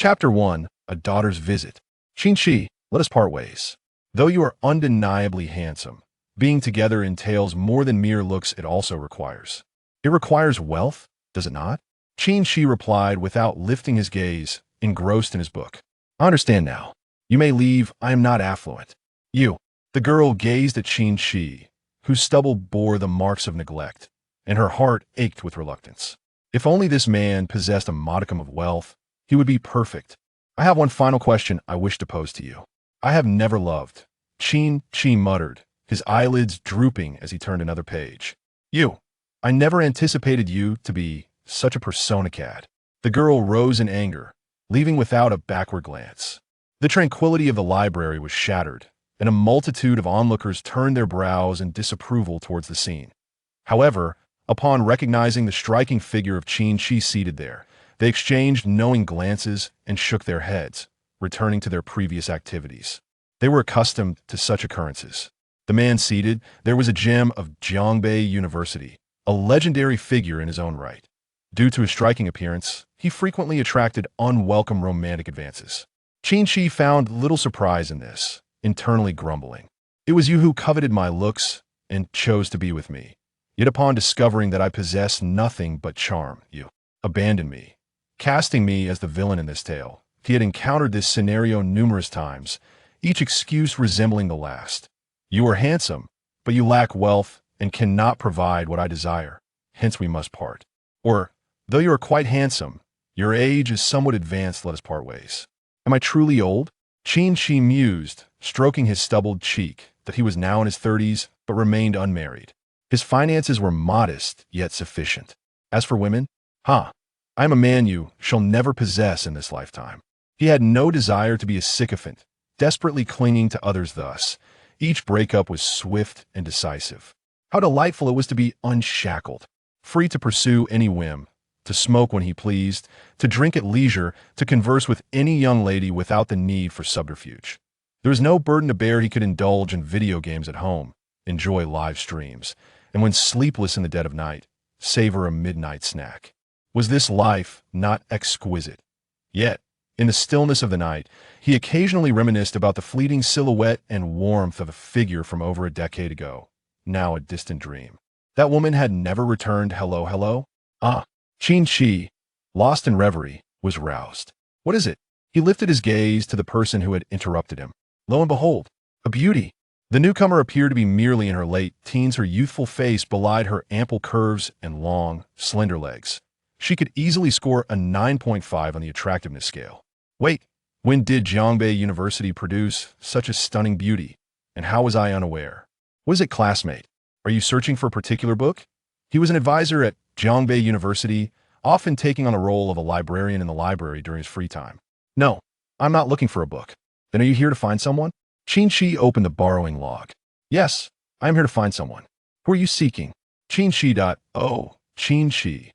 Chapter 1. A Daughter's Visit. Qin Qi, let us part ways. Though you are undeniably handsome, being together entails more than mere looks. It also requires. It requires wealth, does it not? Qin Qi replied without lifting his gaze, engrossed in his book. I understand now. You may leave, I am not affluent. You. The girl gazed at Qin Qi, whose stubble bore the marks of neglect, and her heart ached with reluctance. If only this man possessed a modicum of wealth, he would be perfect. I have one final question I wish to pose to you. I have never loved. Qin Qi muttered, his eyelids drooping as he turned another page. You. I never anticipated you to be such a personicat. The girl rose in anger, leaving without a backward glance. The tranquility of the library was shattered, and a multitude of onlookers turned their brows in disapproval towards the scene. However, upon recognizing the striking figure of Qin Qi seated there, they exchanged knowing glances and shook their heads, returning to their previous activities. They were accustomed to such occurrences. The man seated there was a gem of Jiangbei University, a legendary figure in his own right. Due to his striking appearance, he frequently attracted unwelcome romantic advances. Qin Qi found little surprise in this, internally grumbling. It was you who coveted my looks and chose to be with me. Yet upon discovering that I possess nothing but charm, you abandoned me, casting me as the villain in this tale. He had encountered this scenario numerous times, each excuse resembling the last. You are handsome, but you lack wealth and cannot provide what I desire. Hence we must part. Or, though you are quite handsome, your age is somewhat advanced, let us part ways. Am I truly old? Qin Qi mused, stroking his stubbled cheek, that he was now in his 30s, but remained unmarried. His finances were modest, yet sufficient. As for women, I am a man you shall never possess in this lifetime. He had no desire to be a sycophant, desperately clinging to others thus. Each breakup was swift and decisive. How delightful it was to be unshackled, free to pursue any whim, to smoke when he pleased, to drink at leisure, to converse with any young lady without the need for subterfuge. There was no burden to bear. He could indulge in video games at home, enjoy live streams, and when sleepless in the dead of night, savor a midnight snack. Was this life not exquisite? Yet, in the stillness of the night, he occasionally reminisced about the fleeting silhouette and warmth of a figure from over a decade ago, now a distant dream. That woman had never returned. Hello, hello? Qin Qi, lost in reverie, was roused. What is it? He lifted his gaze to the person who had interrupted him. Lo and behold, a beauty. The newcomer appeared to be merely in her late teens. Her youthful face belied her ample curves and long, slender legs. She could easily score a 9.5 on the attractiveness scale. Wait, when did Jiangbei University produce such a stunning beauty? And how was I unaware? Was it, classmate? Are you searching for a particular book? He was an advisor at Jiangbei University, often taking on the role of a librarian in the library during his free time. No, I'm not looking for a book. Then are you here to find someone? Qin Qi opened the borrowing log. Yes, I am here to find someone. Who are you seeking? Qin Qi. Oh, Qin Qi.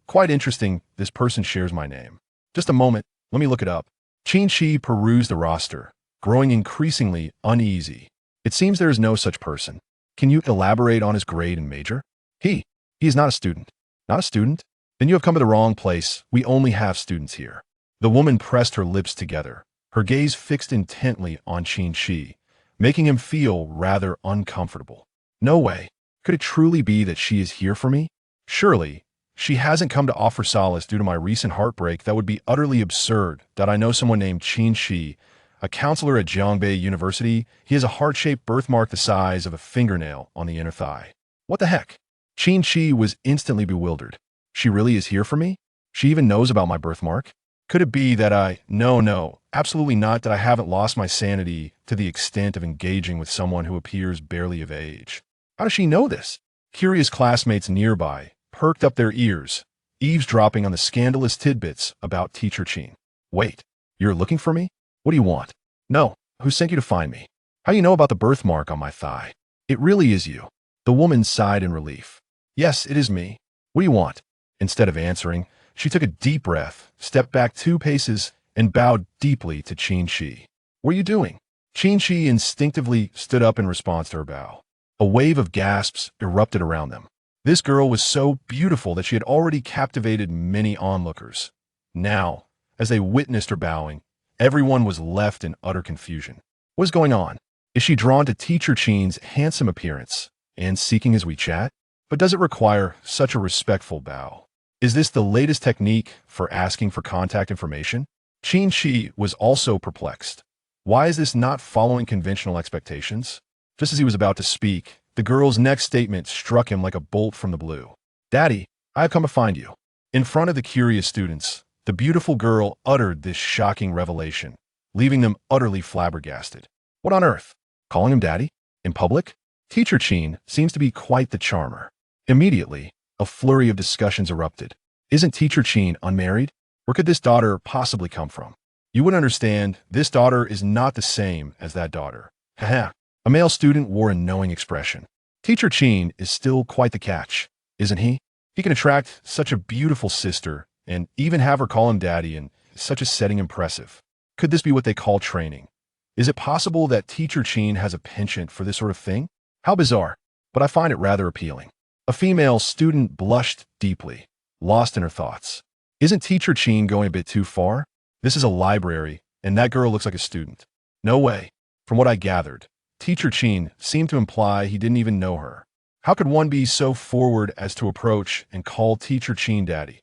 Quite interesting. This person shares my name. Just a moment, let me look it up. Qin Qi perused the roster, growing increasingly uneasy. It seems there is no such person. Can you elaborate on his grade and major? He is not a student. Not a student? Then you have come to the wrong place. We only have students here. The woman pressed her lips together, her gaze fixed intently on Qin Qi, making him feel rather uncomfortable. No way. Could it truly be that she is here for me? Surely, she hasn't come to offer solace due to my recent heartbreak. That would be utterly absurd. That I know someone named Qin Qi, a counselor at Jiangbei University. He has a heart-shaped birthmark the size of a fingernail on the inner thigh. What the heck? Qin Qi was instantly bewildered. She really is here for me? She even knows about my birthmark? Could it be that No, absolutely not, that I haven't lost my sanity to the extent of engaging with someone who appears barely of age? How does she know this? Curious classmates nearby perked up their ears, eavesdropping on the scandalous tidbits about Teacher Qin. Wait, you're looking for me? What do you want? No, who sent you to find me? How do you know about the birthmark on my thigh? It really is you. The woman sighed in relief. Yes, it is me. What do you want? Instead of answering, she took a deep breath, stepped back 2 paces, and bowed deeply to Qin Qi. What are you doing? Qin Qi instinctively stood up in response to her bow. A wave of gasps erupted around them. This girl was so beautiful that she had already captivated many onlookers. Now, As they witnessed her bowing, everyone was left in utter confusion. What is going on? Is she drawn to Teacher Qin's handsome appearance and seeking his WeChat? But does it require such a respectful bow? Is this the latest technique for asking for contact information? Qin Qi was also perplexed. Why is this not following conventional expectations? Just as he was about to speak, the girl's next statement struck him like a bolt from the blue. "Daddy, I have come to find you." In front of the curious students, the beautiful girl uttered this shocking revelation, leaving them utterly flabbergasted. What on earth? Calling him daddy? In public? Teacher Qin seems to be quite the charmer. Immediately, a flurry of discussions erupted. Isn't Teacher Qin unmarried? Where could this daughter possibly come from? You would understand, this daughter is not the same as that daughter. Haha. A male student wore a knowing expression. Teacher Qin is still quite the catch, isn't he? He can attract such a beautiful sister and even have her call him daddy in such a setting impressive. Could this be what they call training? Is it possible that Teacher Qin has a penchant for this sort of thing? How bizarre, but I find it rather appealing. A female student blushed deeply, lost in her thoughts. Isn't Teacher Qin going a bit too far? This is a library, and that girl looks like a student. No way. From what I gathered, Teacher Qin seemed to imply he didn't even know her. How could one be so forward as to approach and call Teacher Qin daddy?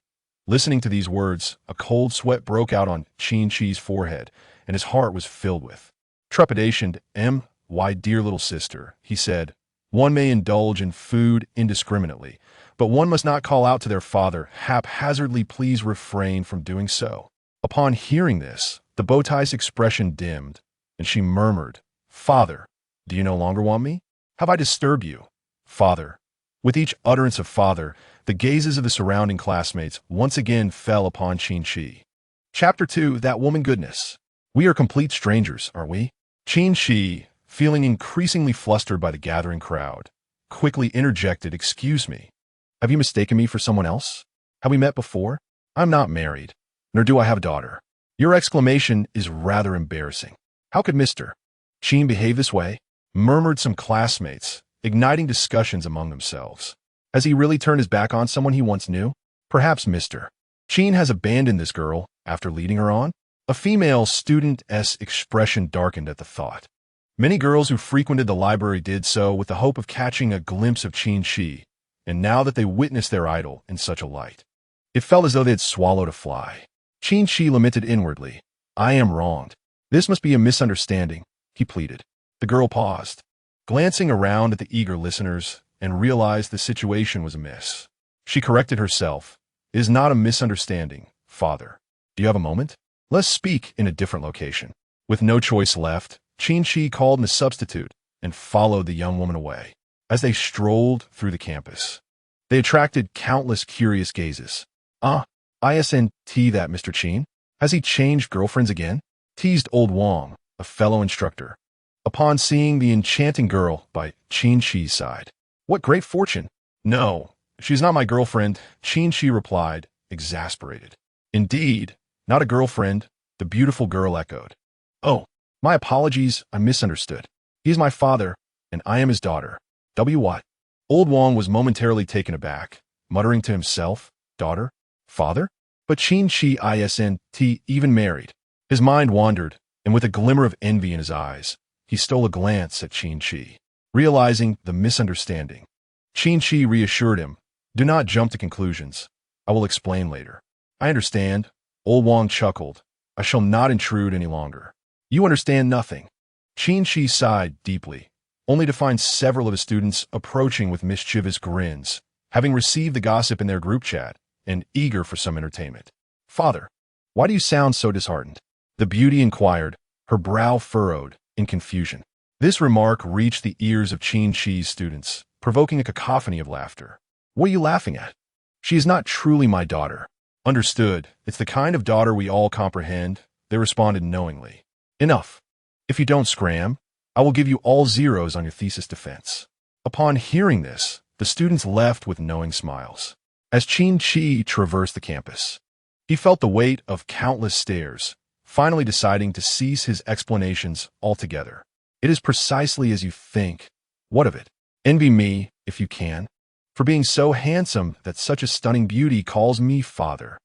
Listening to these words, a cold sweat broke out on Qin Qi's forehead, and his heart was filled with trepidation. Why, dear little sister, he said, one may indulge in food indiscriminately, but one must not call out to their father haphazardly. Please refrain from doing so. Upon hearing this, the bowtie's expression dimmed, and she murmured, Father, do you no longer want me? Have I disturbed you? Father. With each utterance of father, the gazes of the surrounding classmates once again fell upon Qin Qi. Chapter 2, That Woman Goodness. We are complete strangers, aren't we? Qin Qi, feeling increasingly flustered by the gathering crowd, quickly interjected, Excuse me, have you mistaken me for someone else? Have we met before? I'm not married, nor do I have a daughter. Your exclamation is rather embarrassing. How could Mr. Qin behave this way? Murmured some classmates, igniting discussions among themselves. Has he really turned his back on someone he once knew? Perhaps Mr. Qin has abandoned this girl after leading her on? A female student's expression darkened at the thought. Many girls who frequented the library did so with the hope of catching a glimpse of Qin Qi, and now that they witnessed their idol in such a light, it felt as though they had swallowed a fly. Qin Qi lamented inwardly. I am wronged. This must be a misunderstanding, he pleaded. The girl paused, glancing around at the eager listeners, and realized the situation was amiss. She corrected herself. It is not a misunderstanding, father. Do you have a moment? Let's speak in a different location. With no choice left, Qin Qi called in a substitute and followed the young woman away. As they strolled through the campus, they attracted countless curious gazes. Isn't that Mr. Qin? Has he changed girlfriends again? Teased old Wang, a fellow instructor, upon seeing the enchanting girl by Qin Qi's side. What great fortune! No, she's not my girlfriend, Qin Qi replied, exasperated. Indeed, not a girlfriend, the beautiful girl echoed. Oh, my apologies, I misunderstood. He is my father, and I am his daughter. What? Old Wang was momentarily taken aback, muttering to himself, daughter? Father? But Qin Qi isn't even married. His mind wandered, and with a glimmer of envy in his eyes, he stole a glance at Qin Qi. Realizing the misunderstanding, Qin Qi reassured him, Do not jump to conclusions. I will explain later. I understand. Old Wang chuckled. I shall not intrude any longer. You understand nothing. Qin Qi sighed deeply, only to find several of his students approaching with mischievous grins, having received the gossip in their group chat, and eager for some entertainment. Father, why do you sound so disheartened? The beauty inquired, her brow furrowed in confusion. This remark reached the ears of Qin Qi's students, provoking a cacophony of laughter. What are you laughing at? She is not truly my daughter. Understood, it's the kind of daughter we all comprehend, they responded knowingly. Enough. If you don't scram, I will give you all zeros on your thesis defense. Upon hearing this, the students left with knowing smiles. As Qin Qi traversed the campus, he felt the weight of countless stares, finally deciding to cease his explanations altogether. It is precisely as you think. What of it? Envy me, if you can, for being so handsome that such a stunning beauty calls me father.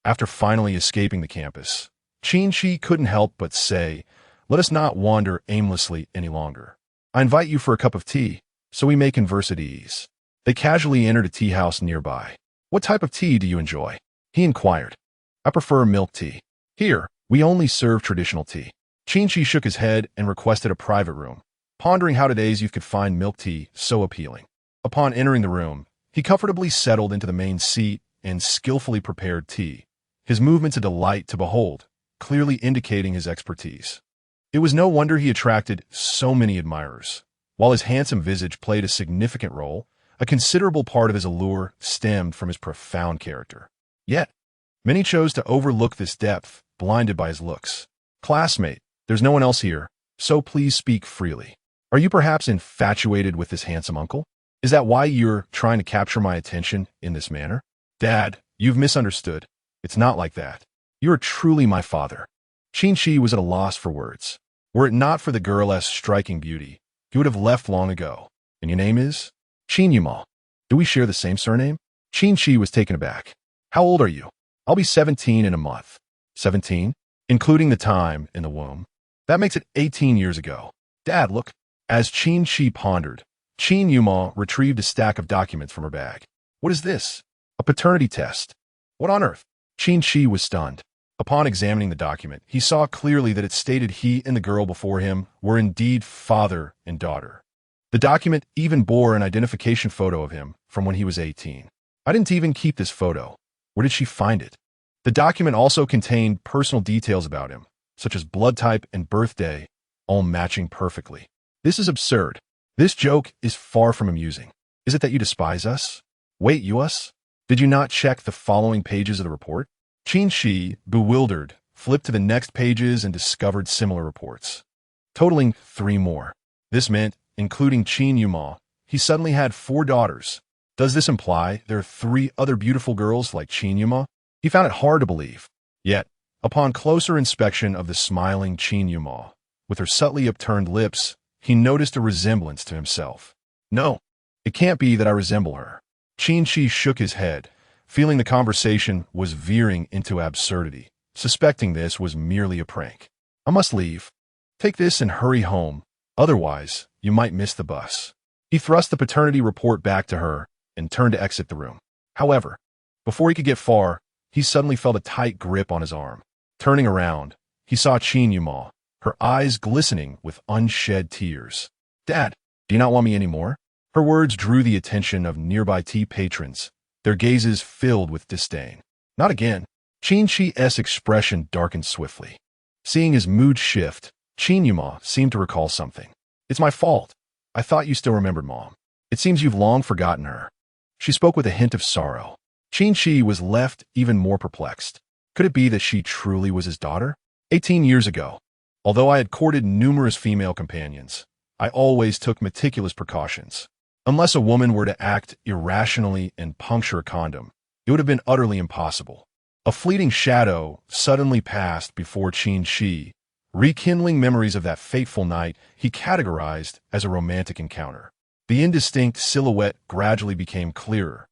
After finally escaping the campus, Qin Qi couldn't help but say, "Let us not wander aimlessly any longer. I invite you for a cup of tea, so we may converse at ease." They casually entered a tea house nearby. "What type of tea do you enjoy?" he inquired. "I prefer milk tea. Here, we only serve traditional tea." Qin Qi shook his head and requested a private room, pondering how today's youth could find milk tea so appealing. Upon entering the room, he comfortably settled into the main seat and skillfully prepared tea, his movements a delight to behold, clearly indicating his expertise. It was no wonder he attracted so many admirers. While his handsome visage played a significant role, a considerable part of his allure stemmed from his profound character. Yet, many chose to overlook this depth, blinded by his looks. "Classmate, there's no one else here, so please speak freely. Are you perhaps infatuated with this handsome uncle? Is that why you're trying to capture my attention in this manner?" "Dad, you've misunderstood. It's not like that. You are truly my father." Qin Qi was at a loss for words. Were it not for the girl's striking beauty, he would have left long ago. "And your name is?" "Qin Yuma. Do we share the same surname?" Qin Qi was taken aback. "How old are you?" "I'll be 17 in a month." 17? Including the time in the womb. That makes it 18 years ago. "Dad, look." As Qin Qi pondered, Qin Yuma retrieved a stack of documents from her bag. "What is this?" "A paternity test." "What on earth?" Qin Qi was stunned. Upon examining the document, he saw clearly that it stated he and the girl before him were indeed father and daughter. The document even bore an identification photo of him from when he was 18. "I didn't even keep this photo. Where did she find it?" The document also contained personal details about him, such as blood type and birthday, all matching perfectly. "This is absurd. This joke is far from amusing. Is it that you despise us? Wait, you us? Did you not check the following pages of the report?" Qin Qi, bewildered, flipped to the next pages and discovered similar reports, totaling 3 more. This meant, including Qin Yuma, he suddenly had 4 daughters. Does this imply there are 3 other beautiful girls like Qin Yuma? He found it hard to believe. Yet, upon closer inspection of the smiling Qin Yuma, with her subtly upturned lips, he noticed a resemblance to himself. "No, it can't be that I resemble her." Qin Qi shook his head, feeling the conversation was veering into absurdity, suspecting this was merely a prank. "I must leave. Take this and hurry home, otherwise you might miss the bus." He thrust the paternity report back to her and turned to exit the room. However, before he could get far, he suddenly felt a tight grip on his arm. Turning around, he saw Qin Yuma, her eyes glistening with unshed tears. "Dad, do you not want me anymore?" Her words drew the attention of nearby tea patrons, their gazes filled with disdain. "Not again." Qin Qi's expression darkened swiftly. Seeing his mood shift, Qin Yuma seemed to recall something. "It's my fault. I thought you still remembered Mom. It seems you've long forgotten her." She spoke with a hint of sorrow. Qin Qi was left even more perplexed. Could it be that she truly was his daughter? 18 years ago, although I had courted numerous female companions, I always took meticulous precautions. Unless a woman were to act irrationally and puncture a condom, it would have been utterly impossible. A fleeting shadow suddenly passed before Qin Qi, rekindling memories of that fateful night he categorized as a romantic encounter. The indistinct silhouette gradually became clearer,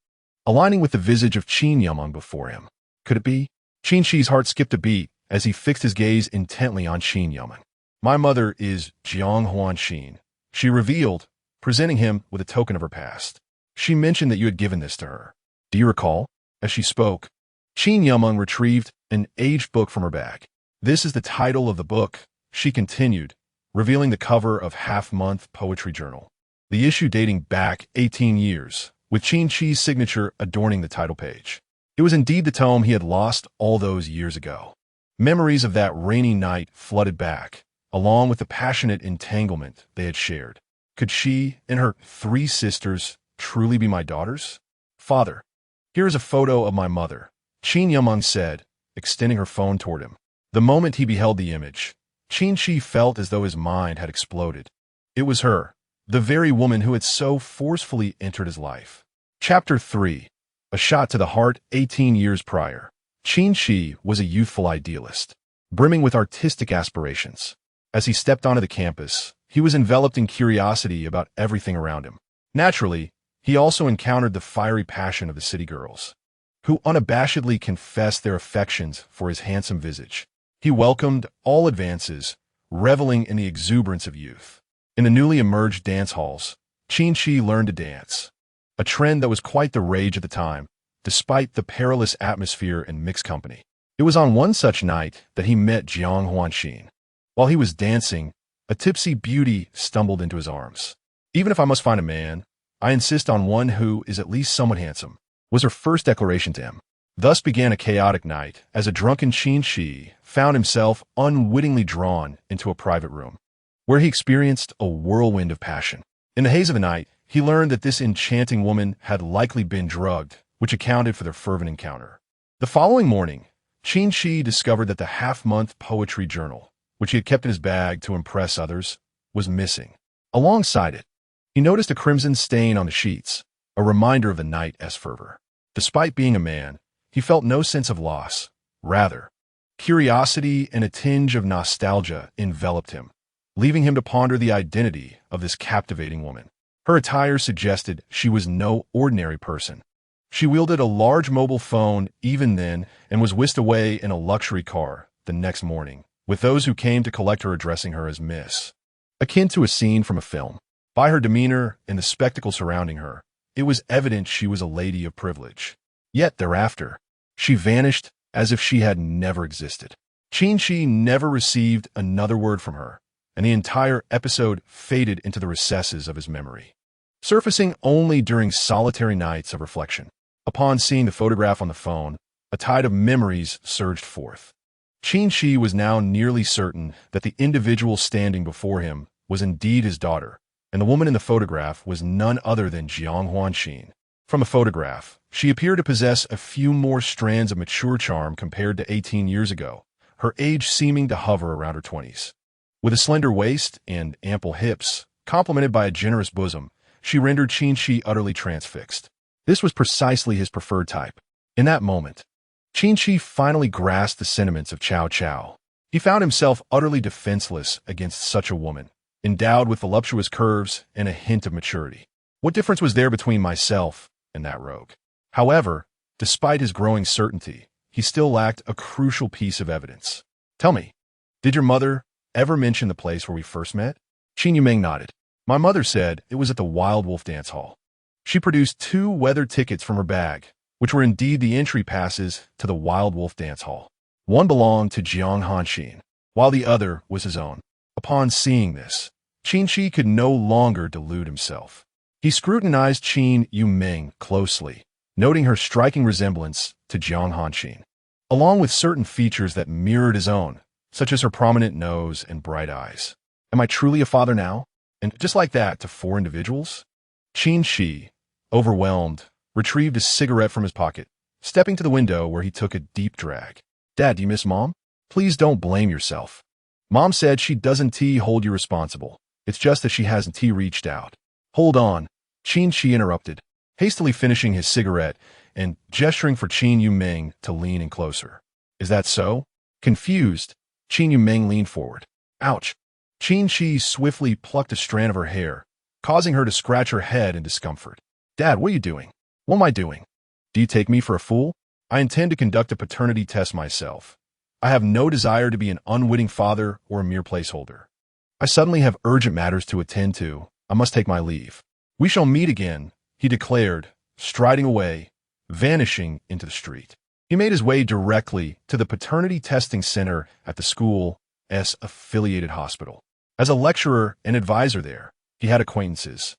aligning with the visage of Qin Yumeng before him. Could it be? Qin Qi's heart skipped a beat as he fixed his gaze intently on Qin Yumeng. "My mother is Jiang Huanxin," she revealed, presenting him with a token of her past. "She mentioned that you had given this to her. Do you recall?" As she spoke, Qin Yumeng retrieved an aged book from her bag. "This is the title of the book," she continued, revealing the cover of Half-Month Poetry Journal. The issue dating back 18 years, with Qin Qi's signature adorning the title page. It was indeed the tome he had lost all those years ago. Memories of that rainy night flooded back, along with the passionate entanglement they had shared. Could she and her 3 sisters truly be my daughters? "Father, here is a photo of my mother," Qin Yumeng said, extending her phone toward him. The moment he beheld the image, Qin Qi felt as though his mind had exploded. It was her, the very woman who had so forcefully entered his life. Chapter 3. A shot to the heart 18 years prior. Qin Qi was a youthful idealist, brimming with artistic aspirations. As he stepped onto the campus, he was enveloped in curiosity about everything around him. Naturally, he also encountered the fiery passion of the city girls. who unabashedly confessed their affections for his handsome visage. He welcomed all advances, reveling in the exuberance of youth. In the newly emerged dance halls, Qin Qi learned to dance, a trend that was quite the rage at the time, despite the perilous atmosphere and mixed company. It was on one such night that he met Jiang Huanxin. While he was dancing, a tipsy beauty stumbled into his arms. "Even if I must find a man, I insist on one who is at least somewhat handsome," was her first declaration to him. Thus began a chaotic night, as a drunken Qin Qi found himself unwittingly drawn into a private room, where he experienced a whirlwind of passion. In the haze of the night, he learned that this enchanting woman had likely been drugged, which accounted for their fervent encounter. The following morning, Qin Qi discovered that the half-month poetry journal, which he had kept in his bag to impress others, was missing. Alongside it, he noticed a crimson stain on the sheets, a reminder of the night's fervor. Despite being a man, he felt no sense of loss. Rather, curiosity and a tinge of nostalgia enveloped him, leaving him to ponder the identity of this captivating woman. Her attire suggested she was no ordinary person. She wielded a large mobile phone even then and was whisked away in a luxury car the next morning, with those who came to collect her addressing her as Miss. Akin to a scene from a film. By her demeanor and the spectacle surrounding her, it was evident she was a lady of privilege. Yet thereafter, she vanished as if she had never existed. Qin Qi never received another word from her, and the entire episode faded into the recesses of his memory, surfacing only during solitary nights of reflection. Upon seeing the photograph on the phone, a tide of memories surged forth. Qin Qi was now nearly certain that the individual standing before him was indeed his daughter, and the woman in the photograph was none other than Jiang Huanxin. From the photograph, she appeared to possess a few more strands of mature charm compared to 18 years ago, her age seeming to hover around her 20s. With a slender waist and ample hips, complemented by a generous bosom, she rendered Qin Qi utterly transfixed. This was precisely his preferred type. In that moment, Qin Qi finally grasped the sentiments of Cao Cao. He found himself utterly defenseless against such a woman, endowed with voluptuous curves and a hint of maturity. What difference was there between myself and that rogue? However, despite his growing certainty, he still lacked a crucial piece of evidence. "Tell me, did your mother ever mention the place where we first met?" Qin Yumeng nodded. "My mother said it was at the Wild Wolf Dance Hall." She produced 2 weathered tickets from her bag, which were indeed the entry passes to the Wild Wolf Dance Hall. One belonged to Jiang Hanxin, while the other was his own. Upon seeing this, Qin Qi could no longer delude himself. He scrutinized Qin Yumeng closely, noting her striking resemblance to Jiang Hanxin, along with certain features that mirrored his own, such as her prominent nose and bright eyes. Am I truly a father now? And just like that to 4 individuals? Qin Qi, overwhelmed, retrieved a cigarette from his pocket, stepping to the window where he took a deep drag. "Dad, do you miss Mom? Please don't blame yourself. Mom said she doesn't hold you responsible. It's just that she hasn't reached out." "Hold on," Qin Qi interrupted, hastily finishing his cigarette and gesturing for Qin Yumeng to lean in closer. "Is that so?" Confused, Qin Yumeng leaned forward. "Ouch." Qin Qi swiftly plucked a strand of her hair, causing her to scratch her head in discomfort. "Dad, what are you doing?" "What am I doing? Do you take me for a fool? I intend to conduct a paternity test myself. I have no desire to be an unwitting father or a mere placeholder. I suddenly have urgent matters to attend to. I must take my leave." "We shall meet again," he declared, striding away, vanishing into the street. He made his way directly to the paternity testing center at the school's affiliated hospital. As a lecturer and advisor there, he had acquaintances,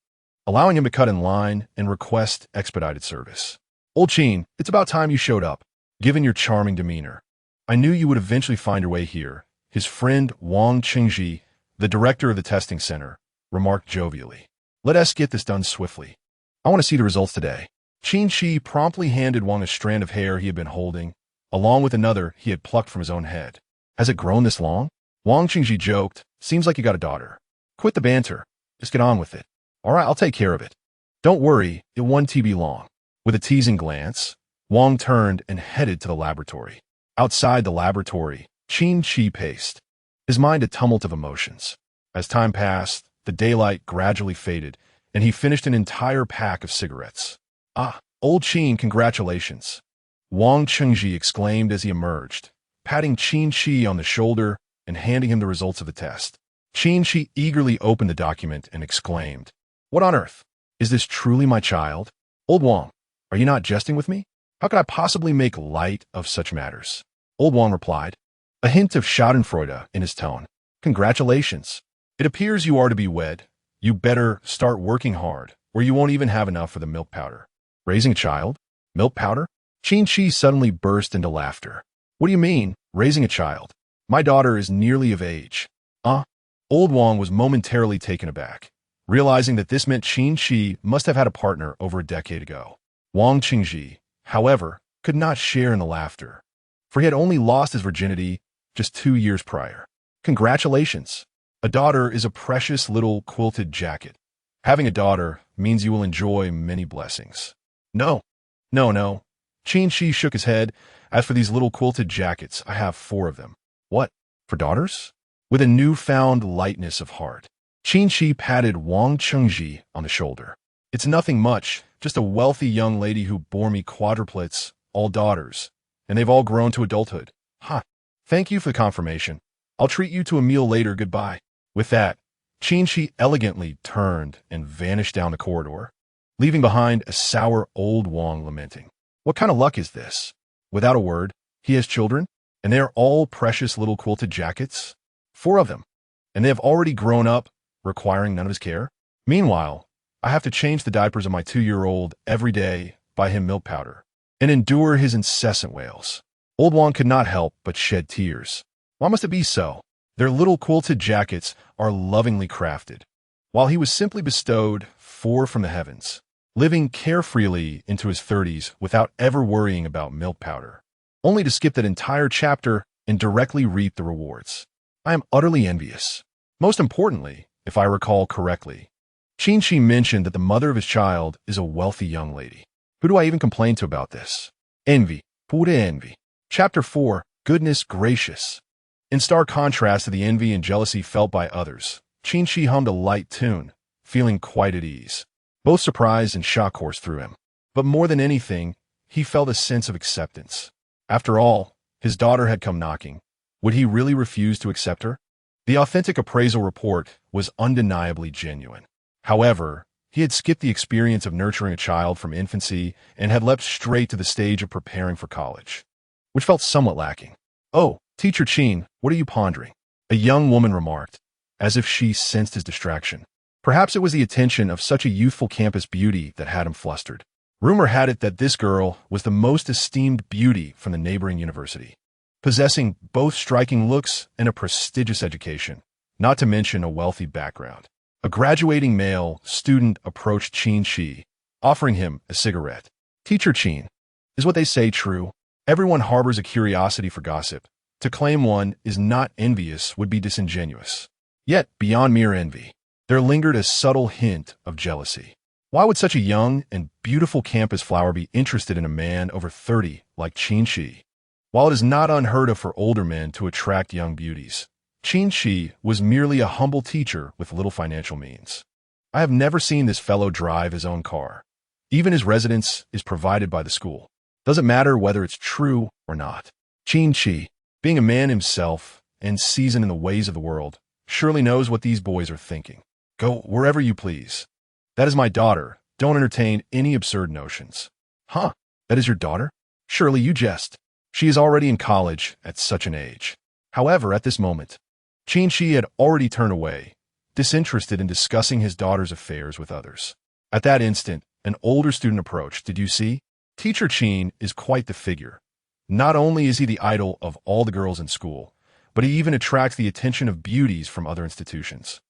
allowing him to cut in line and request expedited service. "Old Qin, it's about time you showed up, given your charming demeanor. I knew you would eventually find your way here," his friend Wang Qingji, the director of the testing center, remarked jovially. "Let us get this done swiftly. I want to see the results today." Qin Qi promptly handed Wang a strand of hair he had been holding, along with another he had plucked from his own head. "Has it grown this long?" Wang Qingji joked. "Seems like you got a daughter." "Quit the banter. Just get on with it." "All right, I'll take care of it." "Don't worry, it won't be long." With a teasing glance, Wang turned and headed to the laboratory. Outside the laboratory, Qin Qi paced, his mind a tumult of emotions. As time passed, the daylight gradually faded, and he finished an entire pack of cigarettes. "Ah, old Qin, congratulations. Wang Chengji exclaimed as he emerged, patting Qin Qi on the shoulder and handing him the results of the test. Qin Qi eagerly opened the document and exclaimed, "What on earth? Is this truly my child? Old Wang, are you not jesting with me? How could I possibly make light of such matters?" Old Wang replied, a hint of schadenfreude in his tone. "Congratulations. It appears you are to be wed. You better start working hard, or you won't even have enough for the milk powder." "Raising a child? Milk powder?" Qin Qi suddenly burst into laughter. "What do you mean, raising a child? My daughter is nearly of age." Old Wang was momentarily taken aback, realizing that this meant Qin Qi must have had a partner over a decade ago. Wang Qingji, however, could not share in the laughter, for he had only lost his virginity just 2 years prior. "Congratulations. A daughter is a precious little quilted jacket. Having a daughter means you will enjoy many blessings." No. Qin Qi shook his head. "As for these little quilted jackets, I have 4 of them." "What? For daughters?" With a newfound lightness of heart, Qin Qi patted Wang Chengji on the shoulder. "It's nothing much, just a wealthy young lady who bore me quadruplets, all daughters, and they've all grown to adulthood." Thank you for the confirmation. I'll treat you to a meal later. Goodbye." With that, Qin Qi elegantly turned and vanished down the corridor, leaving behind a sour old Wang lamenting. What kind of luck is this? Without a word, he has children, and they are all precious little quilted jackets. 4 of them, and they have already grown up, requiring none of his care. Meanwhile, I have to change the diapers of my 2-year-old every day, buy him milk powder, and endure his incessant wails. Old Wang could not help but shed tears. Why must it be so? Their little quilted jackets are lovingly crafted, while he was simply bestowed 4 from the heavens, living carefreely into his 30s without ever worrying about milk powder, only to skip that entire chapter and directly reap the rewards. I am utterly envious. Most importantly, if I recall correctly, Qin Qi mentioned that the mother of his child is a wealthy young lady. Who do I even complain to about this? Envy, pure envy. Chapter 4, Goodness Gracious. In stark contrast to the envy and jealousy felt by others, Qin Qi hummed a light tune, feeling quite at ease. Both surprise and shock coursed through him. But more than anything, he felt a sense of acceptance. After all, his daughter had come knocking. Would he really refuse to accept her? The authentic appraisal report was undeniably genuine. However, he had skipped the experience of nurturing a child from infancy and had leapt straight to the stage of preparing for college, which felt somewhat lacking. "Oh, Teacher Qin, what are you pondering?" a young woman remarked, as if she sensed his distraction. Perhaps it was the attention of such a youthful campus beauty that had him flustered. Rumor had it that this girl was the most esteemed beauty from the neighboring university, possessing both striking looks and a prestigious education, not to mention a wealthy background. A graduating male student approached Qin Qi, offering him a cigarette. "Teacher Qin, is what they say true? Everyone harbors a curiosity for gossip. To claim one is not envious would be disingenuous. Yet, beyond mere envy, there lingered a subtle hint of jealousy. Why would such a young and beautiful campus flower be interested in a man over 30 like Qin Qi? While it is not unheard of for older men to attract young beauties, Qin Qi was merely a humble teacher with little financial means. I have never seen this fellow drive his own car. Even his residence is provided by the school. Doesn't matter whether it's true or not. Qin Qi, being a man himself and seasoned in the ways of the world, surely knows what these boys are thinking. Go wherever you please. That is my daughter. Don't entertain any absurd notions. Huh? That is your daughter? Surely you jest. She is already in college at such an age. However, at this moment, Qin Qi had already turned away, disinterested in discussing his daughter's affairs with others. At that instant, an older student approached. "Did you see? Teacher Qin is quite the figure. Not only is he the idol of all the girls in school, but he even attracts the attention of beauties from other institutions.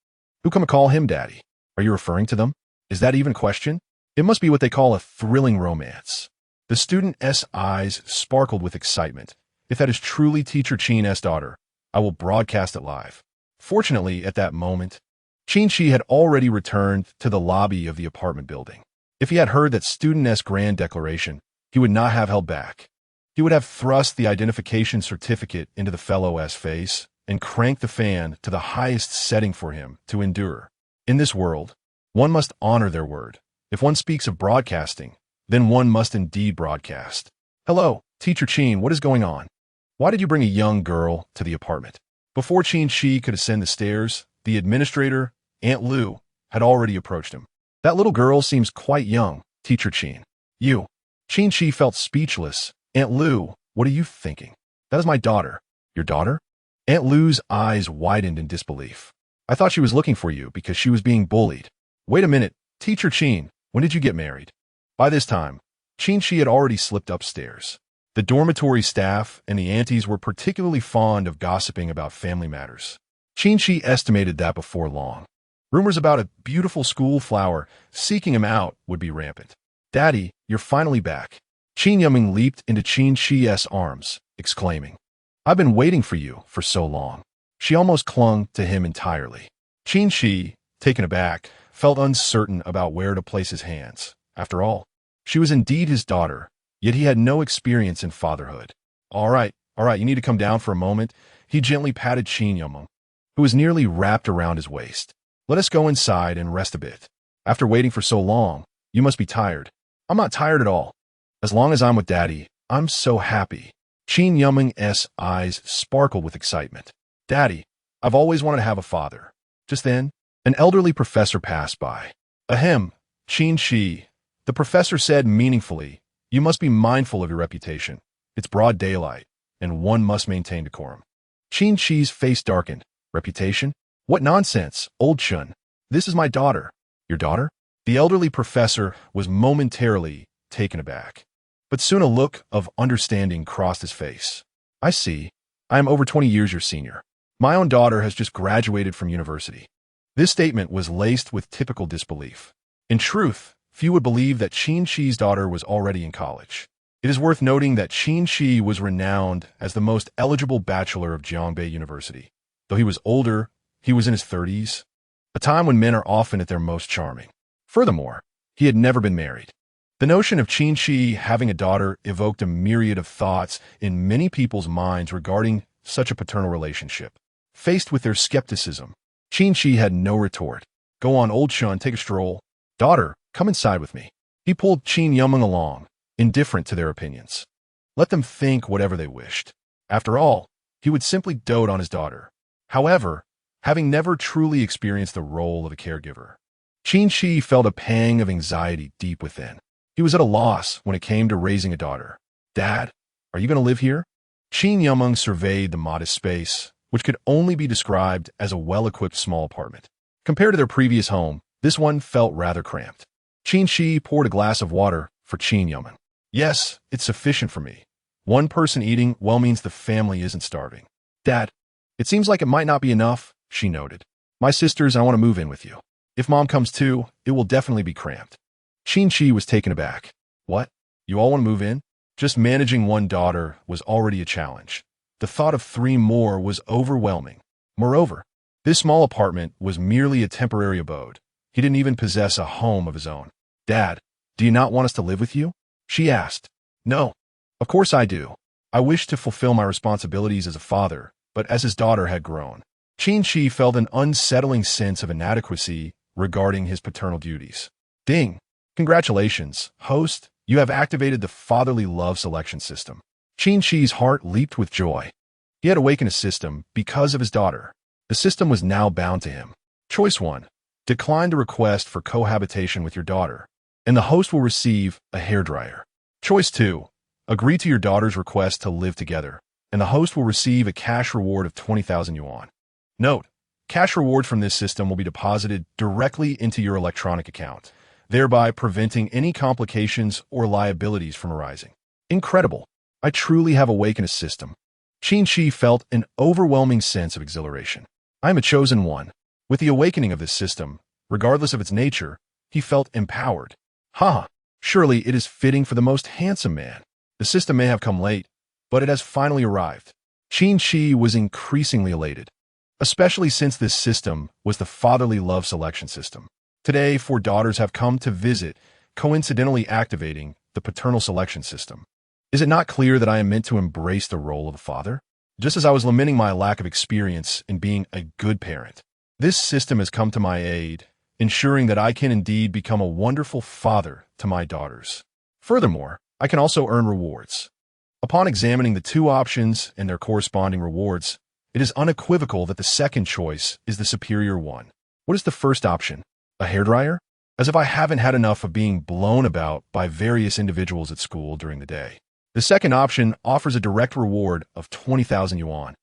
Who come to call him daddy? Are you referring to them? Is that even a question? It must be what they call a thrilling romance." The student's eyes sparkled with excitement. "If that is truly Teacher Qin's daughter, I will broadcast it live." Fortunately, at that moment, Qin Qi had already returned to the lobby of the apartment building. If he had heard that student's grand declaration, he would not have held back. He would have thrust the identification certificate into the fellow's face and cranked the fan to the highest setting for him to endure. In this world, one must honor their word. If one speaks of broadcasting, then one must indeed broadcast. "Hello, Teacher Qin, what is going on? Why did you bring a young girl to the apartment? Before Qin Qi could ascend the stairs, the administrator, Aunt Lu, had already approached him. That little girl seems quite young, Teacher Qin. You. Qin Qi felt speechless. Aunt Lu, what are you thinking? That is my daughter. Your daughter? Aunt Lu's eyes widened in disbelief. I thought she was looking for you because she was being bullied. Wait a minute, Teacher Qin, when did you get married? By this time, Qin Qi had already slipped upstairs. The dormitory staff and the aunties were particularly fond of gossiping about family matters. Qin Qi estimated that before long, rumors about a beautiful school flower seeking him out would be rampant. Daddy, you're finally back. Qin Yuming leaped into Qin Qi's arms, exclaiming, I've been waiting for you for so long. She almost clung to him entirely. Qin Qi, taken aback, felt uncertain about where to place his hands. After all, she was indeed his daughter, yet he had no experience in fatherhood. All right, you need to come down for a moment. He gently patted Qin Yuming, who was nearly wrapped around his waist. Let us go inside and rest a bit. After waiting for so long, you must be tired. I'm not tired at all. As long as I'm with Daddy, I'm so happy. Qin Yuming's eyes sparkled with excitement. Daddy, I've always wanted to have a father. Just then, an elderly professor passed by. Ahem, Qin Qi. The professor said meaningfully, you must be mindful of your reputation. It's broad daylight, and one must maintain decorum. Qin Qi's face darkened. Reputation? What nonsense, old Chun. This is my daughter. Your daughter? The elderly professor was momentarily taken aback. But soon a look of understanding crossed his face. I see. I am over 20 years your senior. My own daughter has just graduated from university. This statement was laced with typical disbelief. In truth, few would believe that Qin Qi's daughter was already in college. It is worth noting that Qin Qi was renowned as the most eligible bachelor of Jiangbei University. Though he was older, he was in his 30s, a time when men are often at their most charming. Furthermore, he had never been married. The notion of Qin Qi having a daughter evoked a myriad of thoughts in many people's minds regarding such a paternal relationship. Faced with their skepticism, Qin Qi had no retort. Go on, old Chun, take a stroll. Daughter, come inside with me. He pulled Qin Yuming along, indifferent to their opinions. Let them think whatever they wished. After all, he would simply dote on his daughter. However, having never truly experienced the role of a caregiver, Qin Qi felt a pang of anxiety deep within. He was at a loss when it came to raising a daughter. Dad, are you going to live here? Qin Yuming surveyed the modest space, which could only be described as a well-equipped small apartment. Compared to their previous home, this one felt rather cramped. Qin Qi poured a glass of water for Qin Yuming. Yes, it's sufficient for me. One person eating well means the family isn't starving. Dad, it seems like it might not be enough, she noted. My sisters, I want to move in with you. If Mom comes too, it will definitely be cramped. Qin Qi was taken aback. What? You all want to move in? Just managing one daughter was already a challenge. The thought of 3 more was overwhelming. Moreover, this small apartment was merely a temporary abode. He didn't even possess a home of his own. Dad, do you not want us to live with you? She asked. No. Of course I do. I wish to fulfill my responsibilities as a father, but as his daughter had grown, Qin Qi felt an unsettling sense of inadequacy regarding his paternal duties. Ding! Congratulations, host, you have activated the fatherly love selection system. Qin Qi's heart leaped with joy. He had awakened a system because of his daughter. The system was now bound to him. Choice 1. Decline the request for cohabitation with your daughter, and the host will receive a hairdryer. Choice 2. Agree to your daughter's request to live together, and the host will receive a cash reward of 20,000 yuan. Note, cash rewards from this system will be deposited directly into your electronic account, thereby preventing any complications or liabilities from arising. Incredible. I truly have awakened a system. Qin Qi felt an overwhelming sense of exhilaration. I am a chosen one. With the awakening of this system, regardless of its nature, he felt empowered. Surely it is fitting for the most handsome man. The system may have come late, but it has finally arrived. Qin Qi was increasingly elated, especially since this system was the fatherly love selection system. Today, 4 daughters have come to visit, coincidentally activating the paternal selection system. Is it not clear that I am meant to embrace the role of a father? Just as I was lamenting my lack of experience in being a good parent, this system has come to my aid, ensuring that I can indeed become a wonderful father to my daughters. Furthermore, I can also earn rewards. Upon examining the two options and their corresponding rewards, it is unequivocal that the second choice is the superior one. What is the first option? A hairdryer? As if I haven't had enough of being blown about by various individuals at school during the day. The second option offers a direct reward of 20,000 yuan,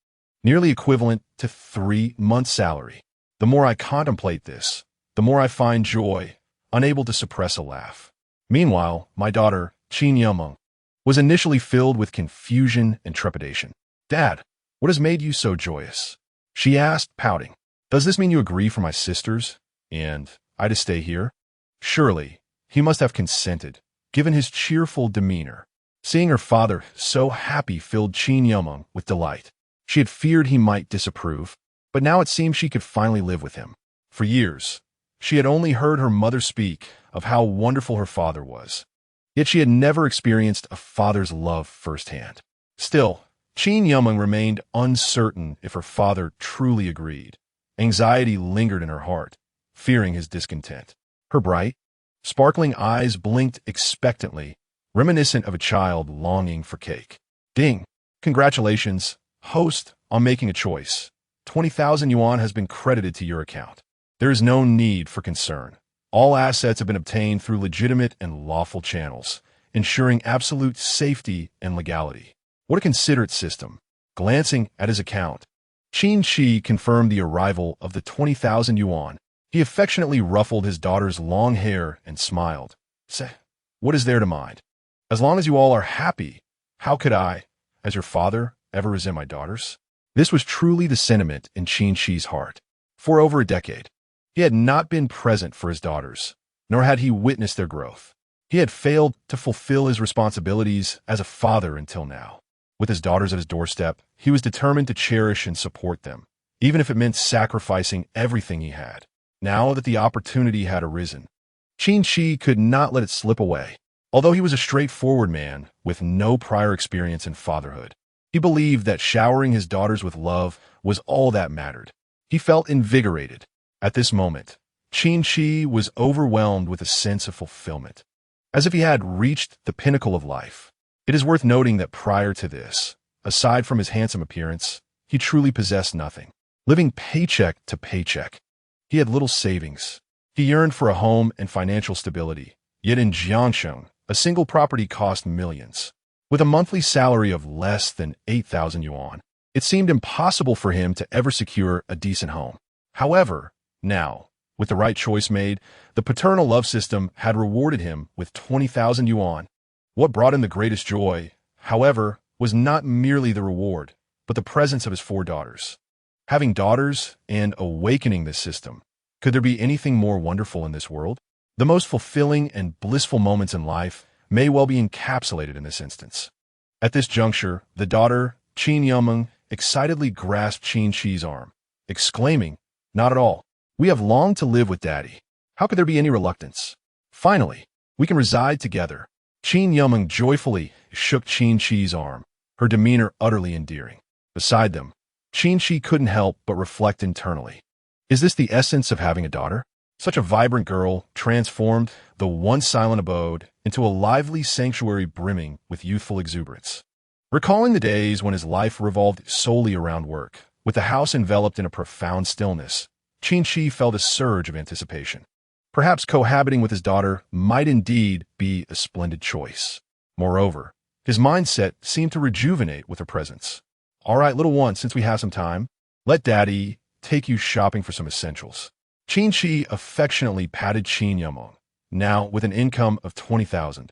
nearly equivalent to 3 months' salary. The more I contemplate this, the more I find joy, unable to suppress a laugh. Meanwhile, my daughter, Qin Qi, was initially filled with confusion and trepidation. "Dad, what has made you so joyous?" she asked, pouting. "Does this mean you agree for my sisters and I to stay here?" Surely, he must have consented, given his cheerful demeanor. Seeing her father so happy filled Qin Qi with delight. She had feared he might disapprove, but now it seemed she could finally live with him. For years, she had only heard her mother speak of how wonderful her father was. Yet she had never experienced a father's love firsthand. Still, Qin Qi remained uncertain if her father truly agreed. Anxiety lingered in her heart, fearing his discontent. Her bright, sparkling eyes blinked expectantly, reminiscent of a child longing for cake. "Ding! Congratulations, host, on making a choice. 20,000 yuan has been credited to your account. There is no need for concern. All assets have been obtained through legitimate and lawful channels, ensuring absolute safety and legality." What a considerate system. Glancing at his account, Qin Qi confirmed the arrival of the 20,000 yuan. He affectionately ruffled his daughter's long hair and smiled. "Say, what is there to mind? As long as you all are happy, how could I, as your father, ever resent my daughters?" This was truly the sentiment in Qin Qi's heart. For over a decade, he had not been present for his daughters, nor had he witnessed their growth. He had failed to fulfill his responsibilities as a father until now. With his daughters at his doorstep, he was determined to cherish and support them, even if it meant sacrificing everything he had. Now that the opportunity had arisen, Qin Qi could not let it slip away. Although he was a straightforward man with no prior experience in fatherhood, he believed that showering his daughters with love was all that mattered. He felt invigorated. At this moment, Qin Qi was overwhelmed with a sense of fulfillment, as if he had reached the pinnacle of life. It is worth noting that prior to this, aside from his handsome appearance, he truly possessed nothing. Living paycheck to paycheck, he had little savings. He yearned for a home and financial stability, yet in Jiangsheng, a single property cost millions. With a monthly salary of less than 8,000 yuan, it seemed impossible for him to ever secure a decent home. However, now, with the right choice made, the paternal love system had rewarded him with 20,000 yuan. What brought him the greatest joy, however, was not merely the reward, but the presence of his 4 daughters. Having daughters and awakening this system, could there be anything more wonderful in this world? The most fulfilling and blissful moments in life may well be encapsulated in this instance. At this juncture, the daughter, Qin Qi, excitedly grasped Qin Qi's arm, exclaiming, "Not at all. We have longed to live with Daddy. How could there be any reluctance? Finally, we can reside together." Qin Qi joyfully shook Qin Qi's arm, her demeanor utterly endearing. Beside them, Qin Qi couldn't help but reflect internally. Is this the essence of having a daughter? Such a vibrant girl transformed the once silent abode into a lively sanctuary brimming with youthful exuberance. Recalling the days when his life revolved solely around work, with the house enveloped in a profound stillness, Qin Qi felt a surge of anticipation. Perhaps cohabiting with his daughter might indeed be a splendid choice. Moreover, his mindset seemed to rejuvenate with her presence. "All right, little one, since we have some time, let Daddy take you shopping for some essentials." Qin Qi affectionately patted Qin Qi, now with an income of 20,000,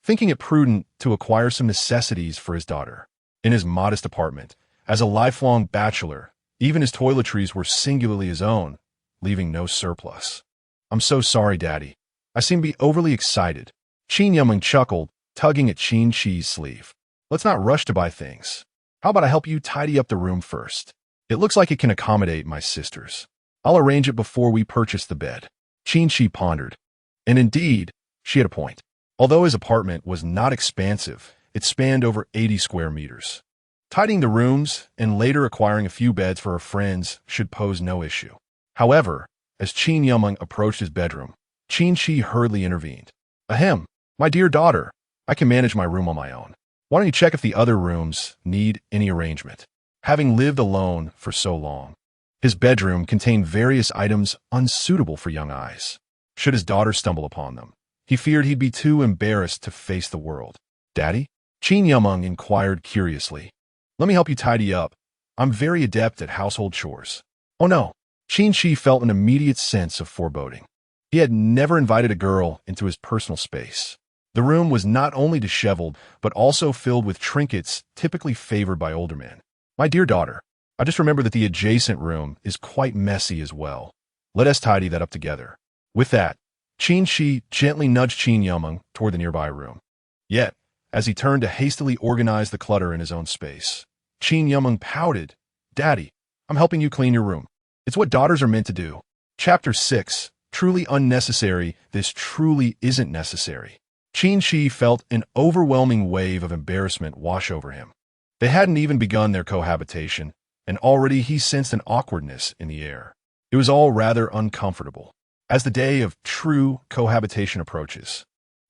thinking it prudent to acquire some necessities for his daughter. In his modest apartment, as a lifelong bachelor, even his toiletries were singularly his own, leaving no surplus. "I'm so sorry, Daddy. I seem to be overly excited." Qin Qi chuckled, tugging at Qin Qi's sleeve. "Let's not rush to buy things. How about I help you tidy up the room first? It looks like it can accommodate my sisters. I'll arrange it before we purchase the bed." Qin Qi pondered. And indeed, she had a point. Although his apartment was not expansive, it spanned over 80 square meters. Tidying the rooms and later acquiring a few beds for her friends should pose no issue. However, as Qin Qi approached his bedroom, Qin Qi hurriedly intervened. "Ahem, my dear daughter, I can manage my room on my own. Why don't you check if the other rooms need any arrangement? Having lived alone for so long, his bedroom contained various items unsuitable for young eyes. Should his daughter stumble upon them, he feared he'd be too embarrassed to face the world. Daddy? Qin Yumeng inquired curiously. Let me help you tidy up. I'm very adept at household chores. Oh no. Qin Qi felt an immediate sense of foreboding. He had never invited a girl into his personal space. The room was not only disheveled, but also filled with trinkets typically favored by older men. My dear daughter, I just remember that the adjacent room is quite messy as well. Let us tidy that up together. With that, Qin Qi gently nudged Qin Yumeng toward the nearby room. Yet, as he turned to hastily organize the clutter in his own space, Qin Yumeng pouted. Daddy, I'm helping you clean your room. It's what daughters are meant to do. Chapter 6. Truly unnecessary. This truly isn't necessary. Qin Qi felt an overwhelming wave of embarrassment wash over him. They hadn't even begun their cohabitation, and already he sensed an awkwardness in the air. It was all rather uncomfortable. As the day of true cohabitation approaches,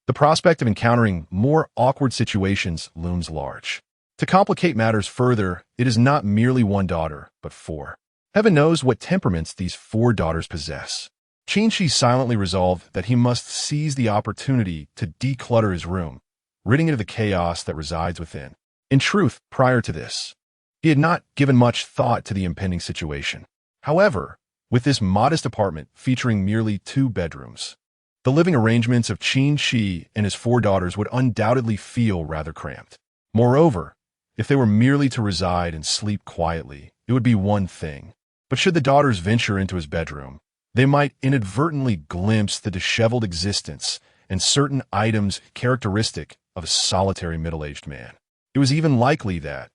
the prospect of encountering more awkward situations looms large. To complicate matters further, it is not merely one daughter, but 4. Heaven knows what temperaments these 4 daughters possess. Qin Qi silently resolved that he must seize the opportunity to declutter his room, ridding it of the chaos that resides within. In truth, prior to this, he had not given much thought to the impending situation. However, with this modest apartment featuring merely 2 bedrooms, the living arrangements of Qin Qi and his 4 daughters would undoubtedly feel rather cramped. Moreover, if they were merely to reside and sleep quietly, it would be one thing. But should the daughters venture into his bedroom, they might inadvertently glimpse the disheveled existence and certain items characteristic of a solitary middle-aged man. It was even likely that,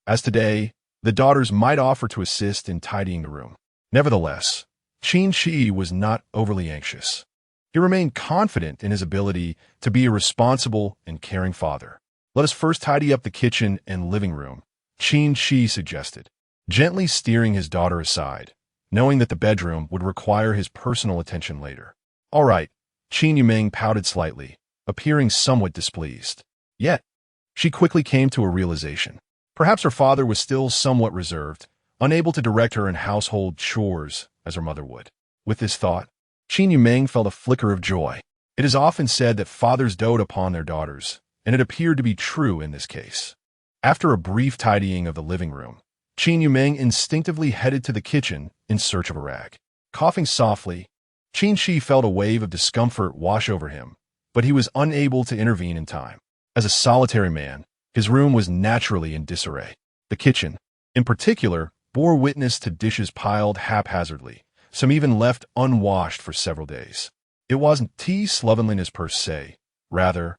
as today, the daughters might offer to assist in tidying the room. Nevertheless, Qin Qi was not overly anxious. He remained confident in his ability to be a responsible and caring father. Let us first tidy up the kitchen and living room, Qin Qi suggested, gently steering his daughter aside, knowing that the bedroom would require his personal attention later. All right, Qin Yumeng pouted slightly, appearing somewhat displeased. Yet, she quickly came to a realization. Perhaps her father was still somewhat reserved, unable to direct her in household chores as her mother would. With this thought, Qin Yumeng felt a flicker of joy. It is often said that fathers dote upon their daughters, and it appeared to be true in this case. After a brief tidying of the living room, Qin Yumeng instinctively headed to the kitchen in search of a rag. Coughing softly, Qin Qi felt a wave of discomfort wash over him, but he was unable to intervene in time. As a solitary man, his room was naturally in disarray. The kitchen, in particular, bore witness to dishes piled haphazardly, some even left unwashed for several days. It wasn't slovenliness per se. Rather,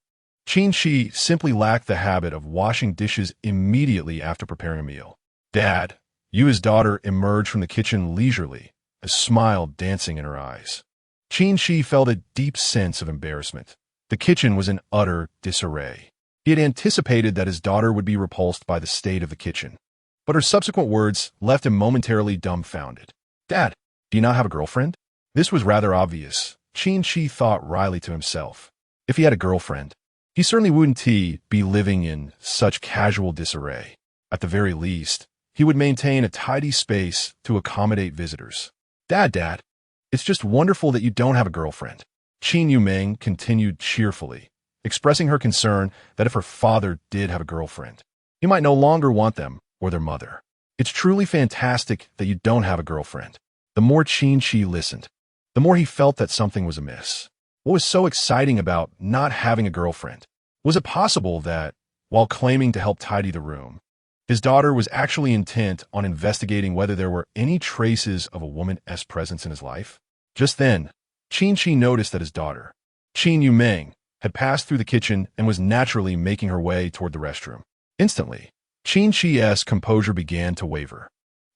Qin Qi simply lacked the habit of washing dishes immediately after preparing a meal. Dad, Yu's daughter emerged from the kitchen leisurely, a smile dancing in her eyes. Qin Qi felt a deep sense of embarrassment. The kitchen was in utter disarray. He had anticipated that his daughter would be repulsed by the state of the kitchen, but her subsequent words left him momentarily dumbfounded. Dad, do you not have a girlfriend? This was rather obvious, Qin Qi thought wryly to himself. If he had a girlfriend, he certainly wouldn't be living in such casual disarray. At the very least, he would maintain a tidy space to accommodate visitors. Dad, it's just wonderful that you don't have a girlfriend. Qin Yumeng continued cheerfully, expressing her concern that if her father did have a girlfriend, he might no longer want them or their mother. It's truly fantastic that you don't have a girlfriend. The more Qin Qi listened, the more he felt that something was amiss. What was so exciting about not having a girlfriend? Was it possible that, while claiming to help tidy the room, his daughter was actually intent on investigating whether there were any traces of a woman's presence in his life? Just then, Qin Qi noticed that his daughter, Qin Yumeng, had passed through the kitchen and was naturally making her way toward the restroom. Instantly, Qin Qi's composure began to waver.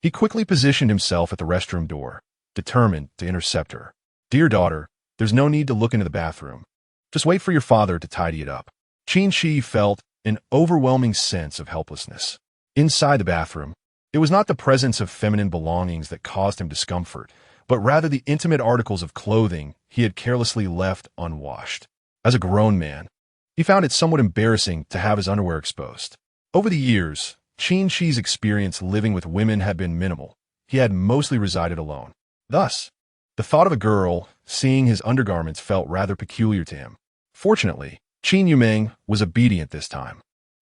He quickly positioned himself at the restroom door, determined to intercept her. Dear daughter, there's no need to look into the bathroom. Just wait for your father to tidy it up. Qin Qi felt an overwhelming sense of helplessness. Inside the bathroom, it was not the presence of feminine belongings that caused him discomfort, but rather the intimate articles of clothing he had carelessly left unwashed. As a grown man, He found it somewhat embarrassing to have his underwear exposed. Over the years, Qin Qi's experience living with women had been minimal. He had mostly resided alone. Thus, the thought of a girl seeing his undergarments felt rather peculiar to him. Fortunately, Qin Yumeng was obedient this time.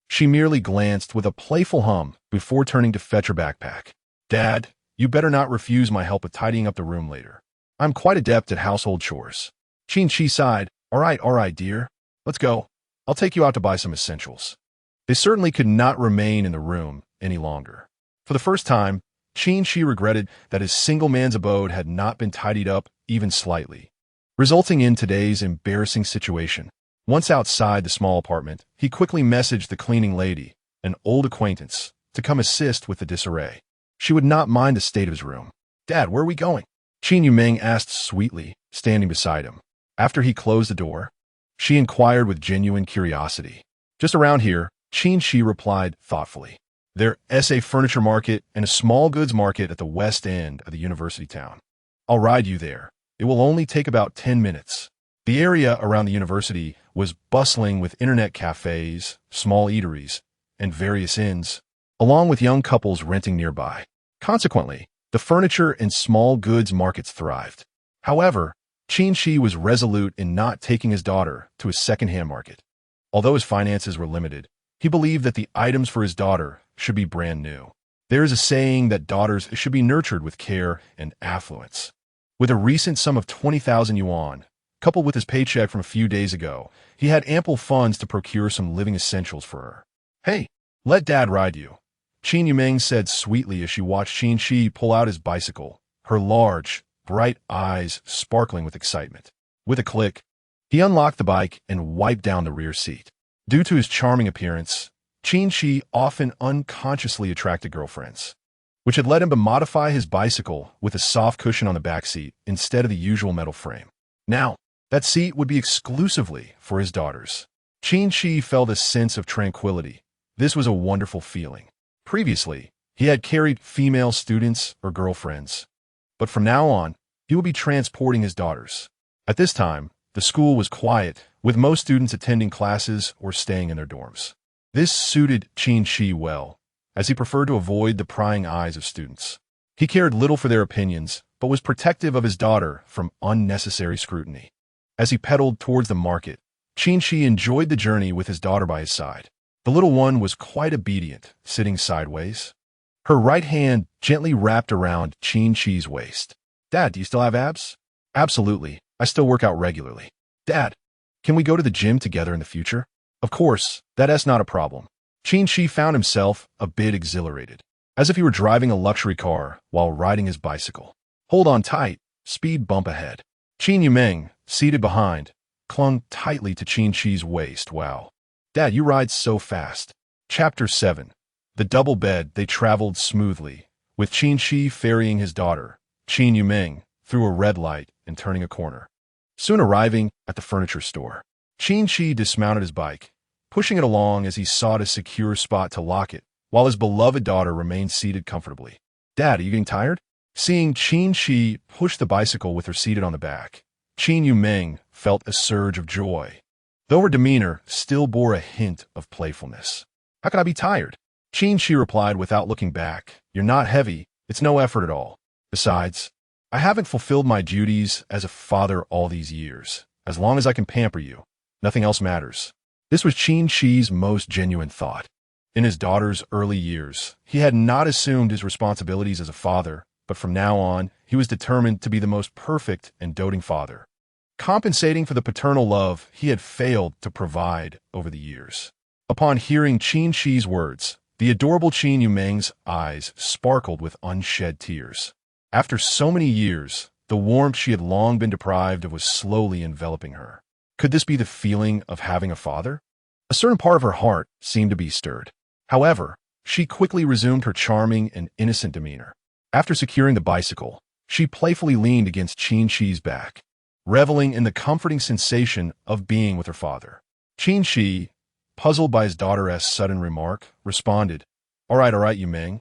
She merely glanced with a playful hum before turning to fetch her backpack. "Dad, you better not refuse my help with tidying up the room later. I'm quite adept at household chores." Qin Qi sighed. All right, dear. Let's go. I'll take you out to buy some essentials." They certainly could not remain in the room any longer. For the first time, Qin Qi regretted that his single man's abode had not been tidied up even slightly, resulting in today's embarrassing situation. Once outside the small apartment, he quickly messaged the cleaning lady, an old acquaintance, to come assist with the disarray. She would not mind the state of his room. "Dad, where are we going?" Qin Yumeng asked sweetly, standing beside him. After he closed the door, she inquired with genuine curiosity. "Just around here," Qin Qi replied thoughtfully. "There's a furniture market and a small goods market at the west end of the university town. I'll ride you there. It will only take about 10 minutes. The area around the university was bustling with internet cafes, small eateries, and various inns, along with young couples renting nearby. Consequently, the furniture and small goods markets thrived. However, Qin Qi was resolute in not taking his daughter to a second-hand market. Although his finances were limited, he believed that the items for his daughter should be brand new. There is a saying that daughters should be nurtured with care and affluence. With a recent sum of 20,000 yuan, coupled with his paycheck from a few days ago, he had ample funds to procure some living essentials for her. "Hey, let Dad ride you," Qin Yumeng said sweetly as she watched Qin Qi pull out his bicycle, her large, bright eyes sparkling with excitement. With a click, he unlocked the bike and wiped down the rear seat. Due to his charming appearance, Qin Qi often unconsciously attracted girlfriends, which had led him to modify his bicycle with a soft cushion on the back seat instead of the usual metal frame. Now, that seat would be exclusively for his daughters. Qin Qi felt a sense of tranquility. This was a wonderful feeling. Previously, he had carried female students or girlfriends, but from now on, he would be transporting his daughters. At this time, the school was quiet, with most students attending classes or staying in their dorms. This suited Qin Qi well, as he preferred to avoid the prying eyes of students. He cared little for their opinions, but was protective of his daughter from unnecessary scrutiny. As he pedaled towards the market, Qin Qi enjoyed the journey with his daughter by his side. The little one was quite obedient, sitting sideways, her right hand gently wrapped around Qin Qi's waist. "Dad, do you still have abs?" "Absolutely. I still work out regularly." "Dad, can we go to the gym together in the future?" "Of course, that's not a problem." Qin Qi found himself a bit exhilarated, as if he were driving a luxury car while riding his bicycle. "Hold on tight, speed bump ahead." Qin Yumeng, seated behind, clung tightly to Qin Qi's waist. "Wow. Dad, you ride so fast." Chapter 7. The double bed. They traveled smoothly, with Qin Qi ferrying his daughter, Qin Yumeng, through a red light and turning a corner. Soon arriving at the furniture store, Qin Qi dismounted his bike, pushing it along as he sought a secure spot to lock it, while his beloved daughter remained seated comfortably. "Dad, are you getting tired?" Seeing Qin Qi push the bicycle with her seated on the back, Qin Yumeng felt a surge of joy, though her demeanor still bore a hint of playfulness. "How could I be tired?" Qin Qi replied without looking back. "You're not heavy. It's no effort at all. Besides, I haven't fulfilled my duties as a father all these years. As long as I can pamper you, nothing else matters." This was Qin Qi's most genuine thought. In his daughter's early years, he had not assumed his responsibilities as a father, but from now on, he was determined to be the most perfect and doting father, compensating for the paternal love he had failed to provide over the years. Upon hearing Qin Qi's words, the adorable Qin Yumeng's eyes sparkled with unshed tears. After so many years, the warmth she had long been deprived of was slowly enveloping her. Could this be the feeling of having a father? A certain part of her heart seemed to be stirred. However, she quickly resumed her charming and innocent demeanor. After securing the bicycle, she playfully leaned against Qin Qi's back, reveling in the comforting sensation of being with her father. Qin Qi, puzzled by his daughter's sudden remark, responded, All right, Yumeng.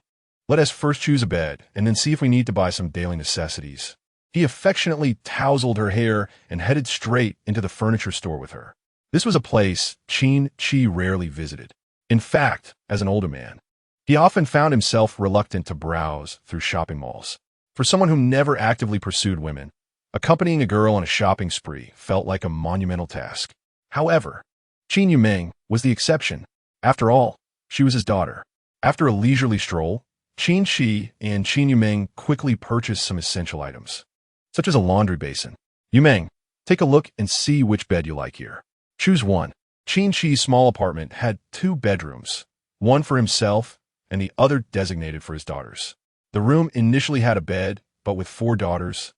Let us first choose a bed, and then see if we need to buy some daily necessities." He affectionately tousled her hair and headed straight into the furniture store with her. This was a place Qin Qi rarely visited. In fact, as an older man, he often found himself reluctant to browse through shopping malls. For someone who never actively pursued women, accompanying a girl on a shopping spree felt like a monumental task. However, Qin Yumeng was the exception. After all, she was his daughter. After a leisurely stroll, Qin Qi and Qin Yumeng quickly purchased some essential items, such as a laundry basin. Yumeng, take a look and see which bed you like here. Choose one. Qin Qi's small apartment had 2 bedrooms, one for himself and the other designated for his daughters. The room initially had a bed, but with 4 daughters,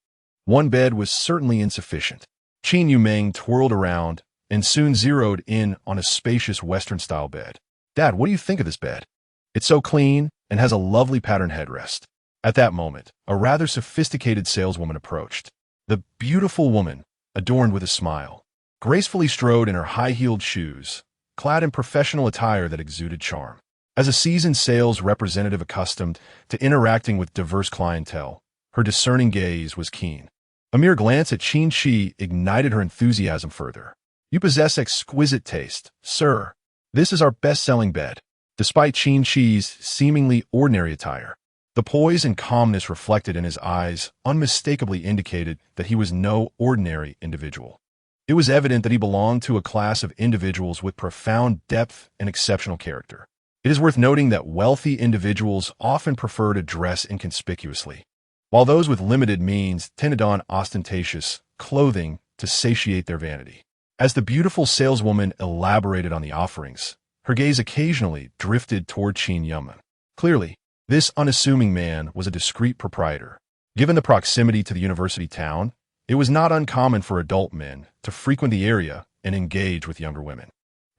one bed was certainly insufficient. Qin Yumeng twirled around and soon zeroed in on a spacious Western-style bed. Dad, what do you think of this bed? It's so clean and has a lovely patterned headrest. At that moment, a rather sophisticated saleswoman approached. The beautiful woman, adorned with a smile, gracefully strode in her high-heeled shoes, clad in professional attire that exuded charm. As a seasoned sales representative accustomed to interacting with diverse clientele, her discerning gaze was keen. A mere glance at Qin Qi ignited her enthusiasm further. You possess exquisite taste, sir. This is our best-selling bed. Despite Qin Qi's seemingly ordinary attire, the poise and calmness reflected in his eyes unmistakably indicated that he was no ordinary individual. It was evident that he belonged to a class of individuals with profound depth and exceptional character. It is worth noting that wealthy individuals often prefer to dress inconspicuously, while those with limited means tend to don ostentatious clothing to satiate their vanity. As the beautiful saleswoman elaborated on the offerings, her gaze occasionally drifted toward Qin Yumeng. Clearly, this unassuming man was a discreet proprietor. Given the proximity to the university town, it was not uncommon for adult men to frequent the area and engage with younger women.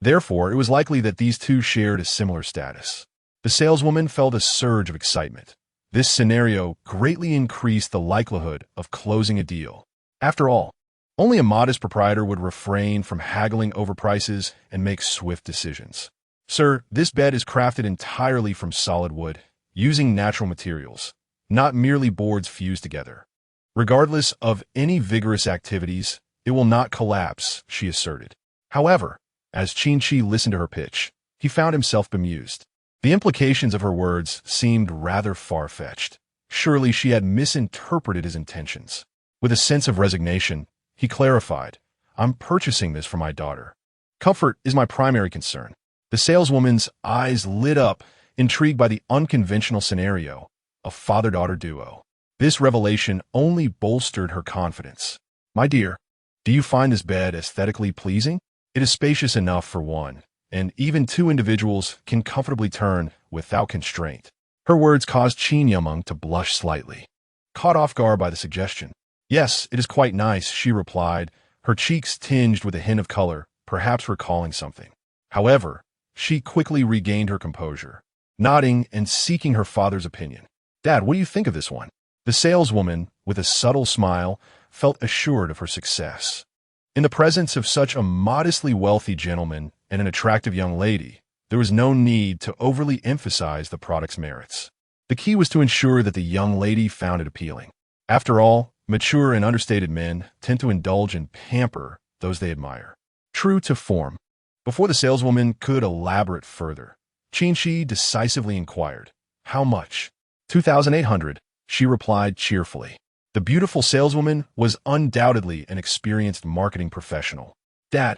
Therefore, it was likely that these two shared a similar status. The saleswoman felt a surge of excitement. This scenario greatly increased the likelihood of closing a deal. After all, only a modest proprietor would refrain from haggling over prices and make swift decisions. Sir, this bed is crafted entirely from solid wood, using natural materials, not merely boards fused together. Regardless of any vigorous activities, it will not collapse, she asserted. However, as Qin Qi listened to her pitch, he found himself bemused. The implications of her words seemed rather far-fetched. Surely she had misinterpreted his intentions. With a sense of resignation, he clarified, I'm purchasing this for my daughter. Comfort is my primary concern. The saleswoman's eyes lit up, intrigued by the unconventional scenario, a father-daughter duo. This revelation only bolstered her confidence. My dear, do you find this bed aesthetically pleasing? It is spacious enough for one, and even 2 individuals can comfortably turn without constraint. Her words caused Qin Yumeng to blush slightly, caught off guard by the suggestion. Yes, it is quite nice, she replied, her cheeks tinged with a hint of color, perhaps recalling something. However, she quickly regained her composure, nodding and seeking her father's opinion. Dad, what do you think of this one? The saleswoman, with a subtle smile, felt assured of her success. In the presence of such a modestly wealthy gentleman and an attractive young lady, there was no need to overly emphasize the product's merits. The key was to ensure that the young lady found it appealing. After all, mature and understated men tend to indulge and pamper those they admire. True to form, before the saleswoman could elaborate further, Qin Qi decisively inquired, How much? 2,800, she replied cheerfully. The beautiful saleswoman was undoubtedly an experienced marketing professional. Dad,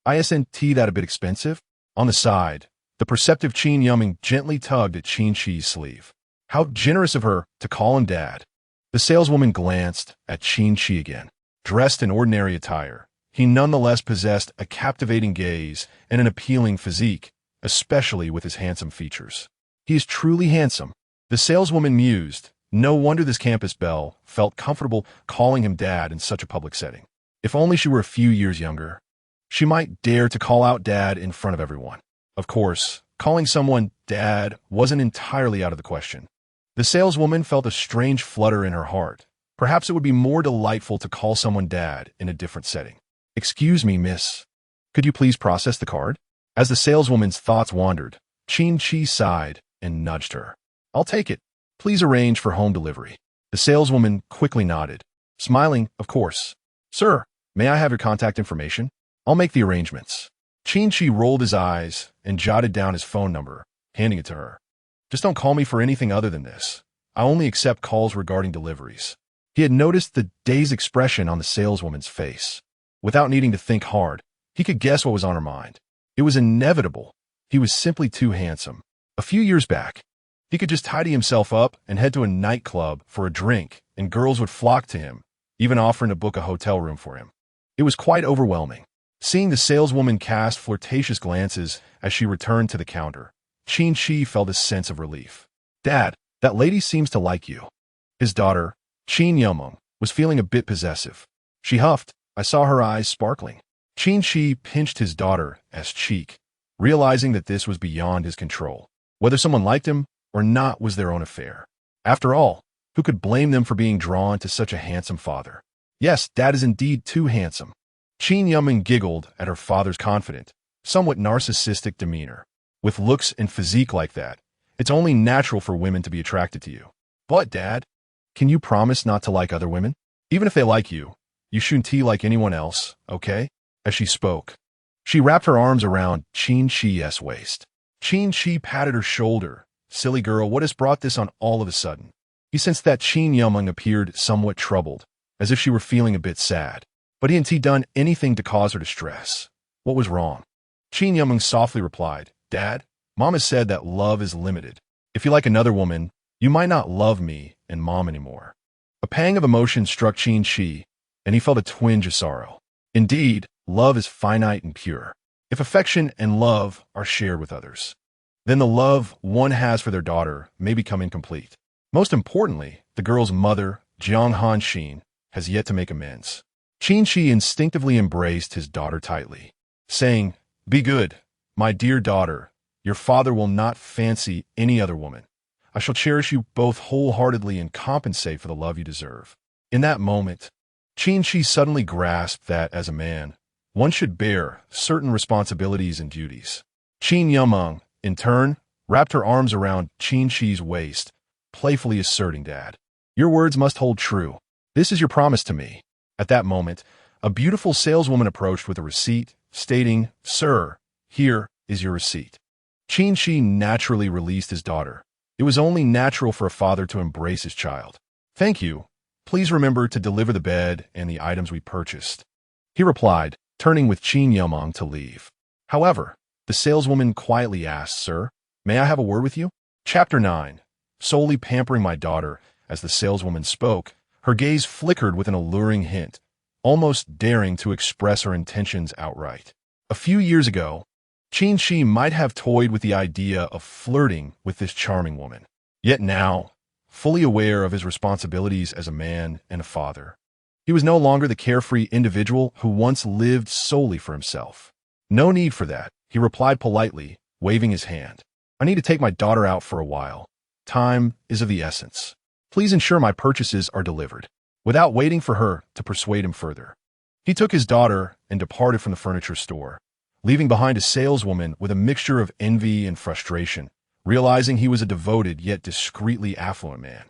isn't that a bit expensive? On the side, the perceptive Qin Yumeng gently tugged at Qin Qi's sleeve. How generous of her to call him Dad. The saleswoman glanced at Qin Qi again. Dressed in ordinary attire, he nonetheless possessed a captivating gaze and an appealing physique, especially with his handsome features. He is truly handsome, the saleswoman mused. No wonder this campus belle felt comfortable calling him Dad in such a public setting. If only she were a few years younger, she might dare to call out Dad in front of everyone. Of course, calling someone Dad wasn't entirely out of the question. The saleswoman felt a strange flutter in her heart. Perhaps it would be more delightful to call someone Dad in a different setting. Excuse me, miss. Could you please process the card? As the saleswoman's thoughts wandered, Qin Qi sighed and nudged her. I'll take it. Please arrange for home delivery. The saleswoman quickly nodded, smiling, of course. Sir, may I have your contact information? I'll make the arrangements. Qin Qi rolled his eyes and jotted down his phone number, handing it to her. Just don't call me for anything other than this. I only accept calls regarding deliveries. He had noticed the dazed expression on the saleswoman's face. Without needing to think hard, he could guess what was on her mind. It was inevitable. He was simply too handsome. A few years back, he could just tidy himself up and head to a nightclub for a drink, and girls would flock to him, even offering to book a hotel room for him. It was quite overwhelming. Seeing the saleswoman cast flirtatious glances as she returned to the counter, Qin Qi felt a sense of relief. Dad, that lady seems to like you. His daughter, Qin Yumeng, was feeling a bit possessive. She huffed. I saw her eyes sparkling. Qin Qi pinched his daughter's cheek, realizing that this was beyond his control. Whether someone liked him or not was their own affair. After all, who could blame them for being drawn to such a handsome father? Yes, Dad is indeed too handsome. Qin Yumeng giggled at her father's confident, somewhat narcissistic demeanor. With looks and physique like that, it's only natural for women to be attracted to you. But, Dad, can you promise not to like other women? Even if they like you, you shouldn't like anyone else, okay? As she spoke, she wrapped her arms around Qin Qi's waist. Qin Qi patted her shoulder. Silly girl, what has brought this on all of a sudden? He sensed that Qin Yumeng appeared somewhat troubled, as if she were feeling a bit sad. But hadn't he done anything to cause her distress? What was wrong? Qin Yumeng softly replied, Dad, Mom has said that love is limited. If you like another woman, you might not love me and Mom anymore. A pang of emotion struck Qin Qi, and he felt a twinge of sorrow. Indeed, love is finite and pure. If affection and love are shared with others, then the love one has for their daughter may become incomplete. Most importantly, the girl's mother, Jiang Hanxin, has yet to make amends. Qin Qi instinctively embraced his daughter tightly, saying, Be good, my dear daughter. Your father will not fancy any other woman. I shall cherish you both wholeheartedly and compensate for the love you deserve. In that moment, Qin Qi suddenly grasped that, as a man, one should bear certain responsibilities and duties. Qin Yumeng, in turn, wrapped her arms around Qin Qi's waist, playfully asserting, Dad, your words must hold true. This is your promise to me. At that moment, a beautiful saleswoman approached with a receipt, stating, Sir, here is your receipt. Qin Qi naturally released his daughter. It was only natural for a father to embrace his child. Thank you. Please remember to deliver the bed and the items we purchased. He replied, turning with Qin Yumeng to leave. However, the saleswoman quietly asked, Sir, may I have a word with you? Chapter 9. Solely pampering my daughter. As the saleswoman spoke, her gaze flickered with an alluring hint, almost daring to express her intentions outright. A few years ago, Qin Qi might have toyed with the idea of flirting with this charming woman. Yet now, fully aware of his responsibilities as a man and a father, he was no longer the carefree individual who once lived solely for himself. No need for that, he replied politely, waving his hand. I need to take my daughter out for a while. Time is of the essence. Please ensure my purchases are delivered. Without waiting for her to persuade him further, he took his daughter and departed from the furniture store, leaving behind a saleswoman with a mixture of envy and frustration, realizing he was a devoted yet discreetly affluent man.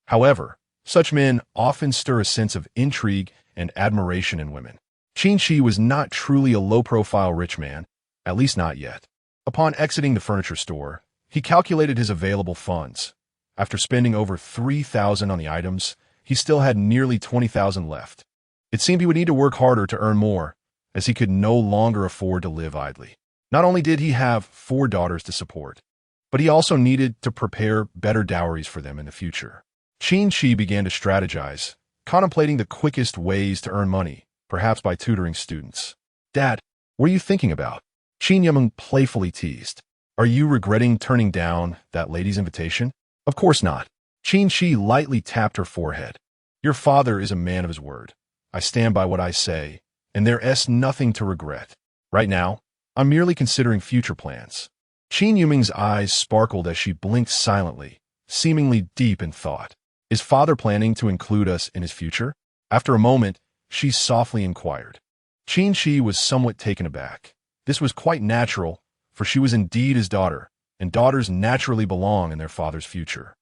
However, such men often stir a sense of intrigue and admiration in women. Qin Qi was not truly a low-profile rich man, at least not yet. Upon exiting the furniture store, he calculated his available funds. After spending over 3,000 on the items, he still had nearly 20,000 left. It seemed he would need to work harder to earn more, as he could no longer afford to live idly. Not only did he have 4 daughters to support, but he also needed to prepare better dowries for them in the future. Qin Qi began to strategize, contemplating the quickest ways to earn money, perhaps by tutoring students. Dad, what are you thinking about? Qin Yumeng playfully teased. Are you regretting turning down that lady's invitation? Of course not. Qin Qi lightly tapped her forehead. Your father is a man of his word. I stand by what I say, and there's nothing to regret. Right now, I'm merely considering future plans. Qin Yumeng's eyes sparkled as she blinked silently, seemingly deep in thought. Is father planning to include us in his future? After a moment, she softly inquired. Qin Qi was somewhat taken aback. This was quite natural, for she was indeed his daughter, and daughters naturally belong in their father's future.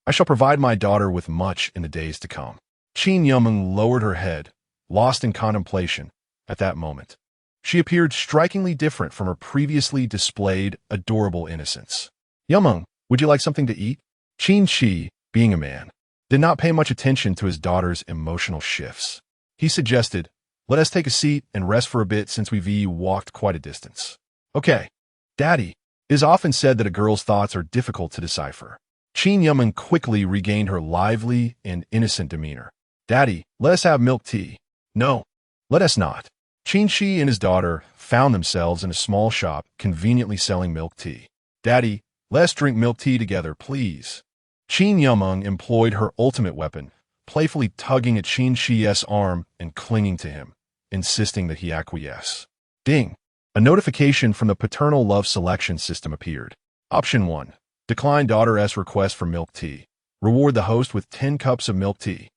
I shall provide my daughter with much in the days to come. Qin Yumeng lowered her head, lost in contemplation, at that moment. She appeared strikingly different from her previously displayed adorable innocence. Yumeng, would you like something to eat? Qin Qi, being a man, did not pay much attention to his daughter's emotional shifts. He suggested, let us take a seat and rest for a bit since we've walked quite a distance. Okay, Daddy. It is often said that a girl's thoughts are difficult to decipher. Qin Yumeng quickly regained her lively and innocent demeanor. Daddy, let us have milk tea. No, let us not. Qin Qi and his daughter found themselves in a small shop conveniently selling milk tea. Daddy, let us drink milk tea together, please. Qin Yumeng employed her ultimate weapon, playfully tugging at Qin Qi's arm and clinging to him, insisting that he acquiesce. Ding! A notification from the paternal love selection system appeared. Option 1. Decline daughter's request for milk tea. Reward the host with 10 cups of milk tea.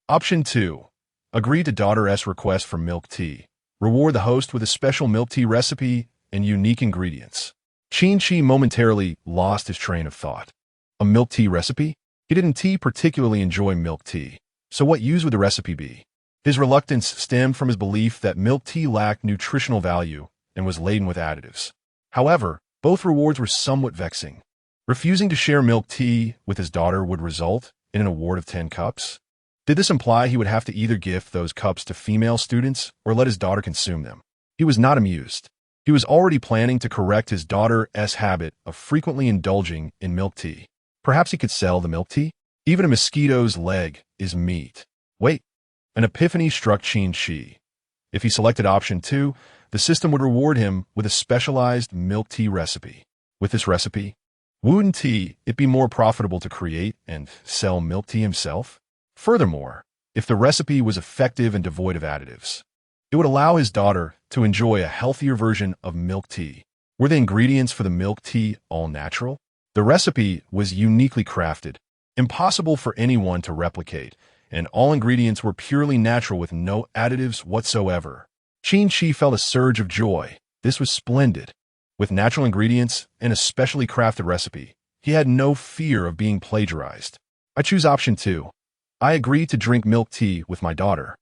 Option 2. Agree to daughter's request for milk tea. Reward the host with a special milk tea recipe and unique ingredients. Qin Qi momentarily lost his train of thought. A milk tea recipe? He didn't particularly enjoy milk tea, so what use would the recipe be? His reluctance stemmed from his belief that milk tea lacked nutritional value and was laden with additives. However, both rewards were somewhat vexing. Refusing to share milk tea with his daughter would result in an award of 10 cups. Did this imply he would have to either gift those cups to female students or let his daughter consume them? He was not amused. He was already planning to correct his daughter's habit of frequently indulging in milk tea. Perhaps he could sell the milk tea? Even a mosquito's leg is meat. Wait. An epiphany struck Qin Qi. If he selected option 2, the system would reward him with a specialized milk tea recipe. With this recipe, wouldn't it be more profitable to create and sell milk tea himself? Furthermore, if the recipe was effective and devoid of additives, it would allow his daughter to enjoy a healthier version of milk tea. Were the ingredients for the milk tea all natural? The recipe was uniquely crafted, impossible for anyone to replicate, and all ingredients were purely natural with no additives whatsoever. Qin Qi felt a surge of joy. This was splendid. With natural ingredients and a specially crafted recipe, he had no fear of being plagiarized. I choose option 2. I agree to drink milk tea with my daughter.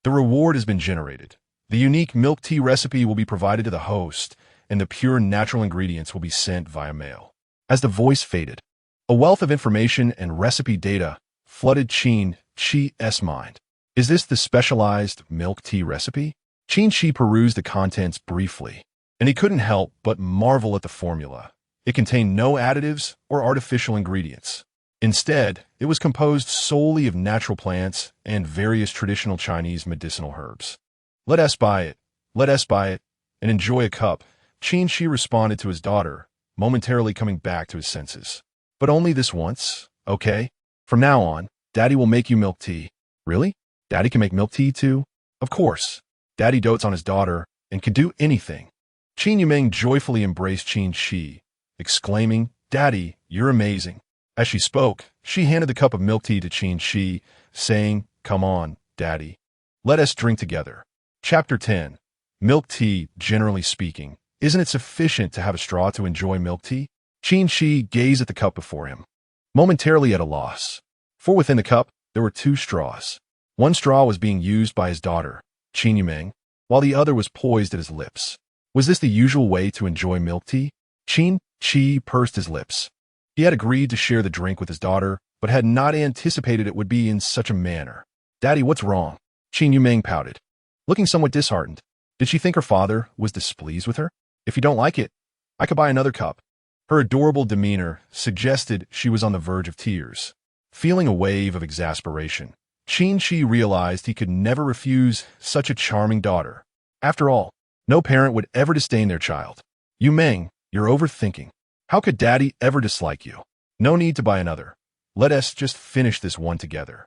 The reward has been generated. The unique milk tea recipe will be provided to the host, and the pure natural ingredients will be sent via mail. As the voice faded, a wealth of information and recipe data flooded Qin Qi's mind. Is this the specialized milk tea recipe? Qin Qi perused the contents briefly, and he couldn't help but marvel at the formula. It contained no additives or artificial ingredients. Instead, it was composed solely of natural plants and various traditional Chinese medicinal herbs. Let us buy it, and enjoy a cup, Qin Qi responded to his daughter, momentarily coming back to his senses. But only this once, okay? From now on, Daddy will make you milk tea. Really? Daddy can make milk tea too? Of course. Daddy dotes on his daughter and can do anything. Qin Yumeng joyfully embraced Qin Qi, exclaiming, Daddy, you're amazing. As she spoke, she handed the cup of milk tea to Qin Qi, saying, Come on, Daddy. Let us drink together. Chapter 10. Milk tea, generally speaking. Isn't it sufficient to have a straw to enjoy milk tea? Qin Qi gazed at the cup before him, momentarily at a loss. For within the cup, there were 2 straws. One straw was being used by his daughter, Qin Yumeng, while the other was poised at his lips. Was this the usual way to enjoy milk tea? Qin Qi pursed his lips. He had agreed to share the drink with his daughter, but had not anticipated it would be in such a manner. Daddy, what's wrong? Qin Yumeng pouted, looking somewhat disheartened. Did she think her father was displeased with her? If you don't like it, I could buy another cup. Her adorable demeanor suggested she was on the verge of tears. Feeling a wave of exasperation, Qin Qi realized he could never refuse such a charming daughter. After all, no parent would ever disdain their child. Yumeng, you're overthinking. How could Daddy ever dislike you? No need to buy another. Let us just finish this one together.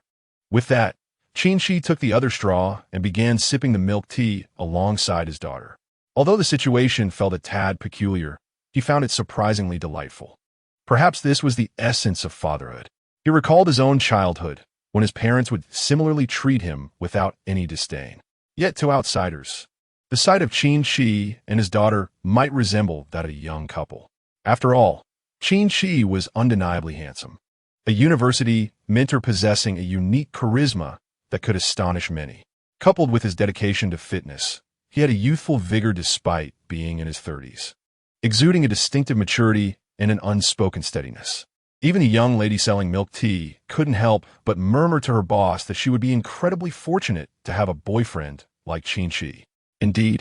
With that, Qin Qi took the other straw and began sipping the milk tea alongside his daughter. Although the situation felt a tad peculiar, he found it surprisingly delightful. Perhaps this was the essence of fatherhood. He recalled his own childhood, when his parents would similarly treat him without any disdain. Yet to outsiders, the sight of Qin Qi and his daughter might resemble that of a young couple. After all, Qin Qi was undeniably handsome, a university mentor possessing a unique charisma that could astonish many. Coupled with his dedication to fitness, He had a youthful vigor despite being in his 30s, exuding a distinctive maturity and an unspoken steadiness. Even a young lady selling milk tea couldn't help but murmur to her boss that she would be incredibly fortunate to have a boyfriend like Qin Qi. Indeed,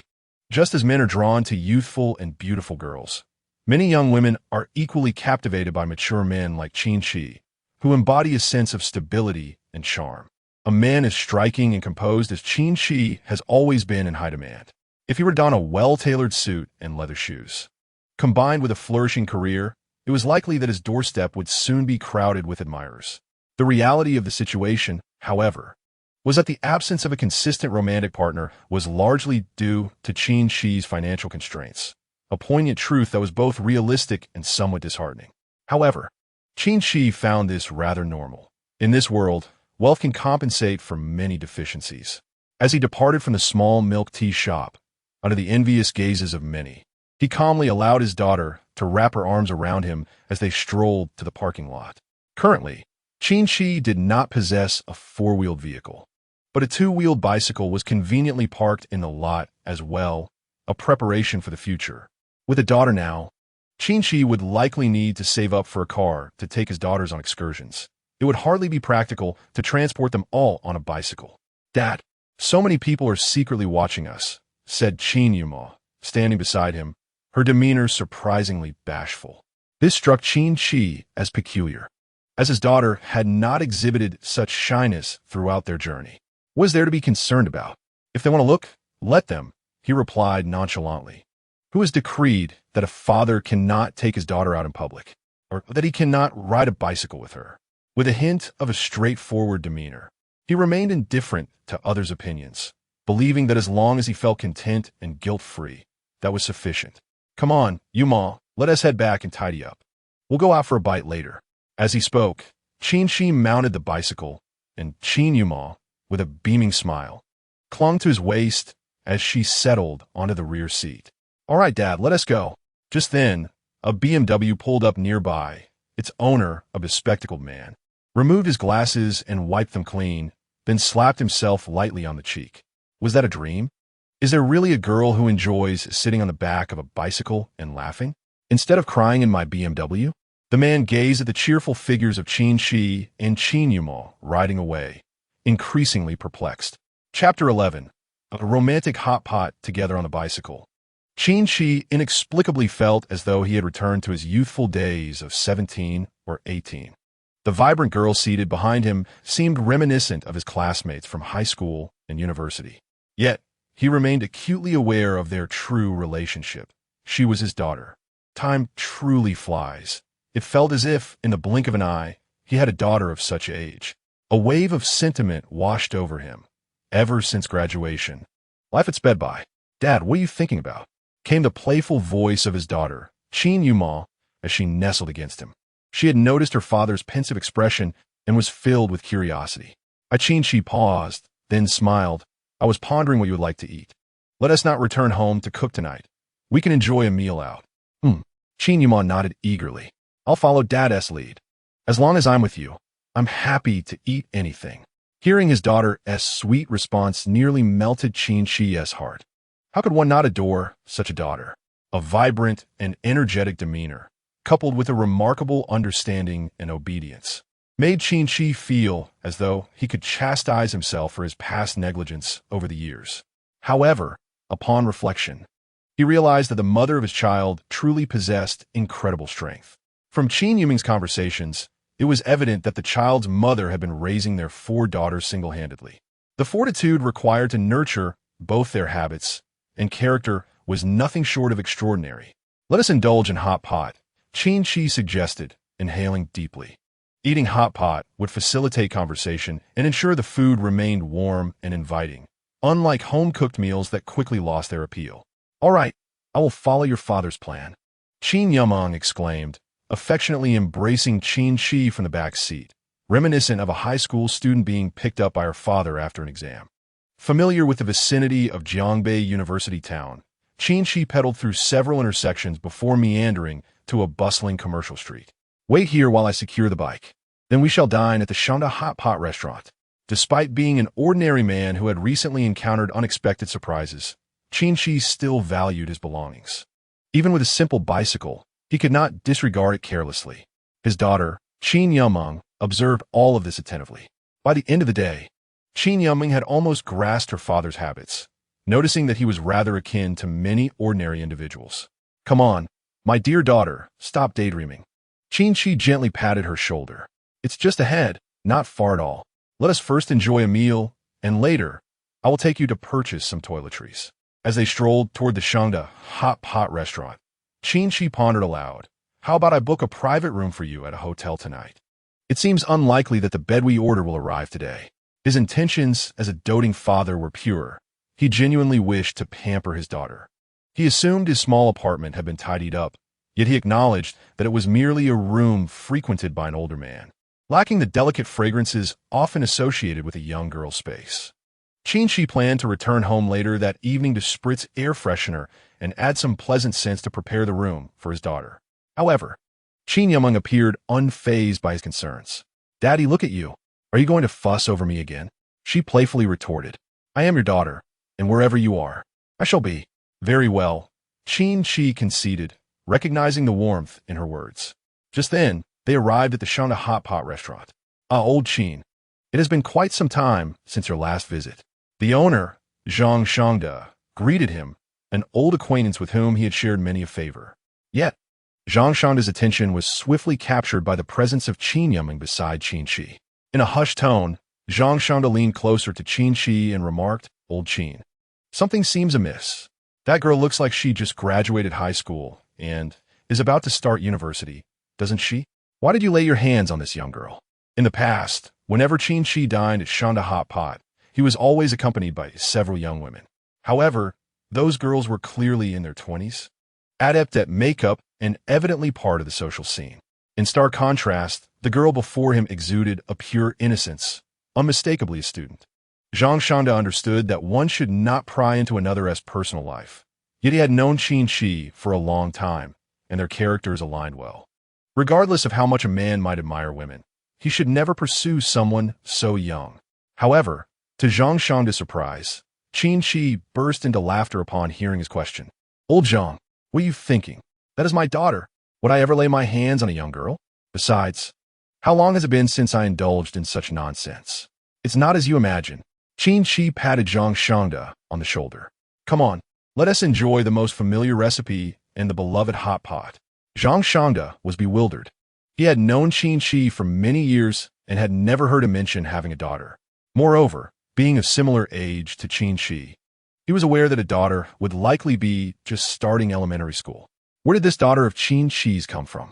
just as men are drawn to youthful and beautiful girls, many young women are equally captivated by mature men like Qin Qi, who embody a sense of stability and charm. A man as striking and composed as Qin Qi has always been in high demand. If he were to don a well-tailored suit and leather shoes, combined with a flourishing career, it was likely that his doorstep would soon be crowded with admirers. The reality of the situation, however, was that the absence of a consistent romantic partner was largely due to Qin Qi's financial constraints, a poignant truth that was both realistic and somewhat disheartening. However, Qin Qi found this rather normal. In this world, wealth can compensate for many deficiencies. As he departed from the small milk tea shop, under the envious gazes of many, he calmly allowed his daughter to wrap her arms around him as they strolled to the parking lot. Currently, Qin Qi did not possess a four-wheeled vehicle, but a two-wheeled bicycle was conveniently parked in the lot as well, a preparation for the future. With a daughter now, Qin Qi would likely need to save up for a car to take his daughters on excursions. It would hardly be practical to transport them all on a bicycle. "Dad, so many people are secretly watching us," said Qin Yuma, standing beside him, her demeanor surprisingly bashful. This struck Qin Qi as peculiar, as his daughter had not exhibited such shyness throughout their journey. What is there to be concerned about? If they want to look, let them, he replied nonchalantly. Who has decreed that a father cannot take his daughter out in public, or that he cannot ride a bicycle with her? With a hint of a straightforward demeanor, he remained indifferent to others' opinions, believing that as long as he felt content and guilt-free, that was sufficient. "Come on, Yuma, let us head back and tidy up. We'll go out for a bite later." As he spoke, Qin Qi mounted the bicycle, and Qin Yuma, with a beaming smile, clung to his waist as she settled onto the rear seat. "All right, Dad, let us go." Just then, a BMW pulled up nearby. Its owner, a bespectacled man, removed his glasses and wiped them clean, then slapped himself lightly on the cheek. Was that a dream? Is there really a girl who enjoys sitting on the back of a bicycle and laughing, instead of crying in my BMW? The man gazed at the cheerful figures of Qin Qi and Qin Yuma riding away, increasingly perplexed. Chapter 11. A romantic hot pot together on the bicycle. Qin Qi inexplicably felt as though he had returned to his youthful days of 17 or 18. The vibrant girl seated behind him seemed reminiscent of his classmates from high school and university. Yet, he remained acutely aware of their true relationship. She was his daughter. Time truly flies. It felt as if, in the blink of an eye, he had a daughter of such age. A wave of sentiment washed over him. Ever since graduation, life had sped by. "Dad, what are you thinking about?" came the playful voice of his daughter, Qin Yuma, as she nestled against him. She had noticed her father's pensive expression and was filled with curiosity. Qin Qi paused, then smiled. "I was pondering what you would like to eat. Let us not return home to cook tonight. We can enjoy a meal out." Qin Yuma nodded eagerly. "I'll follow Dad's lead. As long as I'm with you, I'm happy to eat anything." Hearing his daughter's sweet response nearly melted Qin Qi's heart. How could one not adore such a daughter? A vibrant and energetic demeanor, coupled with a remarkable understanding and obedience, made Qin Qi feel as though he could chastise himself for his past negligence over the years. However, upon reflection, he realized that the mother of his child truly possessed incredible strength. From Qin Yuming's conversations, it was evident that the child's mother had been raising their four daughters single-handedly. The fortitude required to nurture both their habits and character was nothing short of extraordinary. "Let us indulge in hot pot," Qin Qi suggested, inhaling deeply. Eating hot pot would facilitate conversation and ensure the food remained warm and inviting, unlike home-cooked meals that quickly lost their appeal. "All right, I will follow your father's plan," Qin Yumang exclaimed, affectionately embracing Qin Qi from the back seat, reminiscent of a high school student being picked up by her father after an exam. Familiar with the vicinity of Jiangbei University town, Qin Qi pedaled through several intersections before meandering to a bustling commercial street. "Wait here while I secure the bike. Then we shall dine at the Shanda Hot Pot restaurant." Despite being an ordinary man who had recently encountered unexpected surprises, Qin Qi still valued his belongings. Even with a simple bicycle, he could not disregard it carelessly. His daughter, Qin Yumeng, observed all of this attentively. By the end of the day, Qin Yumeng had almost grasped her father's habits, noticing that he was rather akin to many ordinary individuals. "Come on, my dear daughter, stop daydreaming." Qin Qi gently patted her shoulder. "It's just ahead, not far at all. Let us first enjoy a meal, and later, I will take you to purchase some toiletries." As they strolled toward the Shangda hot pot restaurant, Qin Qi pondered aloud, "How about I book a private room for you at a hotel tonight? It seems unlikely that the bed we order will arrive today." His intentions as a doting father were pure. He genuinely wished to pamper his daughter. He assumed his small apartment had been tidied up, yet he acknowledged that it was merely a room frequented by an older man, lacking the delicate fragrances often associated with a young girl's space. Qin Qi planned to return home later that evening to spritz air freshener and add some pleasant scents to prepare the room for his daughter. However, Qin Yumeng appeared unfazed by his concerns. "Daddy, look at you. Are you going to fuss over me again?" She playfully retorted. "I am your daughter, and wherever you are, I shall be." "Very well," Qin Qi conceded, recognizing the warmth in her words. Just then, they arrived at the Shangda hot pot restaurant. "Ah, old Qin, it has been quite some time since your last visit." The owner, Zhang Shangda, greeted him, an old acquaintance with whom he had shared many a favor. Yet, Zhang Shangda's attention was swiftly captured by the presence of Qin Yumeng beside Qin Qi. In a hushed tone, Zhang Shangda leaned closer to Qin Qi and remarked, "Old Qin, something seems amiss. That girl looks like she just graduated high school and is about to start university, doesn't she? Why did you lay your hands on this young girl?" In the past, whenever Qin Qi dined at Shangda Hot Pot, he was always accompanied by several young women. However, those girls were clearly in their 20s, adept at makeup and evidently part of the social scene. In stark contrast, the girl before him exuded a pure innocence, unmistakably a student. Zhang Shangda understood that one should not pry into another's personal life. Yet he had known Qin Qi for a long time, and their characters aligned well. Regardless of how much a man might admire women, he should never pursue someone so young. However, to Zhang Shangda's surprise, Qin Qi burst into laughter upon hearing his question. "Old Zhang, what are you thinking? That is my daughter. Would I ever lay my hands on a young girl? Besides, how long has it been since I indulged in such nonsense? It's not as you imagine." Qin Qi patted Zhang Shangda on the shoulder. "Come on, let us enjoy the most familiar recipe in the beloved hot pot." Zhang Shangda was bewildered. He had known Qin Qi for many years and had never heard him mention having a daughter. Moreover, being of similar age to Qin Qi, he was aware that a daughter would likely be just starting elementary school. Where did this daughter of Qin Qi's come from?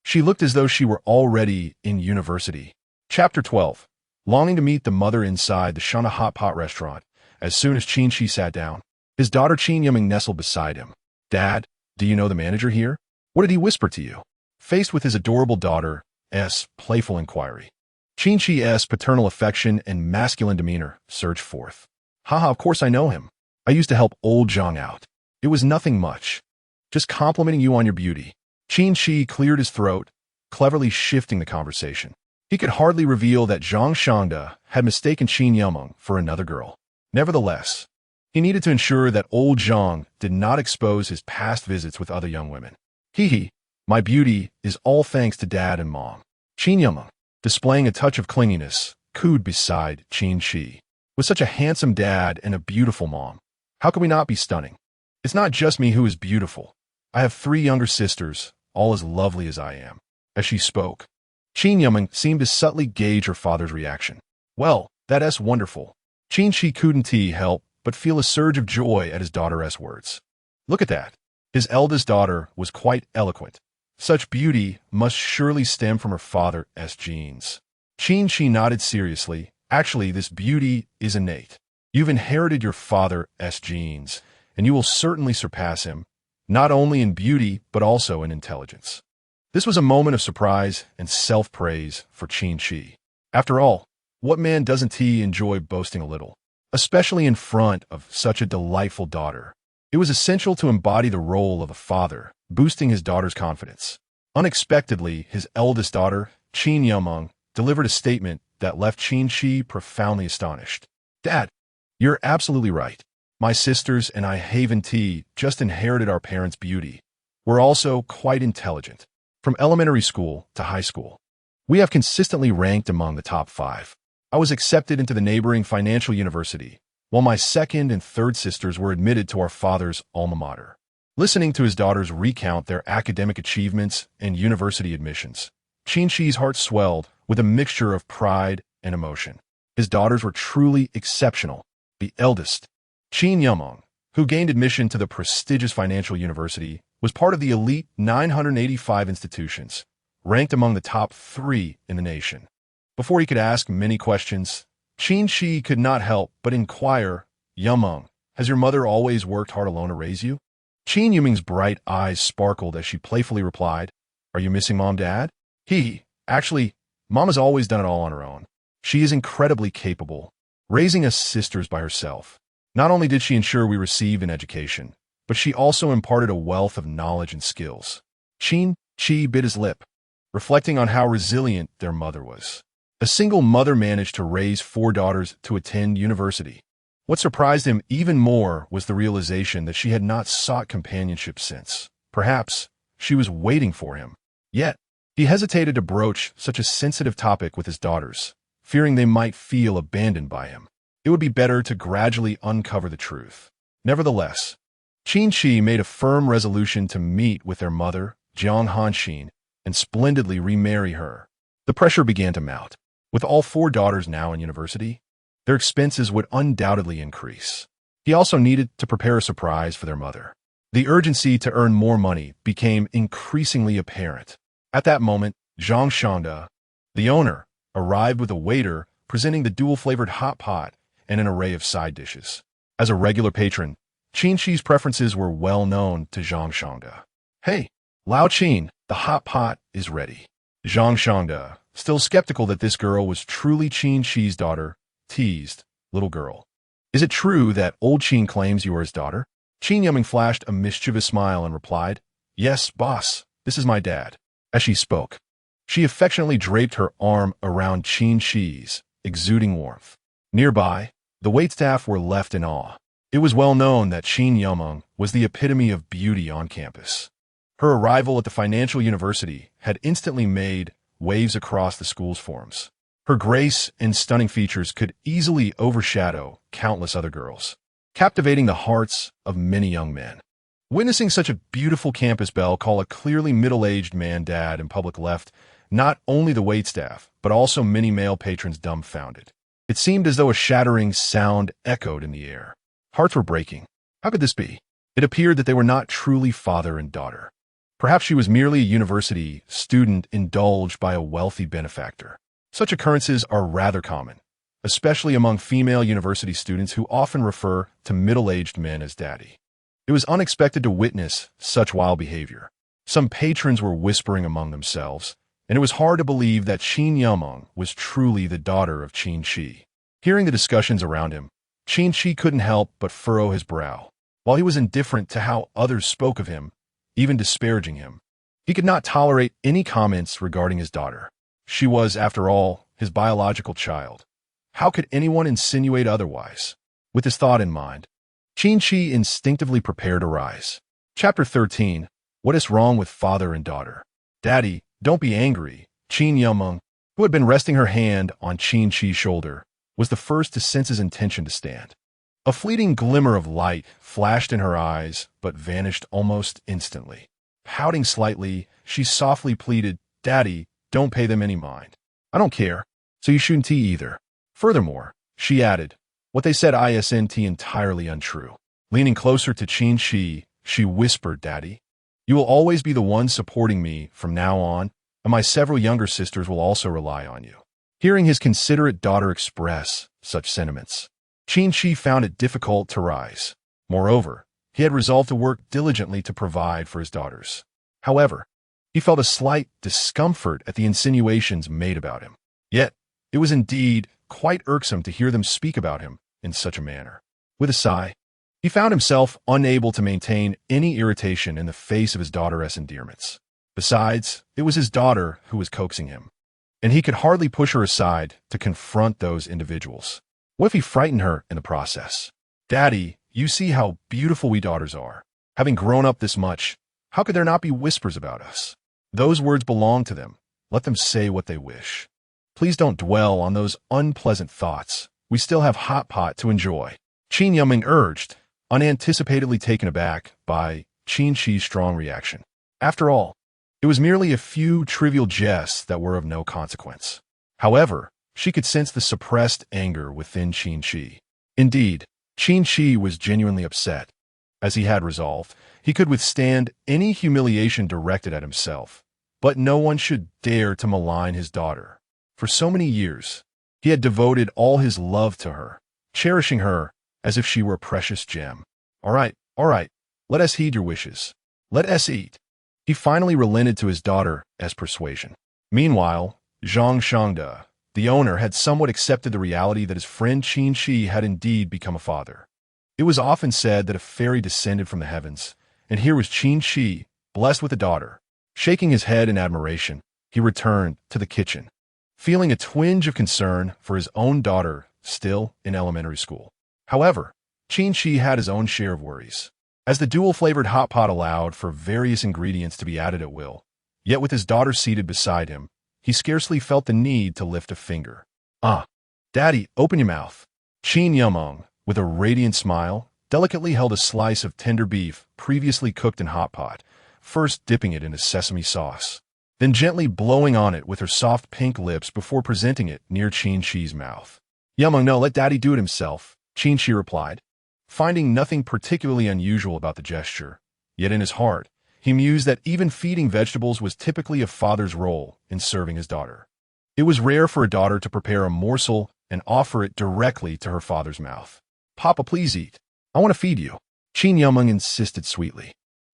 She looked as though she were already in university. Chapter 12. Longing to meet the mother inside the Shangda hot pot restaurant, as soon as Qin Qi sat down, his daughter Qin Yumeng nestled beside him. "Dad, do you know the manager here? What did he whisper to you?" Faced with his adorable daughter's playful inquiry, Qin Qi's paternal affection and masculine demeanor surged forth. "Haha, of course I know him. I used to help old Zhang out. It was nothing much. Just complimenting you on your beauty." Qin Qi cleared his throat, cleverly shifting the conversation. He could hardly reveal that Zhang Shangda had mistaken Qin Yumeng for another girl. Nevertheless, he needed to ensure that old Zhang did not expose his past visits with other young women. "Hee, my beauty is all thanks to Dad and Mom." Qin Yumeng, displaying a touch of clinginess, cooed beside Qin Qi. "With such a handsome dad and a beautiful mom, how could we not be stunning? It's not just me who is beautiful. I have 3 younger sisters, all as lovely as I am." As she spoke, Qin Yumeng seemed to subtly gauge her father's reaction. "Well, that's wonderful." Qin Qi couldn't help but feel a surge of joy at his daughter's words. Look at that. His eldest daughter was quite eloquent. Such beauty must surely stem from her father's genes. Qin Qi nodded seriously. "Actually, this beauty is innate. You've inherited your father's genes, and you will certainly surpass him, not only in beauty but also in intelligence." This was a moment of surprise and self-praise for Qin Qi. After all, what man doesn't he enjoy boasting a little, especially in front of such a delightful daughter? It was essential to embody the role of a father, boosting his daughter's confidence. Unexpectedly, his eldest daughter, Qin Yumeng, delivered a statement that left Qin Qi profoundly astonished. "Dad, you're absolutely right. My sisters and I haven't just inherited our parents' beauty. We're also quite intelligent. From elementary school to high school, we have consistently ranked among the top 5. I was accepted into the neighboring financial university, while my second and third sisters were admitted to our father's alma mater. Listening to his daughters recount their academic achievements and university admissions, Qin Qi's heart swelled with a mixture of pride and emotion. His daughters were truly exceptional. The eldest, Qin Yumeng, who gained admission to the prestigious financial university, was part of the elite 985 institutions, ranked among the top 3 in the nation. Before he could ask many questions, Qin Qi could not help but inquire, "Yumeng, has your mother always worked hard alone to raise you?" Qin Yumeng's bright eyes sparkled as she playfully replied, "Are you missing Mom, Dad?" Actually, Mom has always done it all on her own. She is incredibly capable, raising us sisters by herself. Not only did she ensure we received an education, but she also imparted a wealth of knowledge and skills. Qin Qi bit his lip, reflecting on how resilient their mother was. A single mother managed to raise 4 daughters to attend university. What surprised him even more was the realization that she had not sought companionship since. Perhaps she was waiting for him. Yet, he hesitated to broach such a sensitive topic with his daughters, fearing they might feel abandoned by him. It would be better to gradually uncover the truth. Nevertheless, Qin Qi made a firm resolution to meet with their mother, Jiang Hanxin, and splendidly remarry her. The pressure began to mount. With all 4 daughters now in university, their expenses would undoubtedly increase. He also needed to prepare a surprise for their mother. The urgency to earn more money became increasingly apparent. At that moment, Zhang Shangda, the owner, arrived with a waiter presenting the dual-flavored hot pot and an array of side dishes. As a regular patron, Qin Qi's preferences were well known to Zhang Shangda. "Hey, Lao Qin, the hot pot is ready." Zhang Shangda, still skeptical that this girl was truly Qin Qi's daughter, teased, "Little girl, is it true that old Qin claims you are his daughter?" Qin Yumeng flashed a mischievous smile and replied, "Yes, boss, this is my dad." As she spoke, she affectionately draped her arm around Qin Qi's, exuding warmth. Nearby, the waitstaff were left in awe. It was well known that Qin Yumeng was the epitome of beauty on campus. Her arrival at the financial university had instantly made waves across the school's forums. Her grace and stunning features could easily overshadow countless other girls, captivating the hearts of many young men. Witnessing such a beautiful campus belle call a clearly middle-aged man dad in public left not only the waitstaff, but also many male patrons dumbfounded. It seemed as though a shattering sound echoed in the air. Hearts were breaking. How could this be? It appeared that they were not truly father and daughter. Perhaps she was merely a university student indulged by a wealthy benefactor. Such occurrences are rather common, especially among female university students who often refer to middle-aged men as daddy. It was unexpected to witness such wild behavior. Some patrons were whispering among themselves, and it was hard to believe that Qin Yumeng was truly the daughter of Qin Qi. Hearing the discussions around him, Qin Qi couldn't help but furrow his brow. While he was indifferent to how others spoke of him, even disparaging him, he could not tolerate any comments regarding his daughter. She was, after all, his biological child. How could anyone insinuate otherwise? With this thought in mind, Qin Qi instinctively prepared to rise. Chapter 13. What is wrong with father and daughter? "Daddy, don't be angry." Qin Yumeng, who had been resting her hand on Qin Qi's shoulder, was the first to sense his intention to stand. A fleeting glimmer of light flashed in her eyes, but vanished almost instantly. Pouting slightly, she softly pleaded, "Daddy, don't pay them any mind. I don't care, so you shouldn't either." Furthermore, she added, "What they said isn't entirely untrue." Leaning closer to Qin Qi, she whispered, "Daddy, you will always be the one supporting me from now on, and my several younger sisters will also rely on you." Hearing his considerate daughter express such sentiments, Qin Qi found it difficult to rise. Moreover, he had resolved to work diligently to provide for his daughters. However, he felt a slight discomfort at the insinuations made about him. Yet, it was indeed quite irksome to hear them speak about him in such a manner. With a sigh, he found himself unable to maintain any irritation in the face of his daughter's endearments. Besides, it was his daughter who was coaxing him, and he could hardly push her aside to confront those individuals. What if he frightened her in the process? "Daddy," you see how beautiful we daughters are. Having grown up this much, how could there not be whispers about us? Those words belong to them. Let them say what they wish. Please don't dwell on those unpleasant thoughts. We still have hot pot to enjoy. Qin Yuming urged, unanticipatedly taken aback by Qin Qi's strong reaction. After all, it was merely a few trivial jests that were of no consequence. However, she could sense the suppressed anger within Qin Qi. Indeed, Qin Qi was genuinely upset. As he had resolved, he could withstand any humiliation directed at himself, but no one should dare to malign his daughter. For so many years, he had devoted all his love to her, cherishing her as if she were a precious gem. All right, let us heed your wishes. Let us eat. He finally relented to his daughter's persuasion. Meanwhile, Zhang Shangde, the owner, had somewhat accepted the reality that his friend Qin Qi had indeed become a father. It was often said that a fairy descended from the heavens, and here was Qin Qi, blessed with a daughter. Shaking his head in admiration, he returned to the kitchen, feeling a twinge of concern for his own daughter still in elementary school. However, Qin Qi had his own share of worries. As the dual-flavored hot pot allowed for various ingredients to be added at will, yet with his daughter seated beside him, he scarcely felt the need to lift a finger. Daddy, open your mouth. Qin Yumeng, with a radiant smile, delicately held a slice of tender beef previously cooked in hot pot, first dipping it into sesame sauce, then gently blowing on it with her soft pink lips before presenting it near Qin Qi's mouth. Yumeng, no, let Daddy do it himself, Qin Qi replied, finding nothing particularly unusual about the gesture. Yet in his heart, he mused that even feeding vegetables was typically a father's role in serving his daughter. It was rare for a daughter to prepare a morsel and offer it directly to her father's mouth. Papa, please eat. I want to feed you, Qin Yumeng insisted sweetly.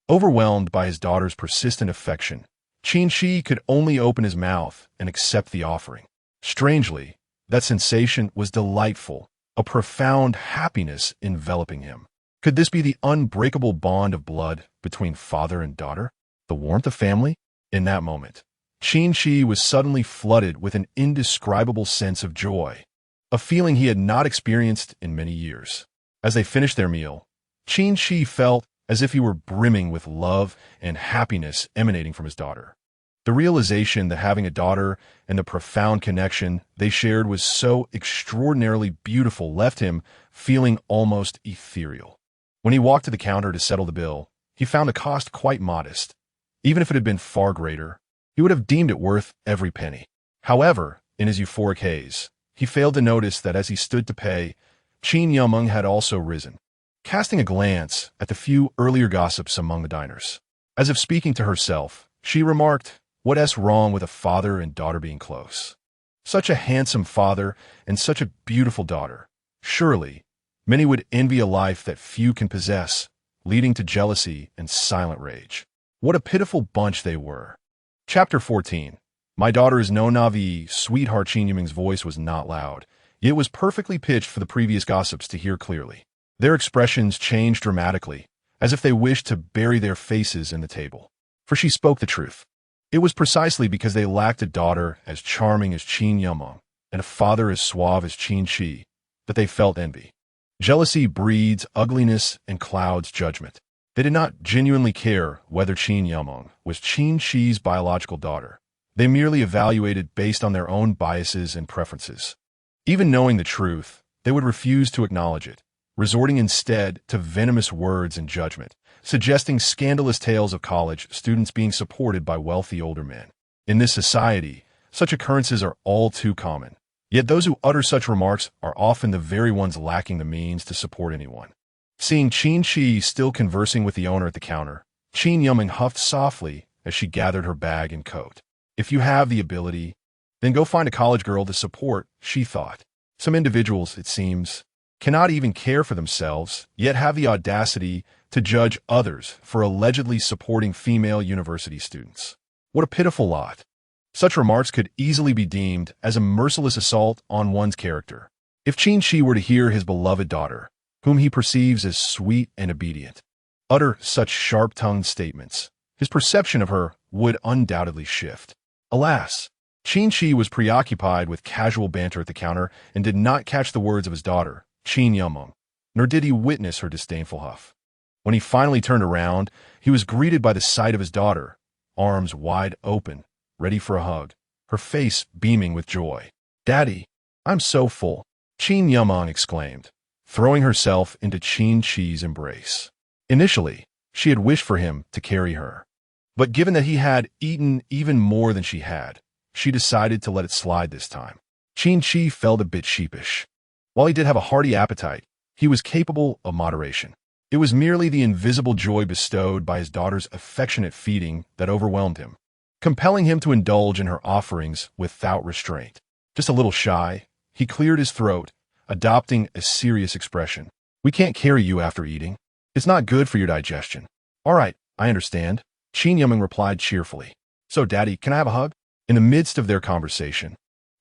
Overwhelmed by his daughter's persistent affection, Qin Qi could only open his mouth and accept the offering. Strangely, that sensation was delightful, a profound happiness enveloping him. Could this be the unbreakable bond of blood between father and daughter? The warmth of family? In that moment, Qin Qi was suddenly flooded with an indescribable sense of joy, a feeling he had not experienced in many years. As they finished their meal, Qin Qi felt as if he were brimming with love and happiness emanating from his daughter. The realization that having a daughter and the profound connection they shared was so extraordinarily beautiful left him feeling almost ethereal. When he walked to the counter to settle the bill, he found the cost quite modest. Even if it had been far greater, he would have deemed it worth every penny. However, in his euphoric haze, he failed to notice that as he stood to pay, Qin Yumeng had also risen, casting a glance at the few earlier gossips among the diners. As if speaking to herself, she remarked, "What's wrong with a father and daughter being close? Such a handsome father and such a beautiful daughter. Surely, many would envy a life that few can possess, leading to jealousy and silent rage. What a pitiful bunch they were." Chapter 14. My daughter is no Navi, sweetheart. Qin Yuming's voice was not loud. It was perfectly pitched for the previous gossips to hear clearly. Their expressions changed dramatically, as if they wished to bury their faces in the table. For she spoke the truth. It was precisely because they lacked a daughter as charming as Qin Yumeng and a father as suave as Qin Qi that they felt envy. Jealousy breeds ugliness and clouds judgment. They did not genuinely care whether Qin Yumeng was Qin Qi's biological daughter. They merely evaluated based on their own biases and preferences. Even knowing the truth, they would refuse to acknowledge it, resorting instead to venomous words and judgment, suggesting scandalous tales of college students being supported by wealthy older men. In this society, such occurrences are all too common. Yet those who utter such remarks are often the very ones lacking the means to support anyone. Seeing Qin Qi still conversing with the owner at the counter, Qin Yumeng huffed softly as she gathered her bag and coat. If you have the ability, then go find a college girl to support, she thought. Some individuals, it seems, cannot even care for themselves, yet have the audacity to judge others for allegedly supporting female university students. What a pitiful lot. Such remarks could easily be deemed as a merciless assault on one's character. If Qin Qi were to hear his beloved daughter, whom he perceives as sweet and obedient, utter such sharp-tongued statements, his perception of her would undoubtedly shift. Alas, Qin Qi was preoccupied with casual banter at the counter and did not catch the words of his daughter, Qin Yumeng, nor did he witness her disdainful huff. When he finally turned around, he was greeted by the sight of his daughter, arms wide open, ready for a hug, her face beaming with joy. "Daddy, I'm so full," Qin Yumeng exclaimed, throwing herself into Qin Qi's embrace. Initially, she had wished for him to carry her. But given that he had eaten even more than she had, she decided to let it slide this time. Qin Qi felt a bit sheepish. While he did have a hearty appetite, he was capable of moderation. It was merely the invisible joy bestowed by his daughter's affectionate feeding that overwhelmed him, compelling him to indulge in her offerings without restraint. Just a little shy, he cleared his throat, adopting a serious expression. "We can't carry you after eating. It's not good for your digestion." "All right, I understand," Qin Yumeng replied cheerfully. "So, Daddy, can I have a hug?" In the midst of their conversation,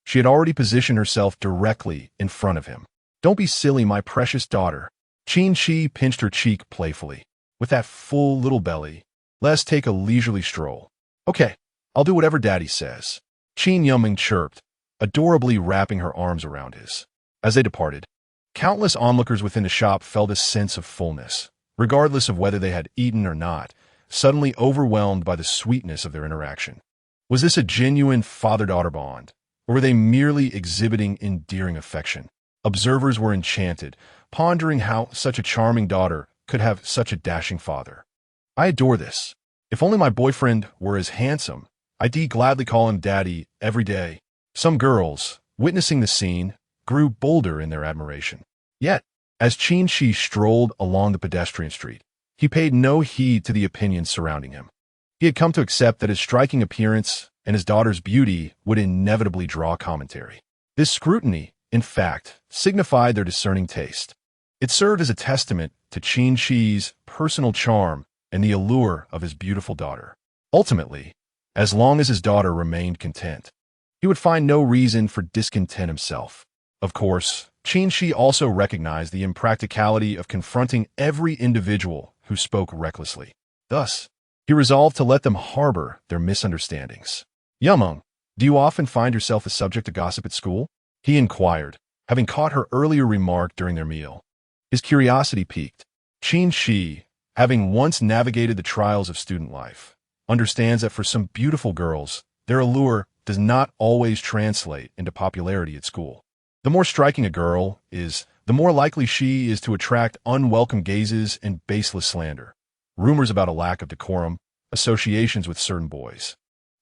she had already positioned herself directly in front of him. "Don't be silly, my precious daughter." Qin Qi pinched her cheek playfully. "With that full little belly, let's take a leisurely stroll." "Okay, I'll do whatever Daddy says," Qin Yumeng chirped, adorably wrapping her arms around his. As they departed, countless onlookers within the shop felt a sense of fullness, regardless of whether they had eaten or not, suddenly overwhelmed by the sweetness of their interaction. Was this a genuine father-daughter bond, or were they merely exhibiting endearing affection? Observers were enchanted, pondering how such a charming daughter could have such a dashing father. "I adore this. If only my boyfriend were as handsome, I'd gladly call him Daddy every day." Some girls, witnessing the scene, grew bolder in their admiration. Yet, as Qin Qi strolled along the pedestrian street, he paid no heed to the opinions surrounding him. He had come to accept that his striking appearance and his daughter's beauty would inevitably draw commentary. This scrutiny, in fact, signified their discerning taste. It served as a testament to Qin Qi's personal charm and the allure of his beautiful daughter. Ultimately, as long as his daughter remained content, he would find no reason for discontent himself. Of course, Qin Qi also recognized the impracticality of confronting every individual who spoke recklessly. Thus, he resolved to let them harbor their misunderstandings. "Yumeng, do you often find yourself a subject to gossip at school?" he inquired, having caught her earlier remark during their meal. His curiosity piqued. Qin Qi, having once navigated the trials of student life, understands that for some beautiful girls, their allure does not always translate into popularity at school. The more striking a girl is, the more likely she is to attract unwelcome gazes and baseless slander, rumors about a lack of decorum, associations with certain boys,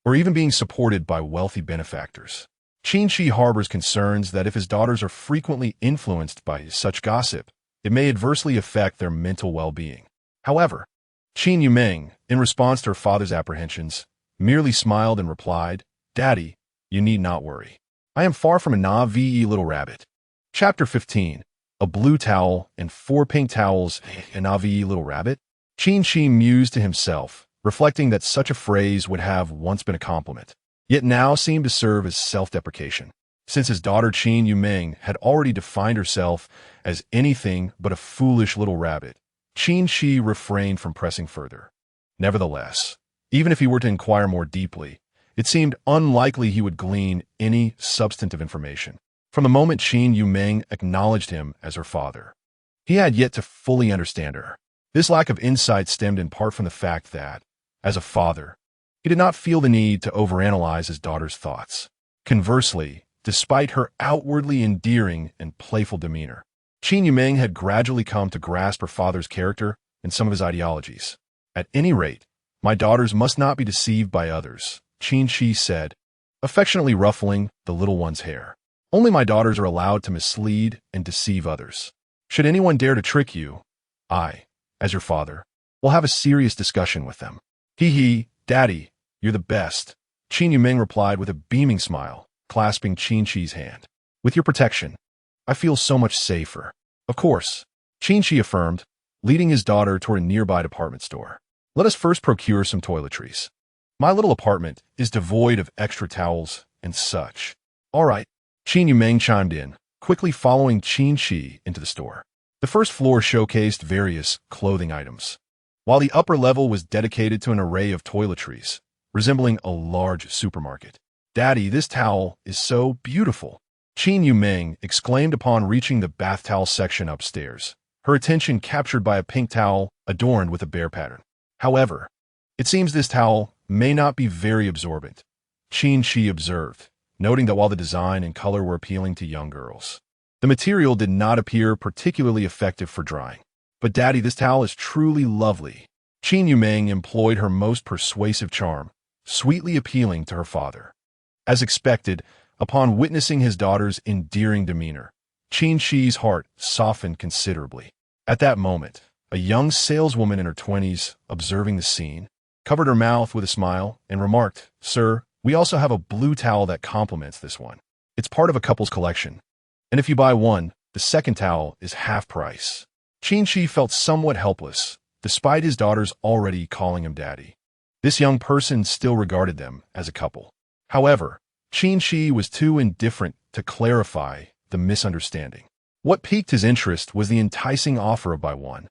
or even being supported by wealthy benefactors. Qin Qi harbors concerns that if his daughters are frequently influenced by such gossip, it may adversely affect their mental well-being. However, Qin Yumeng, in response to her father's apprehensions, merely smiled and replied, "Daddy, you need not worry. I am far from a naive little rabbit." Chapter 15. A blue towel and 4 pink towels, a naive little rabbit? Qin Qi mused to himself, reflecting that such a phrase would have once been a compliment, yet now seemed to serve as self-deprecation. Since his daughter Qin Yumeng had already defined herself as anything but a foolish little rabbit, Qin Qi refrained from pressing further. Nevertheless, even if he were to inquire more deeply, it seemed unlikely he would glean any substantive information. From the moment Qin Yumeng acknowledged him as her father, he had yet to fully understand her. This lack of insight stemmed in part from the fact that, as a father, he did not feel the need to overanalyze his daughter's thoughts. Conversely, despite her outwardly endearing and playful demeanor, Qin Yumeng had gradually come to grasp her father's character and some of his ideologies. "At any rate, my daughters must not be deceived by others," Qin Qi said, affectionately ruffling the little one's hair. "Only my daughters are allowed to mislead and deceive others. Should anyone dare to trick you, I, as your father, will have a serious discussion with them." "Hee, Daddy, you're the best," Qin Yumeng replied with a beaming smile, clasping Qin Qi's hand. "With your protection, I feel so much safer." "Of course," Qin Qi affirmed, leading his daughter toward a nearby department store. "Let us first procure some toiletries. My little apartment is devoid of extra towels and such." "All right," Qin Yumeng chimed in, quickly following Qin Qi into the store. The first floor showcased various clothing items, while the upper level was dedicated to an array of toiletries, resembling a large supermarket. "Daddy, this towel is so beautiful," Qin Yumeng exclaimed upon reaching the bath towel section upstairs, her attention captured by a pink towel adorned with a bear pattern. However, it seems this towel may not be very absorbent, Qin Qi observed, noting that while the design and color were appealing to young girls, the material did not appear particularly effective for drying. But Daddy, this towel is truly lovely. Qin Yumeng employed her most persuasive charm, sweetly appealing to her father. As expected, upon witnessing his daughter's endearing demeanor, Qin Qi's heart softened considerably. At that moment, a young saleswoman in her 20s, observing the scene, covered her mouth with a smile and remarked, "Sir, we also have a blue towel that complements this one. It's part of a couple's collection. And if you buy one, the second towel is half price." Qin Qi felt somewhat helpless, despite his daughters already calling him daddy. This young person still regarded them as a couple. However, Qin Qi was too indifferent to clarify the misunderstanding. What piqued his interest was the enticing offer of buy one,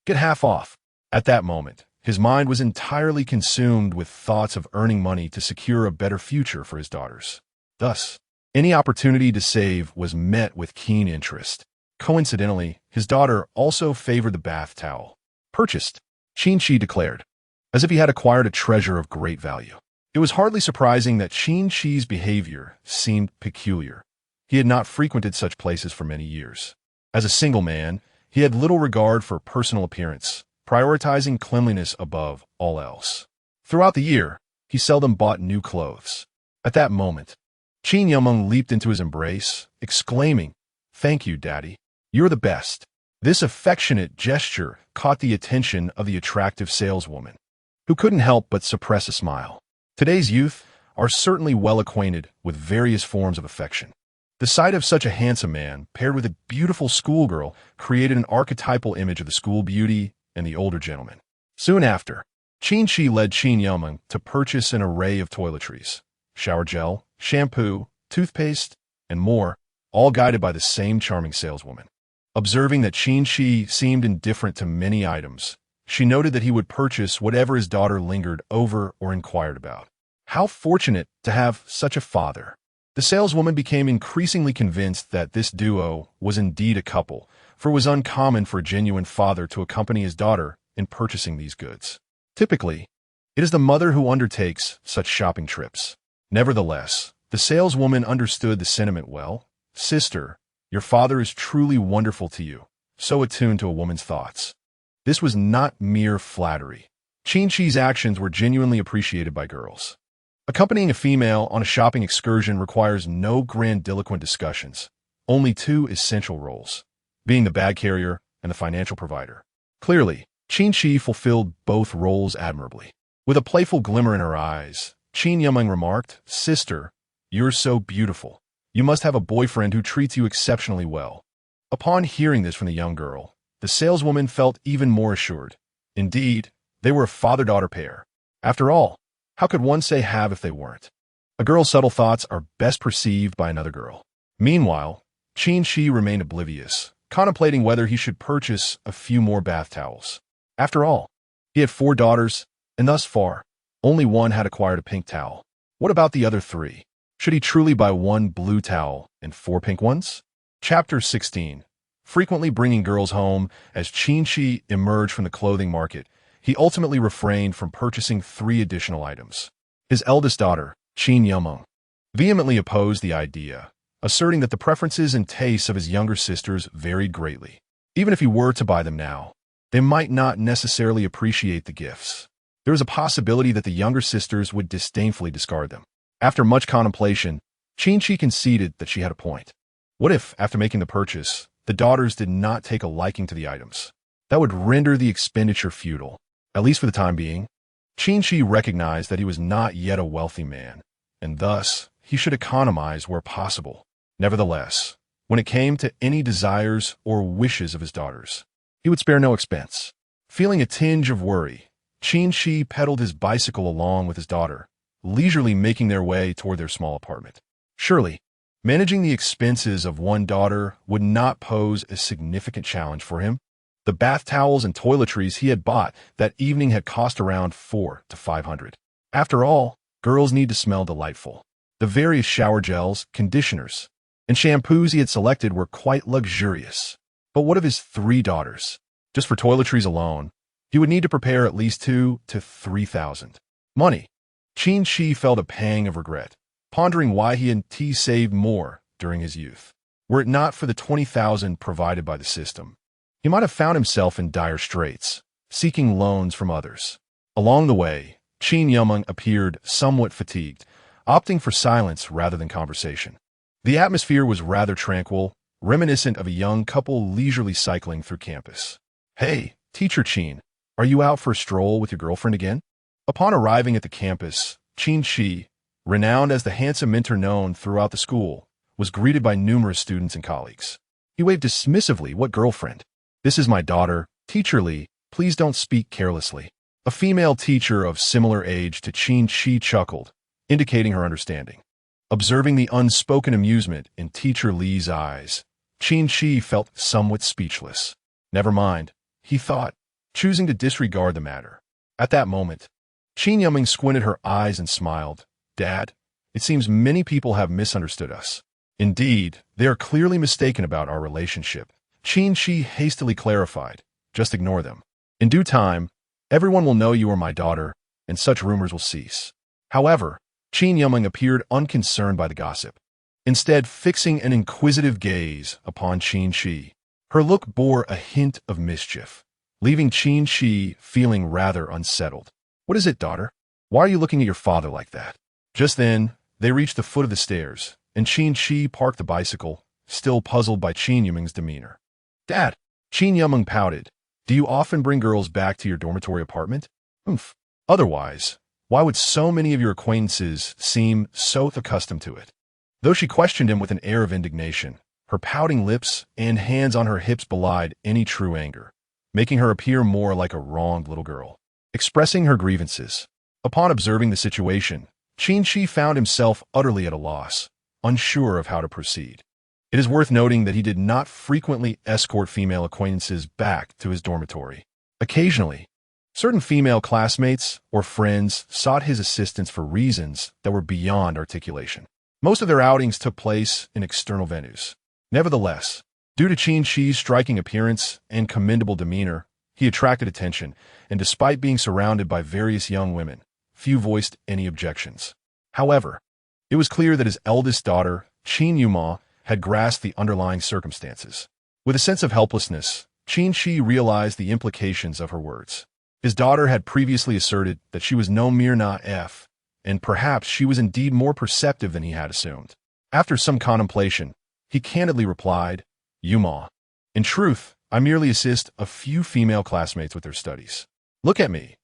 get half off. At that moment, his mind was entirely consumed with thoughts of earning money to secure a better future for his daughters. Thus, any opportunity to save was met with keen interest. Coincidentally, his daughter also favored the bath towel. "Purchased," Qin Qi declared, as if he had acquired a treasure of great value. It was hardly surprising that Qin Qi's behavior seemed peculiar. He had not frequented such places for many years. As a single man, he had little regard for personal appearance, prioritizing cleanliness above all else. Throughout the year, he seldom bought new clothes. At that moment, Qin Yumeng leaped into his embrace, exclaiming, "Thank you, Daddy. You're the best." This affectionate gesture caught the attention of the attractive saleswoman, who couldn't help but suppress a smile. Today's youth are certainly well acquainted with various forms of affection. The sight of such a handsome man, paired with a beautiful schoolgirl, created an archetypal image of the school beauty and the older gentleman. Soon after, Qin Qi led Qin Yumeng to purchase an array of toiletries, shower gel, shampoo, toothpaste, and more, all guided by the same charming saleswoman. Observing that Qin Qi seemed indifferent to many items, she noted that he would purchase whatever his daughter lingered over or inquired about. How fortunate to have such a father! The saleswoman became increasingly convinced that this duo was indeed a couple, for it was uncommon for a genuine father to accompany his daughter in purchasing these goods. Typically, it is the mother who undertakes such shopping trips. Nevertheless, the saleswoman understood the sentiment well. "Sister, your father is truly wonderful to you," so attuned to a woman's thoughts. This was not mere flattery. Qin Qi's actions were genuinely appreciated by girls. Accompanying a female on a shopping excursion requires no grandiloquent discussions, only two essential roles, being the bag carrier and the financial provider. Clearly, Qin Qi fulfilled both roles admirably. With a playful glimmer in her eyes, Qin Yumeng remarked, "Sister, you're so beautiful. You must have a boyfriend who treats you exceptionally well." Upon hearing this from the young girl, the saleswoman felt even more assured. Indeed, they were a father-daughter pair. After all, how could one say have if they weren't? A girl's subtle thoughts are best perceived by another girl. Meanwhile, Qin Qi remained oblivious, contemplating whether he should purchase a few more bath towels. After all, he had 4 daughters, and thus far, only one had acquired a pink towel. What about the other 3? Should he truly buy 1 blue towel and 4 pink ones? Chapter 16. Frequently bringing girls home, as Qin Qi emerged from the clothing market, he ultimately refrained from purchasing 3 additional items. His eldest daughter, Qin Yumeng, vehemently opposed the idea, asserting that the preferences and tastes of his younger sisters varied greatly. Even if he were to buy them now, they might not necessarily appreciate the gifts. There was a possibility that the younger sisters would disdainfully discard them. After much contemplation, Qin Qi conceded that she had a point. What if, after making the purchase, the daughters did not take a liking to the items? That would render the expenditure futile, at least for the time being. Qin Qi recognized that he was not yet a wealthy man, and thus he should economize where possible. Nevertheless, when it came to any desires or wishes of his daughters, he would spare no expense. Feeling a tinge of worry, Qin Qi pedaled his bicycle along with his daughter, leisurely making their way toward their small apartment. Surely, managing the expenses of one daughter would not pose a significant challenge for him. The bath towels and toiletries he had bought that evening had cost around 400 to 500. After all, girls need to smell delightful. The various shower gels, conditioners, and shampoos he had selected were quite luxurious. But what of his 3 daughters? Just for toiletries alone, he would need to prepare at least 2 to 3,000. Money. Qin Qi felt a pang of regret, pondering why he hadn't saved more during his youth. Were it not for the 20,000 provided by the system, he might have found himself in dire straits, seeking loans from others. Along the way, Qin Yumeng appeared somewhat fatigued, opting for silence rather than conversation. The atmosphere was rather tranquil, reminiscent of a young couple leisurely cycling through campus. "Hey, Teacher Qin, are you out for a stroll with your girlfriend again?" Upon arriving at the campus, Qin Qi, renowned as the handsome mentor known throughout the school, was greeted by numerous students and colleagues. He waved dismissively. "What girlfriend?" "This is my daughter, Teacher Li. Please don't speak carelessly." A female teacher of similar age to Qin Qi chuckled, indicating her understanding. Observing the unspoken amusement in Teacher Li's eyes, Qin Qi felt somewhat speechless. Never mind, he thought, choosing to disregard the matter. At that moment, Qin Yumeng squinted her eyes and smiled. "Dad, it seems many people have misunderstood us." "Indeed, they are clearly mistaken about our relationship," Qin Qi hastily clarified. "Just ignore them. In due time, everyone will know you are my daughter, and such rumors will cease." However, Qin Yumeng appeared unconcerned by the gossip, instead fixing an inquisitive gaze upon Qin Qi. Her look bore a hint of mischief, leaving Qin Qi feeling rather unsettled. "What is it, daughter? Why are you looking at your father like that?" Just then, they reached the foot of the stairs, and Qin Qi parked the bicycle, still puzzled by Qin Yumeng's demeanor. "Dad," Qin Yumeng pouted, "do you often bring girls back to your dormitory apartment?" "Oomph. Otherwise, why would so many of your acquaintances seem so accustomed to it?" Though she questioned him with an air of indignation, her pouting lips and hands on her hips belied any true anger, making her appear more like a wronged little girl, expressing her grievances. Upon observing the situation, Qin Qi found himself utterly at a loss, unsure of how to proceed. It is worth noting that he did not frequently escort female acquaintances back to his dormitory. Occasionally, certain female classmates or friends sought his assistance for reasons that were beyond articulation. Most of their outings took place in external venues. Nevertheless, due to Qin Qi's striking appearance and commendable demeanor, he attracted attention, and despite being surrounded by various young women, few voiced any objections. However, it was clear that his eldest daughter, Qin Yuma, had grasped the underlying circumstances. With a sense of helplessness, Qin Qi realized the implications of her words. His daughter had previously asserted that she was no mere na-f, and perhaps she was indeed more perceptive than he had assumed. After some contemplation, he candidly replied, "Yuma, in truth, I merely assist a few female classmates with their studies. Look at me.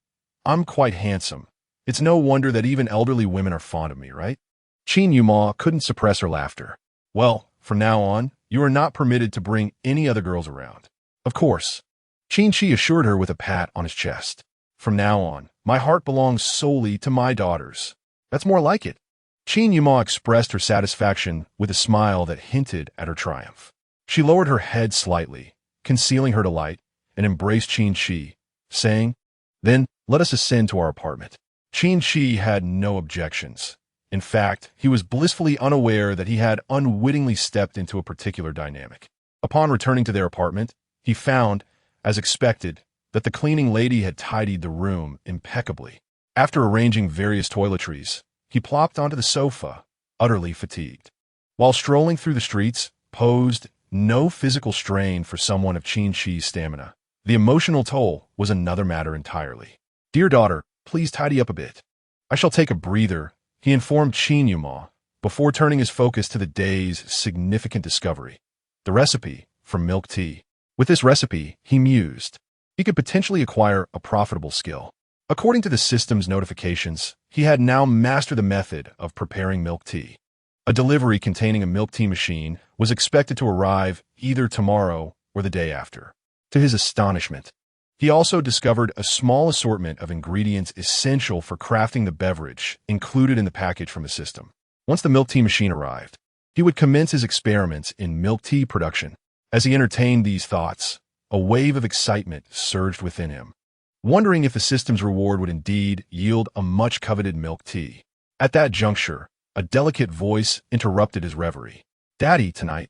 I'm quite handsome. It's no wonder that even elderly women are fond of me, right?" Qin Yuma couldn't suppress her laughter. "Well, from now on, you are not permitted to bring any other girls around." "Of course," Qin Qi assured her with a pat on his chest. "From now on, my heart belongs solely to my daughters." "That's more like it." Qin Yuma expressed her satisfaction with a smile that hinted at her triumph. She lowered her head slightly, concealing her delight, and embraced Qin Qi, saying, "Then, let us ascend to our apartment." Qin Qi had no objections. In fact, he was blissfully unaware that he had unwittingly stepped into a particular dynamic. Upon returning to their apartment, he found, as expected, that the cleaning lady had tidied the room impeccably. After arranging various toiletries, he plopped onto the sofa, utterly fatigued. While strolling through the streets, posed no physical strain for someone of Qin Qi's stamina. The emotional toll was another matter entirely. "Dear daughter, please tidy up a bit. I shall take a breather," he informed Qin Yuma, before turning his focus to the day's significant discovery, the recipe for milk tea. With this recipe, he mused, he could potentially acquire a profitable skill. According to the system's notifications, he had now mastered the method of preparing milk tea. A delivery containing a milk tea machine was expected to arrive either tomorrow or the day after. To his astonishment, he also discovered a small assortment of ingredients essential for crafting the beverage included in the package from the system. Once the milk tea machine arrived, he would commence his experiments in milk tea production. As he entertained these thoughts, a wave of excitement surged within him, wondering if the system's reward would indeed yield a much-coveted milk tea. At that juncture, a delicate voice interrupted his reverie. "Daddy, tonight,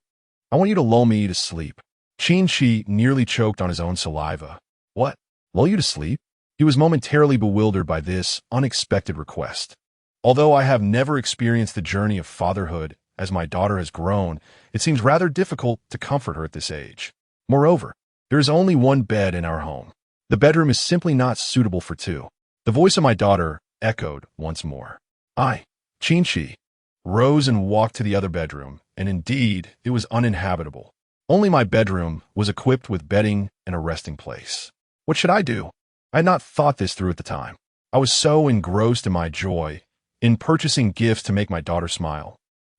I want you to lull me to sleep." Qin Qi nearly choked on his own saliva. What? Lull you to sleep? He was momentarily bewildered by this unexpected request. Although I have never experienced the journey of fatherhood as my daughter has grown, it seems rather difficult to comfort her at this age. Moreover, there is only one bed in our home. The bedroom is simply not suitable for two. The voice of my daughter echoed once more. I, Qin Qi, rose and walked to the other bedroom, and indeed, it was uninhabitable. Only my bedroom was equipped with bedding and a resting place. What should I do? I had not thought this through at the time. I was so engrossed in my joy, in purchasing gifts to make my daughter smile,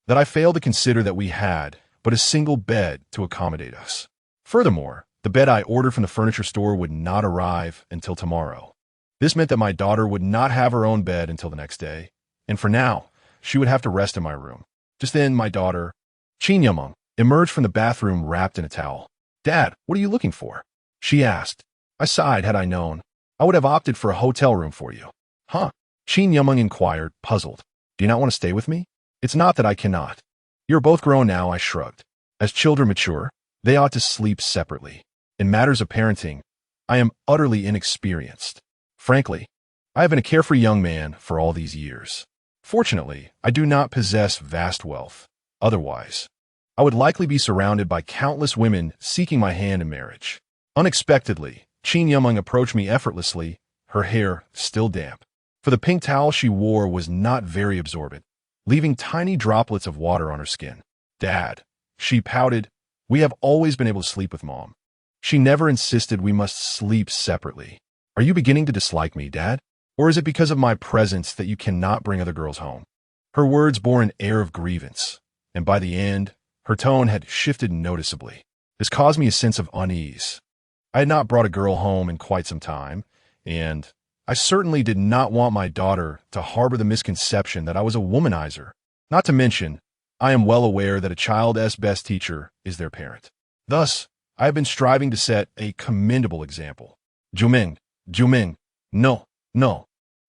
that I failed to consider that we had but a single bed to accommodate us. Furthermore, the bed I ordered from the furniture store would not arrive until tomorrow. This meant that my daughter would not have her own bed until the next day, and for now, she would have to rest in my room. Just then, my daughter, Qin Yameng, emerged from the bathroom wrapped in a towel. "Dad, what are you looking for?" she asked. I sighed. Had I known, I would have opted for a hotel room for you. Huh? Qin Yameng inquired, puzzled. Do you not want to stay with me? It's not that I cannot. You're both grown now, I shrugged. As children mature, they ought to sleep separately. In matters of parenting, I am utterly inexperienced. Frankly, I have been a carefree young man for all these years. Fortunately, I do not possess vast wealth. Otherwise, I would likely be surrounded by countless women seeking my hand in marriage. Unexpectedly, Qin Yameng approached me effortlessly, her hair still damp. For the pink towel she wore was not very absorbent, leaving tiny droplets of water on her skin. Dad, she pouted, we have always been able to sleep with Mom. She never insisted we must sleep separately. Are you beginning to dislike me, Dad? Or is it because of my presence that you cannot bring other girls home? Her words bore an air of grievance, and by the end, her tone had shifted noticeably. This caused me a sense of unease. I had not brought a girl home in quite some time, and I certainly did not want my daughter to harbor the misconception that I was a womanizer. Not to mention, I am well aware that a child's best teacher is their parent. Thus, I have been striving to set a commendable example. Juming, no.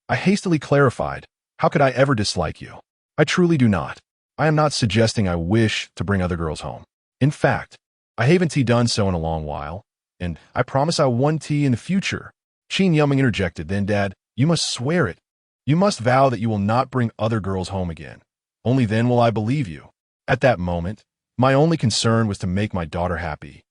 I hastily clarified. How could I ever dislike you? I truly do not. I am not suggesting I wish to bring other girls home. In fact, I haven't done so in a long while, and I promise I won't in the future. Qin Yameng interjected. Then, Dad, you must swear it. You must vow that you will not bring other girls home again. Only then will I believe you. At that moment, my only concern was to make my daughter happy.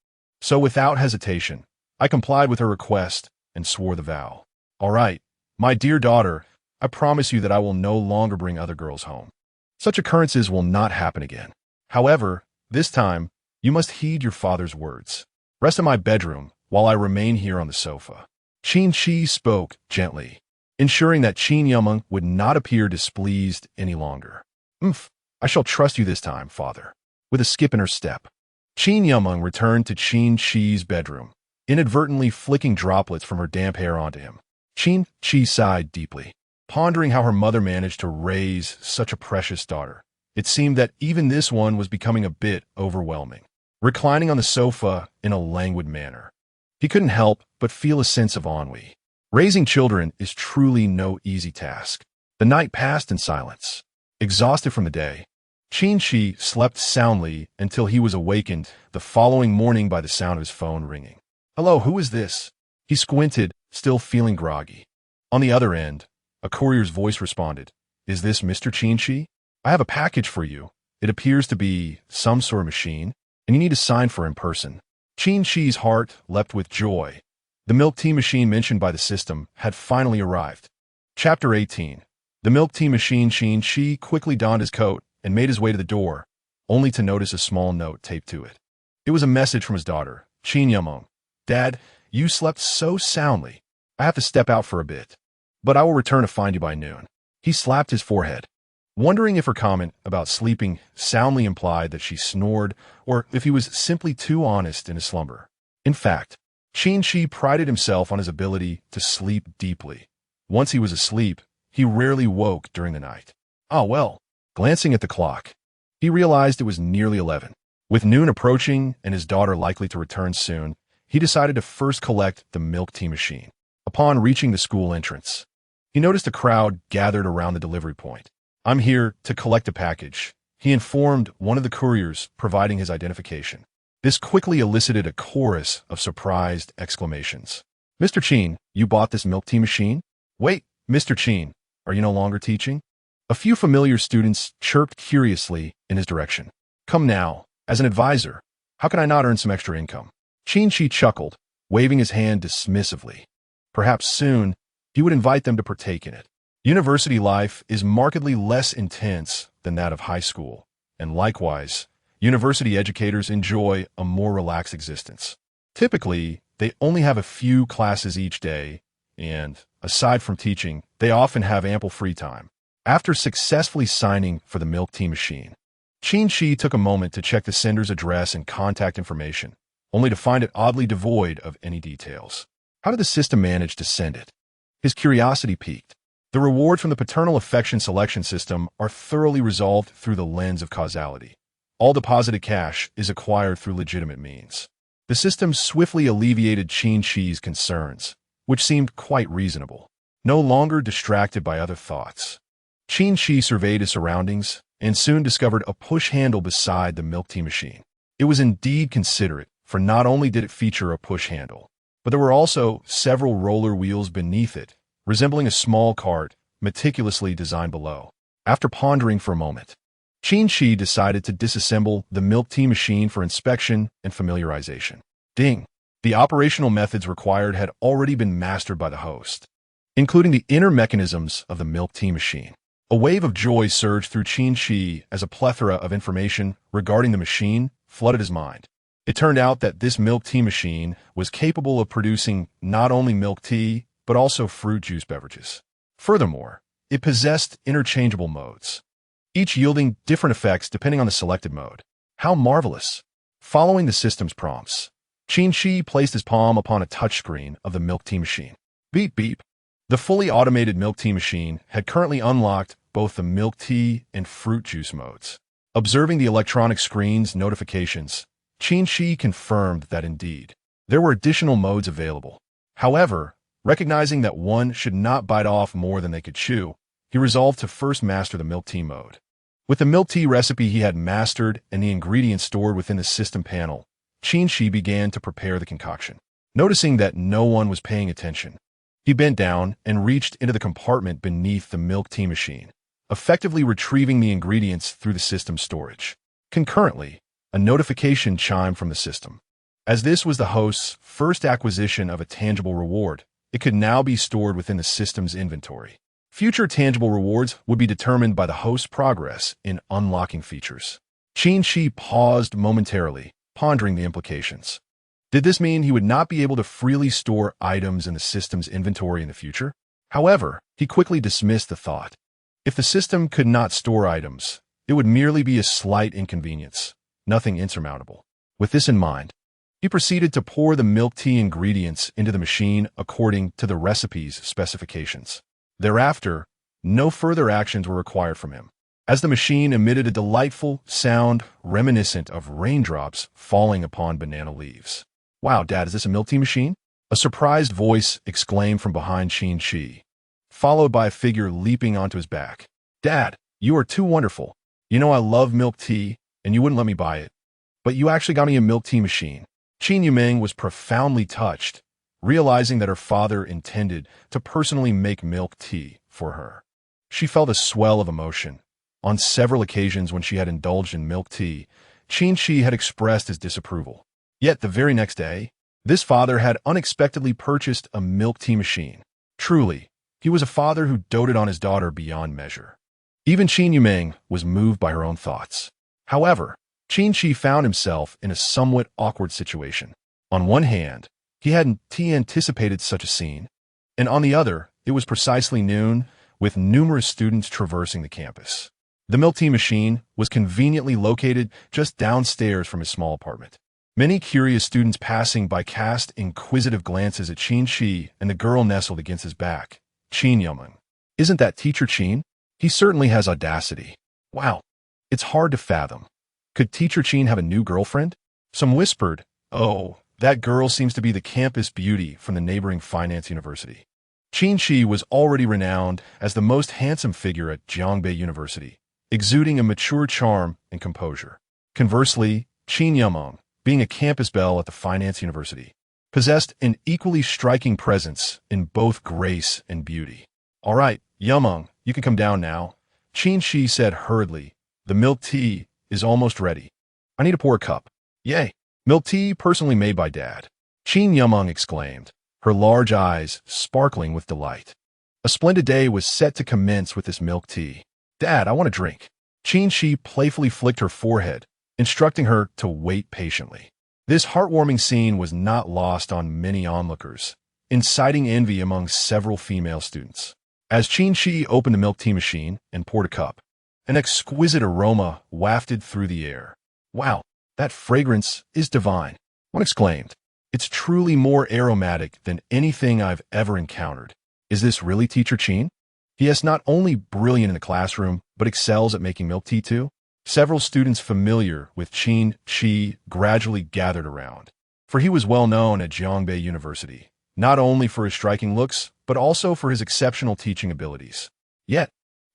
So without hesitation, I complied with her request and swore the vow. All right, my dear daughter, I promise you that I will no longer bring other girls home. Such occurrences will not happen again. However, this time, you must heed your father's words. Rest in my bedroom while I remain here on the sofa. Qin Qi spoke gently, ensuring that Qin Yameng would not appear displeased any longer. I shall trust you this time, father. With a skip in her step, Qin Yameng returned to Qin Qi's bedroom, inadvertently flicking droplets from her damp hair onto him. Qin Qi sighed deeply, pondering how her mother managed to raise such a precious daughter. It seemed that even this one was becoming a bit overwhelming. Reclining on the sofa in a languid manner, he couldn't help but feel a sense of ennui. Raising children is truly no easy task. The night passed in silence. Exhausted from the day, Qin Qi slept soundly until he was awakened the following morning by the sound of his phone ringing. Hello, who is this? He squinted, still feeling groggy. On the other end, a courier's voice responded. Is this Mr. Qin Qi? I have a package for you. It appears to be some sort of machine, and you need to sign for in person. Qin Qi's heart leapt with joy. The milk tea machine mentioned by the system had finally arrived. Chapter 18. The milk tea machine. Qin Qi quickly donned his coat and made his way to the door, only to notice a small note taped to it. It was a message from his daughter, Qin Yameng. Dad, you slept so soundly. I have to step out for a bit, but I will return to find you by noon. He slapped his forehead, wondering if her comment about sleeping soundly implied that she snored or if he was simply too honest in his slumber. In fact, Qin Qi prided himself on his ability to sleep deeply. Once he was asleep, he rarely woke during the night. Ah, well. Glancing at the clock, he realized it was nearly 11. With noon approaching and his daughter likely to return soon, he decided to first collect the milk tea machine. Upon reaching the school entrance, he noticed a crowd gathered around the delivery point. I'm here to collect a package, he informed one of the couriers, providing his identification. This quickly elicited a chorus of surprised exclamations. "Mr. Qin, you bought this milk tea machine? Wait, Mr. Qin, are you no longer teaching?" A few familiar students chirped curiously in his direction. "Come now, as an advisor, how can I not earn some extra income?" Qin Qi chuckled, waving his hand dismissively. Perhaps soon, he would invite them to partake in it. University life is markedly less intense than that of high school, and likewise, university educators enjoy a more relaxed existence. Typically, they only have a few classes each day, and, aside from teaching, they often have ample free time. After successfully signing for the milk tea machine, Qin Qi took a moment to check the sender's address and contact information, only to find it oddly devoid of any details. How did the system manage to send it? His curiosity piqued. The rewards from the paternal affection selection system are thoroughly resolved through the lens of causality. All deposited cash is acquired through legitimate means. The system swiftly alleviated Qin Qi's concerns, which seemed quite reasonable. No longer distracted by other thoughts, Qin Qi surveyed his surroundings and soon discovered a push handle beside the milk tea machine. It was indeed considerate, for not only did it feature a push handle, but there were also several roller wheels beneath it, resembling a small cart meticulously designed below. After pondering for a moment, Qin Qi decided to disassemble the milk tea machine for inspection and familiarization. Ding! The operational methods required had already been mastered by the host, including the inner mechanisms of the milk tea machine. A wave of joy surged through Qin Qi as a plethora of information regarding the machine flooded his mind. It turned out that this milk tea machine was capable of producing not only milk tea, but also fruit juice beverages. Furthermore, it possessed interchangeable modes, each yielding different effects depending on the selected mode. How marvelous! Following the system's prompts, Qin Qi placed his palm upon a touchscreen of the milk tea machine. Beep beep. The fully automated milk tea machine had currently unlocked both the milk tea and fruit juice modes. Observing the electronic screen's notifications, Qin Qi confirmed that indeed, there were additional modes available. However, recognizing that one should not bite off more than they could chew, he resolved to first master the milk tea mode. With the milk tea recipe he had mastered and the ingredients stored within the system panel, Qin Qi began to prepare the concoction. Noticing that no one was paying attention, he bent down and reached into the compartment beneath the milk tea machine, effectively retrieving the ingredients through the system's storage. Concurrently, a notification chimed from the system. As this was the host's first acquisition of a tangible reward, it could now be stored within the system's inventory. Future tangible rewards would be determined by the host's progress in unlocking features. Qin Qi paused momentarily, pondering the implications. Did this mean he would not be able to freely store items in the system's inventory in the future? However, he quickly dismissed the thought. If the system could not store items, it would merely be a slight inconvenience, nothing insurmountable. With this in mind, he proceeded to pour the milk tea ingredients into the machine according to the recipe's specifications. Thereafter, no further actions were required from him, as the machine emitted a delightful sound reminiscent of raindrops falling upon banana leaves. "Wow, Dad, is this a milk tea machine?" A surprised voice exclaimed from behind Qin Qi, followed by a figure leaping onto his back. "Dad, you are too wonderful. You know I love milk tea, and you wouldn't let me buy it. But you actually got me a milk tea machine." Qin Yumeng was profoundly touched, realizing that her father intended to personally make milk tea for her. She felt a swell of emotion. On several occasions when she had indulged in milk tea, Qin Qi had expressed his disapproval. Yet the very next day, this father had unexpectedly purchased a milk tea machine. Truly, he was a father who doted on his daughter beyond measure. Even Qin Yumeng was moved by her own thoughts. However, Qin Qi found himself in a somewhat awkward situation. On one hand, he hadn't anticipated such a scene, and on the other, it was precisely noon, with numerous students traversing the campus. The milk tea machine was conveniently located just downstairs from his small apartment. Many curious students passing by cast inquisitive glances at Qin Qi and the girl nestled against his back. Qin Yumeng. "Isn't that Teacher Qin? He certainly has audacity. Wow, it's hard to fathom. Could Teacher Qin have a new girlfriend?" Some whispered, "Oh, that girl seems to be the campus beauty from the neighboring finance university." Qin Qi was already renowned as the most handsome figure at Jiangbei University, exuding a mature charm and composure. Conversely, Qin Yumeng, being a campus belle at the Finance University, possessed an equally striking presence in both grace and beauty. All right, Yumeng, you can come down now, Qin Qi said hurriedly. The milk tea is almost ready. I need to pour a cup. Yay, milk tea personally made by Dad, Qin Yumeng exclaimed, her large eyes sparkling with delight. A splendid day was set to commence with this milk tea. Dad, I want a drink. Qin Qi playfully flicked her forehead, instructing her to wait patiently. This heartwarming scene was not lost on many onlookers, inciting envy among several female students. As Qin Qi opened the milk tea machine and poured a cup, an exquisite aroma wafted through the air. Wow, that fragrance is divine, one exclaimed. It's truly more aromatic than anything I've ever encountered. Is this really Teacher Qin? He is not only brilliant in the classroom, but excels at making milk tea too. Several students familiar with Qin Qi gradually gathered around, for he was well known at Jiangbei University, not only for his striking looks, but also for his exceptional teaching abilities. Yet,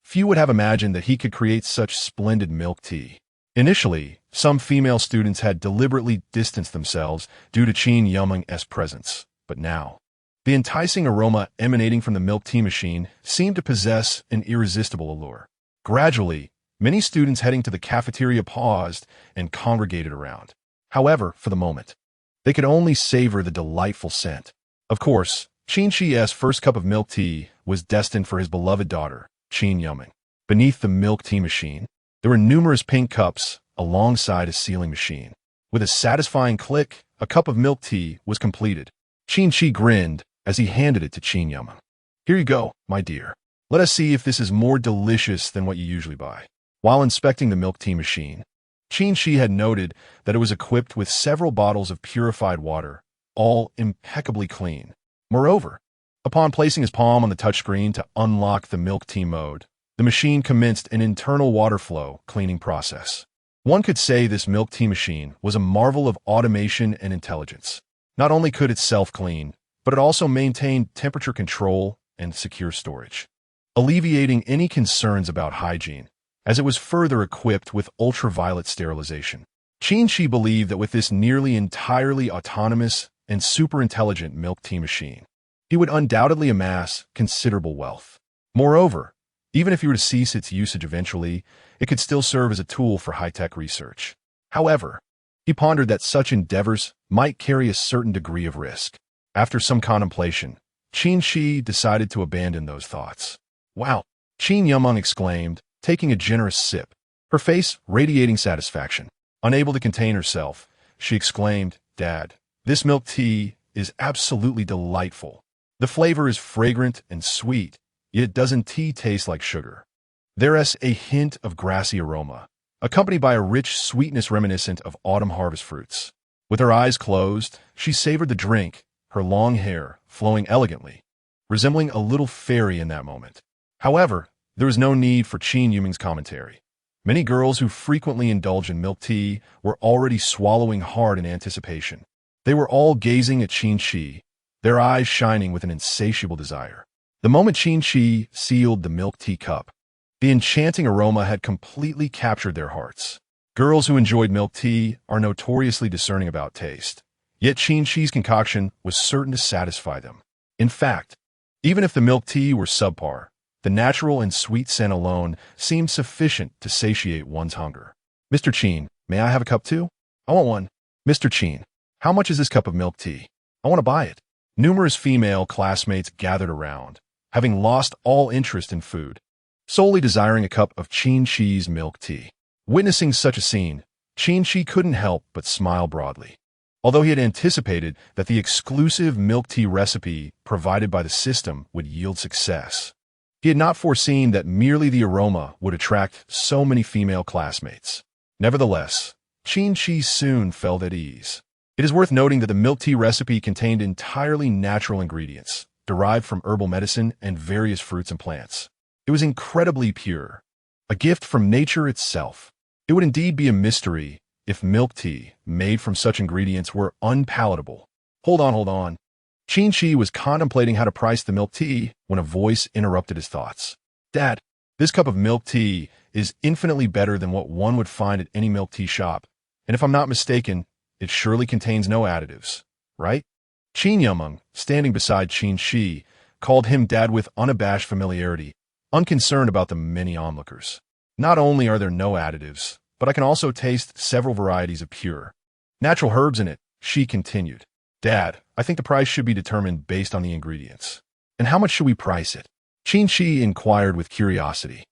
few would have imagined that he could create such splendid milk tea. Initially, some female students had deliberately distanced themselves due to Qin Yumeng's presence, but now, the enticing aroma emanating from the milk tea machine seemed to possess an irresistible allure. Gradually, many students heading to the cafeteria paused and congregated around. However, for the moment, they could only savor the delightful scent. Of course, Qin Qi's first cup of milk tea was destined for his beloved daughter, Qin Yumeng. Beneath the milk tea machine, there were numerous pink cups alongside a sealing machine. With a satisfying click, a cup of milk tea was completed. Qin Qi grinned as he handed it to Qin Yumeng. Here you go, my dear. Let us see if this is more delicious than what you usually buy. While inspecting the milk tea machine, Qin Qi had noted that it was equipped with several bottles of purified water, all impeccably clean. Moreover, upon placing his palm on the touchscreen to unlock the milk tea mode, the machine commenced an internal water flow cleaning process. One could say this milk tea machine was a marvel of automation and intelligence. Not only could it self-clean, but it also maintained temperature control and secure storage, alleviating any concerns about hygiene, as it was further equipped with ultraviolet sterilization. Qin Qi believed that with this nearly entirely autonomous and super-intelligent milk tea machine, he would undoubtedly amass considerable wealth. Moreover, even if he were to cease its usage eventually, it could still serve as a tool for high-tech research. However, he pondered that such endeavors might carry a certain degree of risk. After some contemplation, Qin Qi decided to abandon those thoughts. Wow, Qin Yumeng exclaimed, taking a generous sip, her face radiating satisfaction. Unable to contain herself, she exclaimed, Dad, this milk tea is absolutely delightful. The flavor is fragrant and sweet, yet doesn't tea taste like sugar. There is a hint of grassy aroma, accompanied by a rich sweetness reminiscent of autumn harvest fruits. With her eyes closed, she savored the drink, her long hair flowing elegantly, resembling a little fairy in that moment. However, there was no need for Qin Yumeng's commentary. Many girls who frequently indulge in milk tea were already swallowing hard in anticipation. They were all gazing at Qin Qi, their eyes shining with an insatiable desire. The moment Qin Qi sealed the milk tea cup, the enchanting aroma had completely captured their hearts. Girls who enjoyed milk tea are notoriously discerning about taste, yet Qin Qi's concoction was certain to satisfy them. In fact, even if the milk tea were subpar, the natural and sweet scent alone seemed sufficient to satiate one's hunger. Mr. Qin, may I have a cup too? I want one. Mr. Qin, how much is this cup of milk tea? I want to buy it. Numerous female classmates gathered around, having lost all interest in food, solely desiring a cup of Qin Qi's milk tea. Witnessing such a scene, Qin Qi couldn't help but smile broadly. Although he had anticipated that the exclusive milk tea recipe provided by the system would yield success, he had not foreseen that merely the aroma would attract so many female classmates. Nevertheless, Qin Qi soon felt at ease. It is worth noting that the milk tea recipe contained entirely natural ingredients, derived from herbal medicine and various fruits and plants. It was incredibly pure, a gift from nature itself. It would indeed be a mystery if milk tea made from such ingredients were unpalatable. Hold on. Qin Qi was contemplating how to price the milk tea when a voice interrupted his thoughts. Dad, this cup of milk tea is infinitely better than what one would find at any milk tea shop, and if I'm not mistaken, it surely contains no additives, right? Qin Yumeng, standing beside Qin Qi, called him dad with unabashed familiarity, unconcerned about the many onlookers. Not only are there no additives, but I can also taste several varieties of pure, natural herbs in it, Xi continued. Dad, I think the price should be determined based on the ingredients. And how much should we price it? Qin Qi inquired with curiosity.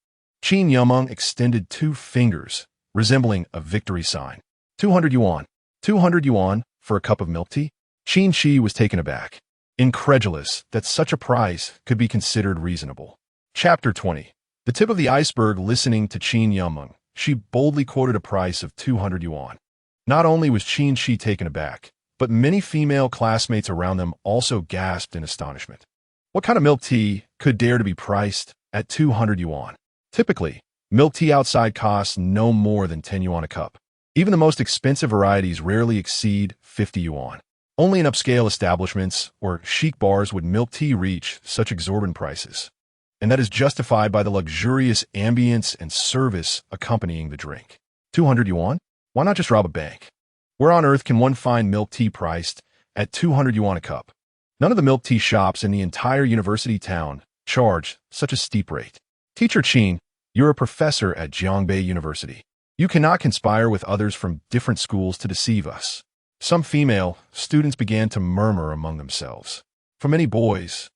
Qin Yumeng extended 2 fingers, resembling a victory sign. 200 yuan. 200 yuan for a cup of milk tea? Qin Qi was taken aback, incredulous that such a price could be considered reasonable. Chapter 20. The tip of the iceberg. Listening to Qin Yumeng, she boldly quoted a price of 200 yuan. Not only was Qin Qi taken aback, but many female classmates around them also gasped in astonishment. What kind of milk tea could dare to be priced at 200 yuan? Typically, milk tea outside costs no more than 10 yuan a cup. Even the most expensive varieties rarely exceed 50 yuan. Only in upscale establishments or chic bars would milk tea reach such exorbitant prices. And that is justified by the luxurious ambience and service accompanying the drink. 200 yuan? Why not just rob a bank? Where on earth can one find milk tea priced at 200 yuan a cup? None of the milk tea shops in the entire university town charge such a steep rate. Teacher Qin, you're a professor at Jiangbei University. You cannot conspire with others from different schools to deceive us. Some female students began to murmur among themselves. For many boys,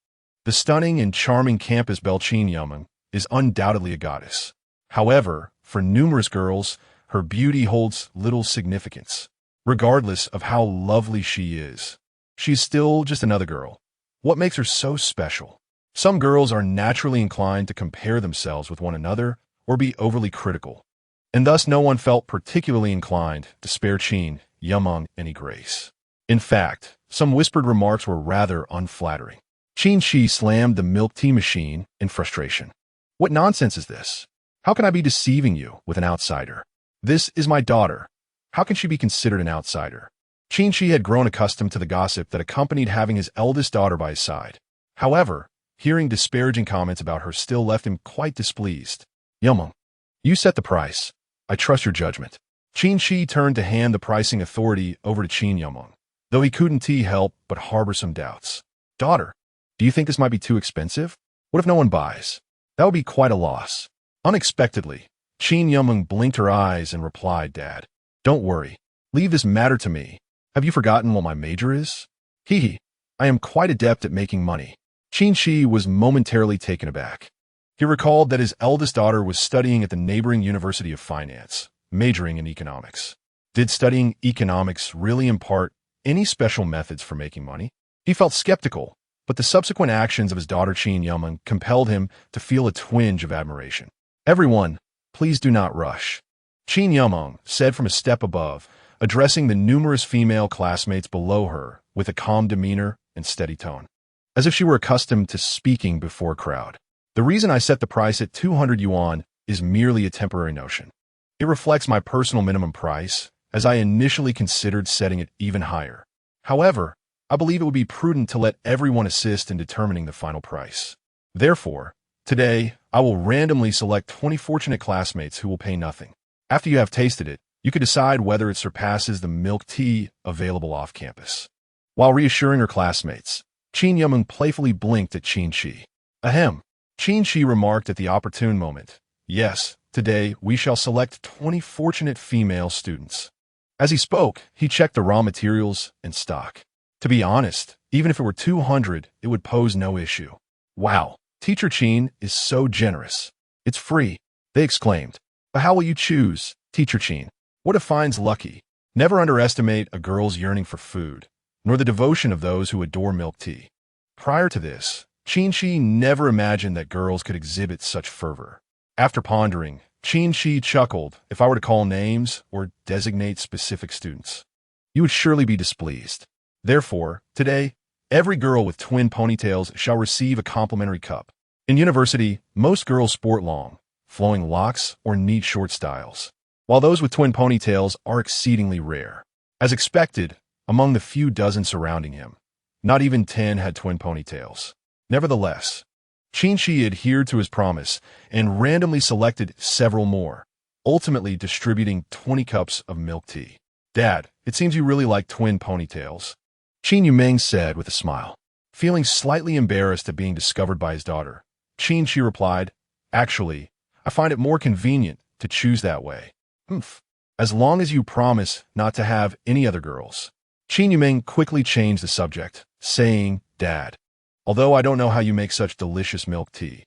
the stunning and charming campus belle Qin Yumeng is undoubtedly a goddess. However, for numerous girls, her beauty holds little significance. Regardless of how lovely she is, she's still just another girl. What makes her so special? Some girls are naturally inclined to compare themselves with one another or be overly critical, and thus no one felt particularly inclined to spare Qin Yumeng any grace. In fact, some whispered remarks were rather unflattering. Qin Qi slammed the milk tea machine in frustration. What nonsense is this? How can I be deceiving you with an outsider? This is my daughter. How can she be considered an outsider? Qin Qi had grown accustomed to the gossip that accompanied having his eldest daughter by his side. However, hearing disparaging comments about her still left him quite displeased. Yumeng, you set the price. I trust your judgment. Qin Qi turned to hand the pricing authority over to Qin Yumeng, though he couldn't help but harbor some doubts. Daughter, do you think this might be too expensive? What if no one buys? That would be quite a loss. Unexpectedly, Qin Yumeng blinked her eyes and replied, Dad, don't worry. Leave this matter to me. Have you forgotten what my major is? Hee, I am quite adept at making money. Qin Qi was momentarily taken aback. He recalled that his eldest daughter was studying at the neighboring University of Finance, majoring in economics. Did studying economics really impart any special methods for making money? He felt skeptical, but the subsequent actions of his daughter Qin Yumeng compelled him to feel a twinge of admiration. Everyone, please do not rush. Qin Yumeng said from a step above, addressing the numerous female classmates below her with a calm demeanor and steady tone, as if she were accustomed to speaking before a crowd. The reason I set the price at 200 yuan is merely a temporary notion. It reflects my personal minimum price, as I initially considered setting it even higher. However, I believe it would be prudent to let everyone assist in determining the final price. Therefore, today, I will randomly select 20 fortunate classmates who will pay nothing. After you have tasted it, you can decide whether it surpasses the milk tea available off campus. While reassuring her classmates, Qin Yumeng playfully blinked at Qin Qi. Ahem. Qin Qi remarked at the opportune moment. Yes, today we shall select 20 fortunate female students. As he spoke, he checked the raw materials and stock. To be honest, even if it were 200, it would pose no issue. Wow, Teacher Qin is so generous. It's free, they exclaimed. But how will you choose, Teacher Qin? What defines lucky? Never underestimate a girl's yearning for food, nor the devotion of those who adore milk tea. Prior to this, Qin Qi never imagined that girls could exhibit such fervor. After pondering, Qin Qi chuckled. If I were to call names or designate specific students, you would surely be displeased. Therefore, today, every girl with twin ponytails shall receive a complimentary cup. In university, most girls sport long, flowing locks or neat short styles, while those with twin ponytails are exceedingly rare. As expected, among the few dozen surrounding him, not even 10 had twin ponytails. Nevertheless, Qin Qi adhered to his promise and randomly selected several more, ultimately distributing 20 cups of milk tea. Dad, it seems you really like twin ponytails. Qin Yumeng said with a smile. Feeling slightly embarrassed at being discovered by his daughter, Qin Qi replied, Actually, I find it more convenient to choose that way. Humph. As long as you promise not to have any other girls. Qin Yumeng quickly changed the subject, saying, Dad, although I don't know how you make such delicious milk tea,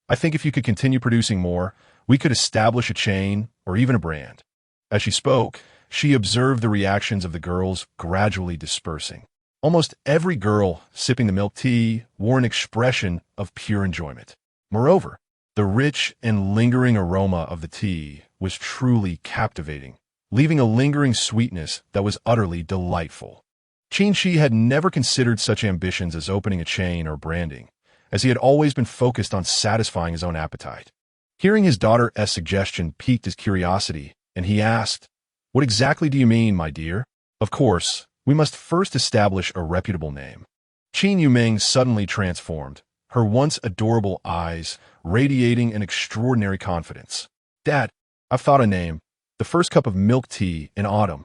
I think if you could continue producing more, we could establish a chain or even a brand. As she spoke, she observed the reactions of the girls gradually dispersing. Almost every girl sipping the milk tea wore an expression of pure enjoyment. Moreover, the rich and lingering aroma of the tea was truly captivating, leaving a lingering sweetness that was utterly delightful. Qin Qi had never considered such ambitions as opening a chain or branding, as he had always been focused on satisfying his own appetite. Hearing his daughter's suggestion piqued his curiosity, and he asked, What exactly do you mean, my dear? Of course, we must first establish a reputable name. Qin Yumeng suddenly transformed, her once adorable eyes radiating an extraordinary confidence. Dad, I've thought a name. The first cup of milk tea in autumn.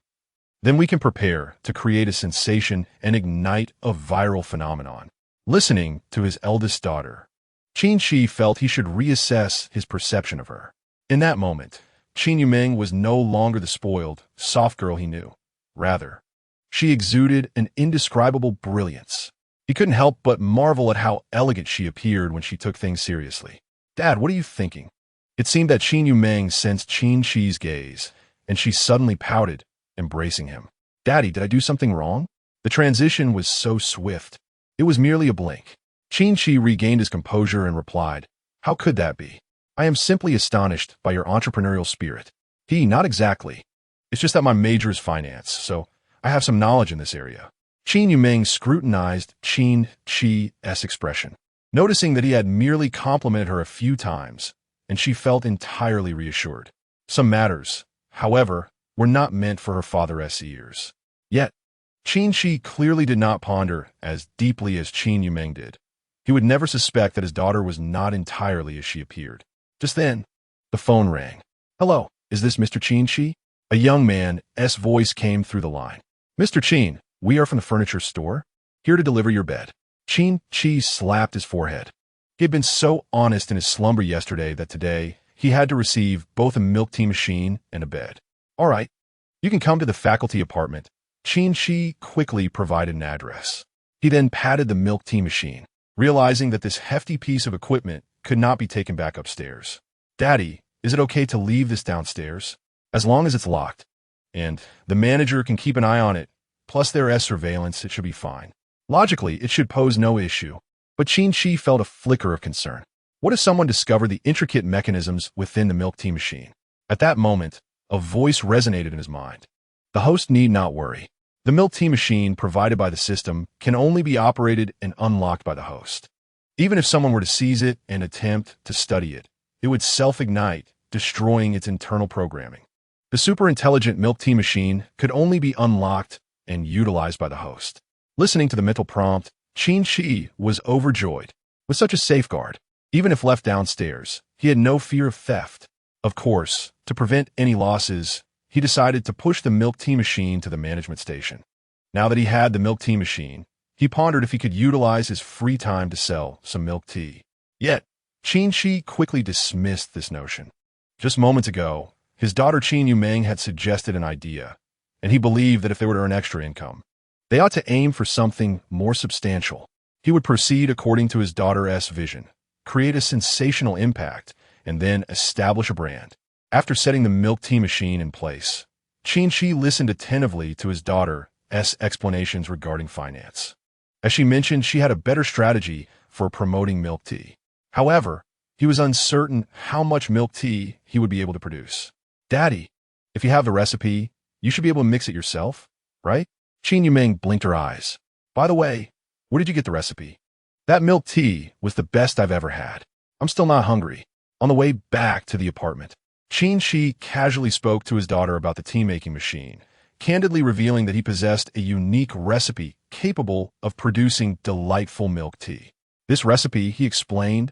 Then we can prepare to create a sensation and ignite a viral phenomenon. Listening to his eldest daughter, Qin Qi felt he should reassess his perception of her. In that moment, Qin Yumeng was no longer the spoiled, soft girl he knew. Rather, she exuded an indescribable brilliance. He couldn't help but marvel at how elegant she appeared when she took things seriously. Dad, what are you thinking? It seemed that Qin Yumeng sensed Qin Qi's gaze, and she suddenly pouted, embracing him. Daddy, did I do something wrong? The transition was so swift. It was merely a blink. Qin Qi regained his composure and replied, How could that be? I am simply astonished by your entrepreneurial spirit. Not exactly. It's just that my major is finance, so I have some knowledge in this area. Qin Yumeng scrutinized Qin Qi's expression, noticing that he had merely complimented her a few times, and she felt entirely reassured. Some matters, however, were not meant for her father's ears. Yet, Qin Qi clearly did not ponder as deeply as Qin Yumeng did. He would never suspect that his daughter was not entirely as she appeared. Just then, the phone rang. Hello, is this Mr. Qin Qi? A young man's voice came through the line. Mr. Qin, we are from the furniture store, here to deliver your bed. Qin Qi slapped his forehead. He had been so honest in his slumber yesterday that today he had to receive both a milk tea machine and a bed. All right, you can come to the faculty apartment. Qin Qi quickly provided an address. He then patted the milk tea machine, realizing that this hefty piece of equipment could not be taken back upstairs. Daddy, is it okay to leave this downstairs? As long as it's locked, and the manager can keep an eye on it, plus there's surveillance, it should be fine. Logically, it should pose no issue, but Qin Qi felt a flicker of concern. What if someone discovered the intricate mechanisms within the milk tea machine? At that moment, a voice resonated in his mind. The host need not worry. The milk tea machine provided by the system can only be operated and unlocked by the host. Even if someone were to seize it and attempt to study it, it would self-ignite, destroying its internal programming. The super-intelligent milk tea machine could only be unlocked and utilized by the host. Listening to the mental prompt, Qin Qi was overjoyed. With such a safeguard, even if left downstairs, he had no fear of theft. Of course, to prevent any losses, he decided to push the milk tea machine to the management station. Now that he had the milk tea machine, he pondered if he could utilize his free time to sell some milk tea. Yet, Qin Qi quickly dismissed this notion. Just moments ago, his daughter Qin Yumeng had suggested an idea, and he believed that if they were to earn extra income, they ought to aim for something more substantial. He would proceed according to his daughter's vision, create a sensational impact, and then establish a brand. After setting the milk tea machine in place, Qin Qi listened attentively to his daughter's explanations regarding finance. As she mentioned, she had a better strategy for promoting milk tea. However, he was uncertain how much milk tea he would be able to produce. Daddy, if you have the recipe, you should be able to mix it yourself, right? Qin Yumeng blinked her eyes. By the way, where did you get the recipe? That milk tea was the best I've ever had. I'm still not hungry. On the way back to the apartment, Qin Qi casually spoke to his daughter about the tea-making machine, candidly revealing that he possessed a unique recipe capable of producing delightful milk tea. This recipe, he explained,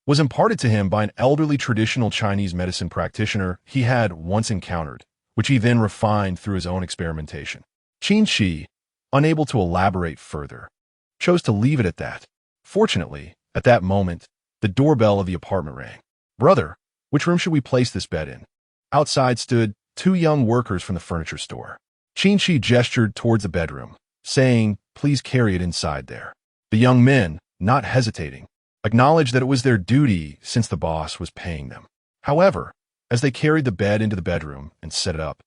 was imparted to him by an elderly traditional Chinese medicine practitioner he had once encountered, which he then refined through his own experimentation. Qin Qi, unable to elaborate further, chose to leave it at that. Fortunately, at that moment, the doorbell of the apartment rang. "Brother, which room should we place this bed in?" Outside stood 2 young workers from the furniture store. Qin Qi gestured towards the bedroom, saying, "Please carry it inside there." The young men, not hesitating, acknowledged that it was their duty since the boss was paying them. However, as they carried the bed into the bedroom and set it up,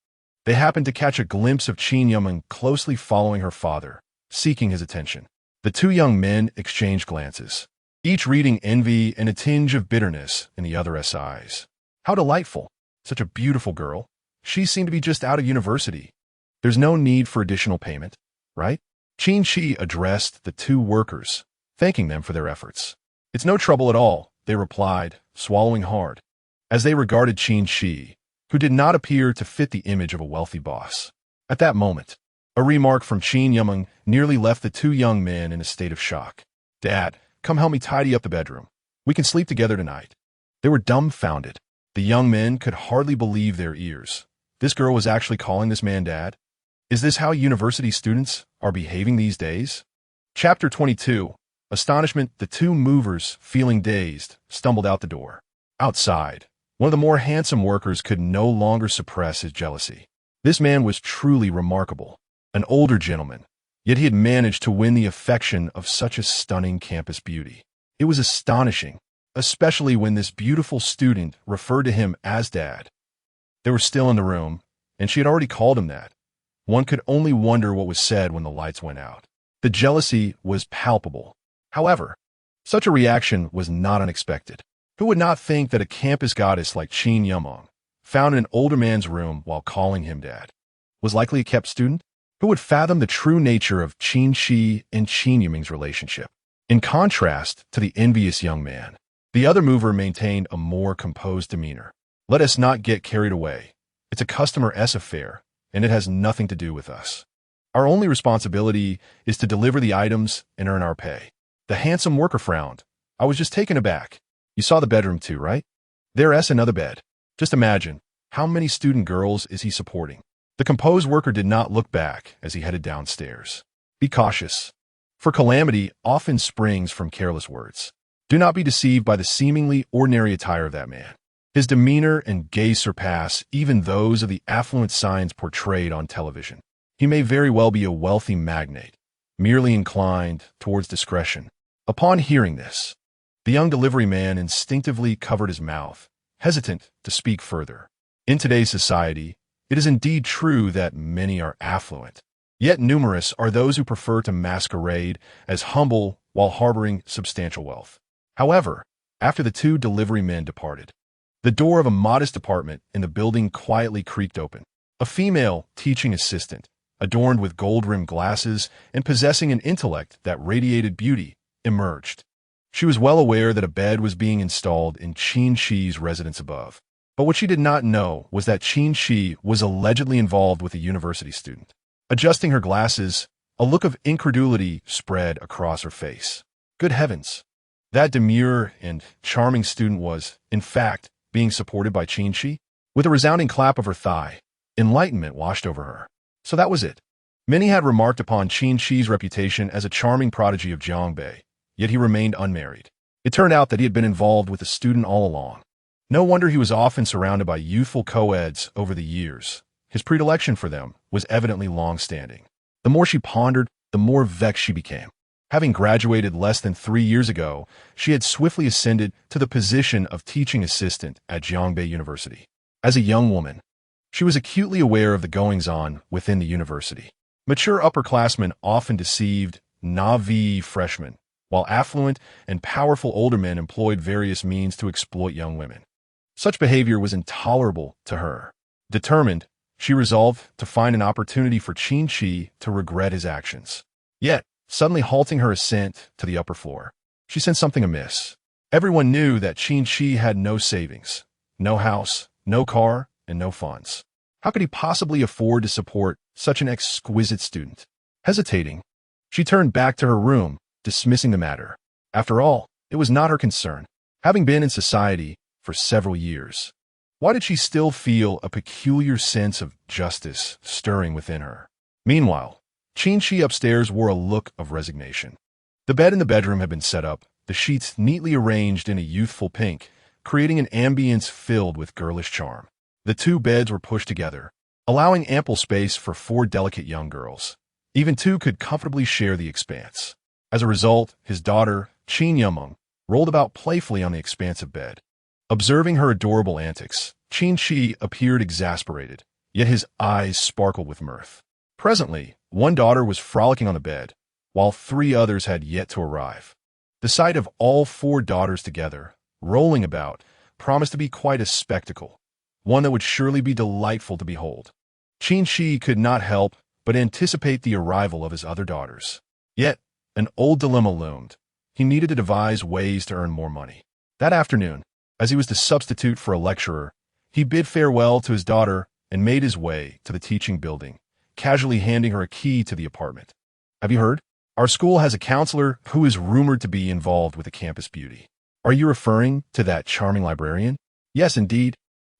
they happened to catch a glimpse of Qin Yumeng closely following her father, seeking his attention. The 2 young men exchanged glances, each reading envy and a tinge of bitterness in the other's eyes. How delightful! Such a beautiful girl. She seemed to be just out of university. There's no need for additional payment, right? Qin Qi addressed the 2 workers, thanking them for their efforts. "It's no trouble at all," they replied, swallowing hard, as they regarded Qin Qi, who did not appear to fit the image of a wealthy boss. At that moment, a remark from Qin Yumeng nearly left the 2 young men in a state of shock. "Dad, come help me tidy up the bedroom. We can sleep together tonight." They were dumbfounded. The young men could hardly believe their ears. This girl was actually calling this man dad? Is this how university students are behaving these days? Chapter 22. Astonishment. The 2 movers, feeling dazed, stumbled out the door. Outside, one of the more handsome workers could no longer suppress his jealousy. This man was truly remarkable, an older gentleman, yet he had managed to win the affection of such a stunning campus beauty. It was astonishing, especially when this beautiful student referred to him as Dad. They were still in the room, and she had already called him that. One could only wonder what was said when the lights went out. The jealousy was palpable. However, such a reaction was not unexpected. Who would not think that a campus goddess like Qin Yumeng, found in an older man's room while calling him dad, was likely a kept student? Who would fathom the true nature of Qin Qi and Qin Yumeng's relationship? In contrast to the envious young man, the other mover maintained a more composed demeanor. "Let us not get carried away. It's a customer-s affair, and it has nothing to do with us. Our only responsibility is to deliver the items and earn our pay." The handsome worker frowned. "I was just taken aback. You saw the bedroom too, right? There's another bed. Just imagine, how many student girls is he supporting?" The composed worker did not look back as he headed downstairs. Be cautious, for calamity often springs from careless words. Do not be deceived by the seemingly ordinary attire of that man. His demeanor and gaze surpass even those of the affluent signs portrayed on television. He may very well be a wealthy magnate, merely inclined towards discretion. Upon hearing this, the young delivery man instinctively covered his mouth, hesitant to speak further. In today's society, it is indeed true that many are affluent, yet numerous are those who prefer to masquerade as humble while harboring substantial wealth. However, after the 2 delivery men departed, the door of a modest apartment in the building quietly creaked open. A female teaching assistant, adorned with gold-rimmed glasses and possessing an intellect that radiated beauty, emerged. She was well aware that a bed was being installed in Qin Qi's residence above. But what she did not know was that Qin Qi was allegedly involved with a university student. Adjusting her glasses, a look of incredulity spread across her face. Good heavens! That demure and charming student was, in fact, being supported by Qin Qi? With a resounding clap of her thigh, enlightenment washed over her. So that was it. Many had remarked upon Qin Qi's reputation as a charming prodigy of Jiangbei, yet he remained unmarried. It turned out that he had been involved with a student all along. No wonder he was often surrounded by youthful co-eds over the years. His predilection for them was evidently long-standing. The more she pondered, the more vexed she became. Having graduated less than 3 years ago, she had swiftly ascended to the position of teaching assistant at Jiangbei University. As a young woman, she was acutely aware of the goings-on within the university. Mature upperclassmen often deceived naive freshmen, while affluent and powerful older men employed various means to exploit young women. Such behavior was intolerable to her. Determined, she resolved to find an opportunity for Qin Qi to regret his actions. Yet, suddenly halting her ascent to the upper floor, she sensed something amiss. Everyone knew that Qin Qi had no savings, no house, no car, and no funds. How could he possibly afford to support such an exquisite student? Hesitating, she turned back to her room, dismissing the matter. After all, it was not her concern. Having been in society for several years, Why did she still feel a peculiar sense of justice stirring within her? Meanwhile, Qin Qi upstairs wore a look of resignation. The bed in the bedroom had been set up, the sheets neatly arranged in a youthful pink, creating an ambience filled with girlish charm. The two beds were pushed together, allowing ample space for four delicate young girls. Even two could comfortably share the expanse. As a result, his daughter, Qin Yumeng, rolled about playfully on the expansive bed. Observing her adorable antics, Qin Qi appeared exasperated, yet his eyes sparkled with mirth. Presently, one daughter was frolicking on the bed, while three others had yet to arrive. The sight of all four daughters together, rolling about, promised to be quite a spectacle, one that would surely be delightful to behold. Qin Qi could not help but anticipate the arrival of his other daughters. Yet, an old dilemma loomed. He needed to devise ways to earn more money. That afternoon, as he was to substitute for a lecturer, he bid farewell to his daughter and made his way to the teaching building, casually handing her a key to the apartment. Have you heard? Our school has a counselor who is rumored to be involved with the campus beauty. Are you referring to that charming librarian? Yes, indeed.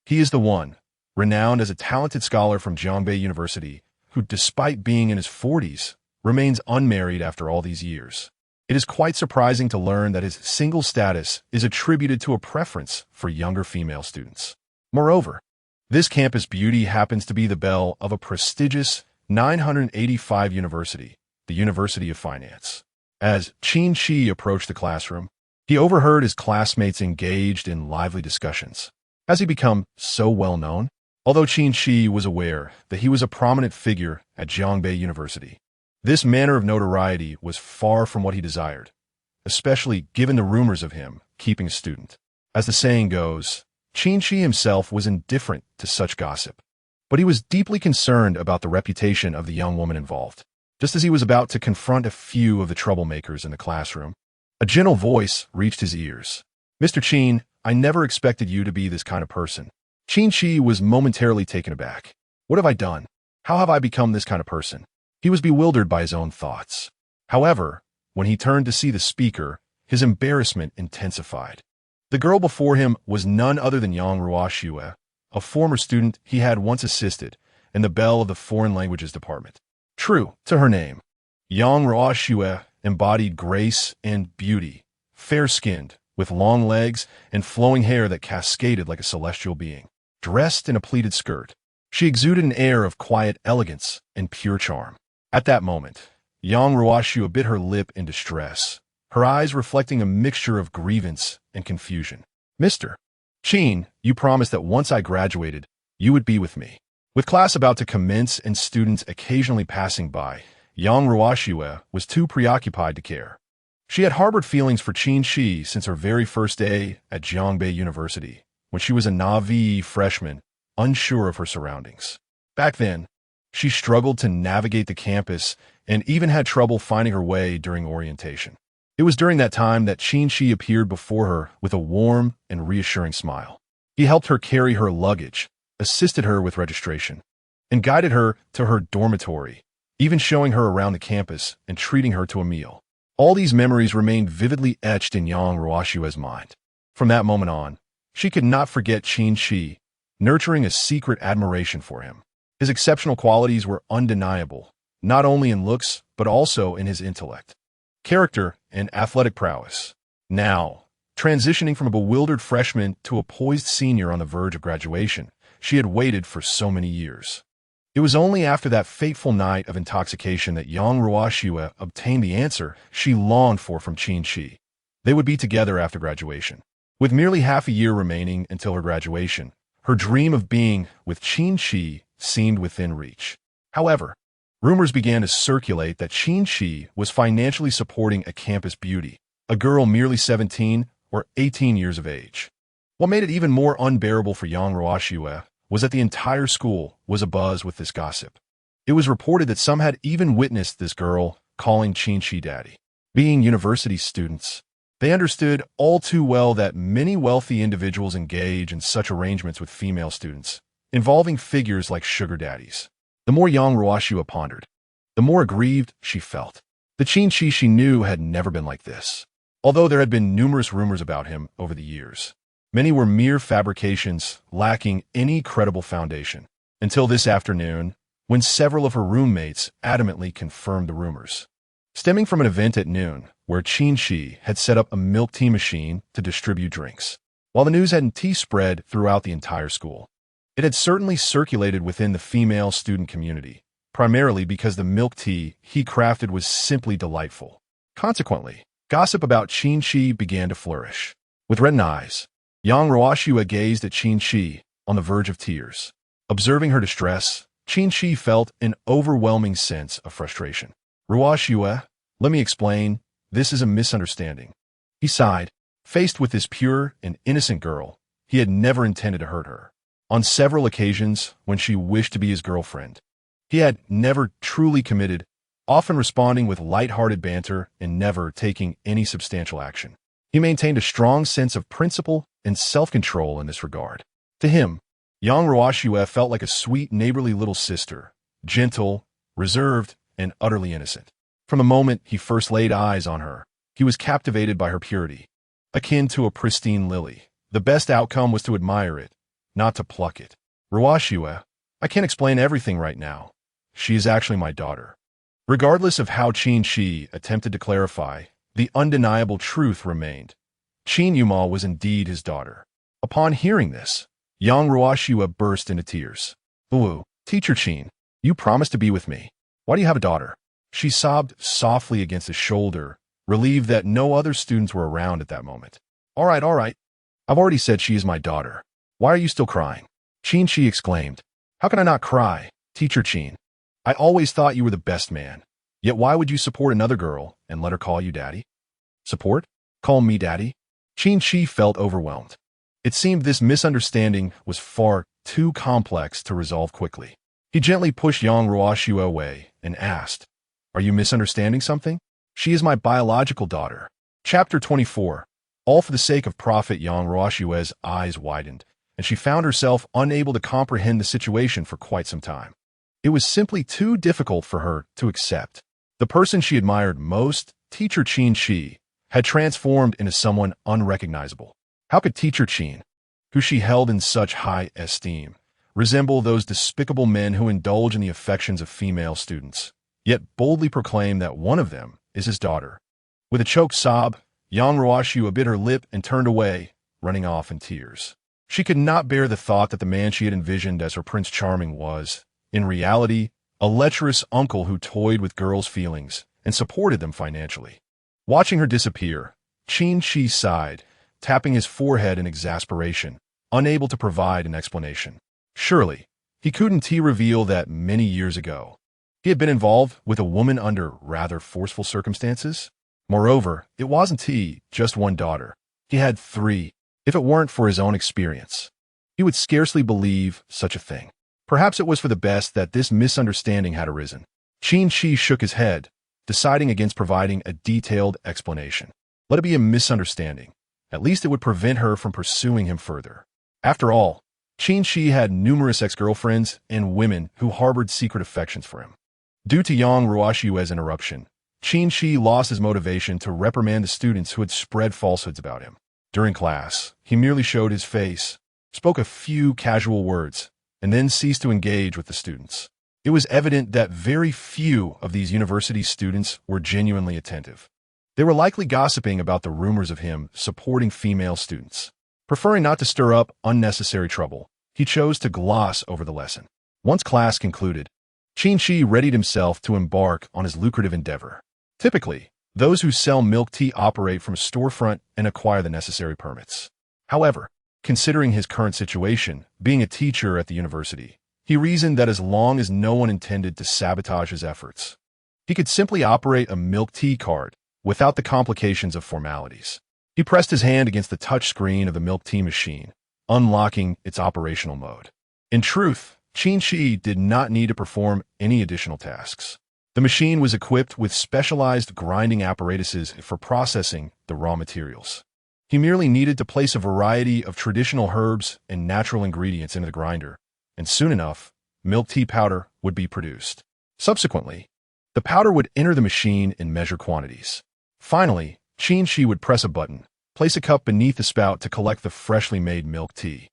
He is the one, renowned as a talented scholar from Jiangbei University, who, despite being in his 40s, remains unmarried after all these years. It is quite surprising to learn that his single status is attributed to a preference for younger female students. Moreover, this campus beauty happens to be the belle of a prestigious 985 university, the University of Finance. As Qin Qi approached the classroom, he overheard his classmates engaged in lively discussions. Has he become so well known? Although Qin Qi was aware that he was a prominent figure at Jiangbei University, this manner of notoriety was far from what he desired, especially given the rumors of him keeping a student. As the saying goes, Qin Qi himself was indifferent to such gossip, but he was deeply concerned about the reputation of the young woman involved. Just as he was about to confront a few of the troublemakers in the classroom, a gentle voice reached his ears. "Mr. Qin, I never expected you to be this kind of person." Qin Qi was momentarily taken aback. What have I done? How have I become this kind of person? He was bewildered by his own thoughts. However, when he turned to see the speaker, his embarrassment intensified. The girl before him was none other than Yang Ruoxue, a former student he had once assisted, and the belle of the foreign languages department. True to her name, Yang Ruoxue embodied grace and beauty, fair-skinned, with long legs and flowing hair that cascaded like a celestial being. Dressed in a pleated skirt, she exuded an air of quiet elegance and pure charm. At that moment, Yang Ruoxue bit her lip in distress, her eyes reflecting a mixture of grievance and confusion. "Mr. Qin, you promised that once I graduated, you would be with me." With class about to commence and students occasionally passing by, Yang Ruoxue was too preoccupied to care. She had harbored feelings for Qin Qi since her very first day at Jiangbei University, when she was a naive freshman, unsure of her surroundings. Back then, she struggled to navigate the campus and even had trouble finding her way during orientation. It was during that time that Qin Qi appeared before her with a warm and reassuring smile. He helped her carry her luggage, assisted her with registration, and guided her to her dormitory, even showing her around the campus and treating her to a meal. All these memories remained vividly etched in Yang Ruoxue's mind. From that moment on, she could not forget Qin Qi, nurturing a secret admiration for him. His exceptional qualities were undeniable, not only in looks, but also in his intellect, character, and athletic prowess. Now, transitioning from a bewildered freshman to a poised senior on the verge of graduation, she had waited for so many years. It was only after that fateful night of intoxication that Yang Ruoxue obtained the answer she longed for from Qin Qi. They would be together after graduation. With merely half a year remaining until her graduation, her dream of being with Qin Qi seemed within reach. However, rumors began to circulate that Qin Qi was financially supporting a campus beauty, a girl merely 17 or 18 years of age. What made it even more unbearable for Yang Ruoxue was that the entire school was abuzz with this gossip. It was reported that some had even witnessed this girl calling Qin Qi daddy. Being university students, they understood all too well that many wealthy individuals engage in such arrangements with female students, involving figures like sugar daddies. The more Yang Ruoxue pondered, the more aggrieved she felt. The Qin Qi she knew had never been like this, although there had been numerous rumors about him over the years. Many were mere fabrications, lacking any credible foundation. Until this afternoon, when several of her roommates adamantly confirmed the rumors. Stemming from an event at noon, where Qin Qi had set up a milk tea machine to distribute drinks. While the news hadn't spread throughout the entire school, it had certainly circulated within the female student community, primarily because the milk tea he crafted was simply delightful. Consequently, gossip about Qin Qi began to flourish. With reddened eyes, young Ruoxue gazed at Qin Qi on the verge of tears. Observing her distress, Qin Qi felt an overwhelming sense of frustration. Ruoxue, let me explain, this is a misunderstanding. He sighed, faced with this pure and innocent girl. He had never intended to hurt her. On several occasions, when she wished to be his girlfriend, he had never truly committed, often responding with light-hearted banter and never taking any substantial action. He maintained a strong sense of principle and self-control in this regard. To him, young Ruoxue felt like a sweet, neighborly little sister, gentle, reserved, and utterly innocent. From the moment he first laid eyes on her, he was captivated by her purity. Akin to a pristine lily, the best outcome was to admire it, not to pluck it. Ruoxue, I can't explain everything right now. She is actually my daughter. Regardless of how Qin Qi attempted to clarify, the undeniable truth remained. Qin Yuma was indeed his daughter. Upon hearing this, young Ruoxue burst into tears. Ooh, Teacher Qin, you promised to be with me. Why do you have a daughter? She sobbed softly against his shoulder, relieved that no other students were around at that moment. All right. I've already said she is my daughter. Why are you still crying? Qin Qi exclaimed. How can I not cry, Teacher Qin? I always thought you were the best man. Yet why would you support another girl and let her call you daddy? Support? Call me daddy? Qin Qi felt overwhelmed. It seemed this misunderstanding was far too complex to resolve quickly. He gently pushed young Ruoxue away and asked, Are you misunderstanding something? She is my biological daughter. Chapter 24. All for the sake of profit. Young Ruoxue's eyes widened, and she found herself unable to comprehend the situation for quite some time. It was simply too difficult for her to accept. The person she admired most, Teacher Qin Qi, had transformed into someone unrecognizable. How could Teacher Qin, who she held in such high esteem, resemble those despicable men who indulge in the affections of female students, yet boldly proclaim that one of them is his daughter? With a choked sob, young Ruoxue bit her lip and turned away, running off in tears. She could not bear the thought that the man she had envisioned as her Prince Charming was, in reality, a lecherous uncle who toyed with girls' feelings and supported them financially. Watching her disappear, Qin Qi sighed, tapping his forehead in exasperation, unable to provide an explanation. Surely, he couldn't reveal that many years ago he had been involved with a woman under rather forceful circumstances? Moreover, it wasn't just one daughter. He had 3. If it weren't for his own experience, he would scarcely believe such a thing. Perhaps it was for the best that this misunderstanding had arisen. Qin Qi shook his head, deciding against providing a detailed explanation. Let it be a misunderstanding. At least it would prevent her from pursuing him further. After all, Qin Qi had numerous ex-girlfriends and women who harbored secret affections for him. Due to young Ruoxue's interruption, Qin Qi lost his motivation to reprimand the students who had spread falsehoods about him. During class, he merely showed his face, spoke a few casual words, and then ceased to engage with the students. It was evident that very few of these university students were genuinely attentive. They were likely gossiping about the rumors of him supporting female students. Preferring not to stir up unnecessary trouble, he chose to gloss over the lesson. Once class concluded, Qin Qi readied himself to embark on his lucrative endeavor. Typically, those who sell milk tea operate from a storefront and acquire the necessary permits. However, considering his current situation, being a teacher at the university, he reasoned that as long as no one intended to sabotage his efforts, he could simply operate a milk tea cart without the complications of formalities. He pressed his hand against the touch screen of the milk tea machine, unlocking its operational mode. In truth, Qin Qi did not need to perform any additional tasks. The machine was equipped with specialized grinding apparatuses for processing the raw materials. He merely needed to place a variety of traditional herbs and natural ingredients into the grinder, and soon enough, milk tea powder would be produced. Subsequently, the powder would enter the machine in measured quantities. Finally, Qin Qi would press a button, Place a cup beneath the spout to collect the freshly made milk tea.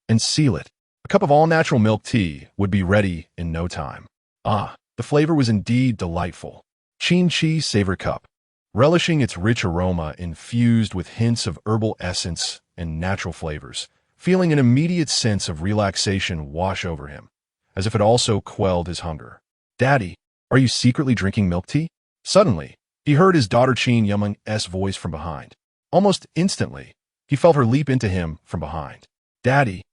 And seal it. A cup of all-natural milk tea would be ready in no time. Ah, the flavor was indeed delightful. Qin Qi Savor Cup. Relishing its rich aroma infused with hints of herbal essence and natural flavors, feeling an immediate sense of relaxation wash over him, as if it also quelled his hunger. "Daddy, are you secretly drinking milk tea?" Suddenly, he heard his daughter Qin Yumeng's voice from behind. Almost instantly, he felt her leap into him from behind. "Daddy,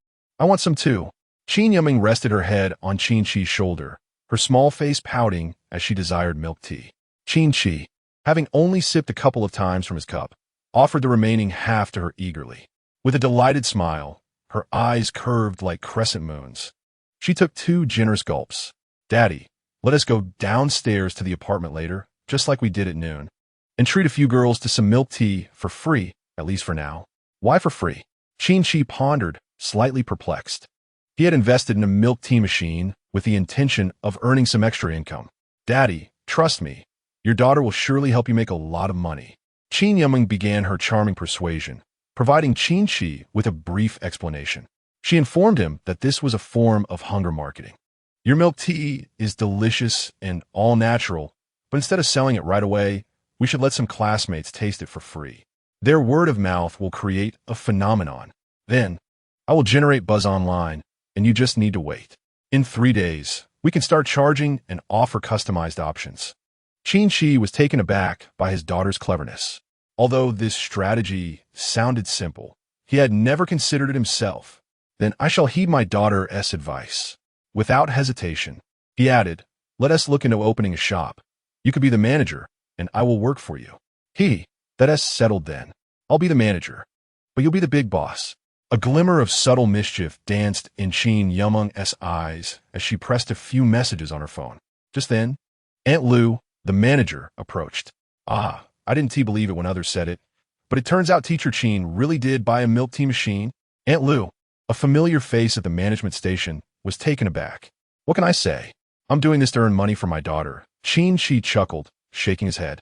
I want some too." Qin Yumeng rested her head on Qin Qi's shoulder, her small face pouting as she desired milk tea. Qin Qi, having only sipped a couple of times from his cup, offered the remaining half to her eagerly. With a delighted smile, her eyes curved like crescent moons, she took 2 generous gulps. "Daddy, let us go downstairs to the apartment later, just like we did at noon, and treat a few girls to some milk tea for free, at least for now." "Why for free?" Qin Qi pondered, slightly perplexed. He had invested in a milk tea machine with the intention of earning some extra income. "Daddy, trust me, your daughter will surely help you make a lot of money." Qin Yumeng began her charming persuasion, providing Qin Qi with a brief explanation. She informed him that this was a form of hunger marketing. "Your milk tea is delicious and all natural, but instead of selling it right away, we should let some classmates taste it for free. Their word of mouth will create a phenomenon. Then, I will generate buzz online, and you just need to wait. In 3 days, we can start charging and offer customized options." Qin Qi was taken aback by his daughter's cleverness. Although this strategy sounded simple, he had never considered it himself. "Then I shall heed my daughter's advice." Without hesitation, he added, "Let us look into opening a shop. You could be the manager, and I will work for you." "That's settled then. I'll be the manager, but you'll be the big boss." A glimmer of subtle mischief danced in Qin Yumeng's eyes as she pressed a few messages on her phone. Just then, Aunt Lu, the manager, approached. "Ah, I didn't believe it when others said it, but it turns out Teacher Qin really did buy a milk tea machine." Aunt Lu, a familiar face at the management station, was taken aback. "What can I say? I'm doing this to earn money for my daughter." Qin Qi chuckled, shaking his head.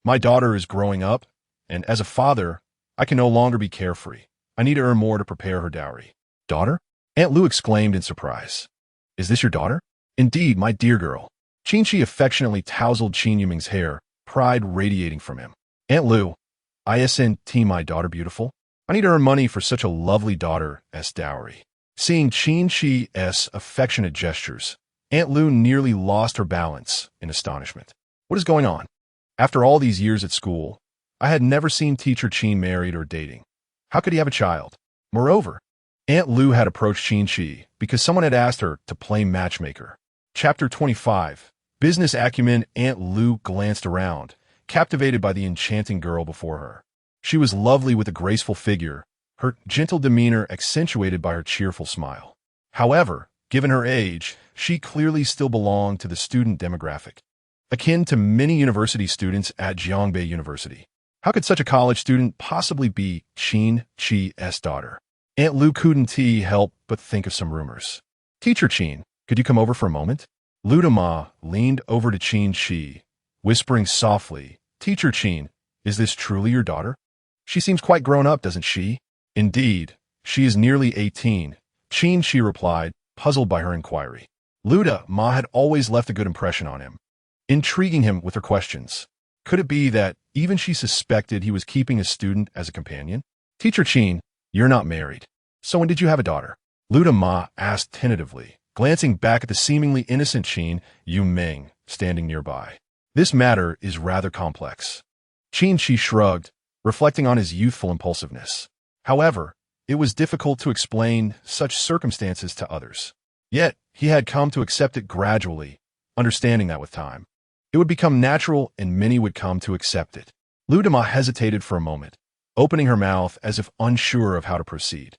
"My daughter is growing up, and as a father, I can no longer be carefree. I need to earn more to prepare her dowry." "Daughter?" Aunt Lu exclaimed in surprise. "Is this your daughter?" "Indeed, my dear girl." Qin Qi affectionately tousled Qin Yumeng's hair, pride radiating from him. "Aunt Lu, isn't my daughter beautiful? I need to earn money for such a lovely daughter's dowry." Seeing Qin Qi's affectionate gestures, Aunt Lu nearly lost her balance in astonishment. "What is going on? After all these years at school, I had never seen Teacher Qin married or dating. How could he have a child? Moreover, Aunt Lu had approached Qin Qi because someone had asked her to play matchmaker." Chapter 25. Business acumen. Aunt Lu glanced around, captivated by the enchanting girl before her. She was lovely with a graceful figure, her gentle demeanor accentuated by her cheerful smile. However, given her age, she clearly still belonged to the student demographic, akin to many university students at Jiangbei University. How could such a college student possibly be Qin Qi's daughter? Aunt Lu couldn't help but think of some rumors. "Teacher Qin, could you come over for a moment?" Lu Ma leaned over to Qin Qi, whispering softly, "Teacher Qin, is this truly your daughter? She seems quite grown up, doesn't she?" "Indeed, she is nearly 18, Qin Qi replied, puzzled by her inquiry. Lu Ma had always left a good impression on him, intriguing him with her questions. Could it be that even she suspected he was keeping a student as a companion? "Teacher Qin, you're not married. So when did you have a daughter?" Lu Ma asked tentatively, glancing back at the seemingly innocent Qin Yumeng standing nearby. "This matter is rather complex." Qin Qi shrugged, reflecting on his youthful impulsiveness. However, it was difficult to explain such circumstances to others. Yet, he had come to accept it gradually, understanding that with time, it would become natural and many would come to accept it. Lu Ma hesitated for a moment, opening her mouth as if unsure of how to proceed.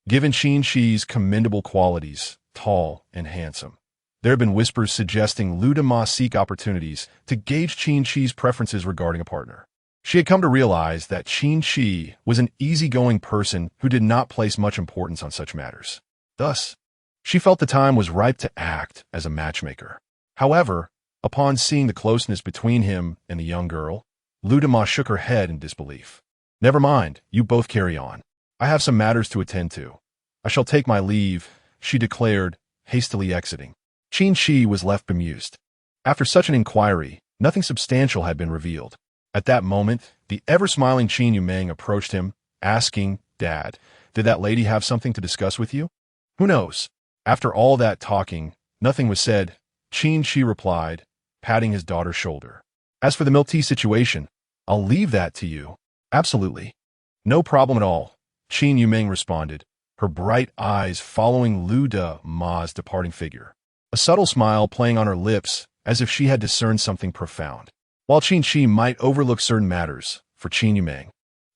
Given Qin Qi's commendable qualities, tall and handsome, there have been whispers suggesting Lu Ma seek opportunities to gauge Qin Qi's preferences regarding a partner. She had come to realize that Qin Qi was an easygoing person who did not place much importance on such matters. Thus, she felt the time was ripe to act as a matchmaker. However, upon seeing the closeness between him and the young girl, Lu Ma shook her head in disbelief. Never mind, you both carry on. I have some matters to attend to. I shall take my leave, she declared, hastily exiting. Qin Qi was left bemused. After such an inquiry, nothing substantial had been revealed. At that moment, the ever-smiling Qin Yumeng approached him, asking, "Dad, did that lady have something to discuss with you?" "Who knows?" After all that talking, nothing was said, Qin Qi replied, patting his daughter's shoulder. "As for the milk tea situation, I'll leave that to you." "Absolutely. No problem at all," Qin Yumeng responded, her bright eyes following Lu De Ma's departing figure. A subtle smile playing on her lips as if she had discerned something profound. While Qin Qi might overlook certain matters, for Qin Yumeng,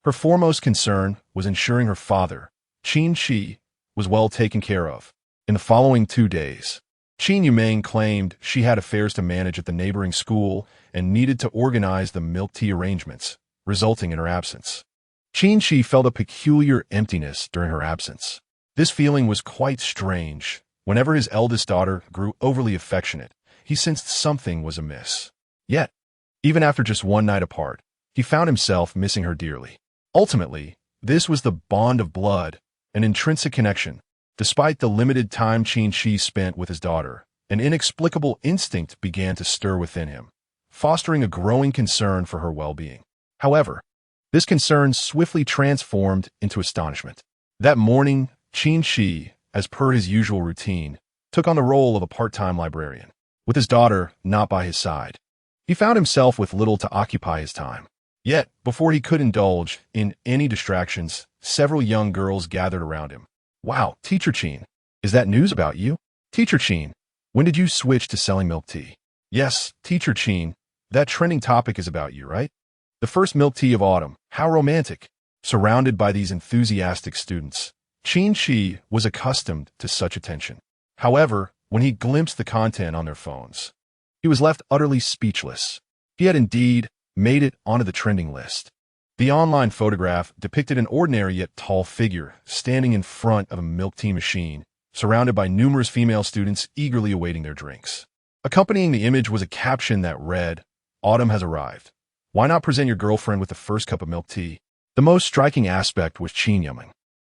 her foremost concern was ensuring her father, Qin Qi, was well taken care of. In the following 2 days, Qin Yumeng claimed she had affairs to manage at the neighboring school and needed to organize the milk tea arrangements, resulting in her absence. Qin Qi felt a peculiar emptiness during her absence. This feeling was quite strange. Whenever his eldest daughter grew overly affectionate, he sensed something was amiss. Yet, even after just one night apart, he found himself missing her dearly. Ultimately, this was the bond of blood, an intrinsic connection. Despite the limited time Qin Qi spent with his daughter, an inexplicable instinct began to stir within him, fostering a growing concern for her well-being. However, this concern swiftly transformed into astonishment. That morning, Qin Qi, as per his usual routine, took on the role of a part-time librarian. With his daughter not by his side, he found himself with little to occupy his time. Yet, before he could indulge in any distractions, several young girls gathered around him. "Wow, Teacher Qin, is that news about you?" "Teacher Qin, when did you switch to selling milk tea?" "Yes, Teacher Qin, that trending topic is about you, right? The first milk tea of autumn, how romantic." Surrounded by these enthusiastic students, Qin Qi was accustomed to such attention. However, when he glimpsed the content on their phones, he was left utterly speechless. He had indeed made it onto the trending list. The online photograph depicted an ordinary yet tall figure standing in front of a milk tea machine, surrounded by numerous female students eagerly awaiting their drinks. Accompanying the image was a caption that read, "Autumn has arrived. Why not present your girlfriend with the first cup of milk tea?" The most striking aspect was Qin Yumeng,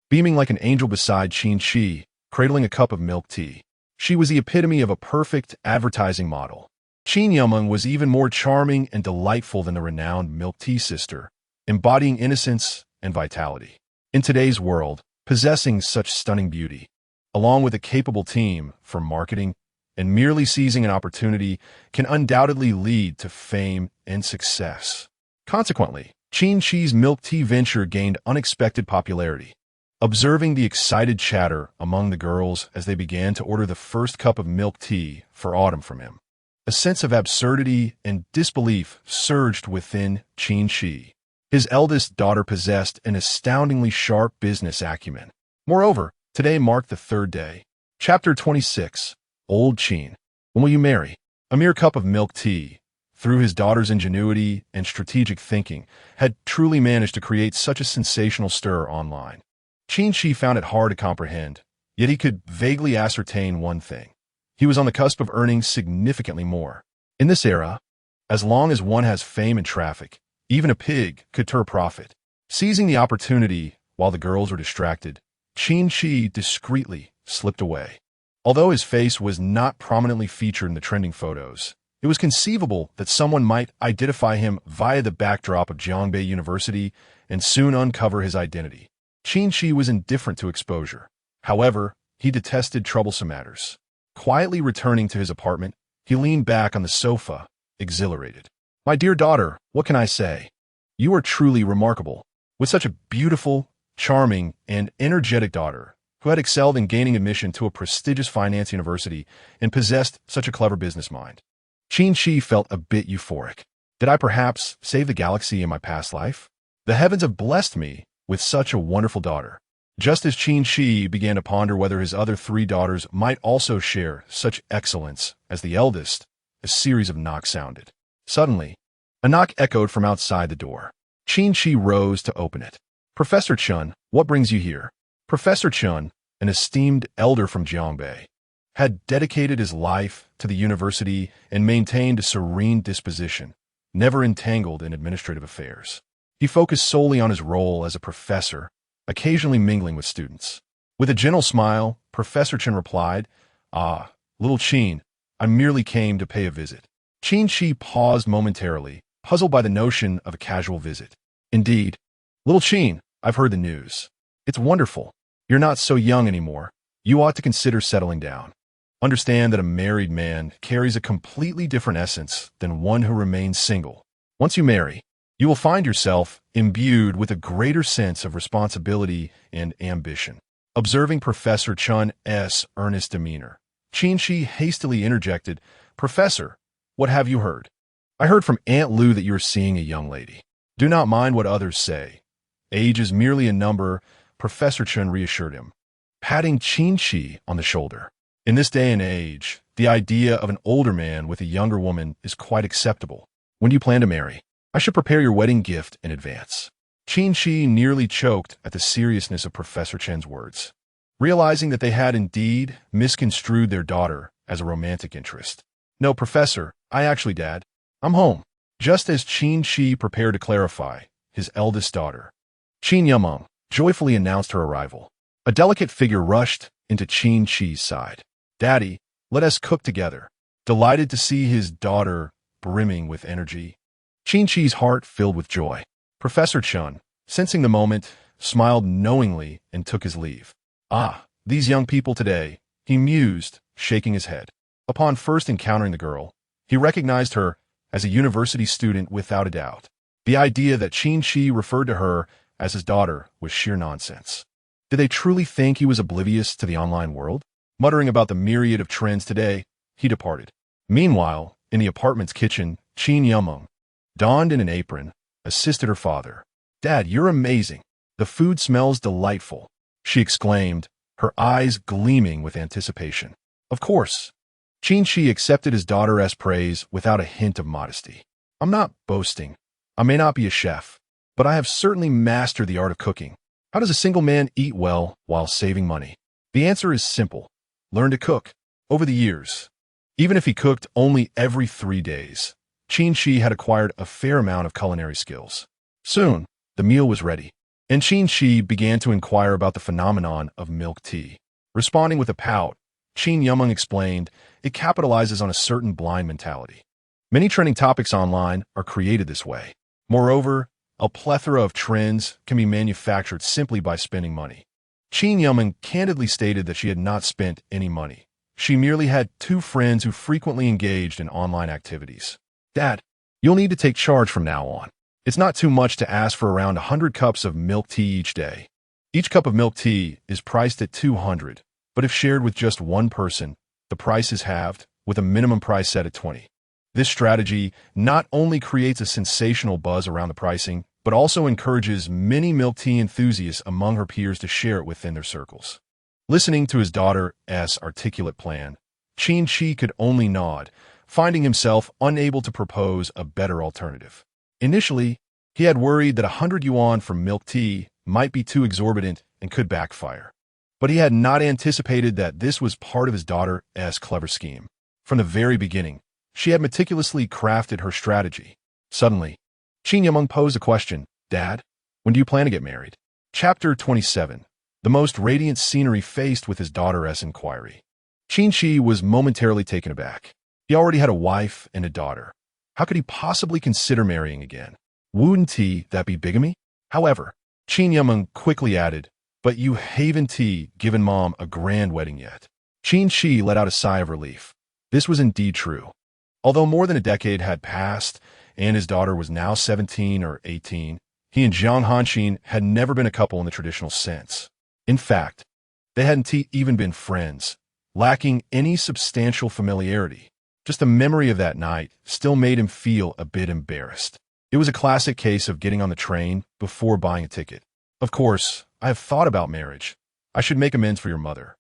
beaming like an angel beside Qin Qi, cradling a cup of milk tea. She was the epitome of a perfect advertising model. Qin Yumeng was even more charming and delightful than the renowned milk tea sister, embodying innocence and vitality. In today's world, possessing such stunning beauty, along with a capable team for marketing and merely seizing an opportunity, can undoubtedly lead to fame and success. Consequently, Qin Qi's milk tea venture gained unexpected popularity. Observing the excited chatter among the girls as they began to order the first cup of milk tea for autumn from him, a sense of absurdity and disbelief surged within Qin Qi. His eldest daughter possessed an astoundingly sharp business acumen. Moreover, today marked the 3rd day. Chapter 26. Old Qin. When will you marry? A mere cup of milk tea, through his daughter's ingenuity and strategic thinking, had truly managed to create such a sensational stir online. Qin Qi found it hard to comprehend, yet he could vaguely ascertain one thing. He was on the cusp of earning significantly more. In this era, as long as one has fame and traffic, even a pig could turn a profit. Seizing the opportunity while the girls were distracted, Qin Qi discreetly slipped away. Although his face was not prominently featured in the trending photos, it was conceivable that someone might identify him via the backdrop of Jiangbei University and soon uncover his identity. Qin Qi was indifferent to exposure. However, he detested troublesome matters. Quietly returning to his apartment, he leaned back on the sofa, exhilarated. "My dear daughter, what can I say? You are truly remarkable. With such a beautiful, charming, and energetic daughter, who had excelled in gaining admission to a prestigious finance university and possessed such a clever business mind." Qin Qi felt a bit euphoric. Did I perhaps save the galaxy in my past life? The heavens have blessed me with such a wonderful daughter. Just as Qin Qi began to ponder whether his other 3 daughters might also share such excellence as the eldest, a series of knocks sounded. Suddenly, a knock echoed from outside the door. Qin Qi rose to open it. "Professor Chun, what brings you here?" Professor Chun, an esteemed elder from Jiangbei, had dedicated his life to the university and maintained a serene disposition, never entangled in administrative affairs. He focused solely on his role as a professor, occasionally mingling with students. With a gentle smile, Professor Chen replied, "Ah, little Qin, I merely came to pay a visit." Qin Qi paused momentarily, puzzled by the notion of a casual visit. "Indeed. Little Qin, I've heard the news. It's wonderful. You're not so young anymore. You ought to consider settling down. Understand that a married man carries a completely different essence than one who remains single. Once you marry, you will find yourself imbued with a greater sense of responsibility and ambition." Observing Professor Chun's earnest demeanor, Qin Qi hastily interjected, "Professor, what have you heard?" "I heard from Aunt Lu that you are seeing a young lady. Do not mind what others say. Age is merely a number," Professor Chen reassured him, patting Qin Qi on the shoulder. In this day and age, the idea of an older man with a younger woman is quite acceptable. "When do you plan to marry? I should prepare your wedding gift in advance." Qin Qi nearly choked at the seriousness of Professor Chen's words, realizing that they had indeed misconstrued their daughter as a romantic interest. "No, Professor, Dad, I'm home." Just as Qin Qi prepared to clarify, his eldest daughter, Qin Yameng, joyfully announced her arrival. A delicate figure rushed into Qin Qi's side. "Daddy, let us cook together." Delighted to see his daughter brimming with energy, Qin Qi's heart filled with joy. Professor Chen, sensing the moment, smiled knowingly and took his leave. "Ah, these young people today," he mused, shaking his head. Upon first encountering the girl, he recognized her as a university student without a doubt. The idea that Qin Qi referred to her as his daughter was sheer nonsense. Did they truly think he was oblivious to the online world? Muttering about the myriad of trends today, he departed. Meanwhile, in the apartment's kitchen, Qin Yameng, donned in an apron, assisted her father. "Dad, you're amazing. The food smells delightful," she exclaimed, her eyes gleaming with anticipation. Of course. Qin Qi accepted his daughter's praise without a hint of modesty. "I'm not boasting. I may not be a chef, but I have certainly mastered the art of cooking. How does a single man eat well while saving money? The answer is simple. Learn to cook." Over the years, even if he cooked only every 3 days, Qin Qi had acquired a fair amount of culinary skills. Soon, the meal was ready, and Qin Qi began to inquire about the phenomenon of milk tea. Responding with a pout, Qin Yameng explained, "It capitalizes on a certain blind mentality. Many trending topics online are created this way. Moreover, a plethora of trends can be manufactured simply by spending money." Qin Yameng candidly stated that she had not spent any money. She merely had 2 friends who frequently engaged in online activities. "Dad, you'll need to take charge from now on. It's not too much to ask for around 100 cups of milk tea each day. Each cup of milk tea is priced at 200, but if shared with just one person, the price is halved, with a minimum price set at 20. This strategy not only creates a sensational buzz around the pricing, but also encourages many milk tea enthusiasts among her peers to share it within their circles." Listening to his daughter's articulate plan, Qin Qi could only nod, finding himself unable to propose a better alternative. Initially, he had worried that 100 yuan for milk tea might be too exorbitant and could backfire. But he had not anticipated that this was part of his daughter's clever scheme. From the very beginning, she had meticulously crafted her strategy. Suddenly, Qin Yameng posed a question. "Dad, when do you plan to get married?" Chapter 27. The most radiant scenery faced with his daughter's inquiry. Qin Qi was momentarily taken aback. He already had a wife and a daughter. How could he possibly consider marrying again? Wouldn't that be bigamy? However, Qin Yameng quickly added, "But you haven't given Mom a grand wedding yet." Qin Qi let out a sigh of relief. This was indeed true. Although more than a decade had passed, and his daughter was now 17 or 18, he and Jiang Hanxin had never been a couple in the traditional sense. In fact, they hadn't even been friends, lacking any substantial familiarity. Just the memory of that night still made him feel a bit embarrassed. It was a classic case of getting on the train before buying a ticket. "Of course, I have thought about marriage. I should make amends for your mother."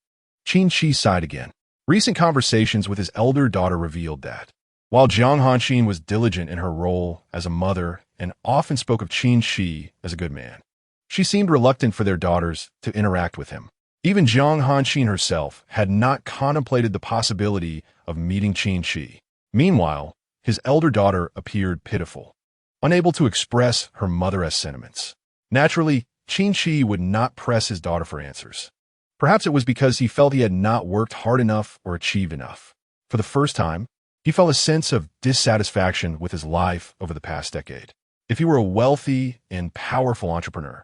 Qin Qi sighed again. Recent conversations with his elder daughter revealed that, while Jiang Hanxin was diligent in her role as a mother and often spoke of Qin Qi as a good man, she seemed reluctant for their daughters to interact with him. Even Jiang Hanxin herself had not contemplated the possibility of meeting Qin Qi. Meanwhile, his elder daughter appeared pitiful. unable to express her mother's sentiments. Naturally, Qin Qi would not press his daughter for answers. Perhaps it was because he felt he had not worked hard enough or achieved enough. For the first time, he felt a sense of dissatisfaction with his life over the past decade. If he were a wealthy and powerful entrepreneur,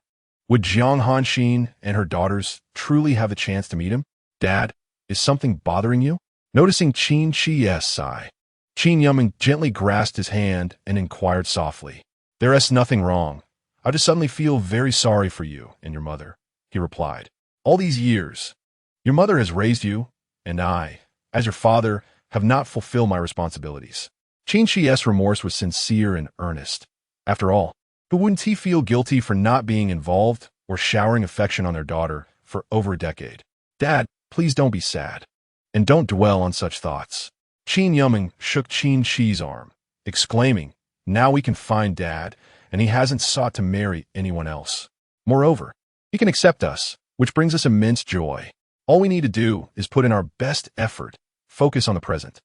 would Jiang Hanxin and her daughters truly have the chance to meet him? Dad, is something bothering you? Noticing Qin Qi's sigh, Qin Yuming gently grasped his hand and inquired softly. There is nothing wrong. I just suddenly feel very sorry for you and your mother, he replied. All these years, your mother has raised you, and I, as your father, have not fulfilled my responsibilities. Qin Qi's remorse was sincere and earnest. After all, who wouldn't he feel guilty for not being involved or showering affection on their daughter for over a decade? Dad, please don't be sad. And don't dwell on such thoughts. Qin Yuming shook Qin Qi's arm, exclaiming, now we can find Dad, and he hasn't sought to marry anyone else. Moreover, he can accept us, which brings us immense joy. All we need to do is put in our best effort, focus on the present,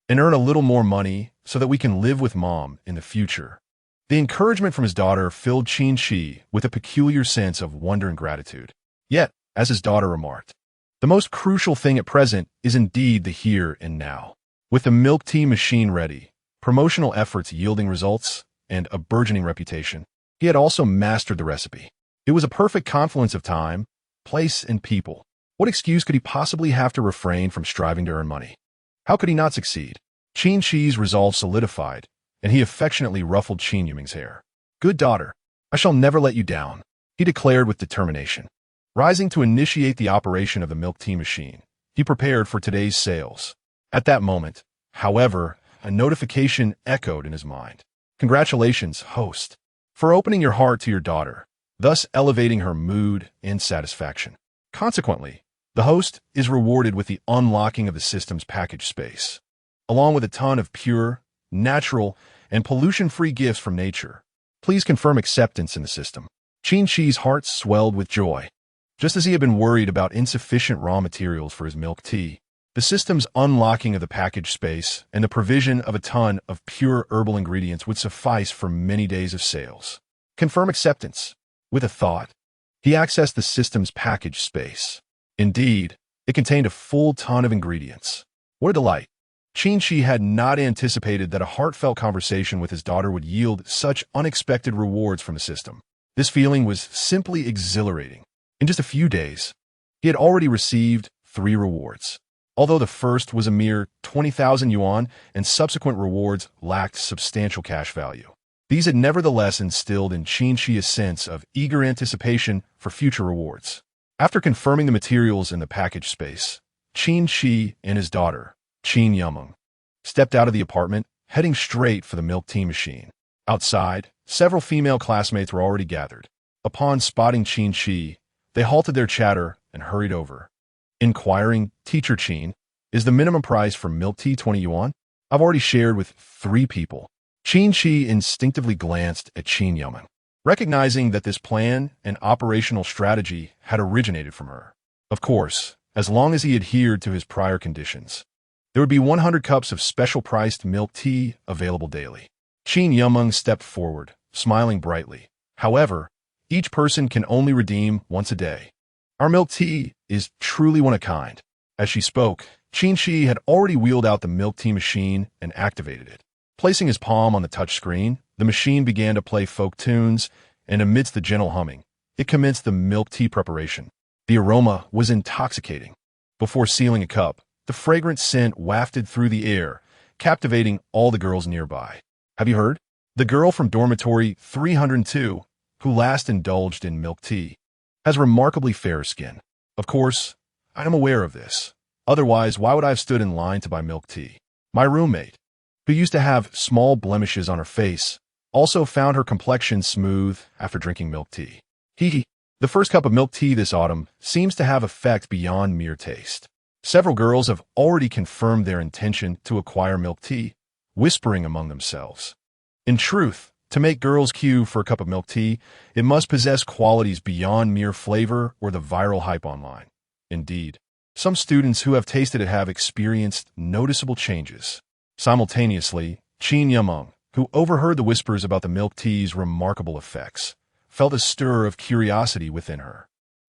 and earn a little more money so that we can live with Mom in the future. The encouragement from his daughter filled Qin Qi with a peculiar sense of wonder and gratitude. Yet, as his daughter remarked, the most crucial thing at present is indeed the here and now. With the milk tea machine ready, promotional efforts yielding results, and a burgeoning reputation, he had also mastered the recipe. It was a perfect confluence of time, place, and people. What excuse could he possibly have to refrain from striving to earn money? How could he not succeed? Qin Qi's resolve solidified, and he affectionately ruffled Qin Yuming's hair. Good daughter, I shall never let you down, he declared with determination. Rising to initiate the operation of the milk tea machine, he prepared for today's sales. At that moment, however, a notification echoed in his mind. Congratulations, host, for opening your heart to your daughter, thus elevating her mood and satisfaction. Consequently, the host is rewarded with the unlocking of the system's package space, along with a ton of pure, natural, and pollution-free gifts from nature. Please confirm acceptance in the system. Qin Qi's heart swelled with joy. Just as he had been worried about insufficient raw materials for his milk tea, the system's unlocking of the package space and the provision of a ton of pure herbal ingredients would suffice for many days of sales. Confirm acceptance. With a thought, he accessed the system's package space. Indeed, it contained a full ton of ingredients. What a delight! Qin Qi had not anticipated that a heartfelt conversation with his daughter would yield such unexpected rewards from the system. This feeling was simply exhilarating. In just a few days, he had already received 3 rewards. Although the first was a mere 20,000 yuan and subsequent rewards lacked substantial cash value, these had nevertheless instilled in Qin Qi a sense of eager anticipation for future rewards. After confirming the materials in the package space, Qin Qi and his daughter, Qin Yuming, stepped out of the apartment, heading straight for the milk tea machine. Outside, several female classmates were already gathered. Upon spotting Qin Qi, they halted their chatter and hurried over. Inquiring, Teacher Qin, is the minimum price for milk tea 20 yuan? I've already shared with 3 people. Qin Qi instinctively glanced at Qin Yuming, recognizing that this plan and operational strategy had originated from her. Of course, as long as he adhered to his prior conditions, there would be 100 cups of special-priced milk tea available daily. Qin Yuming stepped forward, smiling brightly. However, each person can only redeem once a day. Our milk tea is truly one of a kind. As she spoke, Qin Qi had already wheeled out the milk tea machine and activated it. Placing his palm on the touch screen, the machine began to play folk tunes, and amidst the gentle humming, it commenced the milk tea preparation. The aroma was intoxicating. Before sealing a cup, the fragrant scent wafted through the air, captivating all the girls nearby. Have you heard? The girl from dormitory 302, who last indulged in milk tea, has remarkably fair skin. Of course, I am aware of this. Otherwise, why would I have stood in line to buy milk tea? My roommate, who used to have small blemishes on her face, also found her complexion smooth after drinking milk tea. The first cup of milk tea this autumn seems to have effect beyond mere taste. Several girls have already confirmed their intention to acquire milk tea, whispering among themselves. In truth, to make girls queue for a cup of milk tea, it must possess qualities beyond mere flavor or the viral hype online. Indeed, some students who have tasted it have experienced noticeable changes. Simultaneously, Qin Yuming, who overheard the whispers about the milk tea's remarkable effects, felt a stir of curiosity within her.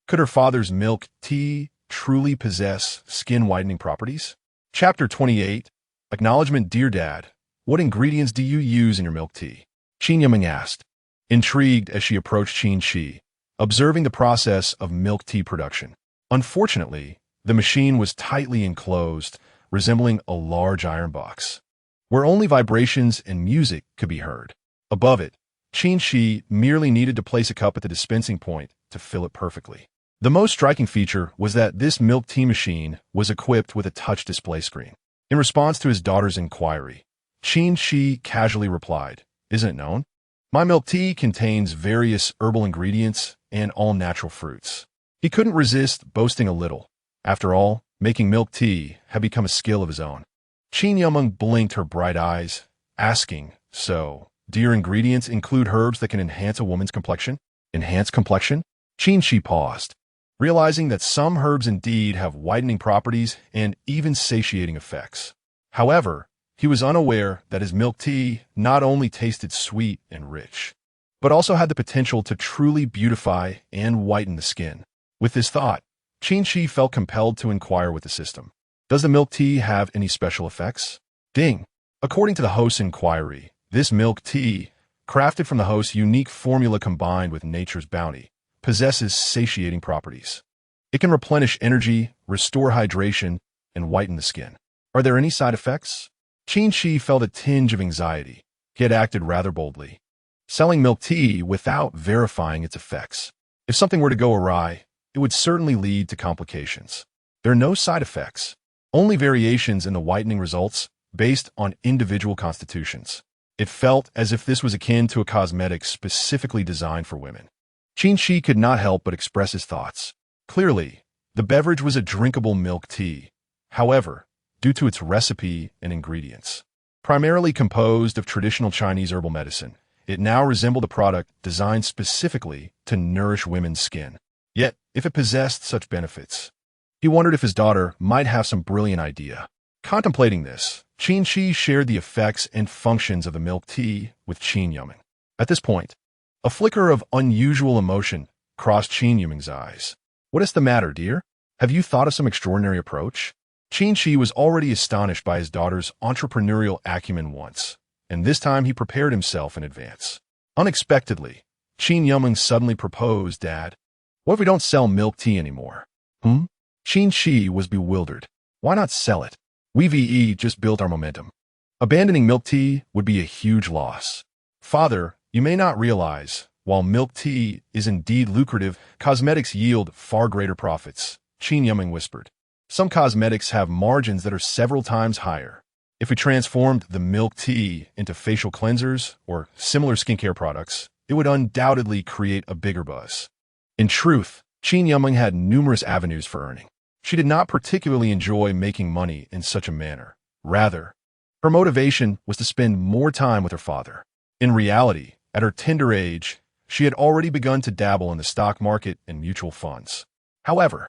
Could her father's milk tea truly possess skin-whitening properties? Chapter 28. Acknowledgement. Dear Dad, what ingredients do you use in your milk tea? Qin Yiming asked, intrigued as she approached Qin Qi, observing the process of milk tea production. Unfortunately, the machine was tightly enclosed, resembling a large iron box, where only vibrations and music could be heard. Above it, Qin Qi merely needed to place a cup at the dispensing point to fill it perfectly. The most striking feature was that this milk tea machine was equipped with a touch display screen. In response to his daughter's inquiry, Qin Qi casually replied, "Isn't it known? My milk tea contains various herbal ingredients and all-natural fruits." He couldn't resist boasting a little. After all, making milk tea had become a skill of his own. Qin Yiming blinked her bright eyes, asking, "So, do your ingredients include herbs that can enhance a woman's complexion?" Enhance complexion? Qin Qi paused, realizing that some herbs indeed have whitening properties and even satiating effects. However, he was unaware that his milk tea not only tasted sweet and rich, but also had the potential to truly beautify and whiten the skin. With this thought, Qin Qi felt compelled to inquire with the system. Does the milk tea have any special effects? Ding! According to the host's inquiry, this milk tea, crafted from the host's unique formula combined with nature's bounty, possesses satiating properties. It can replenish energy, restore hydration, and whiten the skin. Are there any side effects? Qin Qi felt a tinge of anxiety. He had acted rather boldly, selling milk tea without verifying its effects. If something were to go awry, it would certainly lead to complications. There are no side effects, only variations in the whitening results based on individual constitutions. It felt as if this was akin to a cosmetic specifically designed for women. Qin Qi could not help but express his thoughts. Clearly, the beverage was a drinkable milk tea. However, due to its recipe and ingredients, primarily composed of traditional Chinese herbal medicine, it now resembled a product designed specifically to nourish women's skin. Yet, if it possessed such benefits, he wondered if his daughter might have some brilliant idea. Contemplating this, Qin Qi shared the effects and functions of the milk tea with Qin Yiming. At this point, a flicker of unusual emotion crossed Qin Yiming's eyes. "What is the matter, dear? Have you thought of some extraordinary approach?" Qin Qi was already astonished by his daughter's entrepreneurial acumen once, and this time he prepared himself in advance. Unexpectedly, Qin Yiming suddenly proposed, "Dad, what if we don't sell milk tea anymore?" Qin Qi was bewildered. Why not sell it? We've just built our momentum. Abandoning milk tea would be a huge loss. Father, you may not realize, while milk tea is indeed lucrative, cosmetics yield far greater profits, Qin Yiming whispered. Some cosmetics have margins that are several times higher. If we transformed the milk tea into facial cleansers or similar skincare products, it would undoubtedly create a bigger buzz. In truth, Qin Yiming had numerous avenues for earning. She did not particularly enjoy making money in such a manner. Rather, her motivation was to spend more time with her father. In reality, at her tender age, she had already begun to dabble in the stock market and mutual funds. However,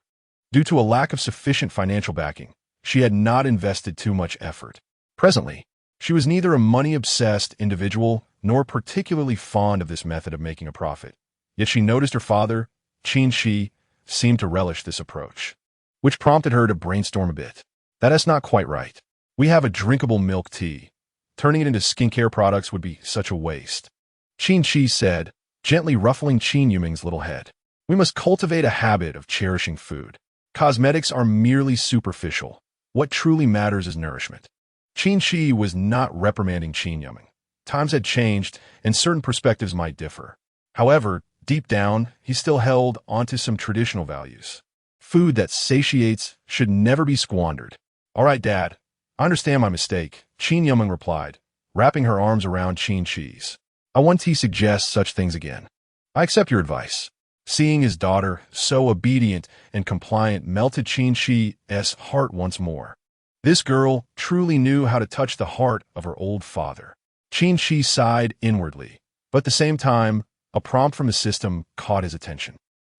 due to a lack of sufficient financial backing, she had not invested too much effort. Presently, she was neither a money-obsessed individual nor particularly fond of this method of making a profit. Yet she noticed her father, Qin Qi, seemed to relish this approach, which prompted her to brainstorm a bit. That's not quite right. We have a drinkable milk tea. Turning it into skincare products would be such a waste. Qin Qi said, gently ruffling Qin Yiming's little head. We must cultivate a habit of cherishing food. Cosmetics are merely superficial. What truly matters is nourishment. Qin Qi was not reprimanding Qin Yiming. Times had changed, and certain perspectives might differ. However, deep down, he still held onto some traditional values. Food that satiates should never be squandered. All right, Dad. I understand my mistake, Qin Yiming replied, wrapping her arms around Qin Qi's. I want to suggest such things again. I accept your advice. Seeing his daughter so obedient and compliant melted Qin Qi's heart once more. This girl truly knew how to touch the heart of her old father. Qin Qi sighed inwardly, but at the same time, a prompt from the system caught his attention.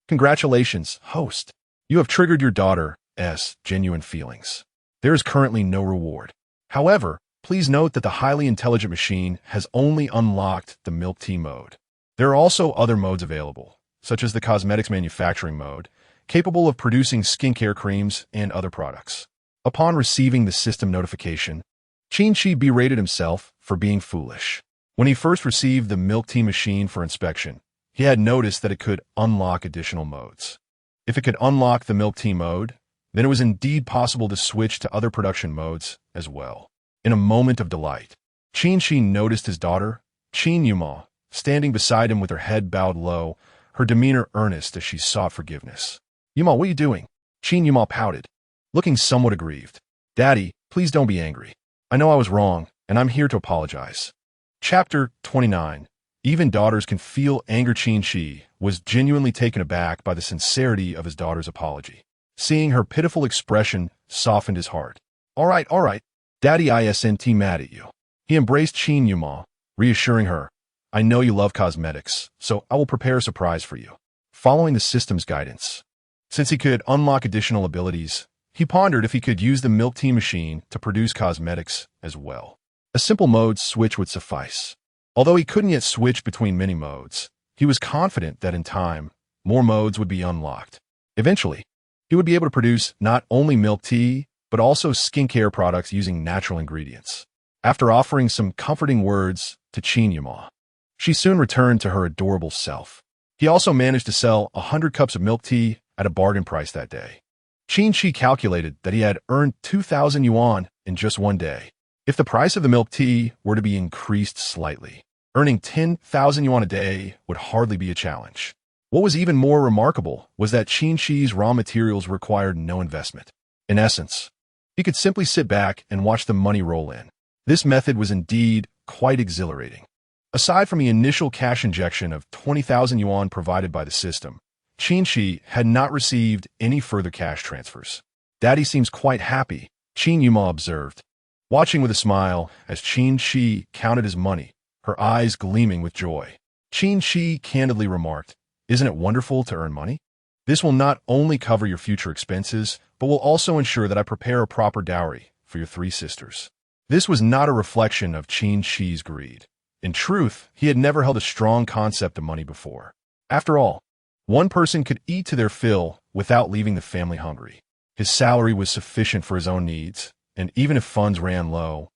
Congratulations, host. You have triggered your daughter's genuine feelings. There is currently no reward. However, Please note that the highly intelligent machine has only unlocked the milk tea mode. There are also other modes available, such as the cosmetics manufacturing mode, capable of producing skincare creams and other products. Upon receiving the system notification, Qin Qi berated himself for being foolish. When he first received the milk tea machine for inspection, he had noticed that it could unlock additional modes. If it could unlock the milk tea mode, then it was indeed possible to switch to other production modes as well. In a moment of delight, Qin Qi noticed his daughter, Qin Yuma, standing beside him with her head bowed low, her demeanor earnest as she sought forgiveness. "Yuma, what are you doing?" Qin Yuma pouted, looking somewhat aggrieved. "Daddy, please don't be angry. I know I was wrong, and I'm here to apologize." Chapter 29. Even daughters can feel anger. Qin Qi was genuinely taken aback by the sincerity of his daughter's apology. Seeing her pitiful expression softened his heart. All right, Daddy isn't mad at you." He embraced Qin Yuma, reassuring her, "I know you love cosmetics, so I will prepare a surprise for you." Following the system's guidance, since he could unlock additional abilities, he pondered if he could use the milk tea machine to produce cosmetics as well. A simple mode switch would suffice. Although he couldn't yet switch between many modes, he was confident that in time, more modes would be unlocked. Eventually, he would be able to produce not only milk tea, but also skincare products using natural ingredients. After offering some comforting words to Qin Yuma, she soon returned to her adorable self. He also managed to sell 100 cups of milk tea at a bargain price that day. Qin Qi calculated that he had earned 2,000 yuan in just one day. If the price of the milk tea were to be increased slightly, earning 10,000 yuan a day would hardly be a challenge. What was even more remarkable was that Qin Qi's raw materials required no investment. In essence, he could simply sit back and watch the money roll in. This method was indeed quite exhilarating. Aside from the initial cash injection of 20,000 yuan provided by the system, Qin Qi had not received any further cash transfers. "Daddy seems quite happy," Qin Yuma observed, watching with a smile as Qin Qi counted his money, her eyes gleaming with joy. Qin Qi candidly remarked, "Isn't it wonderful to earn money? This will not only cover your future expenses, but will also ensure that I prepare a proper dowry for your 3 sisters." This was not a reflection of Qin Qi's greed. In truth, he had never held a strong concept of money before. After all, one person could eat to their fill without leaving the family hungry. His salary was sufficient for his own needs, and even if funds ran low,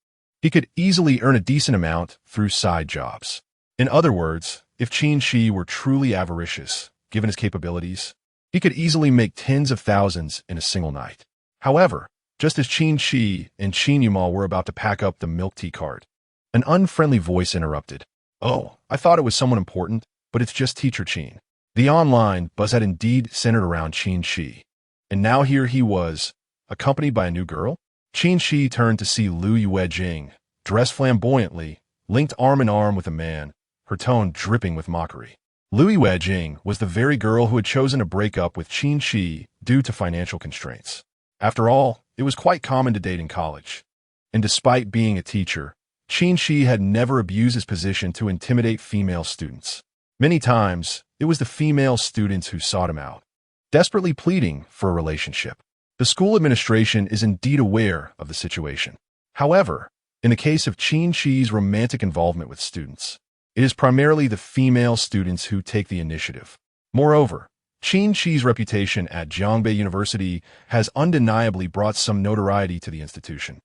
he could easily earn a decent amount through side jobs. In other words, if Qin Qi were truly avaricious, given his capabilities, he could easily make tens of thousands in a single night. However, just as Qin Qi and Qin Yuma were about to pack up the milk tea cart, an unfriendly voice interrupted. "Oh, I thought it was someone important, but it's just Teacher Qin." The online buzz had indeed centered around Qin Qi, and now here he was, accompanied by a new girl? Qin Qi turned to see Lu Yuejing, dressed flamboyantly, linked arm in arm with a man, her tone dripping with mockery. Lu Yuejing was the very girl who had chosen to break up with Qin Qi due to financial constraints. After all, it was quite common to date in college. And despite being a teacher, Qin Qi had never abused his position to intimidate female students. Many times, it was the female students who sought him out, desperately pleading for a relationship. The school administration is indeed aware of the situation. However, in the case of Qin Qi's romantic involvement with students, it is primarily the female students who take the initiative. Moreover, Qin Qi's reputation at Jiangbei University has undeniably brought some notoriety to the institution,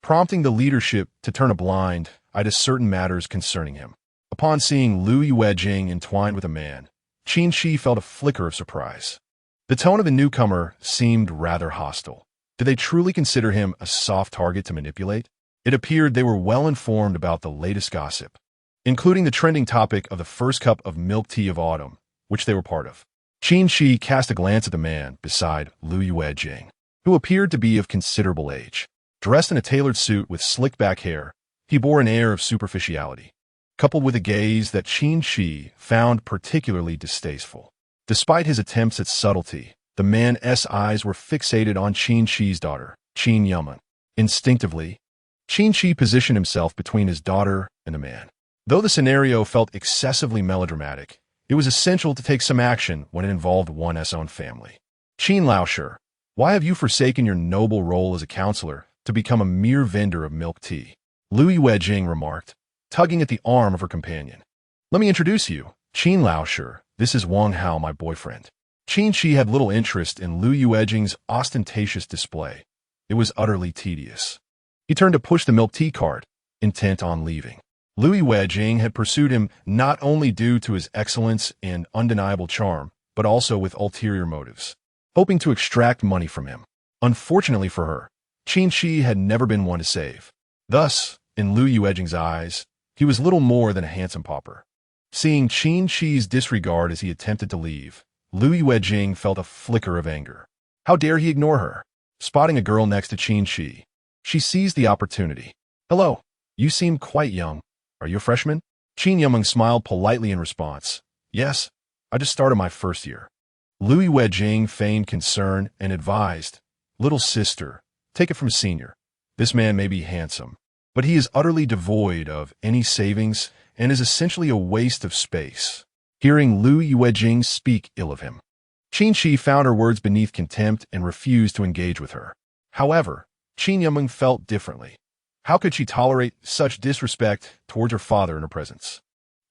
prompting the leadership to turn a blind eye to certain matters concerning him. Upon seeing Lu Yuejing entwined with a man, Qin Qi felt a flicker of surprise. The tone of the newcomer seemed rather hostile. Did they truly consider him a soft target to manipulate? It appeared they were well informed about the latest gossip, including the trending topic of the first cup of milk tea of autumn, which they were part of. Qin Qi cast a glance at the man beside Lu Yuejing, who appeared to be of considerable age. Dressed in a tailored suit with slicked-back hair, he bore an air of superficiality, coupled with a gaze that Qin Qi found particularly distasteful. Despite his attempts at subtlety, the man's eyes were fixated on Qin Qi's daughter, Qin Yuma. Instinctively, Qin Qi positioned himself between his daughter and the man. Though the scenario felt excessively melodramatic, it was essential to take some action when it involved one's own family. "Qin Laosher, why have you forsaken your noble role as a counselor to become a mere vendor of milk tea?" Lu Yuejing remarked, tugging at the arm of her companion. Let me introduce you, Qin Laosher. This is Wang Hao, my boyfriend. Qin Qi had little interest in Lu Yuejing's ostentatious display. It was utterly tedious. He turned to push the milk tea cart, intent on leaving. Lu Yuejing had pursued him not only due to his excellence and undeniable charm, but also with ulterior motives, hoping to extract money from him. Unfortunately for her, Qin Qi had never been one to save. Thus, in Lu Yuejing's eyes, he was little more than a handsome pauper. Seeing Qin Qi's disregard as he attempted to leave, Lu Yuejing felt a flicker of anger. How dare he ignore her? Spotting a girl next to Qin Qi, she seized the opportunity. Hello, you seem quite young. Are you a freshman? Qin Yumeng smiled politely in response. Yes, I just started my first year. Lu Yuejing feigned concern and advised, little sister, take it from senior. This man may be handsome, but he is utterly devoid of any savings and is essentially a waste of space. Hearing Lu Yuejing speak ill of him, Qin Qi found her words beneath contempt and refused to engage with her. However, Qin Yumeng felt differently. How could she tolerate such disrespect towards her father in her presence?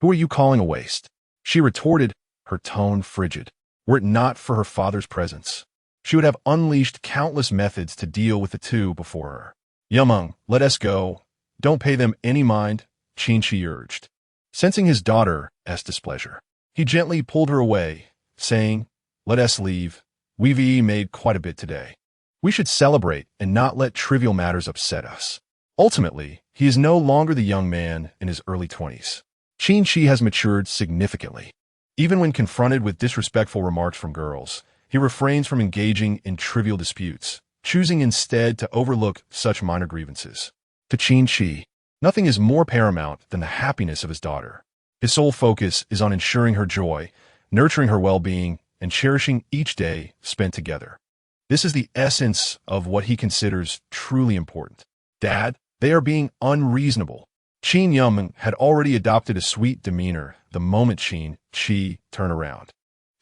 Who are you calling a waste? She retorted, her tone frigid. Were it not for her father's presence, she would have unleashed countless methods to deal with the two before her. Yumeng, let us go. Don't pay them any mind, Qin Qi urged. Sensing his daughter's displeasure, he gently pulled her away, saying, let us leave. We've made quite a bit today. We should celebrate and not let trivial matters upset us. Ultimately, he is no longer the young man in his early 20s. Qin Qi has matured significantly. Even when confronted with disrespectful remarks from girls, he refrains from engaging in trivial disputes, choosing instead to overlook such minor grievances. To Qin Qi, nothing is more paramount than the happiness of his daughter. His sole focus is on ensuring her joy, nurturing her well-being, and cherishing each day spent together. This is the essence of what he considers truly important. Dad, they are being unreasonable. Qin Yumeng had already adopted a sweet demeanor the moment Qin Qi turned around.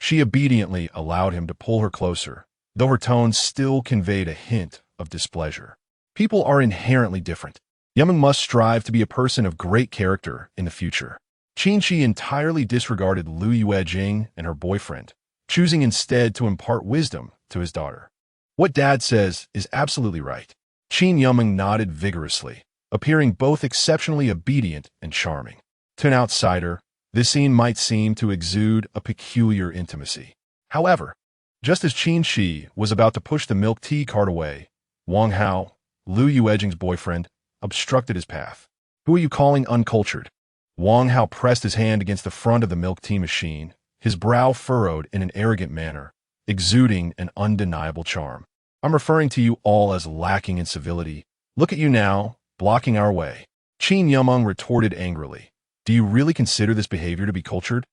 She obediently allowed him to pull her closer, though her tone still conveyed a hint of displeasure. People are inherently different. Yumeng must strive to be a person of great character in the future. Qin Qi entirely disregarded Lu Yuejing and her boyfriend, choosing instead to impart wisdom to his daughter. What Dad says is absolutely right. Qin Yumeng nodded vigorously, appearing both exceptionally obedient and charming. To an outsider, this scene might seem to exude a peculiar intimacy. However, just as Qin Qi was about to push the milk tea cart away, Wang Hao, Lu Yuejing's boyfriend, obstructed his path. Who are you calling uncultured? Wang Hao pressed his hand against the front of the milk tea machine, his brow furrowed in an arrogant manner, exuding an undeniable charm. I'm referring to you all as lacking in civility. Look at you now, blocking our way. Qin Yumeng retorted angrily. Do you really consider this behavior to be cultured?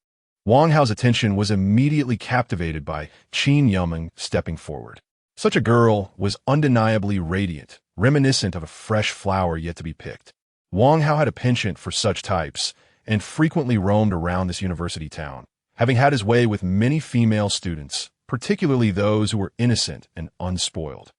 Wang Hao's attention was immediately captivated by Qin Yumeng stepping forward. Such a girl was undeniably radiant, reminiscent of a fresh flower yet to be picked. Wang Hao had a penchant for such types and frequently roamed around this university town, having had his way with many female students, particularly those who were innocent and unspoiled.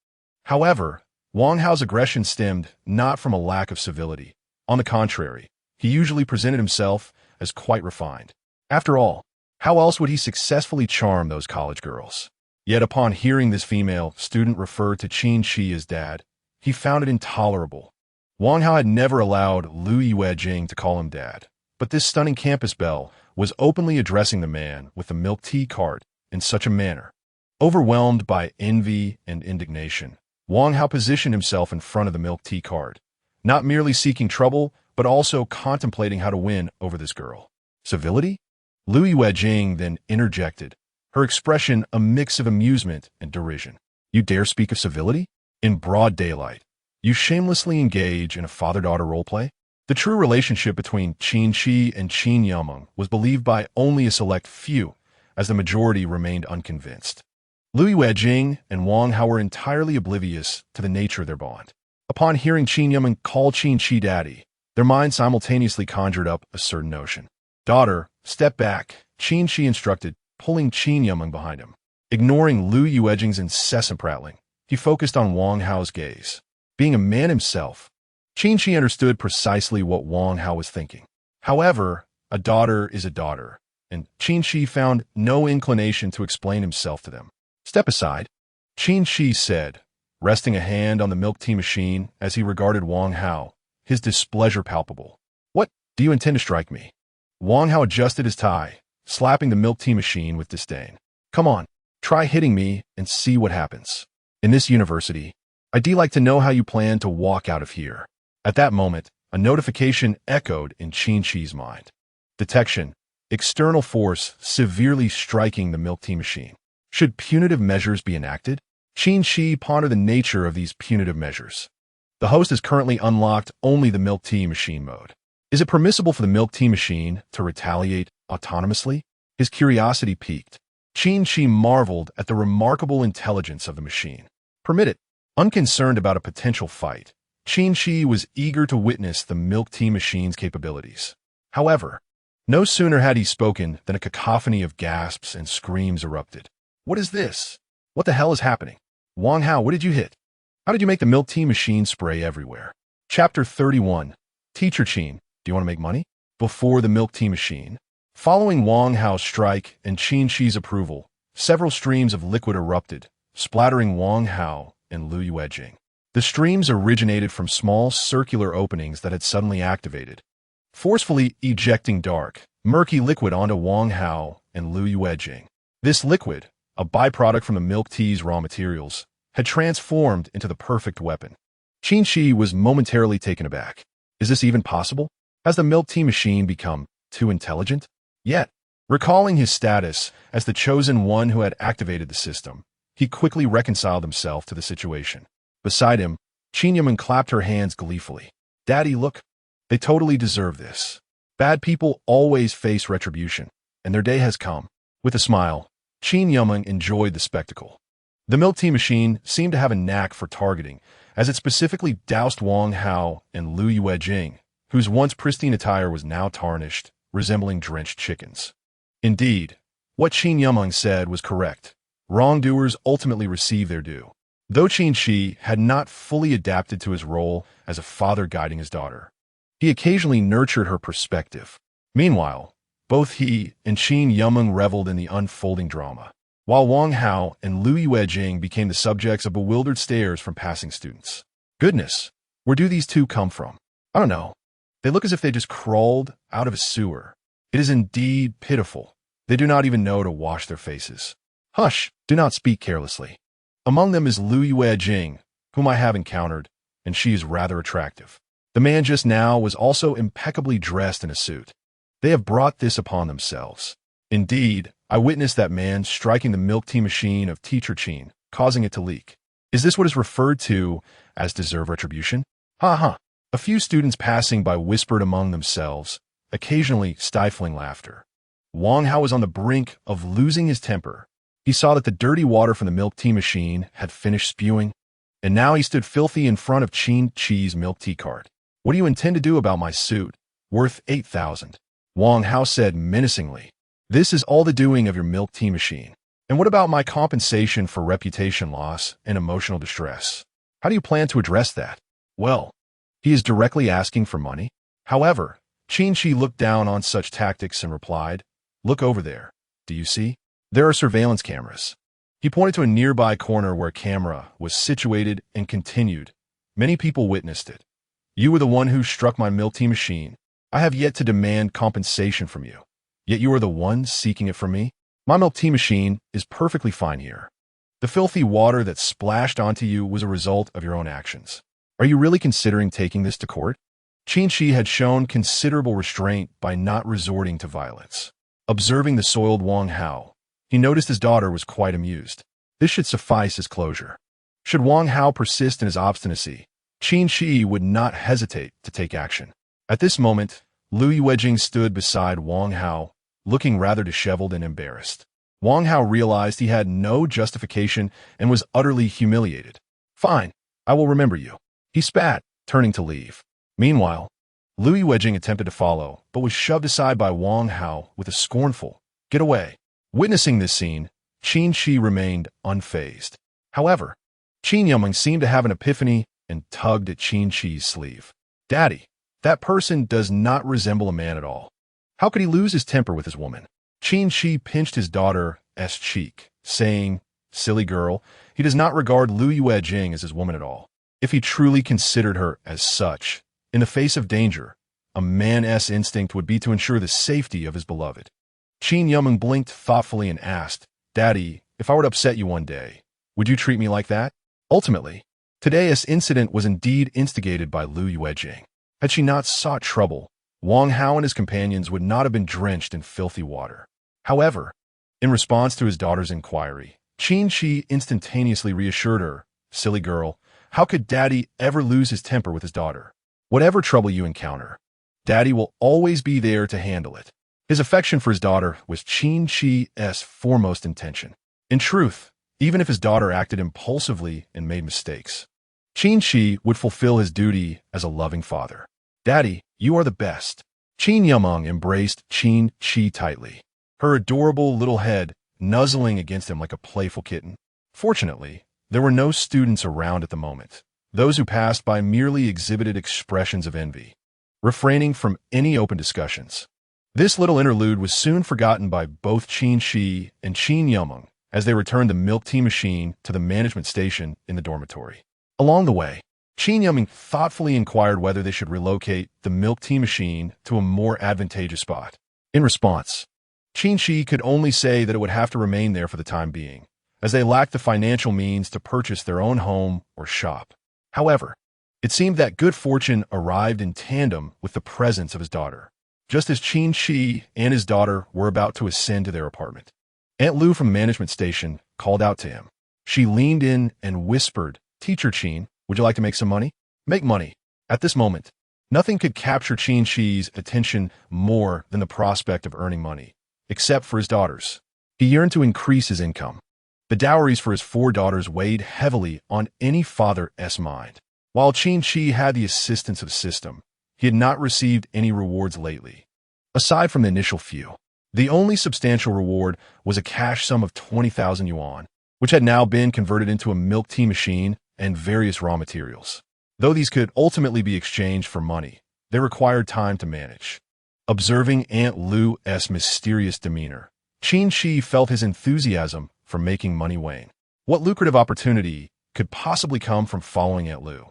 However, Wang Hao's aggression stemmed not from a lack of civility. On the contrary, he usually presented himself as quite refined. After all, how else would he successfully charm those college girls? Yet upon hearing this female student refer to Qin Qi as dad, he found it intolerable. Wang Hao had never allowed Lu Yuejing to call him dad, but this stunning campus belle was openly addressing the man with the milk tea cart in such a manner. Overwhelmed by envy and indignation, Wang Hao positioned himself in front of the milk tea cart, not merely seeking trouble, but also contemplating how to win over this girl. Civility? Lu Yuejing then interjected, her expression a mix of amusement and derision. You dare speak of civility? In broad daylight, you shamelessly engage in a father-daughter roleplay? The true relationship between Qin Qi and Qin Yumeng was believed by only a select few, as the majority remained unconvinced. Lu Yuejing and Wang Hao were entirely oblivious to the nature of their bond. Upon hearing Qin Yumeng call Qin Qi daddy, their minds simultaneously conjured up a certain notion. Daughter, step back, Qin Qi instructed, pulling Qin Yumeng behind him. Ignoring Lu Yuejing's incessant prattling, he focused on Wang Hao's gaze. Being a man himself, Qin Qi understood precisely what Wang Hao was thinking. However, a daughter is a daughter, and Qin Qi found no inclination to explain himself to them. Step aside, Qin Qi said, resting a hand on the milk tea machine as he regarded Wang Hao, his displeasure palpable. What, do you intend to strike me? Wang Hao adjusted his tie, slapping the milk tea machine with disdain. Come on, try hitting me and see what happens. In this university, I'd like to know how you plan to walk out of here. At that moment, a notification echoed in Qin Qi's mind. Detection. External force severely striking the milk tea machine. Should punitive measures be enacted? Qin Qi pondered the nature of these punitive measures. The host has currently unlocked only the milk tea machine mode. Is it permissible for the milk tea machine to retaliate autonomously? His curiosity piqued. Qin Qi marveled at the remarkable intelligence of the machine. Permit it. Unconcerned about a potential fight, Qin Qi was eager to witness the milk tea machine's capabilities. However, no sooner had he spoken than a cacophony of gasps and screams erupted. What is this? What the hell is happening? Wang Hao, what did you hit? How did you make the milk tea machine spray everywhere? Chapter 31. Teacher Qin, do you want to make money? Before the milk tea machine. Following Wang Hao's strike and Qin Qi's approval, several streams of liquid erupted, splattering Wang Hao and Lu Yuejing. The streams originated from small circular openings that had suddenly activated, forcefully ejecting dark, murky liquid onto Wang Hao and Lu Yuejing. This liquid, a byproduct from the milk tea's raw materials, had transformed into the perfect weapon. Qin Qi was momentarily taken aback. Is this even possible? Has the milk tea machine become too intelligent? Yet, recalling his status as the chosen one who had activated the system, he quickly reconciled himself to the situation. Beside him, Qin Yaman clapped her hands gleefully. Daddy, look. They totally deserve this. Bad people always face retribution, and their day has come. With a smile, Qin Yaman enjoyed the spectacle. The milk tea machine seemed to have a knack for targeting, as it specifically doused Wang Hao and Lu Yuejing, whose once pristine attire was now tarnished, resembling drenched chickens. Indeed, what Qin Yaman said was correct. Wrongdoers ultimately receive their due. Though Qin Qi had not fully adapted to his role as a father guiding his daughter, he occasionally nurtured her perspective. Meanwhile, both he and Qin Yaman reveled in the unfolding drama, while Wang Hao and Lu Yuejing became the subjects of bewildered stares from passing students. Goodness, where do these two come from? I don't know. They look as if they just crawled out of a sewer. It is indeed pitiful. They do not even know to wash their faces. Hush, do not speak carelessly. Among them is Lu Yuejing, whom I have encountered, and she is rather attractive. The man just now was also impeccably dressed in a suit. They have brought this upon themselves. Indeed, I witnessed that man striking the milk tea machine of Teacher Qin, causing it to leak. Is this what is referred to as deserve retribution? Ha ha. A few students passing by whispered among themselves, occasionally stifling laughter. Wang Hao was on the brink of losing his temper. He saw that the dirty water from the milk tea machine had finished spewing, and now he stood filthy in front of Qin Qi's milk tea cart. What do you intend to do about my suit, worth 8,000? Wang Hao said menacingly. This is all the doing of your milk tea machine. And what about my compensation for reputation loss and emotional distress? How do you plan to address that? Well, he is directly asking for money. However, Qin Qi looked down on such tactics and replied, Look over there. Do you see? There are surveillance cameras. He pointed to a nearby corner where a camera was situated and continued. Many people witnessed it. You were the one who struck my milk tea machine. I have yet to demand compensation from you. Yet you are the one seeking it from me. My milk tea machine is perfectly fine here. The filthy water that splashed onto you was a result of your own actions. Are you really considering taking this to court? Qin Qi had shown considerable restraint by not resorting to violence. Observing the soiled Wang Hao, he noticed his daughter was quite amused. This should suffice as closure. Should Wang Hao persist in his obstinacy, Qin Qi would not hesitate to take action. At this moment, Lu Yuejing stood beside Wang Hao, looking rather disheveled and embarrassed. Wang Hao realized he had no justification and was utterly humiliated. Fine, I will remember you. He spat, turning to leave. Meanwhile, Lu Yuejing attempted to follow, but was shoved aside by Wang Hao with a scornful, "Get away." Witnessing this scene, Qin Qi remained unfazed. However, Qin Yaman seemed to have an epiphany and tugged at Qin Qi's sleeve. Daddy, that person does not resemble a man at all. How could he lose his temper with his woman? Qin Qi pinched his daughter's cheek, saying, "Silly girl, he does not regard Lu Yuejing as his woman at all. If he truly considered her as such, in the face of danger, a man's instinct would be to ensure the safety of his beloved." Qin Yumeng blinked thoughtfully and asked, "Daddy, if I were to upset you one day, would you treat me like that?" Ultimately, today's incident was indeed instigated by Lu Yuejing. Had she not sought trouble, Wang Hao and his companions would not have been drenched in filthy water. However, in response to his daughter's inquiry, Qin Qi instantaneously reassured her, "Silly girl, how could Daddy ever lose his temper with his daughter? Whatever trouble you encounter, Daddy will always be there to handle it." His affection for his daughter was Qin Qi's foremost intention. In truth, even if his daughter acted impulsively and made mistakes, Qin Qi would fulfill his duty as a loving father. "Daddy, you are the best." Qin Yumeng embraced Qin Qi tightly, her adorable little head nuzzling against him like a playful kitten. Fortunately, there were no students around at the moment. Those who passed by merely exhibited expressions of envy, refraining from any open discussions. This little interlude was soon forgotten by both Qin Qi and Qin Yumeng as they returned the milk tea machine to the management station in the dormitory. Along the way, Qin Yumeng thoughtfully inquired whether they should relocate the milk tea machine to a more advantageous spot. In response, Qin Qi could only say that it would have to remain there for the time being, as they lacked the financial means to purchase their own home or shop. However, it seemed that good fortune arrived in tandem with the presence of his daughter, just as Qin Qi and his daughter were about to ascend to their apartment. Aunt Lu from the management station called out to him. She leaned in and whispered, "Teacher Qin, would you like to make some money?" Make money. At this moment, nothing could capture Qin Qi's attention more than the prospect of earning money, except for his daughters. He yearned to increase his income. The dowries for his 4 daughters weighed heavily on any father's mind. While Qin Qi had the assistance of the system, he had not received any rewards lately. Aside from the initial few, the only substantial reward was a cash sum of 20,000 yuan, which had now been converted into a milk tea machine and various raw materials. Though these could ultimately be exchanged for money, they required time to manage. Observing Aunt Lu's mysterious demeanor, Qin Qi felt his enthusiasm for making money wane. What lucrative opportunity could possibly come from following Aunt Lu?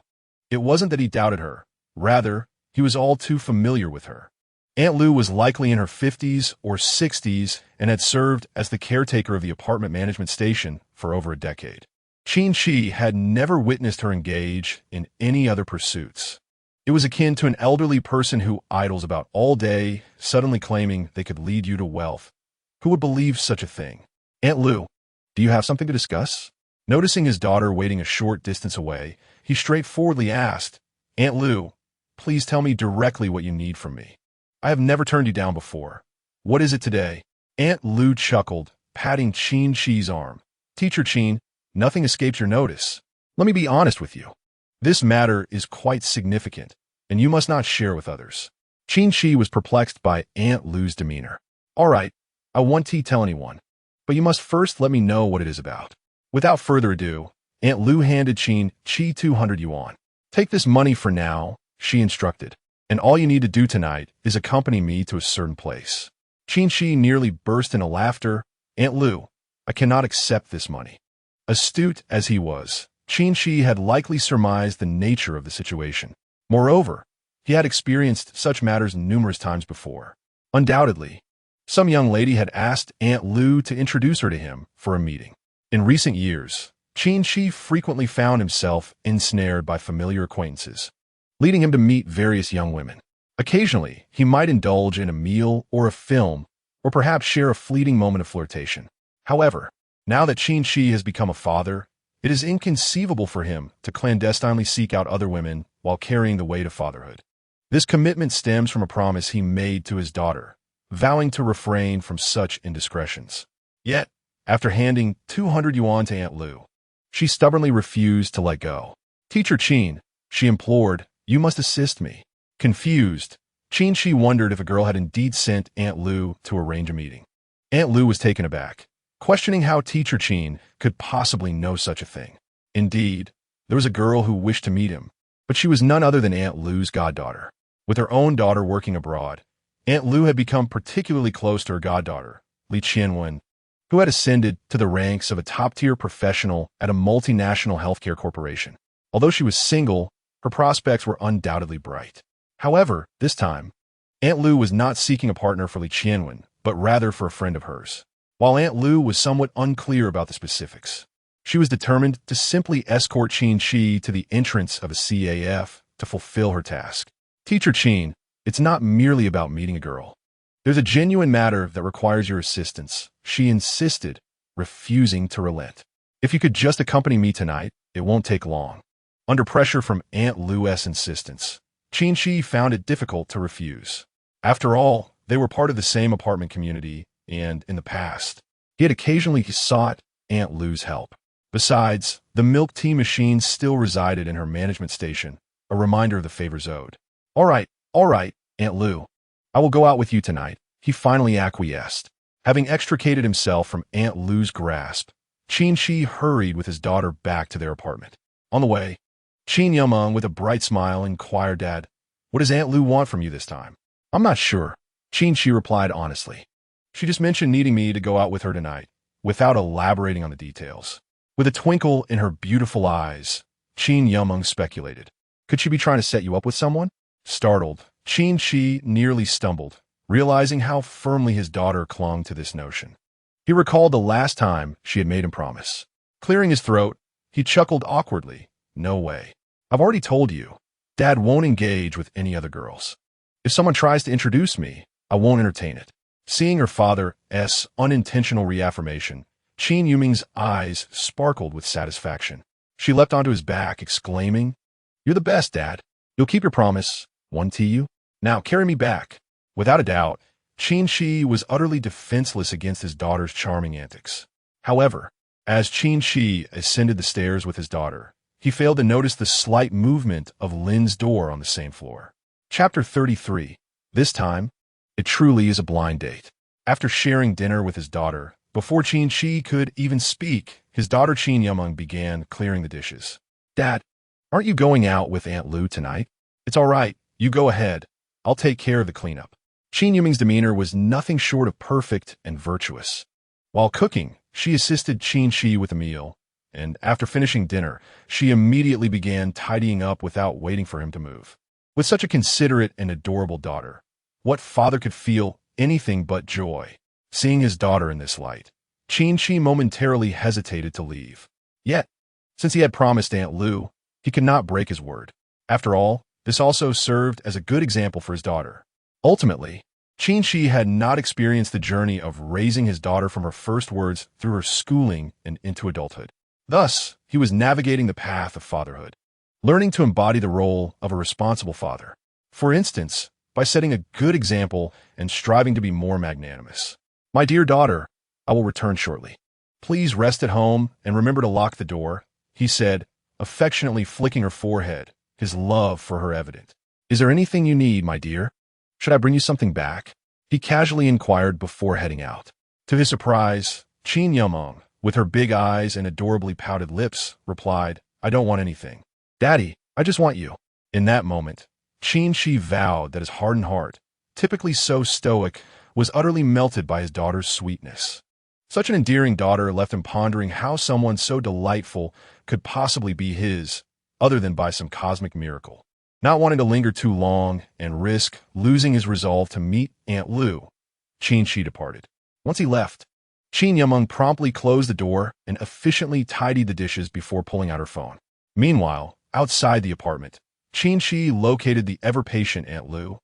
It wasn't that he doubted her. Rather, he was all too familiar with her. Aunt Lu was likely in her 50s or 60s and had served as the caretaker of the apartment management station for over a decade. Qin Qi had never witnessed her engage in any other pursuits. It was akin to an elderly person who idles about all day, suddenly claiming they could lead you to wealth. Who would believe such a thing? "Aunt Lu, do you have something to discuss?" Noticing his daughter waiting a short distance away, he straightforwardly asked, "Aunt Lu, please tell me directly what you need from me. I have never turned you down before. What is it today?" Aunt Lu chuckled, patting Qin Qi's arm. "Teacher Qin, nothing escapes your notice. Let me be honest with you. This matter is quite significant, and you must not share with others." Qin Qi was perplexed by Aunt Lu's demeanor. "All right, I won't tell anyone, but you must first let me know what it is about." Without further ado, Aunt Lu handed Qin Qi 200 yuan. "Take this money for now," she instructed, "and all you need to do tonight is accompany me to a certain place." Qin Qi nearly burst into laughter. "Aunt Lu, I cannot accept this money." Astute as he was, Qin Qi had likely surmised the nature of the situation. Moreover, he had experienced such matters numerous times before. Undoubtedly, some young lady had asked Aunt Lu to introduce her to him for a meeting. In recent years, Qin Qi frequently found himself ensnared by familiar acquaintances, leading him to meet various young women. Occasionally, he might indulge in a meal or a film, or perhaps share a fleeting moment of flirtation. However, now that Qin Qi has become a father, it is inconceivable for him to clandestinely seek out other women while carrying the weight of fatherhood. This commitment stems from a promise he made to his daughter, vowing to refrain from such indiscretions. Yet, after handing 200 yuan to Aunt Lu, she stubbornly refused to let go. "Teacher Qin," she implored, "you must assist me." Confused, Qin Qi wondered if a girl had indeed sent Aunt Lu to arrange a meeting. Aunt Lu was taken aback, questioning how Teacher Qin could possibly know such a thing. Indeed, there was a girl who wished to meet him, But she was none other than Aunt Lu's goddaughter. With her own daughter working abroad, Aunt Lu had become particularly close to her goddaughter, Li Qianwen, who had ascended to the ranks of a top-tier professional at a multinational healthcare corporation. Although she was single, her prospects were undoubtedly bright. However, this time, Aunt Lu was not seeking a partner for Li Qianwen, but rather for a friend of hers. While Aunt Lu was somewhat unclear about the specifics, she was determined to simply escort Qin Qi to the entrance of a CAF to fulfill her task. Teacher Qin, it's not merely about meeting a girl. There's a genuine matter that requires your assistance, she insisted, refusing to relent. If you could just accompany me tonight, it won't take long. Under pressure from Aunt Lu's insistence, Qin Qi found it difficult to refuse. After all, they were part of the same apartment community, and, in the past, he had occasionally sought Aunt Lu's help. Besides, the milk tea machine still resided in her management station, a reminder of the favors owed. All right, Aunt Lu. I will go out with you tonight, he finally acquiesced. Having extricated himself from Aunt Lu's grasp, Qin Qi hurried with his daughter back to their apartment. On the way, Qin Yameng, with a bright smile, inquired, Dad, what does Aunt Lu want from you this time? I'm not sure, Qin Qi replied honestly. She just mentioned needing me to go out with her tonight, without elaborating on the details. With a twinkle in her beautiful eyes, Qin Yameng speculated. Could she be trying to set you up with someone? Startled, Qin Qi nearly stumbled, realizing how firmly his daughter clung to this notion. He recalled the last time she had made him promise. Clearing his throat, he chuckled awkwardly. No way. I've already told you, Dad won't engage with any other girls. If someone tries to introduce me, I won't entertain it. Seeing her father's unintentional reaffirmation, Qin Yuming's eyes sparkled with satisfaction. She leapt onto his back, exclaiming, You're the best, Dad. You'll keep your promise, won't you? Now carry me back. Without a doubt, Qin Qi was utterly defenseless against his daughter's charming antics. However, as Qin Qi ascended the stairs with his daughter, he failed to notice the slight movement of Lin's door on the same floor. Chapter 33. This time, it truly is a blind date. After sharing dinner with his daughter, before Qin Qi could even speak, his daughter Qin Yameng began clearing the dishes. Dad, aren't you going out with Aunt Lu tonight? It's all right, you go ahead. I'll take care of the cleanup. Qin Yuming's demeanor was nothing short of perfect and virtuous. While cooking, she assisted Qin Qi with a meal, and after finishing dinner, she immediately began tidying up without waiting for him to move. With such a considerate and adorable daughter, what father could feel anything but joy? Seeing his daughter in this light, Qin Qi momentarily hesitated to leave. Yet, since he had promised Aunt Lu, he could not break his word. After all, this also served as a good example for his daughter. Ultimately, Qin Qi had not experienced the journey of raising his daughter from her first words through her schooling and into adulthood. Thus, he was navigating the path of fatherhood, learning to embody the role of a responsible father. For instance, by setting a good example and striving to be more magnanimous. My dear daughter, I will return shortly. Please rest at home and remember to lock the door, he said, affectionately flicking her forehead, his love for her evident. Is there anything you need, my dear? Should I bring you something back? He casually inquired before heading out. To his surprise, Qin Yameng, with her big eyes and adorably pouted lips, replied, I don't want anything. Daddy, I just want you. In that moment, Qin Qi vowed that his hardened heart, typically so stoic, was utterly melted by his daughter's sweetness. Such an endearing daughter left him pondering how someone so delightful could possibly be his, other than by some cosmic miracle. Not wanting to linger too long and risk losing his resolve to meet Aunt Lu, Qin Qi departed. Once he left, Qin Yameng promptly closed the door and efficiently tidied the dishes before pulling out her phone. Meanwhile, outside the apartment, Qin Qi located the ever-patient Aunt Lu,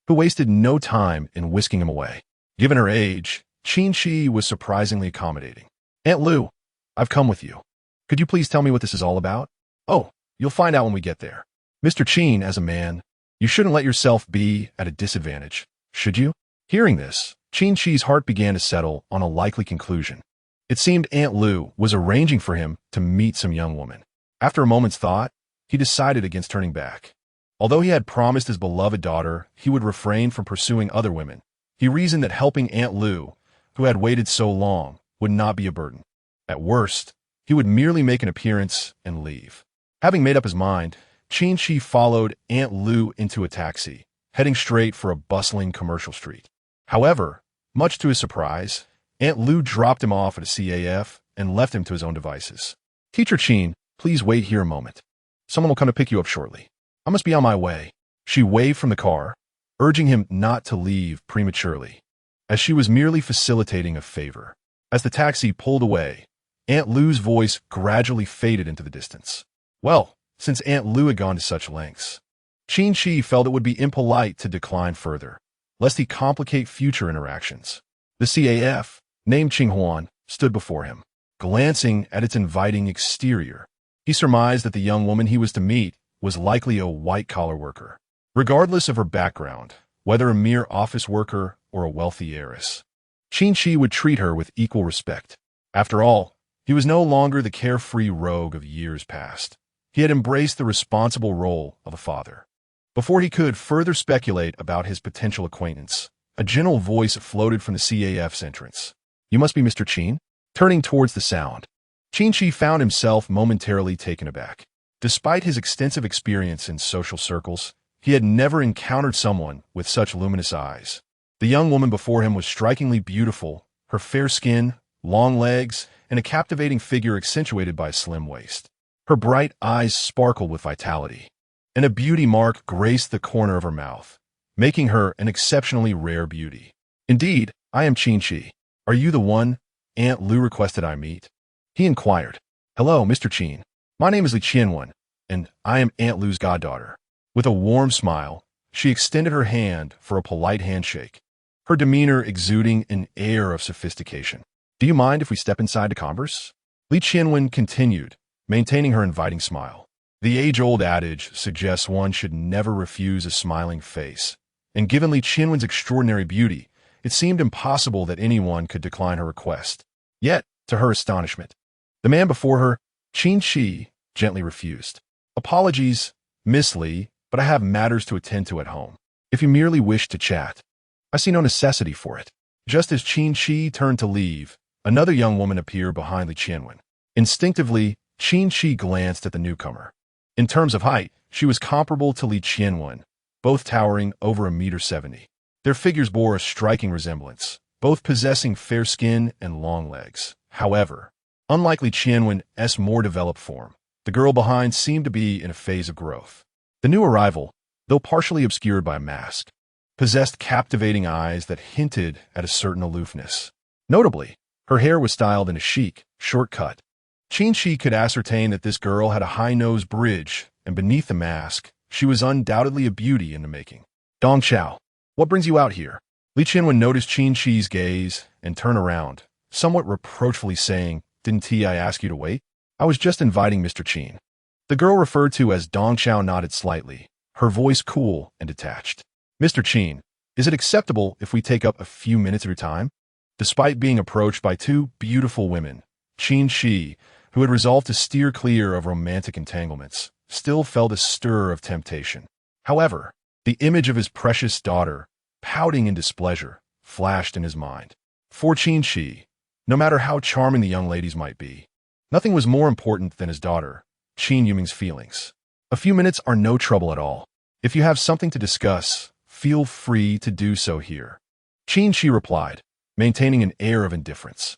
who wasted no time in whisking him away. Given her age, Qin Qi was surprisingly accommodating. Aunt Lu, I've come with you. Could you please tell me what this is all about? Oh, you'll find out when we get there. Mr. Qin, as a man, you shouldn't let yourself be at a disadvantage, should you? Hearing this, Qin Qi's heart began to settle on a likely conclusion. It seemed Aunt Lu was arranging for him to meet some young woman. After a moment's thought, he decided against turning back. Although he had promised his beloved daughter he would refrain from pursuing other women, he reasoned that helping Aunt Lu, who had waited so long, would not be a burden. At worst, he would merely make an appearance and leave. Having made up his mind, Qin Qi followed Aunt Lu into a taxi, heading straight for a bustling commercial street. However, much to his surprise, Aunt Lu dropped him off at a CAF and left him to his own devices. "Teacher Qin, please wait here a moment. Someone will come to pick you up shortly. I must be on my way." She waved from the car, urging him not to leave prematurely, as she was merely facilitating a favor. As the taxi pulled away, Aunt Lu's voice gradually faded into the distance. Well, since Aunt Lu had gone to such lengths, Qin Qi felt it would be impolite to decline further, lest he complicate future interactions. The CAF, named Qinghuan, stood before him. Glancing at its inviting exterior, he surmised that the young woman he was to meet was likely a white-collar worker. Regardless of her background, whether a mere office worker or a wealthy heiress, Qin Qi would treat her with equal respect. After all, he was no longer the carefree rogue of years past. He had embraced the responsible role of a father. Before he could further speculate about his potential acquaintance, a gentle voice floated from the CAF's entrance. "You must be Mr. Qin?" Turning towards the sound, Qin Qi found himself momentarily taken aback. Despite his extensive experience in social circles, he had never encountered someone with such luminous eyes. The young woman before him was strikingly beautiful, her fair skin, long legs, and a captivating figure accentuated by a slim waist. Her bright eyes sparkled with vitality, and a beauty mark graced the corner of her mouth, making her an exceptionally rare beauty. "Indeed, I am Qin Qi. Are you the one Aunt Lu requested I meet?" He inquired. "Hello, Mr. Qin. My name is Li Qianwen, and I am Aunt Lu's goddaughter." With a warm smile, she extended her hand for a polite handshake, her demeanor exuding an air of sophistication. "Do you mind if we step inside to converse?" Li Qianwen continued, maintaining her inviting smile. The age-old adage suggests one should never refuse a smiling face, and given Li Qianwen's extraordinary beauty, it seemed impossible that anyone could decline her request. Yet, to her astonishment, the man before her, Qin Qi, gently refused. "Apologies, Miss Li, but I have matters to attend to at home. If you merely wish to chat, I see no necessity for it." Just as Qin Qi turned to leave, another young woman appeared behind Li Qianwen. Instinctively, Qin Qi glanced at the newcomer. In terms of height, she was comparable to Li Qianwen, both towering over 1.70 meters. Their figures bore a striking resemblance, both possessing fair skin and long legs. However, unlike Li Qianwen's more developed form, the girl behind seemed to be in a phase of growth. The new arrival, though partially obscured by a mask, possessed captivating eyes that hinted at a certain aloofness. Notably, her hair was styled in a chic, short cut. Qin Qi could ascertain that this girl had a high-nose bridge, and beneath the mask, she was undoubtedly a beauty in the making. "Dong Xiao, what brings you out here?" Li Qianwen noticed Qin Qi's gaze and turned around, somewhat reproachfully saying, "Didn't I ask you to wait?" "I was just inviting Mr. Qin." The girl referred to as Dong Xiao nodded slightly, her voice cool and detached. "Mr. Qin, is it acceptable if we take up a few minutes of your time?" Despite being approached by two beautiful women, Qin Qi, who had resolved to steer clear of romantic entanglements, still felt a stir of temptation. However, the image of his precious daughter, pouting in displeasure, flashed in his mind. For Qin Qi, no matter how charming the young ladies might be, nothing was more important than his daughter, Qin Yuming's feelings. "A few minutes are no trouble at all. If you have something to discuss, feel free to do so here," Qin Qi replied, maintaining an air of indifference.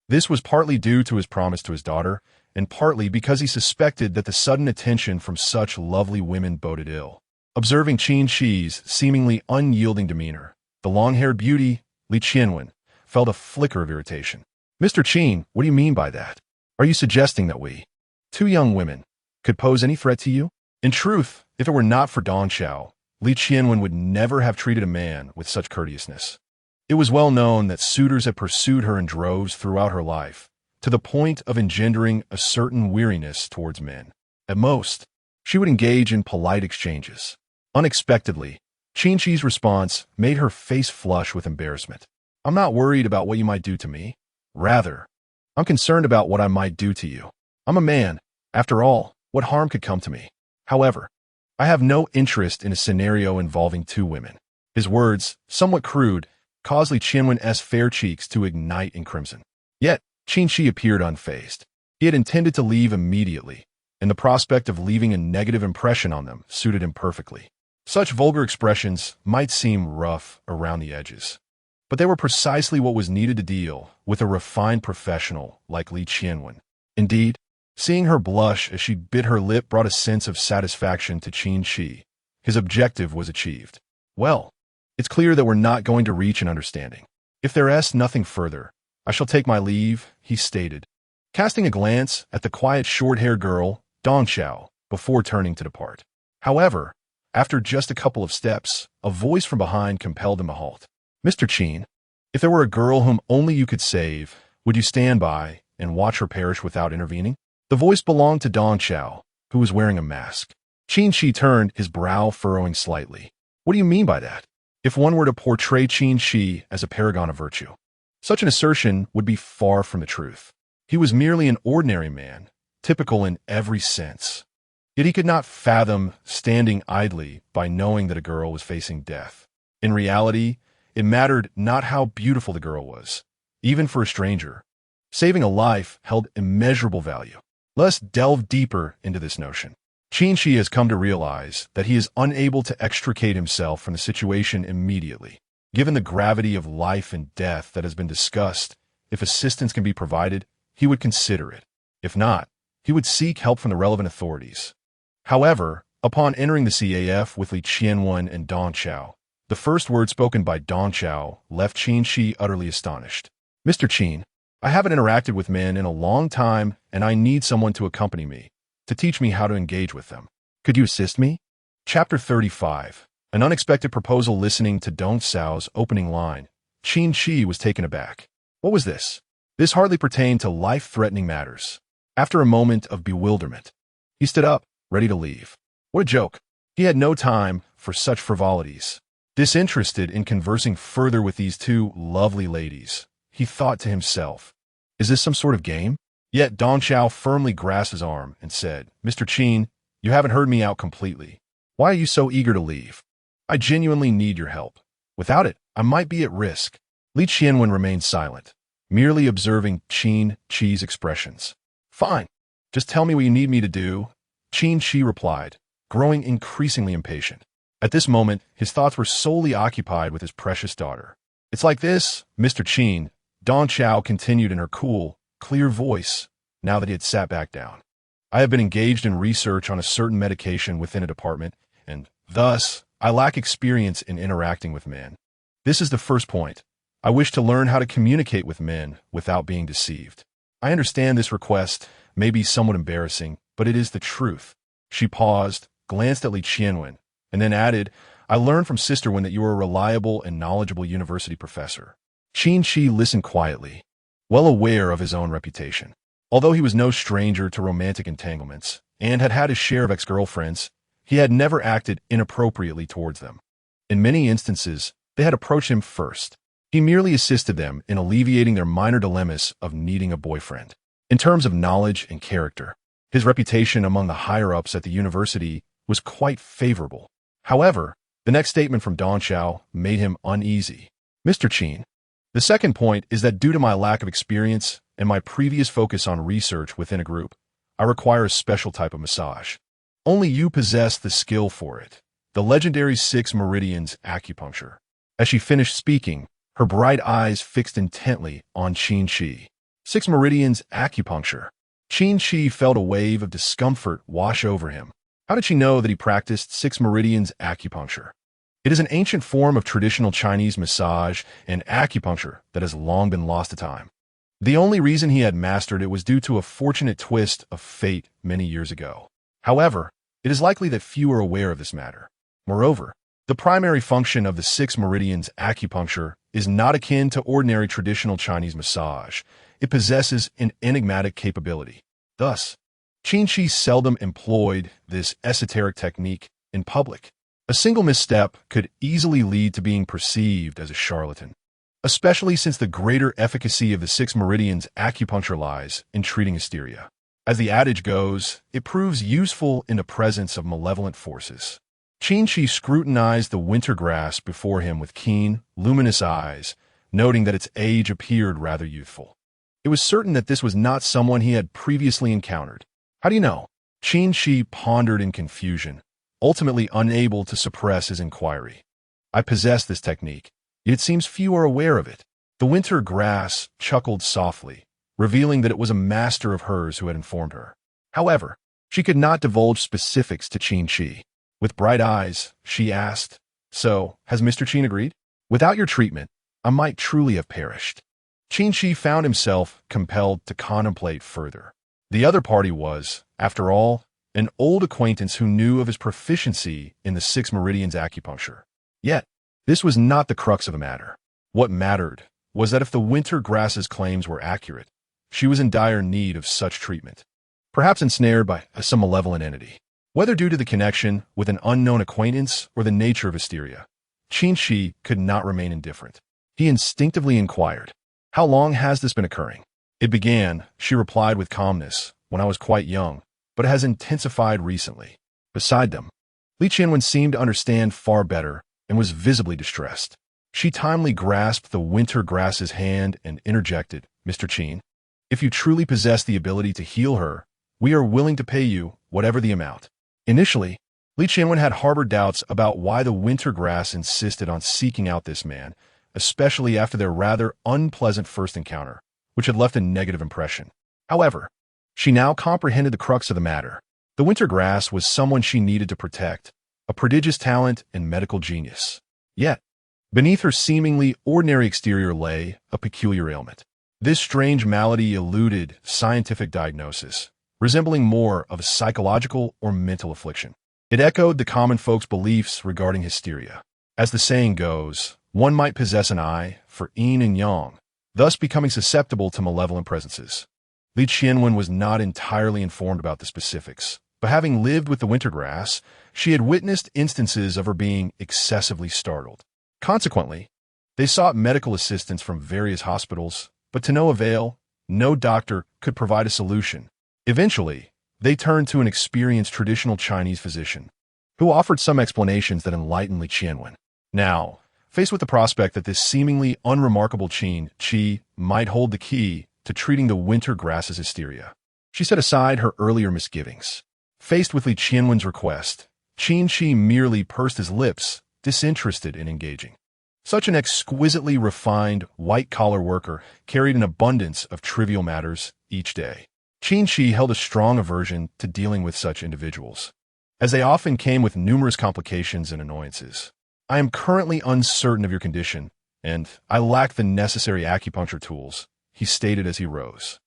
This was partly due to his promise to his daughter, and partly because he suspected that the sudden attention from such lovely women boded ill. Observing Qin Qi's seemingly unyielding demeanor, the long-haired beauty, Li Qianwen, felt a flicker of irritation. "Mr. Qin, what do you mean by that? Are you suggesting that we, two young women, could pose any threat to you?" In truth, if it were not for Dong Xiao, Li Qianwen would never have treated a man with such courteousness. It was well known that suitors had pursued her in droves throughout her life, to the point of engendering a certain weariness towards men. At most, she would engage in polite exchanges. Unexpectedly, Qin Qi's response made her face flush with embarrassment. "I'm not worried about what you might do to me. Rather, I'm concerned about what I might do to you. I'm a man. After all, what harm could come to me? However, I have no interest in a scenario involving two women." His words, somewhat crude, caused Li Qianwen's fair cheeks to ignite in crimson. Yet, Qin Qi appeared unfazed. He had intended to leave immediately, and the prospect of leaving a negative impression on them suited him perfectly. Such vulgar expressions might seem rough around the edges, but they were precisely what was needed to deal with a refined professional like Li Qianwen. Indeed, seeing her blush as she bit her lip brought a sense of satisfaction to Qin Qi. His objective was achieved. Well, it's clear that we're not going to reach an understanding. If there is nothing further, I shall take my leave, he stated, casting a glance at the quiet short-haired girl, Dong Xiao, before turning to depart. However, after just a couple of steps, a voice from behind compelled him to halt. Mr. Qin, if there were a girl whom only you could save, would you stand by and watch her perish without intervening? The voice belonged to Dong Xiao, who was wearing a mask. Qin Qi turned, his brow furrowing slightly. What do you mean by that? If one were to portray Qin Qi as a paragon of virtue, such an assertion would be far from the truth. He was merely an ordinary man, typical in every sense. Yet he could not fathom standing idly by knowing that a girl was facing death. In reality, it mattered not how beautiful the girl was, even for a stranger. Saving a life held immeasurable value. Let us delve deeper into this notion. Qin Qi has come to realize that he is unable to extricate himself from the situation immediately. Given the gravity of life and death that has been discussed, if assistance can be provided, he would consider it. If not, he would seek help from the relevant authorities. However, upon entering the CAF with Li Qianwen and Dong Xiao, the first word spoken by Dong Xiao left Qin Qi utterly astonished. Mr. Qin, I haven't interacted with men in a long time, and I need someone to accompany me, to teach me how to engage with them. Could you assist me? Chapter 35. An unexpected proposal. Listening to Dong Xiao's opening line, Qin Qi was taken aback. What was this? This hardly pertained to life-threatening matters. After a moment of bewilderment, he stood up, ready to leave. What a joke. He had no time for such frivolities. Disinterested in conversing further with these two lovely ladies, he thought to himself, is this some sort of game? Yet Dong Xiao firmly grasped his arm and said, Mr. Qin, you haven't heard me out completely. Why are you so eager to leave? I genuinely need your help. Without it, I might be at risk. Li Qianwen remained silent, merely observing Qin Qi's expressions. Fine. Just tell me what you need me to do. Qin Qi replied, growing increasingly impatient. At this moment, his thoughts were solely occupied with his precious daughter. It's like this, Mr. Qin, Dong Xiao continued in her cool, clear voice, now that he had sat back down. I have been engaged in research on a certain medication within a department, and thus, I lack experience in interacting with men. This is the first point. I wish to learn how to communicate with men without being deceived. I understand this request may be somewhat embarrassing, but it is the truth. She paused, glanced at Li Qianwen, and then added, I learned from Sister Wen that you are a reliable and knowledgeable university professor. Qin Qi listened quietly, well aware of his own reputation. Although he was no stranger to romantic entanglements and had had his share of ex-girlfriends, he had never acted inappropriately towards them. In many instances, they had approached him first. He merely assisted them in alleviating their minor dilemmas of needing a boyfriend. In terms of knowledge and character, his reputation among the higher-ups at the university was quite favorable. However, the next statement from Dong Xiao made him uneasy. Mr. Qin, the second point is that due to my lack of experience and my previous focus on research within a group, I require a special type of massage. Only you possess the skill for it. The legendary 6 meridians acupuncture. As she finished speaking, her bright eyes fixed intently on Qin Qi. 6 meridians acupuncture. Qin Qi felt a wave of discomfort wash over him. How did she know that he practiced 6 meridians acupuncture? It is an ancient form of traditional Chinese massage and acupuncture that has long been lost to time. The only reason he had mastered it was due to a fortunate twist of fate many years ago. However, it is likely that few are aware of this matter. Moreover, the primary function of the 6 meridians acupuncture is not akin to ordinary traditional Chinese massage. It possesses an enigmatic capability. Thus, Qin Qi seldom employed this esoteric technique in public. A single misstep could easily lead to being perceived as a charlatan, especially since the greater efficacy of the 6 meridians acupuncture lies in treating hysteria. As the adage goes, it proves useful in the presence of malevolent forces. Qin Qi scrutinized the winter grass before him with keen, luminous eyes, noting that its age appeared rather youthful. It was certain that this was not someone he had previously encountered. How do you know? Qin Qi pondered in confusion, ultimately unable to suppress his inquiry. I possess this technique, yet it seems few are aware of it. The winter grass chuckled softly, revealing that it was a master of hers who had informed her. However, she could not divulge specifics to Qin Qi. With bright eyes, she asked, "So, has Mr. Qin agreed? Without your treatment, I might truly have perished." Qin Qi found himself compelled to contemplate further. The other party was, after all, an old acquaintance who knew of his proficiency in the 6 meridians acupuncture. Yet, this was not the crux of the matter. What mattered was that if the winter grass's claims were accurate, she was in dire need of such treatment, perhaps ensnared by some malevolent entity. Whether due to the connection with an unknown acquaintance or the nature of hysteria, Qin Qi could not remain indifferent. He instinctively inquired, "How long has this been occurring?" "It began," she replied with calmness, "when I was quite young, but it has intensified recently." Beside them, Li Qianwen seemed to understand far better and was visibly distressed. She timely grasped the winter grass's hand and interjected, "Mr. Qin, if you truly possess the ability to heal her, we are willing to pay you whatever the amount." Initially, Li Qianwen had harbored doubts about why the winter grass insisted on seeking out this man, especially after their rather unpleasant first encounter, which had left a negative impression. However, she now comprehended the crux of the matter. The winter grass was someone she needed to protect, a prodigious talent and medical genius. Yet, beneath her seemingly ordinary exterior lay a peculiar ailment. This strange malady eluded scientific diagnosis, resembling more of a psychological or mental affliction. It echoed the common folks' beliefs regarding hysteria. As the saying goes, one might possess an eye for yin and yang, thus becoming susceptible to malevolent presences. Li Qianwen was not entirely informed about the specifics, but having lived with the winter grass, she had witnessed instances of her being excessively startled. Consequently, they sought medical assistance from various hospitals, but to no avail, no doctor could provide a solution. Eventually, they turned to an experienced traditional Chinese physician, who offered some explanations that enlightened Li Qianwen. Now, faced with the prospect that this seemingly unremarkable Qin Qi might hold the key to treating the winter grass's hysteria, she set aside her earlier misgivings. Faced with Li Qianwen's request, Qin Qi merely pursed his lips, disinterested in engaging. Such an exquisitely refined, white-collar worker carried an abundance of trivial matters each day. Qin Qi held a strong aversion to dealing with such individuals, as they often came with numerous complications and annoyances. "I am currently uncertain of your condition, and I lack the necessary acupuncture tools," he stated as he rose.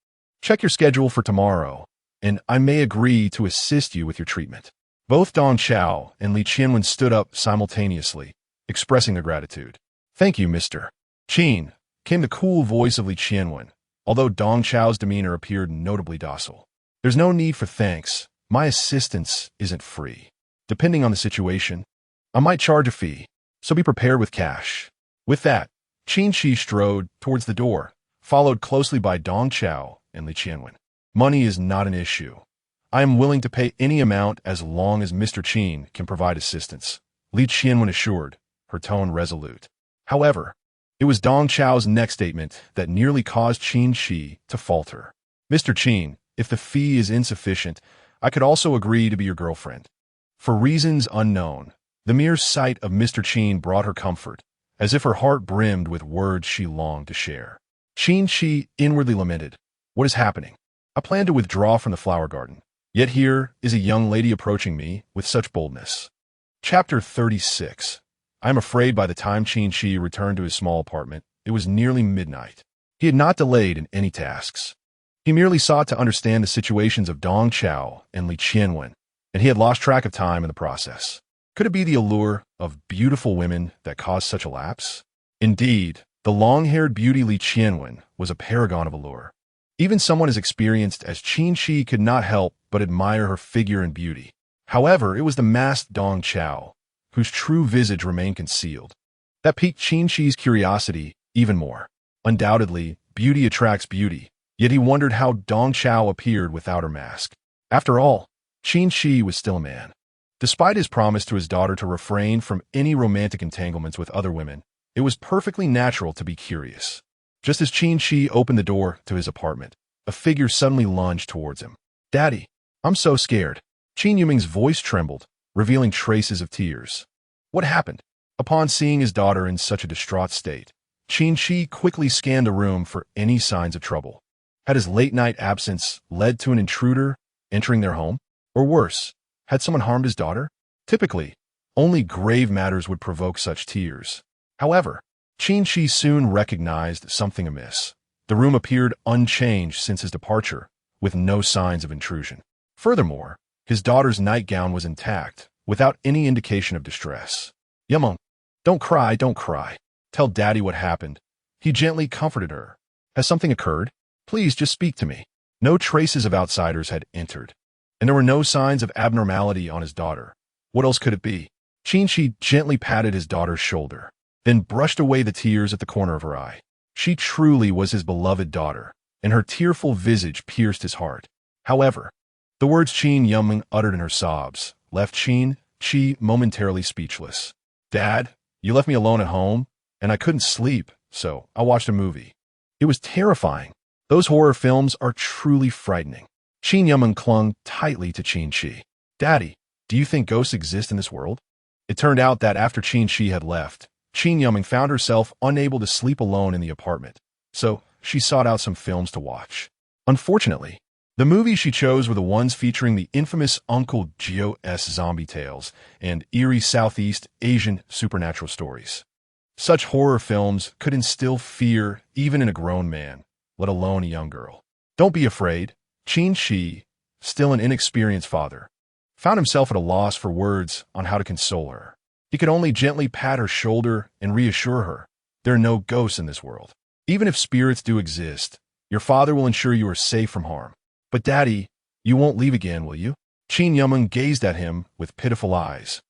"Check your schedule for tomorrow, and I may agree to assist you with your treatment." Both Dong Chao and Li Qianwen stood up simultaneously, expressing their gratitude. "Thank you, Mr. Qin," came the cool voice of Li Qianwen, although Dong Chao's demeanor appeared notably docile. "There's no need for thanks. My assistance isn't free. Depending on the situation, I might charge a fee, so be prepared with cash." With that, Qin Qi strode towards the door, followed closely by Dong Chao and Li Qianwen. "Money is not an issue. I am willing to pay any amount as long as Mr. Qin can provide assistance," Li Qianwen assured, her tone resolute. However, it was Dong Chao's next statement that nearly caused Qin Qi to falter. "Mr. Qin, if the fee is insufficient, I could also agree to be your girlfriend." For reasons unknown, the mere sight of Mr. Qin brought her comfort, as if her heart brimmed with words she longed to share. Qin Qi inwardly lamented, "What is happening? I plan to withdraw from the flower garden, yet here is a young lady approaching me with such boldness." Chapter 36. I am afraid by the time Qin Qi returned to his small apartment, it was nearly midnight. He had not delayed in any tasks. He merely sought to understand the situations of Dong Chao and Li Qianwen, and he had lost track of time in the process. Could it be the allure of beautiful women that caused such a lapse? Indeed, the long-haired beauty Li Qianwen was a paragon of allure. Even someone as experienced as Qin Qi could not help but admire her figure and beauty. However, it was the masked Dong Chao, whose true visage remained concealed, that piqued Qin Qi's curiosity even more. Undoubtedly, beauty attracts beauty, yet he wondered how Dong Chao appeared without her mask. After all, Qin Qi was still a man. Despite his promise to his daughter to refrain from any romantic entanglements with other women, it was perfectly natural to be curious. Just as Qin Qi opened the door to his apartment, a figure suddenly lunged towards him. "Daddy!" I'm so scared. Qin Yuming's voice trembled, revealing traces of tears. What happened? Upon seeing his daughter in such a distraught state, Qin Qi quickly scanned the room for any signs of trouble. Had his late-night absence led to an intruder entering their home? Or worse, had someone harmed his daughter? Typically, only grave matters would provoke such tears. However, Qin Qi soon recognized something amiss. The room appeared unchanged since his departure, with no signs of intrusion. Furthermore, his daughter's nightgown was intact, without any indication of distress. Yumeng, don't cry, don't cry. Tell Daddy what happened. He gently comforted her. Has something occurred? Please just speak to me. No traces of outsiders had entered, and there were no signs of abnormality on his daughter. What else could it be? Qin Qi gently patted his daughter's shoulder, then brushed away the tears at the corner of her eye. She truly was his beloved daughter, and her tearful visage pierced his heart. However, the words Qin Yumeng uttered in her sobs left Qin Qi momentarily speechless. Dad, you left me alone at home, and I couldn't sleep, so I watched a movie. It was terrifying. Those horror films are truly frightening. Qin Yumeng clung tightly to Qin Qi. Daddy, do you think ghosts exist in this world? It turned out that after Qin Qi had left, Qin Yumeng found herself unable to sleep alone in the apartment, so she sought out some films to watch. Unfortunately, the movies she chose were the ones featuring the infamous Uncle Gio's zombie tales and eerie Southeast Asian supernatural stories. Such horror films could instill fear even in a grown man, let alone a young girl. Don't be afraid. Qin Qi, still an inexperienced father, found himself at a loss for words on how to console her. He could only gently pat her shoulder and reassure her, there are no ghosts in this world. Even if spirits do exist, your father will ensure you are safe from harm. But Daddy, you won't leave again, will you? Qin Yumeng gazed at him with pitiful eyes,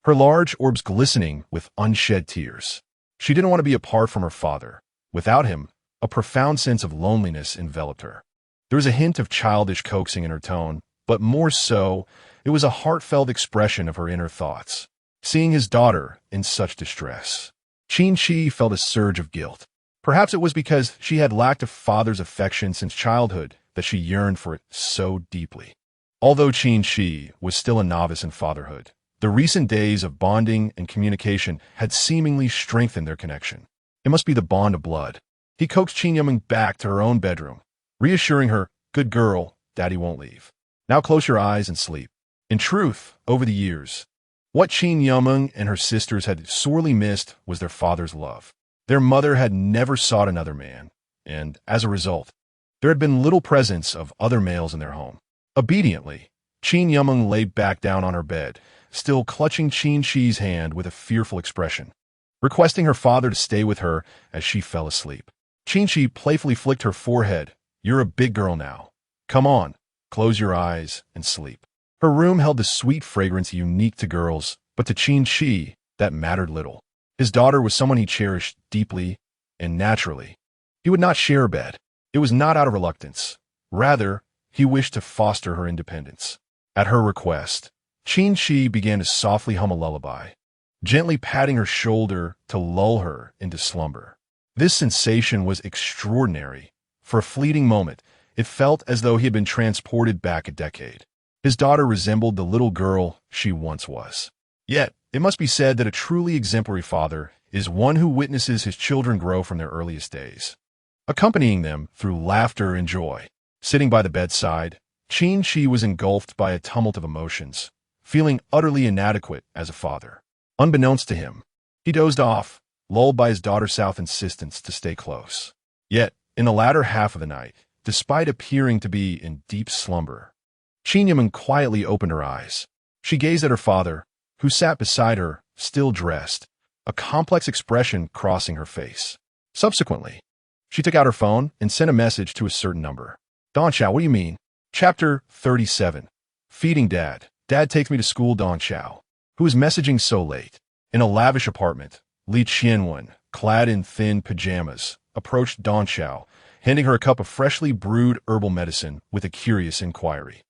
her large orbs glistening with unshed tears. She didn't want to be apart from her father. Without him, a profound sense of loneliness enveloped her. There was a hint of childish coaxing in her tone, but more so, it was a heartfelt expression of her inner thoughts. Seeing his daughter in such distress, Qin Qi felt a surge of guilt. Perhaps it was because she had lacked a father's affection since childhood that she yearned for it so deeply. Although Qin Qi was still a novice in fatherhood, the recent days of bonding and communication had seemingly strengthened their connection. It must be the bond of blood. He coaxed Qin Yumeng back to her own bedroom, reassuring her, good girl, Daddy won't leave. Now close your eyes and sleep. In truth, over the years, what Qin Yumeng and her sisters had sorely missed was their father's love. Their mother had never sought another man, and as a result, there had been little presence of other males in their home. Obediently, Qin Yumeng lay back down on her bed, still clutching Qin Qi's hand with a fearful expression, requesting her father to stay with her as she fell asleep. Qin Qi playfully flicked her forehead. You're a big girl now. Come on, close your eyes and sleep. Her room held the sweet fragrance unique to girls, but to Qin Qi, that mattered little. His daughter was someone he cherished deeply and naturally. He would not share a bed. It was not out of reluctance. Rather, he wished to foster her independence. At her request, Qin Qi began to softly hum a lullaby, gently patting her shoulder to lull her into slumber. This sensation was extraordinary. For a fleeting moment, it felt as though he had been transported back a decade. His daughter resembled the little girl she once was. Yet, it must be said that a truly exemplary father is one who witnesses his children grow from their earliest days, accompanying them through laughter and joy. Sitting by the bedside, Qin Qi was engulfed by a tumult of emotions, feeling utterly inadequate as a father. Unbeknownst to him, he dozed off, lulled by his daughter's south insistence to stay close. Yet, in the latter half of the night, despite appearing to be in deep slumber, Qin Yumeng quietly opened her eyes. She gazed at her father, who sat beside her, still dressed, a complex expression crossing her face. Subsequently, she took out her phone and sent a message to a certain number. Don Xiao, what do you mean? Chapter 37. Feeding Dad. Dad takes me to school. Don Xiao, who is messaging so late. In a lavish apartment, Li Qianwen, clad in thin pajamas, approached Don Xiao, handing her a cup of freshly brewed herbal medicine with a curious inquiry.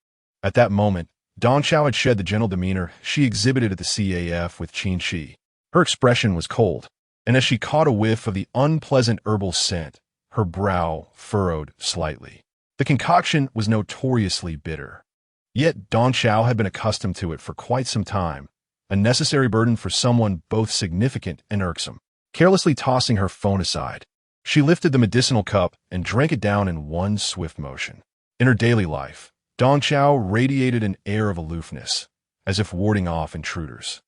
At that moment, Don Xiao had shed the gentle demeanor she exhibited at the CAF with Qin Qi. Her expression was cold, and as she caught a whiff of the unpleasant herbal scent, her brow furrowed slightly. The concoction was notoriously bitter. Yet Dong Xiao had been accustomed to it for quite some time, a necessary burden for someone both significant and irksome. Carelessly tossing her phone aside, she lifted the medicinal cup and drank it down in one swift motion. In her daily life, Dong Xiao radiated an air of aloofness, as if warding off intruders.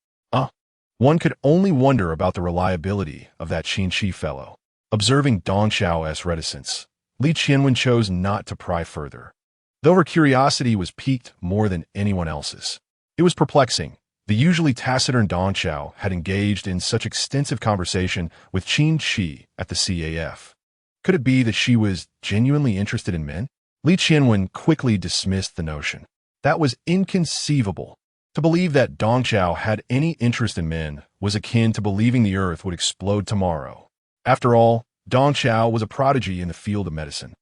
One could only wonder about the reliability of that Qin Qi fellow. Observing Dong Xiao's reticence, Li Qianwen chose not to pry further, though her curiosity was piqued more than anyone else's. It was perplexing. The usually taciturn Dong Xiao had engaged in such extensive conversation with Qin Qi at the CAF. Could it be that she was genuinely interested in men? Li Qianwen quickly dismissed the notion. That was inconceivable. To believe that Dong Xiao had any interest in men was akin to believing the earth would explode tomorrow. After all, Dong Xiao was a prodigy in the field of medicine,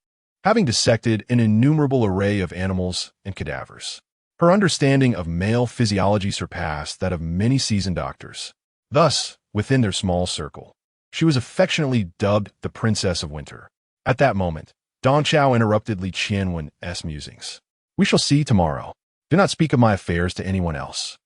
having dissected an innumerable array of animals and cadavers. Her understanding of male physiology surpassed that of many seasoned doctors. Thus, within their small circle, she was affectionately dubbed the Princess of Winter. At that moment, Dong Xiao interrupted Li Qianwen's musings. "We shall see tomorrow. Do not speak of my affairs to anyone else.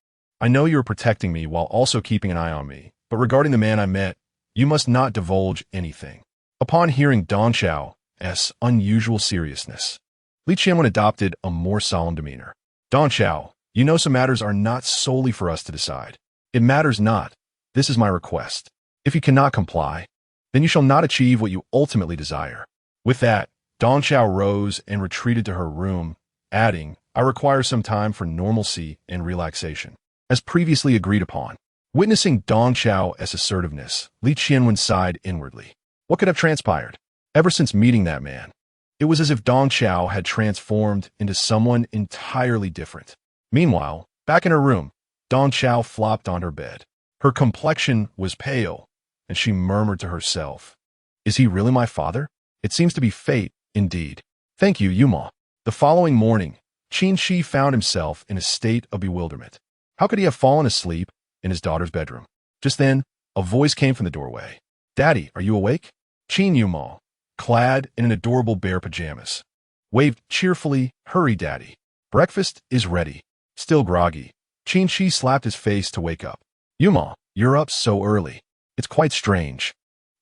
I know you are protecting me while also keeping an eye on me, but regarding the man I met, you must not divulge anything." Upon hearing Dong Xiao's unusual seriousness, Li Qianwen adopted a more solemn demeanor. "Dong Xiao, you know some matters are not solely for us to decide. It matters not. This is my request. If you cannot comply, then you shall not achieve what you ultimately desire." With that, Dong Xiao rose and retreated to her room, adding, "I require some time for normalcy and relaxation, as previously agreed upon." Witnessing Dong Xiao's assertiveness, Li Qianwen sighed inwardly. What could have transpired? Ever since meeting that man, it was as if Dong Xiao had transformed into someone entirely different. Meanwhile, back in her room, Dong Xiao flopped on her bed. Her complexion was pale, and she murmured to herself, "Is he really my father? It seems to be fate, indeed." "Thank you, Yuma." The following morning, Qin Qi found himself in a state of bewilderment. How could he have fallen asleep in his daughter's bedroom? Just then, a voice came from the doorway. "Daddy, are you awake?" Qin Yuma, clad in an adorable bear pajamas, waved cheerfully, "Hurry, Daddy. Breakfast is ready." Still groggy, Qin Qi slapped his face to wake up. "Yuma, you're up so early. It's quite strange.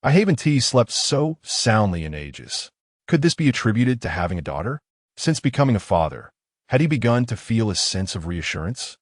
I haven't slept so soundly in ages." Could this be attributed to having a daughter? Since becoming a father, had he begun to feel a sense of reassurance?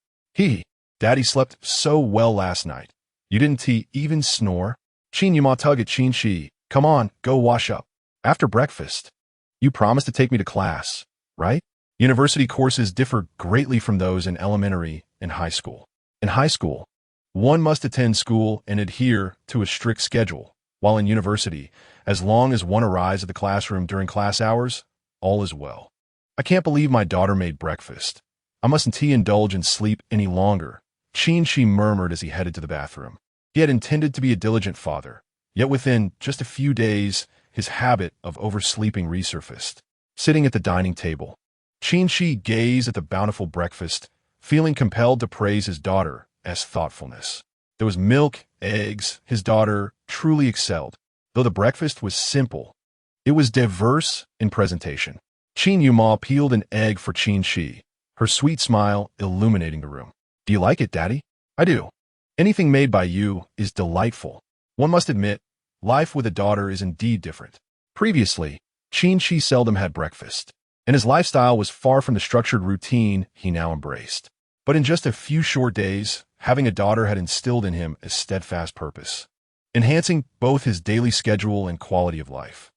Daddy slept so well last night. You didn't even snore? Qin Yuma tug at Qin Qi. "Come on, go wash up. After breakfast. You promised to take me to class, right?" University courses differ greatly from those in elementary and high school. In high school, one must attend school and adhere to a strict schedule, while in university, as long as one arrives at the classroom during class hours, all is well. "I can't believe my daughter made breakfast. I mustn't indulge in sleep any longer," Qin Qi murmured as he headed to the bathroom. He had intended to be a diligent father, yet within just a few days, his habit of oversleeping resurfaced. Sitting at the dining table, Qin Qi gazed at the bountiful breakfast, feeling compelled to praise his daughter's thoughtfulness. There was milk, eggs. His daughter truly excelled. Though the breakfast was simple, it was diverse in presentation. Qin Yuma peeled an egg for Qin Qi, her sweet smile illuminating the room. "Do you like it, Daddy?" "I do. Anything made by you is delightful." One must admit, life with a daughter is indeed different. Previously, Qin Qi seldom had breakfast, and his lifestyle was far from the structured routine he now embraced. But in just a few short days, having a daughter had instilled in him a steadfast purpose, enhancing both his daily schedule and quality of life.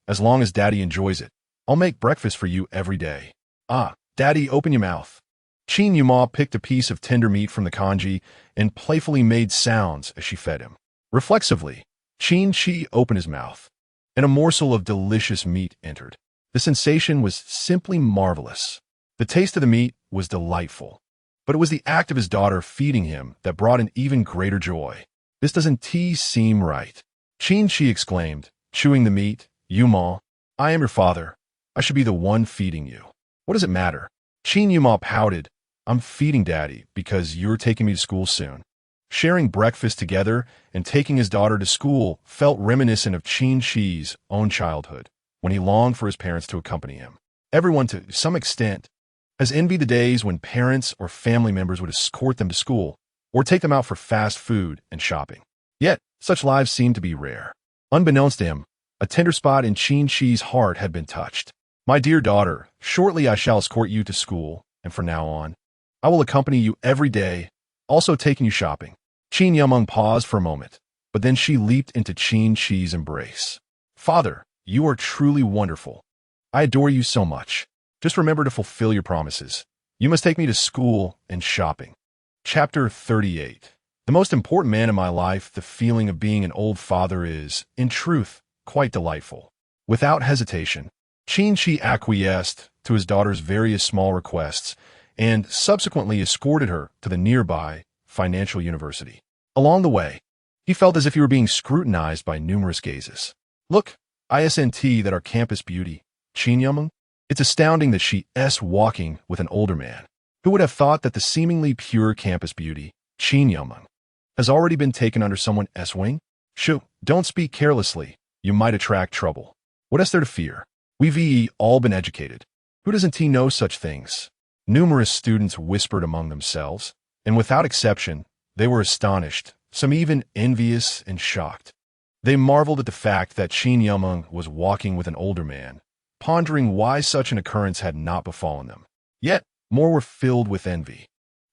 As long as Daddy enjoys it, I'll make breakfast for you every day." "Ah, Daddy, open your mouth." Qin Yuma picked a piece of tender meat from the congee and playfully made sounds as she fed him. Reflexively, Qin Qi opened his mouth, and a morsel of delicious meat entered. The sensation was simply marvelous. The taste of the meat was delightful, but it was the act of his daughter feeding him that brought an even greater joy. "This doesn't seem right," Qin Qi exclaimed, chewing the meat. "Yuma, I am your father. I should be the one feeding you. What does it matter?" Qin Yuma pouted. "I'm feeding Daddy because you're taking me to school soon." Sharing breakfast together and taking his daughter to school felt reminiscent of Qin Qi's own childhood, when he longed for his parents to accompany him. Everyone, to some extent, Has envied the days when parents or family members would escort them to school or take them out for fast food and shopping. Yet, such lives seemed to be rare. Unbeknownst to him, a tender spot in Qin Qi's heart had been touched. My dear daughter, shortly I shall escort you to school, and from now on, I will accompany you every day, also taking you shopping. Qin Yumeng paused for a moment, but then she leaped into Qin Qi's embrace. Father, you are truly wonderful. I adore you so much. Just remember to fulfill your promises. You must take me to school and shopping. Chapter 38. The most important man in my life, the feeling of being an old father is, in truth, quite delightful. Without hesitation, Qin Qi acquiesced to his daughter's various small requests and subsequently escorted her to the nearby financial university. Along the way, he felt as if he were being scrutinized by numerous gazes. Look, isn't that our campus beauty, Qin Yumeng? It's astounding that she's walking with an older man. Who would have thought that the seemingly pure campus beauty, Qin Yumeng, has already been taken under someone's wing? Shoo, don't speak carelessly. You might attract trouble. What is there to fear? We've all been educated. Who doesn't know such things? Numerous students whispered among themselves, and without exception, they were astonished, some even envious and shocked. They marveled at the fact that Qin Yumeng was walking with an older man, pondering why such an occurrence had not befallen them. Yet, more were filled with envy.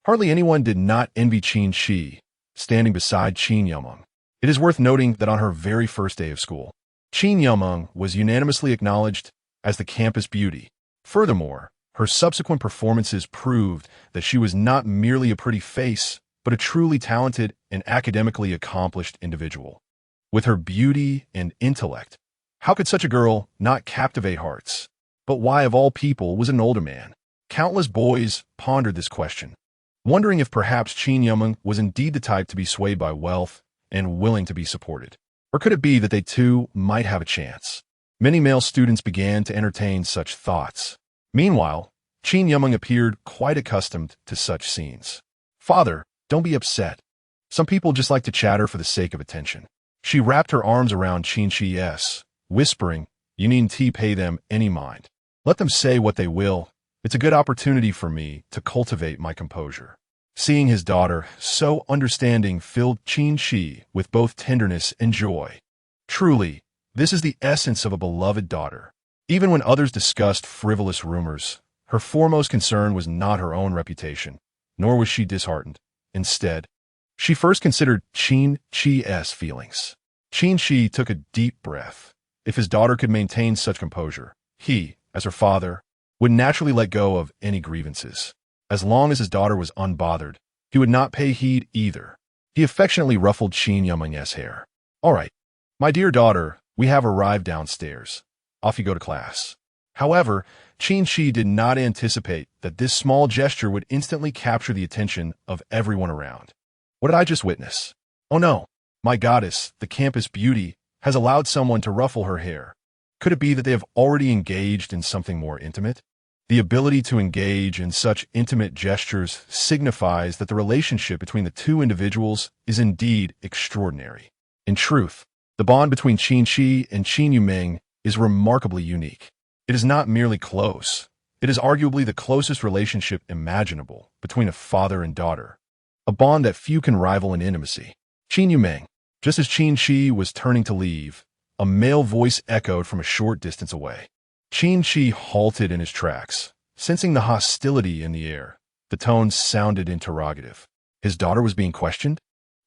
Hardly anyone did not envy Qin Qi, standing beside Qin Yumeng. It is worth noting that on her very first day of school, Qin Yumeng was unanimously acknowledged as the campus beauty. Furthermore, her subsequent performances proved that she was not merely a pretty face, but a truly talented and academically accomplished individual. With her beauty and intellect, how could such a girl not captivate hearts? But why of all people was an older man? Countless boys pondered this question, wondering if perhaps Qin Yumeng was indeed the type to be swayed by wealth and willing to be supported. Or could it be that they too might have a chance? Many male students began to entertain such thoughts. Meanwhile, Qin Yumeng appeared quite accustomed to such scenes. Father, don't be upset. Some people just like to chatter for the sake of attention. She wrapped her arms around Qin Qi's, whispering, you needn't pay them any mind. Let them say what they will. It's a good opportunity for me to cultivate my composure. Seeing his daughter so understanding filled Qin Qi with both tenderness and joy. Truly, this is the essence of a beloved daughter. Even when others discussed frivolous rumors, her foremost concern was not her own reputation, nor was she disheartened. Instead, she first considered Qin Qi's feelings. Qin Qi took a deep breath. If his daughter could maintain such composure, he, as her father, would naturally let go of any grievances. As long as his daughter was unbothered, he would not pay heed either. He affectionately ruffled Qin Yumeng's hair. All right, my dear daughter, we have arrived downstairs. Off you go to class. However, Qin Qi did not anticipate that this small gesture would instantly capture the attention of everyone around. What did I just witness? Oh no, my goddess, the campus beauty, has allowed someone to ruffle her hair. Could it be that they have already engaged in something more intimate? The ability to engage in such intimate gestures signifies that the relationship between the two individuals is indeed extraordinary. In truth, the bond between Qin Qi and Qin Yumeng is remarkably unique. It is not merely close. It is arguably the closest relationship imaginable between a father and daughter, a bond that few can rival in intimacy. Qin Yumeng, just as Qin Qi was turning to leave, a male voice echoed from a short distance away. Qin Qi halted in his tracks, sensing the hostility in the air. The tone sounded interrogative. His daughter was being questioned?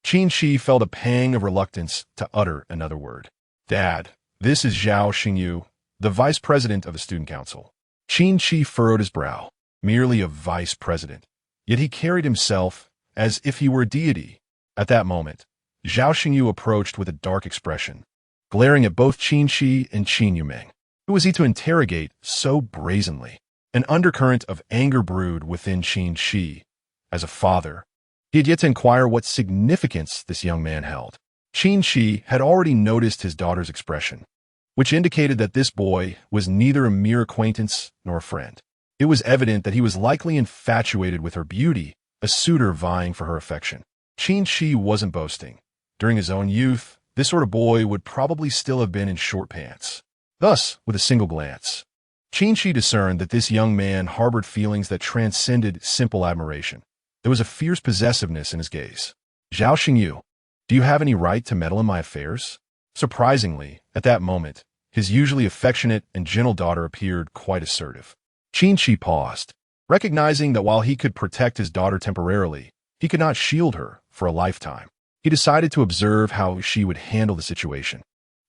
Qin Qi felt a pang of reluctance to utter another word. Dad, this is Zhao Xingyu, the vice president of the student council. Qin Qi furrowed his brow. Merely a vice president. Yet he carried himself as if he were a deity. At that moment, Zhao Xingyu approached with a dark expression, glaring at both Qin Qi and Qin Yumeng. Who was he to interrogate so brazenly? An undercurrent of anger brewed within Qin Qi. As a father, he had yet to inquire what significance this young man held. Qin Qi had already noticed his daughter's expression, which indicated that this boy was neither a mere acquaintance nor a friend. It was evident that he was likely infatuated with her beauty, a suitor vying for her affection. Qin Qi wasn't boasting. During his own youth, this sort of boy would probably still have been in short pants. Thus, with a single glance, Qin Qi discerned that this young man harbored feelings that transcended simple admiration. There was a fierce possessiveness in his gaze. Zhao Xingyu, do you have any right to meddle in my affairs? Surprisingly, at that moment, his usually affectionate and gentle daughter appeared quite assertive. Qin Qi paused, recognizing that while he could protect his daughter temporarily, he could not shield her for a lifetime. He decided to observe how she would handle the situation.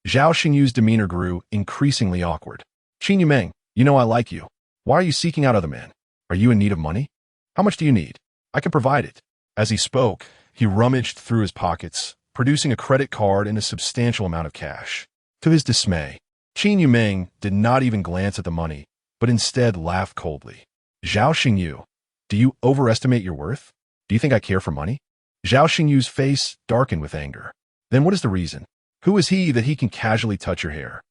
Zhao Xingyu's demeanor grew increasingly awkward. Qin Yumeng, you know I like you. Why are you seeking out other men? Are you in need of money? How much do you need? I can provide it. As he spoke, he rummaged through his pockets, producing a credit card and a substantial amount of cash. To his dismay, Qin Yumeng did not even glance at the money, but instead laughed coldly. Zhao Xingyu, do you overestimate your worth? Do you think I care for money? Zhao Xingyu's face darkened with anger. Then what is the reason? Who is he that he can casually touch your hair?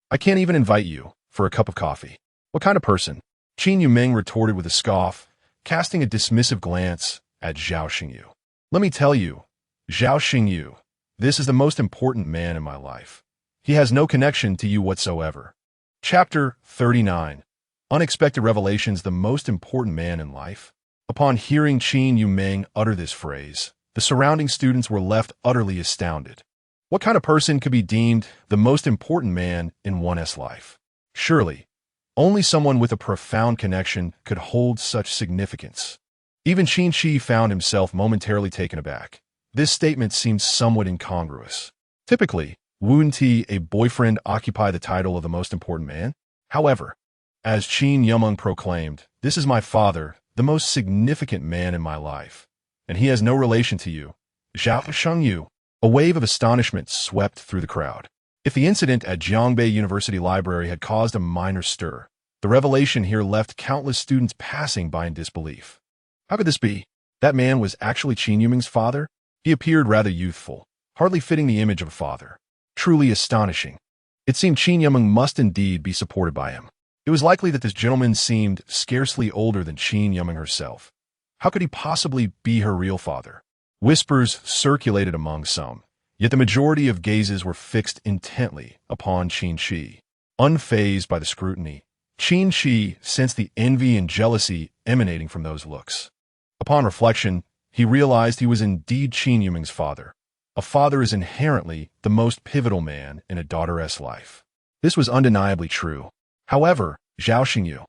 I can't even invite you for a cup of coffee. What kind of person? Qin Yumeng retorted with a scoff, casting a dismissive glance at Zhao Xingyu. Let me tell you, Zhao Xingyu, this is the most important man in my life. He has no connection to you whatsoever. Chapter 39. Unexpected Revelations, the most important man in life. Upon hearing Qin Yumeng utter this phrase, the surrounding students were left utterly astounded. What kind of person could be deemed the most important man in one's life? Surely, only someone with a profound connection could hold such significance. Even Qin Qi found himself momentarily taken aback. This statement seemed somewhat incongruous. Typically, wouldn't a boyfriend occupy the title of the most important man? However, as Qin Yumeng proclaimed, this is my father, the most significant man in my life, and he has no relation to you. Zhao Xingyu. A wave of astonishment swept through the crowd. If the incident at Jiangbei University Library had caused a minor stir, the revelation here left countless students passing by in disbelief. How could this be? That man was actually Qin Yumeng's father? He appeared rather youthful, hardly fitting the image of a father. Truly astonishing. It seemed Qin Yumeng must indeed be supported by him. It was likely that this gentleman seemed scarcely older than Qin Yumeng herself. How could he possibly be her real father? Whispers circulated among some, yet the majority of gazes were fixed intently upon Qin Qi. Unfazed by the scrutiny, Qin Qi sensed the envy and jealousy emanating from those looks. Upon reflection, he realized he was indeed Qin Yumeng's father. A father is inherently the most pivotal man in a daughter's life. This was undeniably true. However, Zhao Xingyu,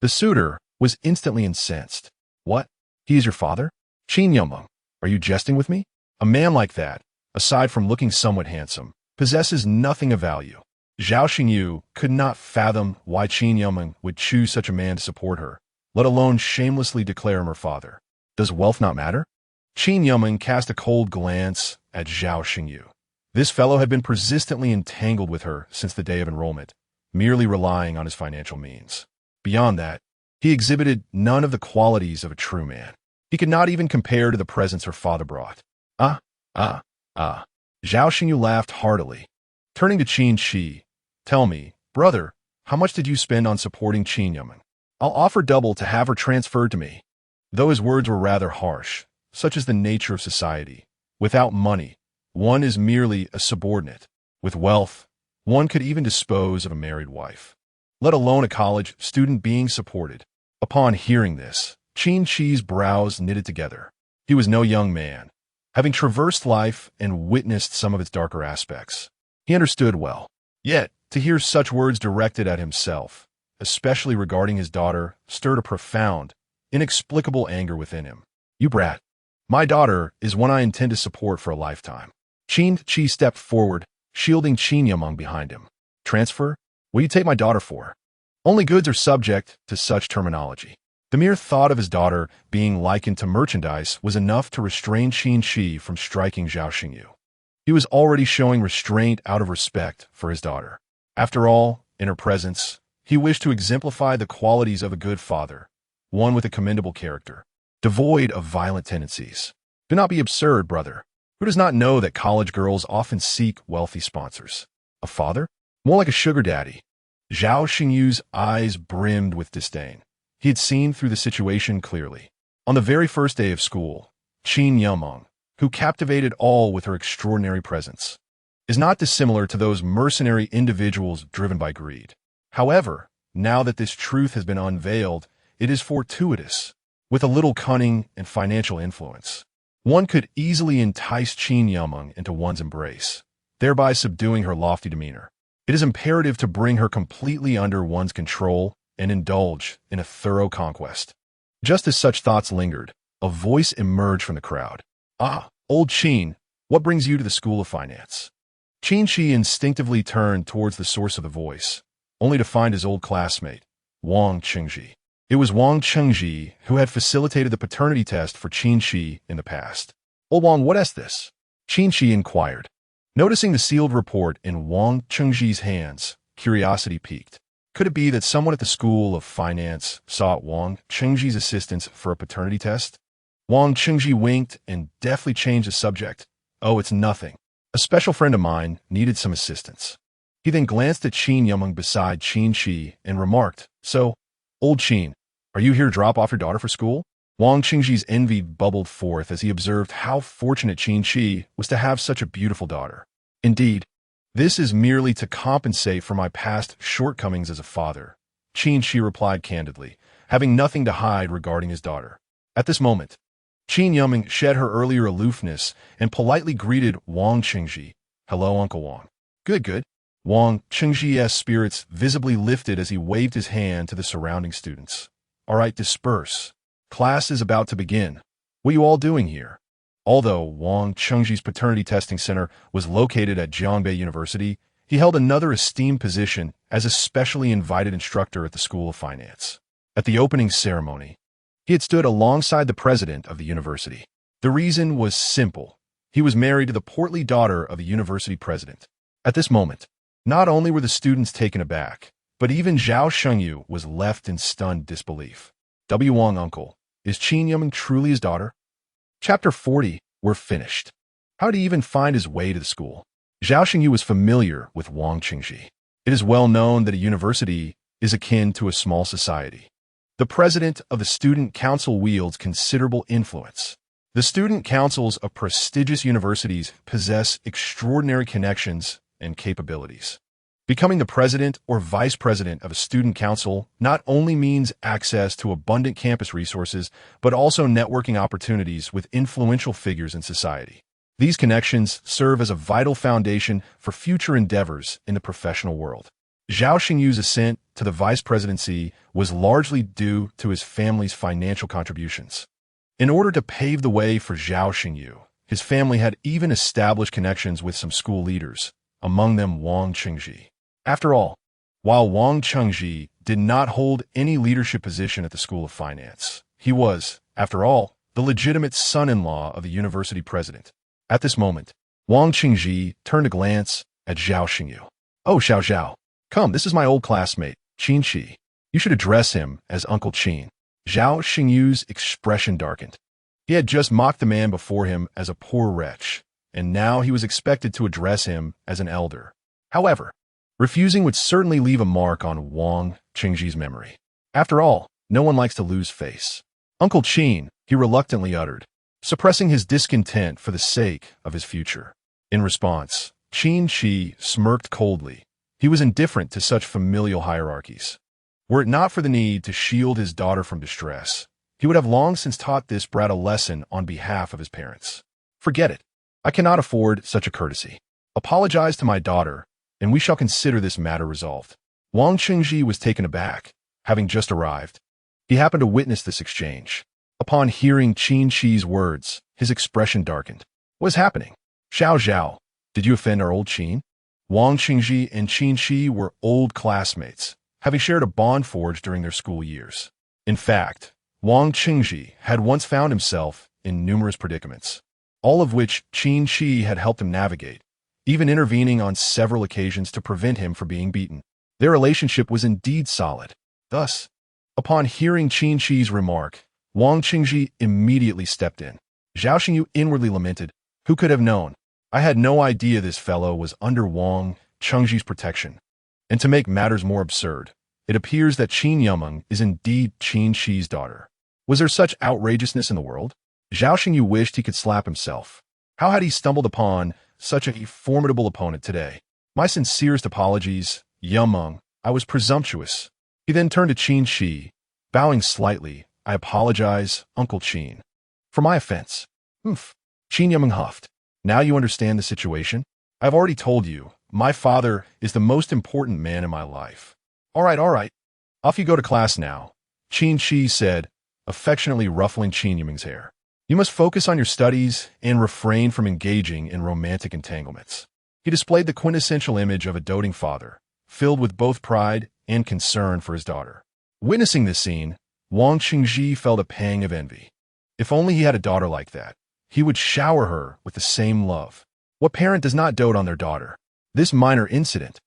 the suitor, was instantly incensed. What? He is your father? Qin Yumeng, are you jesting with me? A man like that, aside from looking somewhat handsome, possesses nothing of value. Zhao Xingyu could not fathom why Qin Yumeng would choose such a man to support her, let alone shamelessly declare him her father. Does wealth not matter? Qin Yumeng cast a cold glance at Zhao Xingyu. This fellow had been persistently entangled with her since the day of enrollment, merely relying on his financial means. Beyond that, he exhibited none of the qualities of a true man. He could not even compare to the presents her father brought. Zhao Xingyu laughed heartily. Turning to Qin Qi, tell me, brother, how much did you spend on supporting Qin Yumeng? I'll offer double to have her transferred to me. Though his words were rather harsh, such is the nature of society. Without money, one is merely a subordinate. With wealth, one could even dispose of a married wife, let alone a college student being supported. Upon hearing this, Qin Qi's brows knitted together. He was no young man, having traversed life and witnessed some of its darker aspects. He understood well. Yet, to hear such words directed at himself, especially regarding his daughter, stirred a profound, inexplicable anger within him. You brat. My daughter is one I intend to support for a lifetime. Qin Qi stepped forward, shielding Qin Yumeng behind him. Transfer? What do you take my daughter for? Only goods are subject to such terminology. The mere thought of his daughter being likened to merchandise was enough to restrain Qin Qi from striking Zhao Xingyu. He was already showing restraint out of respect for his daughter. After all, in her presence, he wished to exemplify the qualities of a good father, one with a commendable character, devoid of violent tendencies. Do not be absurd, brother. Who does not know that college girls often seek wealthy sponsors? A father? More like a sugar daddy. Zhao Xingyu's eyes brimmed with disdain. He had seen through the situation clearly. On the very first day of school, Qin Yumeng, who captivated all with her extraordinary presence, is not dissimilar to those mercenary individuals driven by greed. However, now that this truth has been unveiled, it is fortuitous. With a little cunning and financial influence, one could easily entice Qin Yameng into one's embrace, thereby subduing her lofty demeanor. It is imperative to bring her completely under one's control and indulge in a thorough conquest. Just as such thoughts lingered, a voice emerged from the crowd. "Ah, old Qin, what brings you to the School of Finance?" Qin Qi instinctively turned towards the source of the voice, only to find his old classmate, Wang Qingji. It was Wang Qingji who had facilitated the paternity test for Qin Qi in the past. "Old Wang, what is this?" Qin Qi inquired. Noticing the sealed report in Wang Qingji's hands, curiosity piqued. Could it be that someone at the School of Finance sought Wang Qingji's assistance for a paternity test? Wang Qingji winked and deftly changed the subject. "Oh, it's nothing. A special friend of mine needed some assistance." He then glanced at Qin Yameng beside Qin Qi and remarked, "So, old Qin, are you here to drop off your daughter for school?" Wang Qingji's envy bubbled forth as he observed how fortunate Qin Qi was to have such a beautiful daughter. "Indeed, this is merely to compensate for my past shortcomings as a father," Qin Qi replied candidly, having nothing to hide regarding his daughter. At this moment, Qin Yameng shed her earlier aloofness and politely greeted Wang Qingji. "Hello, Uncle Wang." "Good, good." Wang Qingji's spirits visibly lifted as he waved his hand to the surrounding students. "All right, disperse. Class is about to begin. What are you all doing here?" Although Wang Qingji's paternity testing center was located at Jiangbei University, he held another esteemed position as a specially invited instructor at the School of Finance. At the opening ceremony, he had stood alongside the president of the university. The reason was simple. He was married to the portly daughter of the university president. At this moment, not only were the students taken aback, but even Zhao Shengyu was left in stunned disbelief. "Wang, uncle, is Qin Yameng truly his daughter?" Chapter 40, we're finished. How did he even find his way to the school? Zhao Shengyu was familiar with Wang Qingji. It is well known that a university is akin to a small society. The president of the student council wields considerable influence. The student councils of prestigious universities possess extraordinary connections and capabilities. Becoming the president or vice president of a student council not only means access to abundant campus resources, but also networking opportunities with influential figures in society. These connections serve as a vital foundation for future endeavors in the professional world. Zhao Xingyu's ascent to the vice presidency was largely due to his family's financial contributions. In order to pave the way for Zhao Xingyu, his family had even established connections with some school leaders, among them Wang Qingji. After all, while Wang Qingji did not hold any leadership position at the School of Finance, he was, after all, the legitimate son-in-law of the university president. At this moment, Wang Qingji turned a glance at Zhao Xingyu. "Oh, Xiao Zhao, come, this is my old classmate, Qin Qi. You should address him as Uncle Qin." Zhao Xingyu's expression darkened. He had just mocked the man before him as a poor wretch, and now he was expected to address him as an elder. However, refusing would certainly leave a mark on Wang Qingji's memory. After all, no one likes to lose face. "Uncle Qin," he reluctantly uttered, suppressing his discontent for the sake of his future. In response, Qin Qi smirked coldly. He was indifferent to such familial hierarchies. Were it not for the need to shield his daughter from distress, he would have long since taught this brat a lesson on behalf of his parents. "Forget it. I cannot afford such a courtesy. Apologize to my daughter, and we shall consider this matter resolved." Wang Qingji was taken aback, having just arrived. He happened to witness this exchange. Upon hearing Qin Qi's words, his expression darkened. "What is happening? Xiao Zhao, did you offend our old Qin?" Wang Qingji and Qin Qi were old classmates, having shared a bond forged during their school years. In fact, Wang Qingji had once found himself in numerous predicaments, all of which Qin Qi had helped him navigate, even intervening on several occasions to prevent him from being beaten. Their relationship was indeed solid. Thus, upon hearing Qin Qi's remark, Wang Qingji immediately stepped in. Zhao Xingyu inwardly lamented, "Who could have known? I had no idea this fellow was under Wang Qingji's protection." And to make matters more absurd, it appears that Qin Yameng is indeed Qin Qi's daughter. Was there such outrageousness in the world? Zhao Xingyu wished he could slap himself. How had he stumbled upon such a formidable opponent today? "My sincerest apologies, Yameng. I was presumptuous." He then turned to Qin Qi, bowing slightly. "I apologize, Uncle Qin, for my offense." "Humph." Qin Yumeng huffed. "Now you understand the situation? I've already told you, my father is the most important man in my life." All right. Off you go to class now," Qin Qi said, affectionately ruffling Qin Yumeng's hair. "You must focus on your studies and refrain from engaging in romantic entanglements." He displayed the quintessential image of a doting father, filled with both pride and concern for his daughter. Witnessing this scene, Wang Qingji felt a pang of envy. If only he had a daughter like that, he would shower her with the same love. What parent does not dote on their daughter? This minor incident,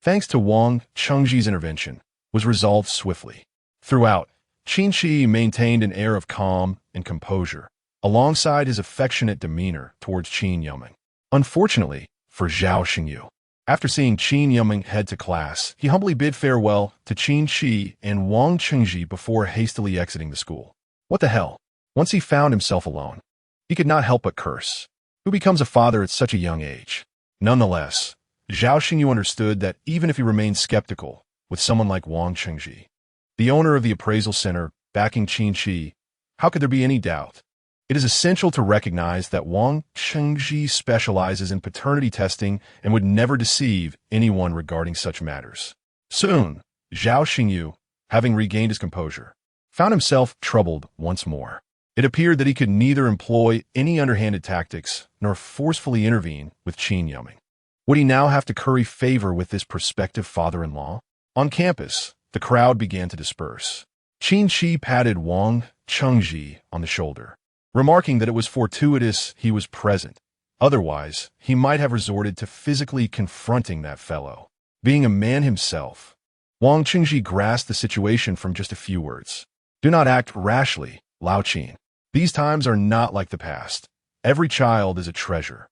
thanks to Wang Qingji's intervention, was resolved swiftly. Throughout, Qin Qi maintained an air of calm and composure, alongside his affectionate demeanor towards Qin Yumeng. Unfortunately for Zhao Xingyu, after seeing Qin Yumeng head to class, he humbly bid farewell to Qin Qi and Wang Qingji before hastily exiting the school. What the hell? Once he found himself alone, he could not help but curse. Who becomes a father at such a young age? Nonetheless, Zhao Xingyu understood that even if he remained skeptical with someone like Wang Qingji, the owner of the appraisal center backing Qin Qi, how could there be any doubt? It is essential to recognize that Wang Qingji specializes in paternity testing and would never deceive anyone regarding such matters. Soon, Zhao Xingyu, having regained his composure, found himself troubled once more. It appeared that he could neither employ any underhanded tactics nor forcefully intervene with Qin Yumeng. Would he now have to curry favor with this prospective father-in-law? On campus, the crowd began to disperse. Qin Qi patted Wang Qingji on the shoulder, remarking that it was fortuitous he was present. Otherwise, he might have resorted to physically confronting that fellow. Being a man himself, Wang Qingji grasped the situation from just a few words. "Do not act rashly, Lao Qin. These times are not like the past. Every child is a treasure.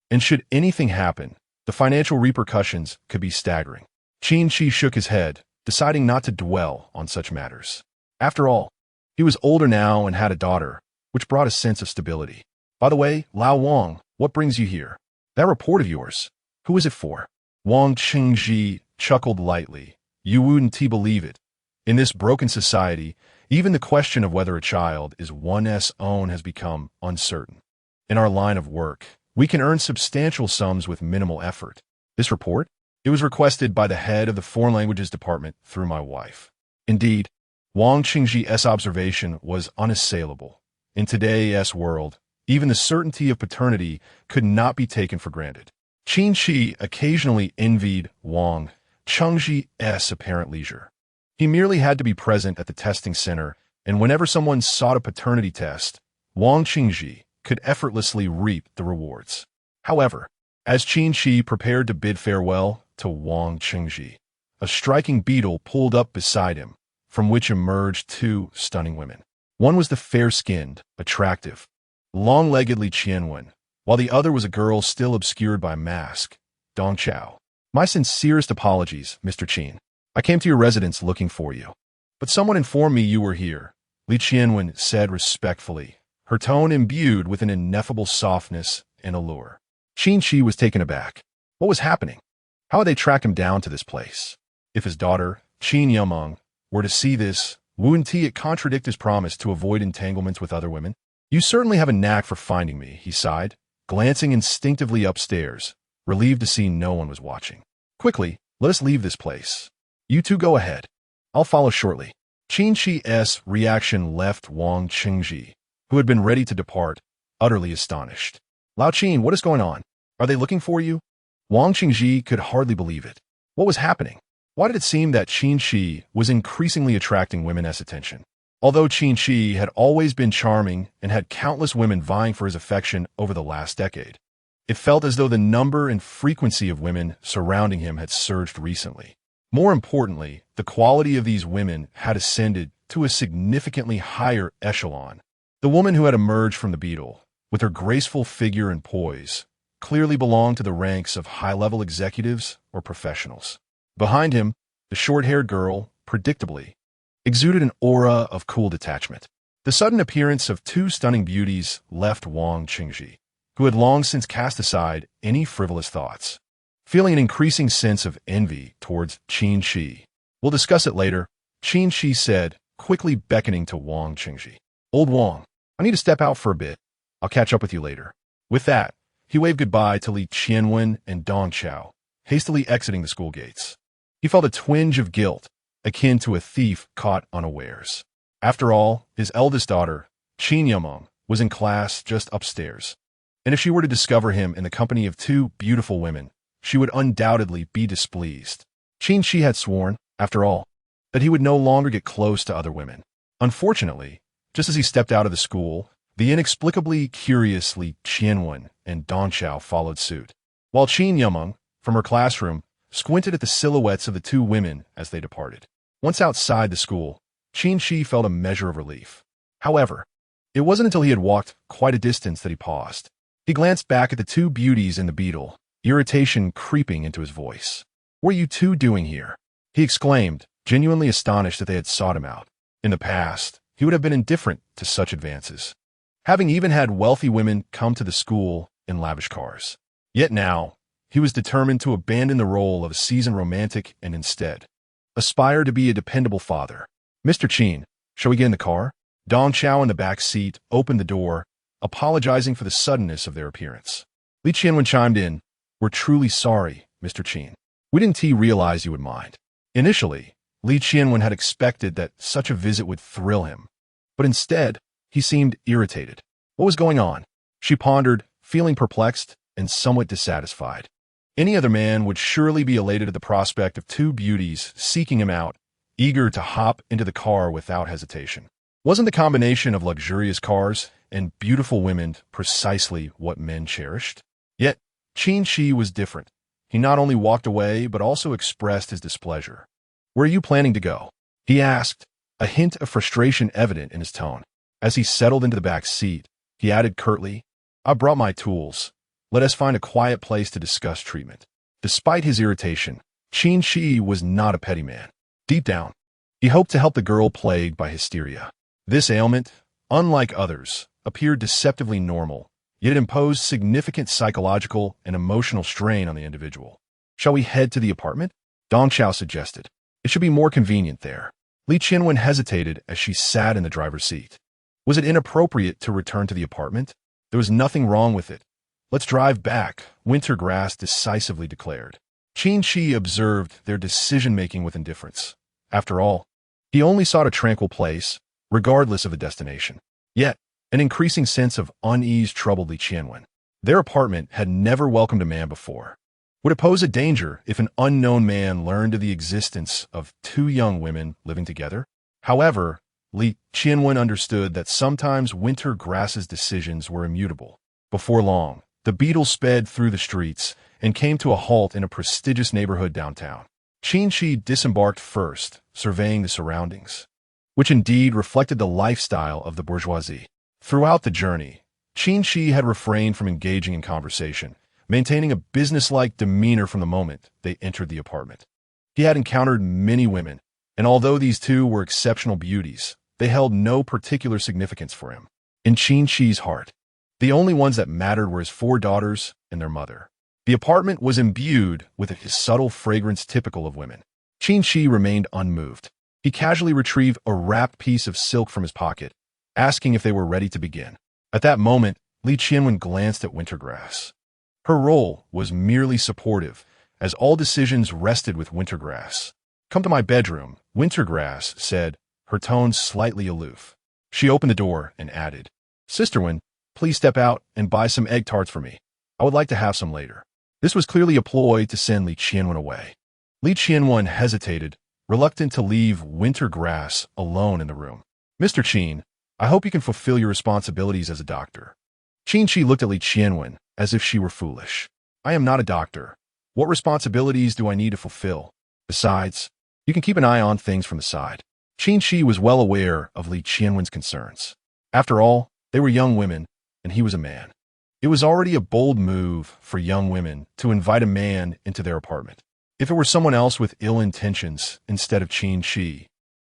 And should anything happen, the financial repercussions could be staggering." Qin Qi shook his head, deciding not to dwell on such matters. After all, he was older now and had a daughter, which brought a sense of stability. "By the way, Lao Wang, what brings you here? That report of yours, who is it for?" Wang Qingji chuckled lightly. "You wouldn't believe it. In this broken society, even the question of whether a child is one's own has become uncertain. In our line of work, we can earn substantial sums with minimal effort. This report? It was requested by the head of the Foreign Languages Department through my wife." Indeed, Wang Qingji's observation was unassailable. In today's world, even the certainty of paternity could not be taken for granted. Qin Qi occasionally envied Wang Qingji's apparent leisure. He merely had to be present at the testing center, and whenever someone sought a paternity test, Wang Qingji could effortlessly reap the rewards. However, as Qin Qi prepared to bid farewell to Wang Qingji, a striking beetle pulled up beside him, from which emerged two stunning women. One was the fair-skinned, attractive, long-legged Li Qianwen, while the other was a girl still obscured by a mask, Dong Chao. "My sincerest apologies, Mr. Qin. I came to your residence looking for you. But someone informed me you were here," Li Qianwen said respectfully, her tone imbued with an ineffable softness and allure. Qin Qi was taken aback. What was happening? How had they tracked him down to this place? If his daughter, Qin Yumeng, were to see this, wouldn't it contradict his promise to avoid entanglements with other women? "You certainly have a knack for finding me," he sighed, glancing instinctively upstairs, relieved to see no one was watching. "Quickly, let us leave this place. You two go ahead. I'll follow shortly." Qin Qi's reaction left Wang Qingji, who had been ready to depart, utterly astonished. "Lao Qin, what is going on? Are they looking for you?" Wang Qingji could hardly believe it. What was happening? Why did it seem that Qin Qi was increasingly attracting women's attention? Although Qin Qi had always been charming and had countless women vying for his affection over the last decade, it felt as though the number and frequency of women surrounding him had surged recently. More importantly, the quality of these women had ascended to a significantly higher echelon. The woman who had emerged from the beetle, with her graceful figure and poise, clearly belonged to the ranks of high-level executives or professionals. Behind him, the short-haired girl, predictably, exuded an aura of cool detachment. The sudden appearance of two stunning beauties left Wang Qingji, who had long since cast aside any frivolous thoughts, feeling an increasing sense of envy towards Qin Qi. "We'll discuss it later," Qin Qi said, quickly beckoning to Wang Qingji. Old Wang, I need to step out for a bit. I'll catch up with you later. With that, he waved goodbye to Li Qianwen and Dong Chao, hastily exiting the school gates. He felt a twinge of guilt, akin to a thief caught unawares. After all, his eldest daughter, Qin Yameng, was in class just upstairs, and if she were to discover him in the company of two beautiful women, she would undoubtedly be displeased. Qin Qi had sworn, after all, that he would no longer get close to other women. Unfortunately, just as he stepped out of the school, the inexplicably curious Li Qianwen and Dong Chao followed suit, while Qin Yameng, from her classroom, squinted at the silhouettes of the two women as they departed. Once outside the school, Qin Qi felt a measure of relief. However, it wasn't until he had walked quite a distance that he paused. He glanced back at the two beauties and the beetle, irritation creeping into his voice. "What are you two doing here?" he exclaimed, genuinely astonished that they had sought him out. In the past, he would have been indifferent to such advances, having even had wealthy women come to the school in lavish cars. Yet now, he was determined to abandon the role of a seasoned romantic and instead aspire to be a dependable father. "Mr. Qin, shall we get in the car?" Dong Chao in the back seat opened the door, apologizing for the suddenness of their appearance. Li Qianwen chimed in, "We're truly sorry, Mr. Qin. We didn't realize you would mind." Initially, Li Qianwen had expected that such a visit would thrill him, but instead, he seemed irritated. What was going on? She pondered, feeling perplexed and somewhat dissatisfied. Any other man would surely be elated at the prospect of two beauties seeking him out, eager to hop into the car without hesitation. Wasn't the combination of luxurious cars and beautiful women precisely what men cherished? Yet, Qin Qi was different. He not only walked away, but also expressed his displeasure. "Where are you planning to go?" he asked, a hint of frustration evident in his tone. As he settled into the back seat, he added curtly, "I brought my tools. Let us find a quiet place to discuss treatment." Despite his irritation, Qin Qi was not a petty man. Deep down, he hoped to help the girl plagued by hysteria. This ailment, unlike others, appeared deceptively normal, yet it imposed significant psychological and emotional strain on the individual. "Shall we head to the apartment?" Dong Chao suggested. "It should be more convenient there." Li Qianwen hesitated as she sat in the driver's seat. Was it inappropriate to return to the apartment? There was nothing wrong with it. "Let's drive back," Wintergrass decisively declared. Qin Qi observed their decision-making with indifference. After all, he only sought a tranquil place, regardless of the destination. Yet, an increasing sense of unease troubled Li Qianwen. Their apartment had never welcomed a man before. Would it pose a danger if an unknown man learned of the existence of two young women living together? However, Li Qianwen understood that sometimes Wintergrass's decisions were immutable. Before long, the beetle sped through the streets and came to a halt in a prestigious neighborhood downtown. Qin Qi disembarked first, surveying the surroundings, which indeed reflected the lifestyle of the bourgeoisie. Throughout the journey, Qin Qi had refrained from engaging in conversation, maintaining a businesslike demeanor from the moment they entered the apartment. He had encountered many women, and although these two were exceptional beauties, they held no particular significance for him. In Qin Qi's heart, the only ones that mattered were his four daughters and their mother. The apartment was imbued with a subtle fragrance typical of women. Qin Qi remained unmoved. He casually retrieved a wrapped piece of silk from his pocket, asking if they were ready to begin. At that moment, Li Qianwen glanced at Wintergrass. Her role was merely supportive, as all decisions rested with Wintergrass. "Come to my bedroom," Wintergrass said, her tone slightly aloof. She opened the door and added, "Sisterwin, please step out and buy some egg tarts for me. I would like to have some later." This was clearly a ploy to send Li Qianwen away. Li Qianwen hesitated, reluctant to leave Wintergrass alone in the room. "Mr. Qin, I hope you can fulfill your responsibilities as a doctor." Qin Qi looked at Li Qianwen as if she were foolish. "I am not a doctor. What responsibilities do I need to fulfill? Besides, you can keep an eye on things from the side." Qin Qi was well aware of Li Qianwen's concerns. After all, they were young women, and he was a man. It was already a bold move for young women to invite a man into their apartment. If it were someone else with ill intentions instead of Qin Qi,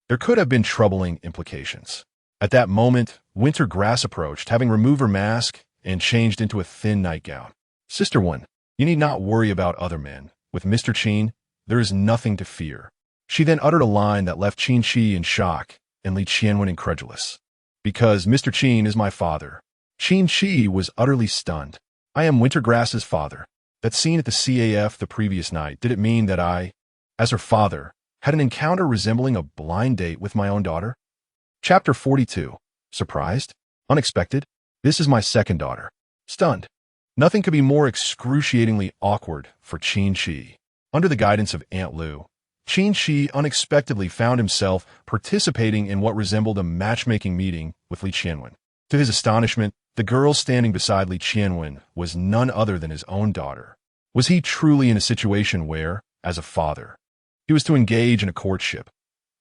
there could have been troubling implications. At that moment, Wintergrass approached, having removed her mask and changed into a thin nightgown. "Sister One, you need not worry about other men. With Mr. Qin, there is nothing to fear." She then uttered a line that left Qin Qi in shock and Li Qianwen incredulous. Because Mr. Qin is my father. Qin Qi was utterly stunned. I am Wintergrass's father. That scene at the CAF the previous night, did it mean that I, as her father, had an encounter resembling a blind date with my own daughter? Chapter 42. Surprised? Unexpected? This is my second daughter. Stunned. Nothing could be more excruciatingly awkward for Qin Qi. Under the guidance of Aunt Lu, Qin Qi unexpectedly found himself participating in what resembled a matchmaking meeting with Li Qianwen. To his astonishment, the girl standing beside Li Qianwen was none other than his own daughter. Was he truly in a situation where, as a father, he was to engage in a courtship,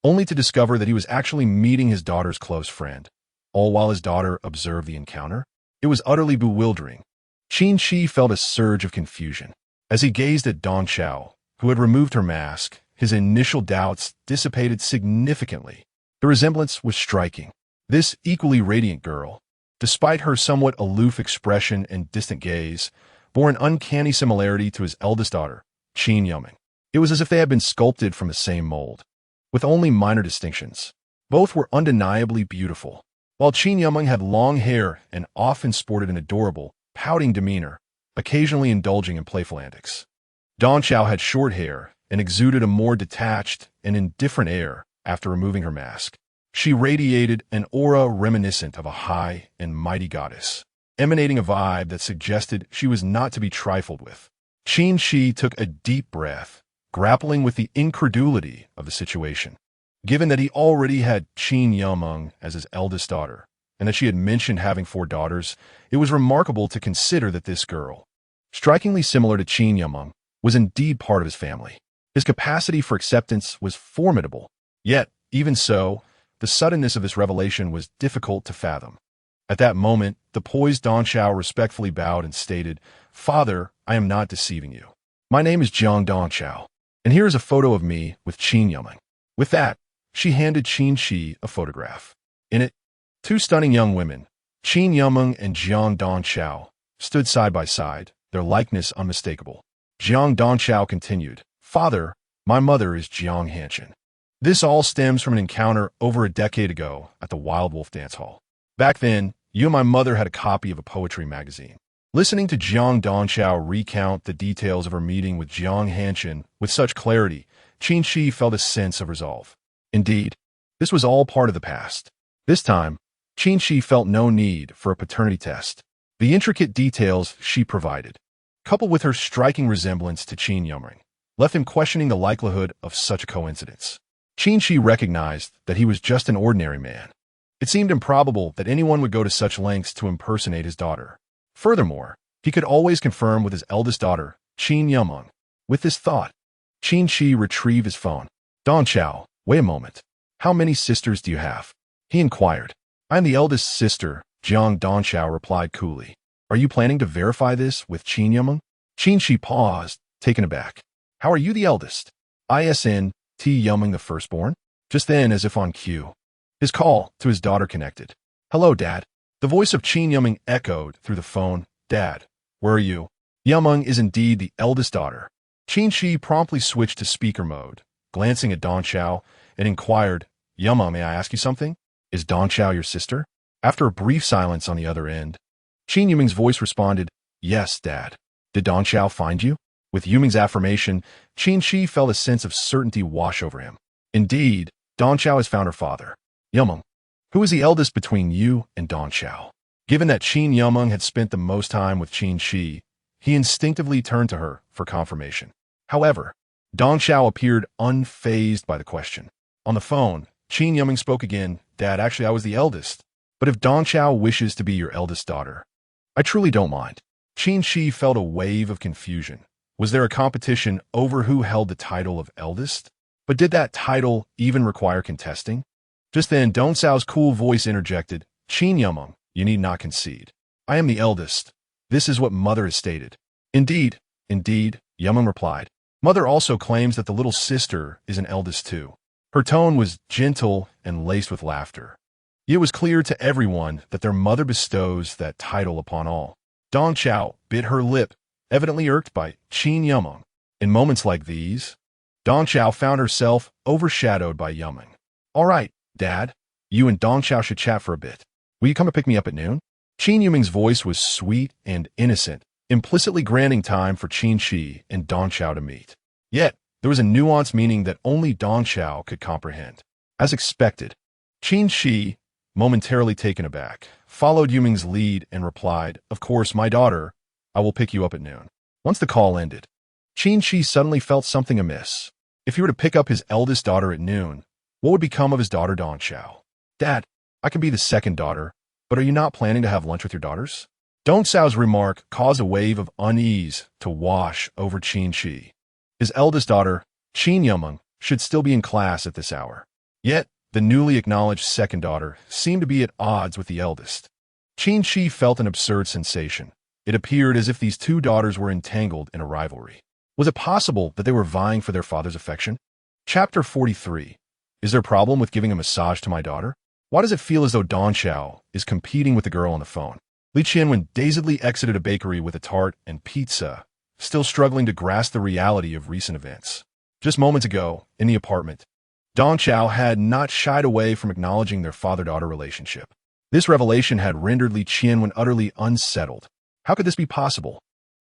only to discover that he was actually meeting his daughter's close friend, all while his daughter observed the encounter? It was utterly bewildering. Qin Qi felt a surge of confusion. As he gazed at Dong Xiao, who had removed her mask, his initial doubts dissipated significantly. The resemblance was striking. This equally radiant girl, despite her somewhat aloof expression and distant gaze, bore an uncanny similarity to his eldest daughter, Qin Yuming. It was as if they had been sculpted from the same mold, with only minor distinctions. Both were undeniably beautiful. While Qin Yuming had long hair and often sported an adorable, pouting demeanor, occasionally indulging in playful antics, Dong Xiao had short hair and exuded a more detached and indifferent air after removing her mask. She radiated an aura reminiscent of a high and mighty goddess, emanating a vibe that suggested she was not to be trifled with. Qin Qi took a deep breath, grappling with the incredulity of the situation. Given that he already had Qin Yumeng as his eldest daughter, and that she had mentioned having 4 daughters, it was remarkable to consider that this girl, strikingly similar to Qin Yumeng, was indeed part of his family. His capacity for acceptance was formidable. Yet, even so, the suddenness of this revelation was difficult to fathom. At that moment, the poised Dong Xiao respectfully bowed and stated, "Father, I am not deceiving you. My name is Jiang Dong Xiao, and here is a photo of me with Qin Yumeng." With that, she handed Qin Qi a photograph. In it, 2 stunning young women, Qin Yumeng and Jiang Dong Xiao, stood side by side, their likeness unmistakable. Jiang Dong Xiao continued, "Father, my mother is Jiang Hanshin. This all stems from an encounter over a decade ago at the Wild Wolf Dance Hall. Back then, you and my mother had a copy of a poetry magazine." Listening to Jiang Dong Xiao recount the details of her meeting with Jiang Hanshin with such clarity, Qin Qi felt a sense of resolve. Indeed, this was all part of the past. This time, Qin Qi felt no need for a paternity test. The intricate details she provided, coupled with her striking resemblance to Qin Yumeng, left him questioning the likelihood of such a coincidence. Qin Qi recognized that he was just an ordinary man. It seemed improbable that anyone would go to such lengths to impersonate his daughter. Furthermore, he could always confirm with his eldest daughter, Qin Yumeng. With this thought, Qin Qi retrieved his phone. "Dong Xiao, wait a moment. How many sisters do you have?" he inquired. "I am the eldest sister," Jiang Dong Xiao replied coolly. "Are you planning to verify this with Qin Yumeng?" Qin Qi paused, taken aback. "How are you the eldest?" "ISN, T. Yumeng the firstborn?" Just then, as if on cue, his call to his daughter connected. "Hello, Dad." The voice of Qin Yumeng echoed through the phone. "Dad, where are you?" Yumeng is indeed the eldest daughter. Qin Qi promptly switched to speaker mode, glancing at Dong Xiao, and inquired, "Yumeng, may I ask you something? Is Dong Xiao your sister?" After a brief silence on the other end, Qin Yumeng's voice responded, "Yes, Dad. Did Dong Xiao find you?" With Yumeng's affirmation, Qin Qi felt a sense of certainty wash over him. Indeed, Dong Xiao has found her father. "Yumeng, who is the eldest between you and Dong Xiao?" Given that Qin Yumeng had spent the most time with Qin Qi, he instinctively turned to her for confirmation. However, Dong Xiao appeared unfazed by the question. On the phone, Qin Yumeng spoke again. "Dad, actually I was the eldest. But if Dong Xiao wishes to be your eldest daughter, I truly don't mind." Qin Qi felt a wave of confusion. Was there a competition over who held the title of eldest? But did that title even require contesting? Just then, Dong Xiao's cool voice interjected, "Qin Yumeng, you need not concede. I am the eldest. This is what Mother has stated." Indeed, Yumeng replied. "Mother also claims that the little sister is an eldest too." Her tone was gentle and laced with laughter. It was clear to everyone that their mother bestows that title upon all. Dong Xiao bit her lip, evidently irked by Qin Yumeng. In moments like these, Dong Xiao found herself overshadowed by Yumeng. All right, Dad, you and Dong Xiao should chat for a bit. Will you come and pick me up at noon? Qin Yuming's voice was sweet and innocent, implicitly granting time for Qin Qi and Dong Xiao to meet. Yet, there was a nuanced meaning that only Dong Xiao could comprehend. As expected, Qin Qi, momentarily taken aback, followed Yuming's lead and replied, "Of course, my daughter, I will pick you up at noon." Once the call ended, Qin Qi suddenly felt something amiss. If he were to pick up his eldest daughter at noon, what would become of his daughter Dong Xiao? "Dad, I can be the second daughter, but are you not planning to have lunch with your daughters?" Dong Xiao's remark caused a wave of unease to wash over Qin Qi. His eldest daughter, Qin Yumeng, should still be in class at this hour. Yet, the newly acknowledged second daughter seemed to be at odds with the eldest. Qin Qi felt an absurd sensation. It appeared as if these two daughters were entangled in a rivalry. Was it possible that they were vying for their father's affection? Chapter 43. Is there a problem with giving a massage to my daughter? Why does it feel as though Dong Xiao is competing with the girl on the phone? Li Qianwen dazedly exited a bakery with a tart and pizza, still struggling to grasp the reality of recent events. Just moments ago, in the apartment, Dong Xiao had not shied away from acknowledging their father-daughter relationship. This revelation had rendered Li Qianwen utterly unsettled. How could this be possible?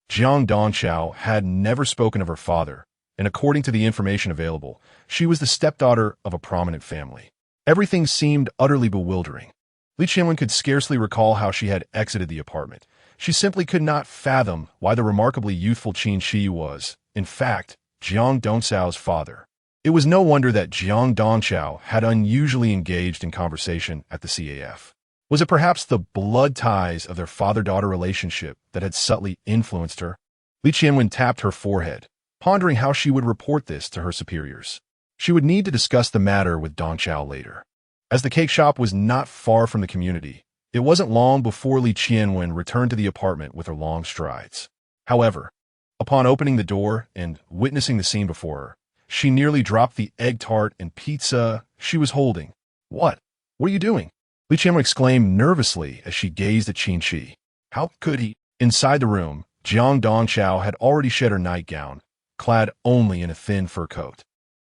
Jiang Dong Xiao had never spoken of her father, and according to the information available, she was the stepdaughter of a prominent family. Everything seemed utterly bewildering. Li Qianwen could scarcely recall how she had exited the apartment. She simply could not fathom why the remarkably youthful Qin Qi was, in fact, Jiang Dongxiao's father. It was no wonder that Jiang Dongxiao had unusually engaged in conversation at the CAF. Was it perhaps the blood ties of their father-daughter relationship that had subtly influenced her? Li Qianwen tapped her forehead, pondering how she would report this to her superiors. She would need to discuss the matter with Dong Xiao later. As the cake shop was not far from the community, it wasn't long before Li Qianwen returned to the apartment with her long strides. However, upon opening the door and witnessing the scene before her, she nearly dropped the egg tart and pizza she was holding. What? What are you doing?" Li Qianwen exclaimed nervously as she gazed at Qin Qi. How could he? Inside the room, Jiang Dongxiao had already shed her nightgown, clad only in a thin fur coat.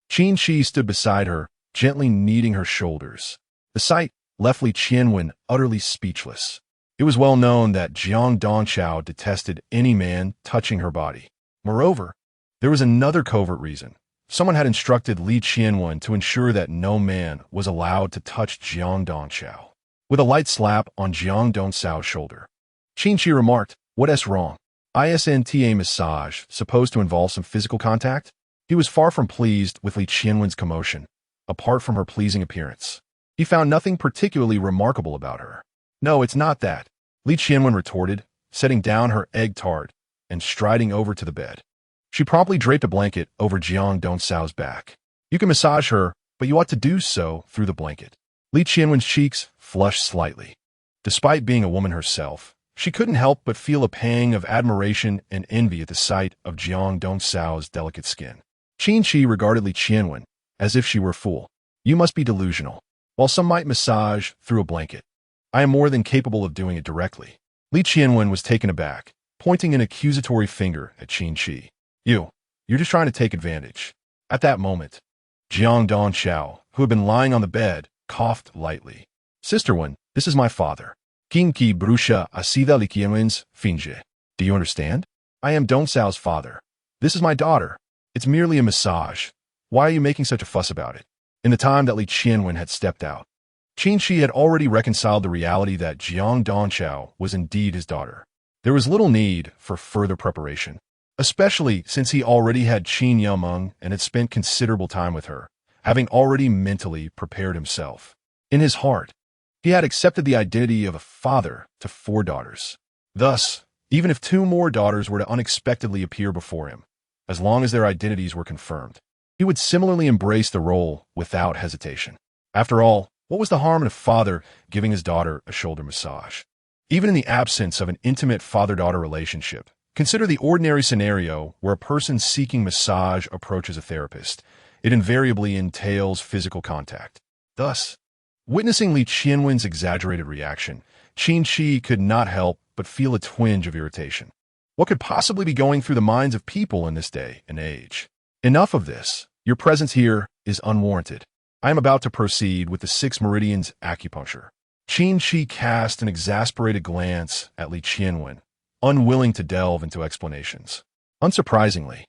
Qin Qi stood beside her, gently kneading her shoulders. The sight left Li Qianwen utterly speechless. It was well known that Jiang Dongxiao detested any man touching her body. Moreover, there was another covert reason. Someone had instructed Li Qianwen to ensure that no man was allowed to touch Jiang Dongxiao. With a light slap on Jiang Dongxiao's shoulder, Qin Qi remarked, "What's wrong? Isn't a massage supposed to involve some physical contact?" He was far from pleased with Li Qianwen's commotion, apart from her pleasing appearance. He found nothing particularly remarkable about her. "No, it's not that," Li Qianwen retorted, setting down her egg tart and striding over to the bed. She promptly draped a blanket over Jiang Dongxiao's back. "You can massage her, but you ought to do so through the blanket." Li Qianwen's cheeks flushed slightly. Despite being a woman herself, she couldn't help but feel a pang of admiration and envy at the sight of Jiang Dongxiao's delicate skin. Qin Qi regarded Li Qianwen as if she were a fool. "You must be delusional. While some might massage through a blanket, I am more than capable of doing it directly." Li Qianwen was taken aback, pointing an accusatory finger at Qin Qi. You're just trying to take advantage." At that moment, Jiang Dongxiao, who had been lying on the bed, coughed lightly. "Sister Wen, this is my father. Qin Qi Brusha Asida Li Qianwen's Finge. Do you understand? I am Dongxiao's father. This is my daughter. It's merely a massage. Why are you making such a fuss about it?" In the time that Li Qianwen had stepped out, Qin Qi had already reconciled the reality that Jiang Dongxiao was indeed his daughter. There was little need for further preparation, especially since he already had Qin Yumeng and had spent considerable time with her, having already mentally prepared himself. In his heart, he had accepted the identity of a father to 4 daughters. Thus, even if 2 more daughters were to unexpectedly appear before him, as long as their identities were confirmed, he would similarly embrace the role without hesitation. After all, what was the harm in a father giving his daughter a shoulder massage? Even in the absence of an intimate father-daughter relationship, consider the ordinary scenario where a person seeking massage approaches a therapist. It invariably entails physical contact. Thus, witnessing Li Qianwen's exaggerated reaction, Qin Qi could not help but feel a twinge of irritation. What could possibly be going through the minds of people in this day and age? Enough of this. Your presence here is unwarranted. I am about to proceed with the 6 meridians acupuncture. Qin Qi cast an exasperated glance at Li Qianwen, unwilling to delve into explanations. Unsurprisingly,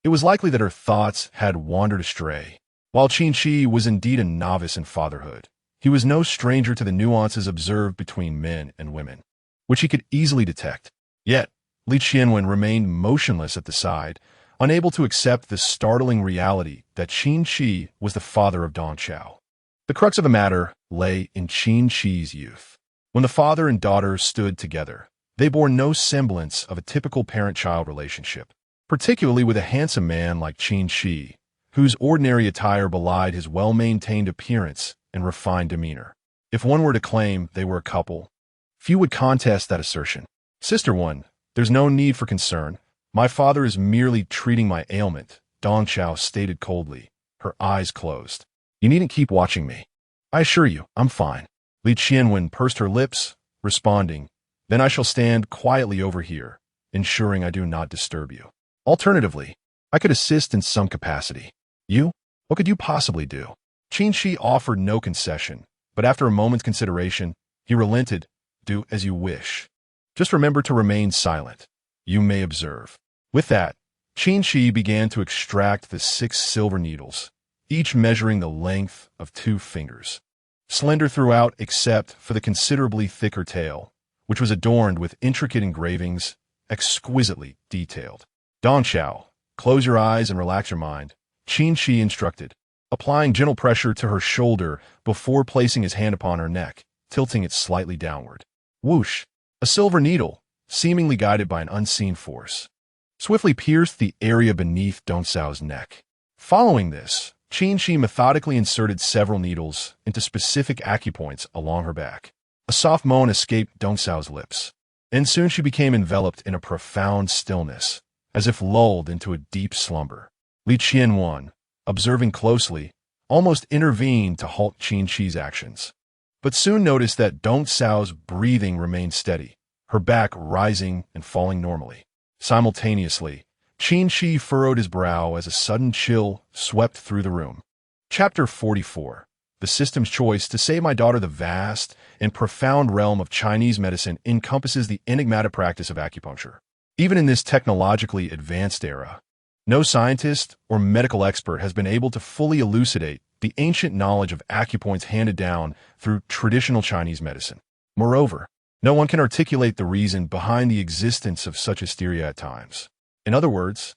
it was likely that her thoughts had wandered astray. While Qin Qi was indeed a novice in fatherhood, he was no stranger to the nuances observed between men and women, which he could easily detect. Yet, Li Qianwen remained motionless at the side, unable to accept the startling reality that Qin Qi was the father of Dong Xiao. The crux of the matter lay in Qin Qi's youth. When the father and daughter stood together, they bore no semblance of a typical parent-child relationship, particularly with a handsome man like Qin Qi, whose ordinary attire belied his well-maintained appearance and refined demeanor. If one were to claim they were a couple, few would contest that assertion. Sister one, there's no need for concern. My father is merely treating my ailment, Dong Xiao stated coldly, her eyes closed. You needn't keep watching me. I assure you, I'm fine. Li Qianwen pursed her lips, responding, then I shall stand quietly over here, ensuring I do not disturb you. Alternatively, I could assist in some capacity. You? What could you possibly do? Qin Qi offered no concession, but after a moment's consideration, he relented. Do as you wish. Just remember to remain silent. You may observe. With that, Qin Qi began to extract the 6 silver needles, each measuring the length of 2 fingers. Slender throughout except for the considerably thicker tail, which was adorned with intricate engravings, exquisitely detailed. Dong Xiao, close your eyes and relax your mind, Qin Qi instructed, applying gentle pressure to her shoulder before placing his hand upon her neck, tilting it slightly downward. Whoosh! A silver needle, seemingly guided by an unseen force, swiftly pierced the area beneath Dong Xiao's neck. Following this, Qin Qi methodically inserted several needles into specific acupoints along her back. A soft moan escaped Dong Xiao's lips, and soon she became enveloped in a profound stillness, as if lulled into a deep slumber. Li Qianwen, observing closely, almost intervened to halt Qin Qi's actions, but soon noticed that Dong Xiao's breathing remained steady, her back rising and falling normally. Simultaneously, Qin Qi furrowed his brow as a sudden chill swept through the room. Chapter 44. The System's Choice to Save My Daughter. The vast and profound realm of Chinese medicine encompasses the enigmatic practice of acupuncture. Even in this technologically advanced era, no scientist or medical expert has been able to fully elucidate the ancient knowledge of acupoints handed down through traditional Chinese medicine. Moreover, no one can articulate the reason behind the existence of such hysteria at times. In other words,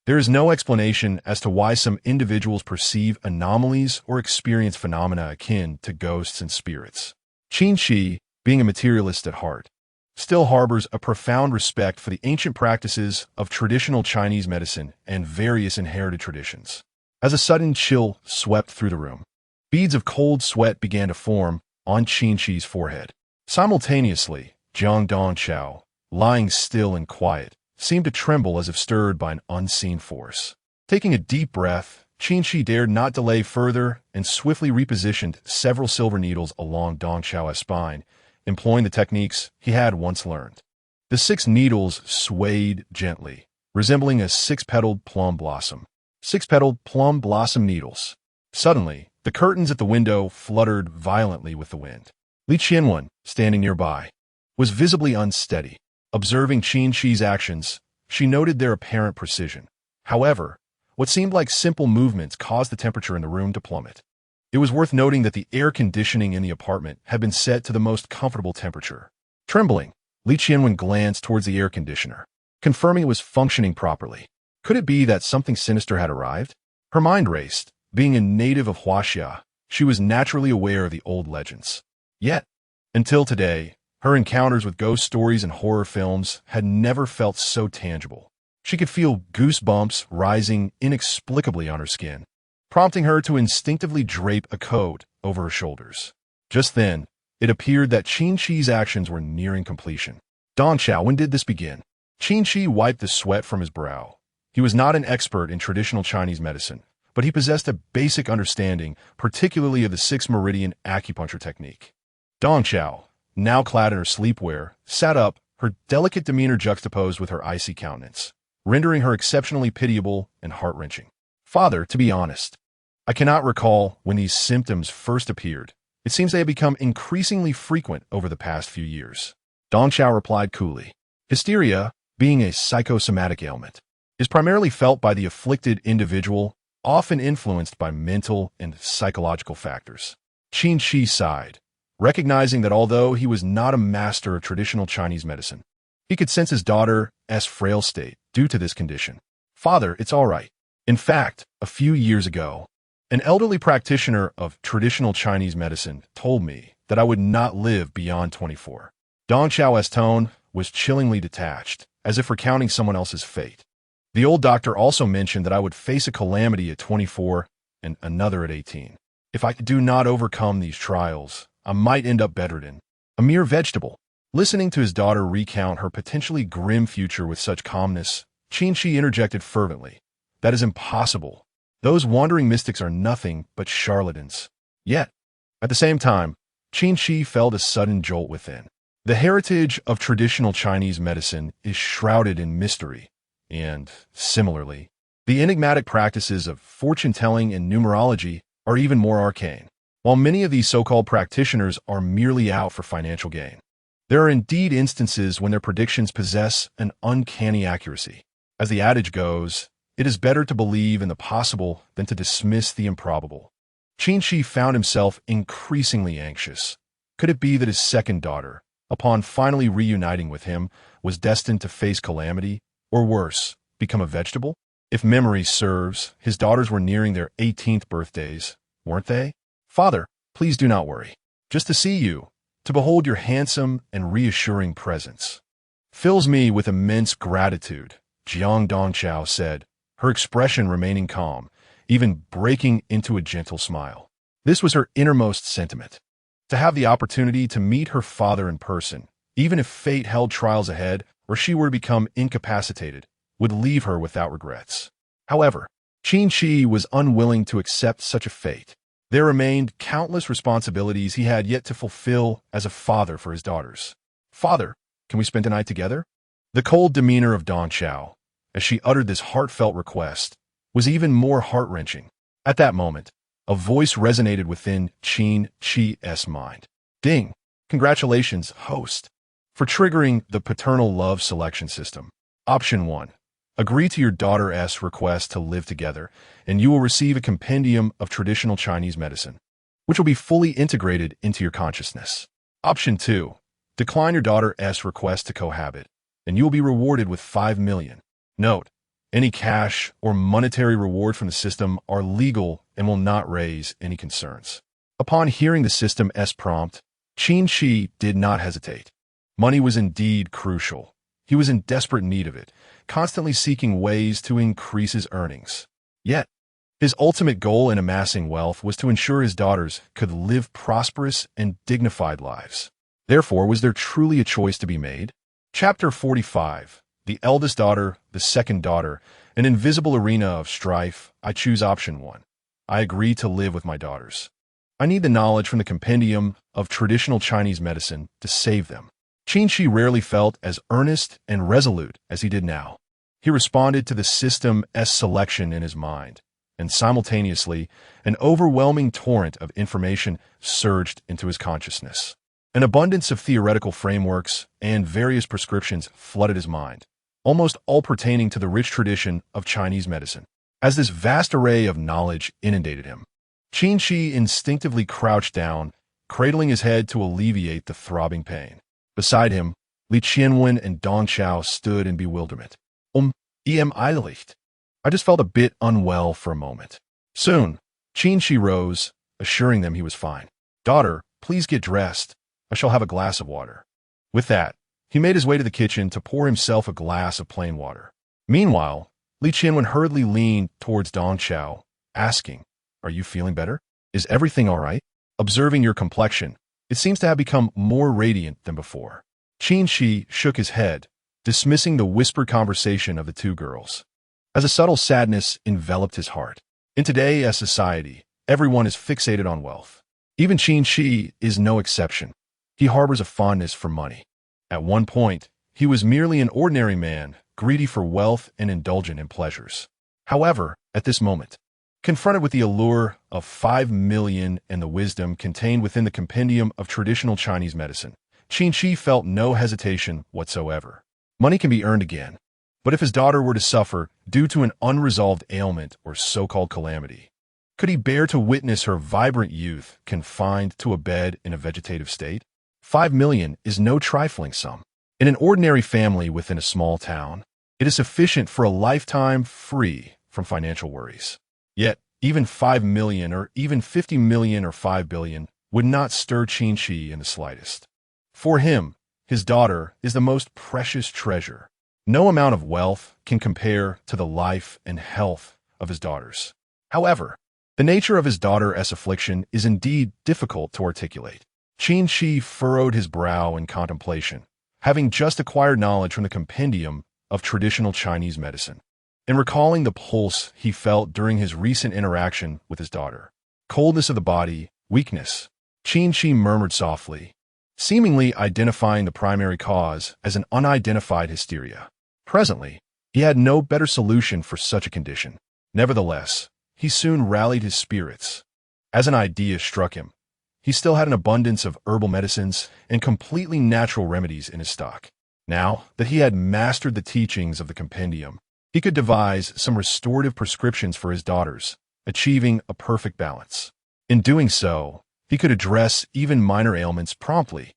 there is no explanation as to why some individuals perceive anomalies or experience phenomena akin to ghosts and spirits. Qin Qi, being a materialist at heart, still harbors a profound respect for the ancient practices of traditional Chinese medicine and various inherited traditions. As a sudden chill swept through the room, beads of cold sweat began to form on Qin Qi's forehead. Simultaneously, Dong Xiao, lying still and quiet, seemed to tremble as if stirred by an unseen force. Taking a deep breath, Qin Qi dared not delay further and swiftly repositioned several silver needles along Dong Xiao's spine, employing the techniques he had once learned. The 6 needles swayed gently, resembling a 6-petaled plum blossom. 6-petaled plum blossom needles. Suddenly, the curtains at the window fluttered violently with the wind. Li Qianwen, standing nearby, was visibly unsteady. Observing Qin Qi's actions, she noted their apparent precision. However, what seemed like simple movements caused the temperature in the room to plummet. It was worth noting that the air conditioning in the apartment had been set to the most comfortable temperature. Trembling, Li Qianwen glanced towards the air conditioner, confirming it was functioning properly. Could it be that something sinister had arrived? Her mind raced. Being a native of Huaxia, she was naturally aware of the old legends. Yet, until today, her encounters with ghost stories and horror films had never felt so tangible. She could feel goosebumps rising inexplicably on her skin, prompting her to instinctively drape a coat over her shoulders. Just then, it appeared that Qin Qi's actions were nearing completion. Dong Xiao, when did this begin? Qin Qi wiped the sweat from his brow. He was not an expert in traditional Chinese medicine, but he possessed a basic understanding, particularly of the 6-meridian acupuncture technique. Dong Xiao, now clad in her sleepwear, sat up, her delicate demeanor juxtaposed with her icy countenance, rendering her exceptionally pitiable and heart-wrenching. Father, to be honest, I cannot recall when these symptoms first appeared. It seems they have become increasingly frequent over the past few years. Dong Xiao replied coolly. Hysteria, being a psychosomatic ailment, is primarily felt by the afflicted individual, often influenced by mental and psychological factors. Qin Qi sighed, recognizing that although he was not a master of traditional Chinese medicine, he could sense his daughter's frail state due to this condition. Father, it's all right. In fact, a few years ago, an elderly practitioner of traditional Chinese medicine told me that I would not live beyond 24. Dong Xiao's tone was chillingly detached, as if recounting someone else's fate. The old doctor also mentioned that I would face a calamity at 24 and another at 18. If I do not overcome these trials, I might end up bedridden, a mere vegetable. Listening to his daughter recount her potentially grim future with such calmness, Qin Qi interjected fervently. That is impossible. Those wandering mystics are nothing but charlatans. Yet, at the same time, Qin Qi felt a sudden jolt within. The heritage of traditional Chinese medicine is shrouded in mystery, and, similarly, the enigmatic practices of fortune-telling and numerology are even more arcane. While many of these so-called practitioners are merely out for financial gain, there are indeed instances when their predictions possess an uncanny accuracy. As the adage goes, it is better to believe in the possible than to dismiss the improbable. Qin Qi found himself increasingly anxious. Could it be that his second daughter, upon finally reuniting with him, was destined to face calamity, or worse, become a vegetable? If memory serves, his daughters were nearing their 18th birthdays, weren't they? Father, please do not worry. Just to see you, to behold your handsome and reassuring presence, fills me with immense gratitude, Jiang Dongqiao said, her expression remaining calm, even breaking into a gentle smile. This was her innermost sentiment. To have the opportunity to meet her father in person, even if fate held trials ahead or she were to become incapacitated, would leave her without regrets. However, Qin Qi was unwilling to accept such a fate. There remained countless responsibilities he had yet to fulfill as a father for his daughters. Father, can we spend the night together? The cold demeanor of Dong Xiao, as she uttered this heartfelt request, was even more heart-wrenching. At that moment, a voice resonated within Qin Qi's mind. Ding! Congratulations, host, for triggering the paternal love selection system. Option 1. Agree to your daughter's request to live together, and you will receive a compendium of traditional Chinese medicine, which will be fully integrated into your consciousness. Option 2. Decline your daughter's request to cohabit, and you will be rewarded with 5 million. Note, any cash or monetary reward from the system are legal and will not raise any concerns. Upon hearing the system's prompt, Qin Qi did not hesitate. Money was indeed crucial. He was in desperate need of it, constantly seeking ways to increase his earnings. Yet, his ultimate goal in amassing wealth was to ensure his daughters could live prosperous and dignified lives. Therefore, was there truly a choice to be made? Chapter 45. The eldest daughter, the second daughter, an invisible arena of strife. I choose option 1. I agree to live with my daughters. I need the knowledge from the compendium of traditional Chinese medicine to save them. Qin Qi rarely felt as earnest and resolute as he did now. He responded to the system's selection in his mind, and simultaneously, an overwhelming torrent of information surged into his consciousness. An abundance of theoretical frameworks and various prescriptions flooded his mind, almost all pertaining to the rich tradition of Chinese medicine. As this vast array of knowledge inundated him, Qin Qi instinctively crouched down, cradling his head to alleviate the throbbing pain. Beside him, Li Qianwen and Dong Xiao stood in bewilderment. Eilicht. I just felt a bit unwell for a moment. Soon, Qin Qi rose, assuring them he was fine. Daughter, please get dressed. I shall have a glass of water. With that, he made his way to the kitchen to pour himself a glass of plain water. Meanwhile, Li Qianwen hurriedly leaned towards Dong Xiao, asking, Are you feeling better? Is everything all right? Observing your complexion, it seems to have become more radiant than before. Qin Qi shook his head, dismissing the whispered conversation of the two girls, as a subtle sadness enveloped his heart. In today's society, everyone is fixated on wealth. Even Qin Qi is no exception. He harbors a fondness for money. At one point, he was merely an ordinary man, greedy for wealth and indulgent in pleasures. However, at this moment, Confronted with the allure of 5 million and the wisdom contained within the compendium of traditional Chinese medicine, Qin Qi felt no hesitation whatsoever. Money can be earned again, but if his daughter were to suffer due to an unresolved ailment or so-called calamity, could he bear to witness her vibrant youth confined to a bed in a vegetative state? 5 million is no trifling sum. In an ordinary family within a small town, it is sufficient for a lifetime free from financial worries. Yet, even 5 million or even 50 million or 5 billion would not stir Qin Qi in the slightest. For him, his daughter is the most precious treasure. No amount of wealth can compare to the life and health of his daughters. However, the nature of his daughter's affliction is indeed difficult to articulate. Qin Qi furrowed his brow in contemplation, having just acquired knowledge from the compendium of traditional Chinese medicine, and recalling the pulse he felt during his recent interaction with his daughter. Coldness of the body, weakness. Qin Qi murmured softly, seemingly identifying the primary cause as an unidentified hysteria. Presently, he had no better solution for such a condition. Nevertheless, he soon rallied his spirits. As an idea struck him, he still had an abundance of herbal medicines and completely natural remedies in his stock. Now that he had mastered the teachings of the compendium, he could devise some restorative prescriptions for his daughters, achieving a perfect balance. In doing so, he could address even minor ailments promptly.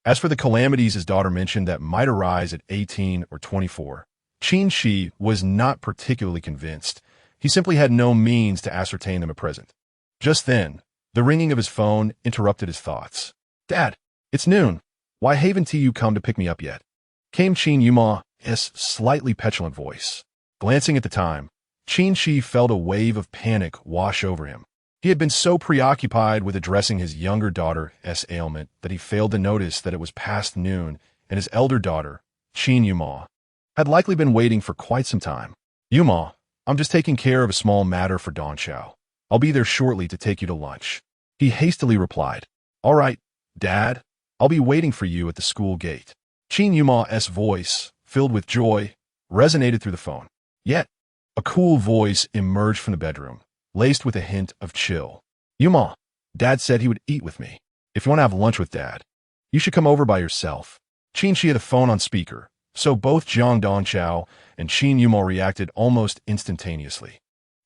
As for the calamities his daughter mentioned that might arise at 18 or 24, Qin Qi was not particularly convinced. He simply had no means to ascertain them at present. Just then, the ringing of his phone interrupted his thoughts. "Dad, it's noon. Why haven't you come to pick me up yet?" Came Qin Yuma's slightly petulant voice. Glancing at the time, Qin Qi felt a wave of panic wash over him. He had been so preoccupied with addressing his younger daughter's ailment that he failed to notice that it was past noon and his elder daughter, Qin Yuma, had likely been waiting for quite some time. "Yuma, I'm just taking care of a small matter for Don Chow. I'll be there shortly to take you to lunch," he hastily replied. "All right, Dad. I'll be waiting for you at the school gate." Qin Yuma's voice, filled with joy, resonated through the phone. Yet, a cool voice emerged from the bedroom, laced with a hint of chill. "Yuma, Dad said he would eat with me. If you want to have lunch with Dad, you should come over by yourself." Qin Qi had the phone on speaker, so both Jiang Donchao and Qin Yuma reacted almost instantaneously.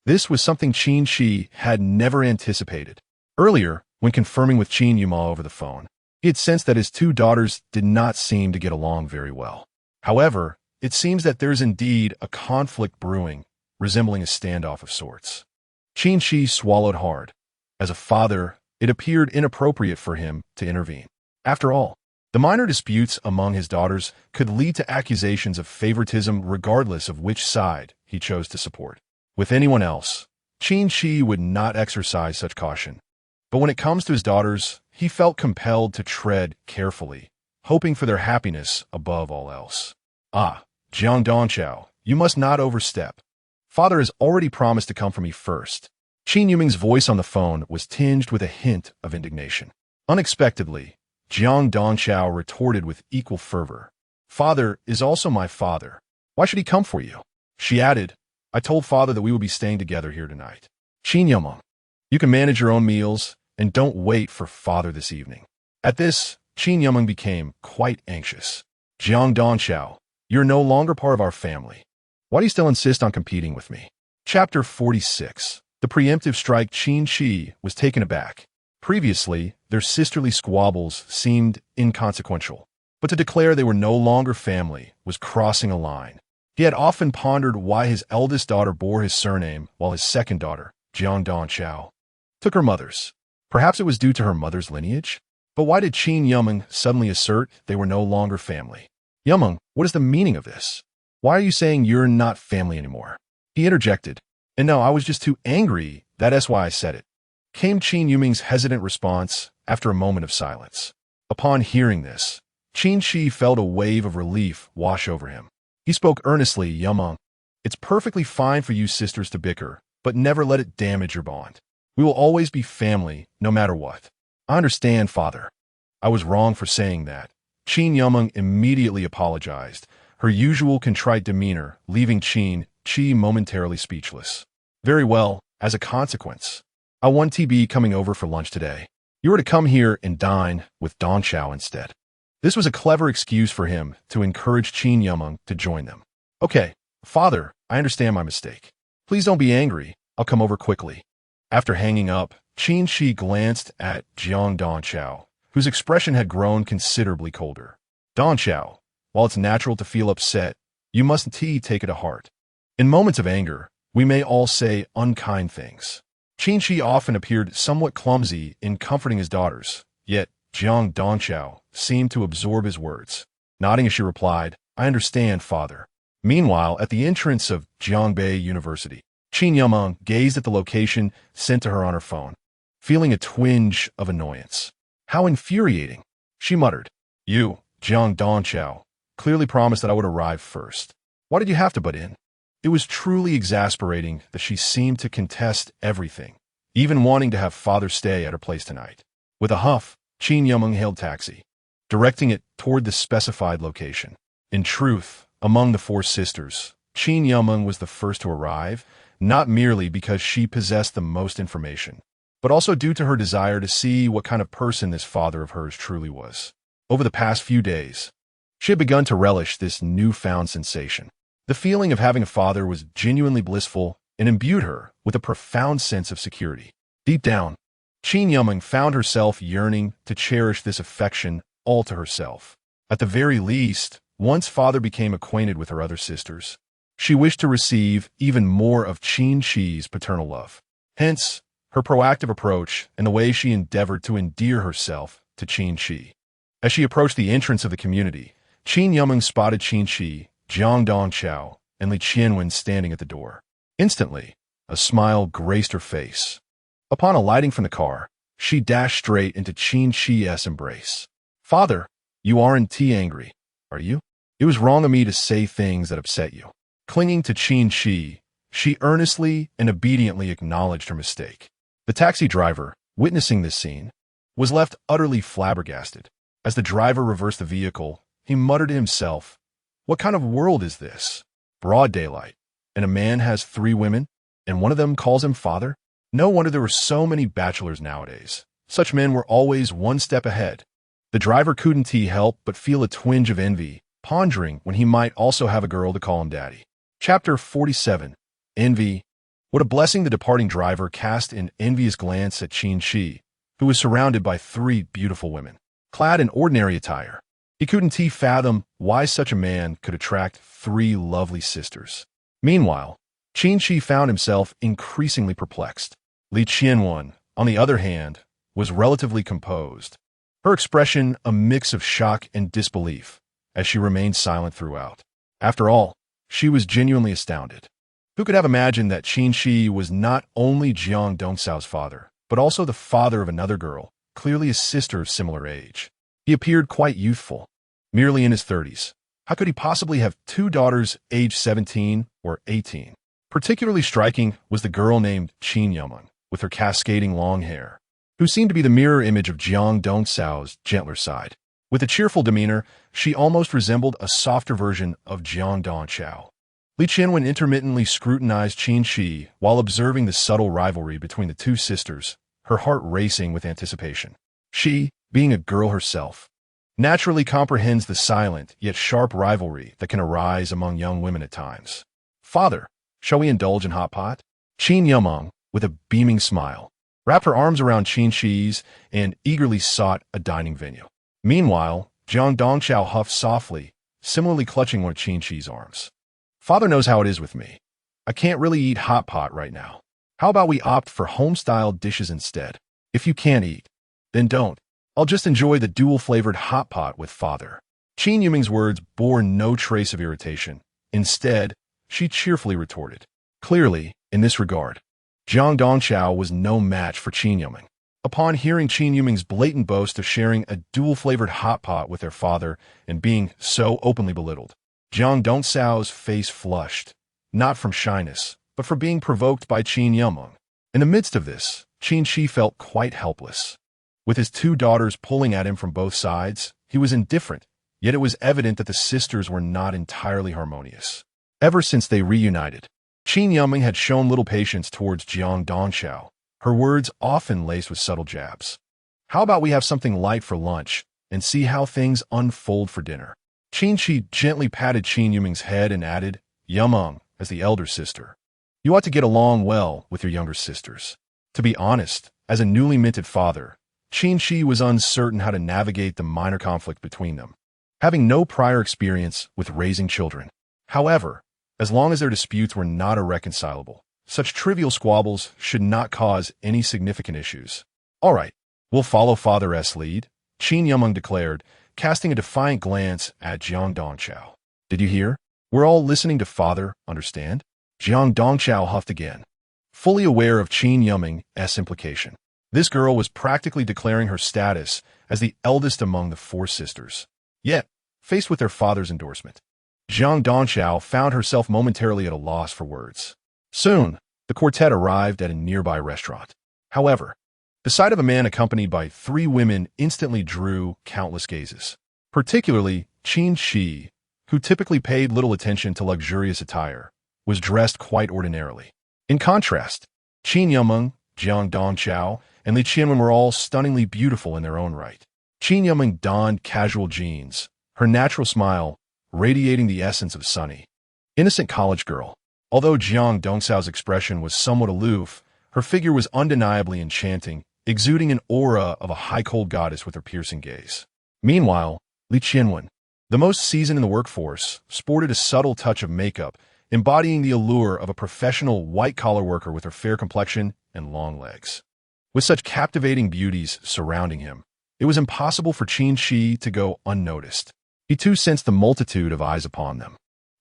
This was something Qin Qi had never anticipated. Earlier, when confirming with Qin Yuma over the phone, he had sensed that his two daughters did not seem to get along very well. However, it seems that there's indeed a conflict brewing, resembling a standoff of sorts. Qin Qi swallowed hard. As a father, it appeared inappropriate for him to intervene. After all, the minor disputes among his daughters could lead to accusations of favoritism regardless of which side he chose to support. With anyone else, Qin Qi would not exercise such caution. But when it comes to his daughters, he felt compelled to tread carefully, hoping for their happiness above all else. "Ah, Jiang Donchao, you must not overstep. Father has already promised to come for me first." Qin Yuming's voice on the phone was tinged with a hint of indignation. Unexpectedly, Jiang Donchao retorted with equal fervor. "Father is also my father. Why should he come for you?" She added, "I told Father that we would be staying together here tonight." "Qin Yuming, you can manage your own meals and don't wait for Father this evening." At this, Qin Yuming became quite anxious. "Jiang Donchao, you're no longer part of our family. Why do you still insist on competing with me?" Chapter 46. The preemptive strike. Qin Qi was taken aback. Previously, their sisterly squabbles seemed inconsequential, but to declare they were no longer family was crossing a line. He had often pondered why his eldest daughter bore his surname while his second daughter, Jiang Donchao, took her mother's. Perhaps it was due to her mother's lineage? But why did Qin Yuming suddenly assert they were no longer family? "Yuming, what is the meaning of this? Why are you saying you're not family anymore?" He interjected. "And no, I was just too angry. That's why I said it," came Qin Yuming's hesitant response after a moment of silence. Upon hearing this, Qin Qi felt a wave of relief wash over him. He spoke earnestly. "Yuming, it's perfectly fine for you sisters to bicker, but never let it damage your bond. We will always be family, no matter what." "I understand, Father. I was wrong for saying that." Qin Yuming immediately apologized, her usual contrite demeanor leaving Qin Qi momentarily speechless. "Very well, As a consequence, I want TB coming over for lunch today. You were to come here and dine with Dong Chao instead. This was a clever excuse for him to encourage Qin Yumeng to join them. Okay, father, I understand my mistake. Please don't be angry. I'll come over quickly. After hanging up, Qin Qi glanced at Jiang Dong Chao, whose expression had grown considerably colder. Dong Chao, while it's natural to feel upset, you mustn't take it to heart. In moments of anger, we may all say unkind things. Qin Qi often appeared somewhat clumsy in comforting his daughters, yet Jiang Dong Chao seemed to absorb his words. Nodding as she replied, I understand, father. Meanwhile, at the entrance of Jiangbei University, Qin Yumeng gazed at the location sent to her on her phone, feeling a twinge of annoyance. How infuriating, she muttered. You, Jiang Dong Chao, clearly promised that I would arrive first. Why did you have to butt in? It was truly exasperating that she seemed to contest everything, even wanting to have father stay at her place tonight. With a huff, Qin Yumeng hailed taxi, directing it toward the specified location. In truth, among the four sisters, Qin Yumeng was the first to arrive, not merely because she possessed the most information, but also due to her desire to see what kind of person this father of hers truly was. Over the past few days, she had begun to relish this newfound sensation. The feeling of having a father was genuinely blissful and imbued her with a profound sense of security. Deep down, Qin Yumeng found herself yearning to cherish this affection all to herself. At the very least, once father became acquainted with her other sisters, she wished to receive even more of Qin Qi's paternal love. Hence, her proactive approach and the way she endeavored to endear herself to Qin Qi. As she approached the entrance of the community, Qin Yumeng spotted Qin Qi, Jiang Dong Chao, and Li Qianwen standing at the door. Instantly, a smile graced her face. Upon alighting from the car, she dashed straight into Qin Qi's embrace. Father, you aren't angry, are you? It was wrong of me to say things that upset you. Clinging to Qin Qi, she earnestly and obediently acknowledged her mistake. The taxi driver, witnessing this scene, was left utterly flabbergasted. As the driver reversed the vehicle, he muttered to himself, what kind of world is this? Broad daylight, and a man has 3 women, and one of them calls him father? No wonder there were so many bachelors nowadays. Such men were always one step ahead. The driver couldn't help but feel a twinge of envy, pondering when he might also have a girl to call him daddy. Chapter 47. Envy. What a blessing the departing driver cast an envious glance at Qin Qi, who was surrounded by 3 beautiful women, clad in ordinary attire. He couldn't fathom why such a man could attract 3 lovely sisters. Meanwhile, Qin Qi found himself increasingly perplexed. Li Qianwen, on the other hand, was relatively composed, her expression a mix of shock and disbelief, as she remained silent throughout. After all, she was genuinely astounded. Who could have imagined that Qin Qi was not only Jiang Dongcao's father, but also the father of another girl, clearly a sister of similar age? He appeared quite youthful, merely in his 30s. How could he possibly have 2 daughters aged 17 or 18? Particularly striking was the girl named Qin Yumeng, with her cascading long hair, who seemed to be the mirror image of Jiang Dongcao's gentler side. With a cheerful demeanor, she almost resembled a softer version of Jiang Dongcao. Li Qianwen intermittently scrutinized Qin Qi while observing the subtle rivalry between the 2 sisters, her heart racing with anticipation. She, being a girl herself, naturally comprehends the silent yet sharp rivalry that can arise among young women at times. Father, shall we indulge in hot pot? Qin Yumeng, with a beaming smile, wrapped her arms around Qin Qi's and eagerly sought a dining venue. Meanwhile, Jiang Dongchao huffed softly, similarly clutching one of Qin Qi's arms. Father knows how it is with me. I can't really eat hot pot right now. How about we opt for home-style dishes instead? If you can't eat, then don't. I'll just enjoy the dual-flavored hot pot with father. Qin Yuming's words bore no trace of irritation. Instead, she cheerfully retorted. Clearly, in this regard, Jiang Dongchao was no match for Qin Yuming. Upon hearing Qin Yuming's blatant boast of sharing a dual-flavored hot pot with their father and being so openly belittled, Jiang Dongcao's face flushed, not from shyness, but for being provoked by Qin Yuming. In the midst of this, Qin Qi felt quite helpless. With his 2 daughters pulling at him from both sides, he was indifferent, yet it was evident that the sisters were not entirely harmonious. Ever since they reunited, Qin Yuming had shown little patience towards Jiang Dongxiao, her words often laced with subtle jabs. How about we have something light for lunch and see how things unfold for dinner? Qin Qi gently patted Qin Yuming's head and added, Yumeng, as the elder sister. You ought to get along well with your younger sisters. To be honest, as a newly minted father, Qin Qi was uncertain how to navigate the minor conflict between them, having no prior experience with raising children. However, as long as their disputes were not irreconcilable, such trivial squabbles should not cause any significant issues. All right, we'll follow Father S. lead, Qin Yumeng declared, casting a defiant glance at Jiang Dongxiao. Did you hear? We're all listening to Father, understand? Jiang Dongxiao huffed again, fully aware of Qin Yuming's implication. This girl was practically declaring her status as the eldest among the four sisters. Yet, faced with their father's endorsement, Jiang Dongxiao found herself momentarily at a loss for words. Soon, the quartet arrived at a nearby restaurant. However, the sight of a man accompanied by three women instantly drew countless gazes, particularly Qin Qi, who typically paid little attention to luxurious attire, was dressed quite ordinarily. In contrast, Qin Yumeng, Jiang Dongxiao, and Li Qianwen were all stunningly beautiful in their own right. Qin Yumeng donned casual jeans, her natural smile radiating the essence of sunny, innocent college girl. Although Jiang Dongxiao's expression was somewhat aloof, her figure was undeniably enchanting, exuding an aura of a high-cold goddess with her piercing gaze. Meanwhile, Li Qianwen, the most seasoned in the workforce, sported a subtle touch of makeup, embodying the allure of a professional white-collar worker with her fair complexion and long legs. With such captivating beauties surrounding him, it was impossible for Qin Qi to go unnoticed. He too sensed the multitude of eyes upon them.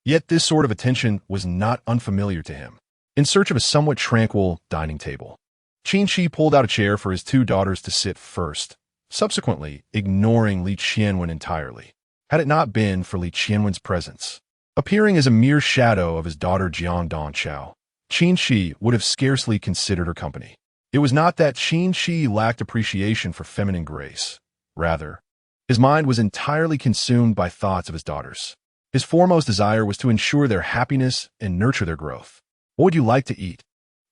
Yet this sort of attention was not unfamiliar to him. In search of a somewhat tranquil dining table, Qin Qi pulled out a chair for his two daughters to sit first, subsequently ignoring Li Qianwen entirely. Had it not been for Li Qianwen's presence, appearing as a mere shadow of his daughter Jiang Dongxiao, Qin Qi would have scarcely considered her company. It was not that Qin Qi lacked appreciation for feminine grace. Rather, his mind was entirely consumed by thoughts of his daughters. His foremost desire was to ensure their happiness and nurture their growth. What would you like to eat?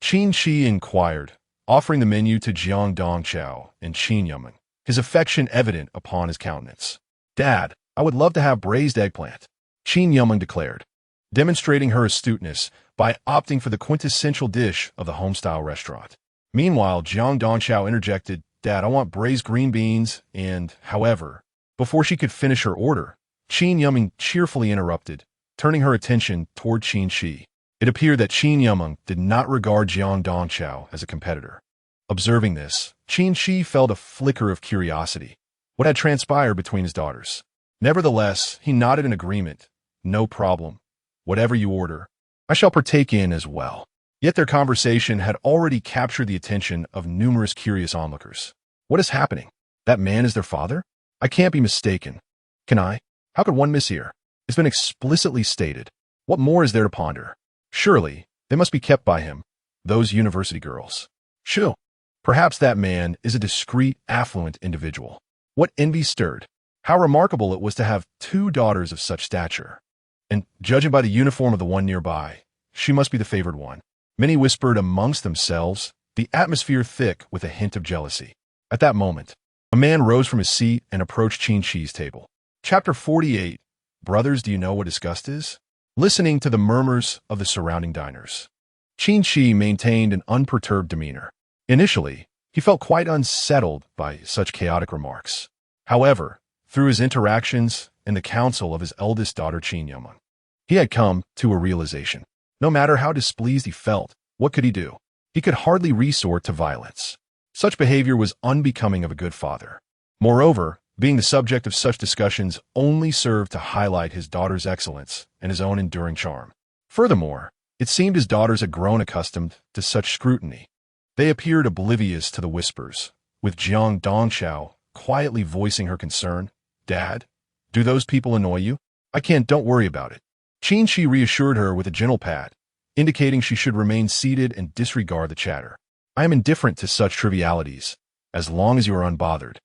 Qin Qi inquired, offering the menu to Jiang Dongxiao and Qin Yumeng, his affection evident upon his countenance. Dad, I would love to have braised eggplant, Qin Yumeng declared, demonstrating her astuteness by opting for the quintessential dish of the home-style restaurant. Meanwhile, Jiang Dongxiao interjected, Dad, I want braised green beans, and, however, before she could finish her order, Qin Yumeng cheerfully interrupted, turning her attention toward Qin Qi. It appeared that Qin Yumeng did not regard Jiang Dongxiao as a competitor. Observing this, Qin Qi felt a flicker of curiosity. What had transpired between his daughters? Nevertheless, he nodded in agreement. No problem. Whatever you order, I shall partake in as well. Yet their conversation had already captured the attention of numerous curious onlookers. What is happening? That man is their father? I can't be mistaken. Can I? How could one mishear? It's been explicitly stated. What more is there to ponder? Surely, they must be kept by him, those university girls. Shoo! Perhaps that man is a discreet, affluent individual. What envy stirred! How remarkable it was to have two daughters of such stature. And, judging by the uniform of the one nearby, she must be the favored one. Many whispered amongst themselves, the atmosphere thick with a hint of jealousy. At that moment, a man rose from his seat and approached Qin Qi's table. Chapter 48. Brothers, do you know what disgust is? Listening to the murmurs of the surrounding diners, Qin Qi maintained an unperturbed demeanor. Initially, he felt quite unsettled by such chaotic remarks. However, through his interactions and the counsel of his eldest daughter Qin Yumeng, he had come to a realization. No matter how displeased he felt, what could he do? He could hardly resort to violence. Such behavior was unbecoming of a good father. Moreover, being the subject of such discussions only served to highlight his daughter's excellence and his own enduring charm. Furthermore, it seemed his daughters had grown accustomed to such scrutiny. They appeared oblivious to the whispers, with Jiang Dongxiao quietly voicing her concern. Dad, do those people annoy you? Don't worry about it. Qin Qi reassured her with a gentle pat, indicating she should remain seated and disregard the chatter. I am indifferent to such trivialities, as long as you are unbothered.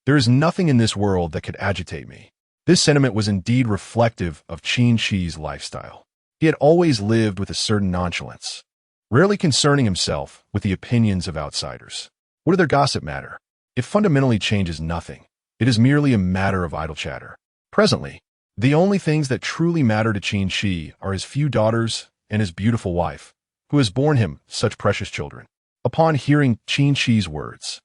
There is nothing in this world that could agitate me. This sentiment was indeed reflective of Qin Qi's lifestyle. He had always lived with a certain nonchalance, rarely concerning himself with the opinions of outsiders. What did their gossip matter? It fundamentally changes nothing. It is merely a matter of idle chatter. Presently, the only things that truly matter to Qin Qi are his few daughters and his beautiful wife, who has borne him such precious children. Upon hearing Qin Qi's words,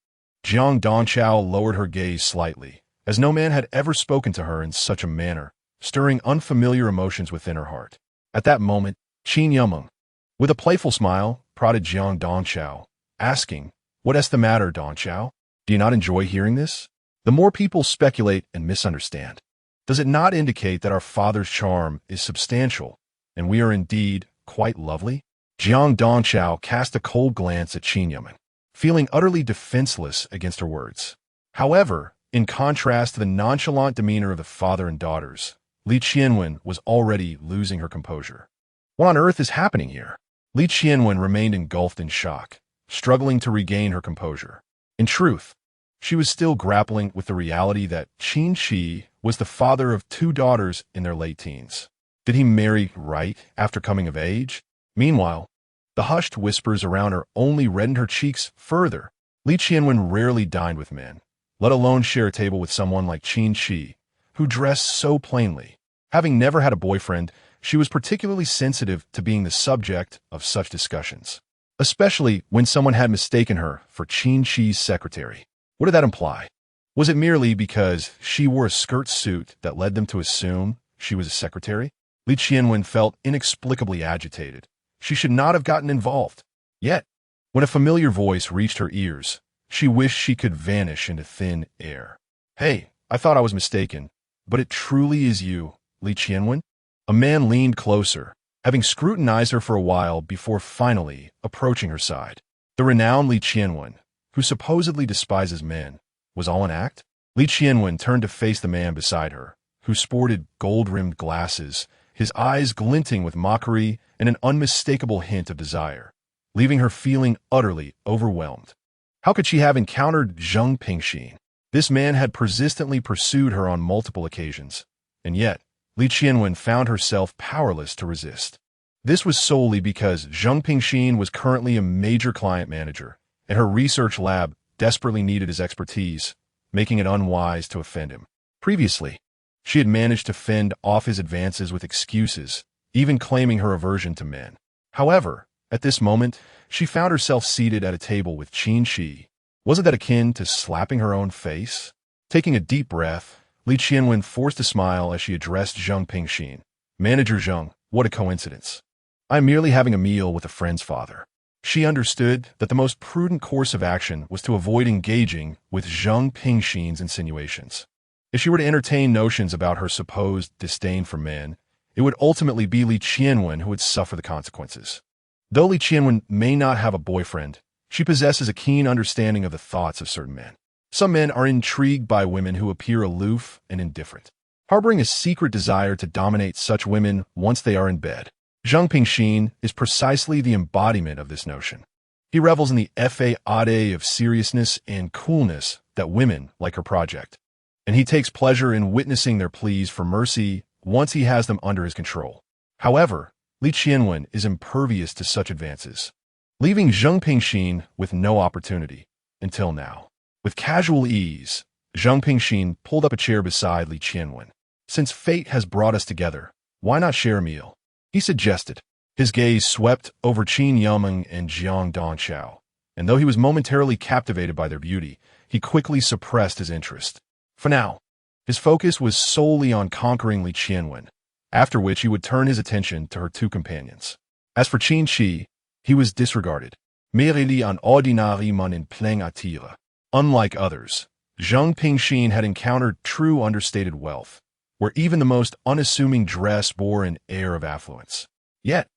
Jiang Dongchao lowered her gaze slightly, as no man had ever spoken to her in such a manner, stirring unfamiliar emotions within her heart. At that moment, Qin Yumeng, with a playful smile, prodded Jiang Dongchao, asking, "What's the matter, Dongchao? Do you not enjoy hearing this? The more people speculate and misunderstand, does it not indicate that our father's charm is substantial, and we are indeed quite lovely?" Jiang Dongchao cast a cold glance at Qin Yumeng, feeling utterly defenseless against her words. However, in contrast to the nonchalant demeanor of the father and daughters, Li Qianwen was already losing her composure. What on earth is happening here? Li Qianwen remained engulfed in shock, struggling to regain her composure. In truth, she was still grappling with the reality that Qin Qi was the father of two daughters in their late teens. Did he marry right after coming of age? Meanwhile, the hushed whispers around her only reddened her cheeks further. Li Qianwen rarely dined with men, let alone share a table with someone like Qin Qi, who dressed so plainly. Having never had a boyfriend, she was particularly sensitive to being the subject of such discussions, especially when someone had mistaken her for Qin Qi's secretary. What did that imply? Was it merely because she wore a skirt suit that led them to assume she was a secretary? Li Qianwen felt inexplicably agitated. She should not have gotten involved. Yet, when a familiar voice reached her ears, she wished she could vanish into thin air. "Hey, I thought I was mistaken, but it truly is you, Li Qianwen?" A man leaned closer, having scrutinized her for a while before finally approaching her side. The renowned Li Qianwen, who supposedly despises men, was all an act? Li Qianwen turned to face the man beside her, who sported gold-rimmed glasses, his eyes glinting with mockery and an unmistakable hint of desire, leaving her feeling utterly overwhelmed. How could she have encountered Zheng Pingxin? This man had persistently pursued her on multiple occasions, and yet Li Qianwen found herself powerless to resist. This was solely because Zheng Pingxin was currently a major client manager, and her research lab desperately needed his expertise, making it unwise to offend him. Previously, she had managed to fend off his advances with excuses, even claiming her aversion to men. However, at this moment, she found herself seated at a table with Qin Qi. Wasn't that akin to slapping her own face? Taking a deep breath, Li Qianwen forced a smile as she addressed Zheng Pingxin. "Manager Zheng, what a coincidence. I'm merely having a meal with a friend's father." She understood that the most prudent course of action was to avoid engaging with Zheng Pingxin's insinuations. If she were to entertain notions about her supposed disdain for men, it would ultimately be Li Qianwen who would suffer the consequences. Though Li Qianwen may not have a boyfriend, she possesses a keen understanding of the thoughts of certain men. Some men are intrigued by women who appear aloof and indifferent, harboring a secret desire to dominate such women once they are in bed. Zheng Pingxin is precisely the embodiment of this notion. He revels in the fade of seriousness and coolness that women like her project, and he takes pleasure in witnessing their pleas for mercy once he has them under his control. However, Li Qianwen is impervious to such advances, leaving Zheng Pingxin with no opportunity, until now. With casual ease, Zheng Pingxin pulled up a chair beside Li Qianwen. "Since fate has brought us together, why not share a meal?" he suggested. His gaze swept over Qin Yumeng and Jiang Dongchao, and though he was momentarily captivated by their beauty, he quickly suppressed his interest. For now, his focus was solely on conquering Li Qianwen, after which he would turn his attention to her two companions. As for Qin Qi, he was disregarded. Merely un ordinary man in plein attire. Unlike others, Zheng Pingxin had encountered true understated wealth, where even the most unassuming dress bore an air of affluence. Yet,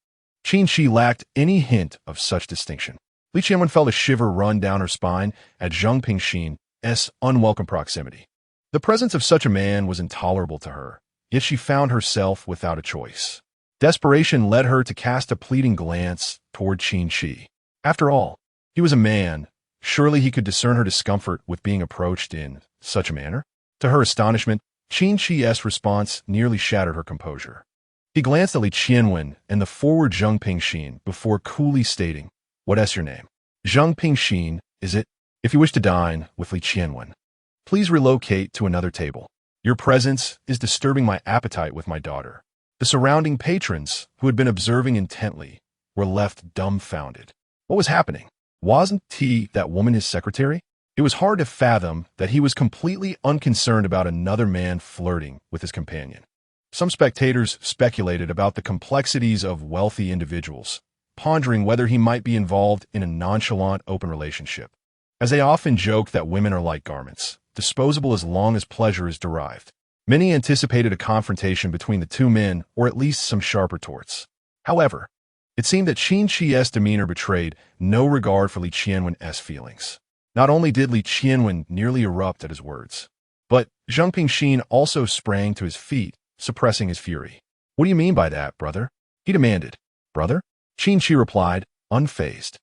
Qin Qi lacked any hint of such distinction. Li Qianwen felt a shiver run down her spine at Zheng Pingxin's unwelcome proximity. The presence of such a man was intolerable to her, yet she found herself without a choice. Desperation led her to cast a pleading glance toward Qin Qi. After all, he was a man. Surely he could discern her discomfort with being approached in such a manner? To her astonishment, Qin Qi's response nearly shattered her composure. He glanced at Li Qianwen and the forward Zheng Pingxin before coolly stating, "What's your name?" "Zheng Pingxin, is it? If you wish to dine with Li Qianwen, please relocate to another table. Your presence is disturbing my appetite with my daughter." The surrounding patrons, who had been observing intently, were left dumbfounded. What was happening? Wasn't that woman his secretary? It was hard to fathom that he was completely unconcerned about another man flirting with his companion. Some spectators speculated about the complexities of wealthy individuals, pondering whether he might be involved in a nonchalant open relationship. As they often joke that women are like garments, disposable as long as pleasure is derived. Many anticipated a confrontation between the two men, or at least some sharp retorts. However, it seemed that Qin Qi's demeanor betrayed no regard for Li Qianwen's feelings. Not only did Li Qianwen nearly erupt at his words, but Zheng Pingxin also sprang to his feet, suppressing his fury. "What do you mean by that, brother?" he demanded. "Brother?" Qin Qi replied, unfazed.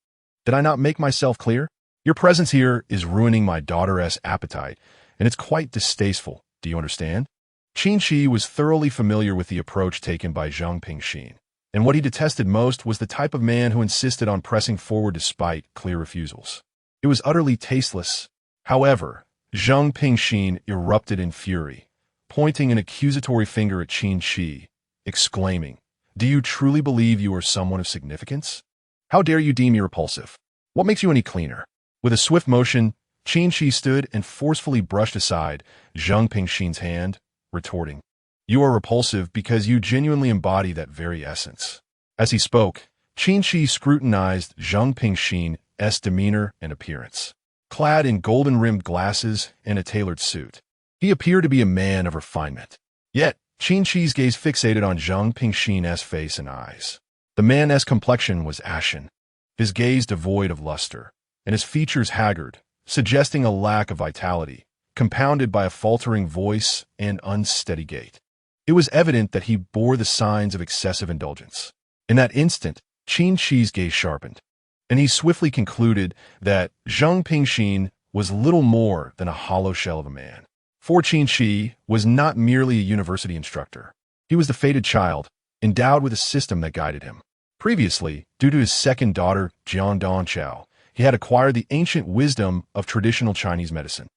"Did I not make myself clear? Your presence here is ruining my daughter's appetite, and it's quite distasteful. Do you understand?" Qin Qi was thoroughly familiar with the approach taken by Zheng Pingxin, and what he detested most was the type of man who insisted on pressing forward despite clear refusals. It was utterly tasteless. However, Zheng Pingxin erupted in fury, pointing an accusatory finger at Qin Qi, exclaiming, "Do you truly believe you are someone of significance? How dare you deem me repulsive? What makes you any cleaner?" With a swift motion, Qin Qi stood and forcefully brushed aside Zheng Pingxin's hand, retorting, "You are repulsive because you genuinely embody that very essence." As he spoke, Qin Qi scrutinized Zheng Pingxin's demeanor and appearance. Clad in golden-rimmed glasses and a tailored suit, he appeared to be a man of refinement. Yet, Qin Qi's gaze fixated on Zheng Pingxin's face and eyes. The man's complexion was ashen, his gaze devoid of luster, and his features haggard, suggesting a lack of vitality, compounded by a faltering voice and unsteady gait. It was evident that he bore the signs of excessive indulgence. In that instant, Qin Qi's gaze sharpened, and he swiftly concluded that Zheng Pingxin was little more than a hollow shell of a man. For Qin Qi was not merely a university instructor. He was the fated child, endowed with a system that guided him. Previously, due to his second daughter, Jiang Dongchao, he had acquired the ancient wisdom of traditional Chinese medicine.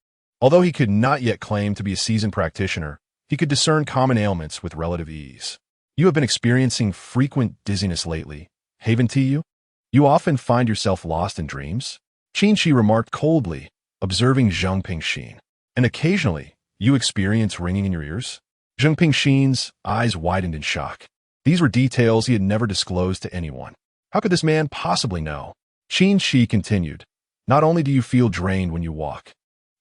Although he could not yet claim to be a seasoned practitioner, he could discern common ailments with relative ease. "You have been experiencing frequent dizziness lately, haven't you? You often find yourself lost in dreams?" Qin Qi remarked coldly, observing Zheng Pingxin. "And occasionally, you experience ringing in your ears?" Zheng Pingxin's eyes widened in shock. These were details he had never disclosed to anyone. How could this man possibly know? Qin Qi continued, "Not only do you feel drained when you walk,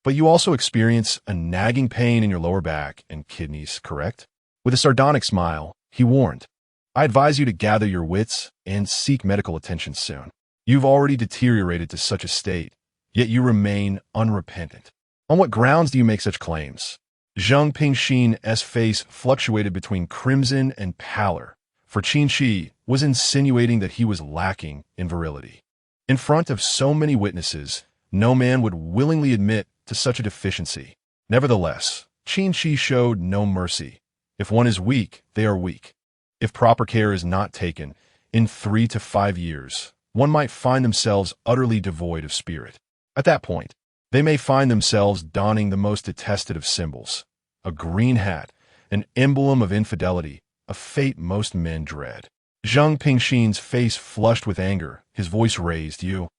but you also experience a nagging pain in your lower back and kidneys, correct?" With a sardonic smile, he warned, "I advise you to gather your wits and seek medical attention soon. You've already deteriorated to such a state, yet you remain unrepentant. On what grounds do you make such claims?" Zheng Pingxin's face fluctuated between crimson and pallor, for Qin Qi was insinuating that he was lacking in virility. In front of so many witnesses, no man would willingly admit to such a deficiency. Nevertheless, Qin Qi showed no mercy. If one is weak, they are weak. If proper care is not taken, in 3 to 5 years, one might find themselves utterly devoid of spirit. At that point, they may find themselves donning the most detested of symbols, a green hat, an emblem of infidelity, a fate most men dread. Zheng Pingxin's face flushed with anger, his voice raised. You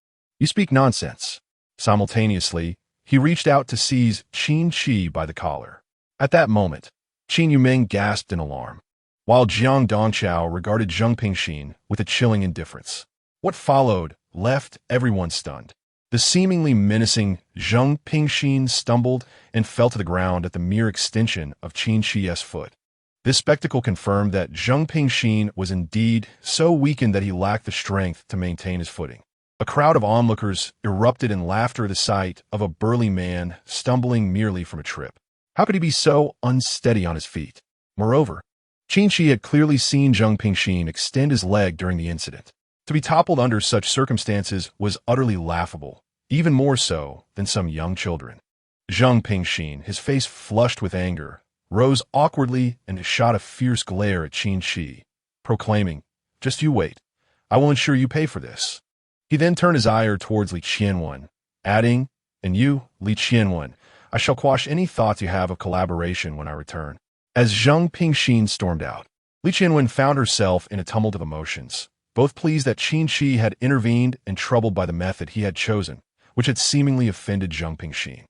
speak nonsense." Simultaneously, he reached out to seize Qin Qi by the collar. At that moment, Qin Yumeng gasped in alarm, while Jiang Dongchao regarded Zheng Pingxin with a chilling indifference. What followed left everyone stunned. The seemingly menacing Zheng Pingxin stumbled and fell to the ground at the mere extension of Qin Qi's foot. This spectacle confirmed that Zheng Pingxin was indeed so weakened that he lacked the strength to maintain his footing. A crowd of onlookers erupted in laughter at the sight of a burly man stumbling merely from a trip. How could he be so unsteady on his feet? Moreover, Qin Qi had clearly seen Zheng Pingxin extend his leg during the incident. To be toppled under such circumstances was utterly laughable, even more so than some young children. Zheng Pingxin, his face flushed with anger, rose awkwardly and shot a fierce glare at Qin Qi, proclaiming, "Just you wait. I will ensure you pay for this." He then turned his ire towards Li Qianwen, adding, "And you, Li Qianwen, I shall quash any thoughts you have of collaboration when I return." As Zhang Pingxin stormed out, Li Qianwen found herself in a tumult of emotions, both pleased that Qin Qi had intervened and troubled by the method he had chosen, which had seemingly offended Zhang Pingxin.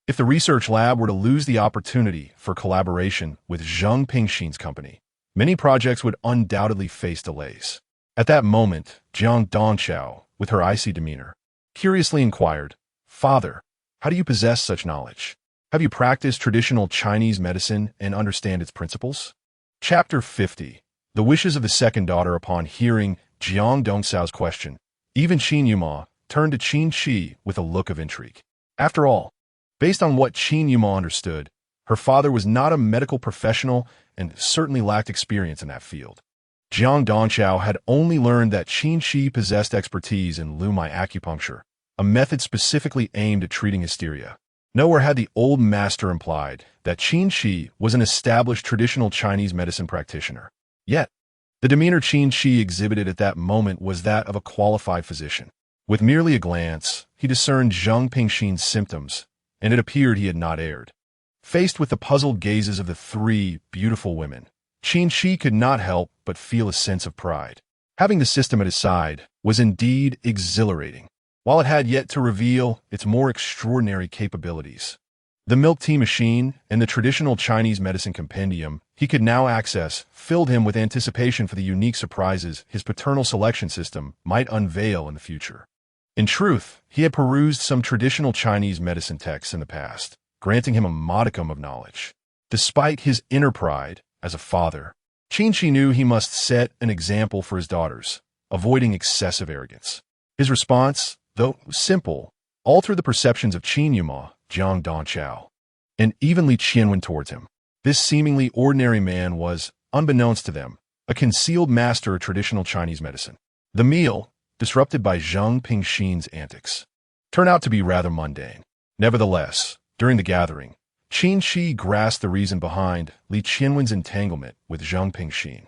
If the research lab were to lose the opportunity for collaboration with Zhang Pingxin's company, many projects would undoubtedly face delays. At that moment, Jiang Donchao, with her icy demeanor, curiously inquired, "Father, how do you possess such knowledge? Have you practiced traditional Chinese medicine and understand its principles?" Chapter 50. The wishes of the second daughter. Upon hearing Jiang Dongxiao's question, even Qin Yuma turned to Qin Qi with a look of intrigue. After all, based on what Qin Yuma understood, her father was not a medical professional and certainly lacked experience in that field. Jiang Donchao had only learned that Qin Qi possessed expertise in Lumai acupuncture, a method specifically aimed at treating hysteria. Nowhere had the old master implied that Qin Qi was an established traditional Chinese medicine practitioner. Yet, the demeanor Qin Qi exhibited at that moment was that of a qualified physician. With merely a glance, he discerned Zhang Pingxin's symptoms, and it appeared he had not erred. Faced with the puzzled gazes of the three beautiful women, Qin Qi could not help but feel a sense of pride. Having the system at his side was indeed exhilarating, while it had yet to reveal its more extraordinary capabilities. The milk tea machine and the traditional Chinese medicine compendium he could now access filled him with anticipation for the unique surprises his paternal selection system might unveil in the future. In truth, he had perused some traditional Chinese medicine texts in the past, granting him a modicum of knowledge. Despite his inner pride as a father, Qin Qi knew he must set an example for his daughters, avoiding excessive arrogance. His response, though simple, altered the perceptions of Qin Yuma, Jiang Donchao, and even Li Qianwen towards him. This seemingly ordinary man was, unbeknownst to them, a concealed master of traditional Chinese medicine. The meal, disrupted by Zhang Pingxin's antics, turned out to be rather mundane. Nevertheless, during the gathering, Qin Qi grasped the reason behind Li Qianwen's entanglement with Zhang Pingxin.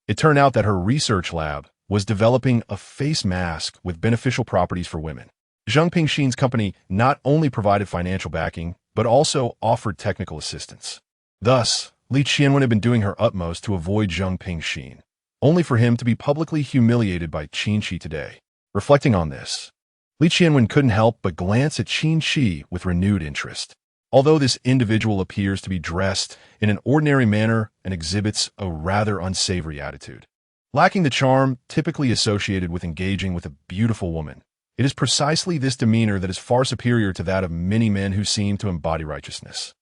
It turned out that her research lab was developing a face mask with beneficial properties for women. Zhang Pingxin's company not only provided financial backing, but also offered technical assistance. Thus, Li Qianwen had been doing her utmost to avoid Zhang Pingxin, only for him to be publicly humiliated by Qin Qi today. Reflecting on this, Li Qianwen couldn't help but glance at Qin Qi with renewed interest. Although this individual appears to be dressed in an ordinary manner and exhibits a rather unsavory attitude, lacking the charm typically associated with engaging with a beautiful woman, it is precisely this demeanor that is far superior to that of many men who seem to embody righteousness.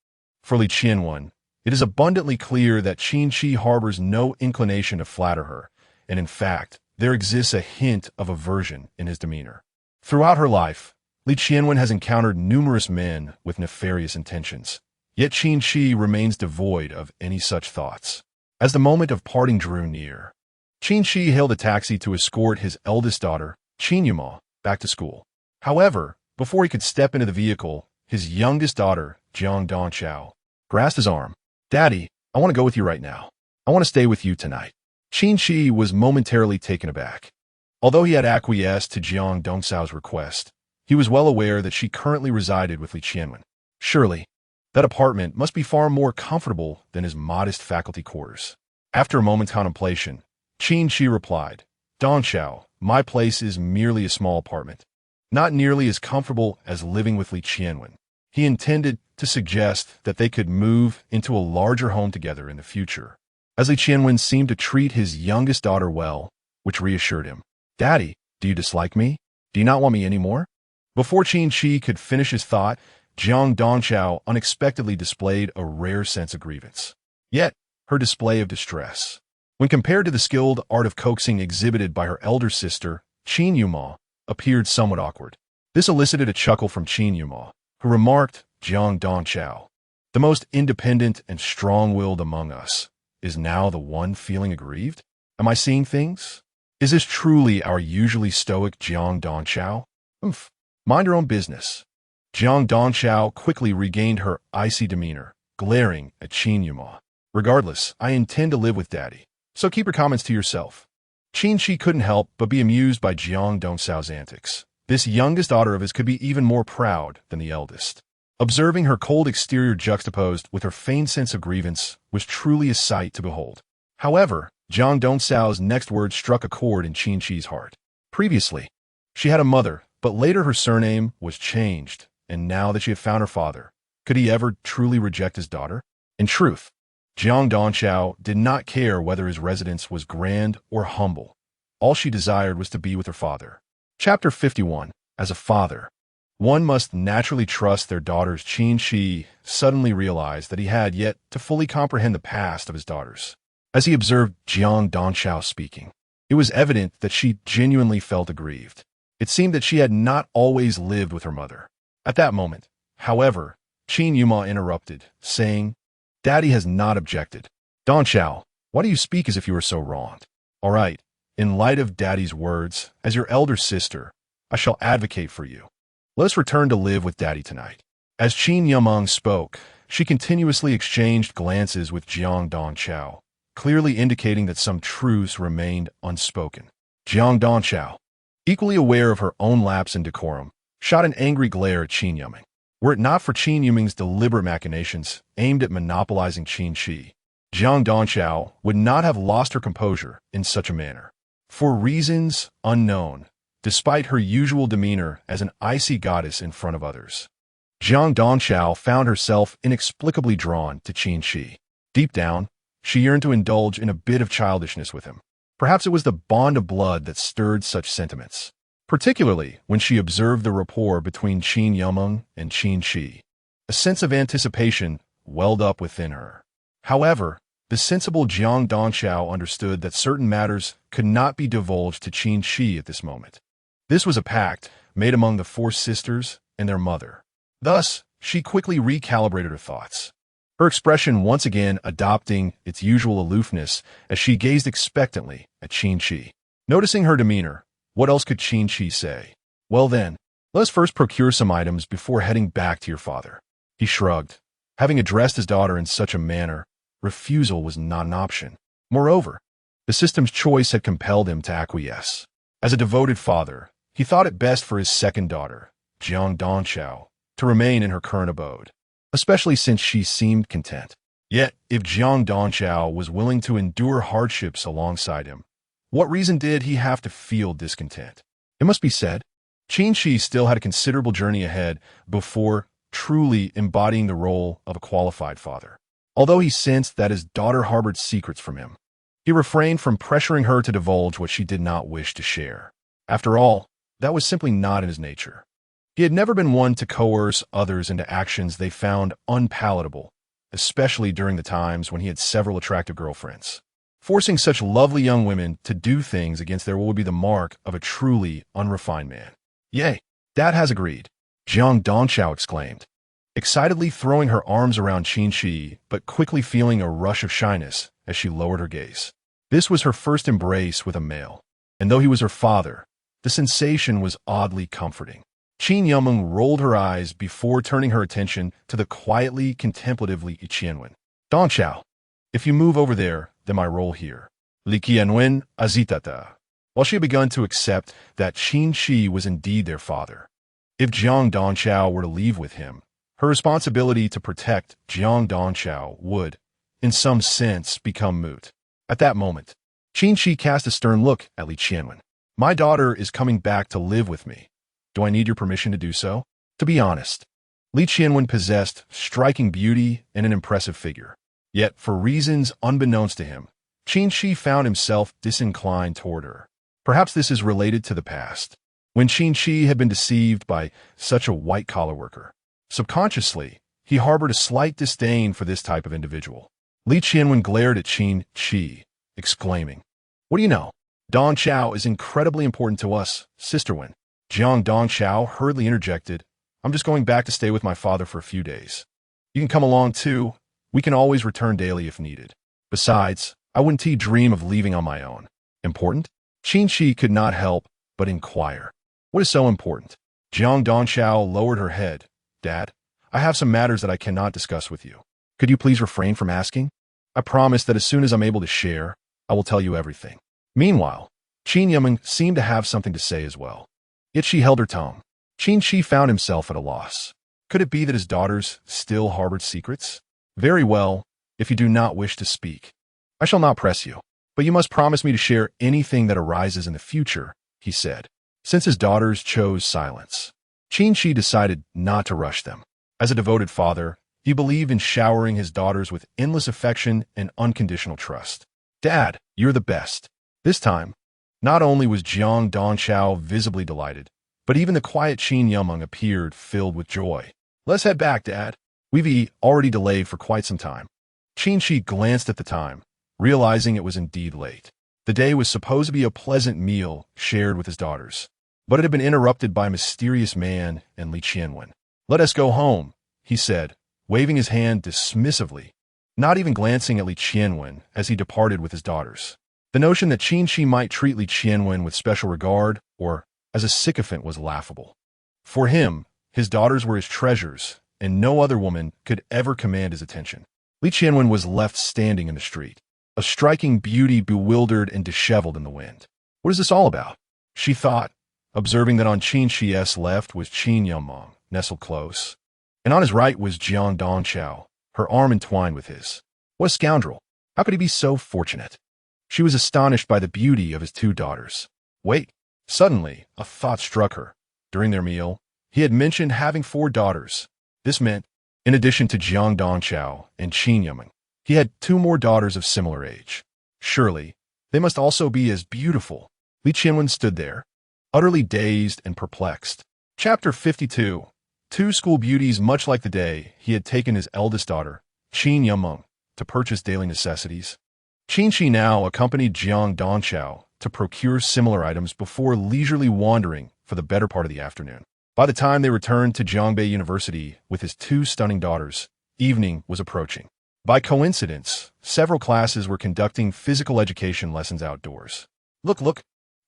For Li Qianwen, it is abundantly clear that Qin Qi harbors no inclination to flatter her, and in fact, there exists a hint of aversion in his demeanor. Throughout her life, Li Qianwen has encountered numerous men with nefarious intentions, yet Qin Qi remains devoid of any such thoughts. As the moment of parting drew near, Qin Qi hailed a taxi to escort his eldest daughter, Qin Yuma, back to school. However, before he could step into the vehicle, his youngest daughter, Jiang Donchao, grasped his arm. "Daddy, I want to go with you right now. I want to stay with you tonight." Qin Qi was momentarily taken aback. Although he had acquiesced to Jiang Dongxiao's request, he was well aware that she currently resided with Li Qianwen. Surely, that apartment must be far more comfortable than his modest faculty quarters. After a moment's contemplation, Qin Qi replied, "Dongxiao, my place is merely a small apartment, not nearly as comfortable as living with Li Qianwen." He intended to suggest that they could move into a larger home together in the future, as Li Qianwen seemed to treat his youngest daughter well, which reassured him. "Daddy, do you dislike me? Do you not want me anymore?" Before Qin Qi could finish his thought, Jiang Donchao unexpectedly displayed a rare sense of grievance. Yet, her display of distress, when compared to the skilled art of coaxing exhibited by her elder sister, Qin Yuma, appeared somewhat awkward. This elicited a chuckle from Qin Yuma, who remarked, "Jiang Donchao, the most independent and strong-willed among us, is now the one feeling aggrieved? Am I seeing things? Is this truly our usually stoic Jiang Donchao? Mind your own business." Jiang Donchao quickly regained her icy demeanor, glaring at Qin Yuma. Regardless, I intend to live with Daddy, so keep your comments to yourself. Qin Qi couldn't help but be amused by Jiang Dongxiao's antics. This youngest daughter of his could be even more proud than the eldest. Observing her cold exterior juxtaposed with her feigned sense of grievance was truly a sight to behold. However, Jiang Dongxiao's next words struck a chord in Qin Qi's heart. Previously, she had a mother, but later her surname was changed, and now that she had found her father, could he ever truly reject his daughter? In truth, Jiang Dongxiao did not care whether his residence was grand or humble. All she desired was to be with her father. Chapter 51. As a father, one must naturally trust their daughters. Qin Qi suddenly realized that he had yet to fully comprehend the past of his daughters. As he observed Jiang Dongxiao speaking, it was evident that she genuinely felt aggrieved. It seemed that she had not always lived with her mother. At that moment, however, Qin Yuma interrupted, saying, "Daddy has not objected. Dongxiao, why do you speak as if you were so wronged? All right, in light of Daddy's words, as your elder sister, I shall advocate for you. Let us return to live with Daddy tonight." As Qin Yumeng spoke, she continuously exchanged glances with Jiang Dongxiao, clearly indicating that some truths remained unspoken. Jiang Dongxiao, equally aware of her own lapse in decorum, shot an angry glare at Qin Yumeng. Were it not for Qin Yumeng's deliberate machinations aimed at monopolizing Qin Qi, Jiang Dongxiao would not have lost her composure in such a manner. For reasons unknown, despite her usual demeanor as an icy goddess in front of others, Jiang Dongxiao found herself inexplicably drawn to Qin Qi. Deep down, she yearned to indulge in a bit of childishness with him. Perhaps it was the bond of blood that stirred such sentiments, particularly when she observed the rapport between Qin Yumeng and Qin Qi. A sense of anticipation welled up within her. However, the sensible Jiang Dongxiao understood that certain matters could not be divulged to Qin Qi at this moment. This was a pact made among the four sisters and their mother. Thus, she quickly recalibrated her thoughts, her expression once again adopting its usual aloofness as she gazed expectantly at Qin Qi. Noticing her demeanor, what else could Qin Qi say? Well then, let us first procure some items before heading back to your father. He shrugged. Having addressed his daughter in such a manner, refusal was not an option. Moreover, the system's choice had compelled him to acquiesce. As a devoted father, he thought it best for his second daughter, Jiang Dongxiao, to remain in her current abode, especially since she seemed content. Yet, if Jiang Dongxiao was willing to endure hardships alongside him, what reason did he have to feel discontent? It must be said, Qin Qi still had a considerable journey ahead before truly embodying the role of a qualified father. Although he sensed that his daughter harbored secrets from him, he refrained from pressuring her to divulge what she did not wish to share. After all, that was simply not in his nature. He had never been one to coerce others into actions they found unpalatable, especially during the times when he had several attractive girlfriends. Forcing such lovely young women to do things against their will would be the mark of a truly unrefined man. Yay, Dad has agreed, Jiang Dongxiao exclaimed, excitedly throwing her arms around Qin Qi, but quickly feeling a rush of shyness as she lowered her gaze. This was her first embrace with a male, and though he was her father, the sensation was oddly comforting. Qin Yumeng rolled her eyes before turning her attention to the quietly contemplatively Qianwen. Dongxiao, if you move over there, then my role here. Li Qianwen azitata. While she had begun to accept that Qin Qi was indeed their father, if Jiang Dongxiao were to leave with him, her responsibility to protect Jiang Dongxiao would, in some sense, become moot. At that moment, Qin Qi cast a stern look at Li Qianwen. My daughter is coming back to live with me. Do I need your permission to do so? To be honest, Li Qianwen possessed striking beauty and an impressive figure. Yet, for reasons unbeknownst to him, Qin Qi found himself disinclined toward her. Perhaps this is related to the past, when Qin Qi had been deceived by such a white-collar worker. Subconsciously, he harbored a slight disdain for this type of individual. Li Qianwen glared at Qin Qi, exclaiming, "What do you know? Dongxiao is incredibly important to us, Sister Wen." Jiang Dongxiao hurriedly interjected, "I'm just going back to stay with my father for a few days. You can come along too. We can always return daily if needed. Besides, I wouldn't dream of leaving on my own." Important? Qin Qi could not help but inquire. What is so important? Jiang Dongxiao lowered her head. Dad, I have some matters that I cannot discuss with you. Could you please refrain from asking? I promise that as soon as I'm able to share, I will tell you everything. Meanwhile, Qin Yimeng seemed to have something to say as well. Yet she held her tongue. Qin Qi found himself at a loss. Could it be that his daughters still harbored secrets? Very well, if you do not wish to speak. I shall not press you, but you must promise me to share anything that arises in the future, he said. Since his daughters chose silence, Qin Qi decided not to rush them. As a devoted father, he believed in showering his daughters with endless affection and unconditional trust. Dad, you're the best. This time, not only was Jiang Dongchao visibly delighted, but even the quiet Qin Yimeng appeared filled with joy. Let's head back, Dad. We've already delayed for quite some time. Qin Qi glanced at the time, realizing it was indeed late. The day was supposed to be a pleasant meal shared with his daughters, but it had been interrupted by a mysterious man and Li Qianwen. Let us go home, he said, waving his hand dismissively, not even glancing at Li Qianwen as he departed with his daughters. The notion that Qin Qi might treat Li Qianwen with special regard or as a sycophant was laughable. For him, his daughters were his treasures, and no other woman could ever command his attention. Li Qianwen was left standing in the street, a striking beauty bewildered and disheveled in the wind. What is this all about? She thought, observing that on Qin Qi's left was Qin Yimeng, nestled close, and on his right was Jiang Dongchao, her arm entwined with his. What a scoundrel! How could he be so fortunate? She was astonished by the beauty of his two daughters. Wait! Suddenly, a thought struck her. During their meal, he had mentioned having 4 daughters. This meant, in addition to Jiang Dongchao and Qin Yimeng, he had 2 more daughters of similar age. Surely, they must also be as beautiful. Li Qianwen stood there, utterly dazed and perplexed. Chapter 52. 2 school beauties much like the day he had taken his eldest daughter, Qin Yimeng, to purchase daily necessities. Qin Qi now accompanied Jiang Dongchao to procure similar items before leisurely wandering for the better part of the afternoon. By the time they returned to Zhongbei University with his 2 stunning daughters, evening was approaching. By coincidence, several classes were conducting physical education lessons outdoors. Look,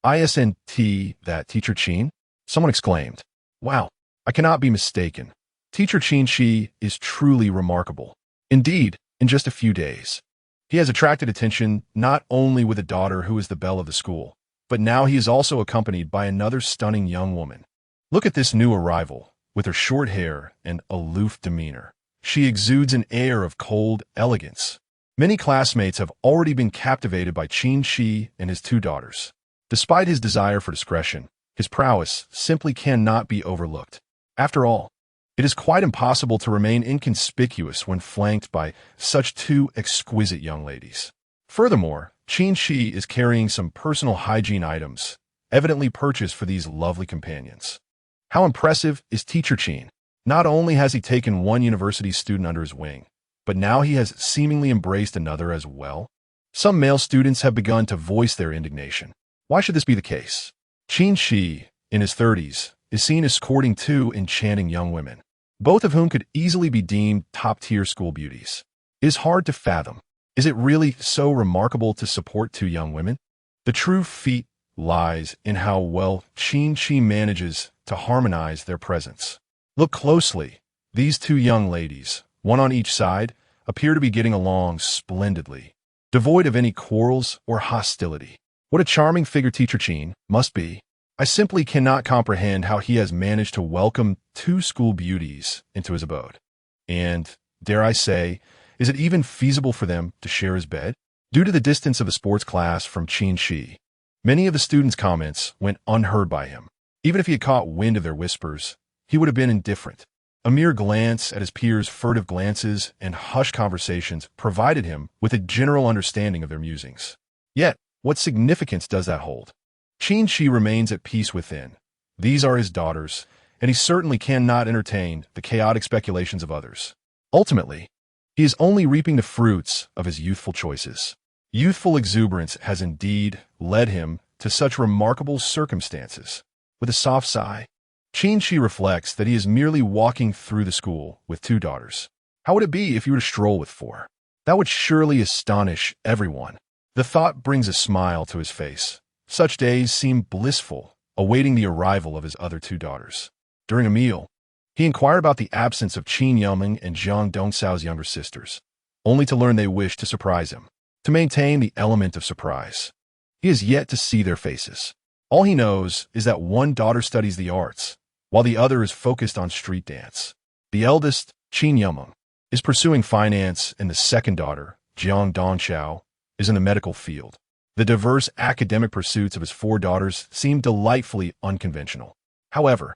ISNT, that Teacher Qin? Someone exclaimed. Wow, I cannot be mistaken. Teacher Qin Qi is truly remarkable. Indeed, in just a few days, he has attracted attention not only with a daughter who is the belle of the school, but now he is also accompanied by another stunning young woman. Look at this new arrival, with her short hair and aloof demeanor. She exudes an air of cold elegance. Many classmates have already been captivated by Qin Qi and his 2 daughters. Despite his desire for discretion, his prowess simply cannot be overlooked. After all, it is quite impossible to remain inconspicuous when flanked by such 2 exquisite young ladies. Furthermore, Qin Qi is carrying some personal hygiene items, evidently purchased for these lovely companions. How impressive is Teacher Qin? Not only has he taken one university student under his wing, but now he has seemingly embraced another as well. Some male students have begun to voice their indignation. Why should this be the case? Qin Qi, in his 30s, is seen escorting 2 enchanting young women, both of whom could easily be deemed top-tier school beauties. It is hard to fathom. Is it really so remarkable to support 2 young women? The true feat lies in how well Qin Qi manages to harmonize their presence. Look closely. These 2 young ladies, one on each side, appear to be getting along splendidly, devoid of any quarrels or hostility. What a charming figure Teacher Qin must be. I simply cannot comprehend how he has managed to welcome 2 school beauties into his abode. And, dare I say, is it even feasible for them to share his bed? Due to the distance of the sports class from Qin Qi, many of the students' comments went unheard by him. Even if he had caught wind of their whispers, he would have been indifferent. A mere glance at his peers' furtive glances and hushed conversations provided him with a general understanding of their musings. Yet, what significance does that hold? Qin Qi remains at peace within. These are his daughters, and he certainly cannot entertain the chaotic speculations of others. Ultimately, he is only reaping the fruits of his youthful choices. Youthful exuberance has indeed led him to such remarkable circumstances. With a soft sigh, Qin Qi reflects that he is merely walking through the school with 2 daughters. How would it be if you were to stroll with 4? That would surely astonish everyone. The thought brings a smile to his face. Such days seem blissful, awaiting the arrival of his other 2 daughters. During a meal, He inquired about the absence of Qin Yumeng and Jiang Dongxiao's younger sisters, only to learn they wished to surprise him, to maintain the element of surprise. He has yet to see their faces. All he knows is that one daughter studies the arts, while the other is focused on street dance. The eldest, Qin Yumeng, is pursuing finance, and the second daughter, Jiang Dongxiao, is in the medical field. The diverse academic pursuits of his four daughters seem delightfully unconventional. However,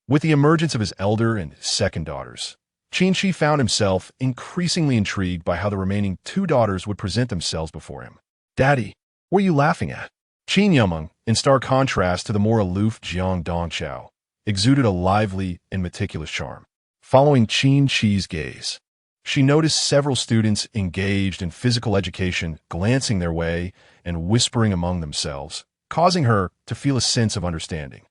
with the emergence of his elder and second daughters, Qin Qi found himself increasingly intrigued by how the remaining two daughters would present themselves before him. "Daddy, what are you laughing at?" Qin Yumeng, in stark contrast to the more aloof Jiang Dongxiao, exuded a lively and meticulous charm. Following Qin Qi's gaze, she noticed several students engaged in physical education glancing their way and whispering among themselves, causing her to feel a sense of understanding.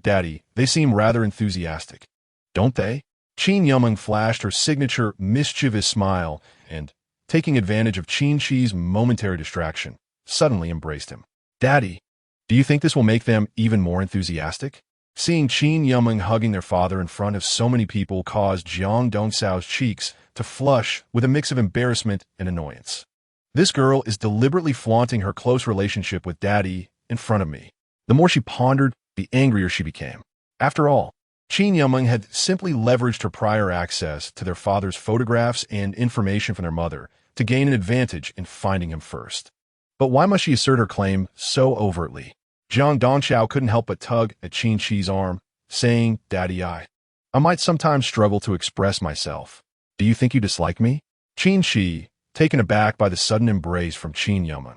Daddy, they seem rather enthusiastic, don't they?" Qin Yumeng flashed her signature mischievous smile and, taking advantage of Qin Qi's momentary distraction, suddenly embraced him. "Daddy, do you think this will make them even more enthusiastic?" Seeing Qin Yumeng hugging their father in front of so many people caused Jiang Dongxiao's cheeks to flush with a mix of embarrassment and annoyance. "This girl is deliberately flaunting her close relationship with Daddy in front of me." The more she pondered, the angrier she became. After all, Qin Yumeng had simply leveraged her prior access to their father's photographs and information from their mother to gain an advantage in finding him first. But why must she assert her claim so overtly? Jiang Dongxiao couldn't help but tug at Qin Qi's arm, saying, "Daddy, I might sometimes struggle to express myself. Do you think you dislike me?" Qin Qi, taken aback by the sudden embrace from Qin Yumeng,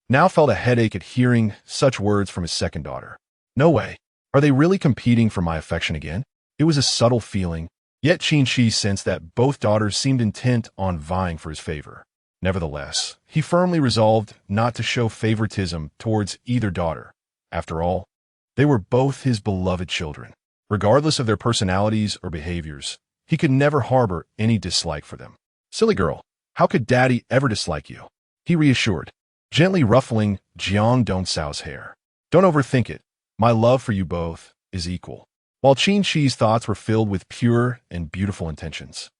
now felt a headache at hearing such words from his second daughter. No way. Are they really competing for my affection again? It was a subtle feeling, yet Qin Qi sensed that both daughters seemed intent on vying for his favor. Nevertheless, he firmly resolved not to show favoritism towards either daughter. After all, they were both his beloved children. Regardless of their personalities or behaviors, he could never harbor any dislike for them. "Silly girl, how could Daddy ever dislike you?" he reassured, gently ruffling Jiang Dongxiao's hair. "Don't overthink it. My love for you both is equal." While Qin Qi's thoughts were filled with pure and beautiful intentions,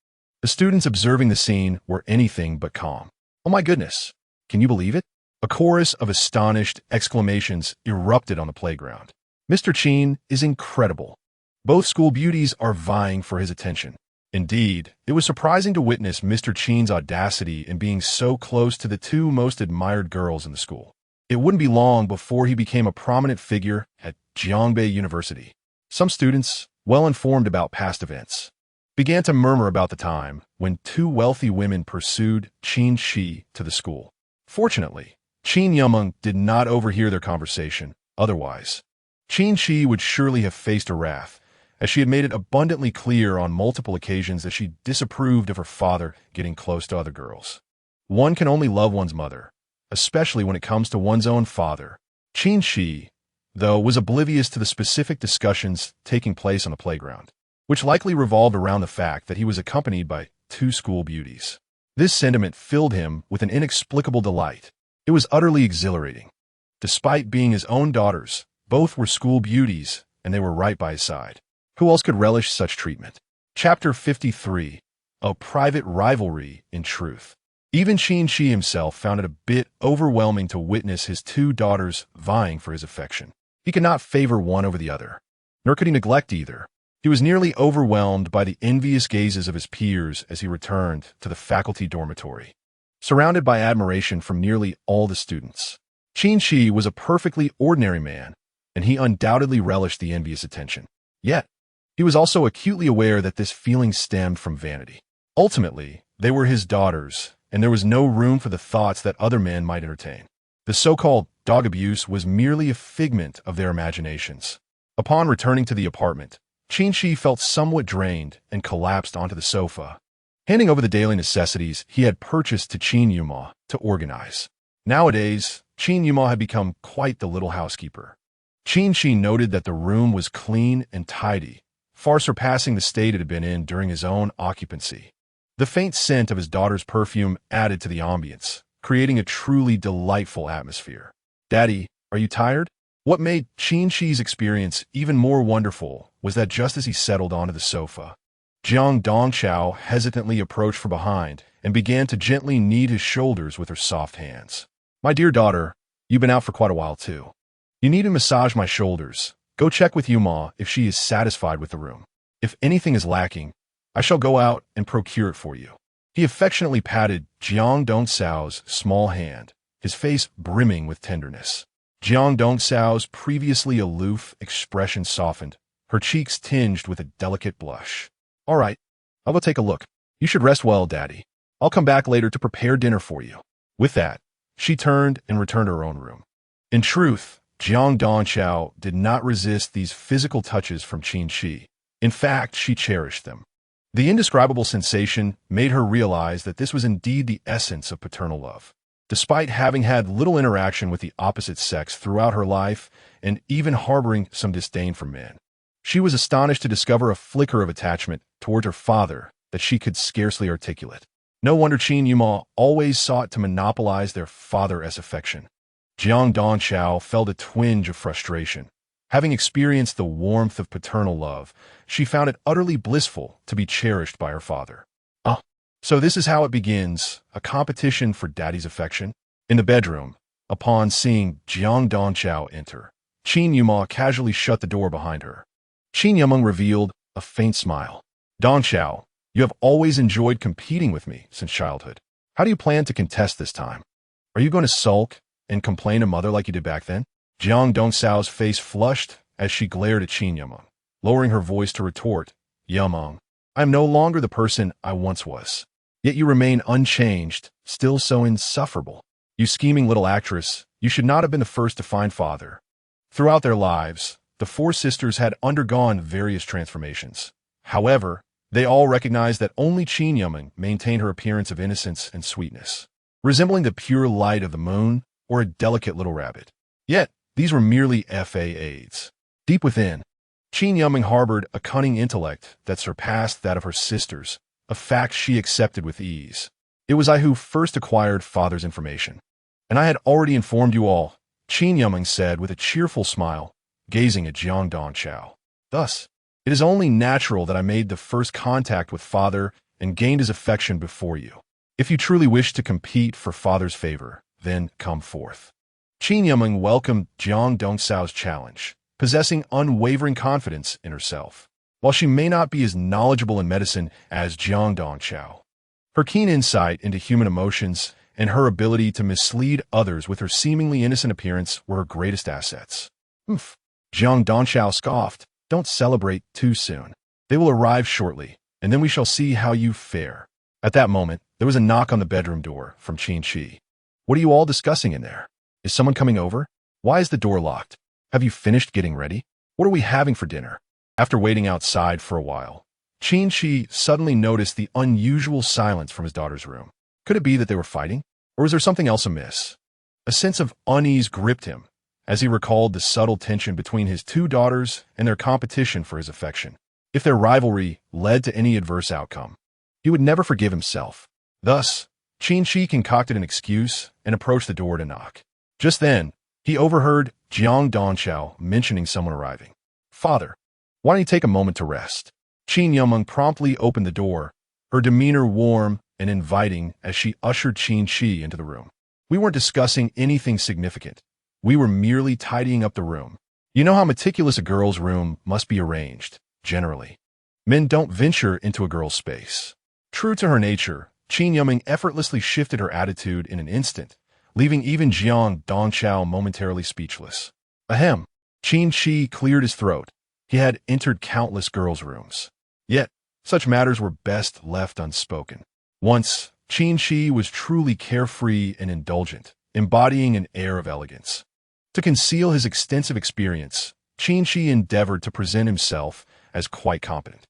the students observing the scene were anything but calm. "Oh my goodness, can you believe it?" A chorus of astonished exclamations erupted on the playground. "Mr. Qin is incredible. Both school beauties are vying for his attention." Indeed, it was surprising to witness Mr. Qin's audacity in being so close to the two most admired girls in the school. It wouldn't be long before he became a prominent figure at Jiangbei University. Some students, well informed about past events, began to murmur about the time when two wealthy women pursued Qin Qi to the school. Fortunately, Qin Yumeng did not overhear their conversation. Otherwise, Qin Qi would surely have faced her wrath, as she had made it abundantly clear on multiple occasions that she disapproved of her father getting close to other girls. One can only love one's mother, especially when it comes to one's own father. Qin Qi, though, was oblivious to the specific discussions taking place on the playground, which likely revolved around the fact that he was accompanied by two school beauties. This sentiment filled him with an inexplicable delight. It was utterly exhilarating. Despite being his own daughters, both were school beauties, and they were right by his side. Who else could relish such treatment? Chapter 53. A Private Rivalry in Truth. Even Qin Qi himself found it a bit overwhelming to witness his two daughters vying for his affection. He could not favor one over the other, nor could he neglect either. He was nearly overwhelmed by the envious gazes of his peers as he returned to the faculty dormitory. Surrounded by admiration from nearly all the students, Qin Qi was a perfectly ordinary man, and he undoubtedly relished the envious attention. Yet, he was also acutely aware that this feeling stemmed from vanity. Ultimately, they were his daughters, and there was no room for the thoughts that other men might entertain. The so-called dog abuse was merely a figment of their imaginations. Upon returning to the apartment, Qin Qi felt somewhat drained and collapsed onto the sofa, handing over the daily necessities he had purchased to Qin Yuma to organize. Nowadays, Qin Yuma had become quite the little housekeeper. Qin Qi noted that the room was clean and tidy, far surpassing the state it had been in during his own occupancy. The faint scent of his daughter's perfume added to the ambience, creating a truly delightful atmosphere. "Daddy, are you tired?" What made Qin Qi's experience even more wonderful was that just as he settled onto the sofa, Jiang Dongchao hesitantly approached from behind and began to gently knead his shoulders with her soft hands. "My dear daughter, you've been out for quite a while too. You need to massage my shoulders. Go check with Yuma if she is satisfied with the room. If anything is lacking, I shall go out and procure it for you." He affectionately patted Jiang Dongxiao's small hand, his face brimming with tenderness. Jiang Dongxiao's previously aloof expression softened, her cheeks tinged with a delicate blush. "All right, I'll go take a look. You should rest well, Daddy. I'll come back later to prepare dinner for you." With that, she turned and returned to her own room. In truth, Jiang Dongxiao did not resist these physical touches from Qin Qi. In fact, she cherished them. The indescribable sensation made her realize that this was indeed the essence of paternal love. Despite having had little interaction with the opposite sex throughout her life and even harboring some disdain for men, she was astonished to discover a flicker of attachment toward her father that she could scarcely articulate. No wonder Qin Yuma always sought to monopolize their father-esque affection. Jiang Dongchao felt a twinge of frustration. Having experienced the warmth of paternal love, she found it utterly blissful to be cherished by her father. So this is how it begins, a competition for Daddy's affection? In the bedroom, upon seeing Jiang Dongchao enter, Qin Yuma casually shut the door behind her. Qin Yumeng revealed a faint smile. "Dongchao, you have always enjoyed competing with me since childhood. How do you plan to contest this time? Are you going to sulk and complain to mother like you did back then?" Jiang Dongxiao's face flushed as she glared at Qin Yumeng, lowering her voice to retort, "Yumeng, I am no longer the person I once was. Yet you remain unchanged, still so insufferable. You scheming little actress, you should not have been the first to find father." Throughout their lives, the four sisters had undergone various transformations. However, they all recognized that only Qin Yumeng maintained her appearance of innocence and sweetness, resembling the pure light of the moon or a delicate little rabbit. Yet, these were merely facades. Deep within, Qin Yumeng harbored a cunning intellect that surpassed that of her sisters, a fact she accepted with ease. "It was I who first acquired father's information. And I had already informed you all," Qin Yumeng said with a cheerful smile, gazing at Jiang Dongchao. "Thus, it is only natural that I made the first contact with father and gained his affection before you. If you truly wish to compete for father's favor, then come forth." Qin Yumeng welcomed Jiang Dongxiao's challenge, possessing unwavering confidence in herself. While she may not be as knowledgeable in medicine as Jiang Dongchao, her keen insight into human emotions and her ability to mislead others with her seemingly innocent appearance were her greatest assets. "Oof," Jiang Dongchao scoffed. "Don't celebrate too soon. They will arrive shortly, and then we shall see how you fare." At that moment, there was a knock on the bedroom door from Qin Qi. "What are you all discussing in there? Is someone coming over? Why is the door locked? Have you finished getting ready? What are we having for dinner?" After waiting outside for a while, Qin Qi suddenly noticed the unusual silence from his daughter's room. Could it be that they were fighting? Or was there something else amiss? A sense of unease gripped him as he recalled the subtle tension between his two daughters and their competition for his affection. If their rivalry led to any adverse outcome, he would never forgive himself. Thus, Qin Qi concocted an excuse and approached the door to knock. Just then, he overheard Jiang Dongchao mentioning someone arriving. "Father, why don't you take a moment to rest?" Qin Yumeng promptly opened the door, her demeanor warm and inviting as she ushered Qin Qi into the room. "We weren't discussing anything significant. We were merely tidying up the room. You know how meticulous a girl's room must be arranged, generally. Men don't venture into a girl's space." True to her nature, Qin Yumeng effortlessly shifted her attitude in an instant, leaving even Jiang Dongchao momentarily speechless. Ahem. Qin Qi cleared his throat. He had entered countless girls' rooms. Yet, such matters were best left unspoken. Once, Qin Qi was truly carefree and indulgent, embodying an air of elegance. To conceal his extensive experience, Qin Qi endeavored to present himself as quite competent.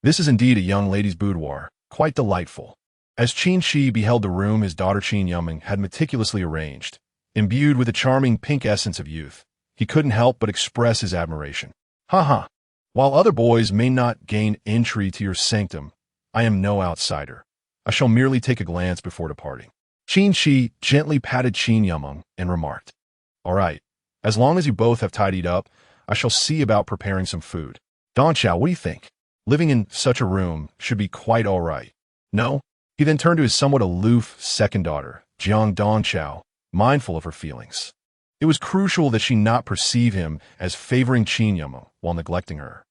This is indeed a young lady's boudoir, quite delightful." As Qin Qi beheld the room his daughter Qin Yumeng had meticulously arranged, imbued with the charming pink essence of youth, he couldn't help but express his admiration. "Ha. While other boys may not gain entry to your sanctum, I am no outsider. I shall merely take a glance before departing." Qin Qi gently patted Qin Yumeng and remarked, "All right, As long as you both have tidied up, I shall see about preparing some food. Donchao, what do you think? Living in such a room should be quite all right. No? He then turned to his somewhat aloof second daughter, Jiang Donchao, mindful of her feelings. It was crucial that she not perceive him as favoring Qin Yama while neglecting her.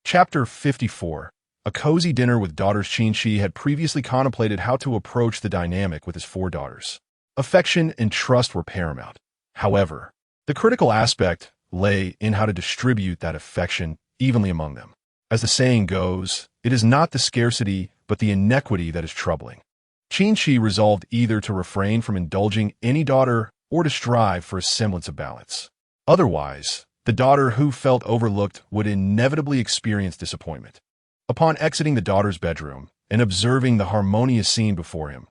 Chapter 54. A cozy dinner with daughters. Qin Qi had previously contemplated how to approach the dynamic with his four daughters. Affection and trust were paramount. However, the critical aspect lay in how to distribute that affection evenly among them. As the saying goes, it is not the scarcity but the inequity that is troubling. Qin Qi resolved either to refrain from indulging any daughter or to strive for a semblance of balance. Otherwise, the daughter who felt overlooked would inevitably experience disappointment. Upon exiting the daughter's bedroom and observing the harmonious scene before him,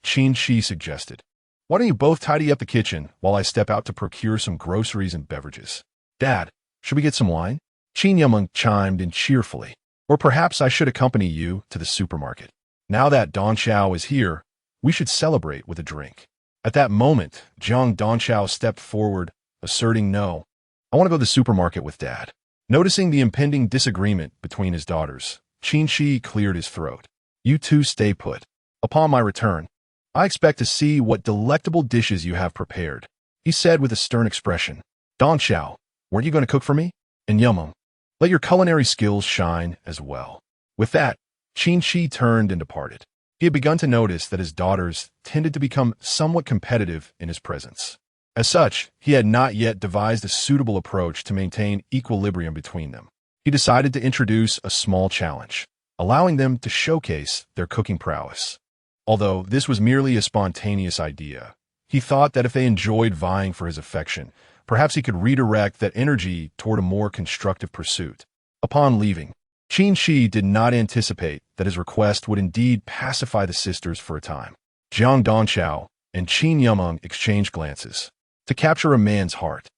Qin Qi suggested, "Why don't you both tidy up the kitchen while I step out to procure some groceries and beverages?" "Dad, should we get some wine?" Qin Yameng chimed in cheerfully. "Or perhaps I should accompany you to the supermarket. Now that Donchao is here, we should celebrate with a drink." At that moment, Jiang Donchao stepped forward, asserting, "No, I want to go to the supermarket with Dad." Noticing the impending disagreement between his daughters, Qin Qi cleared his throat. "You two stay put. Upon my return, I expect to see what delectable dishes you have prepared," he said with a stern expression. "Donchao, weren't you going to cook for me? And Yameng, let your culinary skills shine as well." With that, Qin Qi turned and departed. He had begun to notice that his daughters tended to become somewhat competitive in his presence. As such, he had not yet devised a suitable approach to maintain equilibrium between them. He decided to introduce a small challenge, allowing them to showcase their cooking prowess. Although this was merely a spontaneous idea, he thought that if they enjoyed vying for his affection, perhaps he could redirect that energy toward a more constructive pursuit. Upon leaving, Qin Qi did not anticipate that his request would indeed pacify the sisters for a time. Jiang Donchao and Qin Yameng exchanged glances. To capture a man's heart,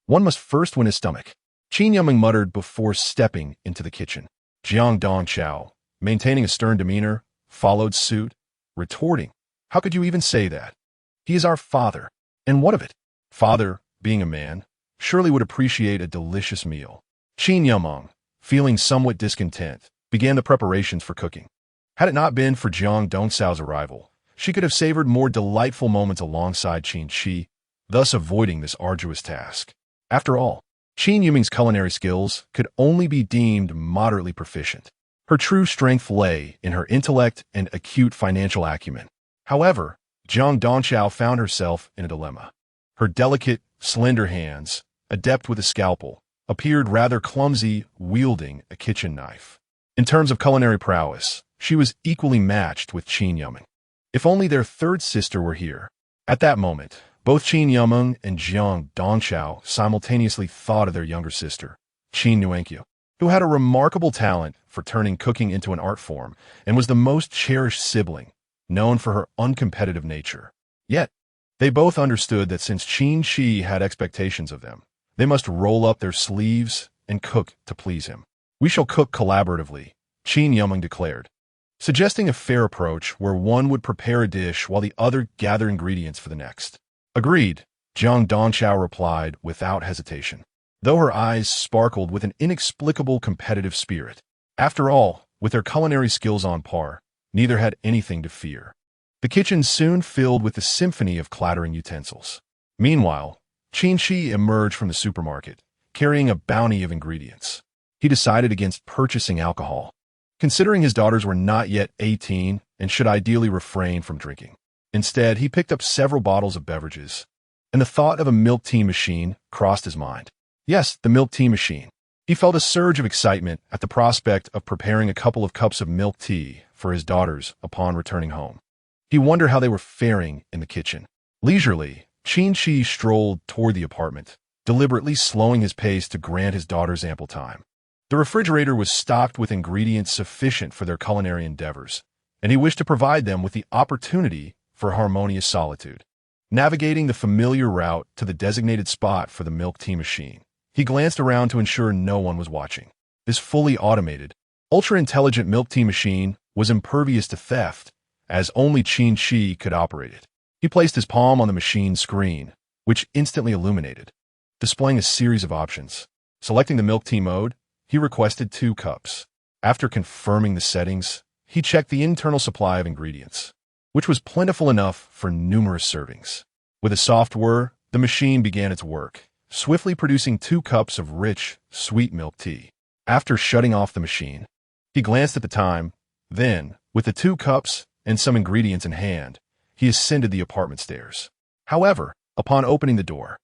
one must first win his stomach, Qin Yameng muttered before stepping into the kitchen. Jiang Donchao, maintaining a stern demeanor, followed suit, retorting, "How could you even say that? He is our father. And what of it? Father, being a man, surely would appreciate a delicious meal." Qin Yameng, feeling somewhat discontent, began the preparations for cooking. Had it not been for Jiang Donchao's arrival, she could have savored more delightful moments alongside Qin Qi, thus avoiding this arduous task. After all, Qin Yuming's culinary skills could only be deemed moderately proficient. Her true strength lay in her intellect and acute financial acumen. However, Jiang Donchao found herself in a dilemma. Her delicate, slender hands, adept with a scalpel, appeared rather clumsy wielding a kitchen knife. In terms of culinary prowess, she was equally matched with Qin Yuming. If only their third sister were here. At that moment, both Qin Yameng and Jiang Donchao simultaneously thought of their younger sister, Qin Nuenkyu, who had a remarkable talent for turning cooking into an art form and was the most cherished sibling, known for her uncompetitive nature. Yet, they both understood that since Qin Qi had expectations of them, they must roll up their sleeves and cook to please him. "We shall cook collaboratively," Qin Yameng declared, suggesting a fair approach where one would prepare a dish while the other gather ingredients for the next. "Agreed," Jiang Donchao replied without hesitation, though her eyes sparkled with an inexplicable competitive spirit. After all, with their culinary skills on par, neither had anything to fear. The kitchen soon filled with the symphony of clattering utensils. Meanwhile, Qin Qi emerged from the supermarket, carrying a bounty of ingredients. He decided against purchasing alcohol, considering his daughters were not yet 18 and should ideally refrain from drinking. Instead, he picked up several bottles of beverages, and the thought of a milk tea machine crossed his mind. Yes, the milk tea machine. He felt a surge of excitement at the prospect of preparing a couple of cups of milk tea for his daughters upon returning home. He wondered how they were faring in the kitchen. Leisurely, Qin Qi strolled toward the apartment, deliberately slowing his pace to grant his daughters ample time. The refrigerator was stocked with ingredients sufficient for their culinary endeavors, and he wished to provide them with the opportunity for harmonious solitude. Navigating the familiar route to the designated spot for the milk tea machine, he glanced around to ensure no one was watching. This fully automated, ultra-intelligent milk tea machine was impervious to theft, as only Qin Qi could operate it. He placed his palm on the machine's screen, which instantly illuminated. displaying a series of options. Selecting the milk tea mode, he requested 2 cups. After confirming the settings, he checked the internal supply of ingredients, which was plentiful enough for numerous servings. With a soft whir, the machine began its work, swiftly producing 2 cups of rich, sweet milk tea. After shutting off the machine, he glanced at the time. Then, with the 2 cups and some ingredients in hand, he ascended the apartment stairs. However, upon opening the door,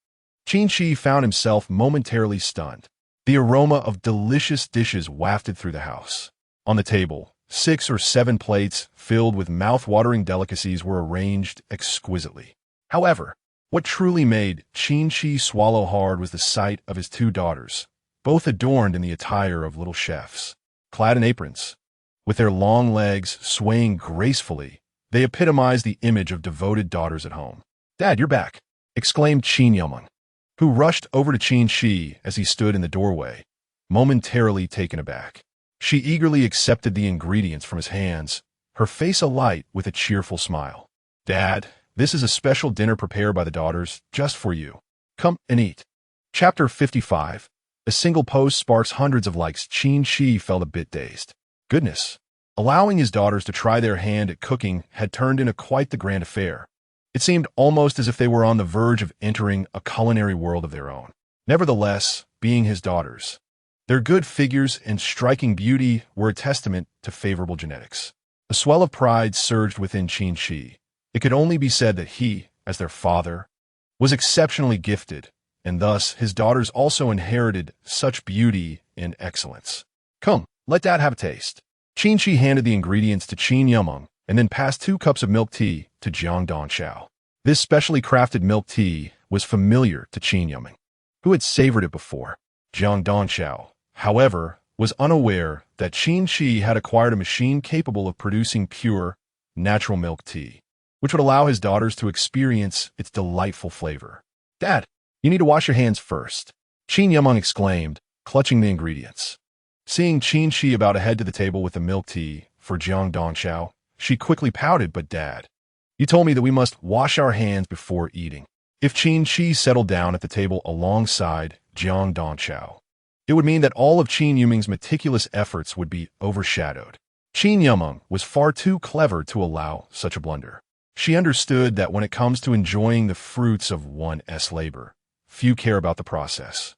Qin Qi found himself momentarily stunned. The aroma of delicious dishes wafted through the house. On the table, 6 or 7 plates filled with mouth-watering delicacies were arranged exquisitely. However, what truly made Qin Qi swallow hard was the sight of his 2 daughters, both adorned in the attire of little chefs. Clad in aprons, with their long legs swaying gracefully, they epitomized the image of devoted daughters at home. "Dad, you're back!" exclaimed Qin Yameng, who rushed over to Qin Qi as he stood in the doorway, momentarily taken aback. She eagerly accepted the ingredients from his hands, her face alight with a cheerful smile. "Dad, this is a special dinner prepared by the daughters just for you. Come and eat." Chapter 55. A single post sparks hundreds of likes. Qin Qi felt a bit dazed. Goodness. Allowing his daughters to try their hand at cooking had turned into quite the grand affair. It seemed almost as if they were on the verge of entering a culinary world of their own. Nevertheless, being his daughters, their good figures and striking beauty were a testament to favorable genetics. A swell of pride surged within Qin Qi. It could only be said that he, as their father, was exceptionally gifted, and thus his daughters also inherited such beauty and excellence. "Come, let Dad have a taste." Qin Qi handed the ingredients to Qin Yameng and then passed 2 cups of milk tea to Jiang Donchao. This specially crafted milk tea was familiar to Qin Yameng, who had savored it before. Jiang Donchao, however, was unaware that Qin Qi had acquired a machine capable of producing pure, natural milk tea, which would allow his daughters to experience its delightful flavor. "Dad, you need to wash your hands first," Qin Yameng exclaimed, clutching the ingredients. Seeing Qin Qi about to head to the table with the milk tea for Jiang Donchao, she quickly pouted. "But Dad, you told me that we must wash our hands before eating." If Qin Qi settled down at the table alongside Jiang Donchao, it would mean that all of Qin Yameng's meticulous efforts would be overshadowed. Qin Yameng was far too clever to allow such a blunder. She understood that when it comes to enjoying the fruits of one's labor, few care about the process,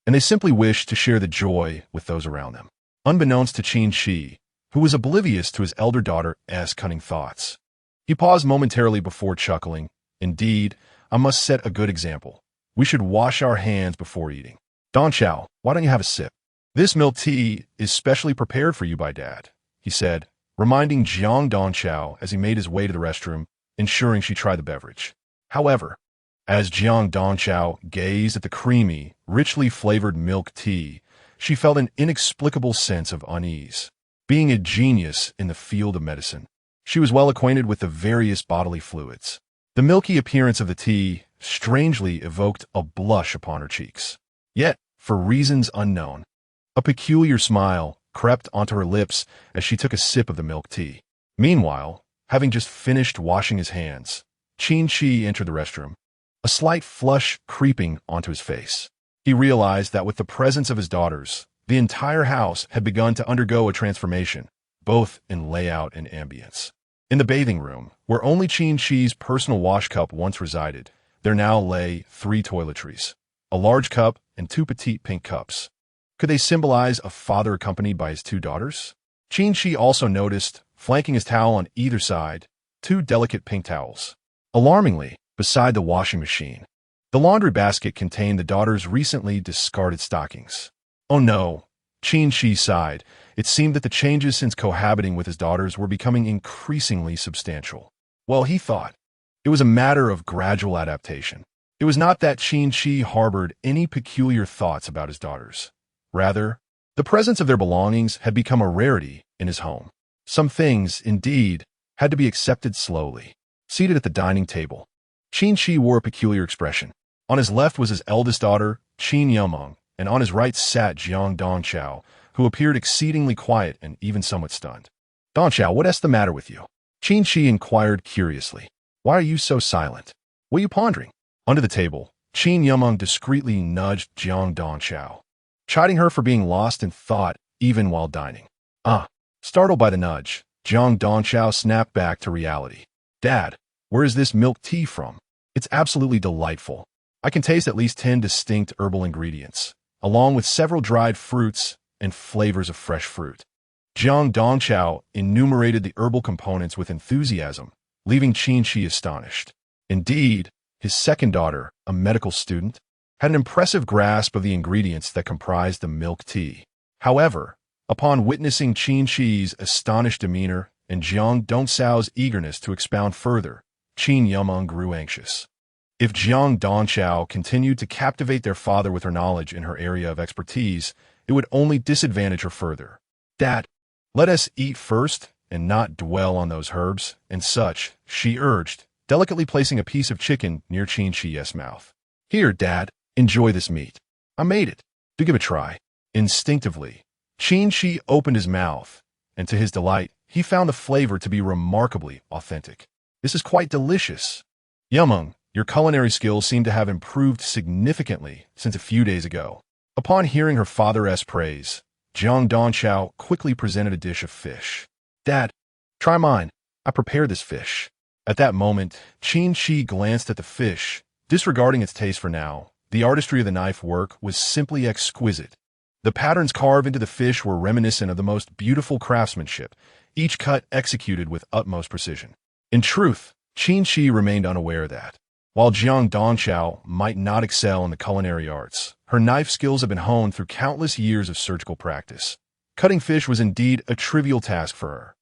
and they simply wish to share the joy with those around them. Unbeknownst to Qin Qi, who was oblivious to his elder daughter's cunning thoughts, he paused momentarily before chuckling. "Indeed, I must set a good example. We should wash our hands before eating. Donchao, why don't you have a sip? This milk tea is specially prepared for you by Dad," he said, reminding Jiang Donchao as he made his way to the restroom, ensuring she tried the beverage. However, as Jiang Donchao gazed at the creamy, richly flavored milk tea, she felt an inexplicable sense of unease. Being a genius in the field of medicine, she was well acquainted with the various bodily fluids. The milky appearance of the tea strangely evoked a blush upon her cheeks. Yet, for reasons unknown, a peculiar smile crept onto her lips as she took a sip of the milk tea. Meanwhile, having just finished washing his hands, Qin Qi entered the restroom, a slight flush creeping onto his face. He realized that with the presence of his daughters, the entire house had begun to undergo a transformation, both in layout and ambience. In the bathing room, where only Qin Qi's personal wash cup once resided, there now lay 3 toiletries, a large cup and 2 petite pink cups. Could they symbolize a father accompanied by his 2 daughters? Qin Qi also noticed, flanking his towel on either side, 2 delicate pink towels. Alarmingly, beside the washing machine, the laundry basket contained the daughters' recently discarded stockings. "Oh no," Qin Qi sighed. It seemed that the changes since cohabiting with his daughters were becoming increasingly substantial. Well, he thought, it was a matter of gradual adaptation. It was not that Qin Qi harbored any peculiar thoughts about his daughters. Rather, the presence of their belongings had become a rarity in his home. Some things, indeed, had to be accepted slowly. Seated at the dining table, Qin Qi wore a peculiar expression. On his left was his eldest daughter, Qin Yameng, and on his right sat Jiang Donchao, who appeared exceedingly quiet and even somewhat stunned. "Donchao, what's the matter with you?" Qin Qi inquired curiously. "Why are you so silent? What are you pondering?" Under the table, Qin Yumeng discreetly nudged Jiang Dongchao, chiding her for being lost in thought even while dining. Startled by the nudge, Jiang Dongchao snapped back to reality. Dad, where is this milk tea from? It's absolutely delightful. I can taste at least 10 distinct herbal ingredients, along with several dried fruits and flavors of fresh fruit. Jiang Dongchao enumerated the herbal components with enthusiasm, leaving Qin Qi astonished. Indeed, his second daughter, a medical student, had an impressive grasp of the ingredients that comprised the milk tea. However, upon witnessing Qin Qi's astonished demeanor and Jiang Dongchao's eagerness to expound further, Qin Yumeng grew anxious. If Jiang Dongchao continued to captivate their father with her knowledge in her area of expertise, it would only disadvantage her further. Dad, let us eat first and not dwell on those herbs and such, she urged, delicately placing a piece of chicken near Qin Qi's mouth. Here, Dad, enjoy this meat. I made it. Do give it a try. Instinctively, Qin Qi opened his mouth, and to his delight, he found the flavor to be remarkably authentic. This is quite delicious. Yumeng, your culinary skills seem to have improved significantly since a few days ago. Upon hearing her father's praise, Jiang Dongchao quickly presented a dish of fish. Dad, try mine. I prepared this fish. At that moment, Qin Qi glanced at the fish, disregarding its taste for now. The artistry of the knife work was simply exquisite. The patterns carved into the fish were reminiscent of the most beautiful craftsmanship, each cut executed with utmost precision. In truth, Qin Qi remained unaware that, while Jiang Dongchao might not excel in the culinary arts, her knife skills have been honed through countless years of surgical practice. Cutting fish was indeed a trivial task for her.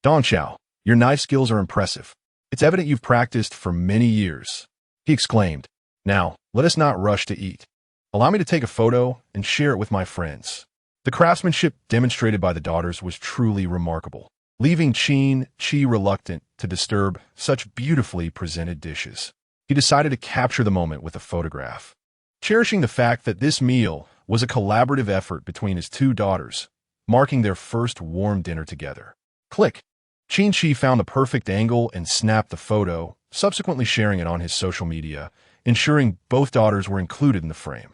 Dongchao, your knife skills are impressive. It's evident you've practiced for many years, he exclaimed. Now, let us not rush to eat. Allow me to take a photo and share it with my friends. The craftsmanship demonstrated by the daughters was truly remarkable, leaving Qin Qi reluctant to disturb such beautifully presented dishes. He decided to capture the moment with a photograph. Cherishing the fact that this meal was a collaborative effort between his two daughters, marking their first warm dinner together. Click! Qin Qi found the perfect angle and snapped the photo, subsequently sharing it on his social media, ensuring both daughters were included in the frame.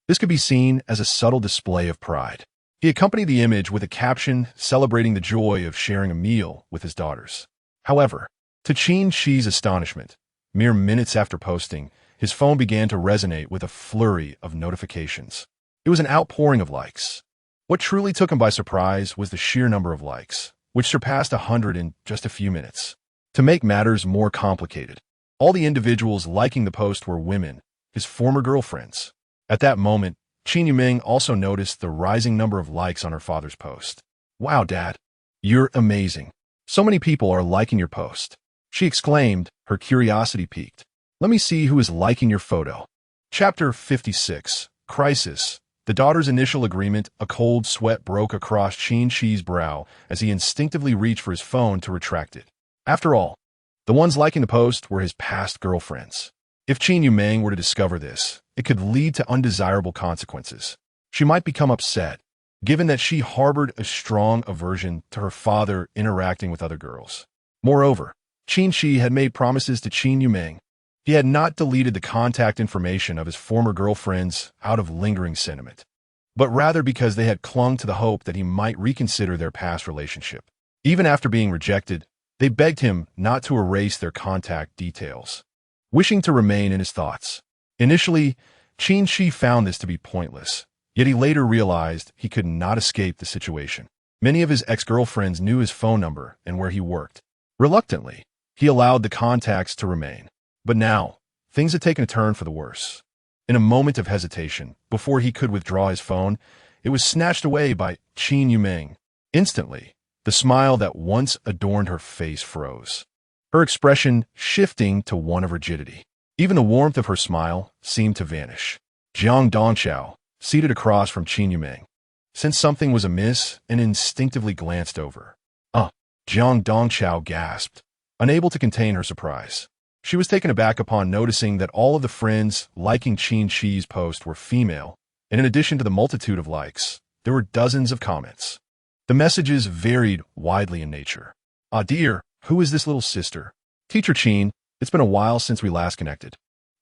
This could be seen as a subtle display of pride. He accompanied the image with a caption celebrating the joy of sharing a meal with his daughters. However, to Qin Qi's astonishment, mere minutes after posting, his phone began to resonate with a flurry of notifications. It was an outpouring of likes. What truly took him by surprise was the sheer number of likes, which surpassed 100 in just a few minutes. To make matters more complicated, all the individuals liking the post were women, his former girlfriends. At that moment, Qin Yumeng also noticed the rising number of likes on her father's post. Wow, Dad, you're amazing. So many people are liking your post, she exclaimed, her curiosity piqued. Let me see who is liking your photo. Chapter 56, Crisis. The daughter's initial agreement, a cold sweat broke across Qin Qi's brow as he instinctively reached for his phone to retract it. After all, the ones liking the post were his past girlfriends. If Qin Yumeng were to discover this, it could lead to undesirable consequences. She might become upset, given that she harbored a strong aversion to her father interacting with other girls. Moreover, Qin Qi had made promises to Qin Yumeng. He had not deleted the contact information of his former girlfriends out of lingering sentiment, but rather because they had clung to the hope that he might reconsider their past relationship. Even after being rejected, they begged him not to erase their contact details, wishing to remain in his thoughts. Initially, Qin Qi found this to be pointless, yet he later realized he could not escape the situation. Many of his ex-girlfriends knew his phone number and where he worked. Reluctantly, he allowed the contacts to remain. But now, things had taken a turn for the worse. In a moment of hesitation, before he could withdraw his phone, it was snatched away by Qin Yumeng. Instantly, the smile that once adorned her face froze, her expression shifting to one of rigidity. Even the warmth of her smile seemed to vanish. Jiang Dongchao, seated across from Qin Yumeng, sensed something was amiss and instinctively glanced over. Jiang Dongchao gasped, unable to contain her surprise. She was taken aback upon noticing that all of the friends liking Qin Qi's post were female, and in addition to the multitude of likes, there were dozens of comments. The messages varied widely in nature. "Ah dear, who is this little sister? Teacher Qin, it's been a while since we last connected.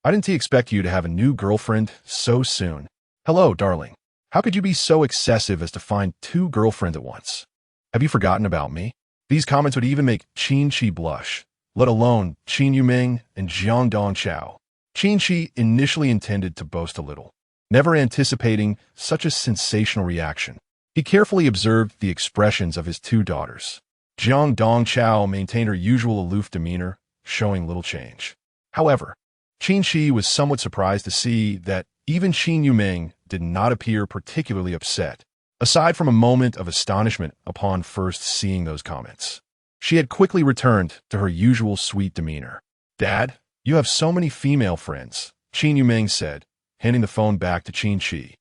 I didn't expect you to have a new girlfriend so soon. Hello, darling. How could you be so excessive as to find two girlfriends at once? Have you forgotten about me? These comments would even make Qin Qi blush, let alone Qin Yuming and Jiang Dongchao. Qin Qi initially intended to boast a little, never anticipating such a sensational reaction. He carefully observed the expressions of his two daughters. Jiang Dongchao maintained her usual aloof demeanor, showing little change. However, Qin Qi was somewhat surprised to see that even Qin Yuming did not appear particularly upset, aside from a moment of astonishment upon first seeing those comments. She had quickly returned to her usual sweet demeanor. "Dad, you have so many female friends," Qin Yuming said, handing the phone back to Qin Qi.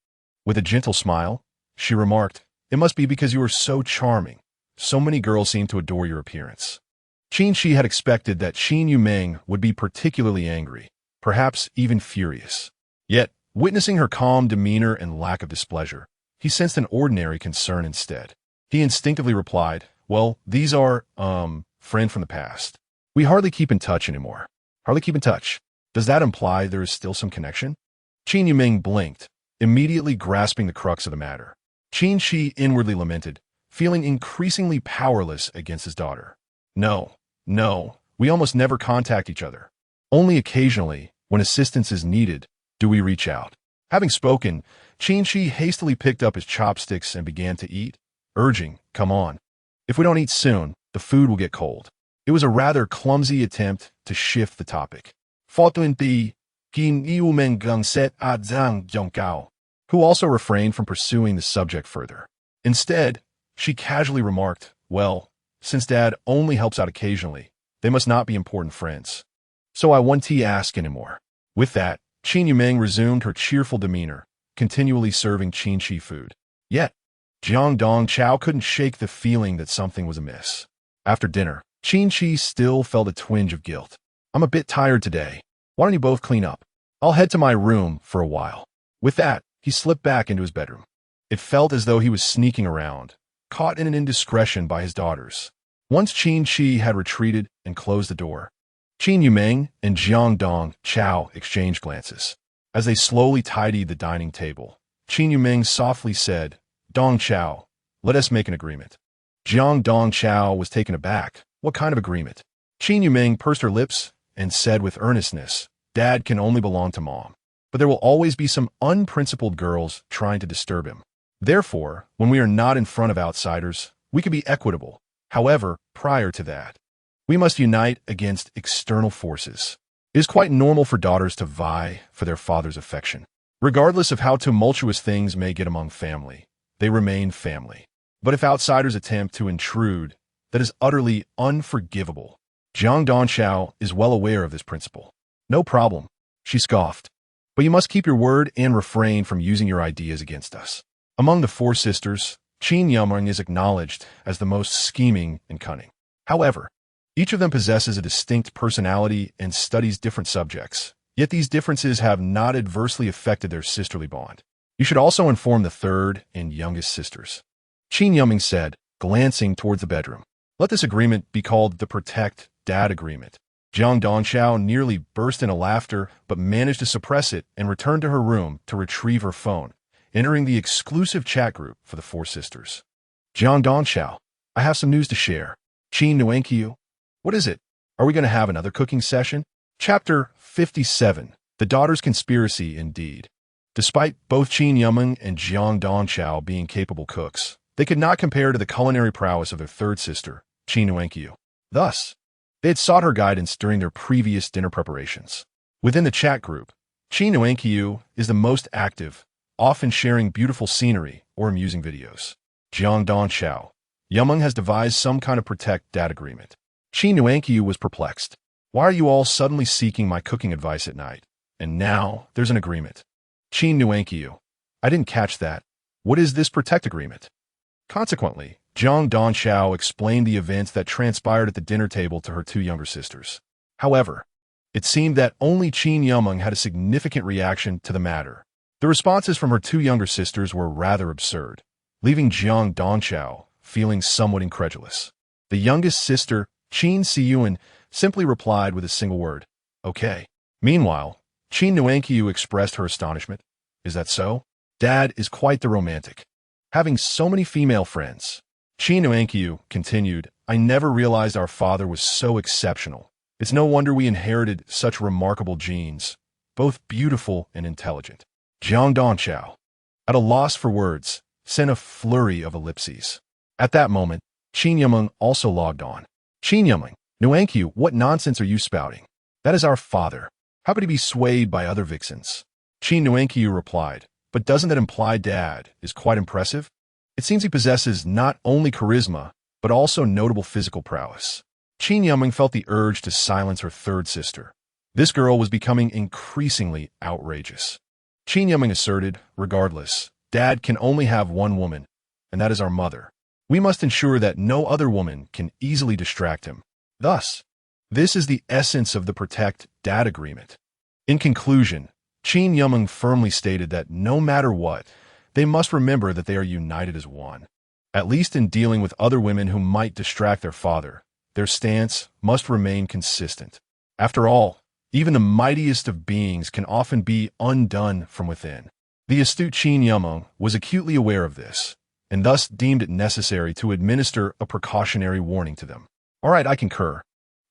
With a gentle smile, she remarked, "It must be because you are so charming. So many girls seem to adore your appearance." Qin Qi had expected that Qin Yuming would be particularly angry, perhaps even furious. Yet, witnessing her calm demeanor and lack of displeasure, he sensed an ordinary concern instead. He instinctively replied, "Well, these are, friend from the past. We hardly keep in touch anymore." Hardly keep in touch. Does that imply there is still some connection? Qin Yuming blinked, immediately grasping the crux of the matter. Qin Qi inwardly lamented, feeling increasingly powerless against his daughter. No, we almost never contact each other. Only occasionally, when assistance is needed, do we reach out. Having spoken, Qin Qi hastily picked up his chopsticks and began to eat, urging, "Come on. If we don't eat soon, the food will get cold." It was a rather clumsy attempt to shift the topic. Who also refrained from pursuing the subject further. Instead, she casually remarked, "Well, since Dad only helps out occasionally, they must not be important friends. So I won't ask anymore." With that, Qin Yuming resumed her cheerful demeanor, continually serving Qin Qi food. Yet, Jiang Dongchao couldn't shake the feeling that something was amiss. After dinner, Qin Qi still felt a twinge of guilt. "I'm a bit tired today. Why don't you both clean up? I'll head to my room for a while." With that, he slipped back into his bedroom. It felt as though he was sneaking around, caught in an indiscretion by his daughters. Once Qin Qi had retreated and closed the door, Qin Yuming and Jiang Dongchao exchanged glances. As they slowly tidied the dining table, Qin Yuming softly said, "Dongchao, let us make an agreement." Jiang Dongchao was taken aback. What kind of agreement? Qin Yuming pursed her lips and said with earnestness, "Dad can only belong to Mom, but there will always be some unprincipled girls trying to disturb him. Therefore, when we are not in front of outsiders, we can be equitable. However, prior to that, we must unite against external forces. It is quite normal for daughters to vie for their father's affection. Regardless of how tumultuous things may get among family, they remain family. But if outsiders attempt to intrude, that is utterly unforgivable." Jiang Dongchao is well aware of this principle. "No problem," she scoffed. "But you must keep your word and refrain from using your ideas against us." Among the four sisters, Qin Yuming is acknowledged as the most scheming and cunning. However, each of them possesses a distinct personality and studies different subjects, yet these differences have not adversely affected their sisterly bond. "You should also inform the third and youngest sisters," Qin Yuming said, glancing towards the bedroom. "Let this agreement be called the Protect Dad Agreement." Jiang Dongchao nearly burst into laughter, but managed to suppress it and returned to her room to retrieve her phone, entering the exclusive chat group for the four sisters. "Jiang Dongchao, I have some news to share." "Qin Qi, what is it? Are we going to have another cooking session?" Chapter 57, The Daughter's Conspiracy Indeed. Despite both Qin Yuming and Jiang Dongchao being capable cooks, they could not compare to the culinary prowess of their third sister, Qin Qi. Thus, they had sought her guidance during their previous dinner preparations. Within the chat group, Qin Qi is the most active, often sharing beautiful scenery or amusing videos. Jiang Dongchao, Yuming has devised some kind of Protect Dad agreement. Qin Qi was perplexed. "Why are you all suddenly seeking my cooking advice at night? And now there's an agreement." Qin Qi, I didn't catch that. What is this Protect agreement? Consequently, Jiang Dongchao explained the events that transpired at the dinner table to her two younger sisters. However, it seemed that only Qin Yuming had a significant reaction to the matter. The responses from her two younger sisters were rather absurd, leaving Jiang Dongchao feeling somewhat incredulous. The youngest sister, Qin Qi, simply replied with a single word, "Okay." Meanwhile, Qin Qi expressed her astonishment. Is that so? Dad is quite the romantic. Having so many female friends. Qin Qi continued, I never realized our father was so exceptional. It's no wonder we inherited such remarkable genes, both beautiful and intelligent. Jiang Donchao, at a loss for words, sent a flurry of ellipses. At that moment, Qin Yimeng also logged on. Qin Yimeng, Nuanqiu, what nonsense are you spouting? That is our father. How could he be swayed by other vixens? Qin Nuanqiu replied, but doesn't that imply Dad is quite impressive? It seems he possesses not only charisma, but also notable physical prowess. Qin Yimeng felt the urge to silence her third sister. This girl was becoming increasingly outrageous. Qin Yimeng asserted, regardless, Dad can only have one woman, and that is our mother. We must ensure that no other woman can easily distract him. Thus, this is the essence of the Protect Dad agreement. In conclusion, Qin Yimeng firmly stated that no matter what, they must remember that they are united as one. At least in dealing with other women who might distract their father, their stance must remain consistent. After all, even the mightiest of beings can often be undone from within. The astute Qin Yimeng was acutely aware of this, and thus deemed it necessary to administer a precautionary warning to them. All right, I concur.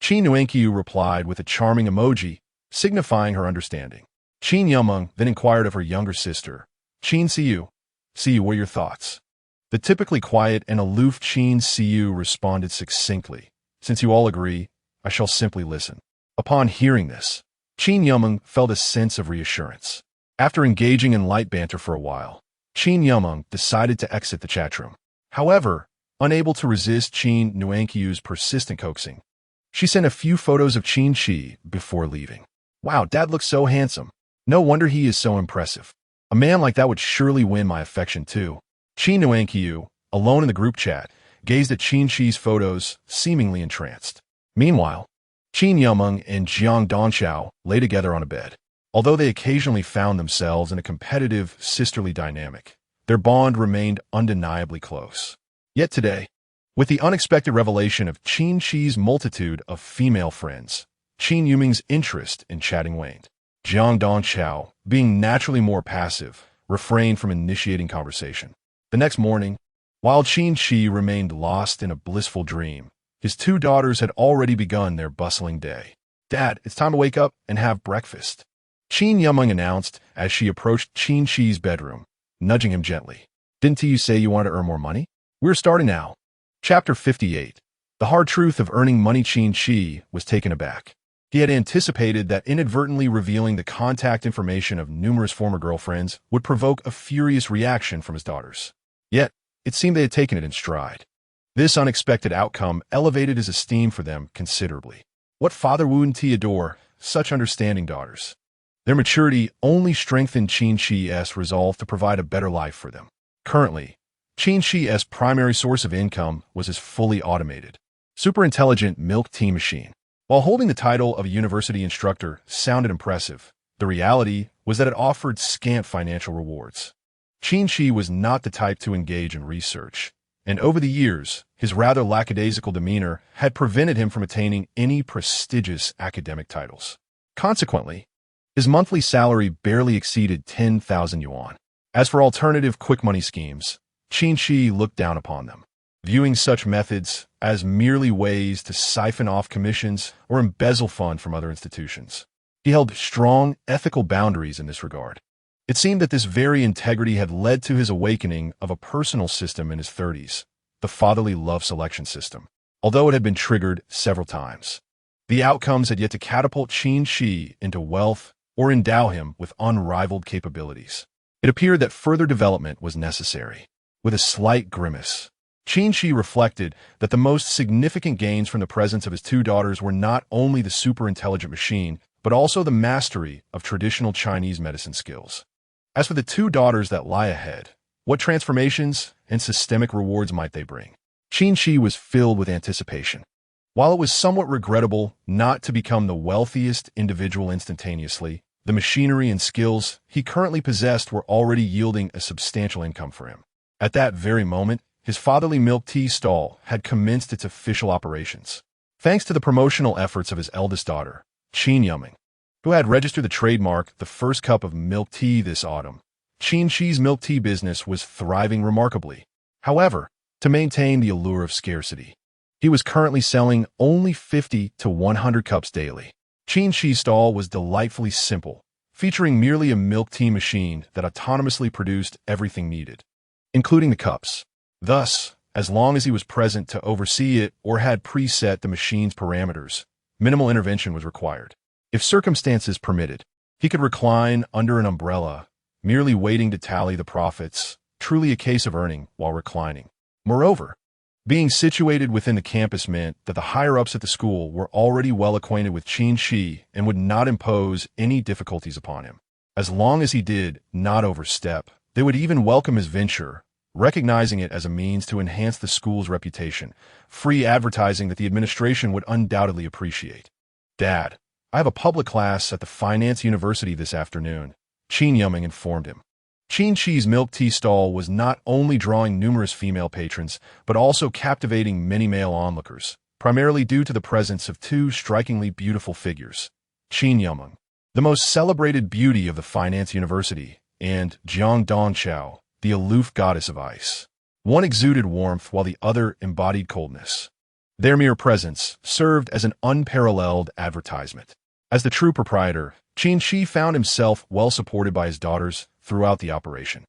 Qin Nuanqiu replied with a charming emoji, signifying her understanding. Qin Yimeng then inquired of her younger sister, Qin Qi, what are your thoughts? The typically quiet and aloof Qin Qi responded succinctly, since you all agree, I shall simply listen. Upon hearing this, Qin Yimeng felt a sense of reassurance. After engaging in light banter for a while, Qin Yimeng decided to exit the chatroom. However, unable to resist Qin Nuanqiu's persistent coaxing, she sent a few photos of Qin Qi before leaving. Wow, Dad looks so handsome. No wonder he is so impressive. A man like that would surely win my affection too. Qin Nuanqiu, alone in the group chat, gazed at Qin Qi's photos, seemingly entranced. Meanwhile, Qin Yimeng and Jiang Donchao lay together on a bed. Although they occasionally found themselves in a competitive, sisterly dynamic, their bond remained undeniably close. Yet today, with the unexpected revelation of Qin Qi's multitude of female friends, Qin Yimeng's interest in chatting waned. Jiang Donchao, being naturally more passive, refrained from initiating conversation. The next morning, while Qin Qi remained lost in a blissful dream, his two daughters had already begun their bustling day. Dad, it's time to wake up and have breakfast, Qin Yimeng announced as she approached Qin Qi's bedroom, nudging him gently. Didn't you say you wanted to earn more money? We're starting now. Chapter 58. The hard truth of earning money. Qin Qi was taken aback. He had anticipated that inadvertently revealing the contact information of numerous former girlfriends would provoke a furious reaction from his daughters. Yet, it seemed they had taken it in stride. This unexpected outcome elevated his esteem for them considerably. What father wouldn't he adore such understanding daughters? Their maturity only strengthened Qin Qi's resolve to provide a better life for them. Currently, Qin Qi's primary source of income was his fully automated, super-intelligent milk tea machine. While holding the title of a university instructor sounded impressive, the reality was that it offered scant financial rewards. Qin Qi was not the type to engage in research, and over the years, his rather lackadaisical demeanor had prevented him from attaining any prestigious academic titles. Consequently, his monthly salary barely exceeded 10,000 yuan. As for alternative quick money schemes, Qin Qi looked down upon them, viewing such methods as merely ways to siphon off commissions or embezzle funds from other institutions. He held strong ethical boundaries in this regard. It seemed that this very integrity had led to his awakening of a personal system in his 30s, the fatherly love selection system. Although it had been triggered several times, the outcomes had yet to catapult Qin Qi into wealth or endow him with unrivaled capabilities. It appeared that further development was necessary. With a slight grimace, Qin Qi reflected that the most significant gains from the presence of his two daughters were not only the super-intelligent machine, but also the mastery of traditional Chinese medicine skills. As for the two daughters that lie ahead, what transformations and systemic rewards might they bring? Qin Qi was filled with anticipation. While it was somewhat regrettable not to become the wealthiest individual instantaneously, the machinery and skills he currently possessed were already yielding a substantial income for him. At that very moment, his fatherly milk tea stall had commenced its official operations. Thanks to the promotional efforts of his eldest daughter, Qin Yimeng, who had registered the trademark the first cup of milk tea this autumn. Qin Qi's milk tea business was thriving remarkably. However, to maintain the allure of scarcity, he was currently selling only 50 to 100 cups daily. Qin Qi's stall was delightfully simple, featuring merely a milk tea machine that autonomously produced everything needed, including the cups. Thus, as long as he was present to oversee it or had preset the machine's parameters, minimal intervention was required. If circumstances permitted, he could recline under an umbrella, merely waiting to tally the profits, truly a case of earning while reclining. Moreover, being situated within the campus meant that the higher-ups at the school were already well acquainted with Qin Qi and would not impose any difficulties upon him. As long as he did not overstep, they would even welcome his venture, recognizing it as a means to enhance the school's reputation, free advertising that the administration would undoubtedly appreciate. "Dad, I have a public class at the Finance University this afternoon," Qin Yumming informed him. Qin Qi's milk tea stall was not only drawing numerous female patrons, but also captivating many male onlookers, primarily due to the presence of two strikingly beautiful figures, Qin Yumming, the most celebrated beauty of the Finance University, and Jiang Dongqiao, the aloof goddess of ice. One exuded warmth while the other embodied coldness. Their mere presence served as an unparalleled advertisement. As the true proprietor, Qin Qi found himself well supported by his daughters throughout the operation.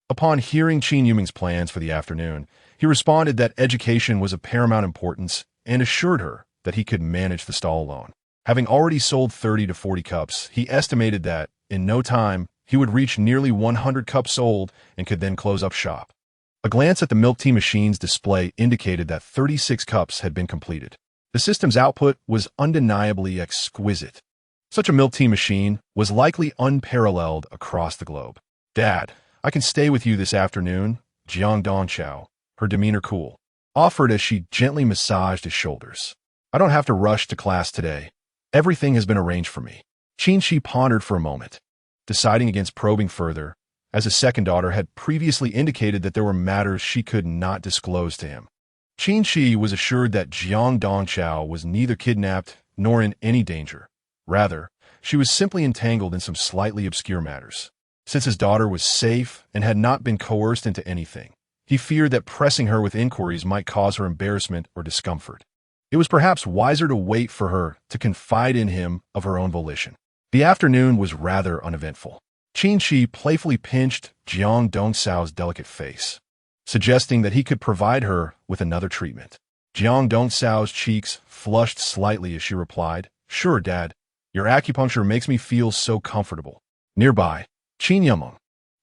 Upon hearing Qin Yumming's plans for the afternoon, he responded that education was of paramount importance and assured her that he could manage the stall alone. Having already sold 30 to 40 cups, he estimated that, in no time, he would reach nearly 100 cups sold and could then close up shop. A glance at the milk tea machine's display indicated that 36 cups had been completed. The system's output was undeniably exquisite. Such a milk tea machine was likely unparalleled across the globe. "Dad, I can stay with you this afternoon," Jiang Dongqiao, her demeanor cool, offered as she gently massaged his shoulders. "I don't have to rush to class today. Everything has been arranged for me." Qin Qi pondered for a moment, deciding against probing further, as his second daughter had previously indicated that there were matters she could not disclose to him. Qin Qi was assured that Jiang Dongqiao was neither kidnapped nor in any danger. Rather, she was simply entangled in some slightly obscure matters. Since his daughter was safe and had not been coerced into anything, he feared that pressing her with inquiries might cause her embarrassment or discomfort. It was perhaps wiser to wait for her to confide in him of her own volition. The afternoon was rather uneventful. Qin Qi playfully pinched Jiang Dongqiao's delicate face, suggesting that he could provide her with another treatment. Jiang Dongqiao's cheeks flushed slightly as she replied, "Sure, Dad. Your acupuncture makes me feel so comfortable." Nearby, Qin Yumming,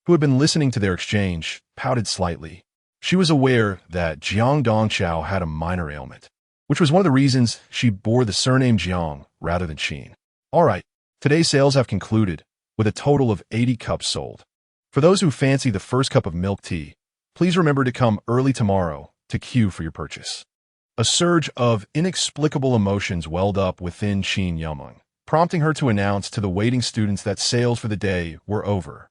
who had been listening to their exchange, pouted slightly. She was aware that Jiang Dongqiao had a minor ailment, which was one of the reasons she bore the surname Jiang rather than Qin. "All right, today's sales have concluded, with a total of 80 cups sold. For those who fancy the first cup of milk tea, please remember to come early tomorrow to queue for your purchase." A surge of inexplicable emotions welled up within Qin Yumming, prompting her to announce to the waiting students that sales for the day were over.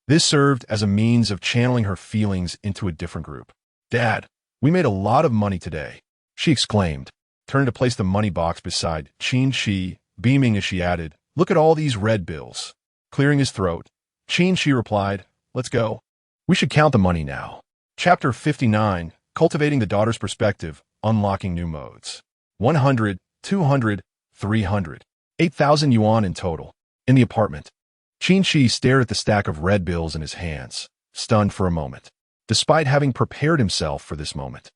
This served as a means of channeling her feelings into a different group. "Dad, we made a lot of money today," she exclaimed, turning to place the money box beside Qin Qi, beaming as she added, "Look at all these red bills." Clearing his throat, Qin Qi replied, "Let's go. We should count the money now." Chapter 59, Cultivating the Daughter's Perspective, Unlocking New Modes. 100, 200, 300. 8,000 yuan in total. In the apartment, Qin Qi stared at the stack of red bills in his hands, stunned for a moment. Despite having prepared himself for this moment,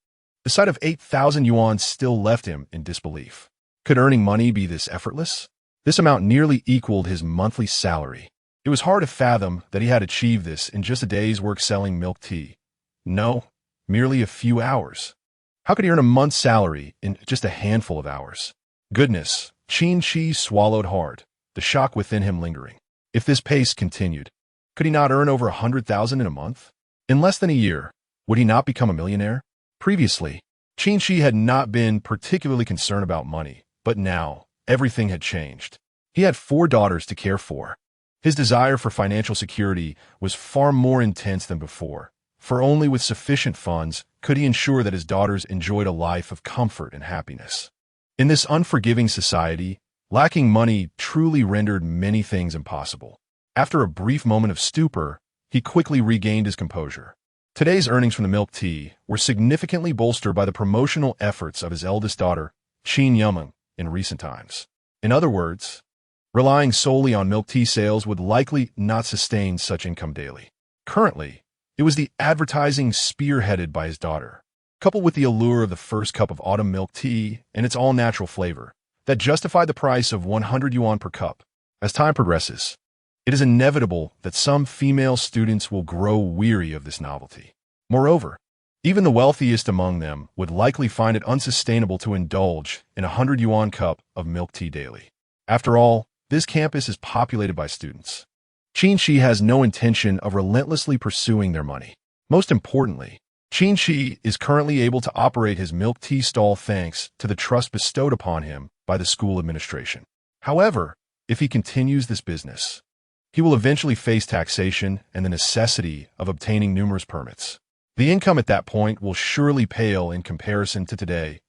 the sight of 8,000 yuan still left him in disbelief. Could earning money be this effortless? This amount nearly equaled his monthly salary. It was hard to fathom that he had achieved this in just a day's work selling milk tea. No, merely a few hours. How could he earn a month's salary in just a handful of hours? Goodness, Qin Qi swallowed hard, the shock within him lingering. If this pace continued, could he not earn over 100,000 in a month? In less than a year, would he not become a millionaire? Previously, Qin Qi had not been particularly concerned about money, but now, everything had changed. He had 4 daughters to care for. His desire for financial security was far more intense than before, for only with sufficient funds could he ensure that his daughters enjoyed a life of comfort and happiness. In this unforgiving society, Lacking money truly rendered many things impossible. After a brief moment of stupor, he quickly regained his composure. Today's earnings from the milk tea were significantly bolstered by the promotional efforts of his eldest daughter, Qin Qi, in recent times. In other words, relying solely on milk tea sales would likely not sustain such income daily. Currently, it was the advertising spearheaded by his daughter, coupled with the allure of the first cup of autumn milk tea and its all-natural flavor, that justified the price of 100 yuan per cup. As time progresses, it is inevitable that some female students will grow weary of this novelty. Moreover, even the wealthiest among them would likely find it unsustainable to indulge in a 100 yuan cup of milk tea daily. After all, this campus is populated by students. Qin Qi has no intention of relentlessly pursuing their money. Most importantly, Qin Qi is currently able to operate his milk tea stall thanks to the trust bestowed upon him by the school administration. However, if he continues this business, he will eventually face taxation and the necessity of obtaining numerous permits. The income at that point will surely pale in comparison to today's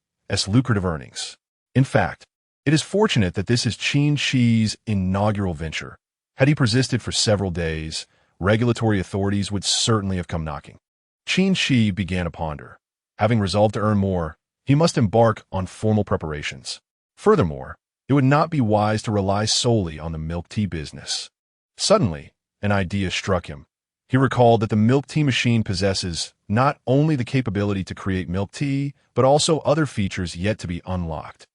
lucrative earnings. In fact, it is fortunate that this is Qin Qi's inaugural venture. Had he persisted for several days, regulatory authorities would certainly have come knocking. Qin Qi began to ponder. Having resolved to earn more, he must embark on formal preparations. Furthermore, it would not be wise to rely solely on the milk tea business. Suddenly, an idea struck him. He recalled that the milk tea machine possesses not only the capability to create milk tea, but also other features yet to be unlocked.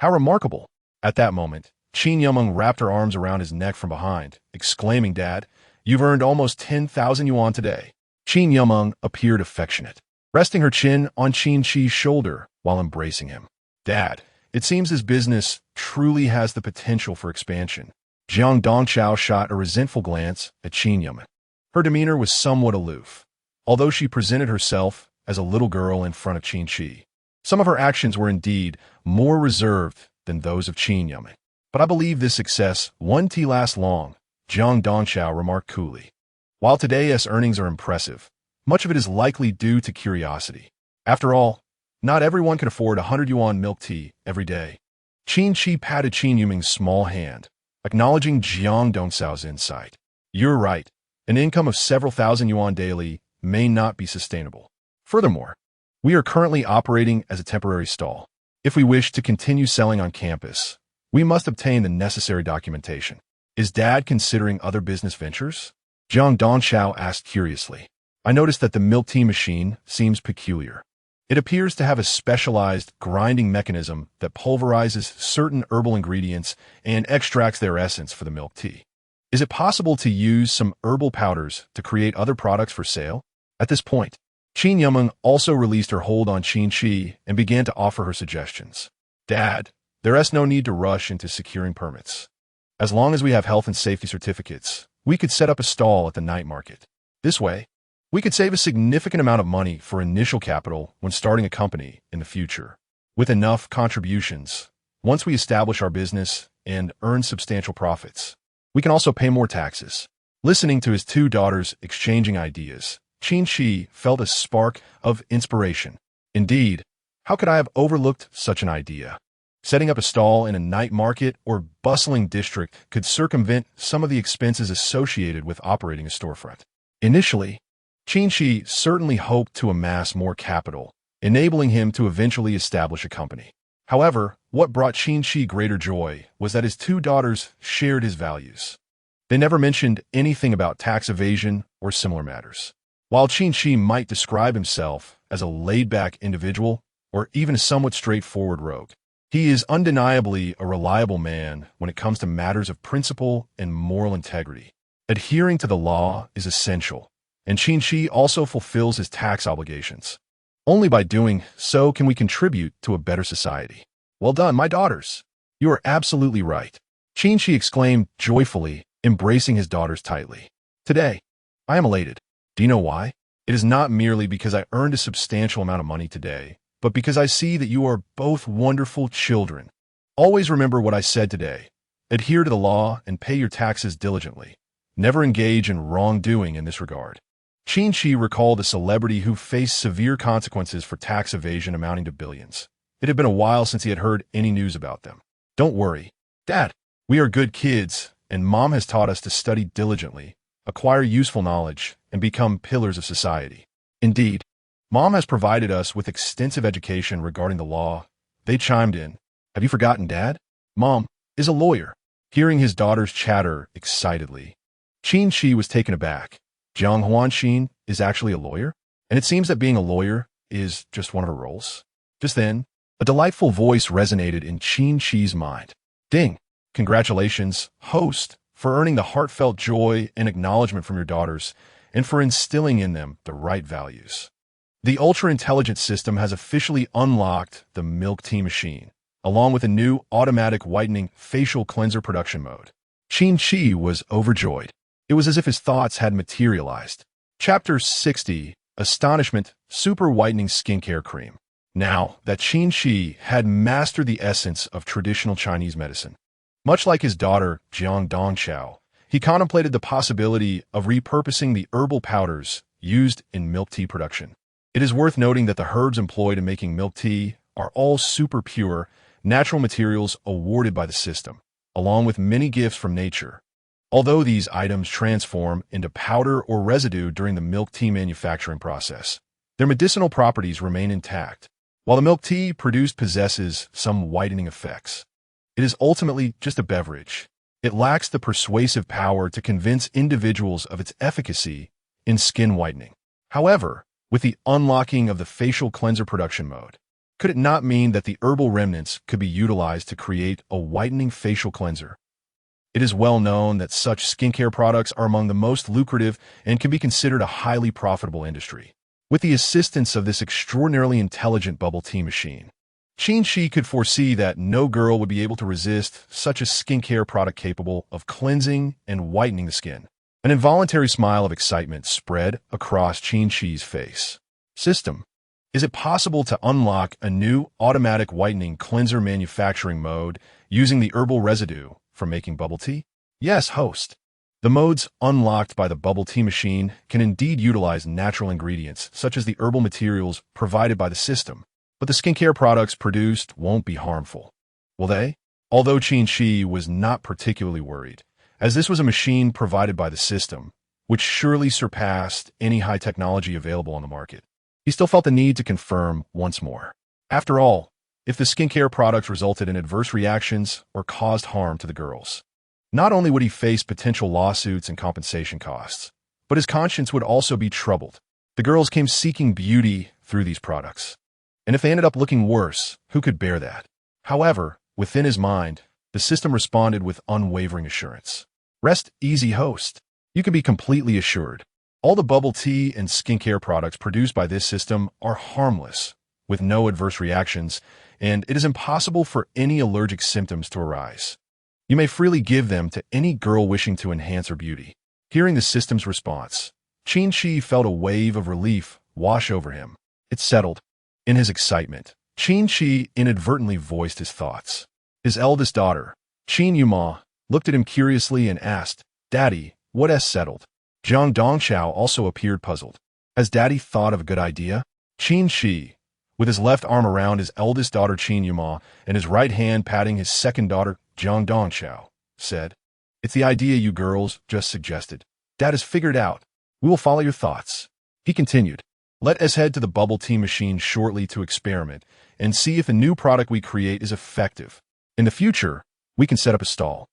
How remarkable! At that moment, Qin Qi wrapped her arms around his neck from behind, exclaiming, "Dad, you've earned almost 10,000 yuan today." Qin Qi appeared affectionate, resting her chin on Qin Qi's shoulder while embracing him. "Dad, it seems this business truly has the potential for expansion." Jiang Dongchao shot a resentful glance at Qin Qi. Her demeanor was somewhat aloof, although she presented herself as a little girl in front of Qin Qi. Some of her actions were indeed more reserved than those of Qin Qi. "But I believe this success won't last long," Jiang Dongchao remarked coolly. "While today's earnings are impressive, much of it is likely due to curiosity. After all, not everyone can afford 100 yuan milk tea every day." Qin Qi patted Qin Yu's small hand, acknowledging Jiang Dongchao's insight. "You're right. An income of several thousand yuan daily may not be sustainable. Furthermore, we are currently operating as a temporary stall. If we wish to continue selling on campus, we must obtain the necessary documentation." "Is Dad considering other business ventures?" Jiang Dongchao asked curiously. "I noticed that the milk tea machine seems peculiar. It appears to have a specialized grinding mechanism that pulverizes certain herbal ingredients and extracts their essence for the milk tea. Is it possible to use some herbal powders to create other products for sale?" At this point, Qin Qi also released her hold on Qin Qi and began to offer her suggestions. "Dad, there is no need to rush into securing permits. As long as we have health and safety certificates, we could set up a stall at the night market. This way, we could save a significant amount of money for initial capital when starting a company in the future. With enough contributions, once we establish our business and earn substantial profits, we can also pay more taxes." Listening to his two daughters exchanging ideas, Qin Qi felt a spark of inspiration. Indeed, how could I have overlooked such an idea? Setting up a stall in a night market or bustling district could circumvent some of the expenses associated with operating a storefront. Initially, Qin Qi certainly hoped to amass more capital, enabling him to eventually establish a company. However, what brought Qin Qi greater joy was that his two daughters shared his values. They never mentioned anything about tax evasion or similar matters. While Qin Qi might describe himself as a laid-back individual or even a somewhat straightforward rogue, he is undeniably a reliable man when it comes to matters of principle and moral integrity. Adhering to the law is essential, and Qin Qi also fulfills his tax obligations. Only by doing so can we contribute to a better society. "Well done, my daughters. You are absolutely right," Qin Qi exclaimed joyfully, embracing his daughters tightly. "Today, I am elated. Do you know why? It is not merely because I earned a substantial amount of money today, but because I see that you are both wonderful children. Always remember what I said today. Adhere to the law and pay your taxes diligently. Never engage in wrongdoing in this regard." Qin Qi recalled a celebrity who faced severe consequences for tax evasion amounting to billions. It had been a while since he had heard any news about them. "Don't worry. Dad, we are good kids, and Mom has taught us to study diligently, acquire useful knowledge, and become pillars of society. Indeed, Mom has provided us with extensive education regarding the law. They chimed in. Have you forgotten, Dad? Mom is a lawyer. Hearing his daughters chatter excitedly, Qin Qi was taken aback. Jiang Huanxin is actually a lawyer? And it seems that being a lawyer is just one of her roles. Just then, a delightful voice resonated in Qin Qi's mind. Ding! Congratulations, host, for earning the heartfelt joy and acknowledgement from your daughters and for instilling in them the right values. The ultra-intelligent system has officially unlocked the milk tea machine, along with a new automatic whitening facial cleanser production mode. Qin Qi was overjoyed. It was as if his thoughts had materialized. Chapter 60, Astonishment, Super Whitening Skincare Cream. Now that Qin Qi had mastered the essence of traditional Chinese medicine, much like his daughter Jiang Dongqiao, he contemplated the possibility of repurposing the herbal powders used in milk tea production. It is worth noting that the herbs employed in making milk tea are all super pure, natural materials awarded by the system, along with many gifts from nature. Although these items transform into powder or residue during the milk tea manufacturing process, their medicinal properties remain intact. While the milk tea produced possesses some whitening effects, it is ultimately just a beverage. It lacks the persuasive power to convince individuals of its efficacy in skin whitening. However, with the unlocking of the facial cleanser production mode, could it not mean that the herbal remnants could be utilized to create a whitening facial cleanser? It is well known that such skincare products are among the most lucrative and can be considered a highly profitable industry. With the assistance of this extraordinarily intelligent bubble tea machine, Qin Qi could foresee that no girl would be able to resist such a skincare product capable of cleansing and whitening the skin. An involuntary smile of excitement spread across Qin Qi's face. System. Is it possible to unlock a new automatic whitening cleanser manufacturing mode using the herbal residue from making bubble tea? Yes, host. The modes unlocked by the bubble tea machine can indeed utilize natural ingredients, such as the herbal materials provided by the system, but the skincare products produced won't be harmful. Will they? Although Qin Qi was not particularly worried, as this was a machine provided by the system, which surely surpassed any high technology available on the market, he still felt the need to confirm once more. After all, if the skincare products resulted in adverse reactions or caused harm to the girls, not only would he face potential lawsuits and compensation costs, but his conscience would also be troubled. The girls came seeking beauty through these products, and if they ended up looking worse, who could bear that? However, within his mind, the system responded with unwavering assurance. Rest easy, host. You can be completely assured. All the bubble tea and skincare products produced by this system are harmless, with no adverse reactions, and it is impossible for any allergic symptoms to arise. You may freely give them to any girl wishing to enhance her beauty. Hearing the system's response, Qin Qi felt a wave of relief wash over him. It settled. In his excitement, Qin Qi inadvertently voiced his thoughts. His eldest daughter, Qin Yuma, looked at him curiously and asked, Daddy, what has settled? Jiang Dongqiao also appeared puzzled. Has Daddy thought of a good idea? Qin Qi, with his left arm around his eldest daughter Qin Yuma and his right hand patting his second daughter Jiang Dongqiao, said, It's the idea you girls just suggested. Dad has figured out. We will follow your thoughts. He continued, Let us head to the bubble tea machine shortly to experiment and see if the new product we create is effective. In the future, we can set up a stall.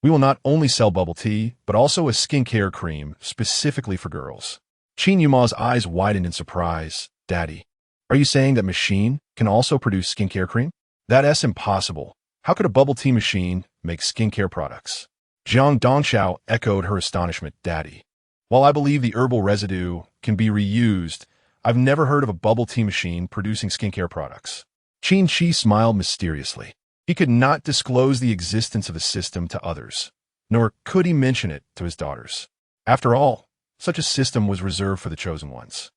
We will not only sell bubble tea, but also a skincare cream specifically for girls. Qin Yuma's eyes widened in surprise. Daddy, are you saying that machine can also produce skincare cream? That's impossible. How could a bubble tea machine make skincare products? Jiang Dongqiao echoed her astonishment. Daddy, while I believe the herbal residue can be reused, I've never heard of a bubble tea machine producing skincare products. Qin Qi smiled mysteriously. He could not disclose the existence of the system to others, nor could he mention it to his daughters. After all, such a system was reserved for the chosen ones.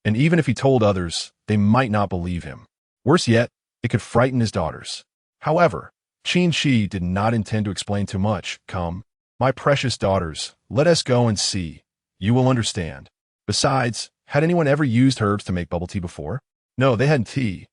And even if he told others, they might not believe him. Worse yet, it could frighten his daughters. However, Qin Qi did not intend to explain too much. Come, my precious daughters, let us go and see. You will understand. Besides, had anyone ever used herbs to make bubble tea before? No, they hadn't. Tea.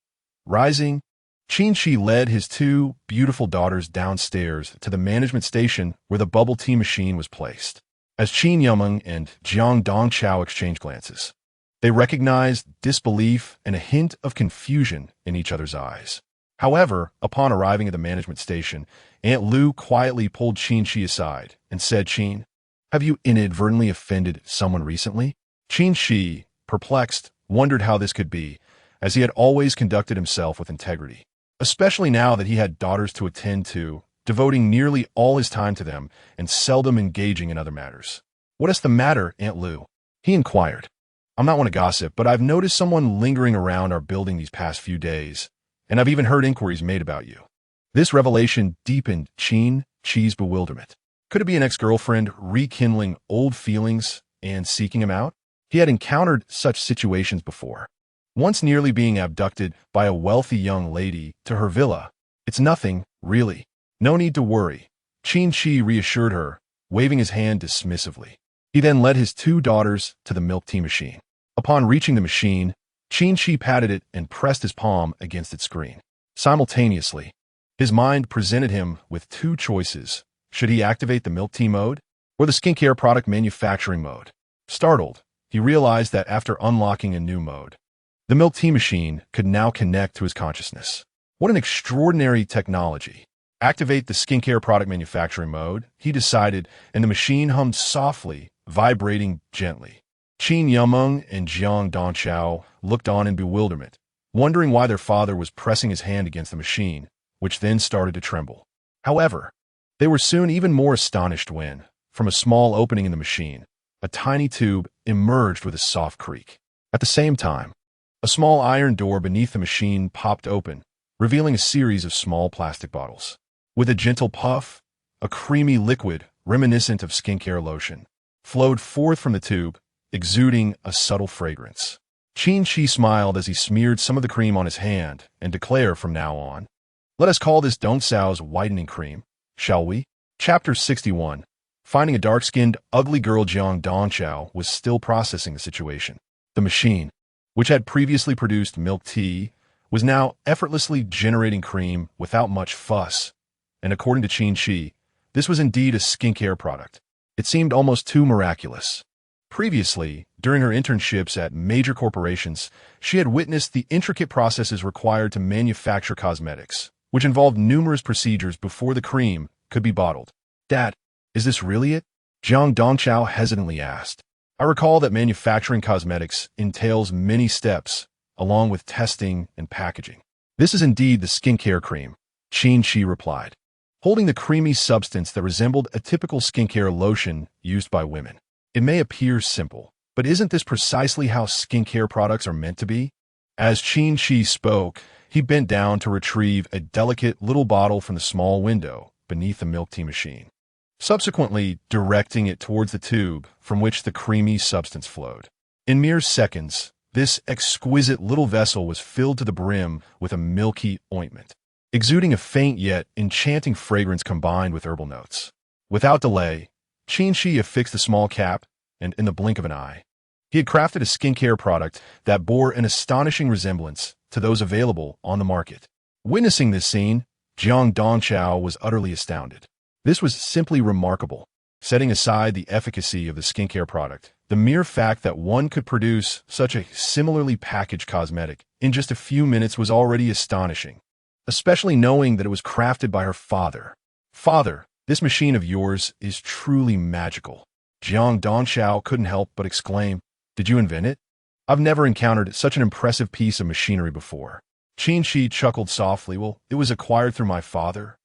Rising, Qin Qi led his two beautiful daughters downstairs to the management station where the bubble tea machine was placed. As Qin Yumeng and Jiang Dongchao exchanged glances, they recognized disbelief and a hint of confusion in each other's eyes. However, upon arriving at the management station, Aunt Lu quietly pulled Qin Qi aside and said, "Qin, have you inadvertently offended someone recently?" Qin Qi, perplexed, wondered how this could be, as he had always conducted himself with integrity, especially now that he had daughters to attend to, devoting nearly all his time to them and seldom engaging in other matters. "What is the matter, Aunt Lu?" he inquired. "I'm not one to gossip, but I've noticed someone lingering around our building these past few days, and I've even heard inquiries made about you." This revelation deepened Qin Qi's bewilderment. Could it be an ex-girlfriend rekindling old feelings and seeking him out? He had encountered such situations before, once nearly being abducted by a wealthy young lady to her villa. "It's nothing, really. No need to worry," Qin Qi reassured her, waving his hand dismissively. He then led his two daughters to the milk tea machine. Upon reaching the machine, Qin Qi patted it and pressed his palm against its screen. Simultaneously, his mind presented him with two choices. Should he activate the milk tea mode or the skincare product manufacturing mode? Startled, he realized that after unlocking a new mode, the milk tea machine could now connect to his consciousness. What an extraordinary technology. Activate the skincare product manufacturing mode, he decided, and the machine hummed softly, vibrating gently. Qin Yumeng and Jiang Dongchao looked on in bewilderment, wondering why their father was pressing his hand against the machine, which then started to tremble. However, they were soon even more astonished when, from a small opening in the machine, a tiny tube emerged with a soft creak. At the same time, a small iron door beneath the machine popped open, revealing a series of small plastic bottles. With a gentle puff, a creamy liquid reminiscent of skincare lotion flowed forth from the tube, exuding a subtle fragrance. Qin Qi smiled as he smeared some of the cream on his hand and declared from now on, "Let us call this Dongsao's whitening cream, shall we?" Chapter 61. Finding a dark-skinned, ugly girl, Jiang Dongchao was still processing the situation. The machine, which had previously produced milk tea, was now effortlessly generating cream without much fuss. And according to Qin Qi, this was indeed a skincare product. It seemed almost too miraculous. Previously, during her internships at major corporations, she had witnessed the intricate processes required to manufacture cosmetics, which involved numerous procedures before the cream could be bottled. "Dad, is this really it?" Jiang Dongchao hesitantly asked. "I recall that manufacturing cosmetics entails many steps, along with testing and packaging." "This is indeed the skincare cream," Qin Qi replied, holding the creamy substance that resembled a typical skincare lotion used by women. "It may appear simple, but isn't this precisely how skincare products are meant to be?" As Qin Qi spoke, he bent down to retrieve a delicate little bottle from the small window beneath the milk tea machine, subsequently directing it towards the tube from which the creamy substance flowed. In mere seconds, this exquisite little vessel was filled to the brim with a milky ointment, exuding a faint yet enchanting fragrance combined with herbal notes. Without delay, Qin Qi affixed the small cap, and in the blink of an eye, he had crafted a skincare product that bore an astonishing resemblance to those available on the market. Witnessing this scene, Jiang Dongchao was utterly astounded. This was simply remarkable. Setting aside the efficacy of the skincare product, the mere fact that one could produce such a similarly packaged cosmetic in just a few minutes was already astonishing, especially knowing that it was crafted by her father. "Father, this machine of yours is truly magical." Jiang Dongchao couldn't help but exclaim, "Did you invent it? I've never encountered such an impressive piece of machinery before." Qin Qi chuckled softly. "Well, it was acquired through my father,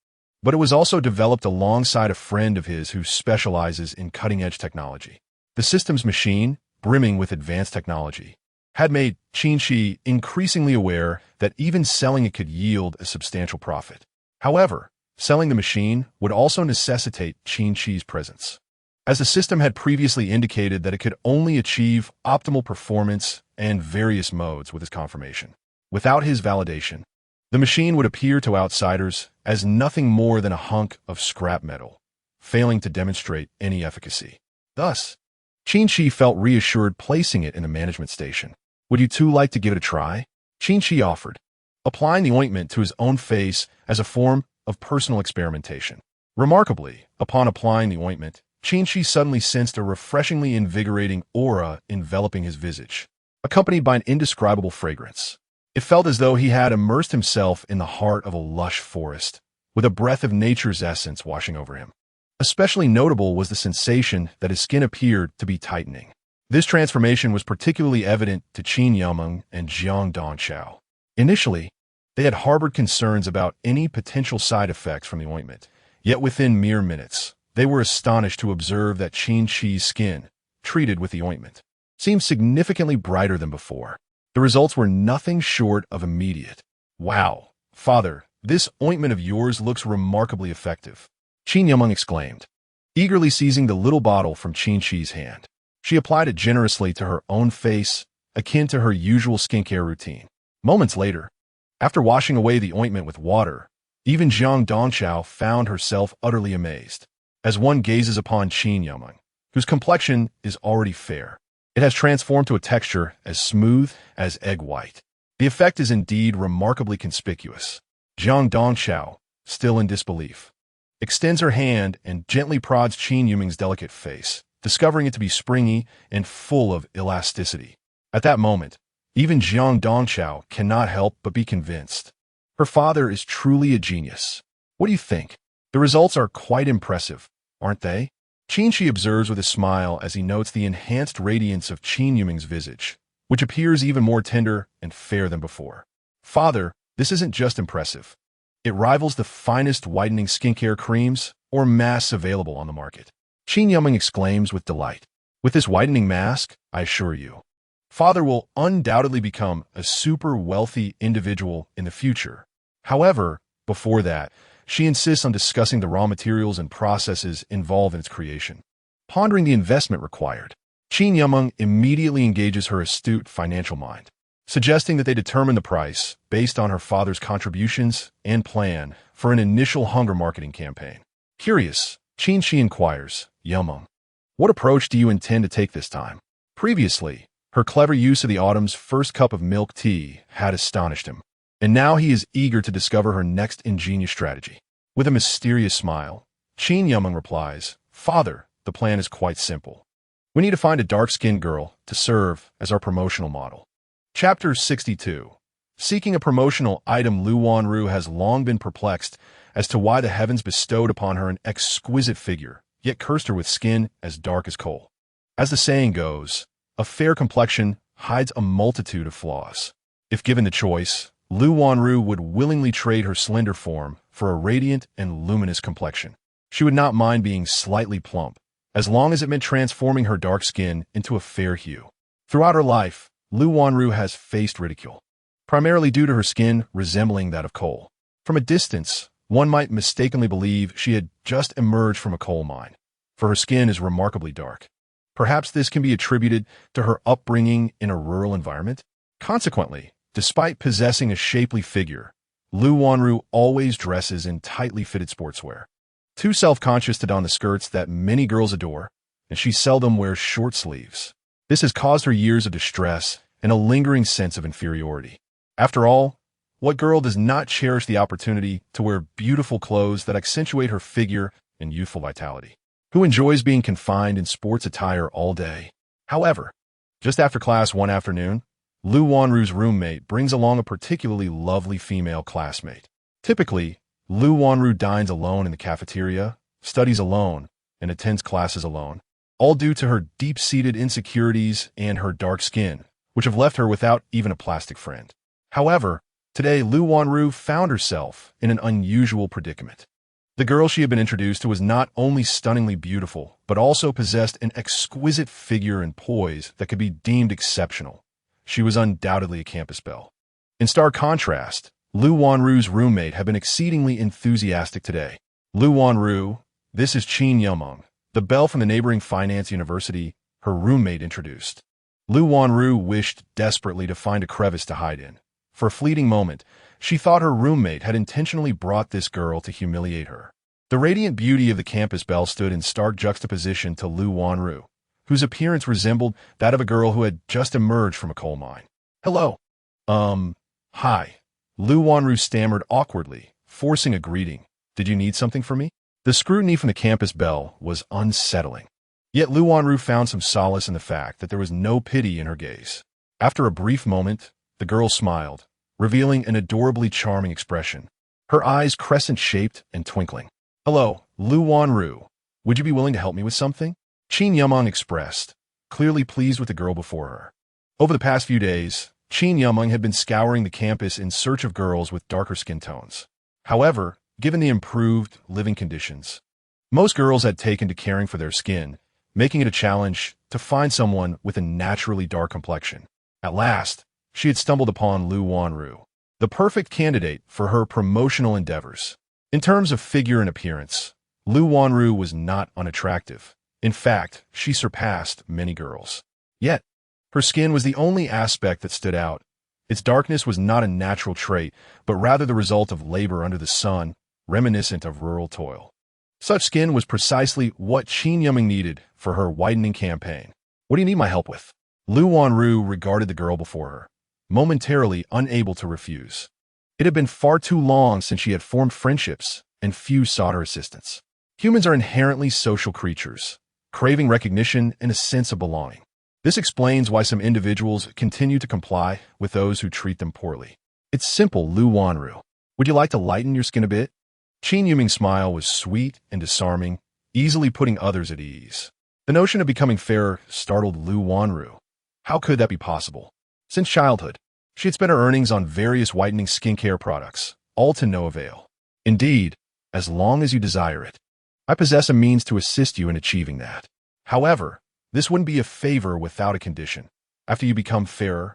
but it was also developed alongside a friend of his who specializes in cutting-edge technology." The system's machine, brimming with advanced technology, had made Qin Qi increasingly aware that even selling it could yield a substantial profit. However, selling the machine would also necessitate Qin Qi's presence, as the system had previously indicated that it could only achieve optimal performance and various modes with his confirmation. Without his validation, the machine would appear to outsiders as nothing more than a hunk of scrap metal, failing to demonstrate any efficacy. Thus, Qin Qi felt reassured placing it in the management station. "Would you two like to give it a try?" Qin Qi offered. applying the ointment to his own face as a form of personal experimentation. Remarkably, upon applying the ointment, Qin Qi suddenly sensed a refreshingly invigorating aura enveloping his visage, accompanied by an indescribable fragrance. It felt as though he had immersed himself in the heart of a lush forest, with a breath of nature's essence washing over him. Especially notable was the sensation that his skin appeared to be tightening. This transformation was particularly evident to Qin Yameng and Jiang Dongchao. Initially, they had harbored concerns about any potential side effects from the ointment, yet within mere minutes, they were astonished to observe that Qin Qi's skin, treated with the ointment, seemed significantly brighter than before. The results were nothing short of immediate. "Wow, father, this ointment of yours looks remarkably effective," Qin Yameng exclaimed, eagerly seizing the little bottle from Qin Qi's hand. She applied it generously to her own face, akin to her usual skincare routine. Moments later, after washing away the ointment with water, even Jiang Dongchao found herself utterly amazed. As one gazes upon Qin Yameng, whose complexion is already fair, it has transformed to a texture as smooth as egg white. The effect is indeed remarkably conspicuous. Jiang Dongchao, still in disbelief, extends her hand and gently prods Qin Yameng's delicate face, discovering it to be springy and full of elasticity. At that moment, even Jiang Dongchao cannot help but be convinced. Her father is truly a genius. What do you think? The results are quite impressive, aren't they? Qin Qi observes with a smile as he notes the enhanced radiance of Qin Yameng's visage, which appears even more tender and fair than before. Father, this isn't just impressive. It rivals the finest whitening skincare creams or masks available on the market. Qin Yameng exclaims with delight. With this whitening mask, I assure you, father will undoubtedly become a super wealthy individual in the future. However, before that, she insists on discussing the raw materials and processes involved in its creation. Pondering the investment required, Qin Yameng immediately engages her astute financial mind, suggesting that they determine the price based on her father's contributions and plan for an initial hunger marketing campaign. Curious, Qin Qi inquires, Yameng, what approach do you intend to take this time? Previously, her clever use of the autumn's first cup of milk tea had astonished him, and now he is eager to discover her next ingenious strategy. With a mysterious smile, Qin Yameng replies, Father, the plan is quite simple. We need to find a dark-skinned girl to serve as our promotional model. Chapter 62. Seeking a promotional item, Lu Wanru has long been perplexed as to why the heavens bestowed upon her an exquisite figure, yet cursed her with skin as dark as coal. As the saying goes, a fair complexion hides a multitude of flaws. If given the choice, Lu Wanru would willingly trade her slender form for a radiant and luminous complexion. She would not mind being slightly plump, as long as it meant transforming her dark skin into a fair hue. Throughout her life, Lu Wanru has faced ridicule, primarily due to her skin resembling that of coal. From a distance, one might mistakenly believe she had just emerged from a coal mine, for her skin is remarkably dark. Perhaps this can be attributed to her upbringing in a rural environment. Consequently, despite possessing a shapely figure, Lu Wanru always dresses in tightly fitted sportswear. Too self-conscious to don the skirts that many girls adore, and she seldom wears short sleeves. This has caused her years of distress and a lingering sense of inferiority. After all, what girl does not cherish the opportunity to wear beautiful clothes that accentuate her figure and youthful vitality? Who enjoys being confined in sports attire all day? However, just after class one afternoon, Lu Wanru's roommate brings along a particularly lovely female classmate. Typically, Lu Wanru dines alone in the cafeteria, studies alone, and attends classes alone, all due to her deep-seated insecurities and her dark skin, which have left her without even a plastic friend. However, today Lu Wanru found herself in an unusual predicament. The girl she had been introduced to was not only stunningly beautiful, but also possessed an exquisite figure and poise that could be deemed exceptional. She was undoubtedly a campus belle. In stark contrast, Lu Wanru's roommate had been exceedingly enthusiastic today. Lu Wanru, this is Qin Yameng, the belle from the neighboring finance university, her roommate introduced. Lu Wanru wished desperately to find a crevice to hide in. For a fleeting moment, she thought her roommate had intentionally brought this girl to humiliate her. The radiant beauty of the campus belle stood in stark juxtaposition to Lu Wanru, whose appearance resembled that of a girl who had just emerged from a coal mine. Hello. Hi. Lu Wanru stammered awkwardly, forcing a greeting. Did you need something from me? The scrutiny from the campus belle was unsettling. Yet Lu Wanru found some solace in the fact that there was no pity in her gaze. After a brief moment, the girl smiled, revealing an adorably charming expression, her eyes crescent-shaped and twinkling. Hello, Lu Wanru. Would you be willing to help me with something? Qin Yumeng expressed, clearly pleased with the girl before her. Over the past few days, Qin Yumeng had been scouring the campus in search of girls with darker skin tones. However, given the improved living conditions, most girls had taken to caring for their skin, making it a challenge to find someone with a naturally dark complexion. At last, she had stumbled upon Lu Wanru, the perfect candidate for her promotional endeavors. In terms of figure and appearance, Lu Wanru was not unattractive. In fact, she surpassed many girls. Yet, her skin was the only aspect that stood out. Its darkness was not a natural trait, but rather the result of labor under the sun, reminiscent of rural toil. Such skin was precisely what Qin Yumeng needed for her whitening campaign. What do you need my help with? Lu Wanru regarded the girl before her, momentarily unable to refuse. It had been far too long since she had formed friendships, and few sought her assistance. Humans are inherently social creatures, craving recognition and a sense of belonging. This explains why some individuals continue to comply with those who treat them poorly. It's simple, Lu Wanru. Would you like to lighten your skin a bit? Qin Yumeng's smile was sweet and disarming, easily putting others at ease. The notion of becoming fairer startled Lu Wanru. How could that be possible? Since childhood, she had spent her earnings on various whitening skincare products, all to no avail. Indeed, as long as you desire it, I possess a means to assist you in achieving that. However, this wouldn't be a favor without a condition. After you become fairer,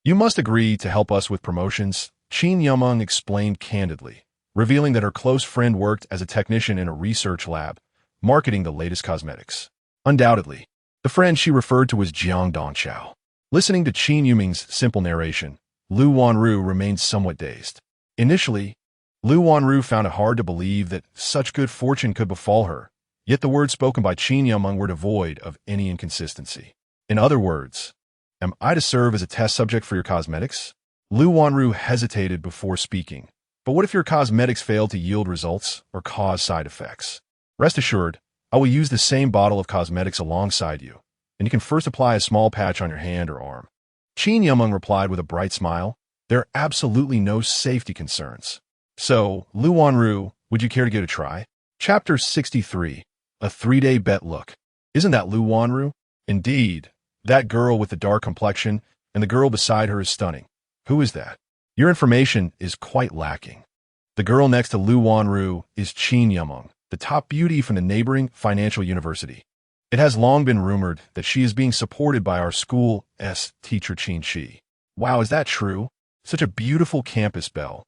you must agree to help us with promotions, Qin Yumeng explained candidly, revealing that her close friend worked as a technician in a research lab, marketing the latest cosmetics. Undoubtedly, the friend she referred to was Jiang Dongxiao. Listening to Qin Yumeng's simple narration, Lu Wanru remained somewhat dazed. Initially, Lu Wanru found it hard to believe that such good fortune could befall her, yet the words spoken by Qin Yumeng were devoid of any inconsistency. In other words, am I to serve as a test subject for your cosmetics? Lu Wanru hesitated before speaking. But what if your cosmetics fail to yield results or cause side effects? Rest assured, I will use the same bottle of cosmetics alongside you, and you can first apply a small patch on your hand or arm. Qin Yumeng replied with a bright smile. There are absolutely no safety concerns. So, Lu Wanru, would you care to give it a try? Chapter 63. A 3-day bet look. Isn't that Lu Wanru? Indeed, that girl with the dark complexion and the girl beside her is stunning. Who is that? Your information is quite lacking. The girl next to Lu Wanru is Qin Yumeng, the top beauty from the neighboring financial university. It has long been rumored that she is being supported by our school's teacher Qin Qi. Wow, is that true? Such a beautiful campus belle.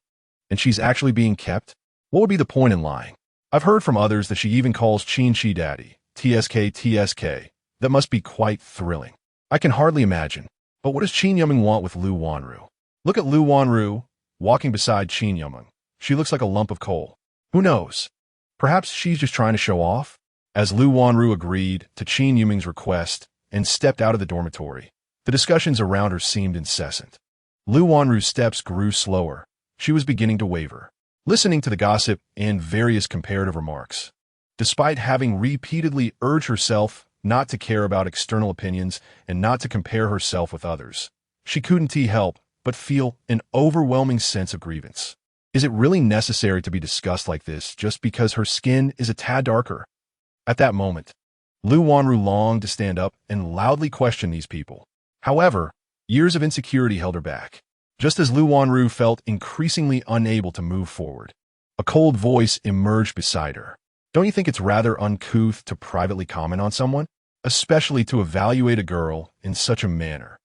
And she's actually being kept? What would be the point in lying? I've heard from others that she even calls Qin Qi daddy, TSK. That must be quite thrilling. I can hardly imagine. But what does Qin Yumeng want with Lu Wanru? Look at Lu Wanru, walking beside Qin Yumeng. She looks like a lump of coal. Who knows? Perhaps she's just trying to show off? As Lu Wanru agreed to Qin Yumeng's request and stepped out of the dormitory, the discussions around her seemed incessant. Lu Wanru's steps grew slower. She was beginning to waver, listening to the gossip and various comparative remarks. Despite having repeatedly urged herself not to care about external opinions and not to compare herself with others, she couldn't help but feel an overwhelming sense of grievance. Is it really necessary to be discussed like this just because her skin is a tad darker? At that moment, Lu Wanru longed to stand up and loudly question these people. However, years of insecurity held her back. Just as Lu Wanru felt increasingly unable to move forward, a cold voice emerged beside her. Don't you think it's rather uncouth to privately comment on someone, especially to evaluate a girl in such a manner?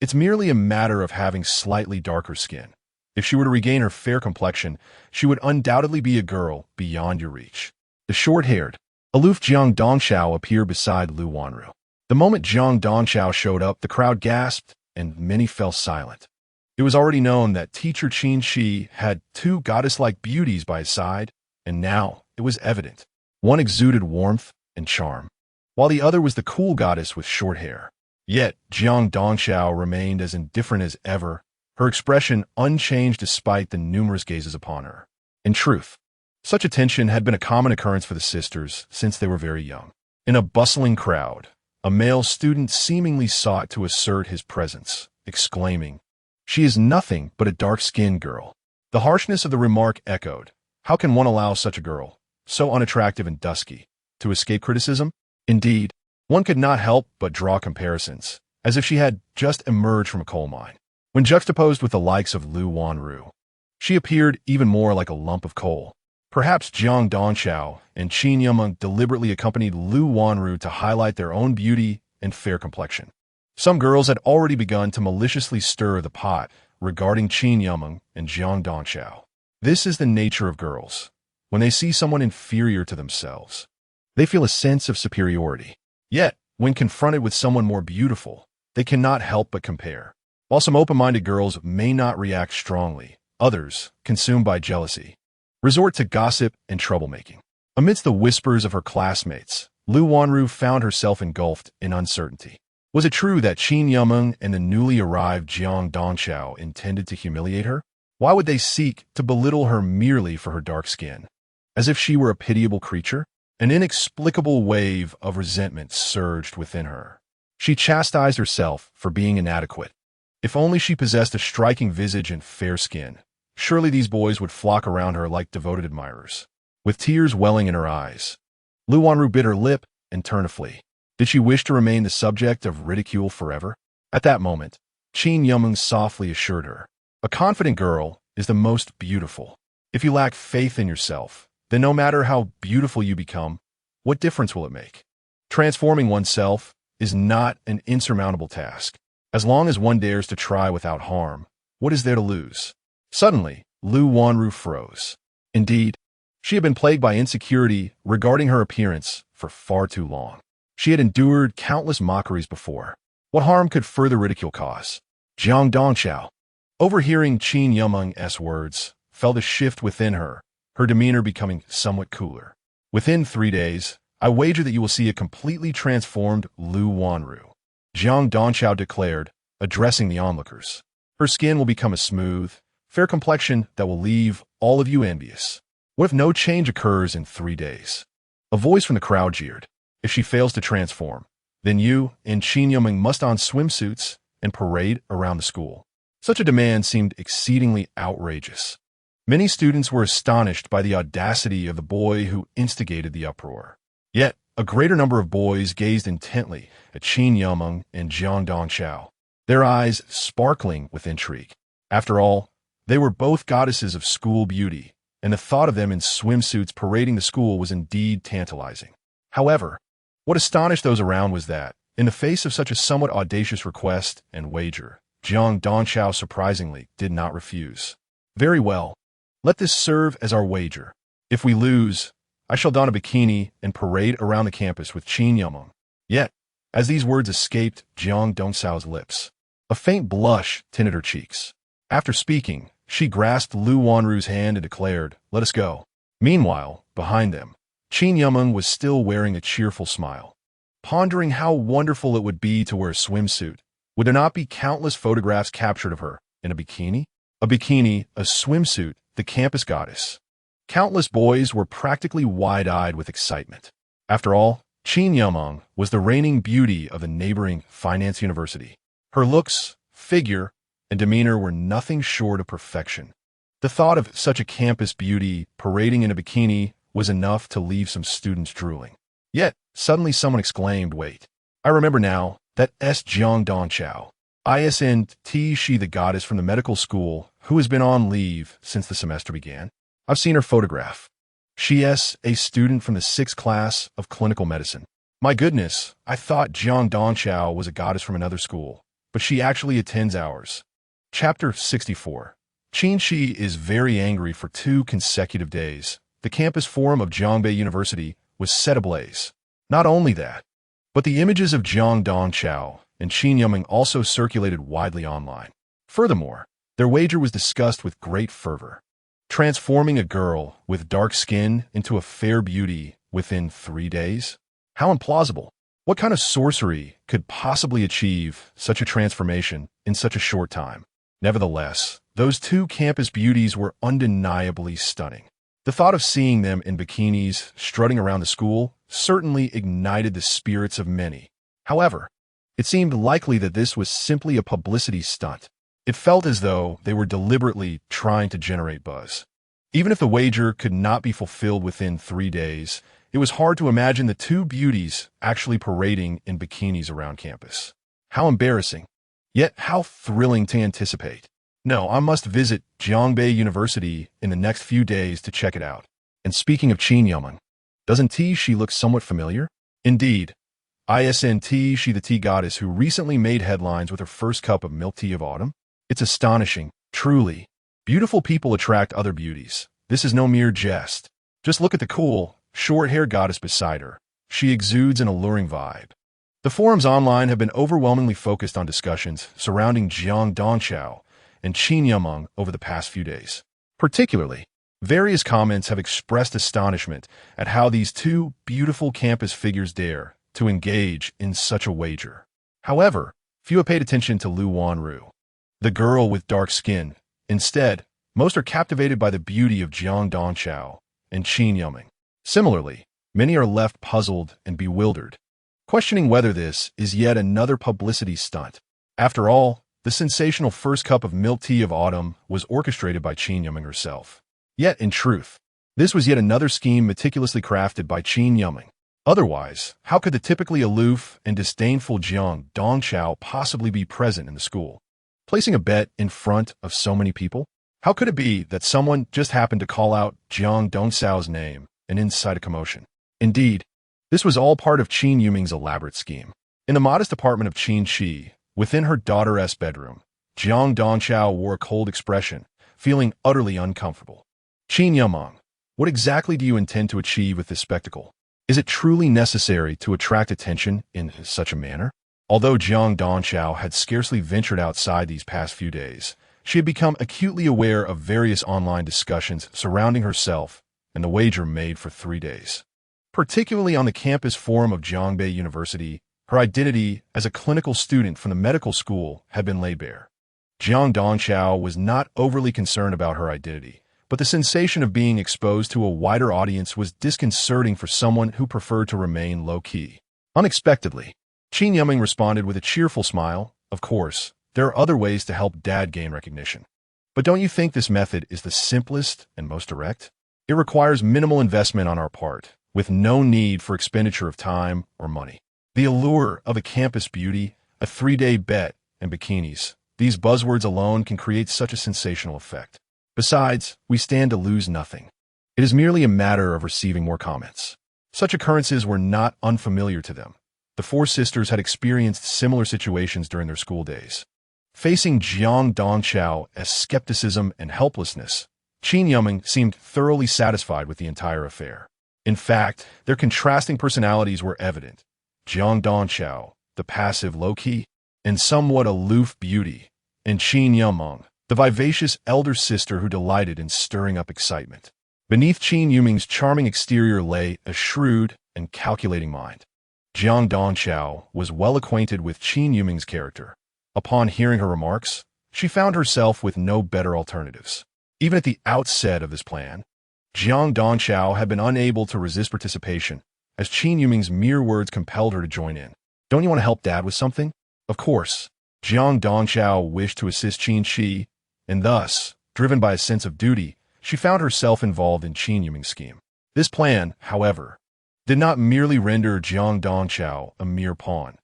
It's merely a matter of having slightly darker skin. If she were to regain her fair complexion, she would undoubtedly be a girl beyond your reach. The short-haired, aloof Jiang Dongxiao appeared beside Lu Wanru. The moment Jiang Dongxiao showed up, the crowd gasped, and many fell silent. It was already known that teacher Qin Qi had two goddess-like beauties by his side, and now it was evident. One exuded warmth and charm, while the other was the cool goddess with short hair. Yet Jiang Dongxiao remained as indifferent as ever, her expression unchanged despite the numerous gazes upon her. In truth, such attention had been a common occurrence for the sisters since they were very young. In a bustling crowd, a male student seemingly sought to assert his presence, exclaiming, "She is nothing but a dark-skinned girl." The harshness of the remark echoed, "How can one allow such a girl, so unattractive and dusky, to escape criticism?" Indeed, one could not help but draw comparisons, as if she had just emerged from a coal mine. When juxtaposed with the likes of Lu Wanru, she appeared even more like a lump of coal. Perhaps Jiang Dongchao and Qin Yumeng deliberately accompanied Lu Wanru to highlight their own beauty and fair complexion. Some girls had already begun to maliciously stir the pot regarding Qin Yumeng and Jiang Dongchao. This is the nature of girls. When they see someone inferior to themselves, they feel a sense of superiority. Yet, when confronted with someone more beautiful, they cannot help but compare. While some open-minded girls may not react strongly, others, consumed by jealousy, resort to gossip and troublemaking. Amidst the whispers of her classmates, Lu Wanru found herself engulfed in uncertainty. Was it true that Qin Yumeng and the newly arrived Jiang Dongchao intended to humiliate her? Why would they seek to belittle her merely for her dark skin? As if she were a pitiable creature? An inexplicable wave of resentment surged within her. She chastised herself for being inadequate. If only she possessed a striking visage and fair skin, surely these boys would flock around her like devoted admirers. With tears welling in her eyes, Lu Wanru bit her lip and turned to flee. Did she wish to remain the subject of ridicule forever? At that moment, Qin Yumeng softly assured her, "A confident girl is the most beautiful. If you lack faith in yourself, then no matter how beautiful you become, what difference will it make? Transforming oneself is not an insurmountable task. As long as one dares to try without harm, what is there to lose?" Suddenly, Lu Wanru froze. Indeed, she had been plagued by insecurity regarding her appearance for far too long. She had endured countless mockeries before. What harm could further ridicule cause? Jiang Dongchao, overhearing Qin Yumeng's words, felt a shift within her, her demeanor becoming somewhat cooler. "Within 3 days, I wager that you will see a completely transformed Lu Wanru," Jiang Dongchao declared, addressing the onlookers. "Her skin will become a smooth, fair complexion that will leave all of you envious. What if no change occurs in 3 days?" A voice from the crowd jeered. "If she fails to transform, then you and Qin Yumeng must don swimsuits and parade around the school." Such a demand seemed exceedingly outrageous. Many students were astonished by the audacity of the boy who instigated the uproar. Yet, a greater number of boys gazed intently at Qin Yumeng and Jiang Dongchao, their eyes sparkling with intrigue. After all, they were both goddesses of school beauty, and the thought of them in swimsuits parading the school was indeed tantalizing. However, what astonished those around was that, in the face of such a somewhat audacious request and wager, Jiang Dongchao surprisingly did not refuse. "Very well. Let this serve as our wager. If we lose, I shall don a bikini and parade around the campus with Qin Yumeng." Yet, as these words escaped Jiang Dongchao's lips, a faint blush tinted her cheeks. After speaking, she grasped Lu Wanru's hand and declared, "Let us go." Meanwhile, behind them, Qin Yumeng was still wearing a cheerful smile. Pondering how wonderful it would be to wear a swimsuit, would there not be countless photographs captured of her in a bikini? A bikini, a swimsuit, the campus goddess. Countless boys were practically wide-eyed with excitement. After all, Qin Yumeng was the reigning beauty of the neighboring finance university. Her looks, figure, and demeanor were nothing short of perfection. The thought of such a campus beauty parading in a bikini was enough to leave some students drooling. Yet, suddenly someone exclaimed, "Wait, I remember now, that Jiang Dongchao. Isn't she the goddess from the medical school who has been on leave since the semester began? I've seen her photograph. She's a student from the 6th class of clinical medicine. My goodness, I thought Jiang Dongchao was a goddess from another school, but she actually attends ours." Chapter 64. Qin Qi is very angry for 2 consecutive days. The campus forum of Zhongbei University was set ablaze. Not only that, but the images of Jiang Dongchao and Qin Yumeng also circulated widely online. Furthermore, their wager was discussed with great fervor. Transforming a girl with dark skin into a fair beauty within 3 days? How implausible. What kind of sorcery could possibly achieve such a transformation in such a short time? Nevertheless, those two campus beauties were undeniably stunning. The thought of seeing them in bikinis strutting around the school certainly ignited the spirits of many. However, it seemed likely that this was simply a publicity stunt. It felt as though they were deliberately trying to generate buzz. Even if the wager could not be fulfilled within 3 days, it was hard to imagine the two beauties actually parading in bikinis around campus. How embarrassing, yet how thrilling to anticipate. No, I must visit Jiangbei University in the next few days to check it out. And speaking of Qin Qi, doesn't Qi look somewhat familiar? Indeed, Qin Qi, the tea goddess who recently made headlines with her first cup of milk tea of autumn. It's astonishing, truly. Beautiful people attract other beauties. This is no mere jest. Just look at the cool, short-haired goddess beside her. She exudes an alluring vibe. The forums online have been overwhelmingly focused on discussions surrounding Jiang Dongqiao and Qin Qi over the past few days. Particularly, various comments have expressed astonishment at how these two beautiful campus figures dare to engage in such a wager. However, few have paid attention to Lu Wanru, the girl with dark skin. Instead, most are captivated by the beauty of Jiang Dongqiao and Qin Qi. Similarly, many are left puzzled and bewildered, questioning whether this is yet another publicity stunt. After all, the sensational first cup of milk tea of autumn was orchestrated by Qin Qi herself. Yet, in truth, this was yet another scheme meticulously crafted by Qin Qi. Otherwise, how could the typically aloof and disdainful Jiang Dongqiao possibly be present in the school, placing a bet in front of so many people? How could it be that someone just happened to call out Jiang Dongxiao's name and incite a commotion? Indeed, this was all part of Qin Yumin's elaborate scheme. In the modest apartment of Qin Qi, within her daughter's bedroom, Jiang Dongqiao wore a cold expression, feeling utterly uncomfortable. Qin Qi, what exactly do you intend to achieve with this spectacle? Is it truly necessary to attract attention in such a manner? Although Jiang Dongqiao had scarcely ventured outside these past few days, she had become acutely aware of various online discussions surrounding herself and the wager made for 3 days. Particularly on the campus forum of Jiangbei University, her identity as a clinical student from the medical school had been laid bare. Jiang Dongqiao was not overly concerned about her identity, but the sensation of being exposed to a wider audience was disconcerting for someone who preferred to remain low-key. Unexpectedly, Qin Qi responded with a cheerful smile. Of course, there are other ways to help Dad gain recognition. But don't you think this method is the simplest and most direct? It requires minimal investment on our part, with no need for expenditure of time or money. The allure of a campus beauty, a 3-day bet, and bikinis, these buzzwords alone can create such a sensational effect. Besides, we stand to lose nothing. It is merely a matter of receiving more comments. Such occurrences were not unfamiliar to them. The four sisters had experienced similar situations during their school days. Facing Jiang Dongqiao as skepticism and helplessness, Qin Qi seemed thoroughly satisfied with the entire affair. In fact, their contrasting personalities were evident. Jiang Dongqiao, the passive low-key and somewhat aloof beauty, and Qin Qi, the vivacious elder sister who delighted in stirring up excitement. Beneath Qin Yumin's charming exterior lay a shrewd and calculating mind. Jiang Dongqiao was well acquainted with Qin Yumin's character. Upon hearing her remarks, she found herself with no better alternatives. Even at the outset of this plan, Jiang Dongqiao had been unable to resist participation, as Qin Yumin's mere words compelled her to join in. Don't you want to help Dad with something? Of course, Jiang Dongqiao wished to assist Qin Qi, and thus, driven by a sense of duty, she found herself involved in Qin Yumin's scheme. This plan, however, did not merely render Jiang Dongqiao a mere pawn.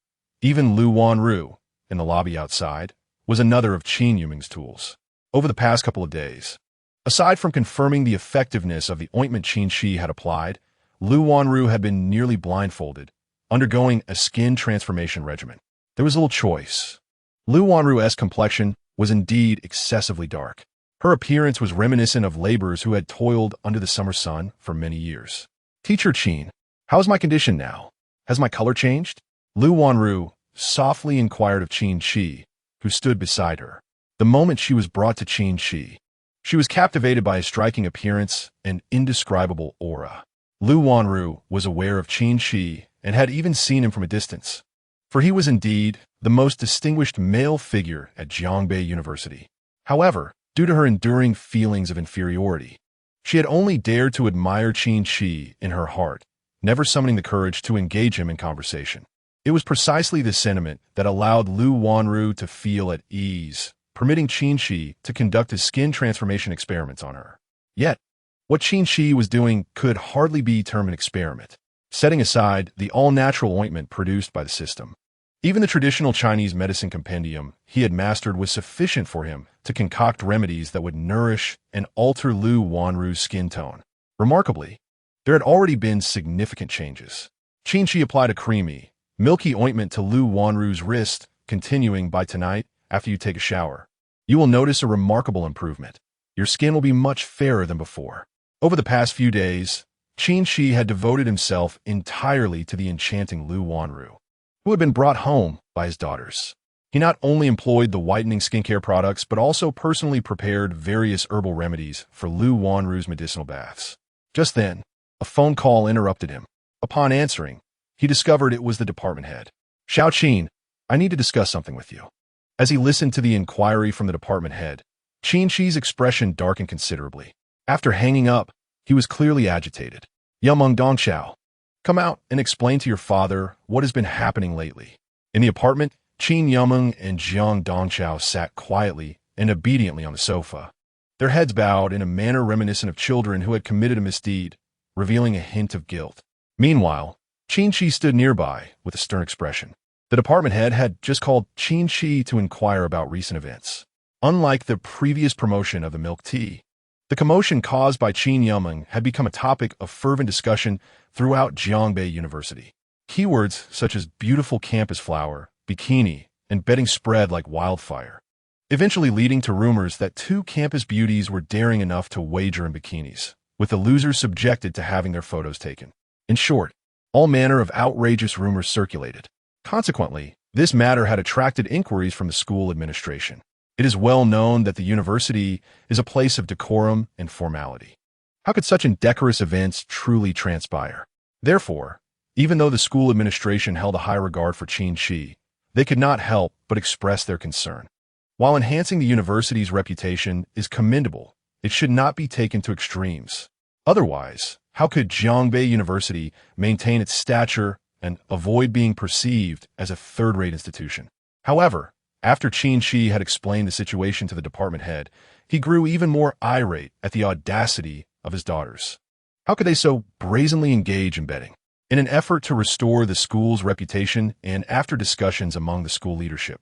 Even Lu Wanru, in the lobby outside, was another of Qin Yumin's tools. Over the past couple of days, aside from confirming the effectiveness of the ointment Qin Qi had applied, Lu Wanru had been nearly blindfolded, undergoing a skin transformation regimen. There was little choice. Lu Wanru's complexion was indeed excessively dark. Her appearance was reminiscent of laborers who had toiled under the summer sun for many years. Teacher Qin, how is my condition now? Has my color changed? Lu Wanru softly inquired of Qin Qi, who stood beside her. The moment she was brought to Qin Qi, she was captivated by his striking appearance and indescribable aura. Lu Wanru was aware of Qin Qi and had even seen him from a distance, for he was indeed the most distinguished male figure at Jiangbei University. However, due to her enduring feelings of inferiority, she had only dared to admire Qin Qi in her heart, never summoning the courage to engage him in conversation. It was precisely this sentiment that allowed Lu Wanru to feel at ease, permitting Qin Qi to conduct his skin transformation experiments on her. Yet, what Qin Qi was doing could hardly be termed an experiment, setting aside the all-natural ointment produced by the system. Even the traditional Chinese medicine compendium he had mastered was sufficient for him to concoct remedies that would nourish and alter Lu Wanru's skin tone. Remarkably, there had already been significant changes. Qin Qi applied a creamy, milky ointment to Lu Wanru's wrist, continuing by tonight, after you take a shower. You will notice a remarkable improvement. Your skin will be much fairer than before. Over the past few days, Qin Qi had devoted himself entirely to the enchanting Lu Wanru, who had been brought home by his daughters. He not only employed the whitening skincare products, but also personally prepared various herbal remedies for Lu Wanru's medicinal baths. Just then, a phone call interrupted him. Upon answering, he discovered it was the department head. "Xiao Qin, I need to discuss something with you." As he listened to the inquiry from the department head, Qin Qi's expression darkened considerably. After hanging up, he was clearly agitated. "Yameng Dongxiao, come out and explain to your father what has been happening lately." In the apartment, Qin Yameng and Jiang Dongqiao sat quietly and obediently on the sofa, their heads bowed in a manner reminiscent of children who had committed a misdeed, revealing a hint of guilt. Meanwhile, Qin Qi stood nearby with a stern expression. The department head had just called Qin Qi to inquire about recent events. Unlike the previous promotion of the milk tea, the commotion caused by Qin Yameng had become a topic of fervent discussion throughout Jiangbei University. Keywords such as beautiful campus flower, bikini, and bedding spread like wildfire, eventually leading to rumors that two campus beauties were daring enough to wager in bikinis, with the losers subjected to having their photos taken. In short, all manner of outrageous rumors circulated. Consequently, this matter had attracted inquiries from the school administration. It is well known that the university is a place of decorum and formality. How could such indecorous events truly transpire? Therefore, even though the school administration held a high regard for Qin Qi, they could not help but express their concern. While enhancing the university's reputation is commendable, it should not be taken to extremes. Otherwise, how could Jiangbei University maintain its stature and avoid being perceived as a third-rate institution? However, after Qin Qi had explained the situation to the department head, he grew even more irate at the audacity of his daughters. How could they so brazenly engage in betting? In an effort to restore the school's reputation and after discussions among the school leadership,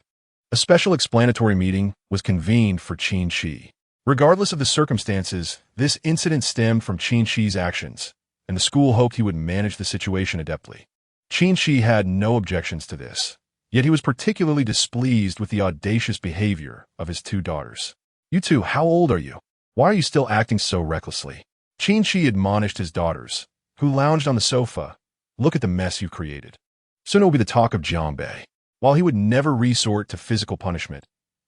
a special explanatory meeting was convened for Qin Qi. Regardless of the circumstances, this incident stemmed from Qin Qi's actions, and the school hoped he would manage the situation adeptly. Qin Qi had no objections to this, yet he was particularly displeased with the audacious behavior of his two daughters. "You two, how old are you? Why are you still acting so recklessly?" Qin Qi admonished his daughters, who lounged on the sofa. "Look at the mess you created. Soon it will be the talk of Jiangbei." While he would never resort to physical punishment,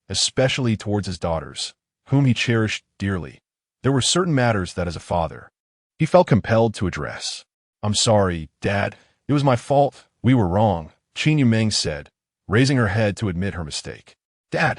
especially towards his daughters, whom he cherished dearly, there were certain matters that as a father, he felt compelled to address. "I'm sorry, Dad. It was my fault. We were wrong," Qin Yumeng said, raising her head to admit her mistake. "Dad,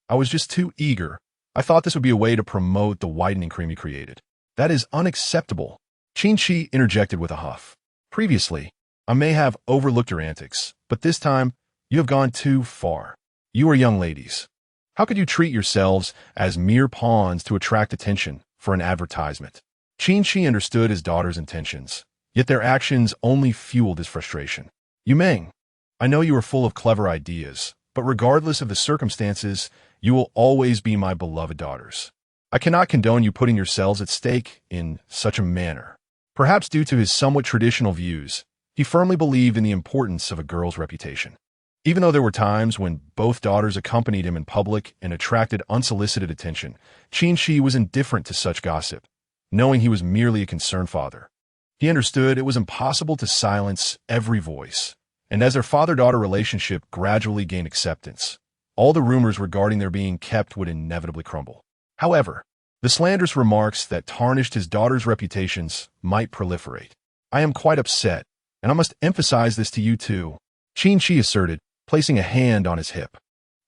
I was just too eager. I thought this would be a way to promote the whitening cream you created." "That is unacceptable," Qin Qi interjected with a huff. "Previously, I may have overlooked your antics, but this time, you have gone too far. You are young ladies. How could you treat yourselves as mere pawns to attract attention for an advertisement?" Qin Qi understood his daughter's intentions, yet their actions only fueled his frustration. "Yumeng, I know you are full of clever ideas, but regardless of the circumstances, you will always be my beloved daughters. I cannot condone you putting yourselves at stake in such a manner." Perhaps due to his somewhat traditional views, he firmly believed in the importance of a girl's reputation. Even though there were times when both daughters accompanied him in public and attracted unsolicited attention, Qin Qi was indifferent to such gossip, knowing he was merely a concerned father. He understood it was impossible to silence every voice, and as their father-daughter relationship gradually gained acceptance, all the rumors regarding their being kept would inevitably crumble. However, the slanderous remarks that tarnished his daughters' reputations might proliferate. "I am quite upset, and I must emphasize this to you too," Qin Qi asserted, placing a hand on his hip.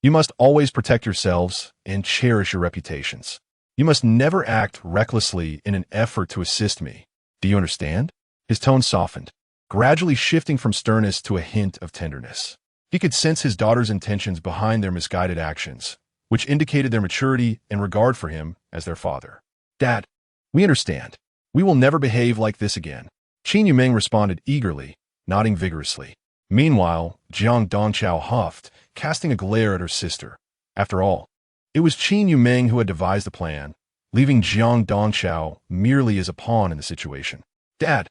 You must always protect yourselves and cherish your reputations. You must never act recklessly in an effort to assist me. Do you understand? His tone softened, gradually shifting from sternness to a hint of tenderness. He could sense his daughter's intentions behind their misguided actions, which indicated their maturity and regard for him as their father. Dad, we understand. We will never behave like this again. Qin Yumeng responded eagerly, nodding vigorously. Meanwhile, Jiang Dongchao huffed, casting a glare at her sister. After all, it was Qin Yumeng who had devised the plan, leaving Jiang Dongchao merely as a pawn in the situation. Dad,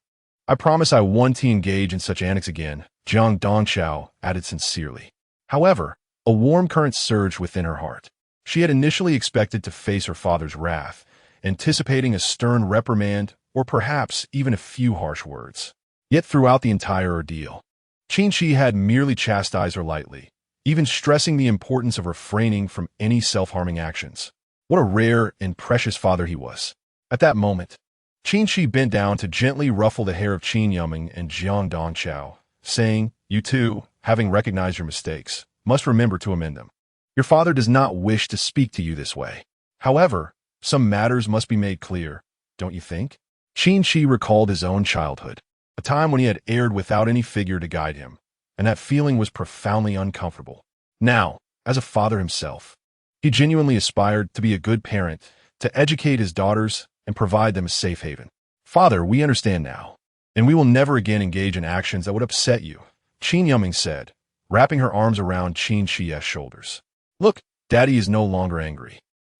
I promise I won't engage in such antics again, Jiang Dongchao added sincerely. However, a warm current surged within her heart. She had initially expected to face her father's wrath, anticipating a stern reprimand or perhaps even a few harsh words. Yet throughout the entire ordeal, Qin Qi had merely chastised her lightly, even stressing the importance of refraining from any self-harming actions. What a rare and precious father he was. At that moment, Qin Qi bent down to gently ruffle the hair of Qin Yumeng and Jiang Dongchao, saying, "You too, having recognized your mistakes, must remember to amend them. Your father does not wish to speak to you this way. However, some matters must be made clear, don't you think?" Qin Qi recalled his own childhood, a time when he had erred without any figure to guide him, and that feeling was profoundly uncomfortable. Now, as a father himself, he genuinely aspired to be a good parent, to educate his daughters and provide them a safe haven. "Father, we understand now, and we will never again engage in actions that would upset you," Qin Yumeng said, wrapping her arms around Qin Qi's shoulders. "Look, Daddy is no longer angry.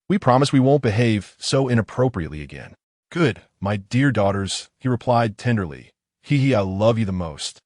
We promise we won't behave so inappropriately again." "Good, my dear daughters," he replied tenderly. "Hee, I love you the most.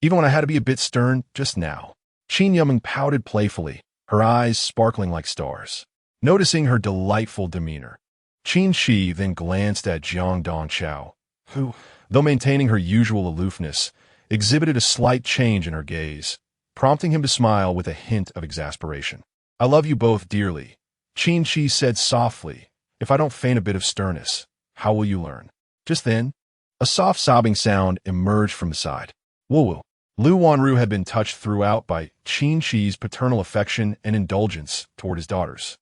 Even when I had to be a bit stern just now." Qin Yumeng pouted playfully, her eyes sparkling like stars. Noticing her delightful demeanor, Qin Qi then glanced at Jiang Dongchao, who, though maintaining her usual aloofness, exhibited a slight change in her gaze, prompting him to smile with a hint of exasperation. "I love you both dearly," Qin Qi said softly. "If I don't feign a bit of sternness, how will you learn?" Just then, a soft sobbing sound emerged from the side. Woo-woo. Lu Wanru had been touched throughout by Qin Qi's paternal affection and indulgence toward his daughters,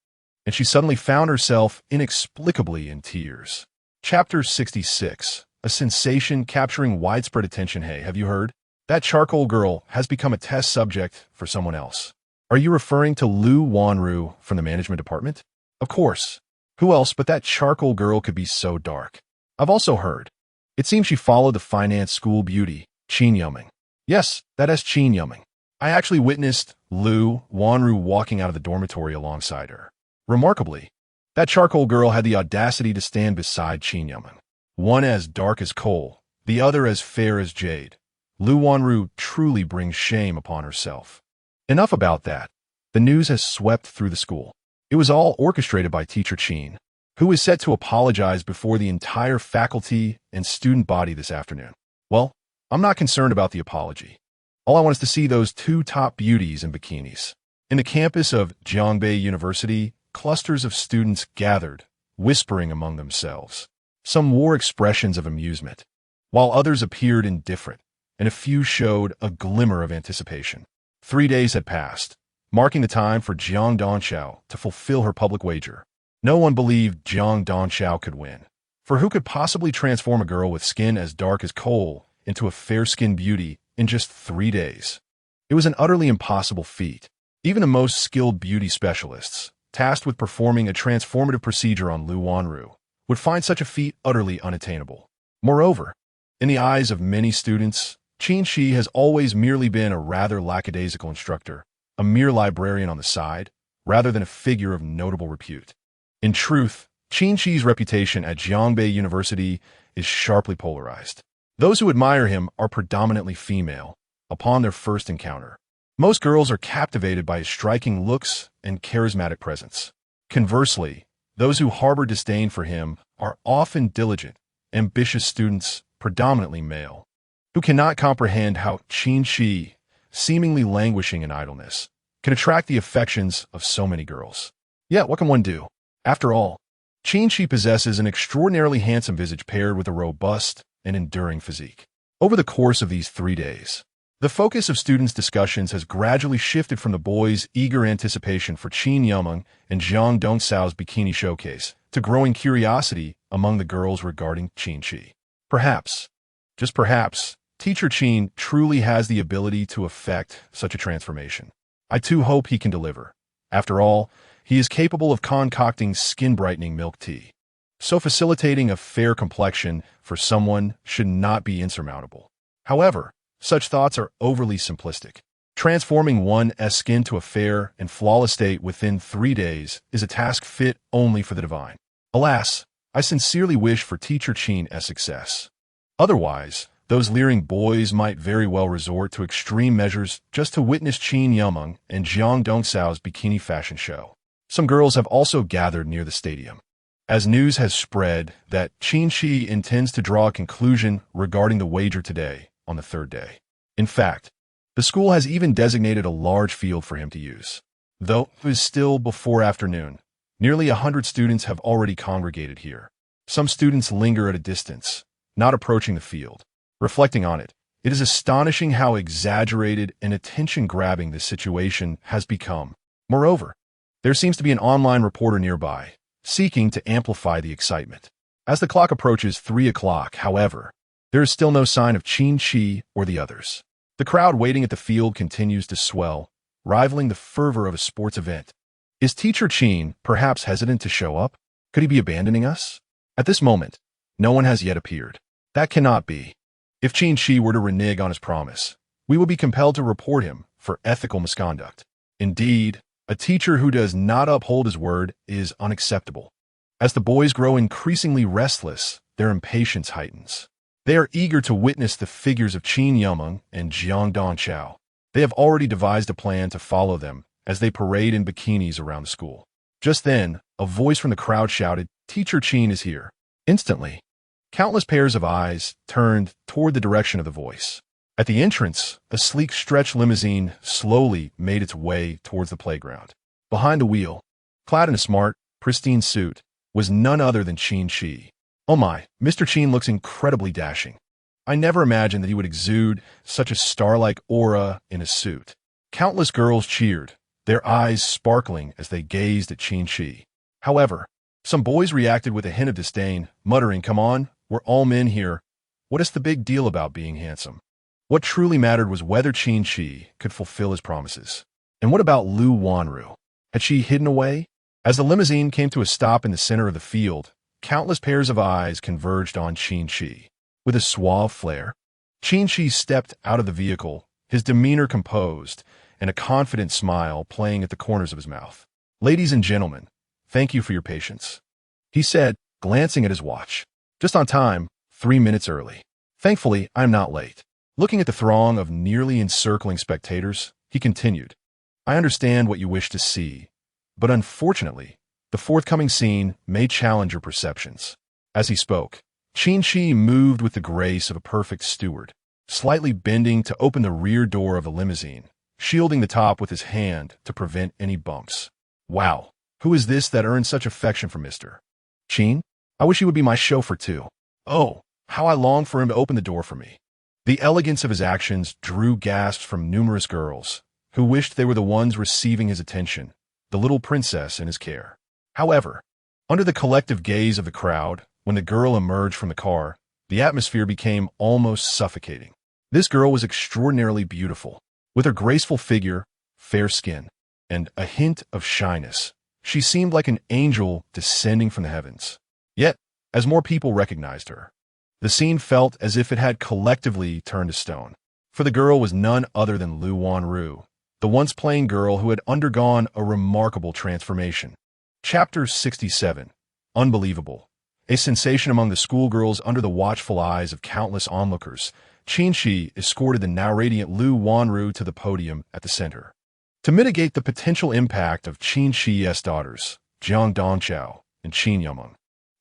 and she suddenly found herself inexplicably in tears. Chapter 66. A sensation capturing widespread attention. Hey, have you heard? That charcoal girl has become a test subject for someone else. Are you referring to Lu Wanru from the management department? Of course. Who else but that charcoal girl could be so dark? I've also heard. It seems she followed the finance school beauty, Qin Yumeng. Yes, that is Qin Yumeng. I actually witnessed Lu Wanru walking out of the dormitory alongside her. Remarkably, that charcoal girl had the audacity to stand beside Qin Yumeng. One as dark as coal, the other as fair as jade. Lu Wanru truly brings shame upon herself. Enough about that. The news has swept through the school. It was all orchestrated by Teacher Qin, who is set to apologize before the entire faculty and student body this afternoon. Well, I'm not concerned about the apology. All I want is to see those two top beauties in bikinis. In the campus of Jiangbei University, clusters of students gathered, whispering among themselves. Some wore expressions of amusement, while others appeared indifferent, and a few showed a glimmer of anticipation. 3 days had passed, marking the time for Jiang Dongchao to fulfill her public wager. No one believed Jiang Dongchao could win, for who could possibly transform a girl with skin as dark as coal into a fair-skinned beauty in just 3 days? It was an utterly impossible feat. Even the most skilled beauty specialists, tasked with performing a transformative procedure on Lu Wanru, would find such a feat utterly unattainable. Moreover, in the eyes of many students, Qin Qi has always merely been a rather lackadaisical instructor, a mere librarian on the side, rather than a figure of notable repute. In truth, Qin Qi's reputation at Jiangbei University is sharply polarized. Those who admire him are predominantly female, upon their first encounter. Most girls are captivated by his striking looks and charismatic presence. Conversely, those who harbor disdain for him are often diligent, ambitious students, predominantly male, who cannot comprehend how Qin Qi, seemingly languishing in idleness, can attract the affections of so many girls. Yet, what can one do? After all, Qin Qi possesses an extraordinarily handsome visage paired with a robust and enduring physique. Over the course of these 3 days, The focus of students' discussions has gradually shifted from the boys' eager anticipation for Qin Yumeng and Jiang Dongcao's bikini showcase to growing curiosity among the girls regarding Qin Qi. Perhaps, just perhaps, Teacher Qin truly has the ability to effect such a transformation. I too hope he can deliver. After all, he is capable of concocting skin-brightening milk tea. So facilitating a fair complexion for someone should not be insurmountable. However, such thoughts are overly simplistic. Transforming one's skin to a fair and flawless state within 3 days is a task fit only for the divine. Alas, I sincerely wish for Teacher Qin's success. Otherwise, those leering boys might very well resort to extreme measures just to witness Qin Yumeng and Jiang Dongcao's bikini fashion show. Some girls have also gathered near the stadium, as news has spread that Qin Qi intends to draw a conclusion regarding the wager today on the 3rd day. In fact, the school has even designated a large field for him to use. Though it is still before afternoon, nearly 100 students have already congregated here. Some students linger at a distance, not approaching the field. Reflecting on it, it is astonishing how exaggerated and attention-grabbing this situation has become. Moreover, there seems to be an online reporter nearby, seeking to amplify the excitement. As the clock approaches 3 o'clock, however, there is still no sign of Qin Qi or the others. The crowd waiting at the field continues to swell, rivaling the fervor of a sports event. Is Teacher Qin perhaps hesitant to show up? Could he be abandoning us? At this moment, no one has yet appeared. That cannot be. If Qin Qi were to renege on his promise, we would be compelled to report him for ethical misconduct. Indeed, a teacher who does not uphold his word is unacceptable. As the boys grow increasingly restless, their impatience heightens. They are eager to witness the figures of Qin Yumeng and Jiang Dongcao. They have already devised a plan to follow them as they parade in bikinis around the school. Just then, a voice from the crowd shouted, "Teacher Qin is here." Instantly, countless pairs of eyes turned toward the direction of the voice. At the entrance, a sleek stretch limousine slowly made its way towards the playground. Behind the wheel, clad in a smart, pristine suit, was none other than Qin Qi. Oh my, Mr. Qin looks incredibly dashing. I never imagined that he would exude such a star-like aura in a suit. Countless girls cheered, their eyes sparkling as they gazed at Qin Qi. However, some boys reacted with a hint of disdain, muttering, "Come on, we're all men here. What is the big deal about being handsome?" What truly mattered was whether Qin Qi could fulfill his promises. And what about Lu Wanru? Had she hidden away? As the limousine came to a stop in the center of the field, countless pairs of eyes converged on Qin Qi. With a suave flair, Qin Qi stepped out of the vehicle, his demeanor composed, and a confident smile playing at the corners of his mouth. "Ladies and gentlemen, thank you for your patience," he said, glancing at his watch. "Just on time, 3 minutes early. Thankfully, I am not late." Looking at the throng of nearly encircling spectators, he continued, "I understand what you wish to see, but unfortunately, the forthcoming scene may challenge your perceptions." As he spoke, Qin Qi moved with the grace of a perfect steward, slightly bending to open the rear door of the limousine, shielding the top with his hand to prevent any bumps. Wow, who is this that earned such affection from Mr. Qin? I wish he would be my chauffeur too. Oh, how I long for him to open the door for me. The elegance of his actions drew gasps from numerous girls, who wished they were the ones receiving his attention, the little princess in his care. However, under the collective gaze of the crowd, when the girl emerged from the car, the atmosphere became almost suffocating. This girl was extraordinarily beautiful. With her graceful figure, fair skin, and a hint of shyness, she seemed like an angel descending from the heavens. Yet, as more people recognized her, the scene felt as if it had collectively turned to stone. For the girl was none other than Lu Wanru, the once plain girl who had undergone a remarkable transformation. Chapter 67. Unbelievable. A sensation among the schoolgirls under the watchful eyes of countless onlookers, Qin Qi escorted the now radiant Lu Wanru to the podium at the center. To mitigate the potential impact of Qin Qi's daughters, Jiang Dongcao and Qin Yumeng,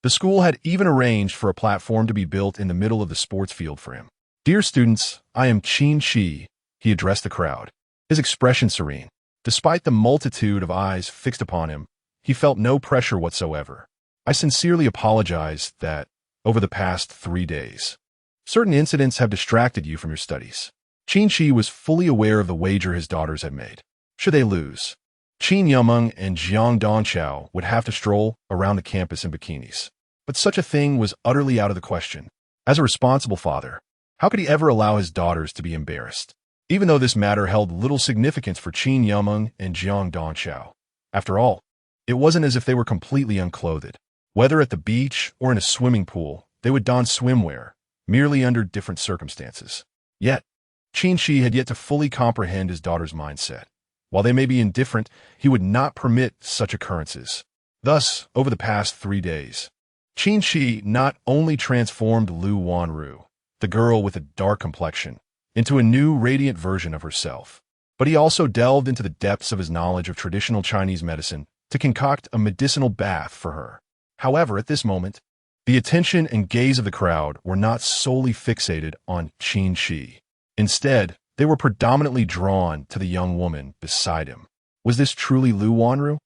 the school had even arranged for a platform to be built in the middle of the sports field for him. "Dear students, I am Qin Qi," he addressed the crowd, his expression serene. Despite the multitude of eyes fixed upon him, he felt no pressure whatsoever. "I sincerely apologize that, over the past 3 days, certain incidents have distracted you from your studies. Qin Qi was fully aware of the wager his daughters had made. Should they lose, Qin Yumeng and Jiang Dongqiao would have to stroll around the campus in bikinis. But such a thing was utterly out of the question. As a responsible father, how could he ever allow his daughters to be embarrassed? Even though this matter held little significance for Qin Yumeng and Jiang Dongqiao. After all, it wasn't as if they were completely unclothed. Whether at the beach or in a swimming pool, they would don swimwear, merely under different circumstances. Yet, Qin Qi had yet to fully comprehend his daughter's mindset. While they may be indifferent, he would not permit such occurrences. Thus, over the past 3 days, Qin Qi not only transformed Lu Wanru, the girl with a dark complexion, into a new radiant version of herself, but he also delved into the depths of his knowledge of traditional Chinese medicine to concoct a medicinal bath for her. However, at this moment, the attention and gaze of the crowd were not solely fixated on Qin Qi. Instead, they were predominantly drawn to the young woman beside him. Was this truly Lu Wanru?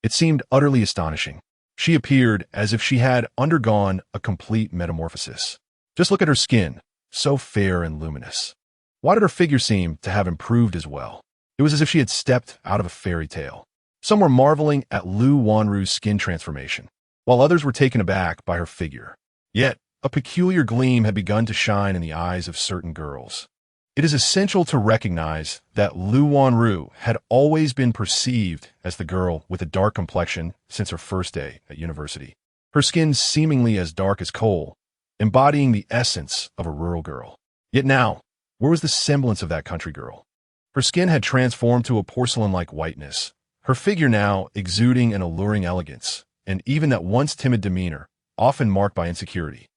It seemed utterly astonishing. She appeared as if she had undergone a complete metamorphosis. Just look at her skin, so fair and luminous. Why did her figure seem to have improved as well? It was as if she had stepped out of a fairy tale. Some were marveling at Lu Wanru's skin transformation, while others were taken aback by her figure. Yet, a peculiar gleam had begun to shine in the eyes of certain girls. It is essential to recognize that Lu Wanru had always been perceived as the girl with a dark complexion since her first day at university. Her skin seemingly as dark as coal, embodying the essence of a rural girl. Yet now, where was the semblance of that country girl? Her skin had transformed to a porcelain-like whiteness, her figure now exuding an alluring elegance, and even that once timid demeanor, often marked by insecurity,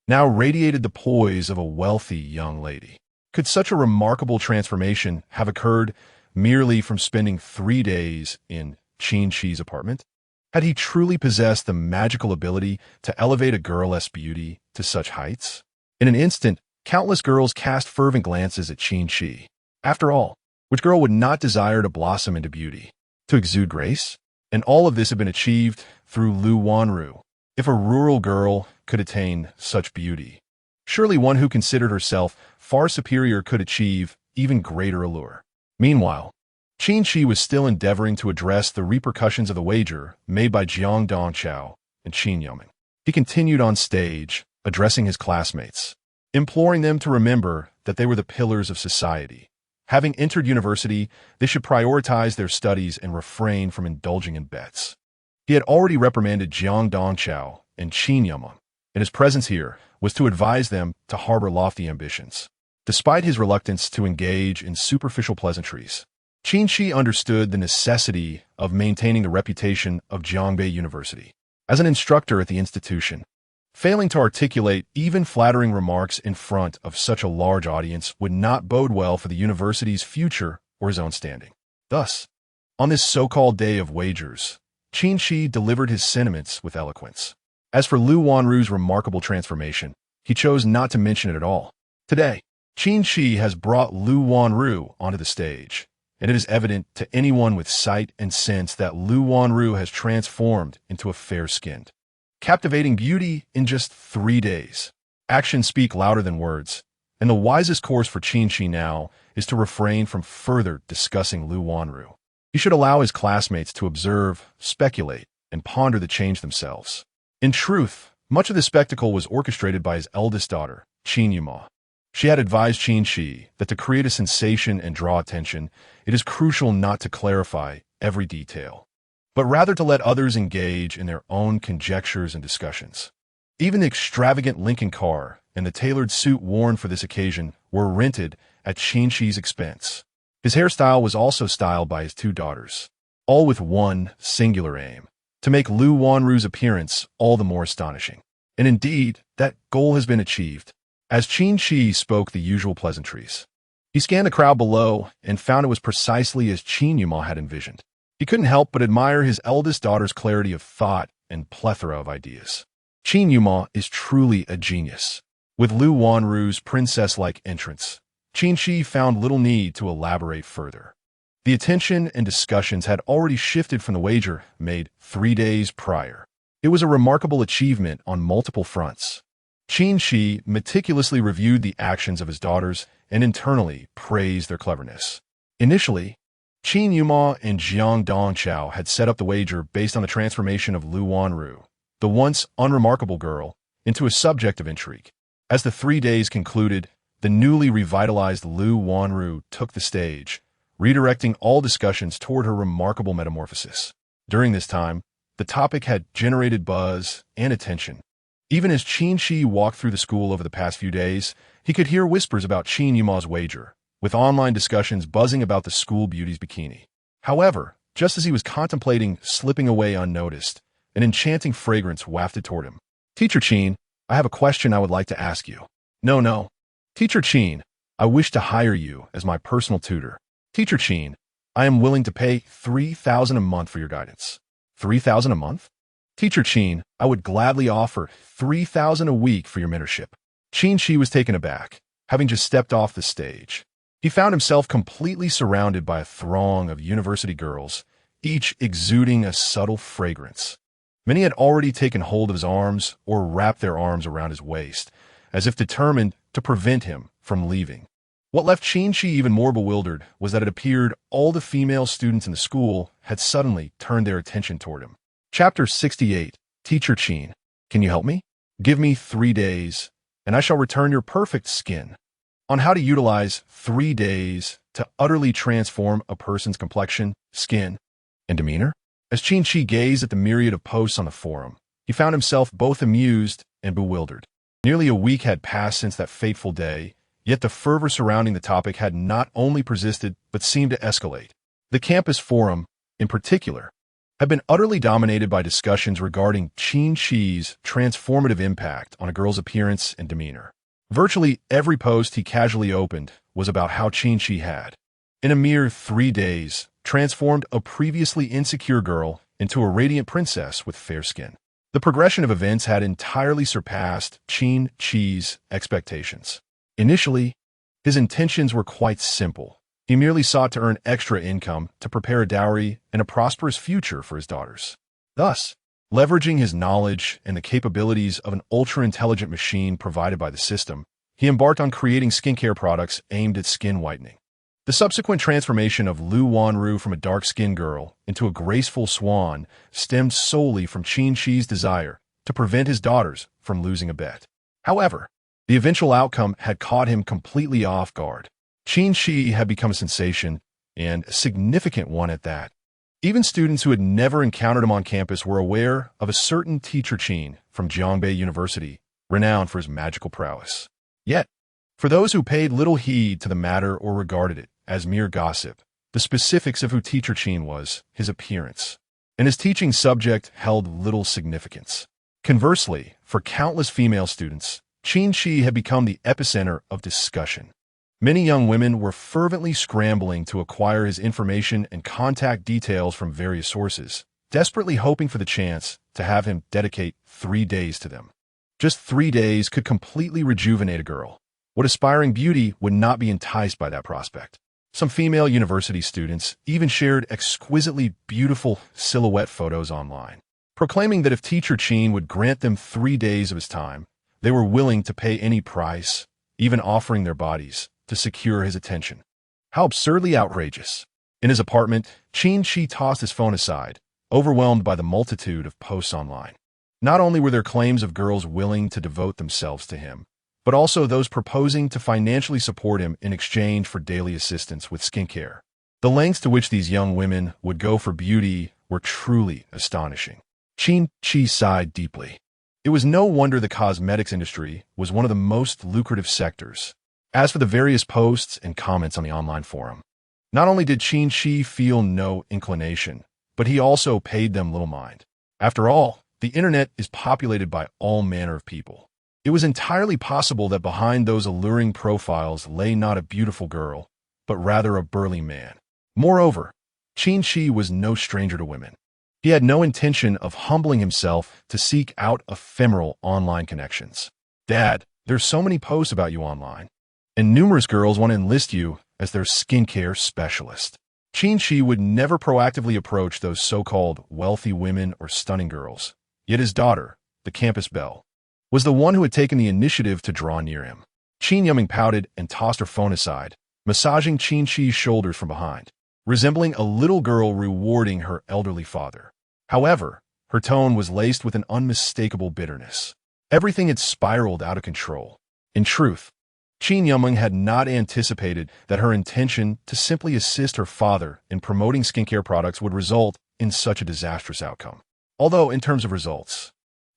now radiated the poise of a wealthy young lady. Could such a remarkable transformation have occurred merely from spending 3 days in Qin Qi's apartment? Had he truly possessed the magical ability to elevate a girl's beauty to such heights? In an instant, countless girls cast fervent glances at Qin Qi. After all, which girl would not desire to blossom into beauty, to exude grace? And all of this had been achieved through Lu Wanru. If a rural girl could attain such beauty, surely one who considered herself far superior could achieve even greater allure. Meanwhile, Qin Qi was still endeavoring to address the repercussions of the wager made by Jiang Dongqiao and Qin Yumeng. He continued on stage, addressing his classmates, imploring them to remember that they were the pillars of society. Having entered university, they should prioritize their studies and refrain from indulging in bets. He had already reprimanded Jiang Dongqiao and Qin Yumeng, and his presence here was to advise them to harbor lofty ambitions. Despite his reluctance to engage in superficial pleasantries, Qin Qi understood the necessity of maintaining the reputation of Jiangbei University as an instructor at the institution. Failing to articulate even flattering remarks in front of such a large audience would not bode well for the university's future or his own standing. Thus, on this so-called day of wagers, Qin Qi delivered his sentiments with eloquence. As for Lu Wanru's remarkable transformation, he chose not to mention it at all. Today, Qin Qi has brought Lu Wanru onto the stage, and it is evident to anyone with sight and sense that Lu Wanru has transformed into a fair-skinned, captivating beauty in just 3 days. Actions speak louder than words, and the wisest course for Qin Qi now is to refrain from further discussing Lu Wanru. He should allow his classmates to observe, speculate, and ponder the change themselves. In truth, much of the spectacle was orchestrated by his eldest daughter, Qin Yumeng. She had advised Qin Qi that to create a sensation and draw attention, it is crucial not to clarify every detail, but rather to let others engage in their own conjectures and discussions. Even the extravagant Lincoln car and the tailored suit worn for this occasion were rented at Qin Qi's expense. His hairstyle was also styled by his 2 daughters, all with one singular aim: to make Lu Wanru's appearance all the more astonishing. And indeed, that goal has been achieved. As Qin Qi spoke the usual pleasantries, he scanned the crowd below and found it was precisely as Qin Yumeng had envisioned. He couldn't help but admire his eldest daughter's clarity of thought and plethora of ideas. Qin Yumeng is truly a genius. With Lu Wanru's princess-like entrance, Qin Qi found little need to elaborate further. The attention and discussions had already shifted from the wager made 3 days prior. It was a remarkable achievement on multiple fronts. Qin Qi meticulously reviewed the actions of his daughters and internally praised their cleverness. Initially, Qin Yuma and Jiang Dongchao had set up the wager based on the transformation of Lu Wanru, the once unremarkable girl, into a subject of intrigue. As the 3 days concluded, the newly revitalized Lu Wanru took the stage, redirecting all discussions toward her remarkable metamorphosis. During this time, the topic had generated buzz and attention. Even as Qin Qi walked through the school over the past few days, he could hear whispers about Qin Yuma's wager, with online discussions buzzing about the school beauty's bikini. However, just as he was contemplating slipping away unnoticed, an enchanting fragrance wafted toward him. "Teacher Qin, I have a question I would like to ask you." No. "Teacher Qin, I wish to hire you as my personal tutor." "Teacher Qin, I am willing to pay 3,000 a month for your guidance." 3,000 a month? "Teacher Qin, I would gladly offer 3,000 a week for your mentorship." Qin Qi was taken aback, having just stepped off the stage. He found himself completely surrounded by a throng of university girls, each exuding a subtle fragrance. Many had already taken hold of his arms or wrapped their arms around his waist, as if determined to prevent him from leaving. What left Qin Qi even more bewildered was that it appeared all the female students in the school had suddenly turned their attention toward him. Chapter 68. Teacher Qin, can you help me? Give me 3 days, and I shall return your perfect skin. On how to utilize 3 days to utterly transform a person's complexion, skin, and demeanor? As Qin Qi gazed at the myriad of posts on the forum, he found himself both amused and bewildered. Nearly a week had passed since that fateful day, yet the fervor surrounding the topic had not only persisted but seemed to escalate. The campus forum, in particular, had been utterly dominated by discussions regarding Qin Qi's transformative impact on a girl's appearance and demeanor. Virtually every post he casually opened was about how Qin Qi had, in a mere 3 days, transformed a previously insecure girl into a radiant princess with fair skin. The progression of events had entirely surpassed Qin Qi's expectations. Initially, his intentions were quite simple. He merely sought to earn extra income to prepare a dowry and a prosperous future for his daughters. Thus, leveraging his knowledge and the capabilities of an ultra-intelligent machine provided by the system, he embarked on creating skincare products aimed at skin whitening. The subsequent transformation of Lu Wanru from a dark-skinned girl into a graceful swan stemmed solely from Qin Qi's desire to prevent his daughters from losing a bet. However, the eventual outcome had caught him completely off guard. Qin Qi had become a sensation, and a significant one at that. Even students who had never encountered him on campus were aware of a certain teacher Qin from Jiangbei University, renowned for his magical prowess. Yet, for those who paid little heed to the matter or regarded it as mere gossip, the specifics of who teacher Qin was, his appearance, and his teaching subject held little significance. Conversely, for countless female students, Qin Qi had become the epicenter of discussion. Many young women were fervently scrambling to acquire his information and contact details from various sources, desperately hoping for the chance to have him dedicate 3 days to them. Just 3 days could completely rejuvenate a girl. What aspiring beauty would not be enticed by that prospect? Some female university students even shared exquisitely beautiful silhouette photos online, proclaiming that if teacher Qin would grant them 3 days of his time, they were willing to pay any price, even offering their bodies, to secure his attention. How absurdly outrageous. In his apartment, Qin Qi tossed his phone aside, overwhelmed by the multitude of posts online. Not only were there claims of girls willing to devote themselves to him, but also those proposing to financially support him in exchange for daily assistance with skincare. The lengths to which these young women would go for beauty were truly astonishing. Qin Qi sighed deeply. It was no wonder the cosmetics industry was one of the most lucrative sectors. As for the various posts and comments on the online forum, not only did Qin Qi feel no inclination, but he also paid them little mind. After all, the internet is populated by all manner of people. It was entirely possible that behind those alluring profiles lay not a beautiful girl, but rather a burly man. Moreover, Qin Qi was no stranger to women. He had no intention of humbling himself to seek out ephemeral online connections. "Dad, there's so many posts about you online, and numerous girls want to enlist you as their skincare specialist." Qin Qi would never proactively approach those so-called wealthy women or stunning girls. Yet his daughter, the campus belle, was the one who had taken the initiative to draw near him. Qin Yuming pouted and tossed her phone aside, massaging Qin Qi's shoulders from behind, resembling a little girl rewarding her elderly father. However, her tone was laced with an unmistakable bitterness. Everything had spiraled out of control. In truth, Qin Yuming had not anticipated that her intention to simply assist her father in promoting skincare products would result in such a disastrous outcome. Although, in terms of results,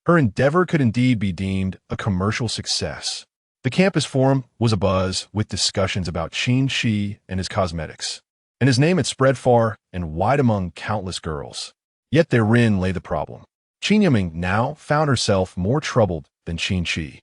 her endeavor could indeed be deemed a commercial success. The campus forum was abuzz with discussions about Qin Qi and his cosmetics, and his name had spread far and wide among countless girls. Yet therein lay the problem. Qin Yuming now found herself more troubled than Qin Qi,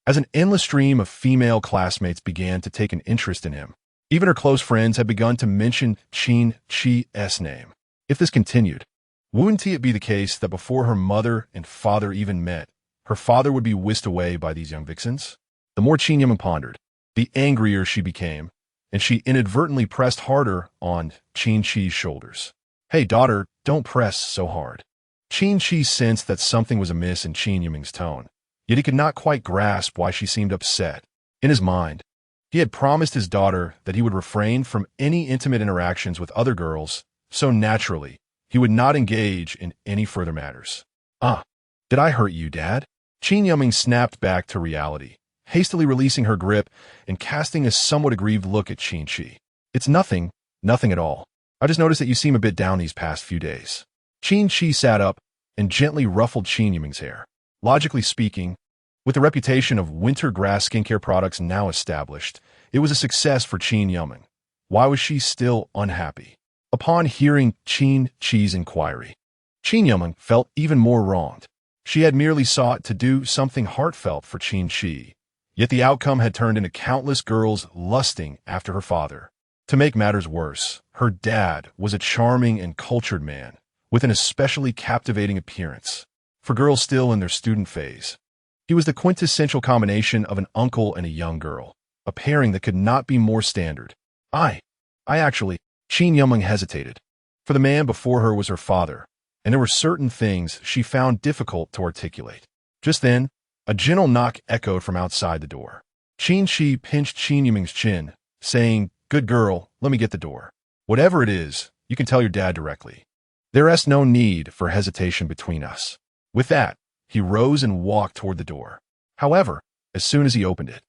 as an endless stream of female classmates began to take an interest in him. Even her close friends had begun to mention Qin Qi's name. If this continued, wouldn't it be the case that before her mother and father even met, her father would be whisked away by these young vixens? The more Qin Yuming pondered, the angrier she became, and she inadvertently pressed harder on Qin Qi's shoulders. "Hey, daughter, don't press so hard." Qin Qi sensed that something was amiss in Qin Yuming's tone, yet he could not quite grasp why she seemed upset. In his mind, he had promised his daughter that he would refrain from any intimate interactions with other girls, so naturally, he would not engage in any further matters. Did I hurt you, Dad?" Qin Yuming snapped back to reality, hastily releasing her grip and casting a somewhat aggrieved look at Qin Qi. "It's nothing at all. I just noticed that you seem a bit down these past few days." Qin Qi sat up and gently ruffled Qin Yuming's hair. Logically speaking, with the reputation of winter grass skincare products now established, it was a success for Qin Yuming. Why was she still unhappy? Upon hearing Qin Qi's inquiry, Qin Yuming felt even more wronged. She had merely sought to do something heartfelt for Qin Qi, yet the outcome had turned into countless girls lusting after her father. To make matters worse, her dad was a charming and cultured man, with an especially captivating appearance. For girls still in their student phase, he was the quintessential combination of an uncle and a young girl, a pairing that could not be more standard. I actually, Qin Yuming hesitated. For the man before her was her father, and there were certain things she found difficult to articulate. Just then, a gentle knock echoed from outside the door. Qin Qi pinched Qin Yuming's chin, saying, "Good girl, let me get the door. Whatever it is, you can tell your dad directly. There is no need for hesitation between us." With that, he rose and walked toward the door. However, as soon as he opened it,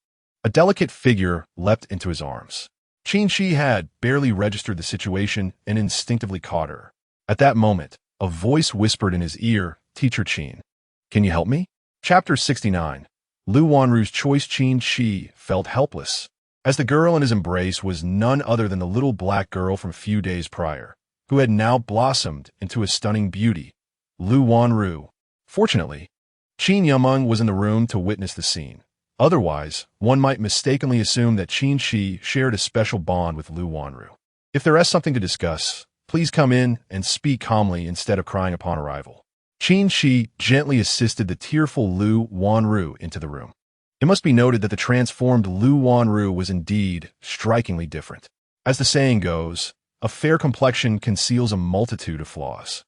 a delicate figure leapt into his arms. Qin Qi had barely registered the situation and instinctively caught her. At that moment, a voice whispered in his ear, "Teacher Qin, can you help me?" Chapter 69. Lu Wanru's choice. Qin Qi felt helpless, as the girl in his embrace was none other than the little black girl from a few days prior, who had now blossomed into a stunning beauty, Lu Wanru. Fortunately, Qin Yuming was in the room to witness the scene. Otherwise, one might mistakenly assume that Qin Qi shared a special bond with Lu Wanru. "If there is something to discuss, please come in and speak calmly instead of crying upon arrival." Qin Qi gently assisted the tearful Lu Wanru into the room. It must be noted that the transformed Lu Wanru was indeed strikingly different. As the saying goes, a fair complexion conceals a multitude of flaws.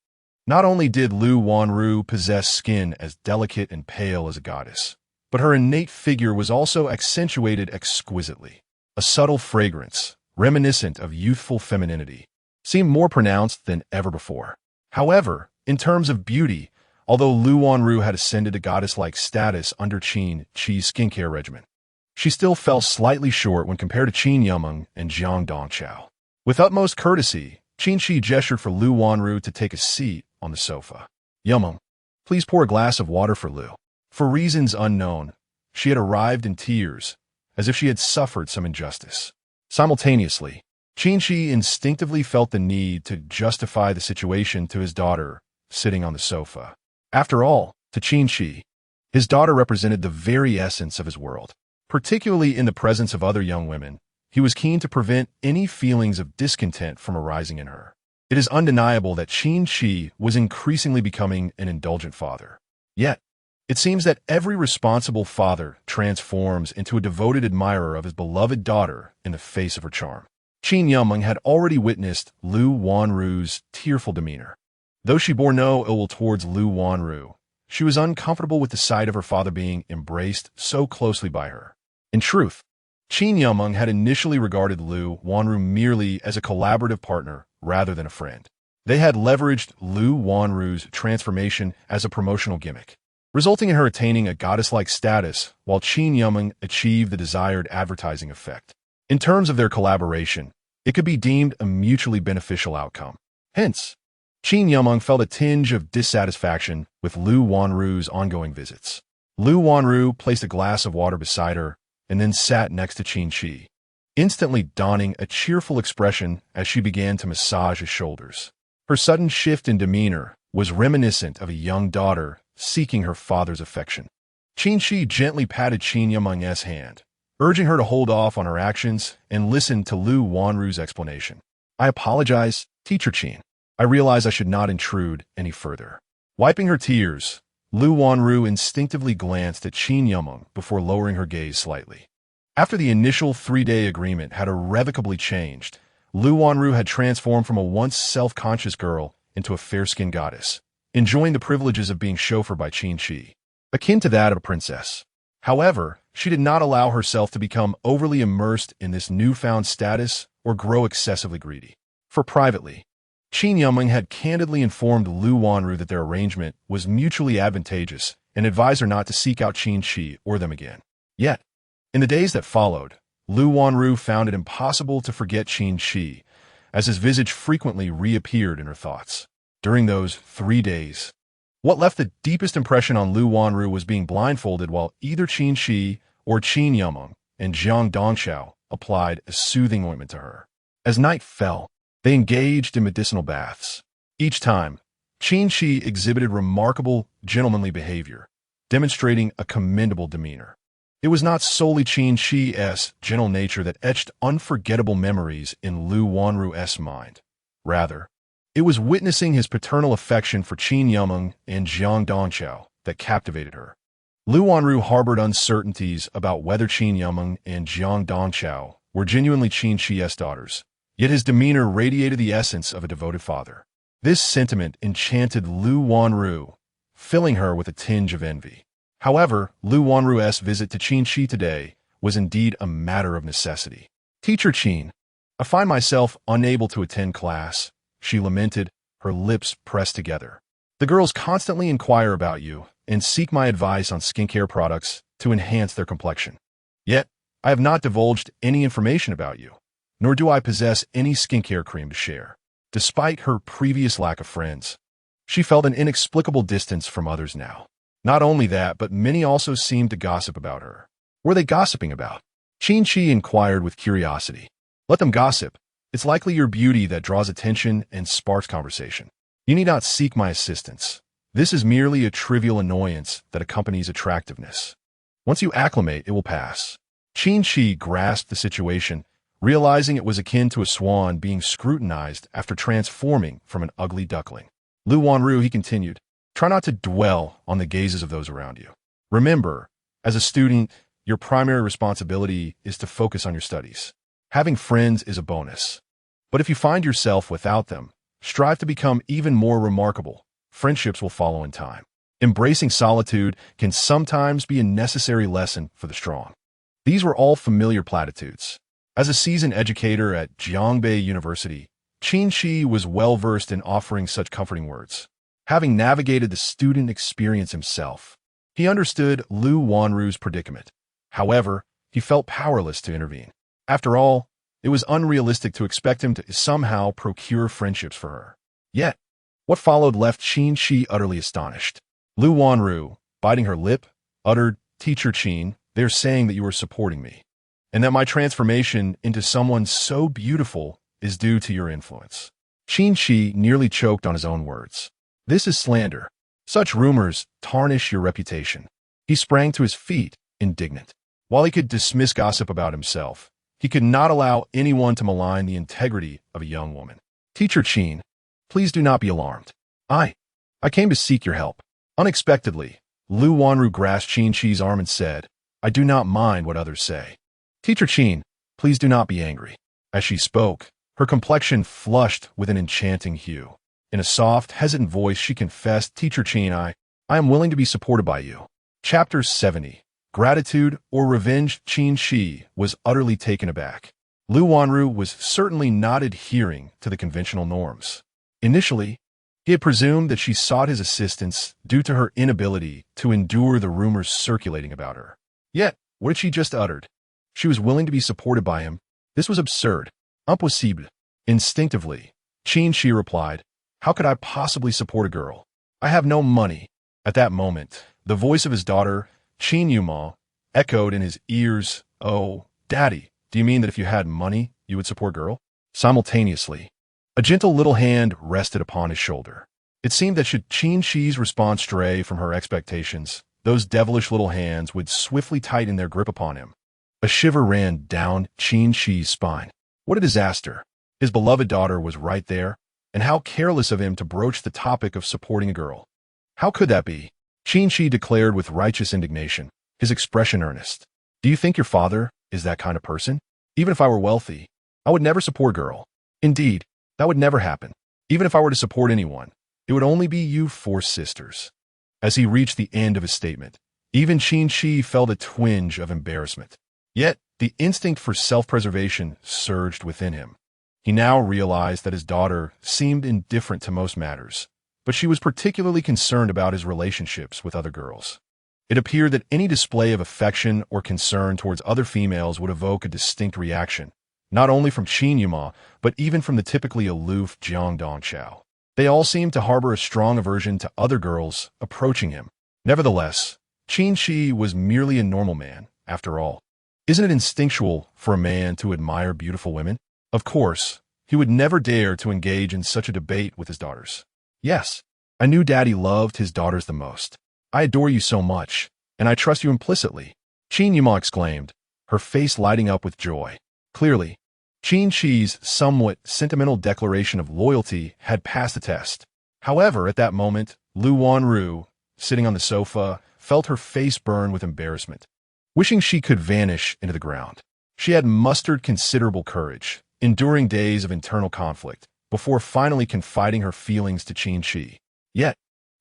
Not only did Lu Wanru possess skin as delicate and pale as a goddess, but her innate figure was also accentuated exquisitely. A subtle fragrance, reminiscent of youthful femininity, seemed more pronounced than ever before. However, in terms of beauty, although Lu Wanru had ascended to goddess-like status under Qin Qi's skincare regimen, she still fell slightly short when compared to Qin Yuming and Jiang Dongqiao. With utmost courtesy, Qin Qi gestured for Lu Wanru to take a seat on the sofa. "Yuming, please pour a glass of water for Lu." For reasons unknown, she had arrived in tears, as if she had suffered some injustice. Simultaneously, Qin Qi instinctively felt the need to justify the situation to his daughter sitting on the sofa. After all, to Qin Qi, his daughter represented the very essence of his world. Particularly in the presence of other young women, he was keen to prevent any feelings of discontent from arising in her. It is undeniable that Qin Qi was increasingly becoming an indulgent father. Yet, it seems that every responsible father transforms into a devoted admirer of his beloved daughter in the face of her charm. Qin Yuming had already witnessed Lu Wanru's tearful demeanor. Though she bore no ill will towards Lu Wanru, she was uncomfortable with the sight of her father being embraced so closely by her. In truth, Qin Yumeng had initially regarded Lu Wanru merely as a collaborative partner rather than a friend. They had leveraged Lu Wanru's transformation as a promotional gimmick, resulting in her attaining a goddess-like status while Qin Yumeng achieved the desired advertising effect. In terms of their collaboration, it could be deemed a mutually beneficial outcome. Hence, Qin Yumeng felt a tinge of dissatisfaction with Lu Wanru's ongoing visits. Lu Wanru placed a glass of water beside her and then sat next to Qin Qi, instantly donning a cheerful expression as she began to massage his shoulders. Her sudden shift in demeanor was reminiscent of a young daughter seeking her father's affection. Qin Qi gently patted Qin Yumeng's hand, urging her to hold off on her actions and listen to Lu Wanru's explanation. "I apologize, Teacher Qin. I realize I should not intrude any further." Wiping her tears, Lu Wanru instinctively glanced at Qin Yumeng before lowering her gaze slightly. After the initial 3-day agreement had irrevocably changed, Lu Wanru had transformed from a once self-conscious girl into a fair-skinned goddess, enjoying the privileges of being chauffeured by Qin Qi, akin to that of a princess. However, she did not allow herself to become overly immersed in this newfound status or grow excessively greedy. For privately, Qin Yumeng had candidly informed Lu Wanru that their arrangement was mutually advantageous and advised her not to seek out Qin Qi or them again. Yet, in the days that followed, Lu Wanru found it impossible to forget Qin Qi, as his visage frequently reappeared in her thoughts. During those 3 days, what left the deepest impression on Lu Wanru was being blindfolded while either Qin Qi or Qin Yumeng and Jiang Dongxiao applied a soothing ointment to her. As night fell, they engaged in medicinal baths. Each time, Qin Qi exhibited remarkable gentlemanly behavior, demonstrating a commendable demeanor. It was not solely Qin Qi's gentle nature that etched unforgettable memories in Lu Wanru's mind. Rather, it was witnessing his paternal affection for Qin Yumeng and Jiang Dongxiao that captivated her. Lu Wanru harbored uncertainties about whether Qin Yumeng and Jiang Dongxiao were genuinely Qin Qi's daughters, yet his demeanor radiated the essence of a devoted father. This sentiment enchanted Lu Wanru, filling her with a tinge of envy. However, Lu Wanru's visit to Qin Qi today was indeed a matter of necessity. "Teacher Qin, I find myself unable to attend class," she lamented, her lips pressed together. "The girls constantly inquire about you and seek my advice on skincare products to enhance their complexion. Yet, I have not divulged any information about you, nor do I possess any skincare cream to share." Despite her previous lack of friends, she felt an inexplicable distance from others now. Not only that, but many also seemed to gossip about her. Were they gossiping about? Qin Qi inquired with curiosity. "Let them gossip. It's likely your beauty that draws attention and sparks conversation. You need not seek my assistance. This is merely a trivial annoyance that accompanies attractiveness. Once you acclimate, it will pass." Qin Qi grasped the situation, realizing it was akin to a swan being scrutinized after transforming from an ugly duckling. "Lu Wanru," he continued, "try not to dwell on the gazes of those around you. Remember, as a student, your primary responsibility is to focus on your studies. Having friends is a bonus. But if you find yourself without them, strive to become even more remarkable. Friendships will follow in time. Embracing solitude can sometimes be a necessary lesson for the strong." These were all familiar platitudes. As a seasoned educator at Jiangbei University, Qin Qi was well-versed in offering such comforting words. Having navigated the student experience himself, he understood Lu Wanru's predicament. However, he felt powerless to intervene. After all, it was unrealistic to expect him to somehow procure friendships for her. Yet, what followed left Qin Qi utterly astonished. Lu Wanru, biting her lip, uttered, "Teacher Qin, they are saying that you are supporting me, and that my transformation into someone so beautiful is due to your influence." Qin Qi nearly choked on his own words. "This is slander. Such rumors tarnish your reputation." He sprang to his feet, indignant. While he could dismiss gossip about himself, he could not allow anyone to malign the integrity of a young woman. "Teacher Qin, please do not be alarmed. I came to seek your help." Unexpectedly, Lu Wanru grasped Qin Qi's arm and said, "I do not mind what others say. Teacher Qin, please do not be angry." As she spoke, her complexion flushed with an enchanting hue. In a soft, hesitant voice, she confessed, "Teacher Qin, I am willing to be supported by you." Chapter 70. gratitude, or revenge? Qin Qi was utterly taken aback. Lu Wanru was certainly not adhering to the conventional norms. Initially, he had presumed that she sought his assistance due to her inability to endure the rumors circulating about her. Yet, what had she just uttered? She was willing to be supported by him. This was absurd. Impossible. Instinctively, Qin Qi replied, "How could I possibly support a girl? I have no money." At that moment, the voice of his daughter, Qin Yuma, echoed in his ears. "Oh, Daddy, do you mean that if you had money, you would support a girl?" Simultaneously, a gentle little hand rested upon his shoulder. It seemed that should Qin Qi's response stray from her expectations, those devilish little hands would swiftly tighten their grip upon him. A shiver ran down Qin Qi's spine. What a disaster. His beloved daughter was right there, and how careless of him to broach the topic of supporting a girl. How could that be? Qin Qi declared with righteous indignation, his expression earnest. "Do you think your father is that kind of person? Even if I were wealthy, I would never support a girl. Indeed, that would never happen. Even if I were to support anyone, it would only be you four sisters." As he reached the end of his statement, even Qin Qi felt a twinge of embarrassment. Yet, the instinct for self-preservation surged within him. He now realized that his daughter seemed indifferent to most matters, but she was particularly concerned about his relationships with other girls. It appeared that any display of affection or concern towards other females would evoke a distinct reaction, not only from Qin Yuma, but even from the typically aloof Jiang Dongqiao. They all seemed to harbor a strong aversion to other girls approaching him. Nevertheless, Qin Qi was merely a normal man, after all. Isn't it instinctual for a man to admire beautiful women? Of course, he would never dare to engage in such a debate with his daughters. "Yes, I knew Daddy loved his daughters the most. I adore you so much, and I trust you implicitly," Qin Yuma exclaimed, her face lighting up with joy. Clearly, Qin Qi's somewhat sentimental declaration of loyalty had passed the test. However, at that moment, Lu Wanru, sitting on the sofa, felt her face burn with embarrassment. Wishing she could vanish into the ground, she had mustered considerable courage, enduring days of internal conflict, before finally confiding her feelings to Qin Qi. Yet,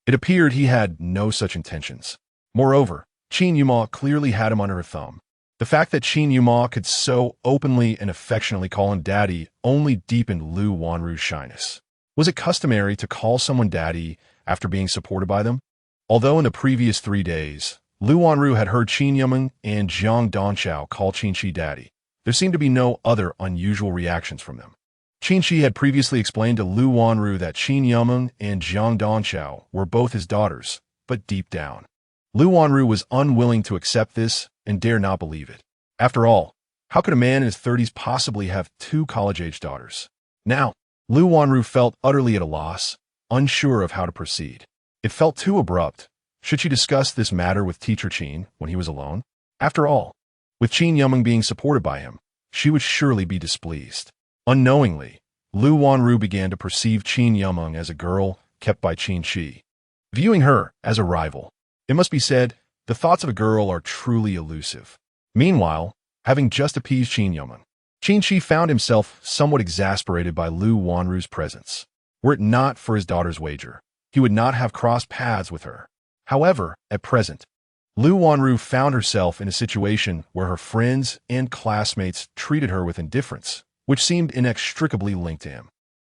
it appeared he had no such intentions. Moreover, Qin Yuma clearly had him under her thumb. The fact that Qin Yuma could so openly and affectionately call him Daddy only deepened Lu Wanru's shyness. Was it customary to call someone Daddy after being supported by them? Although in the previous 3 days, Lu Wanru had heard Qin Yumeng and Jiang Dongqiao call Qin Qi Daddy, there seemed to be no other unusual reactions from them. Qin Qi had previously explained to Lu Wanru that Qin Yumeng and Jiang Dongqiao were both his daughters, but deep down, Lu Wanru was unwilling to accept this and dare not believe it. After all, how could a man in his 30s possibly have 2 college-age daughters? Now, Lu Wanru felt utterly at a loss, unsure of how to proceed. It felt too abrupt. Should she discuss this matter with Teacher Qin when he was alone? After all, with Qin Yumeng being supported by him, she would surely be displeased. Unknowingly, Lu Wanru began to perceive Qin Yumeng as a girl kept by Qin Qi, viewing her as a rival. It must be said, the thoughts of a girl are truly elusive. Meanwhile, having just appeased Qin Yumeng, Qin Qi found himself somewhat exasperated by Lu Wanru's presence. Were it not for his daughter's wager, he would not have crossed paths with her. However, at present, Lu Wanru found herself in a situation where her friends and classmates treated her with indifference, which seemed inextricably linked to him.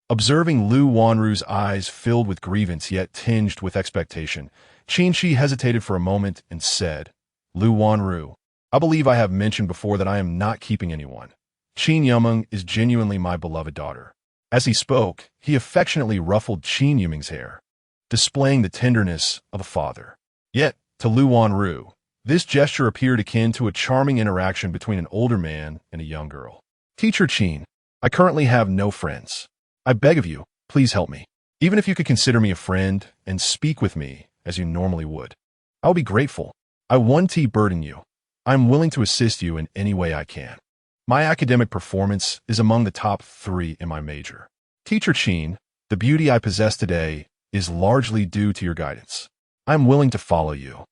Observing Lu Wanru's eyes filled with grievance yet tinged with expectation, Qin Qi hesitated for a moment and said, "Lu Wanru, I believe I have mentioned before that I am not keeping anyone. Qin Yumeng is genuinely my beloved daughter." As he spoke, he affectionately ruffled Qin Yumeng's hair, displaying the tenderness of a father. Yet, to Lu Wanru, this gesture appeared akin to a charming interaction between an older man and a young girl. "Teacher Qin, I currently have no friends. I beg of you, please help me. Even if you could consider me a friend and speak with me as you normally would, I will be grateful. I won't burden you. I am willing to assist you in any way I can. My academic performance is among the top 3 in my major. Teacher Qin, the beauty I possess today is largely due to your guidance. I am willing to follow you."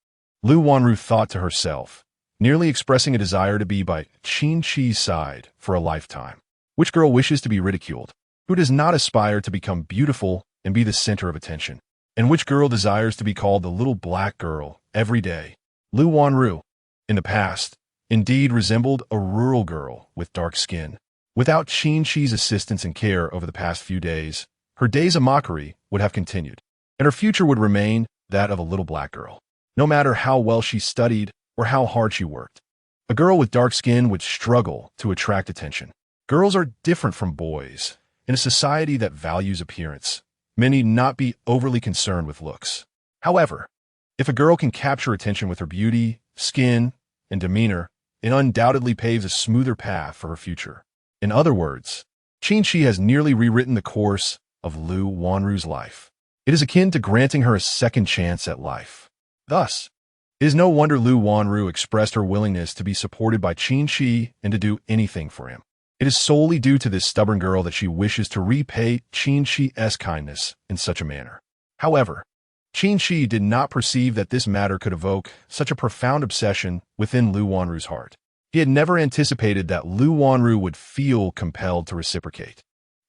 Lu Wanru thought to herself, nearly expressing a desire to be by Qin Qi's side for a lifetime. Which girl wishes to be ridiculed? Who does not aspire to become beautiful and be the center of attention? And which girl desires to be called the little black girl every day? Lu Wanru. in the past, indeed resembled a rural girl with dark skin. Without Qin Qi's assistance and care over the past few days, her days of mockery would have continued, and her future would remain that of a little black girl. No matter how well she studied or how hard she worked, a girl with dark skin would struggle to attract attention. Girls are different from boys. In a society that values appearance, men need not be overly concerned with looks. However, if a girl can capture attention with her beauty, skin, and demeanor, it undoubtedly paves a smoother path for her future. In other words, Qin Qi has nearly rewritten the course of Lu Wanru's life. It is akin to granting her a second chance at life. Thus, it is no wonder Lu Wanru expressed her willingness to be supported by Qin Qi and to do anything for him. It is solely due to this stubborn girl that she wishes to repay Qin Qi's kindness in such a manner. However, Qin Qi did not perceive that this matter could evoke such a profound obsession within Lu Wanru's heart. He had never anticipated that Lu Wanru would feel compelled to reciprocate.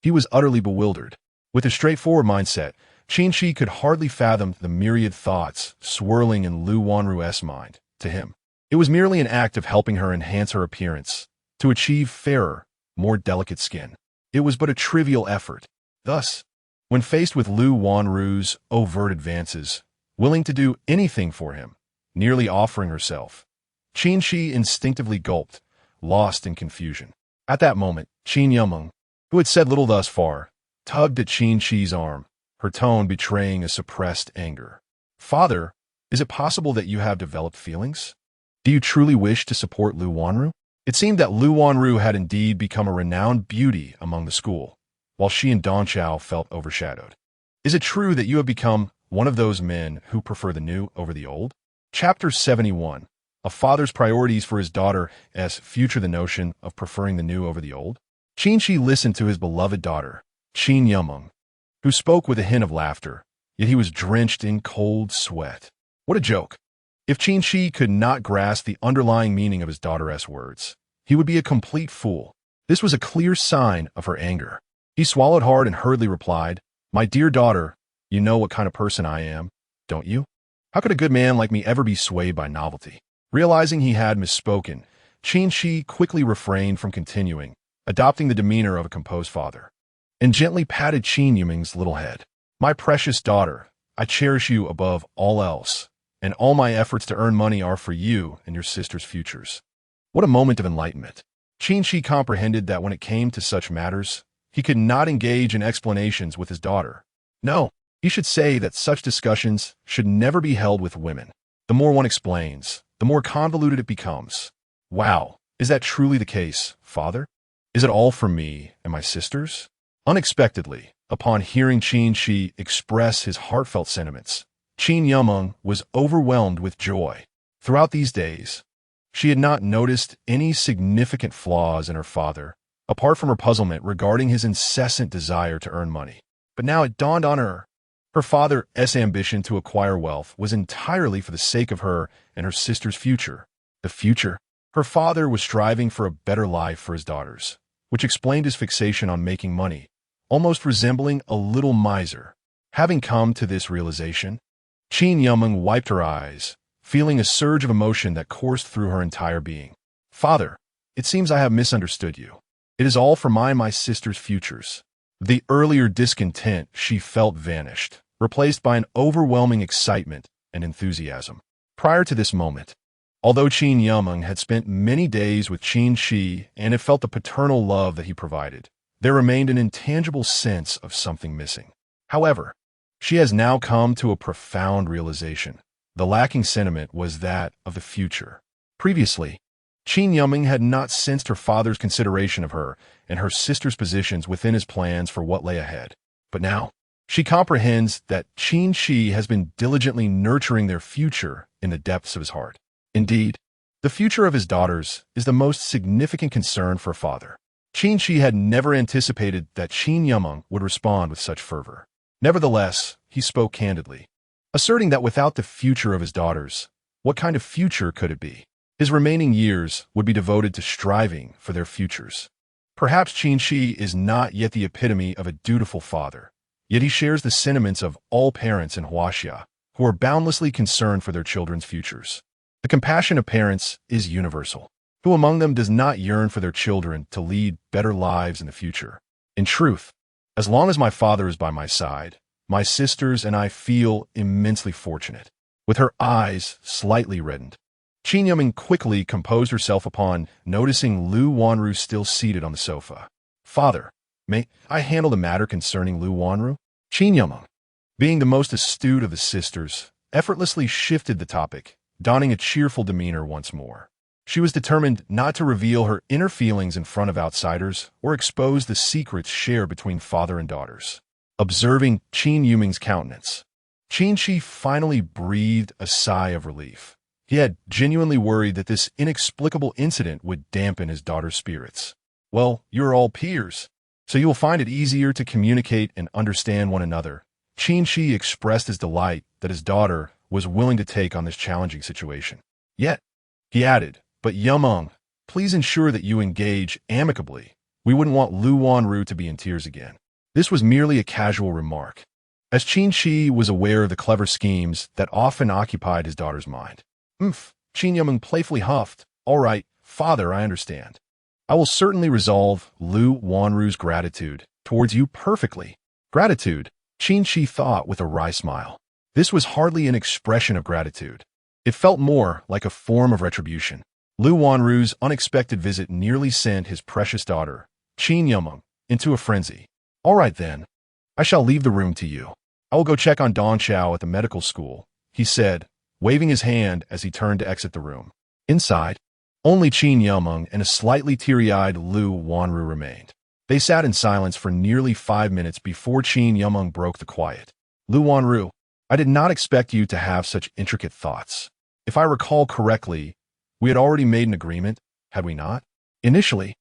He was utterly bewildered. With a straightforward mindset, Qin Qi could hardly fathom the myriad thoughts swirling in Lu Wanru's mind. To him, it was merely an act of helping her enhance her appearance, to achieve fairer, more delicate skin. It was but a trivial effort. Thus, when faced with Lu Wanru's overt advances, willing to do anything for him, nearly offering herself, Qin Qi instinctively gulped, lost in confusion. At that moment, Qin Yumeng, who had said little thus far, tugged at Qin Qi's arm, her tone betraying a suppressed anger. "Father, is it possible that you have developed feelings? Do you truly wish to support Lu Wanru?" It seemed that Lu Wanru had indeed become a renowned beauty among the school, while she and Don Chao felt overshadowed. "Is it true that you have become one of those men who prefer the new over the old?" Chapter 71. A father's priorities for his daughter's future. The notion of preferring the new over the old. Qin Qi listened to his beloved daughter, Qin Yumeng, who spoke with a hint of laughter, yet he was drenched in cold sweat. What a joke! If Qin Qi could not grasp the underlying meaning of his daughter's words, he would be a complete fool. This was a clear sign of her anger. He swallowed hard and hurriedly replied, "My dear daughter, you know what kind of person I am, don't you? How could a good man like me ever be swayed by novelty?" Realizing he had misspoken, Qin Qi quickly refrained from continuing, adopting the demeanor of a composed father, and gently patted Qin Yumeng's little head. "My precious daughter, I cherish you above all else, and all my efforts to earn money are for you and your sister's futures." What a moment of enlightenment. Qin Qi comprehended that when it came to such matters, he could not engage in explanations with his daughter. No, he should say that such discussions should never be held with women. The more one explains, the more convoluted it becomes. Wow, is that truly the case, father? Is it all for me and my sisters? Unexpectedly, upon hearing Qin Qi express his heartfelt sentiments, Qin Yumeng was overwhelmed with joy. Throughout these days, she had not noticed any significant flaws in her father, apart from her puzzlement regarding his incessant desire to earn money. But now it dawned on her. Her father's ambition to acquire wealth was entirely for the sake of her and her sister's future. The future? Her father was striving for a better life for his daughters, which explained his fixation on making money, almost resembling a little miser. Having come to this realization, Qin Yumeng wiped her eyes, feeling a surge of emotion that coursed through her entire being. "Father, it seems I have misunderstood you. It is all for my sister's futures." The earlier discontent she felt vanished, replaced by an overwhelming excitement and enthusiasm. Prior to this moment, although Qin Yumeng had spent many days with Qin Qi and had felt the paternal love that he provided, there remained an intangible sense of something missing. However, she has now come to a profound realization. The lacking sentiment was that of the future. Previously, Qin Yumeng had not sensed her father's consideration of her and her sister's positions within his plans for what lay ahead. But now, she comprehends that Qin Qi has been diligently nurturing their future in the depths of his heart. Indeed, the future of his daughters is the most significant concern for a father. Qin Qi had never anticipated that Qin Yumeng would respond with such fervor. Nevertheless, he spoke candidly, asserting that without the future of his daughters, what kind of future could it be? His remaining years would be devoted to striving for their futures. Perhaps Qin Qi is not yet the epitome of a dutiful father, yet he shares the sentiments of all parents in Huaxia, who are boundlessly concerned for their children's futures. The compassion of parents is universal. Who among them does not yearn for their children to lead better lives in the future? In truth, as long as my father is by my side, my sisters and I feel immensely fortunate. With her eyes slightly reddened, Qin Yuming quickly composed herself upon noticing Lu Wanru still seated on the sofa. Father, may I handle the matter concerning Lu Wanru? Qin Yuming, being the most astute of the sisters, effortlessly shifted the topic, donning a cheerful demeanor once more. She was determined not to reveal her inner feelings in front of outsiders or expose the secrets shared between father and daughters. Observing Qin Yuming's countenance, Qin Qi finally breathed a sigh of relief. He had genuinely worried that this inexplicable incident would dampen his daughter's spirits. Well, you're all peers, so you will find it easier to communicate and understand one another. Qin Qi expressed his delight that his daughter was willing to take on this challenging situation. Yet, he added, but Yumeng, please ensure that you engage amicably. We wouldn't want Lu Wanru to be in tears again. This was merely a casual remark, as Qin Qi was aware of the clever schemes that often occupied his daughter's mind. Qin Yumeng playfully huffed. All right, father, I understand. I will certainly resolve Lu Wanru's gratitude towards you perfectly. Gratitude, Qin Qi thought with a wry smile. This was hardly an expression of gratitude. It felt more like a form of retribution. Lu Wanru's unexpected visit nearly sent his precious daughter, Qin Yumeng, into a frenzy. All right then, I shall leave the room to you. I will go check on Don Chao at the medical school, he said, waving his hand as he turned to exit the room. Inside, only Qin Yumeng and a slightly teary-eyed Lu Wanru remained. They sat in silence for nearly 5 minutes before Qin Yumeng broke the quiet. Lu Wanru, I did not expect you to have such intricate thoughts. If I recall correctly, we had already made an agreement, had we not? Initially,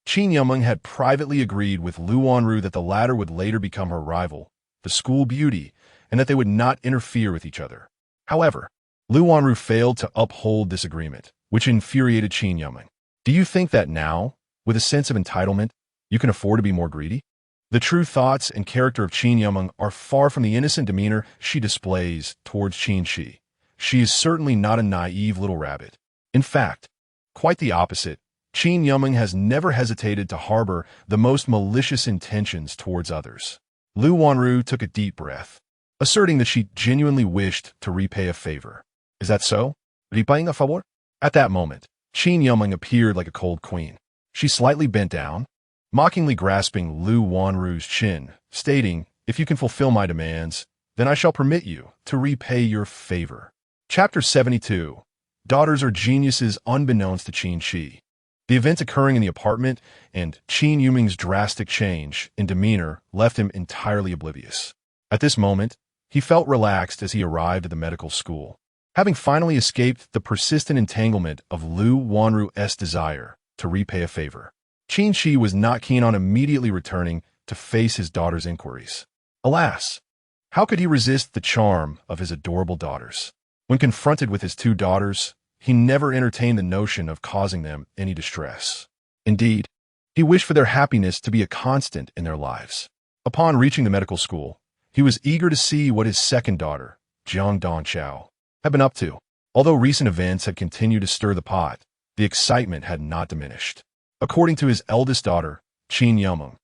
Qin Yumeng had privately agreed with Lu Wanru that the latter would later become her rival, the school beauty, and that they would not interfere with each other. However, Lu Wanru failed to uphold this agreement, which infuriated Qin Yumeng. Do you think that now, with a sense of entitlement, you can afford to be more greedy? The true thoughts and character of Qin Yumeng are far from the innocent demeanor she displays towards Qin Qi. She is certainly not a naive little rabbit. In fact, quite the opposite. Qin Yumeng has never hesitated to harbor the most malicious intentions towards others. Lu Wanru took a deep breath, asserting that she genuinely wished to repay a favor. Is that so? Repaying a favor? At that moment, Qin Yumeng appeared like a cold queen. She slightly bent down, mockingly grasping Lu Wanru's chin, stating, if you can fulfill my demands, then I shall permit you to repay your favor. Chapter 72. Daughters are geniuses unbeknownst to Qin Qi. The events occurring in the apartment and Qin Yuming's drastic change in demeanor left him entirely oblivious. At this moment, he felt relaxed as he arrived at the medical school, having finally escaped the persistent entanglement of Lu Wanru's desire to repay a favor. Qin Qi was not keen on immediately returning to face his daughter's inquiries. Alas, how could he resist the charm of his adorable daughters? When confronted with his 2 daughters, he never entertained the notion of causing them any distress. Indeed, he wished for their happiness to be a constant in their lives. Upon reaching the medical school, he was eager to see what his second daughter, Jiang Don Chao, had been up to. Although recent events had continued to stir the pot, the excitement had not diminished. According to his eldest daughter, Qin Yumeng,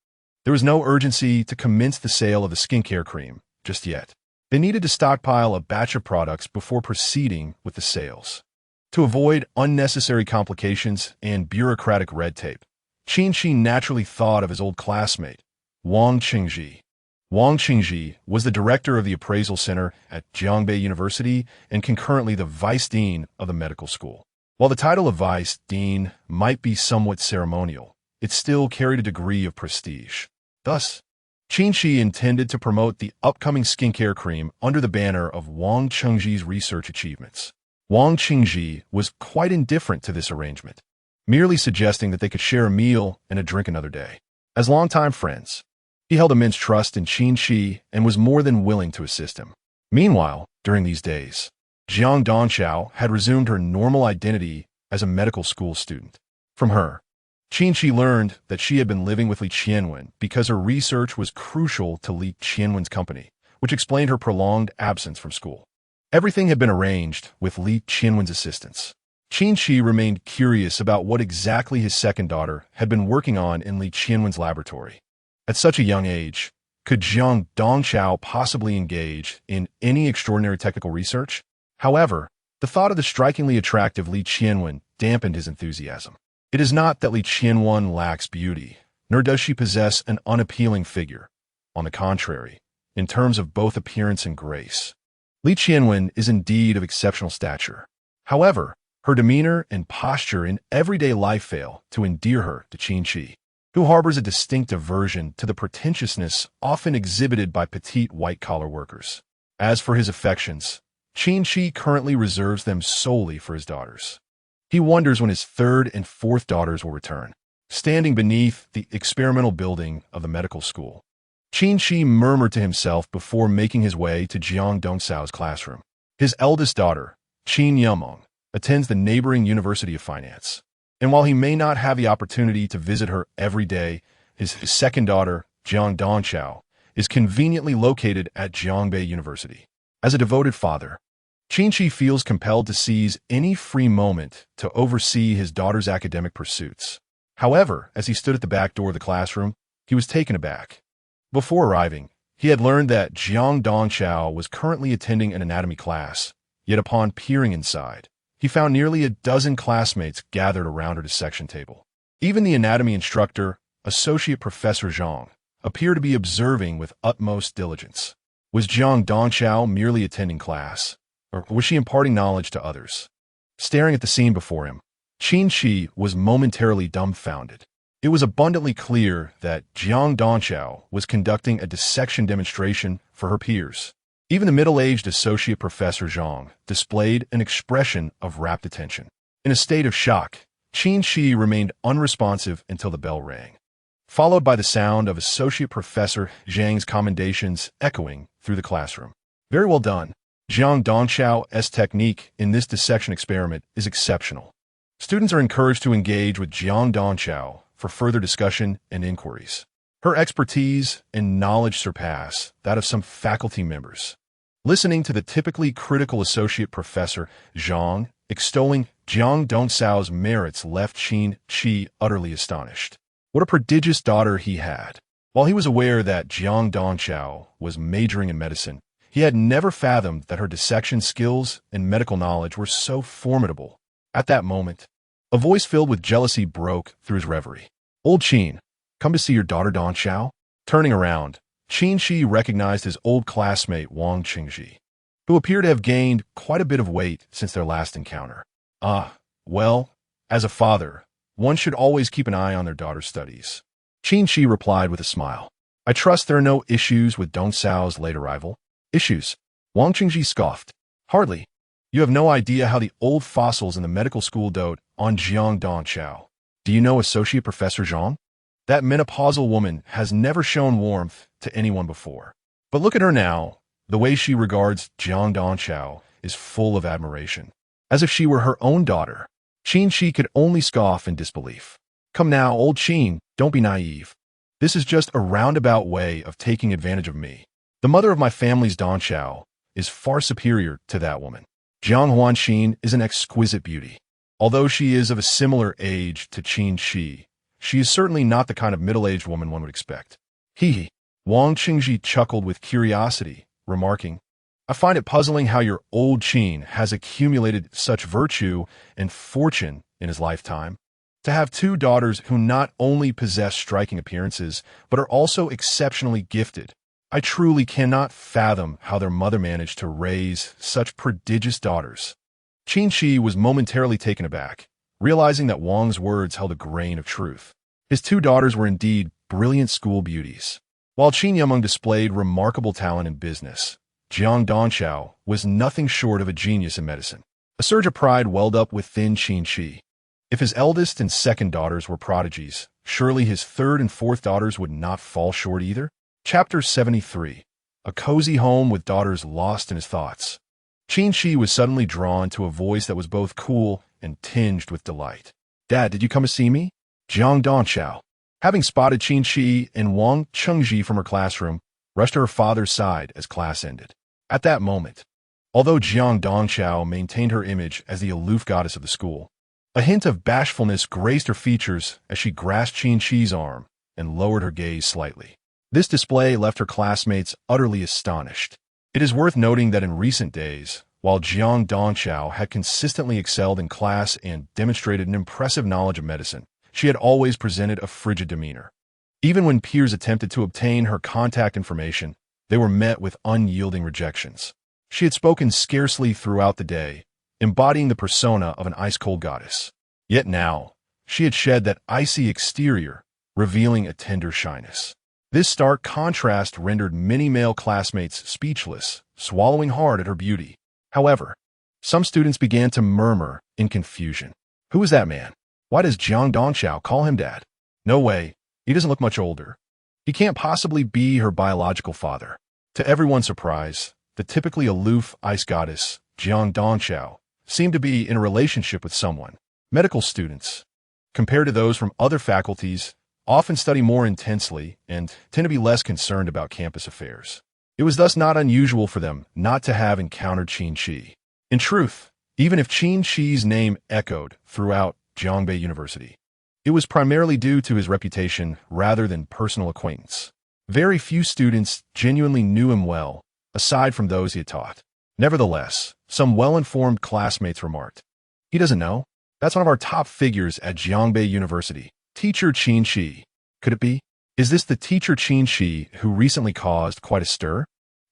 there was no urgency to commence the sale of the skincare cream just yet. They needed to stockpile a batch of products before proceeding with the sales. To avoid unnecessary complications and bureaucratic red tape, Qin Qi naturally thought of his old classmate, Wang Qingji. Wang Qingji was the director of the appraisal center at Jiangbei University and concurrently the vice dean of the medical school. While the title of vice dean might be somewhat ceremonial, it still carried a degree of prestige. Thus, Qin Qi intended to promote the upcoming skincare cream under the banner of Wang Qingji's research achievements. Wang Qingji was quite indifferent to this arrangement, merely suggesting that they could share a meal and a drink another day. As longtime friends, he held immense trust in Qin Qi and was more than willing to assist him. Meanwhile, during these days, Jiang Donchao had resumed her normal identity as a medical school student. From her, Qin Qi learned that she had been living with Li Qianwen because her research was crucial to Li Qianwen's company, which explained her prolonged absence from school. Everything had been arranged with Li Qianwen's assistance. Qin Qi remained curious about what exactly his second daughter had been working on in Li Qianwen's laboratory. At such a young age, could Jiang Dongchao possibly engage in any extraordinary technical research? However, the thought of the strikingly attractive Li Qianwen dampened his enthusiasm. It is not that Li Qianwen lacks beauty, nor does she possess an unappealing figure. On the contrary, in terms of both appearance and grace, Li Qianwen is indeed of exceptional stature. However, her demeanor and posture in everyday life fail to endear her to Qin Qi, who harbors a distinct aversion to the pretentiousness often exhibited by petite white-collar workers. As for his affections, Qin Qi currently reserves them solely for his daughters. He wonders when his third and fourth daughters will return. Standing beneath the experimental building of the medical school, Qin Qi murmured to himself before making his way to Jiang Dongcao's classroom. His eldest daughter, Qin Yameng, attends the neighboring University of Finance. And while he may not have the opportunity to visit her every day, his second daughter, Jiang Dongchao, is conveniently located at Jiangbei University. As a devoted father, Qin Qi feels compelled to seize any free moment to oversee his daughter's academic pursuits. However, as he stood at the back door of the classroom, he was taken aback. Before arriving, he had learned that Jiang Dongchao was currently attending an anatomy class, yet upon peering inside, he found nearly a dozen classmates gathered around her dissection table. Even the anatomy instructor, Associate Professor Zhang, appeared to be observing with utmost diligence. Was Jiang Dongchao merely attending class, or was she imparting knowledge to others? Staring at the scene before him, Qin Qi was momentarily dumbfounded. It was abundantly clear that Jiang Dongchao was conducting a dissection demonstration for her peers. Even the middle-aged Associate Professor Zhang displayed an expression of rapt attention. In a state of shock, Qin Qi remained unresponsive until the bell rang, followed by the sound of Associate Professor Zhang's commendations echoing through the classroom. Very well done. Jiang Dongchao's technique in this dissection experiment is exceptional. Students are encouraged to engage with Jiang Dongchao for further discussion and inquiries. Her expertise and knowledge surpass that of some faculty members. Listening to the typically critical Associate Professor Zhang extolling Jiang Dongcao's merits left Qin Qi utterly astonished. What a prodigious daughter he had! While he was aware that Jiang Dongchao was majoring in medicine, he had never fathomed that her dissection skills and medical knowledge were so formidable. At that moment, a voice filled with jealousy broke through his reverie. "Old Qin, come to see your daughter Dongchao?" Turning around, Qin Qi recognized his old classmate Wang Qingji, who appeared to have gained quite a bit of weight since their last encounter. Well, as a father, one should always keep an eye on their daughter's studies. Qin Qi replied with a smile. "I trust there are no issues with Dongcao's late arrival." "Issues?" Wang Qingji scoffed. "Hardly. You have no idea how the old fossils in the medical school dote on Jiang Dongchao. Do you know Associate Professor Zhang? That menopausal woman has never shown warmth to anyone before. But look at her now. The way she regards Jiang Dongchao is full of admiration, as if she were her own daughter." Qin Qi could only scoff in disbelief. "Come now, old Qin, don't be naive. This is just a roundabout way of taking advantage of me. The mother of my family's Dongchao is far superior to that woman. Jiang Huanxin is an exquisite beauty. Although she is of a similar age to Qin Qi, she is certainly not the kind of middle-aged woman one would expect." He, Wang Qingji chuckled with curiosity, remarking, "I find it puzzling how your old Qin has accumulated such virtue and fortune in his lifetime. To have two daughters who not only possess striking appearances, but are also exceptionally gifted. I truly cannot fathom how their mother managed to raise such prodigious daughters." Qin Qi was momentarily taken aback, realizing that Wang's words held a grain of truth. His two daughters were indeed brilliant school beauties. While Qin Yameng displayed remarkable talent in business, Jiang Dongchao was nothing short of a genius in medicine. A surge of pride welled up within Qin Qi. If his eldest and second daughters were prodigies, surely his third and fourth daughters would not fall short either. Chapter 73. A cozy home with daughters lost in his thoughts. Qin Qi was suddenly drawn to a voice that was both cool and tinged with delight. "Dad, did you come to see me?" Jiang Dongchao, having spotted Qin Qi and Wang Qingji from her classroom, rushed to her father's side as class ended. At that moment, although Jiang Dongqiao maintained her image as the aloof goddess of the school. A hint of bashfulness graced her features as she grasped Qin Qi's arm and lowered her gaze slightly. This display left her classmates utterly astonished. It is worth noting that in recent days, while Jiang Dongqiao had consistently excelled in class and demonstrated an impressive knowledge of medicine, she had always presented a frigid demeanor. Even when peers attempted to obtain her contact information, they were met with unyielding rejections. She had spoken scarcely throughout the day, embodying the persona of an ice-cold goddess. Yet now, she had shed that icy exterior, revealing a tender shyness. This stark contrast rendered many male classmates speechless, swallowing hard at her beauty. However, some students began to murmur in confusion. Who is that man? Why does Jiang Dongqiao call him dad? No way, he doesn't look much older. He can't possibly be her biological father. To everyone's surprise, the typically aloof ice goddess, Jiang Dongqiao, seemed to be in a relationship with someone. Medical students, compared to those from other faculties, often study more intensely and tend to be less concerned about campus affairs. It was thus not unusual for them not to have encountered Qin Qi. In truth, even if Qin Qi's name echoed throughout Jiangbei University, it was primarily due to his reputation rather than personal acquaintance. Very few students genuinely knew him well, aside from those he had taught. Nevertheless, some well-informed classmates remarked, "He doesn't know? That's one of our top figures at Jiangbei University, Teacher Qin Qi. Could it be? Is this the teacher Qin Qi who recently caused quite a stir?"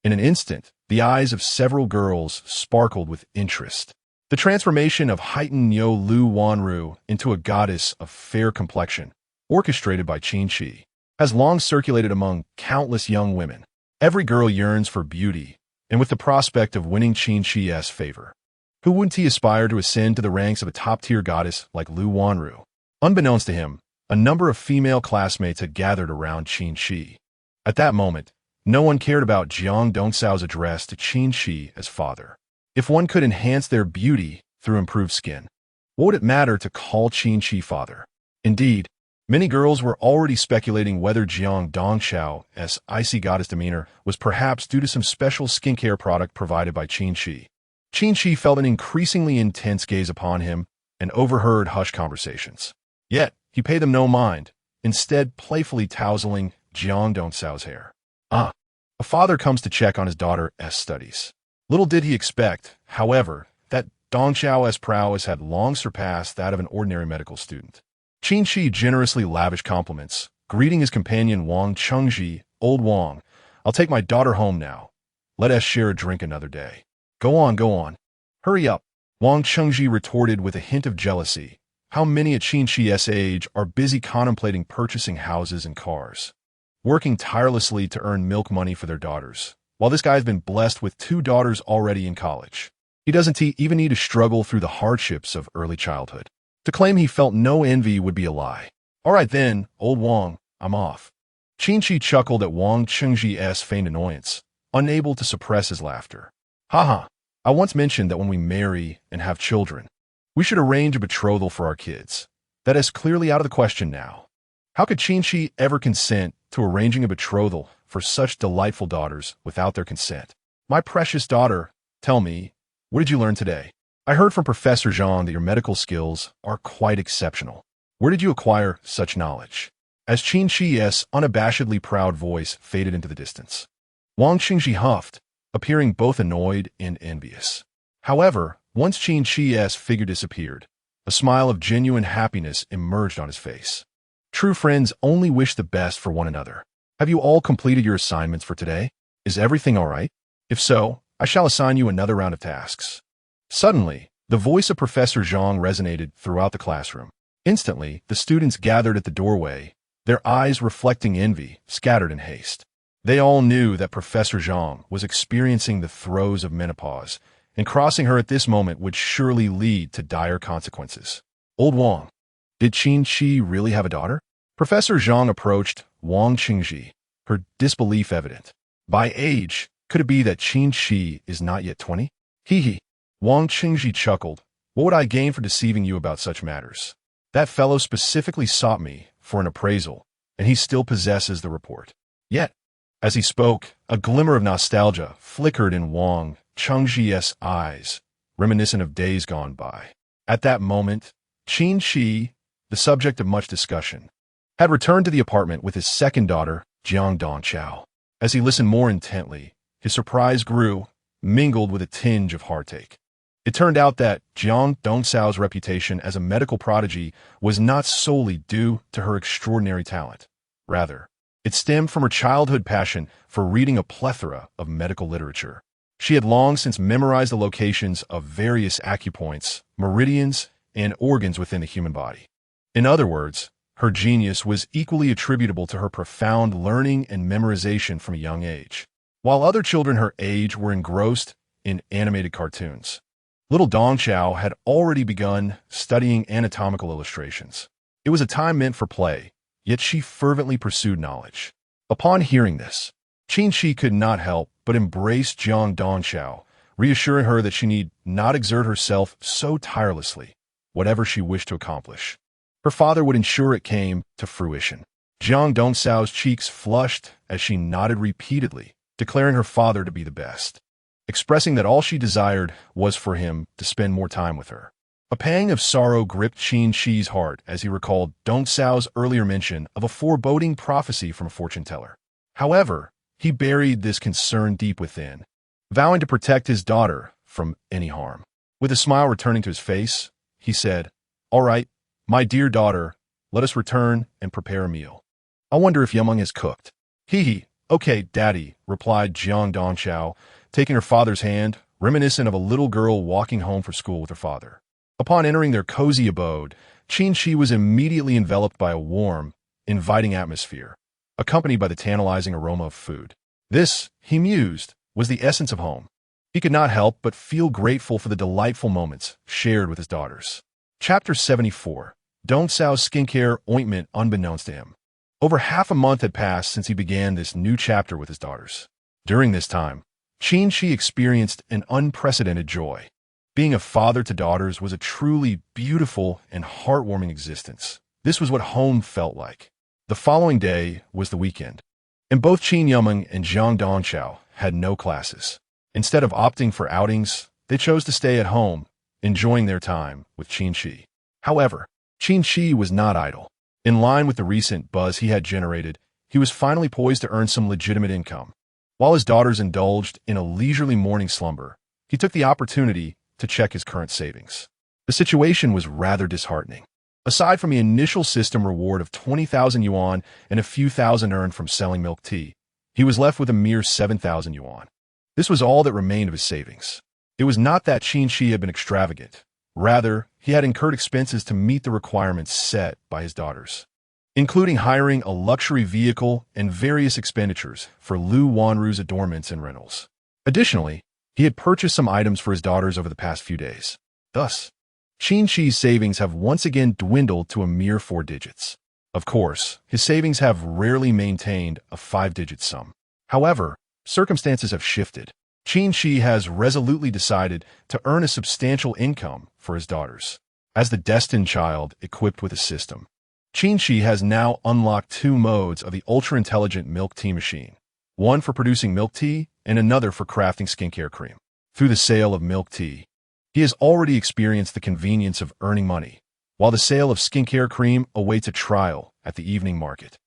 In an instant, the eyes of several girls sparkled with interest. The transformation of heightened Yo Lu Wanru into a goddess of fair complexion, orchestrated by Qin Qi, has long circulated among countless young women. Every girl yearns for beauty, and with the prospect of winning Qin Qi's favor, who wouldn't he aspire to ascend to the ranks of a top-tier goddess like Lu Wanru? Unbeknownst to him, a number of female classmates had gathered around Qin Qi. At that moment, no one cared about Jiang Dongqiao's address to Qin Qi as father. If one could enhance their beauty through improved skin, what would it matter to call Qin Qi father? Indeed, many girls were already speculating whether Jiang Dongqiao's icy goddess demeanor was perhaps due to some special skincare product provided by Qin Qi. Qin Qi felt an increasingly intense gaze upon him and overheard hushed conversations. Yet, he paid them no mind, instead playfully tousling Jiang Dongqiao's hair. A father comes to check on his daughter's studies. Little did he expect, however, that Dongqiao's prowess had long surpassed that of an ordinary medical student. Qin Qi generously lavished compliments, greeting his companion Wang Chengji. "Old Wang, I'll take my daughter home now. Let us share a drink another day." Go on. Hurry up," Wang Chengji retorted with a hint of jealousy. How many at Qin Qi's age are busy contemplating purchasing houses and cars, working tirelessly to earn milk money for their daughters, while this guy's been blessed with 2 daughters already in college. He doesn't even need to struggle through the hardships of early childhood. To claim he felt no envy would be a lie. "All right then, old Wang, I'm off." Qin Qi chuckled at Wang Chengji's feigned annoyance, unable to suppress his laughter. "Haha, I once mentioned that when we marry and have children, we should arrange a betrothal for our kids. That is clearly out of the question now. How could Qin Qi ever consent to arranging a betrothal for such delightful daughters without their consent? My precious daughter, tell me, what did you learn today? I heard from Professor Zhang that your medical skills are quite exceptional. Where did you acquire such knowledge?" As Qin Qi's unabashedly proud voice faded into the distance, Wang Qingji huffed, appearing both annoyed and envious. However, once Qin Qi's figure disappeared, a smile of genuine happiness emerged on his face. True friends only wish the best for one another. Have you all completed your assignments for today? Is everything all right? If so, I shall assign you another round of tasks. Suddenly, the voice of Professor Zhang resonated throughout the classroom. Instantly, the students gathered at the doorway, their eyes reflecting envy, scattered in haste. They all knew that Professor Zhang was experiencing the throes of menopause, and crossing her at this moment would surely lead to dire consequences. "Old Wang, did Qin Qi really have a daughter?" Professor Zhang approached Wang Qingji, her disbelief evident. "By age, could it be that Qin Qi is not yet 20? Hee. Wang Qingji chuckled. "What would I gain for deceiving you about such matters? That fellow specifically sought me for an appraisal, and he still possesses the report." Yet, as he spoke, a glimmer of nostalgia flickered in Wang Chengxi's eyes, reminiscent of days gone by. At that moment, Qin Qi, the subject of much discussion, had returned to the apartment with his second daughter, Jiang Dongchao. As he listened more intently, his surprise grew, mingled with a tinge of heartache. It turned out that Jiang Dongchao's reputation as a medical prodigy was not solely due to her extraordinary talent. Rather, it stemmed from her childhood passion for reading a plethora of medical literature. She had long since memorized the locations of various acupoints, meridians, and organs within the human body. In other words, her genius was equally attributable to her profound learning and memorization from a young age. While other children her age were engrossed in animated cartoons, little Dongchao had already begun studying anatomical illustrations. It was a time meant for play, yet she fervently pursued knowledge. Upon hearing this, Qin Qi could not help but embrace Jiang Dongchao, reassuring her that she need not exert herself so tirelessly, whatever she wished to accomplish. Her father would ensure it came to fruition. Jiang Dongchao's cheeks flushed as she nodded repeatedly, declaring her father to be the best, expressing that all she desired was for him to spend more time with her. A pang of sorrow gripped Qin Qi's heart as he recalled Dongchao's earlier mention of a foreboding prophecy from a fortune-teller. However, he buried this concern deep within, vowing to protect his daughter from any harm. With a smile returning to his face, he said, "All right, my dear daughter, let us return and prepare a meal. I wonder if Yumeng has cooked." "Hee, okay, Daddy," replied Jiang Dongchao, taking her father's hand, reminiscent of a little girl walking home from school with her father. Upon entering their cozy abode, Qin Qi was immediately enveloped by a warm, inviting atmosphere, accompanied by the tantalizing aroma of food. This, he mused, was the essence of home. He could not help but feel grateful for the delightful moments shared with his daughters. Chapter 74. Dongchao's skincare ointment unbeknownst to him. Over half a month had passed since he began this new chapter with his daughters. During this time, Qin Qi experienced an unprecedented joy. Being a father to daughters was a truly beautiful and heartwarming existence. This was what home felt like. The following day was the weekend, and both Qin Yumeng and Jiang Dongchao had no classes. Instead of opting for outings, they chose to stay at home, enjoying their time with Qin Qi. However, Qin Qi was not idle. In line with the recent buzz he had generated, he was finally poised to earn some legitimate income. While his daughters indulged in a leisurely morning slumber, he took the opportunity to check his current savings. The situation was rather disheartening. Aside from the initial system reward of 20,000 yuan and a few thousand earned from selling milk tea, he was left with a mere 7,000 yuan. This was all that remained of his savings. It was not that Qin Qi had been extravagant. Rather, he had incurred expenses to meet the requirements set by his daughters, including hiring a luxury vehicle and various expenditures for Lu Wanru's adornments and rentals. Additionally, he had purchased some items for his daughters over the past few days. Thus, Qin Qi's savings have once again dwindled to a mere 4 digits. Of course, his savings have rarely maintained a 5-digit sum. However, circumstances have shifted. Qin Qi has resolutely decided to earn a substantial income for his daughters. As the destined child equipped with a system, Qin Qi has now unlocked 2 modes of the ultra-intelligent milk tea machine, one for producing milk tea and another for crafting skincare cream. Through the sale of milk tea, he has already experienced the convenience of earning money, while the sale of skincare cream awaits a trial at the evening market.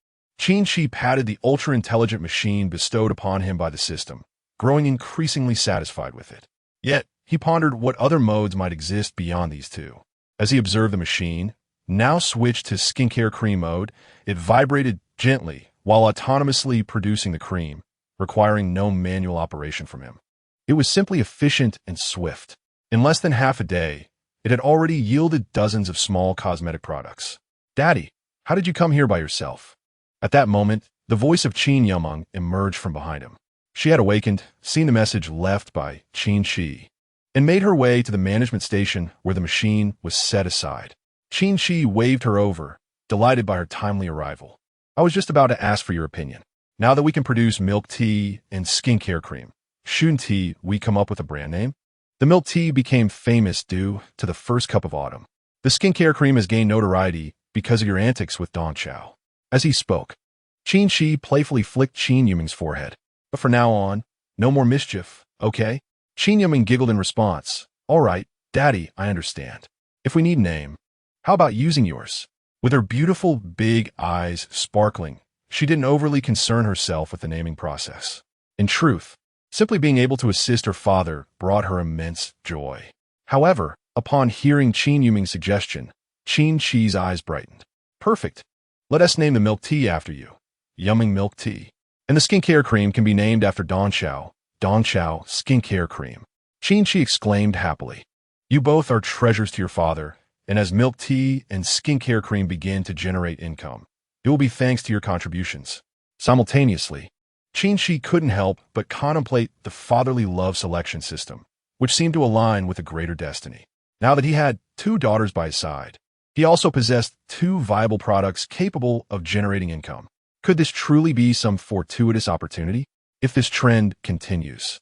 Qin Qi patted the ultra-intelligent machine bestowed upon him by the system, growing increasingly satisfied with it. Yet, he pondered what other modes might exist beyond these 2. As he observed the machine, now switched to skincare cream mode, it vibrated gently while autonomously producing the cream, requiring no manual operation from him. It was simply efficient and swift. In less than half a day, it had already yielded dozens of small cosmetic products. "Daddy, how did you come here by yourself?" At that moment, the voice of Qin Yumeng emerged from behind him. She had awakened, seen the message left by Qin Qi, and made her way to the management station where the machine was set aside. Qin Qi waved her over, delighted by her timely arrival. "I was just about to ask for your opinion. Now that we can produce milk tea and skincare cream, shouldn't we come up with a brand name?" The milk tea became famous due to the first cup of autumn. The skincare cream has gained notoriety because of your antics with Dongchao. As he spoke, Qin Qi playfully flicked Qin Yumeng's forehead. "But from now on, no more mischief, okay?" Qin Yuming giggled in response. All right, Daddy, I understand. If we need a name, how about using yours? With her beautiful big eyes sparkling, she didn't overly concern herself with the naming process. In truth, simply being able to assist her father brought her immense joy. However, upon hearing Qin Yuming's suggestion, Qin Qi's eyes brightened. Perfect. Let us name the milk tea after you. Yuming milk tea. And the skincare cream can be named after Dongqiao skincare cream. Qin Qi exclaimed happily. You both are treasures to your father, and as milk tea and skincare cream begin to generate income, it will be thanks to your contributions. Simultaneously, Qin Qi couldn't help but contemplate the fatherly love selection system, which seemed to align with a greater destiny. Now that he had 2 daughters by his side, he also possessed 2 viable products capable of generating income. Could this truly be some fortuitous opportunity? If this trend continues,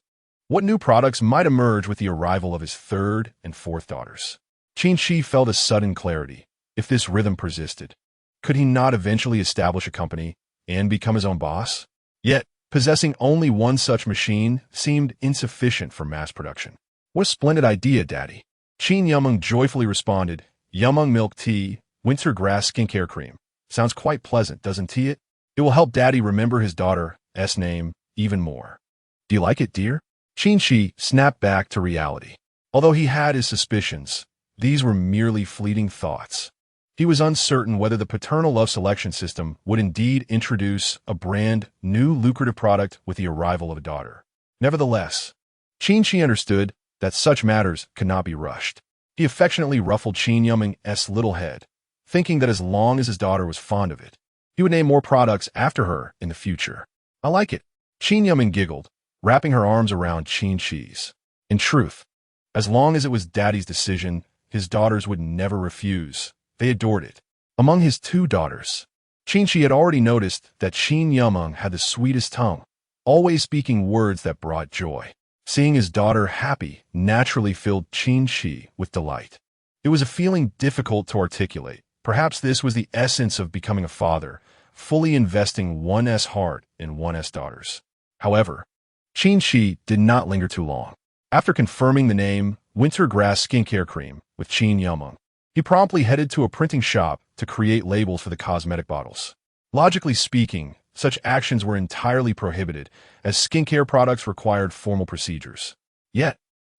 what new products might emerge with the arrival of his 3rd and 4th daughters? Qin Qi felt a sudden clarity. If this rhythm persisted, could he not eventually establish a company and become his own boss? Yet, possessing only one such machine seemed insufficient for mass production. What a splendid idea, Daddy. Qin Yuming joyfully responded. Yuming milk tea, winter grass skincare cream. Sounds quite pleasant, doesn't it? It will help Daddy remember his daughter's name even more. Do you like it, dear? Qin Qi snapped back to reality. Although he had his suspicions, these were merely fleeting thoughts. He was uncertain whether the paternal love selection system would indeed introduce a brand new lucrative product with the arrival of a daughter. Nevertheless, Qin Qi understood that such matters could not be rushed. He affectionately ruffled Qin Yuming's little head, thinking that as long as his daughter was fond of it, he would name more products after her in the future. I like it. Qin Yuming giggled, wrapping her arms around Qin Qi's. In truth, as long as it was Daddy's decision, his daughters would never refuse. They adored it. Among his 2 daughters, Qin Qi had already noticed that Qin Yuming had the sweetest tongue, always speaking words that brought joy. Seeing his daughter happy naturally filled Qin Qi with delight. It was a feeling difficult to articulate. Perhaps this was the essence of becoming a father, fully investing one's heart in one's daughters. However, Qin Qi did not linger too long. After confirming the name Winter Grass Skincare Cream with Qin Yuming, he promptly headed to a printing shop to create labels for the cosmetic bottles. Logically speaking, such actions were entirely prohibited, as skincare products required formal procedures. Yet,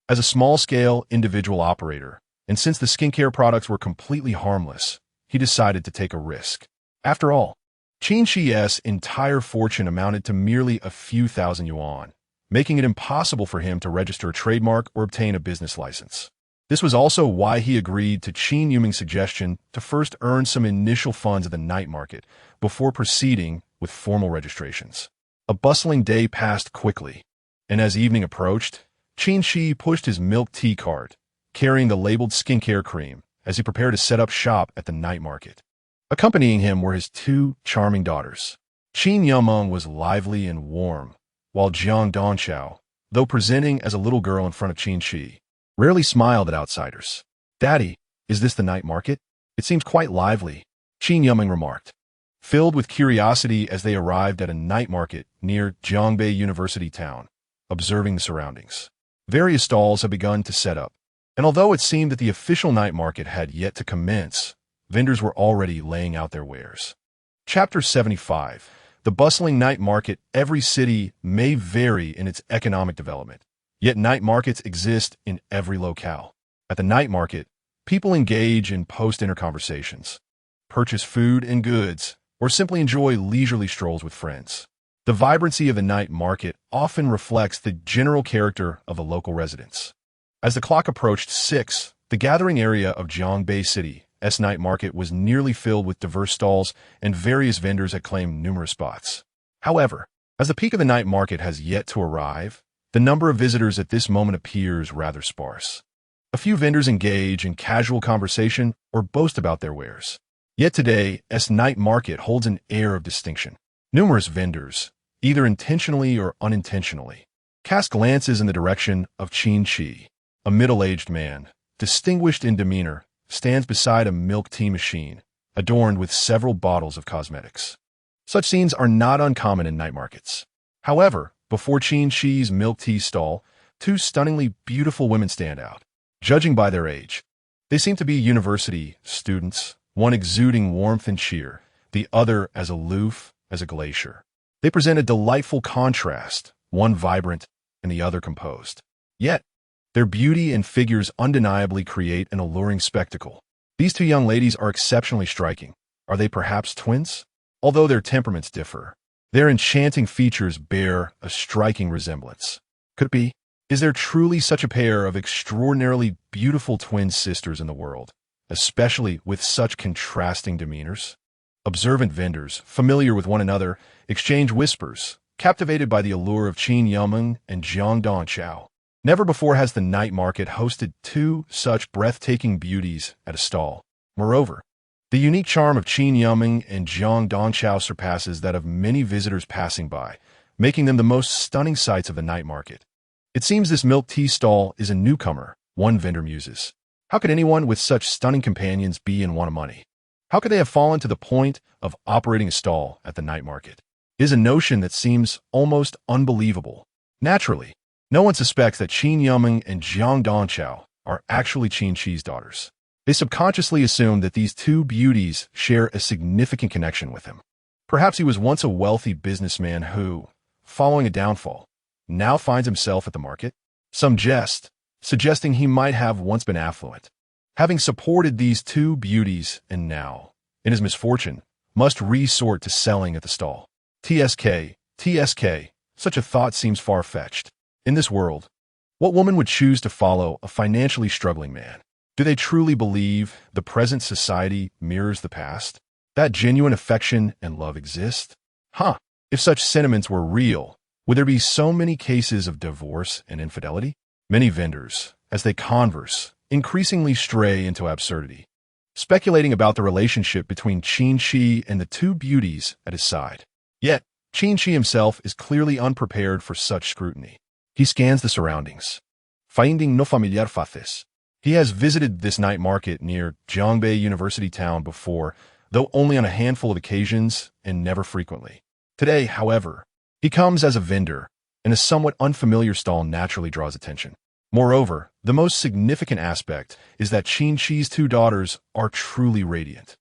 as a small-scale individual operator, and since the skincare products were completely harmless, he decided to take a risk. After all, Qin Qi's entire fortune amounted to merely a few thousand yuan, making it impossible for him to register a trademark or obtain a business license. This was also why he agreed to Qin Yuming's suggestion to first earn some initial funds at the night market before proceeding with formal registrations. A bustling day passed quickly, and as evening approached, Qin Qi pushed his milk tea cart, carrying the labeled skincare cream, as he prepared to set up shop at the night market. Accompanying him were his 2 charming daughters. Qin Yuming was lively and warm, while Jiang Dongqiao, though presenting as a little girl in front of Qin Qi, rarely smiled at outsiders. Daddy, is this the night market? It seems quite lively, Qin Yuming remarked, filled with curiosity as they arrived at a night market near Jiangbei University town, observing the surroundings. Various stalls had begun to set up, and although it seemed that the official night market had yet to commence, vendors were already laying out their wares. Chapter 75. The bustling night market. Every city may vary in its economic development, yet night markets exist in every locale. At the night market, people engage in post-dinner conversations, purchase food and goods, or simply enjoy leisurely strolls with friends. The vibrancy of the night market often reflects the general character of the local residents. As the clock approached 6, the gathering area of Jiangbei City's night market was nearly filled with diverse stalls, and various vendors had claimed numerous spots. However, as the peak of the night market has yet to arrive, the number of visitors at this moment appears rather sparse. A few vendors engage in casual conversation or boast about their wares. Yet today's night market holds an air of distinction. Numerous vendors, either intentionally or unintentionally, cast glances in the direction of Qin Qi. A middle-aged man, distinguished in demeanor, stands beside a milk tea machine, adorned with several bottles of cosmetics. Such scenes are not uncommon in night markets. However, before Qin Qi's milk tea stall, Two stunningly beautiful women stand out. Judging by their age, they seem to be university students, one exuding warmth and cheer, the other as aloof as a glacier. They present a delightful contrast, one vibrant and the other composed. Yet, their beauty and figures undeniably create an alluring spectacle. These two young ladies are exceptionally striking. Are they perhaps twins? Although their temperaments differ, their enchanting features bear a striking resemblance. Could it be? Is there truly such a pair of extraordinarily beautiful twin sisters in the world, especially with such contrasting demeanors? Observant vendors, familiar with one another, exchange whispers, captivated by the allure of Qin Yumeng and Jiang Dongchao. Never before has the night market hosted two such breathtaking beauties at a stall. Moreover, the unique charm of Qin Yumeng and Jiang Dongchao surpasses that of many visitors passing by, making them the most stunning sights of the night market. It seems this milk tea stall is a newcomer, one vendor muses. How could anyone with such stunning companions be in want of money? How could they have fallen to the point of operating a stall at the night market? It is a notion that seems almost unbelievable. Naturally, no one suspects that Qin Yumeng and Jiang Dongchao are actually Qin Qi's daughters. They subconsciously assume that these two beauties share a significant connection with him. Perhaps he was once a wealthy businessman who, following a downfall, now finds himself at the market. Some jest, suggesting he might have once been affluent, having supported these two beauties and now, in his misfortune, must resort to selling at the stall. TSK, such a thought seems far-fetched. In this world, what woman would choose to follow a financially struggling man? Do they truly believe the present society mirrors the past? That genuine affection and love exist? If such sentiments were real, would there be so many cases of divorce and infidelity? Many vendors, as they converse, increasingly stray into absurdity, speculating about the relationship between Qin Qi and the two beauties at his side. Yet, Qin Qi himself is clearly unprepared for such scrutiny. He scans the surroundings, finding no familiar faces. He has visited this night market near Zhongbei University town before, though only on a handful of occasions and never frequently. Today, however, he comes as a vendor, and a somewhat unfamiliar stall naturally draws attention. Moreover, the most significant aspect is that Qin Qi's two daughters are truly radiant.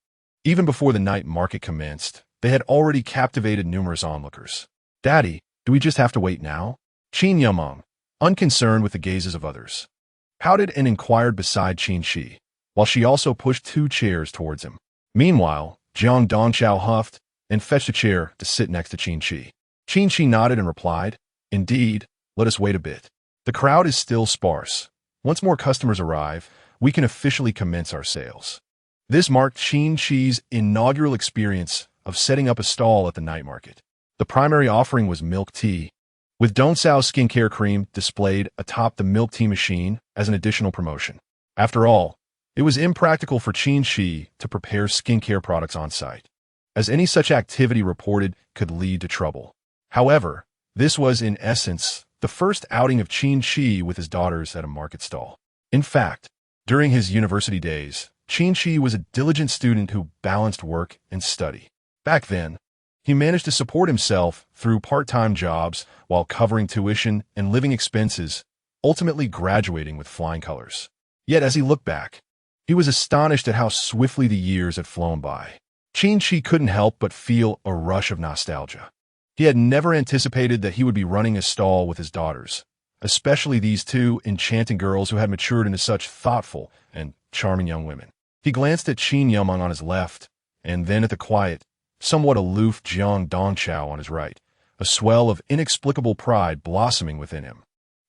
Even before the night market commenced, they had already captivated numerous onlookers. "Daddy, do we just have to wait now?" Qin Yumeng, unconcerned with the gazes of others, pouted and inquired beside Qin Qi, while she also pushed two chairs towards him. Meanwhile, Jiang Dongchao huffed and fetched a chair to sit next to Qin Qi. Qin Qi nodded and replied, "Indeed, let us wait a bit. The crowd is still sparse. Once more customers arrive, we can officially commence our sales." This marked Qin Qi's inaugural experience of setting up a stall at the night market. The primary offering was milk tea, with Dongsao's skincare cream displayed atop the milk tea machine as an additional promotion. After all, it was impractical for Qin Qi to prepare skincare products on site, as any such activity reported could lead to trouble. However, this was in essence the first outing of Qin Qi with his daughters at a market stall. In fact, during his university days, Qin Qi was a diligent student who balanced work and study. Back then, he managed to support himself through part-time jobs while covering tuition and living expenses, ultimately graduating with flying colors. Yet as he looked back, he was astonished at how swiftly the years had flown by. Qin Qi couldn't help but feel a rush of nostalgia. He had never anticipated that he would be running a stall with his daughters, especially these two enchanting girls who had matured into such thoughtful and charming young women. He glanced at Qin Yumeng on his left, and then at the quiet, somewhat aloof Jiang Dongchao on his right, a swell of inexplicable pride blossoming within him.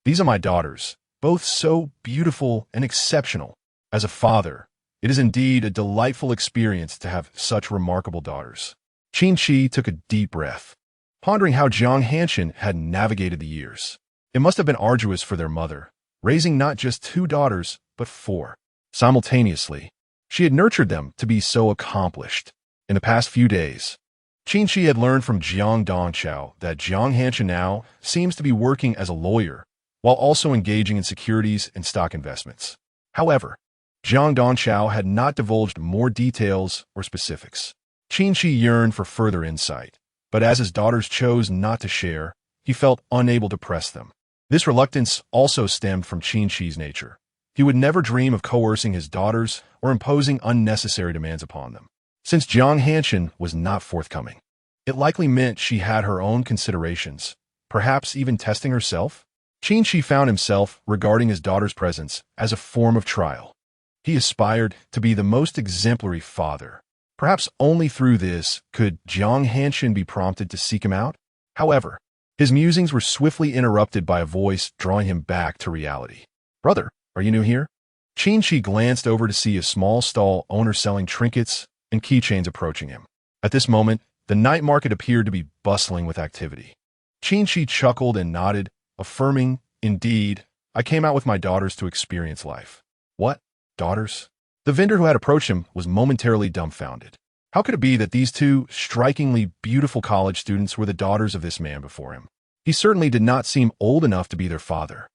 "These are my daughters, both so beautiful and exceptional. As a father, it is indeed a delightful experience to have such remarkable daughters." Qin Qi took a deep breath, pondering how Jiang Hanshin had navigated the years. It must have been arduous for their mother, raising not just two daughters, but four. Simultaneously, she had nurtured them to be so accomplished. In the past few days, Qin Qi had learned from Jiang Dongchao that Jiang Hanshin now seems to be working as a lawyer, while also engaging in securities and stock investments. However, Jiang Dongchao had not divulged more details or specifics. Qin Qi yearned for further insight, but as his daughters chose not to share, he felt unable to press them. This reluctance also stemmed from Qin Qi's nature. He would never dream of coercing his daughters or imposing unnecessary demands upon them. Since Jiang Hanshan was not forthcoming, it likely meant she had her own considerations, perhaps even testing herself. Qin Qi found himself regarding his daughter's presence as a form of trial. He aspired to be the most exemplary father. Perhaps only through this could Jiang Hanshan be prompted to seek him out. However, his musings were swiftly interrupted by a voice drawing him back to reality. "Brother, are you new here?" Qin Qi glanced over to see a small stall owner selling trinkets and keychains approaching him. At this moment, the night market appeared to be bustling with activity. Qin Qi chuckled and nodded, affirming, "Indeed, I came out with my daughters to experience life." "What? Daughters?" The vendor who had approached him was momentarily dumbfounded. How could it be that these two strikingly beautiful college students were the daughters of this man before him? He certainly did not seem old enough to be their father.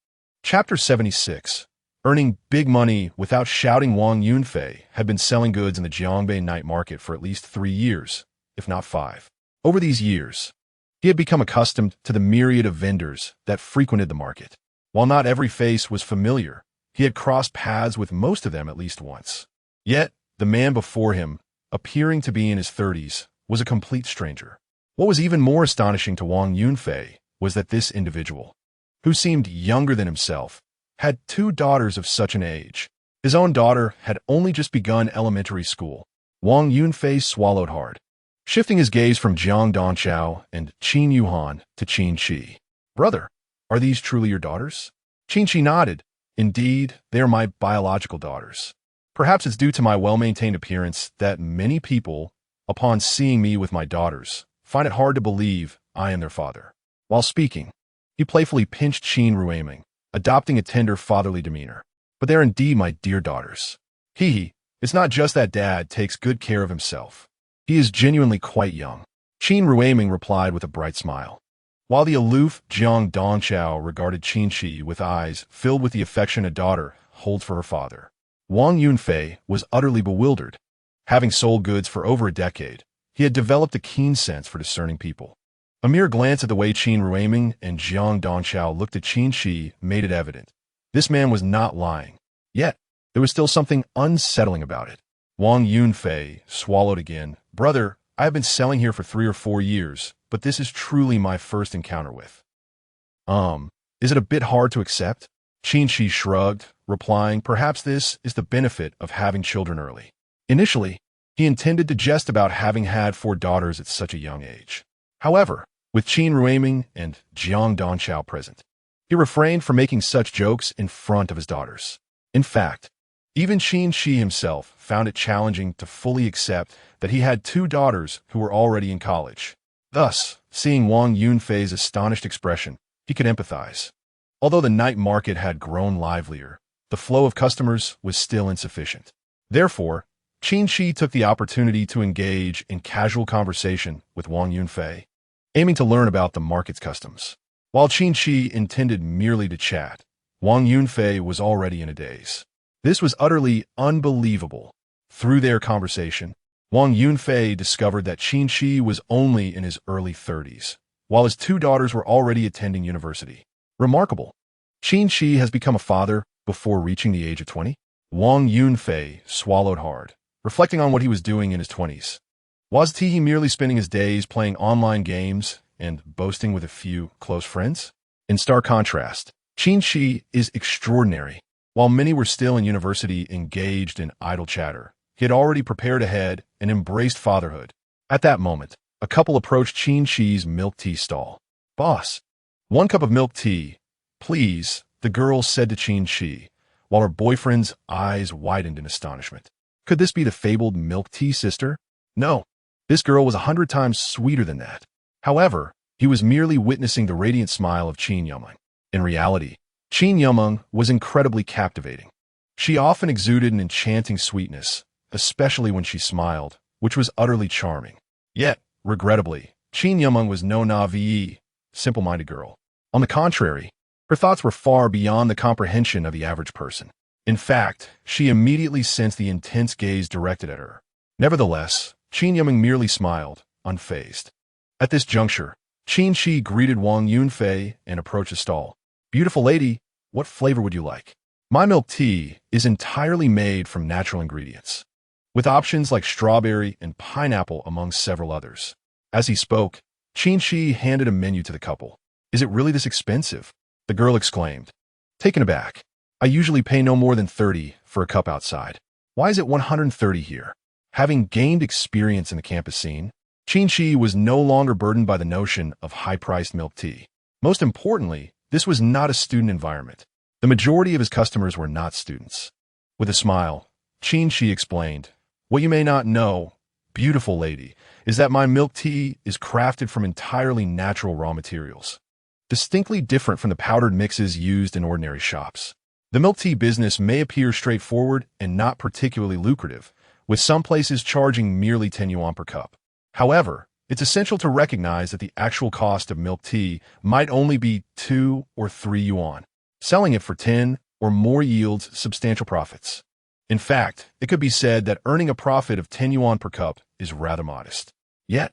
Chapter 76. Earning big money without shouting. Wang Yunfei had been selling goods in the Jiangbei night market for at least 3 years, if not 5. Over these years, he had become accustomed to the myriad of vendors that frequented the market. While not every face was familiar, he had crossed paths with most of them at least once. Yet, the man before him, appearing to be in his 30s, was a complete stranger. What was even more astonishing to Wang Yunfei was that this individual, who seemed younger than himself, had 2 daughters of such an age. His own daughter had only just begun elementary school. Wang Yunfei swallowed hard, shifting his gaze from Jiang Donchao and Qin Yuhan to Qin Qi. "Brother, are these truly your daughters?" Qin Qi nodded. "Indeed, they are my biological daughters. Perhaps it's due to my well-maintained appearance that many people, upon seeing me with my daughters, find it hard to believe I am their father." While speaking, he playfully pinched Qin Ruiming, adopting a tender fatherly demeanor. "But they're indeed my dear daughters. Hee, it's not just that Dad takes good care of himself. He is genuinely quite young." Qin Ruiming replied with a bright smile, while the aloof Jiang Donchao regarded Qin Qi with eyes filled with the affection a daughter holds for her father. Wang Yunfei was utterly bewildered. Having sold goods for over a decade, he had developed a keen sense for discerning people. A mere glance at the way Qin Ruiming and Jiang Donchao looked at Qin Qi made it evident. This man was not lying. Yet, there was still something unsettling about it. Wang Yunfei swallowed again. "Brother, I have been selling here for 3 or 4 years, but this is truly my first encounter with." Is it a bit hard to accept?" Qin Qi shrugged, replying, "Perhaps this is the benefit of having children early." Initially, he intended to jest about having had 4 daughters at such a young age. However, with Qin Ruiming and Jiang Donchao present, he refrained from making such jokes in front of his daughters. In fact, even Qin Qi himself found it challenging to fully accept that he had 2 daughters who were already in college. Thus, seeing Wang Yunfei's astonished expression, he could empathize. Although the night market had grown livelier, the flow of customers was still insufficient. Therefore, Qin Qi took the opportunity to engage in casual conversation with Wang Yunfei, aiming to learn about the market's customs. While Qin Qi intended merely to chat, Wang Yunfei was already in a daze. This was utterly unbelievable. Through their conversation, Wang Yunfei discovered that Qin Qi was only in his early 30s, while his 2 daughters were already attending university. Remarkable. Qin Qi has become a father before reaching the age of 20? Wang Yunfei swallowed hard, reflecting on what he was doing in his 20s. Was he merely spending his days playing online games and boasting with a few close friends? In stark contrast, Qin Qi is extraordinary. While many were still in university engaged in idle chatter, he had already prepared ahead and embraced fatherhood. At that moment, a couple approached Qin Qi's milk tea stall. "Boss, 1 cup of milk tea, please," the girl said to Qin Qi, while her boyfriend's eyes widened in astonishment. Could this be the fabled milk tea sister? No, this girl was 100 times sweeter than that. However, he was merely witnessing the radiant smile of Qin Yumeng. In reality, Qin Yumeng was incredibly captivating. She often exuded an enchanting sweetness, especially when she smiled, which was utterly charming. Yet, regrettably, Qin Yumeng was no naive, simple-minded girl. On the contrary, her thoughts were far beyond the comprehension of the average person. In fact, she immediately sensed the intense gaze directed at her. Nevertheless, Qin Yumeng merely smiled, unfazed. At this juncture, Qin Qi greeted Wang Yunfei and approached the stall. Beautiful lady, what flavor would you like? My milk tea is entirely made from natural ingredients, with options like strawberry and pineapple among several others. As he spoke, Qin Qi handed a menu to the couple. Is it really this expensive? The girl exclaimed, taken aback. I usually pay no more than 30 for a cup outside. Why is it 130 here? Having gained experience in the campus scene, Qin Qi was no longer burdened by the notion of high-priced milk tea. Most importantly, this was not a student environment. The majority of his customers were not students. With a smile, Qin Qi explained, what you may not know, beautiful lady, is that my milk tea is crafted from entirely natural raw materials, distinctly different from the powdered mixes used in ordinary shops. The milk tea business may appear straightforward and not particularly lucrative, with some places charging merely 10 yuan per cup. However, it's essential to recognize that the actual cost of milk tea might only be 2 or 3 yuan. Selling it for 10 or more yields substantial profits. In fact, it could be said that earning a profit of 10 yuan per cup is rather modest. Yet,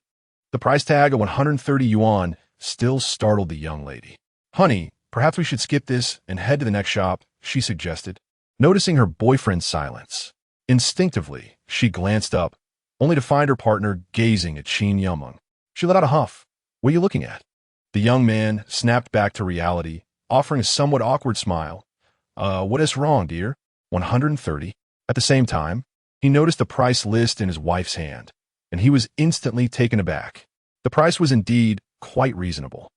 the price tag of 130 yuan still startled the young lady. Honey, perhaps we should skip this and head to the next shop, she suggested. Noticing her boyfriend's silence, instinctively, she glanced up, only to find her partner gazing at Qin Yumeng. She let out a huff. What are you looking at? The young man snapped back to reality, offering a somewhat awkward smile. What is wrong, dear? 130. At the same time, he noticed the price list in his wife's hand, and he was instantly taken aback. The price was indeed quite reasonable.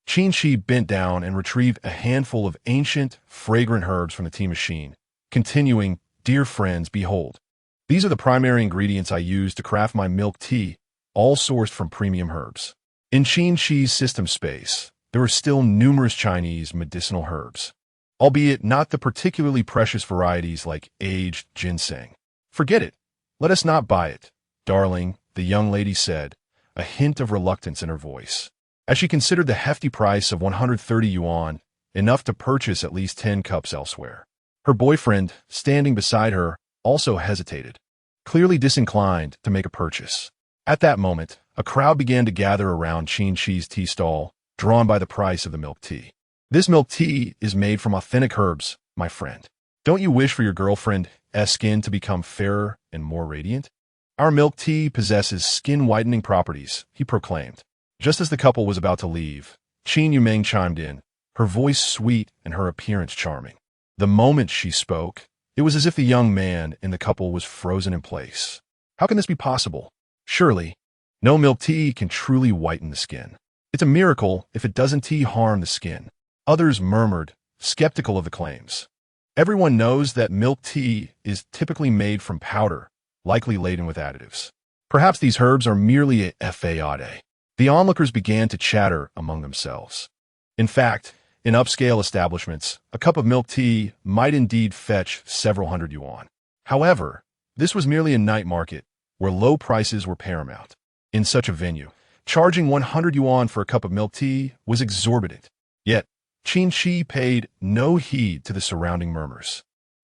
Qin Qi bent down and retrieved a handful of ancient, fragrant herbs from the tea machine, continuing, dear friends, behold. These are the primary ingredients I use to craft my milk tea, all sourced from premium herbs. In Qin Qi's system space, there are still numerous Chinese medicinal herbs, albeit not the particularly precious varieties like aged ginseng. Forget it. Let us not buy it, darling, the young lady said, a hint of reluctance in her voice, as she considered the hefty price of 130 yuan, enough to purchase at least 10 cups elsewhere. Her boyfriend, standing beside her, also hesitated, clearly disinclined to make a purchase. At that moment, a crowd began to gather around Qin Qi's tea stall, drawn by the price of the milk tea. This milk tea is made from authentic herbs, my friend. Don't you wish for your girlfriend's skin to become fairer and more radiant? Our milk tea possesses skin-whitening properties, he proclaimed. Just as the couple was about to leave, Qin Yumeng chimed in, her voice sweet and her appearance charming. The moment she spoke, it was as if the young man in the couple was frozen in place. How can this be possible? Surely, no milk tea can truly whiten the skin. It's a miracle if it doesn't harm the skin. Others murmured, skeptical of the claims. Everyone knows that milk tea is typically made from powder, likely laden with additives. Perhaps these herbs are merely a fade. The onlookers began to chatter among themselves. In fact, in upscale establishments, a cup of milk tea might indeed fetch several hundred yuan. However, this was merely a night market where low prices were paramount. In such a venue, charging 100 yuan for a cup of milk tea was exorbitant. Yet, Qin Qi paid no heed to the surrounding murmurs.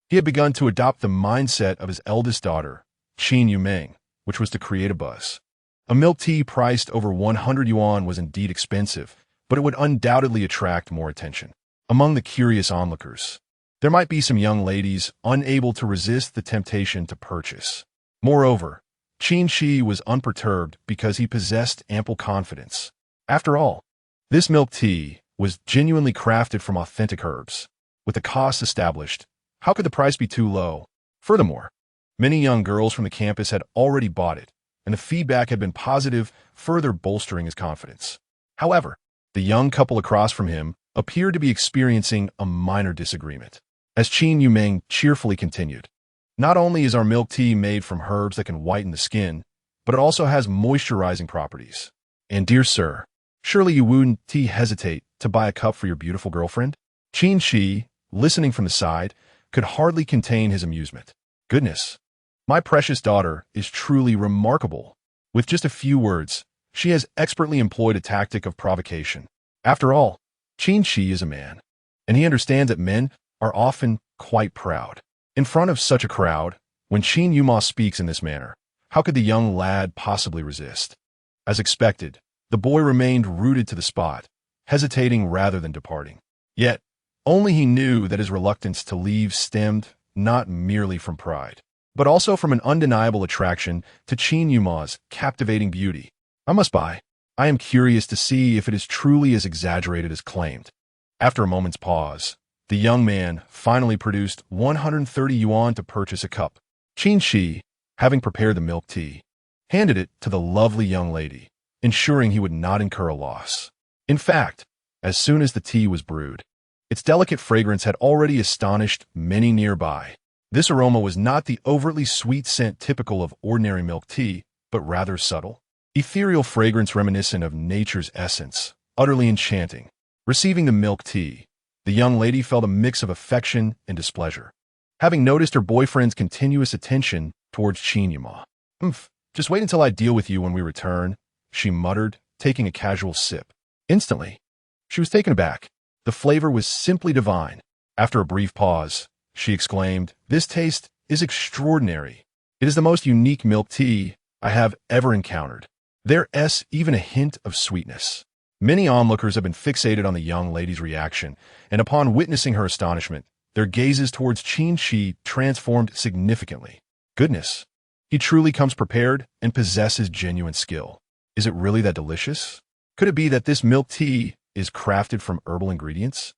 He had begun to adopt the mindset of his eldest daughter, Qin Yumeng, which was to create a buzz. A milk tea priced over 100 yuan was indeed expensive, but it would undoubtedly attract more attention. Among the curious onlookers, there might be some young ladies unable to resist the temptation to purchase. Moreover, Qin Qi was unperturbed because he possessed ample confidence. After all, this milk tea was genuinely crafted from authentic herbs. With the cost established, how could the price be too low? Furthermore, many young girls from the campus had already bought it, and the feedback had been positive, further bolstering his confidence. However, the young couple across from him appeared to be experiencing a minor disagreement. As Qin Yumeng cheerfully continued, not only is our milk tea made from herbs that can whiten the skin, but it also has moisturizing properties. And dear sir, surely you wouldn't hesitate to buy a cup for your beautiful girlfriend? Qin Qi, listening from the side, could hardly contain his amusement. Goodness, my precious daughter is truly remarkable. With just a few words, she has expertly employed a tactic of provocation. After all, Qin Qi is a man, and he understands that men are often quite proud. In front of such a crowd, when Qin Yuma speaks in this manner, how could the young lad possibly resist? As expected, the boy remained rooted to the spot, hesitating rather than departing. Yet, Only he knew that his reluctance to leave stemmed not merely from pride, but also from an undeniable attraction to Qin Yuma's captivating beauty. I must buy. I am curious to see if it is truly as exaggerated as claimed. After a moment's pause, the young man finally produced 130 yuan to purchase a cup. Qin Qi, having prepared the milk tea, handed it to the lovely young lady, ensuring he would not incur a loss. In fact, as soon as the tea was brewed, its delicate fragrance had already astonished many nearby. This aroma was not the overtly sweet scent typical of ordinary milk tea, but rather subtle, ethereal fragrance reminiscent of nature's essence, utterly enchanting. Receiving the milk tea, the young lady felt a mix of affection and displeasure, having noticed her boyfriend's continuous attention towards Qin Yuma. Just wait until I deal with you when we return, she muttered, taking a casual sip. Instantly, she was taken aback. The flavor was simply divine. After a brief pause, she exclaimed, "This taste is extraordinary. It is the most unique milk tea I have ever encountered. There's even a hint of sweetness." Many onlookers have been fixated on the young lady's reaction, and upon witnessing her astonishment, their gazes towards Qin Qi transformed significantly. Goodness, he truly comes prepared and possesses genuine skill. Is it really that delicious? Could it be that this milk tea is crafted from herbal ingredients?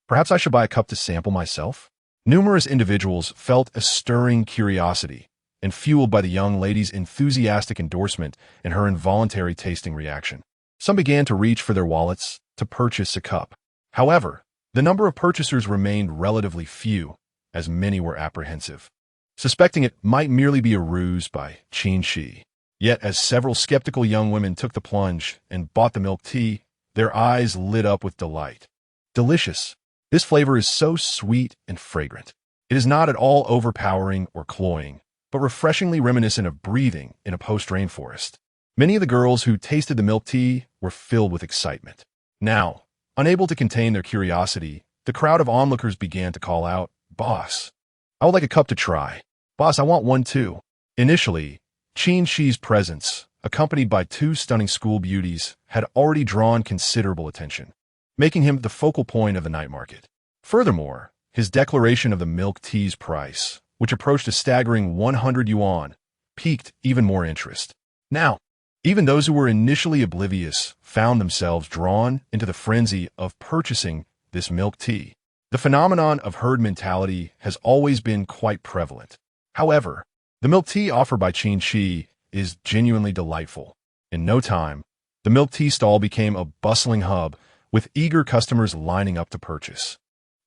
Perhaps I should buy a cup to sample myself? Numerous individuals felt a stirring curiosity, and fueled by the young lady's enthusiastic endorsement and her involuntary tasting reaction, some began to reach for their wallets to purchase a cup. However, the number of purchasers remained relatively few, as many were apprehensive, suspecting it might merely be a ruse by Qin Qi. Yet as several skeptical young women took the plunge and bought the milk tea, their eyes lit up with delight. Delicious. This flavor is so sweet and fragrant. It is not at all overpowering or cloying, but refreshingly reminiscent of breathing in a post-rainforest. Many of the girls who tasted the milk tea were filled with excitement. Now, unable to contain their curiosity, the crowd of onlookers began to call out, "Boss, I would like a cup to try. Boss, I want one too." Initially, Qin Qi's presence, accompanied by two stunning school beauties, had already drawn considerable attention, making him the focal point of the night market. Furthermore, his declaration of the milk tea's price, which approached a staggering 100 yuan, piqued even more interest. Now, even those who were initially oblivious found themselves drawn into the frenzy of purchasing this milk tea. The phenomenon of herd mentality has always been quite prevalent. However, the milk tea offered by Qin Qi is genuinely delightful. In no time, the milk tea stall became a bustling hub, with eager customers lining up to purchase.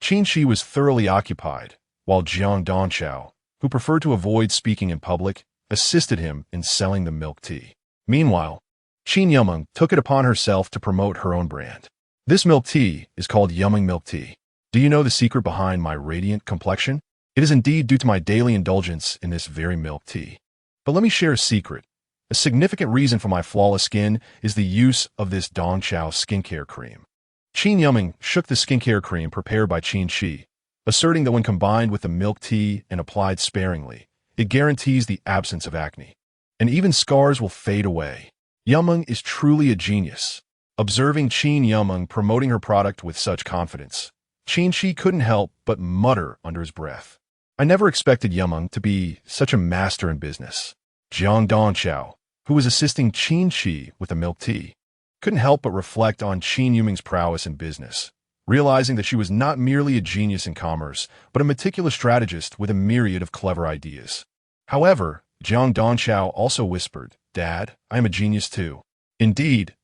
Qin Qi was thoroughly occupied, while Jiang Donchao, who preferred to avoid speaking in public, assisted him in selling the milk tea. Meanwhile, Qin Yumeng took it upon herself to promote her own brand. This milk tea is called Yumeng milk tea. Do you know the secret behind my radiant complexion? It is indeed due to my daily indulgence in this very milk tea. But let me share a secret. A significant reason for my flawless skin is the use of this Dongqiao skincare cream. Qin Yumeng shook the skincare cream prepared by Qin Qi, asserting that when combined with the milk tea and applied sparingly, it guarantees the absence of acne, and even scars will fade away. Yumeng is truly a genius. Observing Qin Yumeng promoting her product with such confidence, Qin Qi couldn't help but mutter under his breath, "I never expected Yumeng to be such a master in business." Jiang Donchao, who was assisting Qin Qi with the milk tea, couldn't help but reflect on Qin Yumeng's prowess in business, realizing that she was not merely a genius in commerce, but a meticulous strategist with a myriad of clever ideas. However, Jiang Donchao also whispered, "Dad, I am a genius too." Indeed,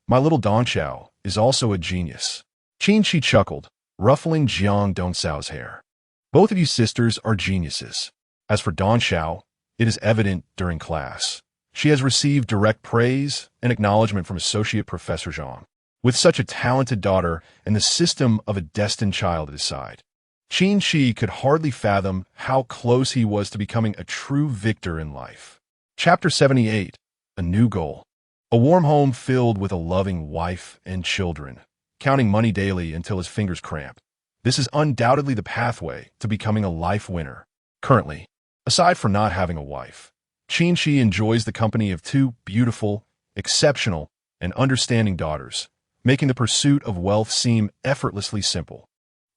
my little Donchao is also a genius." Qin Qi chuckled, ruffling Jiang Donchao's hair. "Both of you sisters are geniuses. As for Donchao, it is evident during class. She has received direct praise and acknowledgement from Associate Professor Zhang. With such a talented daughter and the system of a destined child at his side, Qin Qi could hardly fathom how close he was to becoming a true victor in life. Chapter 78. A New Goal. A warm home filled with a loving wife and children, counting money daily until his fingers cramp. This is undoubtedly the pathway to becoming a life winner. Currently, aside from not having a wife, Qin Qi enjoys the company of two beautiful, exceptional, and understanding daughters, making the pursuit of wealth seem effortlessly simple.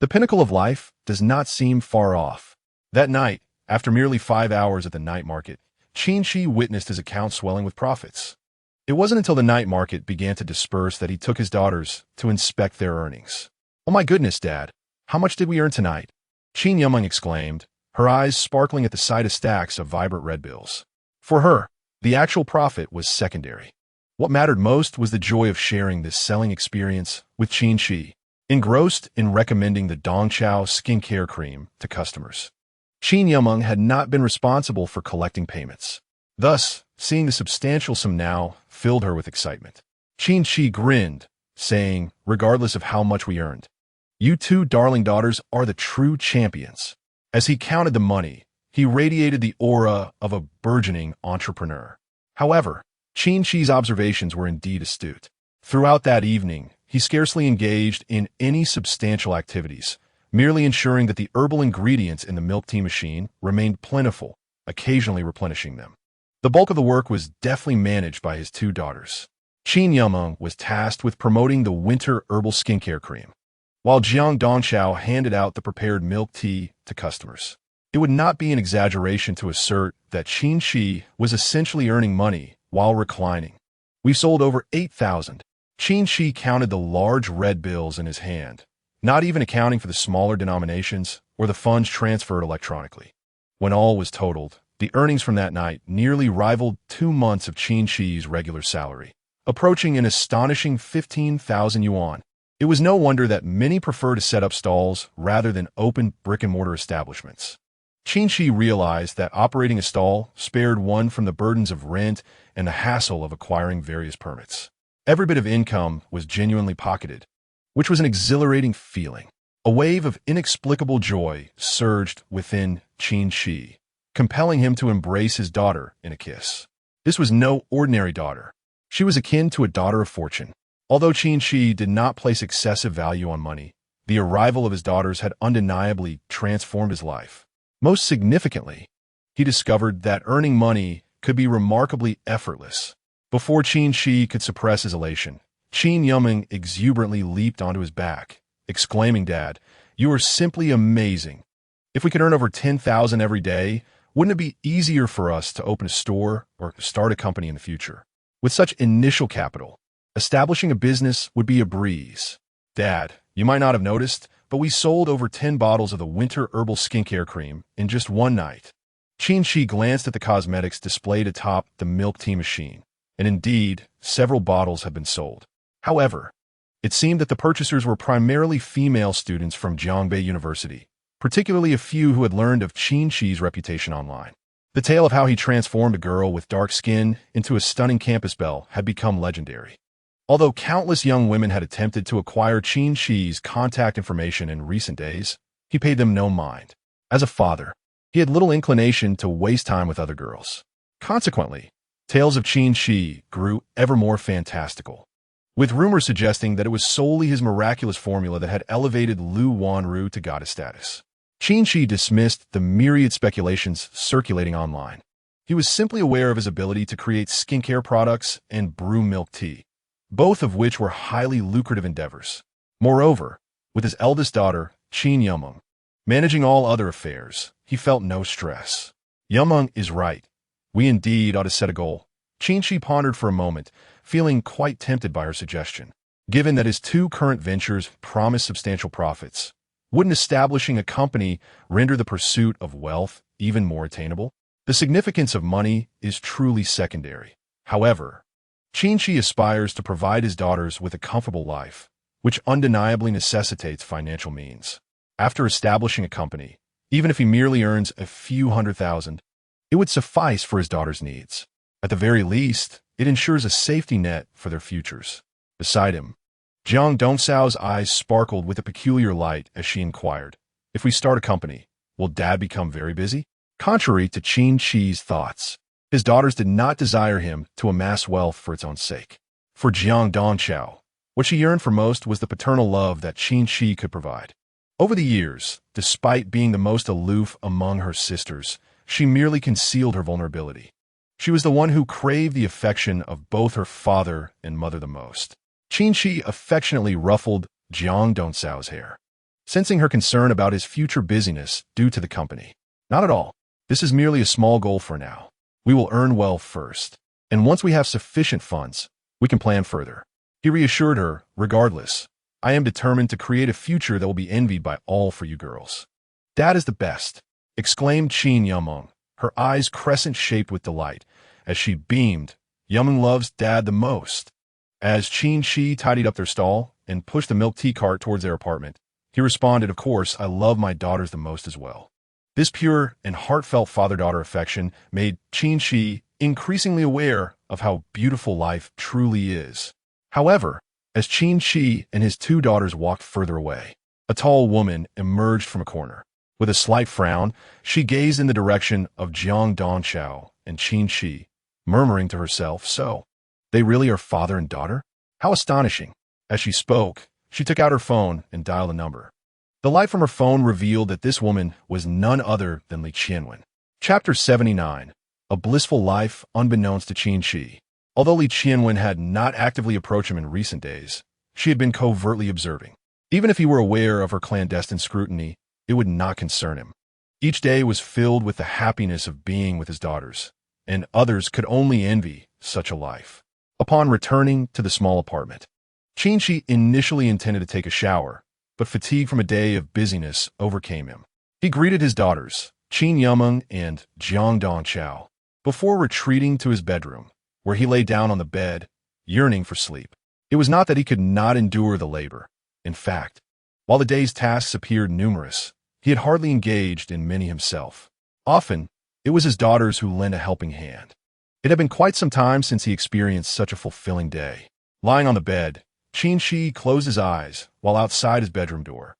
The pinnacle of life does not seem far off. That night, after merely 5 hours at the night market, Qin Qi witnessed his account swelling with profits. It wasn't until the night market began to disperse that he took his daughters to inspect their earnings. "Oh my goodness, Dad, how much did we earn tonight?" Qin Yumeng exclaimed, her eyes sparkling at the sight of stacks of vibrant red bills. For her, the actual profit was secondary. What mattered most was the joy of sharing this selling experience with Qin Qi, engrossed in recommending the Dongqiao skincare cream to customers. Qin Yumeng had not been responsible for collecting payments. Thus, seeing the substantial sum now filled her with excitement. Qin Qi grinned, saying, "Regardless of how much we earned, you two darling daughters are the true champions." As he counted the money, he radiated the aura of a burgeoning entrepreneur. However, Qin Qi's observations were indeed astute. Throughout that evening, he scarcely engaged in any substantial activities, merely ensuring that the herbal ingredients in the milk tea machine remained plentiful, occasionally replenishing them. The bulk of the work was deftly managed by his two daughters. Qin Yumeng was tasked with promoting the winter herbal skincare cream, while Jiang Dongqiao handed out the prepared milk tea to customers. It would not be an exaggeration to assert that Qin Qi was essentially earning money while reclining. "We sold over 8,000. Qin Qi counted the large red bills in his hand, not even accounting for the smaller denominations or the funds transferred electronically. When all was totaled, the earnings from that night nearly rivaled 2 months of Qin Qi's regular salary, approaching an astonishing 15,000 yuan. It was no wonder that many prefer to set up stalls rather than open brick-and-mortar establishments. Qin Qi realized that operating a stall spared one from the burdens of rent and the hassle of acquiring various permits. Every bit of income was genuinely pocketed, which was an exhilarating feeling. A wave of inexplicable joy surged within Qin Qi, compelling him to embrace his daughter in a kiss. This was no ordinary daughter. She was akin to a daughter of fortune. Although Qin Qi did not place excessive value on money, the arrival of his daughters had undeniably transformed his life. Most significantly, he discovered that earning money could be remarkably effortless. Before Qin Qi could suppress his elation, Qin Yumeng exuberantly leaped onto his back, exclaiming, "Dad, you are simply amazing. If we could earn over 10,000 every day, wouldn't it be easier for us to open a store or start a company in the future? With such initial capital, establishing a business would be a breeze." "Dad, you might not have noticed, but we sold over 10 bottles of the winter herbal skincare cream in just one night." Qin Qi glanced at the cosmetics displayed atop the milk tea machine, and indeed, several bottles had been sold. However, it seemed that the purchasers were primarily female students from Jiangbei University, particularly a few who had learned of Qin Qi's reputation online. The tale of how he transformed a girl with dark skin into a stunning campus belle had become legendary. Although countless young women had attempted to acquire Qin Qi's contact information in recent days, he paid them no mind. As a father, he had little inclination to waste time with other girls. Consequently, tales of Qin Qi grew ever more fantastical, with rumors suggesting that it was solely his miraculous formula that had elevated Lu Wanru to goddess status. Qin Qi dismissed the myriad speculations circulating online. He was simply aware of his ability to create skincare products and brew milk tea, both of which were highly lucrative endeavors. Moreover, with his eldest daughter, Qin Yumeng, managing all other affairs, he felt no stress. Yumeng is right. We indeed ought to set a goal. Qin Qi pondered for a moment, feeling quite tempted by her suggestion. Given that his two current ventures promised substantial profits, wouldn't establishing a company render the pursuit of wealth even more attainable? The significance of money is truly secondary. However, Qin Qi aspires to provide his daughters with a comfortable life, which undeniably necessitates financial means. After establishing a company, even if he merely earns a few 100,000, it would suffice for his daughters' needs. At the very least, it ensures a safety net for their futures. Beside him, Jiang Dongxiao's eyes sparkled with a peculiar light as she inquired, "If we start a company, will Dad become very busy?" Contrary to Qin Qi's thoughts, his daughters did not desire him to amass wealth for its own sake. For Jiang Dongqiao, what she yearned for most was the paternal love that Qin Qi could provide. Over the years, despite being the most aloof among her sisters, she merely concealed her vulnerability. She was the one who craved the affection of both her father and mother the most. Qin Qi affectionately ruffled Jiang Dongxiao's hair. sensing her concern about his future busyness due to the company. Not at all. This is merely a small goal for now. We will earn well first, and once we have sufficient funds, we can plan further. He reassured her, regardless, I am determined to create a future that will be envied by all for you girls. Dad is the best, exclaimed Qin Yumeng, her eyes crescent-shaped with delight, as she beamed. Yumeng loves Dad the most. As Qin Qi tidied up their stall and pushed the milk tea cart towards their apartment, he responded, of course, I love my daughters the most as well. This pure and heartfelt father-daughter affection made Qin Qi increasingly aware of how beautiful life truly is. However, as Qin Qi and his two daughters walked further away, a tall woman emerged from a corner. With a slight frown, she gazed in the direction of Jiang Dongqiao and Qin Qi, murmuring to herself, so, they really are father and daughter? How astonishing. As she spoke, she took out her phone and dialed a number. The light from her phone revealed that this woman was none other than Li Qianwen. Chapter 79. A Blissful Life Unbeknownst to Qin Qi. Although Li Qianwen had not actively approached him in recent days, she had been covertly observing. Even if he were aware of her clandestine scrutiny, it would not concern him. Each day was filled with the happiness of being with his daughters, and others could only envy such a life. Upon returning to the small apartment, Qin Qi initially intended to take a shower, but fatigue from a day of busyness overcame him. He greeted his daughters, Qin Yumeng and Jiang Dongqiao, before retreating to his bedroom, where he lay down on the bed, yearning for sleep. It was not that he could not endure the labor. In fact, while the day's tasks appeared numerous, he had hardly engaged in many himself. Often, it was his daughters who lent a helping hand. It had been quite some time since he experienced such a fulfilling day. Lying on the bed, Qin Qi closed his eyes while outside his bedroom door.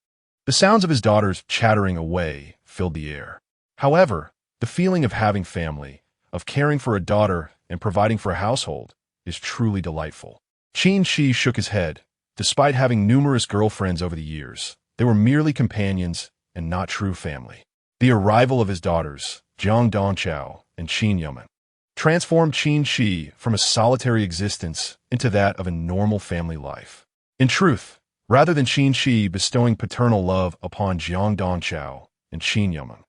The sounds of his daughters chattering away filled the air. However, the feeling of having family, of caring for a daughter and providing for a household, is truly delightful. Qin Qi shook his head. Despite having numerous girlfriends over the years, they were merely companions and not true family. The arrival of his daughters, Jiang Dongqiao and Qin Yumeng, transformed Qin Qi from a solitary existence into that of a normal family life. In truth, rather than Qin Qi bestowing paternal love upon Jiang Dongqiao and Qin Yumeng,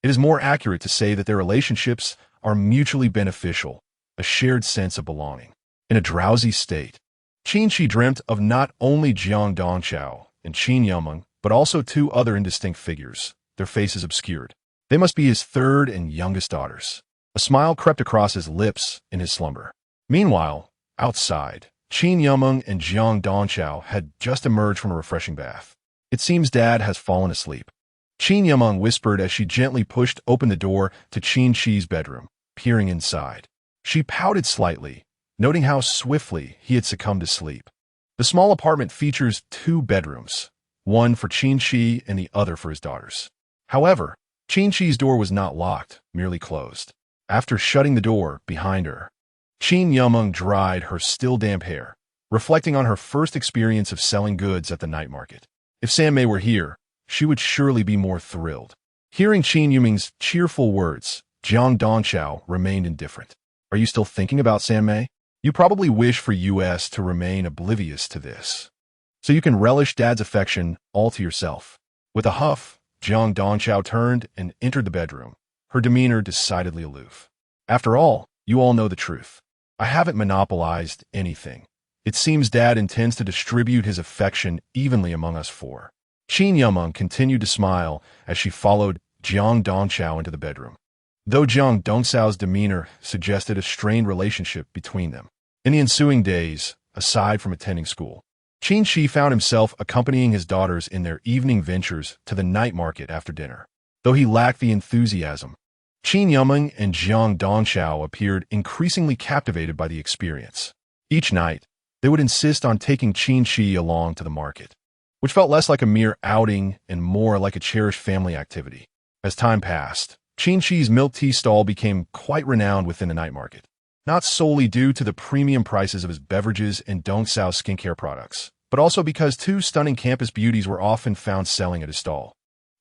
it is more accurate to say that their relationships are mutually beneficial, a shared sense of belonging. In a drowsy state, Qin Qi dreamt of not only Jiang Dongqiao and Qin Yumeng, but also two other indistinct figures, their faces obscured. They must be his third and youngest daughters. A smile crept across his lips in his slumber. Meanwhile, outside, Qin Yumeng and Jiang Dongqiao had just emerged from a refreshing bath. It seems Dad has fallen asleep, Qin Yumeng whispered as she gently pushed open the door to Qin Qi's bedroom, peering inside. She pouted slightly, noting how swiftly he had succumbed to sleep. The small apartment features two bedrooms, one for Qin Qi and the other for his daughters. However, Qin Qi's door was not locked, merely closed. After shutting the door behind her, Qin Yumeng dried her still damp hair, reflecting on her first experience of selling goods at the night market. If San-mei were here, she would surely be more thrilled. Hearing Qin Yumeng's cheerful words, Jiang Dongqiao remained indifferent. Are you still thinking about San-mei? You probably wish for US to remain oblivious to this, so you can relish Dad's affection all to yourself. With a huff, Jiang Dongqiao turned and entered the bedroom, her demeanor decidedly aloof. After all, you all know the truth. I haven't monopolized anything. It seems Dad intends to distribute his affection evenly among us four. Qin Yumeng continued to smile as she followed Jiang Dongqiao into the bedroom, though Jiang Dongqiao's demeanor suggested a strained relationship between them. In the ensuing days, aside from attending school, Qin Qi found himself accompanying his daughters in their evening ventures to the night market after dinner. Though he lacked the enthusiasm, Qin Yumeng and Jiang Dongqiao appeared increasingly captivated by the experience. Each night, they would insist on taking Qin Qi along to the market, which felt less like a mere outing and more like a cherished family activity. As time passed, Qin Qi's milk tea stall became quite renowned within the night market, not solely due to the premium prices of his beverages and Dongxiao skincare products, but also because two stunning campus beauties were often found selling at his stall.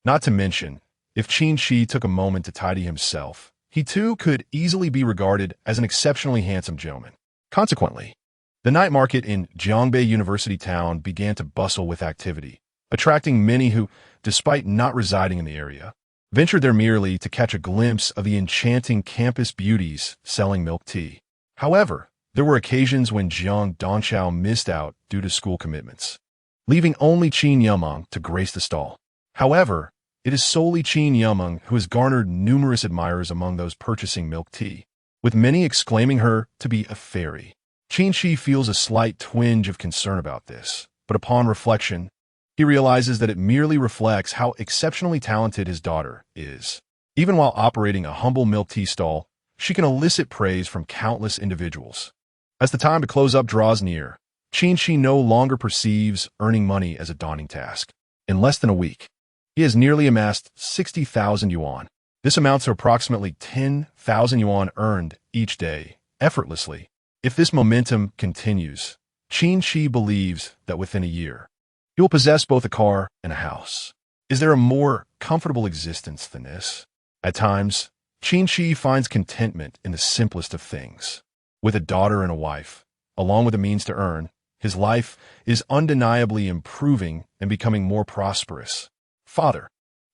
Not to mention, if Qin Qi took a moment to tidy himself, he too could easily be regarded as an exceptionally handsome gentleman. Consequently, the night market in Jiangbei University town began to bustle with activity, attracting many who, despite not residing in the area, ventured there merely to catch a glimpse of the enchanting campus beauties selling milk tea. However, there were occasions when Jiang Donchao missed out due to school commitments, leaving only Qin Yumeng to grace the stall. However, it is solely Qin Yumeng who has garnered numerous admirers among those purchasing milk tea, with many exclaiming her to be a fairy. Qin Qi feels a slight twinge of concern about this, but upon reflection, he realizes that it merely reflects how exceptionally talented his daughter is. Even while operating a humble milk tea stall, she can elicit praise from countless individuals. As the time to close up draws near, Qin Qi no longer perceives earning money as a daunting task. In less than a week, he has nearly amassed 60,000 yuan. This amounts to approximately 10,000 yuan earned each day, effortlessly. If this momentum continues, Qin Qi believes that within a year, he will possess both a car and a house. Is there a more comfortable existence than this? At times, Qin Qi finds contentment in the simplest of things. With a daughter and a wife, along with the means to earn, his life is undeniably improving and becoming more prosperous. Father,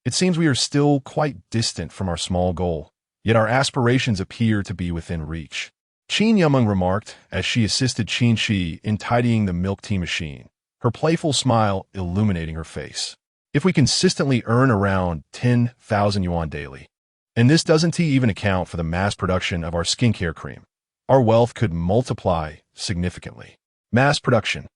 it seems we are still quite distant from our small goal, yet our aspirations appear to be within reach. Qin Yumeng remarked as she assisted Qin Qi in tidying the milk tea machine, her playful smile illuminating her face. If we consistently earn around 10,000 yuan daily, and this doesn't even account for the mass production of our skincare cream, our wealth could multiply significantly. Mass production.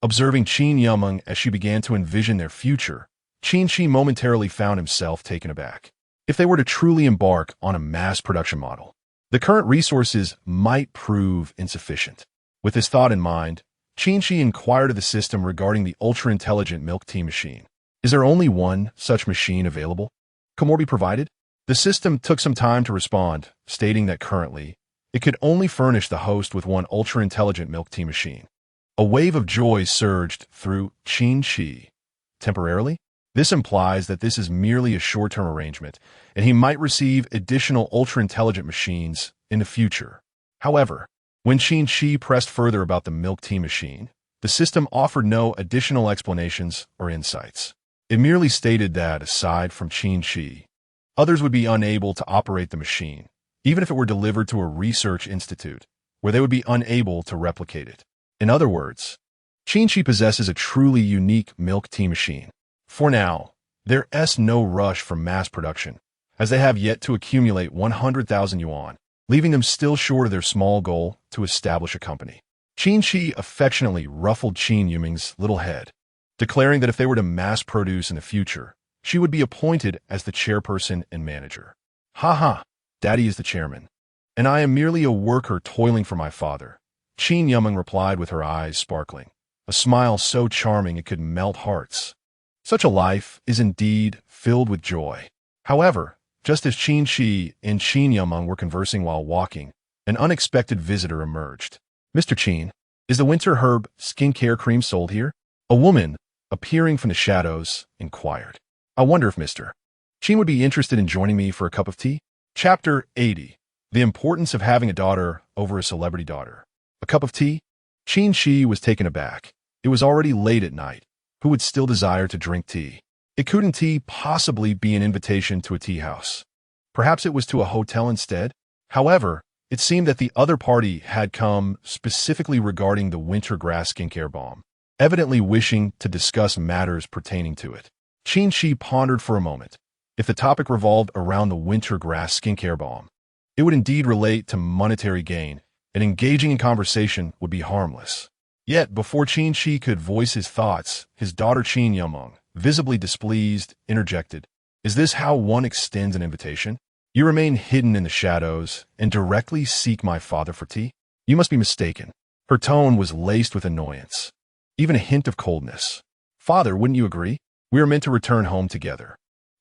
Observing Qin Yumeng as she began to envision their future, Qin Qi momentarily found himself taken aback. If they were to truly embark on a mass production model, the current resources might prove insufficient. With this thought in mind, Qin Qi inquired of the system regarding the ultra-intelligent milk tea machine. Is there only one such machine available? Can more be provided? The system took some time to respond, stating that currently, it could only furnish the host with one ultra-intelligent milk tea machine. A wave of joy surged through Qin Qi. Temporarily? This implies that this is merely a short-term arrangement, and he might receive additional ultra-intelligent machines in the future. However, when Qin Qi pressed further about the milk tea machine, the system offered no additional explanations or insights. It merely stated that, aside from Qin Qi, others would be unable to operate the machine, even if it were delivered to a research institute, where they would be unable to replicate it. In other words, Qin Qi possesses a truly unique milk tea machine. For now, there is no rush for mass production, as they have yet to accumulate 100,000 yuan, leaving them still short of their small goal to establish a company. Qin Qi affectionately ruffled Qin Yumeng's little head, declaring that if they were to mass produce in the future, she would be appointed as the chairperson and manager. Ha ha, Daddy is the chairman, and I am merely a worker toiling for my father, Qin Yumeng replied with her eyes sparkling, a smile so charming it could melt hearts. Such a life is indeed filled with joy. However, just as Qin Qi and Qin Yumeng were conversing while walking, an unexpected visitor emerged. Mr. Qin, is the winter herb skincare cream sold here? A woman, appearing from the shadows, inquired. I wonder if Mr. Qin would be interested in joining me for a cup of tea? Chapter 80. The importance of having a daughter over a celebrity daughter. A cup of tea? Qin Qi was taken aback. It was already late at night. Who would still desire to drink tea? It couldn't possibly be an invitation to a tea house. Perhaps it was to a hotel instead? However, it seemed that the other party had come specifically regarding the winter grass skincare balm, evidently wishing to discuss matters pertaining to it. Qin Qi pondered for a moment. If the topic revolved around the winter grass skincare balm, it would indeed relate to monetary gain, and engaging in conversation would be harmless. Yet, before Qin Qi could voice his thoughts, his daughter Qin Yumeng, visibly displeased, interjected, Is this how one extends an invitation? You remain hidden in the shadows and directly seek my father for tea? You must be mistaken. Her tone was laced with annoyance, even a hint of coldness. Father, wouldn't you agree? We are meant to return home together.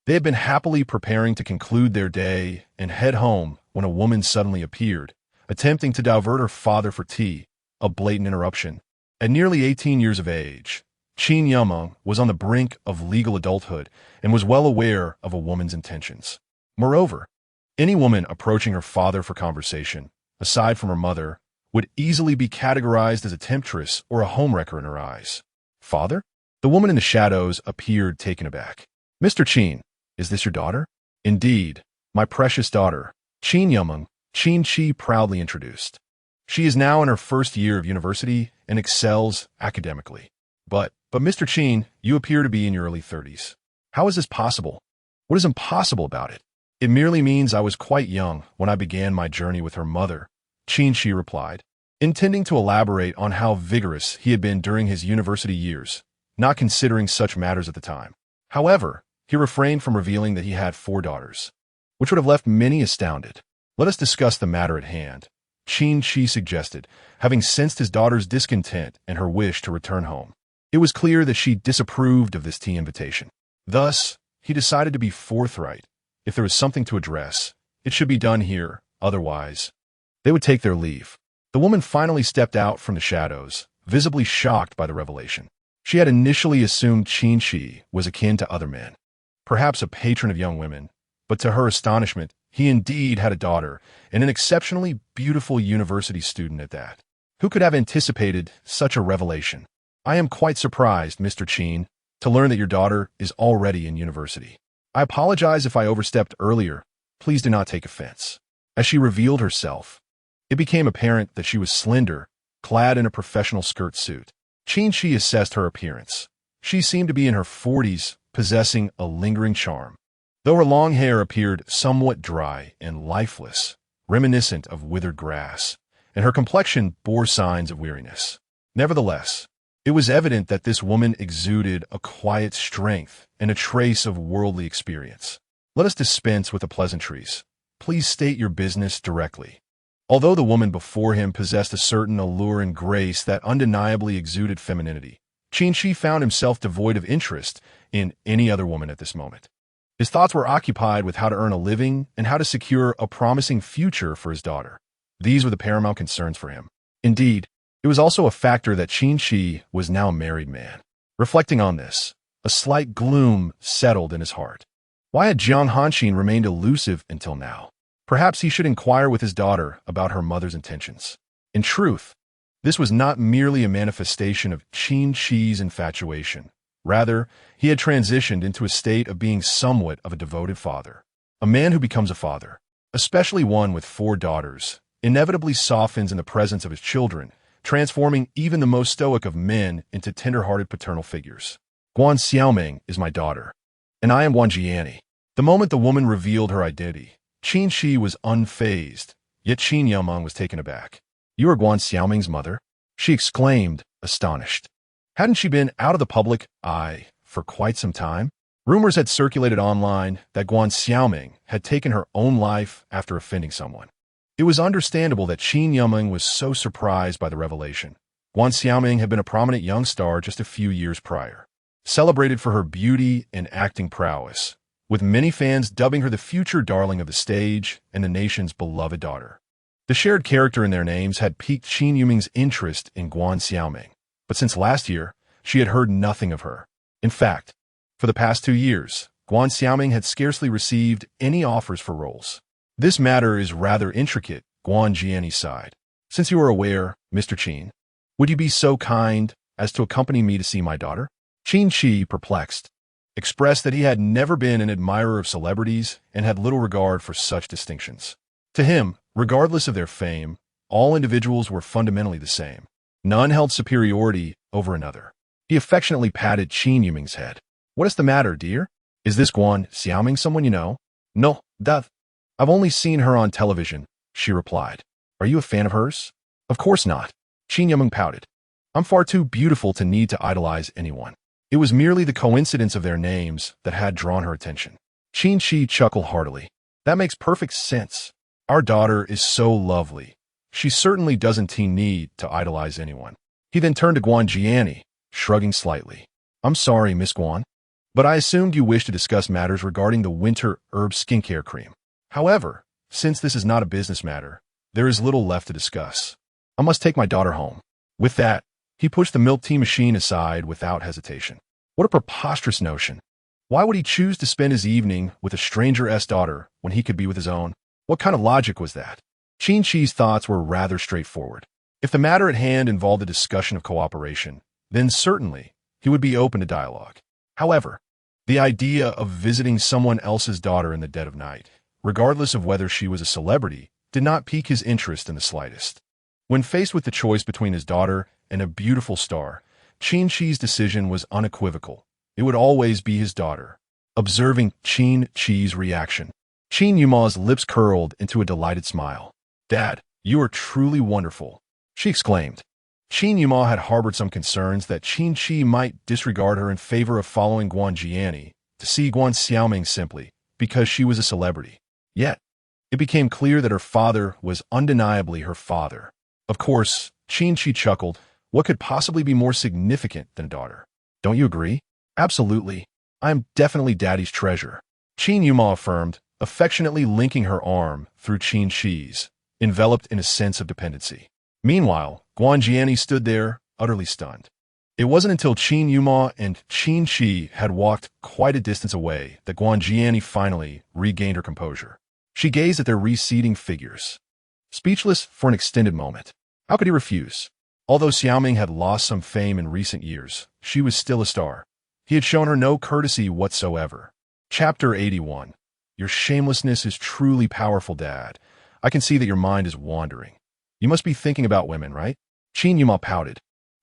They had been happily preparing to conclude their day and head home when a woman suddenly appeared, attempting to divert her father for tea, a blatant interruption. At nearly 18 years of age, Qin Yumeng was on the brink of legal adulthood and was well aware of a woman's intentions. Moreover, any woman approaching her father for conversation, aside from her mother, would easily be categorized as a temptress or a homewrecker in her eyes. Father? The woman in the shadows appeared taken aback. Mr. Qin, is this your daughter? Indeed, my precious daughter, Qin Yumeng, Qin Qi proudly introduced. She is now in her first year of university and excels academically. But Mr. Qin, you appear to be in your early 30s. How is this possible? What is impossible about it? It merely means I was quite young when I began my journey with her mother, Qin Qi replied, intending to elaborate on how vigorous he had been during his university years, not considering such matters at the time. However, he refrained from revealing that he had 4 daughters, which would have left many astounded. Let us discuss the matter at hand, Qin Qi suggested, having sensed his daughter's discontent and her wish to return home. It was clear that she disapproved of this tea invitation. Thus, he decided to be forthright. If there was something to address, it should be done here, otherwise, they would take their leave. The woman finally stepped out from the shadows, visibly shocked by the revelation. She had initially assumed Qin Qi was akin to other men, perhaps a patron of young women, but to her astonishment, he indeed had a daughter, and an exceptionally beautiful university student at that. Who could have anticipated such a revelation? I am quite surprised, Mr. Qin, to learn that your daughter is already in university. I apologize if I overstepped earlier. Please do not take offense. As she revealed herself, it became apparent that she was slender, clad in a professional skirt suit. Qin Qi assessed her appearance. She seemed to be in her 40s, possessing a lingering charm. Though her long hair appeared somewhat dry and lifeless, reminiscent of withered grass, and her complexion bore signs of weariness. Nevertheless, it was evident that this woman exuded a quiet strength and a trace of worldly experience. Let us dispense with the pleasantries. Please state your business directly. Although the woman before him possessed a certain allure and grace that undeniably exuded femininity, Qin Qi found himself devoid of interest in any other woman at this moment. His thoughts were occupied with how to earn a living and how to secure a promising future for his daughter. These were the paramount concerns for him. Indeed, it was also a factor that Qin Qi was now a married man. Reflecting on this, a slight gloom settled in his heart. Why had Jiang Hanqin remained elusive until now? Perhaps he should inquire with his daughter about her mother's intentions. In truth, this was not merely a manifestation of Qin Qi's infatuation. Rather, he had transitioned into a state of being somewhat of a devoted father. A man who becomes a father, especially one with 4 daughters, inevitably softens in the presence of his children, transforming even the most stoic of men into tender-hearted paternal figures. Guan Xiaoming is my daughter, and I am Guan Jiani. The moment the woman revealed her identity, Qin Qi was unfazed, yet Qin Yumeng was taken aback. You are Guan Xiaoming's mother? She exclaimed, astonished. Hadn't she been out of the public eye for quite some time? Rumors had circulated online that Guan Xiaoming had taken her own life after offending someone. It was understandable that Qin Yumeng was so surprised by the revelation. Guan Xiaoming had been a prominent young star just a few years prior, celebrated for her beauty and acting prowess, with many fans dubbing her the future darling of the stage and the nation's beloved daughter. The shared character in their names had piqued Qin Yumeng's interest in Guan Xiaoming, but since last year, she had heard nothing of her. In fact, for the past 2 years, Guan Xiaoming had scarcely received any offers for roles. This matter is rather intricate, Guan Jiani sighed. Since you are aware, Mr. Qin, would you be so kind as to accompany me to see my daughter? Qin Qi, perplexed, expressed that he had never been an admirer of celebrities and had little regard for such distinctions. To him, regardless of their fame, all individuals were fundamentally the same. None held superiority over another. He affectionately patted Qin Yumeng's head. What is the matter, dear? Is this Guan Xiaoming someone you know? No, that. I've only seen her on television, she replied. Are you a fan of hers? Of course not. Qin Yumeng pouted. I'm far too beautiful to need to idolize anyone. It was merely the coincidence of their names that had drawn her attention. Qin Qi chuckled heartily. That makes perfect sense. Our daughter is so lovely. She certainly doesn't need to idolize anyone. He then turned to Guan Jiani, shrugging slightly. I'm sorry, Miss Guan, but I assumed you wished to discuss matters regarding the winter herb skincare cream. However, since this is not a business matter, there is little left to discuss. I must take my daughter home. With that, he pushed the milk tea machine aside without hesitation. What a preposterous notion. Why would he choose to spend his evening with a stranger-s daughter when he could be with his own? What kind of logic was that? Qin Qi's thoughts were rather straightforward. If the matter at hand involved a discussion of cooperation, then certainly he would be open to dialogue. However, the idea of visiting someone else's daughter in the dead of night, regardless of whether she was a celebrity, did not pique his interest in the slightest. When faced with the choice between his daughter and a beautiful star, Qin Qi's decision was unequivocal. It would always be his daughter. Observing Qin Qi's reaction, Qin Yuma's lips curled into a delighted smile. "Dad, you are truly wonderful," she exclaimed. Qin Yuma had harbored some concerns that Qin Qi might disregard her in favor of following Guan Jiani to see Guan Xiaoming simply because she was a celebrity. Yet, it became clear that her father was undeniably her father. Of course, Qin Qi chuckled. What could possibly be more significant than a daughter? Don't you agree? Absolutely. I am definitely Daddy's treasure, Qin Yuma affirmed, affectionately linking her arm through Qin Qi's, enveloped in a sense of dependency. Meanwhile, Guan Jiani stood there, utterly stunned. It wasn't until Qin Yuma and Qin Qi had walked quite a distance away that Guan Jiani finally regained her composure. She gazed at their receding figures, speechless for an extended moment. How could he refuse? Although Xiaoming had lost some fame in recent years, she was still a star. He had shown her no courtesy whatsoever. Chapter 81. Your shamelessness is truly powerful, Dad. I can see that your mind is wandering. You must be thinking about women, right? Qin Yuma pouted,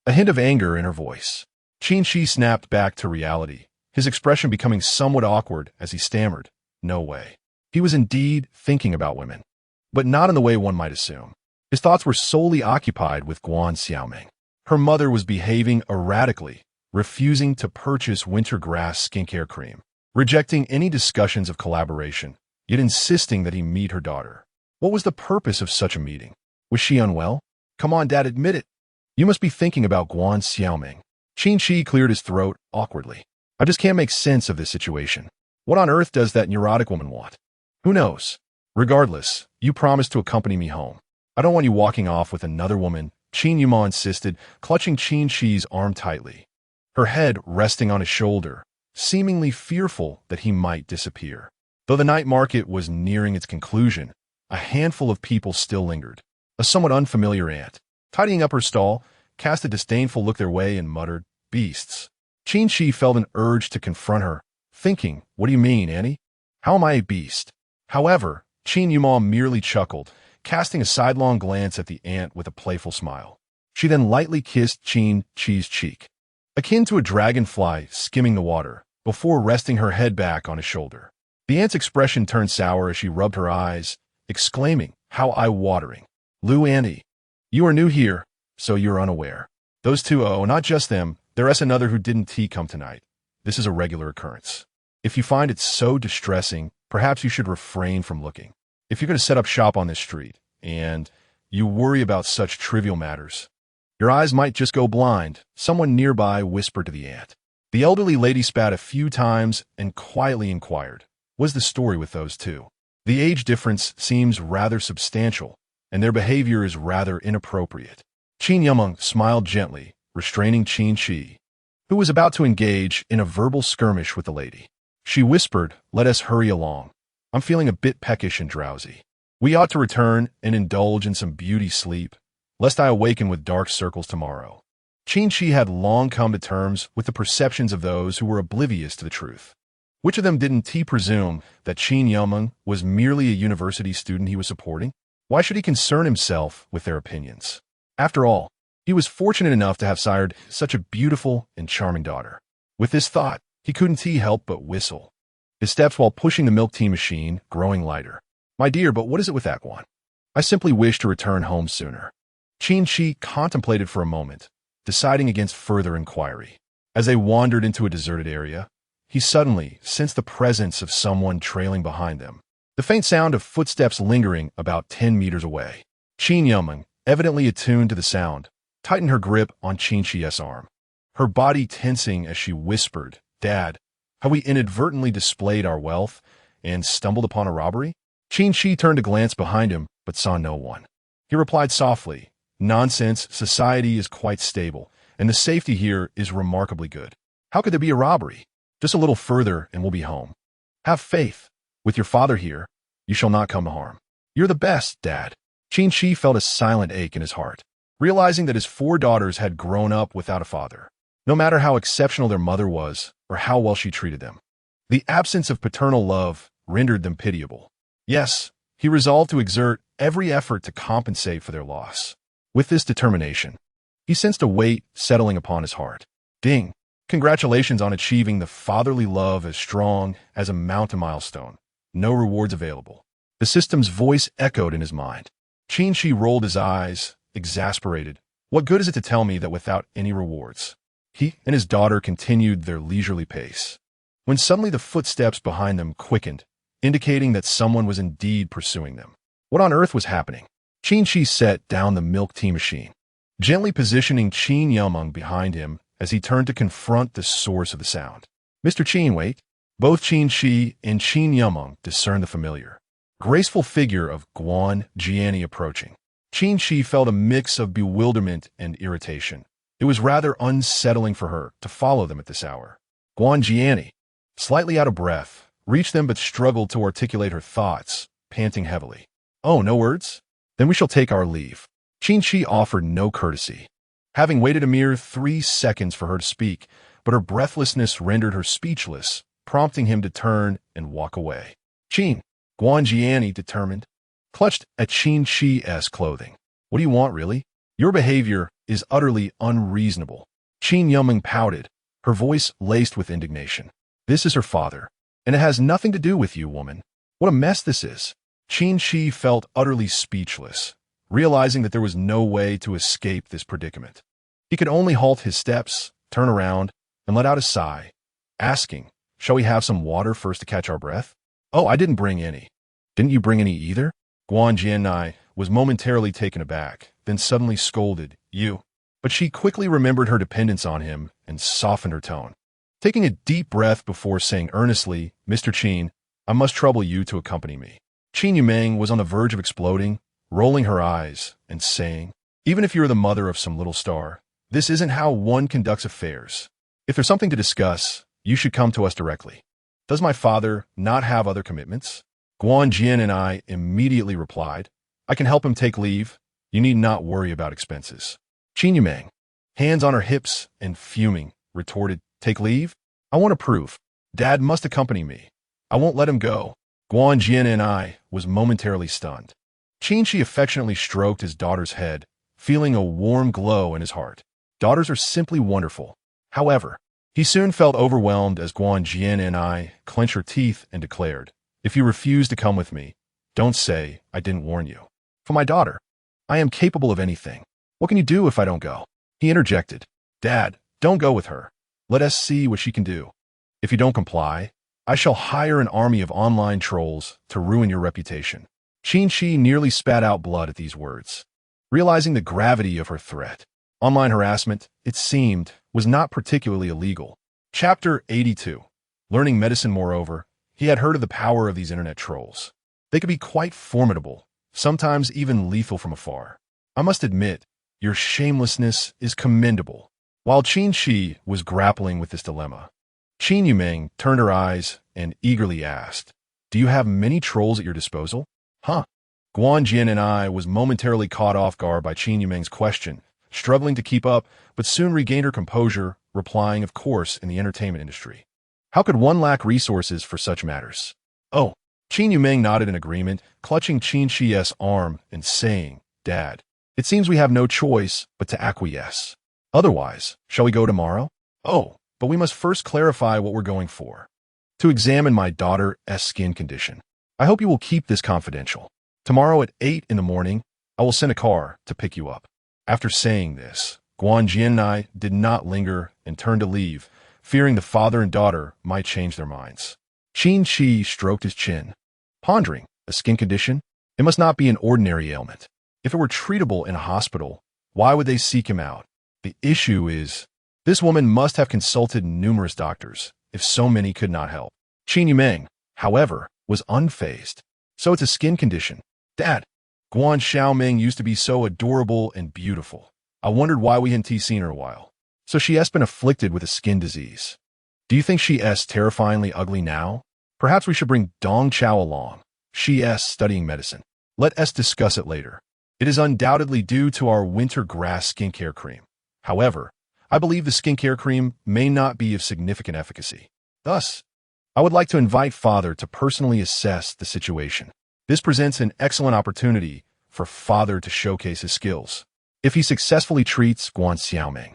a hint of anger in her voice. Qin Qi snapped back to reality, his expression becoming somewhat awkward as he stammered, "No way." He was indeed thinking about women, but not in the way one might assume. His thoughts were solely occupied with Guan Xiaoming. Her mother was behaving erratically, refusing to purchase winter grass skincare cream, rejecting any discussions of collaboration, yet insisting that he meet her daughter. What was the purpose of such a meeting? Was she unwell? Come on, Dad, admit it. You must be thinking about Guan Xiaoming. Qin Qi cleared his throat awkwardly. I just can't make sense of this situation. What on earth does that neurotic woman want? Who knows? Regardless, you promised to accompany me home. I don't want you walking off with another woman, Qin Yuma insisted, clutching Qin Qi's arm tightly, her head resting on his shoulder, seemingly fearful that he might disappear. Though the night market was nearing its conclusion, a handful of people still lingered. A somewhat unfamiliar aunt, tidying up her stall, cast a disdainful look their way and muttered, "Beasts." Qin Qi felt an urge to confront her, thinking, "What do you mean, Annie? How am I a beast?" However, Qin Yuma merely chuckled, casting a sidelong glance at the aunt with a playful smile. She then lightly kissed Qin Qi's cheek, akin to a dragonfly skimming the water, before resting her head back on his shoulder. The aunt's expression turned sour as she rubbed her eyes, exclaiming, "How eye-watering. Lu Annie, you are new here, so you're unaware. Those two, oh, not just them, there's another who didn't come tonight. This is a regular occurrence. If you find it so distressing, perhaps you should refrain from looking. If you're going to set up shop on this street, and you worry about such trivial matters, your eyes might just go blind," someone nearby whispered to the aunt. The elderly lady spat a few times and quietly inquired, "What's the story with those two? The age difference seems rather substantial, and their behavior is rather inappropriate." Qin Yumeng smiled gently, restraining Qin Qi, who was about to engage in a verbal skirmish with the lady. She whispered, "Let us hurry along. I'm feeling a bit peckish and drowsy. We ought to return and indulge in some beauty sleep, lest I awaken with dark circles tomorrow." Qin Qi had long come to terms with the perceptions of those who were oblivious to the truth. Which of them didn't he presume that Qin Yumeng was merely a university student he was supporting? Why should he concern himself with their opinions? After all, he was fortunate enough to have sired such a beautiful and charming daughter. With this thought, he couldn't help but whistle, his steps while pushing the milk tea machine growing lighter. "My dear, but what is it with that one? I simply wish to return home sooner." Qin Qi contemplated for a moment, deciding against further inquiry. As they wandered into a deserted area, he suddenly sensed the presence of someone trailing behind them, the faint sound of footsteps lingering about 10 meters away. Qin Yumeng, evidently attuned to the sound, tightened her grip on Qin Qi's arm, her body tensing as she whispered, "Dad, have we inadvertently displayed our wealth and stumbled upon a robbery?" Qin Qi turned to glance behind him, but saw no one. He replied softly, "Nonsense, society is quite stable, and the safety here is remarkably good. How could there be a robbery? Just a little further and we'll be home. Have faith. With your father here, you shall not come to harm. You're the best, Dad." Qin Qi felt a silent ache in his heart, realizing that his 4 daughters had grown up without a father. no matter how exceptional their mother was or how well she treated them. The absence of paternal love rendered them pitiable. Yes, he resolved to exert every effort to compensate for their loss. With this determination, he sensed a weight settling upon his heart. Ding! Congratulations on achieving the fatherly love as strong as a mountain milestone. No rewards available. The system's voice echoed in his mind. Qin Qi rolled his eyes, exasperated. What good is it to tell me that without any rewards? He and his daughter continued their leisurely pace, when suddenly the footsteps behind them quickened, indicating that someone was indeed pursuing them. What on earth was happening? Qin Qi set down the milk tea machine, gently positioning Qin Yumeng behind him as he turned to confront the source of the sound. Mr. Qin, wait. Both Qin Qi and Qin Yumeng discerned the familiar, graceful figure of Guan Jiani approaching. Qin Qi felt a mix of bewilderment and irritation. It was rather unsettling for her to follow them at this hour. Guan Jiani, slightly out of breath, reached them but struggled to articulate her thoughts, panting heavily. Oh, no words? Then we shall take our leave. Qin Qi offered no courtesy, having waited a mere 3 seconds for her to speak, but her breathlessness rendered her speechless, prompting him to turn and walk away. Qin, Guan Jiani, determined, clutched at Qin Qi's clothing. What do you want, really? Your behavior is utterly unreasonable. Qin Yumeng pouted, her voice laced with indignation. This is her father, and it has nothing to do with you, woman. What a mess this is. Qin Qi felt utterly speechless, realizing that there was no way to escape this predicament. He could only halt his steps, turn around, and let out a sigh, asking, shall we have some water first to catch our breath? Oh, I didn't bring any. Didn't you bring any either? Guan Jianai was momentarily taken aback, then suddenly scolded, you. But she quickly remembered her dependence on him and softened her tone. Taking a deep breath before saying earnestly, Mr. Qin, I must trouble you to accompany me. Qin Yumeng was on the verge of exploding, rolling her eyes and saying, even if you're the mother of some little star, this isn't how one conducts affairs. If there's something to discuss, you should come to us directly. Does my father not have other commitments? Guan Jian and I immediately replied, I can help him take leave. You need not worry about expenses. Qin Yumeng, hands on her hips and fuming, retorted, take leave? I want to prove. Dad must accompany me. I won't let him go. Guan Jian and I was momentarily stunned. Qin Qi affectionately stroked his daughter's head, feeling a warm glow in his heart. Daughters are simply wonderful. However, he soon felt overwhelmed as Guan Jian and I clenched her teeth and declared, if you refuse to come with me, don't say I didn't warn you. For my daughter, I am capable of anything. What can you do if I don't go? He interjected, Dad, don't go with her. Let us see what she can do. If you don't comply, I shall hire an army of online trolls to ruin your reputation. Qin Qi nearly spat out blood at these words. Realizing the gravity of her threat, online harassment, it seemed, was not particularly illegal. Chapter 82. Learning medicine, moreover, he had heard of the power of these internet trolls. They could be quite formidable, sometimes even lethal from afar. I must admit, your shamelessness is commendable. While Qin Qi was grappling with this dilemma, Qin Yumeng turned her eyes and eagerly asked, do you have many trolls at your disposal? Huh? Guan Jian and I was momentarily caught off guard by Qin Yumeng's question, struggling to keep up, but soon regained her composure, replying, of course, in the entertainment industry. How could one lack resources for such matters? Oh, Qin Yumeng nodded in agreement, clutching Qin Qi's arm and saying, Dad, it seems we have no choice but to acquiesce. Otherwise, shall we go tomorrow? Oh, but we must first clarify what we're going for. To examine my daughter's skin condition. I hope you will keep this confidential. Tomorrow at 8 in the morning, I will send a car to pick you up. After saying this, Guan Jian and I did not linger and turned to leave, fearing the father and daughter might change their minds. Qin Qi stroked his chin, pondering, a skin condition? It must not be an ordinary ailment. If it were treatable in a hospital, why would they seek him out? The issue is, this woman must have consulted numerous doctors, if so many could not help. Qin Yumeng, however, was unfazed. So it's a skin condition. Dad, Guan Xiaoming used to be so adorable and beautiful. I wondered why we hadn't seen her a while. So she has been afflicted with a skin disease. Do you think she is terrifyingly ugly now? Perhaps we should bring Dong Chao along. She is studying medicine. Let us discuss it later. It is undoubtedly due to our winter grass skincare cream. However, I believe the skincare cream may not be of significant efficacy. Thus, I would like to invite Father to personally assess the situation. This presents an excellent opportunity for Father to showcase his skills. If he successfully treats Guan Xiaoming,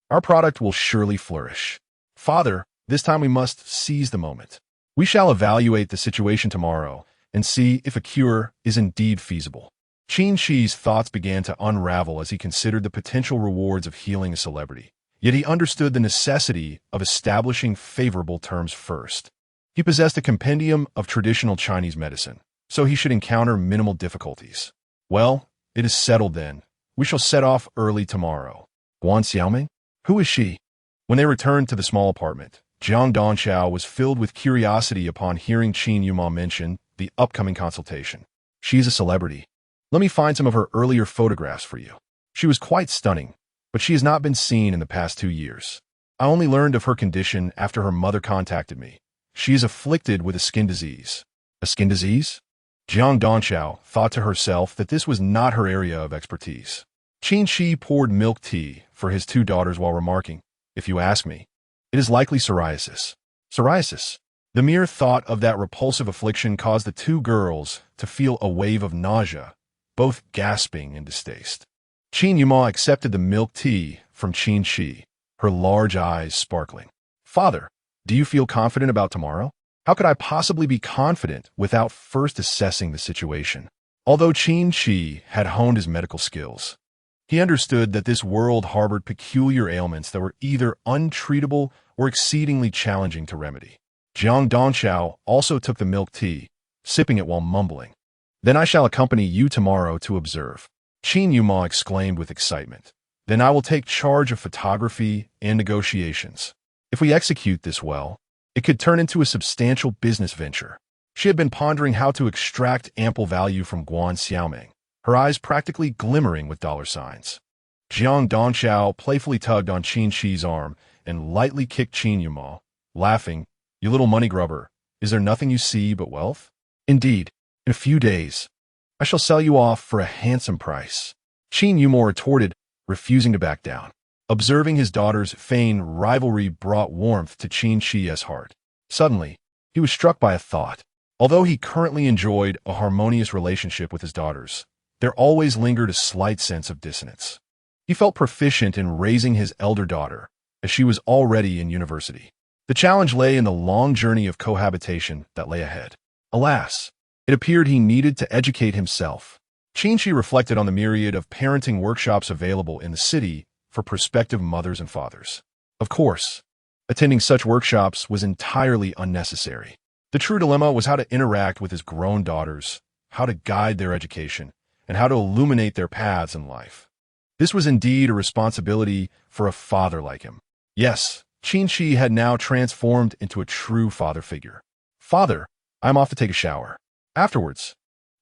our product will surely flourish. Father, this time we must seize the moment. We shall evaluate the situation tomorrow and see if a cure is indeed feasible. Qin Qi's thoughts began to unravel as he considered the potential rewards of healing a celebrity. Yet he understood the necessity of establishing favorable terms first. He possessed a compendium of traditional Chinese medicine, so he should encounter minimal difficulties. Well, it is settled then. We shall set off early tomorrow. Guan Xiaoming? Who is she? When they returned to the small apartment, Jiang Dongqiao was filled with curiosity upon hearing Qin Yuma mention the upcoming consultation. She is a celebrity. Let me find some of her earlier photographs for you. She was quite stunning, but she has not been seen in the past 2 years. I only learned of her condition after her mother contacted me. She is afflicted with a skin disease. A skin disease? Jiang Dongqiao thought to herself that this was not her area of expertise. Qin Qi poured milk tea for his 2 daughters while remarking, "If you ask me, it is likely psoriasis." Psoriasis? The mere thought of that repulsive affliction caused the 2 girls to feel a wave of nausea, both gasping in distaste. Qin Yuma accepted the milk tea from Qin Qi, her large eyes sparkling. "Father, do you feel confident about tomorrow?" How could I possibly be confident without first assessing the situation? Although Qin Qi had honed his medical skills, he understood that this world harbored peculiar ailments that were either untreatable or exceedingly challenging to remedy. Jiang Dongqiao also took the milk tea, sipping it while mumbling. "Then I shall accompany you tomorrow to observe." Qin Yuma exclaimed with excitement. "Then I will take charge of photography and negotiations. If we execute this well, it could turn into a substantial business venture." She had been pondering how to extract ample value from Guan Xiaoming, her eyes practically glimmering with dollar signs. Jiang Dongqiao playfully tugged on Qin Qi's arm and lightly kicked Qin Yuma, laughing, "You little money grubber, is there nothing you see but wealth? Indeed, in a few days, I shall sell you off for a handsome price." Qin Yuma retorted, refusing to back down. Observing his daughter's feigned rivalry brought warmth to Qin Qi's heart. Suddenly, he was struck by a thought. Although he currently enjoyed a harmonious relationship with his daughters, there always lingered a slight sense of dissonance. He felt proficient in raising his elder daughter, as she was already in university. The challenge lay in the long journey of cohabitation that lay ahead. Alas, it appeared he needed to educate himself. Qin Qi reflected on the myriad of parenting workshops available in the city for prospective mothers and fathers. Of course, attending such workshops was entirely unnecessary. The true dilemma was how to interact with his grown daughters, how to guide their education, and how to illuminate their paths in life. This was indeed a responsibility for a father like him. Yes, Qin Qi had now transformed into a true father figure. "Father, I'm off to take a shower. Afterwards,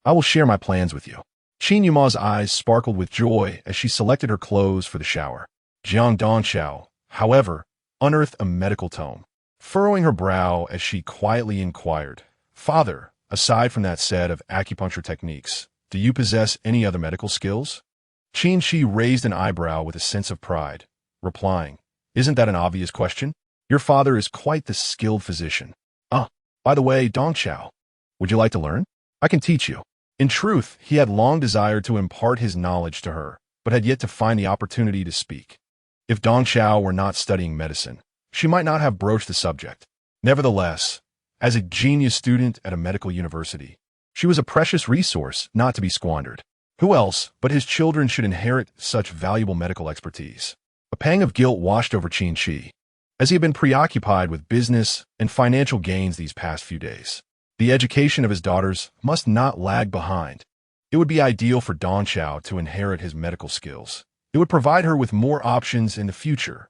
I will share my plans with you." Qin Yuma's eyes sparkled with joy as she selected her clothes for the shower. Jiang Dongqiao, however, unearthed a medical tome. Furrowing her brow as she quietly inquired, "Father, aside from that set of acupuncture techniques, do you possess any other medical skills?" Qin Qi raised an eyebrow with a sense of pride, replying, "Isn't that an obvious question? Your father is quite the skilled physician. By the way, Dongqiao, would you like to learn? I can teach you." In truth, he had long desired to impart his knowledge to her, but had yet to find the opportunity to speak. If Dongqiao were not studying medicine, she might not have broached the subject. Nevertheless, as a genius student at a medical university, she was a precious resource not to be squandered. Who else but his children should inherit such valuable medical expertise? A pang of guilt washed over Qin Qi, as he had been preoccupied with business and financial gains these past few days. The education of his daughters must not lag behind. It would be ideal for Dongqiao to inherit his medical skills. It would provide her with more options in the future.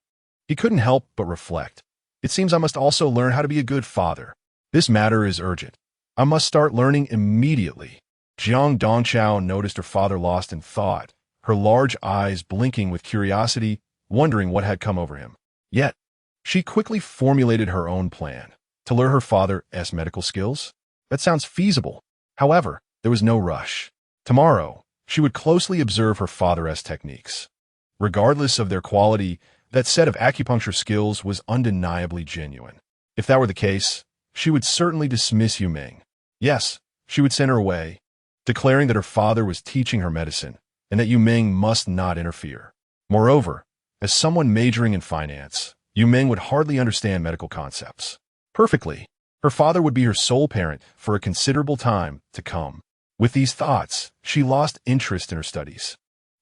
He couldn't help but reflect. It seems I must also learn how to be a good father. This matter is urgent. I must start learning immediately. Jiang Dongqiao noticed her father lost in thought, her large eyes blinking with curiosity, wondering what had come over him. Yet, she quickly formulated her own plan. To learn her father's medical skills? That sounds feasible. However, there was no rush. Tomorrow, she would closely observe her father's techniques. Regardless of their quality, That set of acupuncture skills was undeniably genuine. If that were the case, she would certainly dismiss Yu Ming. Yes, she would send her away, declaring that her father was teaching her medicine and that Yu Ming must not interfere. Moreover, as someone majoring in finance, Yu Ming would hardly understand medical concepts perfectly. Her father would be her sole parent for a considerable time to come. With these thoughts, she lost interest in her studies,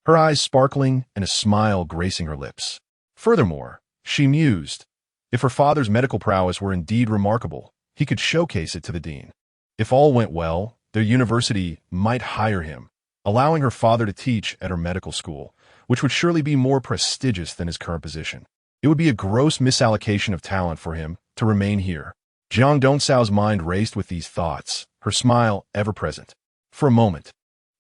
her eyes sparkling and a smile gracing her lips. Furthermore, she mused, if her father's medical prowess were indeed remarkable, he could showcase it to the dean. If all went well, their university might hire him, allowing her father to teach at her medical school, which would surely be more prestigious than his current position. It would be a gross misallocation of talent for him to remain here. Jiang Dongsao's mind raced with these thoughts, her smile ever present. For a moment,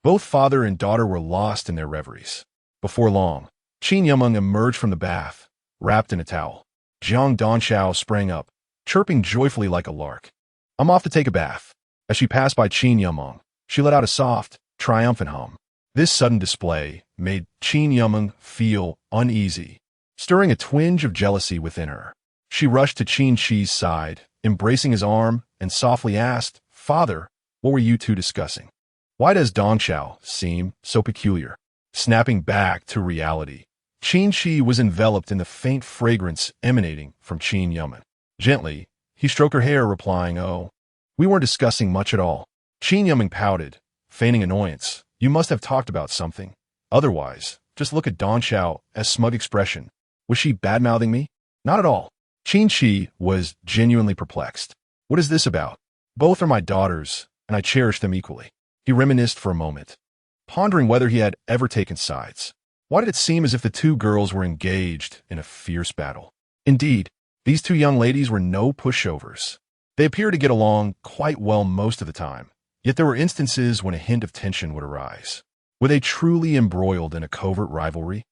both father and daughter were lost in their reveries. Before long, Qin Yumeng emerged from the bath, wrapped in a towel. Jiang Dongshao sprang up, chirping joyfully like a lark. I'm off to take a bath. As she passed by Qin Yumeng, she let out a soft, triumphant hum. This sudden display made Qin Yumeng feel uneasy, stirring a twinge of jealousy within her. She rushed to Qin Qi's side, embracing his arm, and softly asked, Father, what were you two discussing? Why does Dongshao seem so peculiar? Snapping back to reality, Qin Qi was enveloped in the faint fragrance emanating from Qin Yumeng. Gently, he stroked her hair, replying, Oh, we weren't discussing much at all. Qin Yumeng pouted, feigning annoyance. You must have talked about something. Otherwise, just look at Dongshao as smug expression. Was she bad-mouthing me? Not at all. Qin Qi was genuinely perplexed. What is this about? Both are my daughters, and I cherish them equally. He reminisced for a moment, pondering whether he had ever taken sides. Why did it seem as if the two girls were engaged in a fierce battle? Indeed, these two young ladies were no pushovers. They appeared to get along quite well most of the time, yet there were instances when a hint of tension would arise. Were they truly embroiled in a covert rivalry?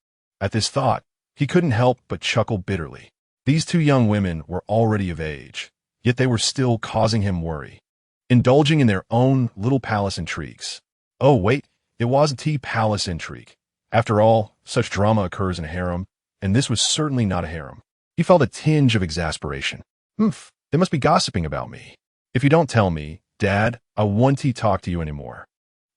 At this thought, he couldn't help but chuckle bitterly. These two young women were already of age, yet they were still causing him worry, indulging in their own little palace intrigues. Oh, wait, it was a tea palace intrigue. After all, such drama occurs in a harem, and this was certainly not a harem. He felt a tinge of exasperation. They must be gossiping about me. If you don't tell me, Dad, I won't talk to you anymore.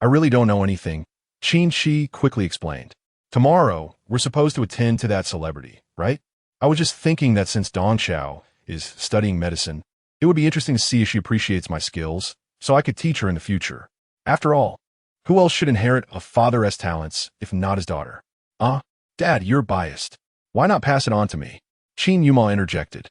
I really don't know anything, Qin Qi quickly explained. Tomorrow, we're supposed to attend to that celebrity, right? I was just thinking that since Dongshao is studying medicine, it would be interesting to see if she appreciates my skills, so I could teach her in the future. After all, who else should inherit a father's talents if not his daughter? Dad, you're biased. Why not pass it on to me? Qin Yuma interjected.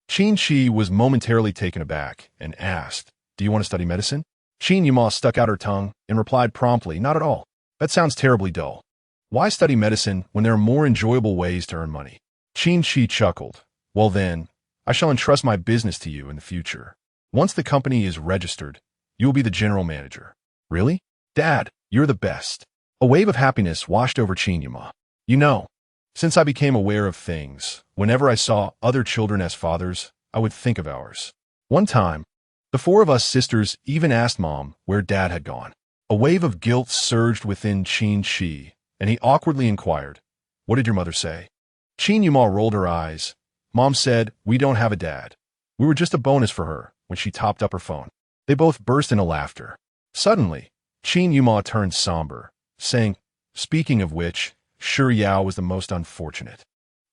Qin Qi was momentarily taken aback and asked, Do you want to study medicine? Qin Yuma stuck out her tongue and replied promptly, Not at all. That sounds terribly dull. Why study medicine when there are more enjoyable ways to earn money? Qin Qi chuckled. Well then, I shall entrust my business to you in the future. Once the company is registered, you will be the general manager. Really? Dad, you're the best. A wave of happiness washed over Qin Yuma. You know, since I became aware of things, whenever I saw other children as fathers, I would think of ours. One time, the four of us sisters even asked Mom where Dad had gone. A wave of guilt surged within Qin Qi, and he awkwardly inquired, What did your mother say? Qin Yuma rolled her eyes. Mom said, We don't have a dad. We were just a bonus for her when she topped up her phone. They both burst into laughter. Suddenly, Qin Yuma turned somber, saying, Speaking of which, Shi Yao was the most unfortunate.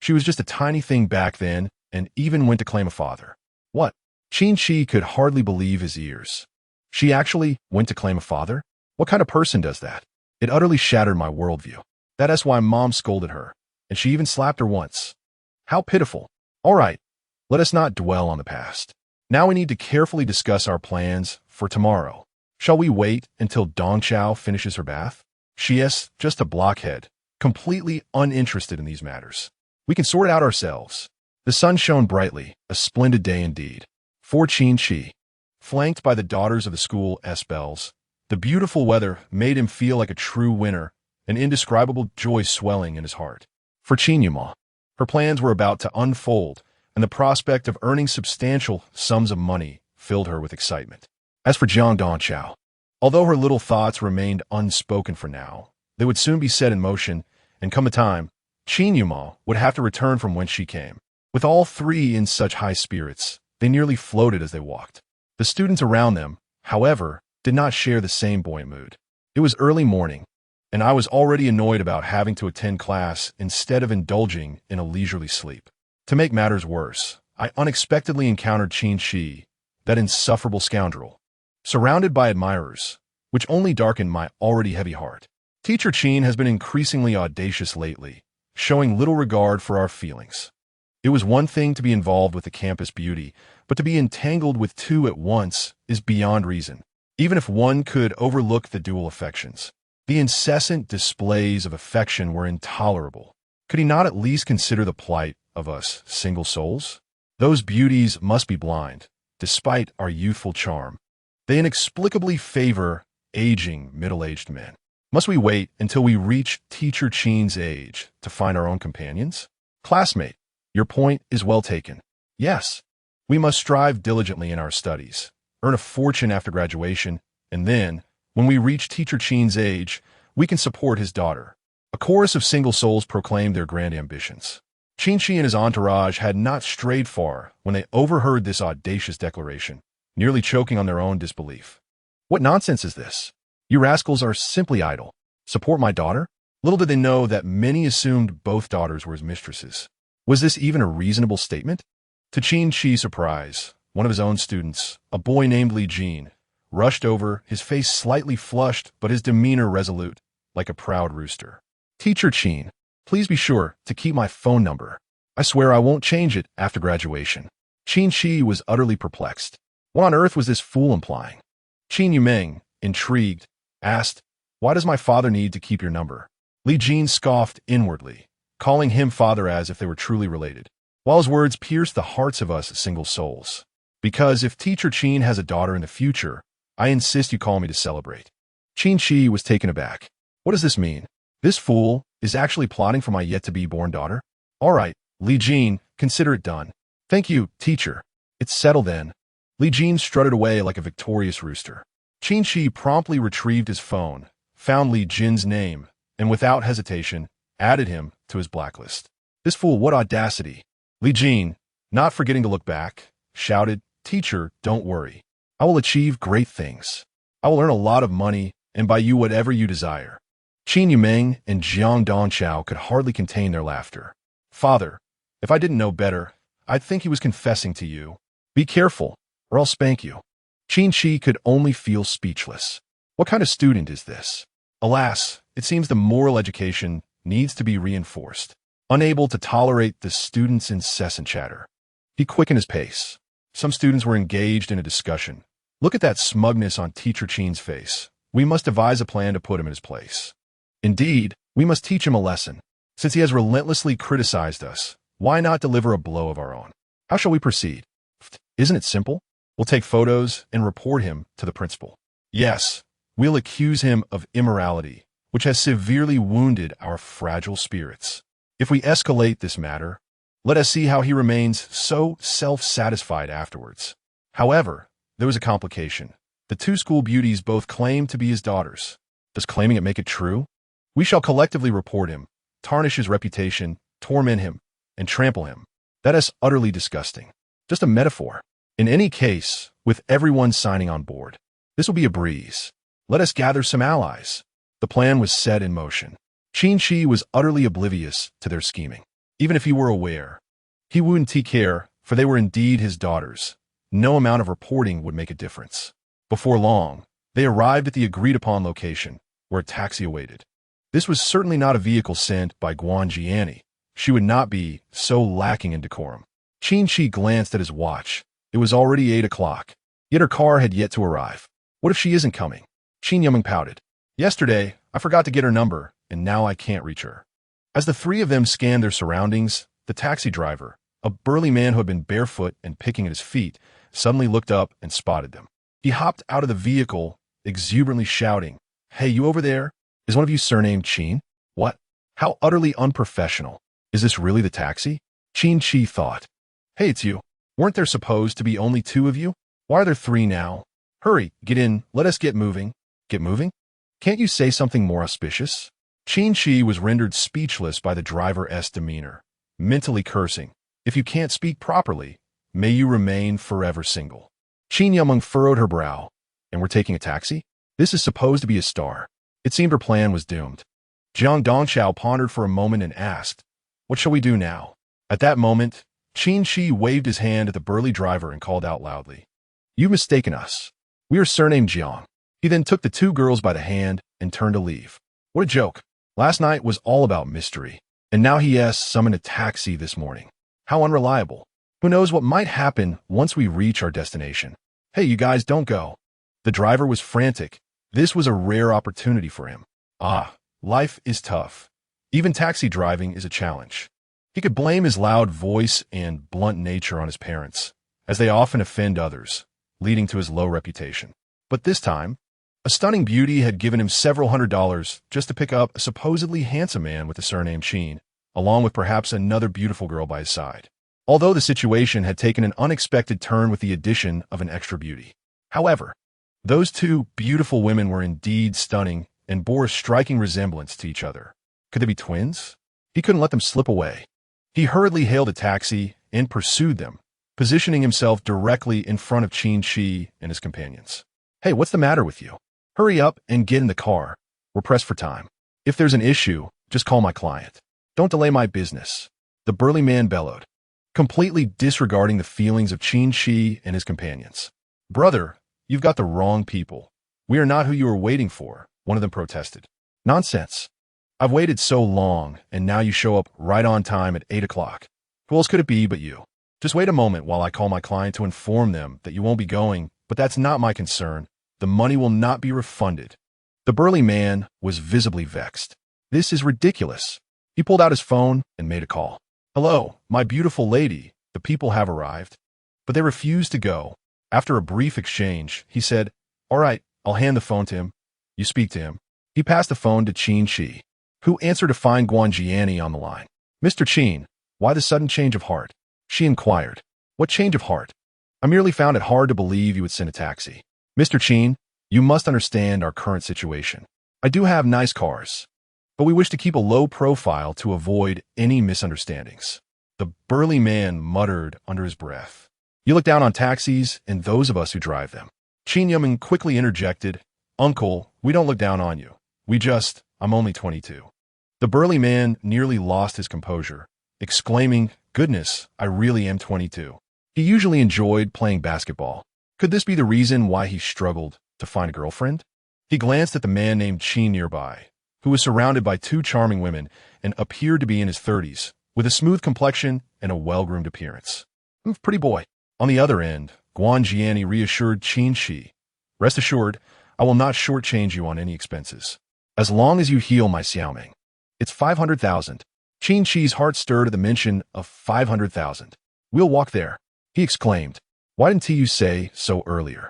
She was just a tiny thing back then and even went to claim a father. What? Qin Qi could hardly believe his ears. She actually went to claim a father? What kind of person does that? It utterly shattered my worldview. That is why Mom scolded her, and she even slapped her once. How pitiful. All right, let us not dwell on the past. Now we need to carefully discuss our plans for tomorrow. Shall we wait until Dongshao finishes her bath? She is just a blockhead, completely uninterested in these matters. We can sort it out ourselves. The sun shone brightly, a splendid day indeed. For Qin Qi, flanked by the daughters of the school S-Bells, the beautiful weather made him feel like a true winner, an indescribable joy swelling in his heart. For Qin Yuma, her plans were about to unfold, and the prospect of earning substantial sums of money filled her with excitement. As for Jiang Dongshao, although her little thoughts remained unspoken for now, they would soon be set in motion, and come a time, Qin Yuma would have to return from whence she came. With all three in such high spirits, they nearly floated as they walked. The students around them, however, did not share the same buoyant mood. It was early morning, and I was already annoyed about having to attend class instead of indulging in a leisurely sleep. To make matters worse, I unexpectedly encountered Qin Qi, that insufferable scoundrel, surrounded by admirers, which only darkened my already heavy heart. Teacher Qin has been increasingly audacious lately, showing little regard for our feelings. It was one thing to be involved with the campus beauty, but to be entangled with two at once is beyond reason, even if one could overlook the dual affections. The incessant displays of affection were intolerable. Could he not at least consider the plight of us single souls? Those beauties must be blind, despite our youthful charm. They inexplicably favor aging, middle-aged men. Must we wait until we reach Teacher Qin's age to find our own companions? Classmate, your point is well taken. Yes, we must strive diligently in our studies, earn a fortune after graduation, and then, when we reach Teacher Qin's age, we can support his daughter. A chorus of single souls proclaimed their grand ambitions. Qin Qi and his entourage had not strayed far when they overheard this audacious declaration, nearly choking on their own disbelief. What nonsense is this? You rascals are simply idle. Support my daughter? Little did they know that many assumed both daughters were his mistresses. Was this even a reasonable statement? To Qin Qi's surprise, one of his own students, a boy named Li Jin, rushed over, his face slightly flushed but his demeanor resolute, like a proud rooster. Teacher Qin, please be sure to keep my phone number. I swear I won't change it after graduation. Qin Qi was utterly perplexed. What on earth was this fool implying? Qin Yumeng, intrigued, asked, "Why does my father need to keep your number?" Li Jin scoffed inwardly, calling him father as if they were truly related, while his words pierced the hearts of us single souls. Because if Teacher Qin has a daughter in the future, I insist you call me to celebrate. Qin Qi was taken aback. What does this mean? This fool is actually plotting for my yet-to-be-born daughter? All right, Li Jin, consider it done. Thank you, teacher. It's settled then. Li Jin strutted away like a victorious rooster. Qin Qi promptly retrieved his phone, found Li Jin's name, and without hesitation, added him to his blacklist. This fool, what audacity! Li Jin, not forgetting to look back, shouted, "Teacher, don't worry. I will achieve great things. I will earn a lot of money and buy you whatever you desire." Qin Yumeng and Jiang Dongchao could hardly contain their laughter. Father, if I didn't know better, I'd think he was confessing to you. Be careful, or I'll spank you. Qin Qi could only feel speechless. What kind of student is this? Alas, it seems the moral education needs to be reinforced. Unable to tolerate the student's incessant chatter, he quickened his pace. Some students were engaged in a discussion. Look at that smugness on Teacher Qin's face. We must devise a plan to put him in his place. Indeed, we must teach him a lesson. Since he has relentlessly criticized us, why not deliver a blow of our own? How shall we proceed? Isn't it simple? We'll take photos and report him to the principal. Yes, we'll accuse him of immorality, which has severely wounded our fragile spirits. If we escalate this matter, let us see how he remains so self-satisfied afterwards. However, there was a complication. The two school beauties both claimed to be his daughters. Does claiming it make it true? We shall collectively report him, tarnish his reputation, torment him, and trample him. That is utterly disgusting. Just a metaphor. In any case, with everyone signing on board, this will be a breeze. Let us gather some allies. The plan was set in motion. Qin Qi was utterly oblivious to their scheming. Even if he were aware, he wouldn't take care, for they were indeed his daughters. No amount of reporting would make a difference. Before long, they arrived at the agreed-upon location, where a taxi awaited. This was certainly not a vehicle sent by Guan Jiani. She would not be so lacking in decorum. Qin Qi glanced at his watch. It was already 8 o'clock. Yet her car had yet to arrive. What if she isn't coming? Qin Yumeng pouted. Yesterday, I forgot to get her number, and now I can't reach her. As the three of them scanned their surroundings, the taxi driver, a burly man who had been barefoot and picking at his feet, suddenly looked up and spotted them. He hopped out of the vehicle, exuberantly shouting, "Hey, you over there? Is one of you surnamed Qin?" What? How utterly unprofessional. Is this really the taxi? Qin Qi thought. Hey, it's you. Weren't there supposed to be only 2 of you? Why are there 3 now? Hurry, get in, let us get moving. Get moving? Can't you say something more auspicious? Qin Qi was rendered speechless by the driver's demeanor, mentally cursing, "If you can't speak properly, may you remain forever single." Qin Yumeng furrowed her brow. "And we're taking a taxi? This is supposed to be a star." It seemed her plan was doomed. Jiang Dongqiao pondered for a moment and asked, "What shall we do now?" At that moment, Qin Qi waved his hand at the burly driver and called out loudly, "You've mistaken us. We are surnamed Jiang." He then took the two girls by the hand and turned to leave. What a joke. Last night was all about mystery, and now he has summoned a taxi this morning. How unreliable. Who knows what might happen once we reach our destination? "Hey, you guys, don't go." The driver was frantic. This was a rare opportunity for him. Life is tough. Even taxi driving is a challenge. He could blame his loud voice and blunt nature on his parents, as they often offend others, leading to his low reputation. But this time, a stunning beauty had given him several $100s just to pick up a supposedly handsome man with the surname Qin, along with perhaps another beautiful girl by his side. Although the situation had taken an unexpected turn with the addition of an extra beauty. However, those two beautiful women were indeed stunning and bore a striking resemblance to each other. Could they be twins? He couldn't let them slip away. He hurriedly hailed a taxi and pursued them, positioning himself directly in front of Qin Qi and his companions. "Hey, what's the matter with you? Hurry up and get in the car. We're pressed for time. If there's an issue, just call my client. Don't delay my business," the burly man bellowed, completely disregarding the feelings of Qin Qi and his companions. "Brother, you've got the wrong people. We are not who you were waiting for," one of them protested. "Nonsense. I've waited so long, and now you show up right on time at 8 o'clock. Who else could it be but you? Just wait a moment while I call my client to inform them that you won't be going, but that's not my concern. The money will not be refunded." The burly man was visibly vexed. This is ridiculous. He pulled out his phone and made a call. "Hello, my beautiful lady, the people have arrived." But they refused to go. After a brief exchange, he said, "All right, I'll hand the phone to him. You speak to him." He passed the phone to Qin Qi, who answered to find Guanjiani on the line. "Mr. Qin, why the sudden change of heart?" She inquired. "What change of heart? I merely found it hard to believe you would send a taxi." "Mr. Qin, you must understand our current situation. I do have nice cars, but we wish to keep a low profile to avoid any misunderstandings." The burly man muttered under his breath. "You look down on taxis and those of us who drive them." Qin Yumeng quickly interjected, "Uncle, we don't look down on you. I'm only 22. The burly man nearly lost his composure, exclaiming, "Goodness, I really am 22. He usually enjoyed playing basketball. Could this be the reason why he struggled to find a girlfriend? He glanced at the man named Qin nearby, who was surrounded by two charming women and appeared to be in his 30s, with a smooth complexion and a well-groomed appearance. Pretty boy. On the other end, Guanjiani reassured Qin Qi, "Rest assured, I will not shortchange you on any expenses, as long as you heal my Xiaoming. It's 500,000. Qin Qi's heart stirred at the mention of 500,000. "We'll walk there," he exclaimed. "Why didn't you say so earlier?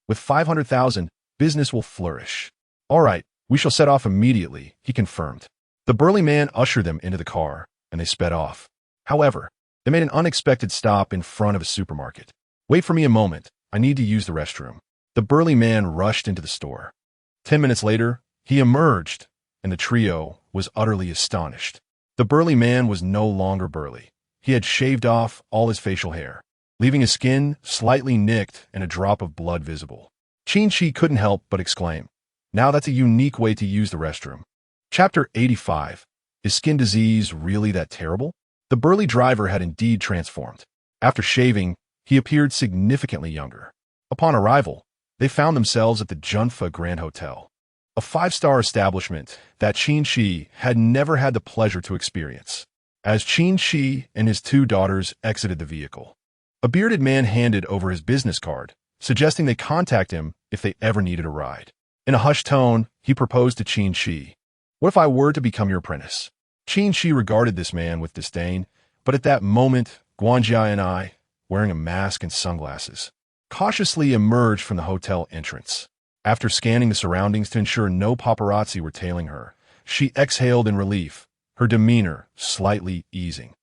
With 500,000, business will flourish." "All right, we shall set off immediately," he confirmed. The burly man ushered them into the car, and they sped off. However, they made an unexpected stop in front of a supermarket. "Wait for me a moment. I need to use the restroom." The burly man rushed into the store. 10 minutes later, he emerged, and the trio was utterly astonished. The burly man was no longer burly. He had shaved off all his facial hair, leaving his skin slightly nicked and a drop of blood visible. Qin Qi couldn't help but exclaim, "Now that's a unique way to use the restroom." Chapter 85. Is skin disease really that terrible? The burly driver had indeed transformed. After shaving, he appeared significantly younger. Upon arrival, they found themselves at the Junfa Grand Hotel, a 5-star establishment that Qin Qi had never had the pleasure to experience. As Qin Qi and his two daughters exited the vehicle, a bearded man handed over his business card, suggesting they contact him if they ever needed a ride. In a hushed tone, he proposed to Qin Qi, "What if I were to become your apprentice?" Qin Qi regarded this man with disdain, but at that moment, Guanjia and I, wearing a mask and sunglasses, cautiously emerged from the hotel entrance. After scanning the surroundings to ensure no paparazzi were tailing her, she exhaled in relief, her demeanor slightly easing.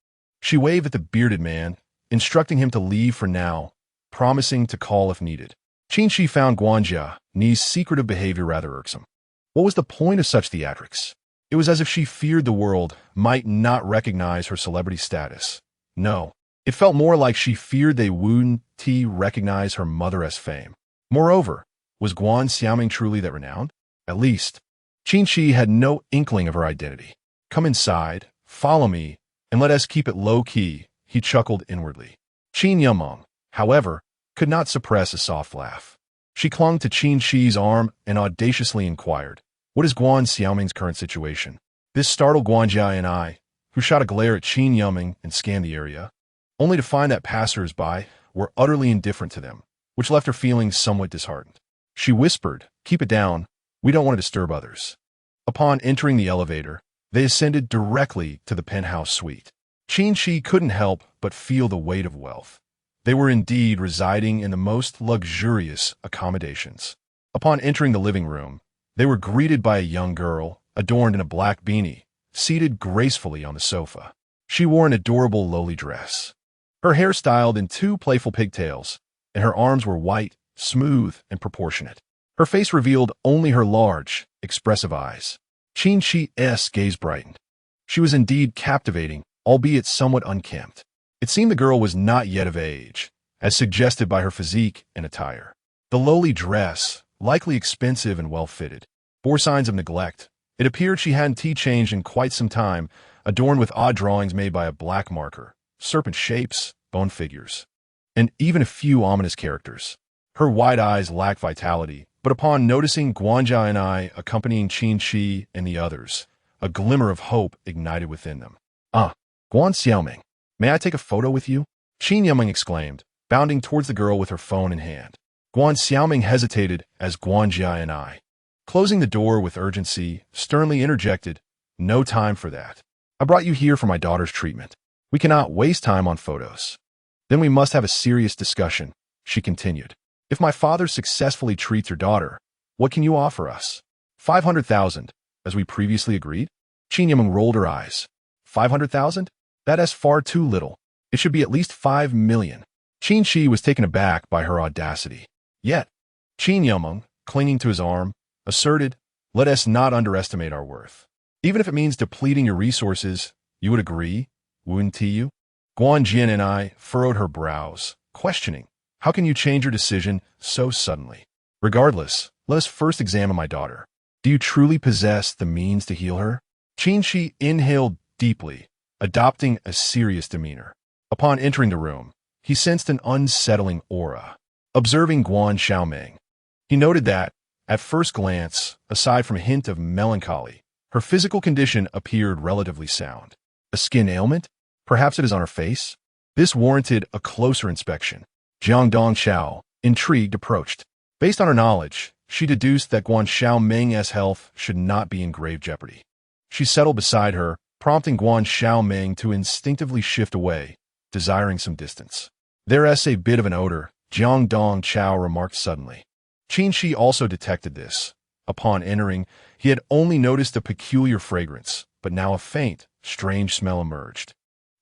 She waved at the bearded man, instructing him to leave for now, promising to call if needed. Qin Qi found Guanjia's secretive behavior rather irksome. What was the point of such theatrics? It was as if she feared the world might not recognize her celebrity status. No, it felt more like she feared they wouldn't recognize her mother as fame. Moreover, was Guan Xiaoming truly that renowned? At least, Qin Qi had no inkling of her identity. Come inside, follow me, and let us keep it low-key, he chuckled inwardly. Qin Yumeng, however, could not suppress a soft laugh. She clung to Qin Qi's arm and audaciously inquired, "What is Guan Xiaoming's current situation?" This startled Guanjia and I, who shot a glare at Qin Yumeng and scanned the area, only to find that passers-by were utterly indifferent to them, which left her feeling somewhat disheartened. She whispered, "Keep it down, we don't want to disturb others." Upon entering the elevator, they ascended directly to the penthouse suite. Qin Qi couldn't help but feel the weight of wealth. They were indeed residing in the most luxurious accommodations. Upon entering the living room, they were greeted by a young girl, adorned in a black beanie, seated gracefully on the sofa. She wore an adorable lowly dress. Her hair styled in two playful pigtails, and her arms were white, smooth, and proportionate. Her face revealed only her large, expressive eyes. Qin Qi's gaze brightened. She was indeed captivating, albeit somewhat unkempt. It seemed the girl was not yet of age, as suggested by her physique and attire. The lowly dress, likely expensive and well-fitted, bore signs of neglect. It appeared she hadn't changed in quite some time, adorned with odd drawings made by a black marker, serpent shapes, bone figures, and even a few ominous characters. Her wide eyes lacked vitality, but upon noticing Guanjia and I accompanying Qin Qi and the others, a glimmer of hope ignited within them. Guan Xiaoming, may I take a photo with you?" Qin Yumeng exclaimed, bounding towards the girl with her phone in hand. Guan Xiaoming hesitated as Guanjia and I, closing the door with urgency, sternly interjected, "No time for that. I brought you here for my daughter's treatment. We cannot waste time on photos." "Then we must have a serious discussion," she continued. "If my father successfully treats your daughter, what can you offer us?" 500,000, as we previously agreed? Qin Yumeng rolled her eyes. 500,000? That is far too little. It should be at least 5 million. Qin Qi was taken aback by her audacity. Yet, Qin Yumeng, clinging to his arm, asserted, "Let us not underestimate our worth. Even if it means depleting your resources, you would agree, wouldn't you?" Guan Jin and I furrowed her brows, questioning, "How can you change your decision so suddenly? Regardless, let us first examine my daughter. Do you truly possess the means to heal her?" Qin Qi inhaled deeply, adopting a serious demeanor. Upon entering the room, he sensed an unsettling aura. Observing Guan Xiaoming, he noted that, at first glance, aside from a hint of melancholy, her physical condition appeared relatively sound. A skin ailment? Perhaps it is on her face? This warranted a closer inspection. Jiang Dongqiao, intrigued, approached. Based on her knowledge, she deduced that Guan Xiaoming's health should not be in grave jeopardy. She settled beside her, prompting Guan Xiaoming to instinctively shift away, desiring some distance. "There's a bit of an odor," Jiang Dongqiao remarked suddenly. Qin Qi also detected this. Upon entering, he had only noticed a peculiar fragrance, but now a faint, strange smell emerged.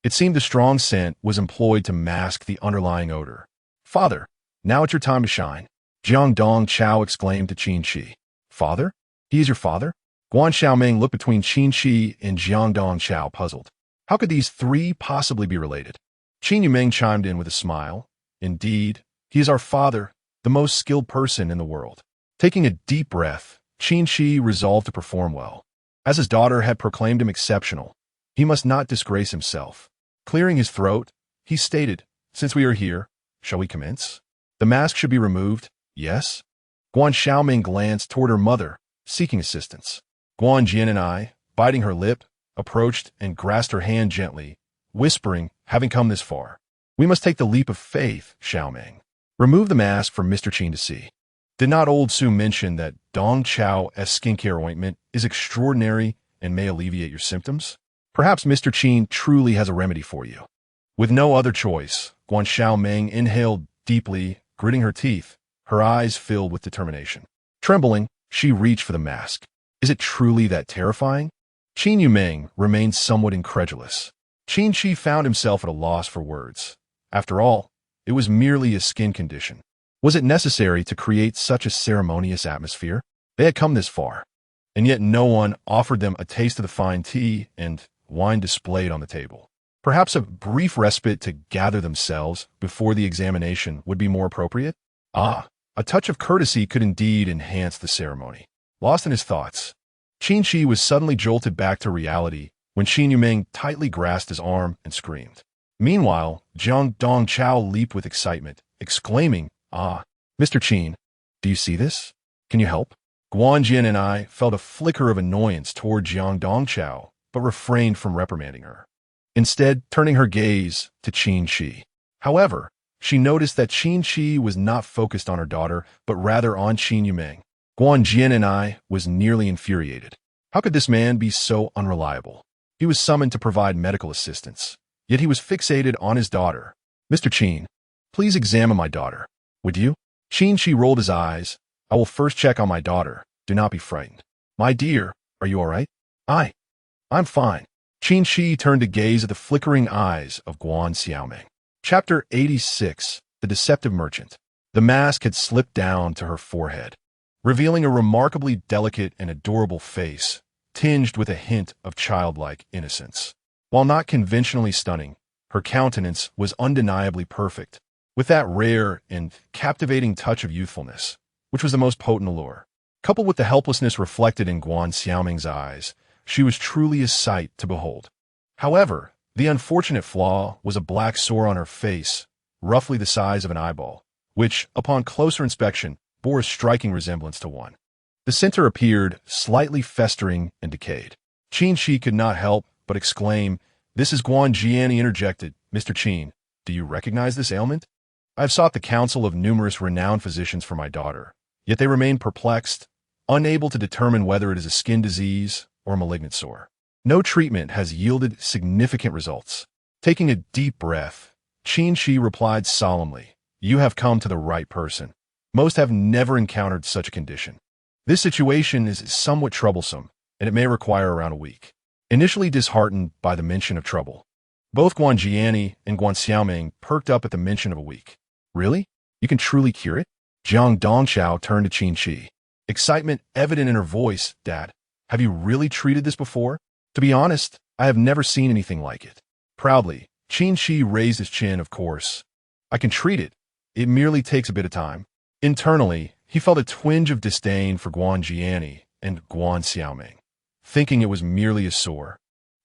It seemed a strong scent was employed to mask the underlying odor. "Father, now it's your time to shine," Jiang Dongqiao exclaimed to Qin Qi. "Father? He is your father?" Guan Xiaoming looked between Qin Qi and Jiang Dongqiao, puzzled. How could these three possibly be related? Qin Yumeng chimed in with a smile. "Indeed, he is our father, the most skilled person in the world." Taking a deep breath, Qin Qi resolved to perform well. As his daughter had proclaimed him exceptional, he must not disgrace himself. Clearing his throat, he stated, "Since we are here, shall we commence? The mask should be removed, yes?" Guan Xiaoming glanced toward her mother, seeking assistance. Guan Jin and I, biting her lip, approached and grasped her hand gently, whispering, "Having come this far, we must take the leap of faith, Xiaoming. Remove the mask for Mr. Qin to see. Did not old Su mention that Dong Chao's skincare ointment is extraordinary and may alleviate your symptoms? Perhaps Mr. Qin truly has a remedy for you." With no other choice, Guan Xiaoming inhaled deeply, gritting her teeth, her eyes filled with determination. Trembling, she reached for the mask. "Is it truly that terrifying?" Qin Yumeng remained somewhat incredulous. Qin Qi found himself at a loss for words. After all, it was merely a skin condition. Was it necessary to create such a ceremonious atmosphere? They had come this far, and yet no one offered them a taste of the fine tea and wine displayed on the table. Perhaps a brief respite to gather themselves before the examination would be more appropriate? Ah, a touch of courtesy could indeed enhance the ceremony. Lost in his thoughts, Qin Qi was suddenly jolted back to reality when Qin Yumeng tightly grasped his arm and screamed. Meanwhile, Jiang Dongchao leaped with excitement, exclaiming, "Ah, Mr. Qin, do you see this? Can you help?" Guan Jian and I felt a flicker of annoyance toward Jiang Dongchao, but refrained from reprimanding her, instead turning her gaze to Qin Qi. However, she noticed that Qin Qi was not focused on her daughter, but rather on Qin Yumeng. Guan Jian and I was nearly infuriated. How could this man be so unreliable? He was summoned to provide medical assistance, yet he was fixated on his daughter. "Mr. Qin, please examine my daughter. Would you?" Qin Qi rolled his eyes. "I will first check on my daughter. Do not be frightened." "My dear, are you all right?" I'm fine." Qin Qi turned to gaze at the flickering eyes of Guan Xiaoming. Chapter 86. The Deceptive Merchant. The mask had slipped down to her forehead, revealing a remarkably delicate and adorable face, tinged with a hint of childlike innocence. While not conventionally stunning, her countenance was undeniably perfect, with that rare and captivating touch of youthfulness, which was the most potent allure. Coupled with the helplessness reflected in Guan Xiaoming's eyes, she was truly a sight to behold. However, the unfortunate flaw was a black sore on her face, roughly the size of an eyeball, which, upon closer inspection, bore a striking resemblance to one. The center appeared slightly festering and decayed. Qin Qi could not help but exclaim, "This is Guan Jian," he interjected. "Mr. Qin, do you recognize this ailment? I have sought the counsel of numerous renowned physicians for my daughter, yet they remain perplexed, unable to determine whether it is a skin disease or a malignant sore. No treatment has yielded significant results." Taking a deep breath, Qin Qi replied solemnly, "You have come to the right person. Most have never encountered such a condition. This situation is somewhat troublesome, and it may require around a week." Initially disheartened by the mention of trouble, both Guan Jiani and Guan Xiaoming perked up at the mention of a week. "Really? You can truly cure it?" Jiang Dongchao turned to Qin Qi, excitement evident in her voice. "Dad, have you really treated this before?" "To be honest, I have never seen anything like it." Proudly, Qin Qi raised his chin. "Of course, I can treat it. It merely takes a bit of time." Internally, he felt a twinge of disdain for Guan Jiani and Guan Xiaoming, thinking it was merely a sore.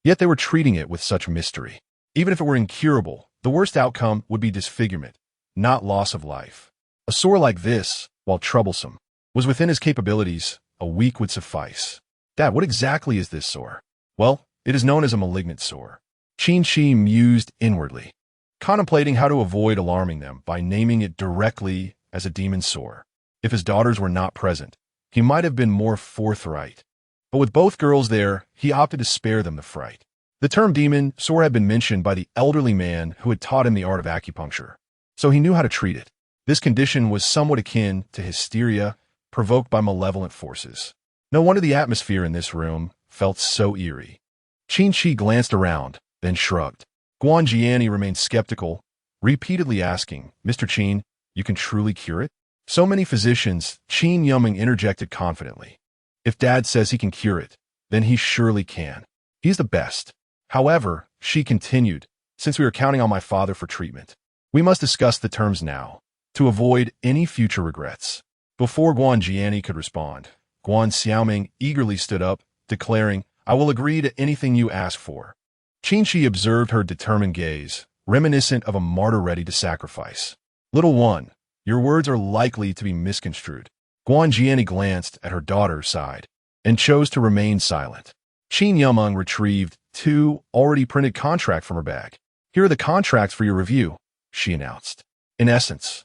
Yet they were treating it with such mystery. Even if it were incurable, the worst outcome would be disfigurement, not loss of life. A sore like this, while troublesome, was within his capabilities. A week would suffice. "Dad, what exactly is this sore?" "Well, it is known as a malignant sore." Qin Qi mused inwardly, contemplating how to avoid alarming them by naming it directly as a demon sore. If his daughters were not present, he might have been more forthright. But with both girls there, he opted to spare them the fright. The term demon sore had been mentioned by the elderly man who had taught him the art of acupuncture, so he knew how to treat it. This condition was somewhat akin to hysteria provoked by malevolent forces. No wonder the atmosphere in this room felt so eerie. Qin Qi glanced around, then shrugged. Guan Jiani remained skeptical, repeatedly asking, "Mr. Qin, you can truly cure it?" "So many physicians," Qin Yumeng interjected confidently. "If Dad says he can cure it, then he surely can. He's the best." However, she continued, "Since we are counting on my father for treatment, we must discuss the terms now, to avoid any future regrets." Before Guan Jiani could respond, Guan Xiaoming eagerly stood up, declaring, "I will agree to anything you ask for." Qin Qi observed her determined gaze, reminiscent of a martyr ready to sacrifice. "Little one, your words are likely to be misconstrued." Guan Jiani glanced at her daughter's side and chose to remain silent. Qin Yumeng retrieved 2 already printed contracts from her bag. "Here are the contracts for your review," she announced. "In essence,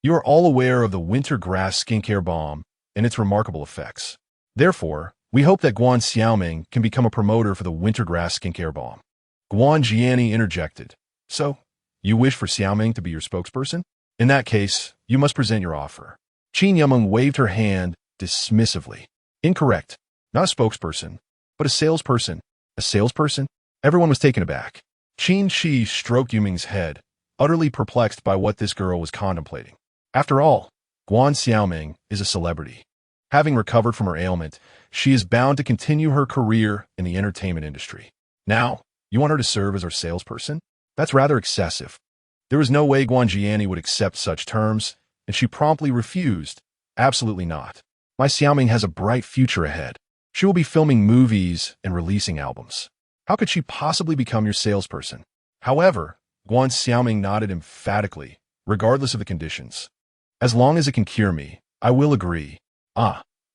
you are all aware of the winter grass skincare balm and its remarkable effects. Therefore, we hope that Guan Xiaoming can become a promoter for the winter grass skincare balm." Guan Jiani interjected, "So, you wish for Xiaoming to be your spokesperson? In that case, you must present your offer." Qin Yumeng waved her hand dismissively. "Incorrect. Not a spokesperson, but a salesperson." "A salesperson?" Everyone was taken aback. Qin Qi stroked Yumeng's head, utterly perplexed by what this girl was contemplating. After all, Guan Xiaoming is a celebrity. Having recovered from her ailment, she is bound to continue her career in the entertainment industry. Now, you want her to serve as our salesperson? That's rather excessive. There was no way Guanjiani would accept such terms, and she promptly refused. Absolutely not. My Xiaoming has a bright future ahead. She will be filming movies and releasing albums. How could she possibly become your salesperson? However, Guan Xiaoming nodded emphatically, regardless of the conditions. As long as it can cure me, I will agree.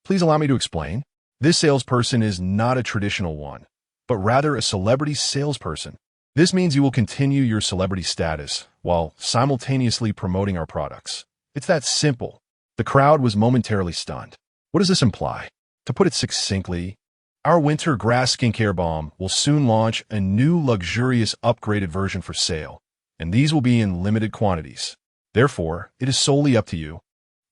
Please allow me to explain. This salesperson is not a traditional one, but rather a celebrity salesperson. This means you will continue your celebrity status while simultaneously promoting our products. It's that simple. The crowd was momentarily stunned. What does this imply? To put it succinctly, our winter grass skincare balm will soon launch a new luxurious upgraded version for sale, and these will be in limited quantities. Therefore, it is solely up to you,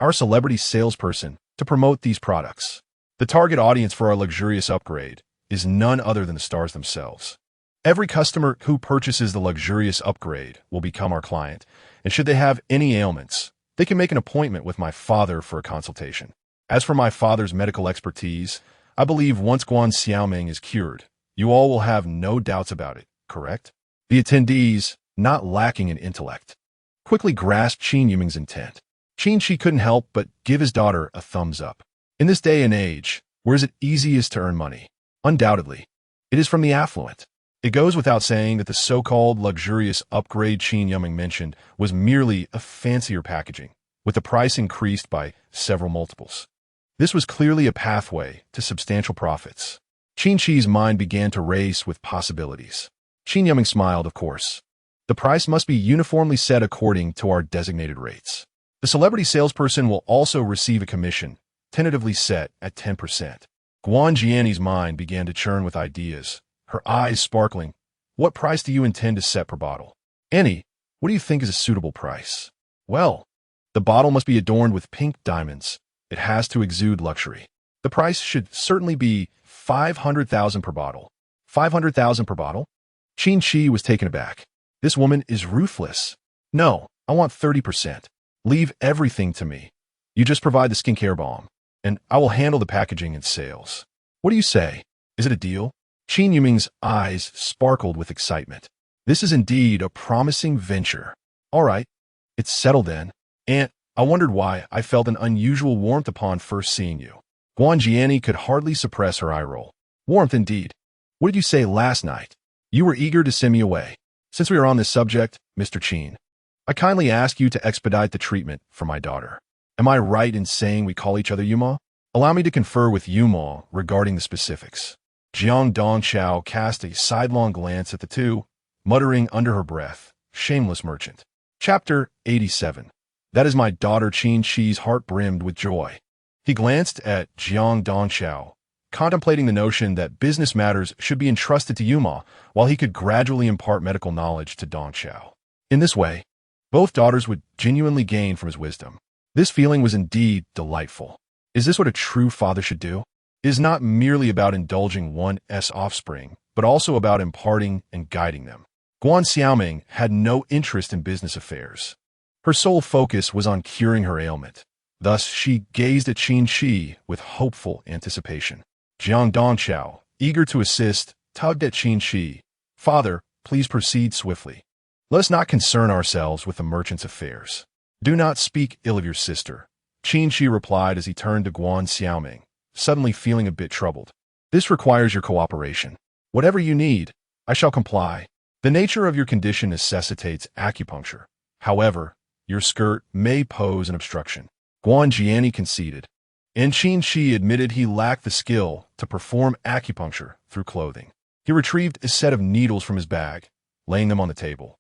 our celebrity salesperson, to promote these products. The target audience for our luxurious upgrade is none other than the stars themselves. Every customer who purchases the luxurious upgrade will become our client, and should they have any ailments, they can make an appointment with my father for a consultation. As for my father's medical expertise, I believe once Guan Xiaoming is cured, you all will have no doubts about it, correct? The attendees, not lacking in intellect, quickly grasped Qin Yiming's intent. Qin Qi couldn't help but give his daughter a thumbs up. In this day and age, where is it easiest to earn money? Undoubtedly, it is from the affluent. It goes without saying that the so-called luxurious upgrade Qin Yiming mentioned was merely a fancier packaging, with the price increased by several multiples. This was clearly a pathway to substantial profits. Qin Qi's mind began to race with possibilities. Qin Yiming smiled, of course. The price must be uniformly set according to our designated rates. The celebrity salesperson will also receive a commission, tentatively set at 10%. Guan Jiani's mind began to churn with ideas, her eyes sparkling. What price do you intend to set per bottle? Annie, what do you think is a suitable price? Well, the bottle must be adorned with pink diamonds. It has to exude luxury. The price should certainly be 500,000 per bottle. 500,000 per bottle? Qin Qi was taken aback. This woman is ruthless. No, I want 30%. Leave everything to me. You just provide the skincare balm, and I will handle the packaging and sales. What do you say? Is it a deal? Qin Yiming's eyes sparkled with excitement. This is indeed a promising venture. All right, it's settled then. Aunt, I wondered why I felt an unusual warmth upon first seeing you. Guan Jiani could hardly suppress her eye roll. Warmth indeed. What did you say last night? You were eager to send me away. Since we are on this subject, Mr. Qin, I kindly ask you to expedite the treatment for my daughter. Am I right in saying we call each other Yuma? Allow me to confer with Yuma regarding the specifics. Jiang Dongqiao cast a sidelong glance at the two, muttering under her breath, shameless merchant. Chapter 87. That is my daughter. Qin Qi's heart brimmed with joy. He glanced at Jiang Dongqiao, contemplating the notion that business matters should be entrusted to Yuma, while he could gradually impart medical knowledge to Dongqiao. In this way, both daughters would genuinely gain from his wisdom. This feeling was indeed delightful. Is this what a true father should do? It is not merely about indulging one's offspring, but also about imparting and guiding them. Guan Xiaoming had no interest in business affairs. Her sole focus was on curing her ailment. Thus, she gazed at Qin Qi with hopeful anticipation. Jiang Dongqiao, eager to assist, tugged at Qin Qi. Father, please proceed swiftly. Let us not concern ourselves with the merchant's affairs. Do not speak ill of your sister, Qin Qi replied as he turned to Guan Xiaoming, suddenly feeling a bit troubled. This requires your cooperation. Whatever you need, I shall comply. The nature of your condition necessitates acupuncture. However, your skirt may pose an obstruction. Guan Jiani conceded, and Qin Qi admitted he lacked the skill to perform acupuncture through clothing. He retrieved a set of needles from his bag, laying them on the table,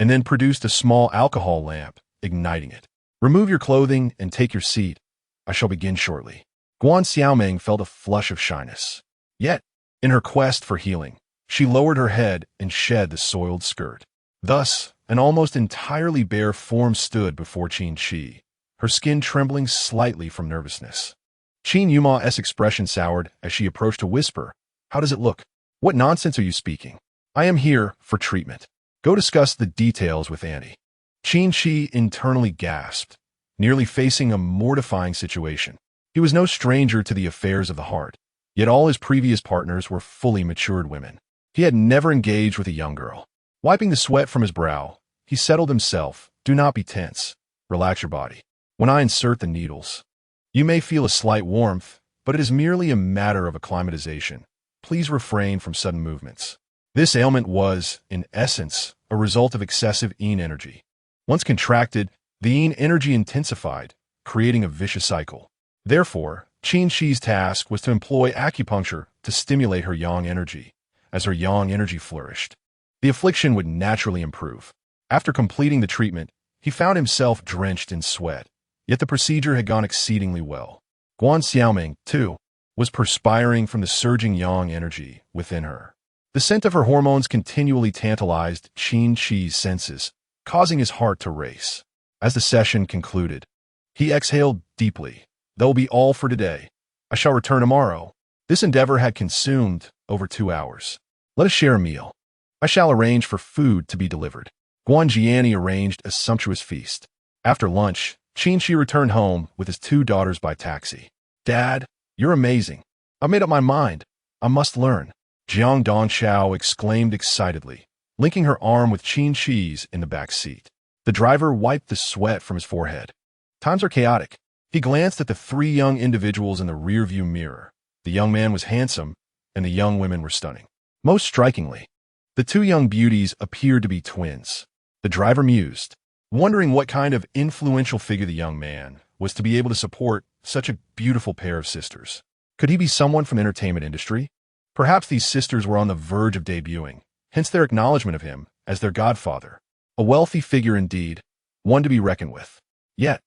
and then produced a small alcohol lamp, igniting it. Remove your clothing and take your seat. I shall begin shortly. Guan Xiaoming felt a flush of shyness. Yet, in her quest for healing, she lowered her head and shed the soiled skirt. Thus, an almost entirely bare form stood before Qin Qi, her skin trembling slightly from nervousness. Qin Yuma's expression soured as she approached to whisper, "How does it look? What nonsense are you speaking? I am here for treatment. Go discuss the details with Annie." Qin Qi internally gasped, nearly facing a mortifying situation. He was no stranger to the affairs of the heart, yet all his previous partners were fully matured women. He had never engaged with a young girl. Wiping the sweat from his brow, he settled himself. Do not be tense. Relax your body. When I insert the needles, you may feel a slight warmth, but it is merely a matter of acclimatization. Please refrain from sudden movements. This ailment was, in essence, a result of excessive yin energy. Once contracted, the yin energy intensified, creating a vicious cycle. Therefore, Qin Qi's task was to employ acupuncture to stimulate her yang energy. As her yang energy flourished, the affliction would naturally improve. After completing the treatment, he found himself drenched in sweat, yet the procedure had gone exceedingly well. Guan Xiaoming, too, was perspiring from the surging yang energy within her. The scent of her hormones continually tantalized Qin Qi's senses, causing his heart to race. As the session concluded, he exhaled deeply. That will be all for today. I shall return tomorrow. This endeavor had consumed over 2 hours. Let us share a meal. I shall arrange for food to be delivered. Guan Jiani arranged a sumptuous feast. After lunch, Qin Qi returned home with his 2 daughters by taxi. Dad, you're amazing. I made up my mind. I must learn. Jiang Dongqiao exclaimed excitedly, linking her arm with Qin Qi's in the back seat. The driver wiped the sweat from his forehead. Times are chaotic. He glanced at the 3 young individuals in the rearview mirror. The young man was handsome, and the young women were stunning. Most strikingly, the 2 young beauties appeared to be twins. The driver mused, wondering what kind of influential figure the young man was to be able to support such a beautiful pair of sisters. Could he be someone from the entertainment industry? Perhaps these sisters were on the verge of debuting, hence their acknowledgement of him as their godfather. A wealthy figure indeed, one to be reckoned with. Yet,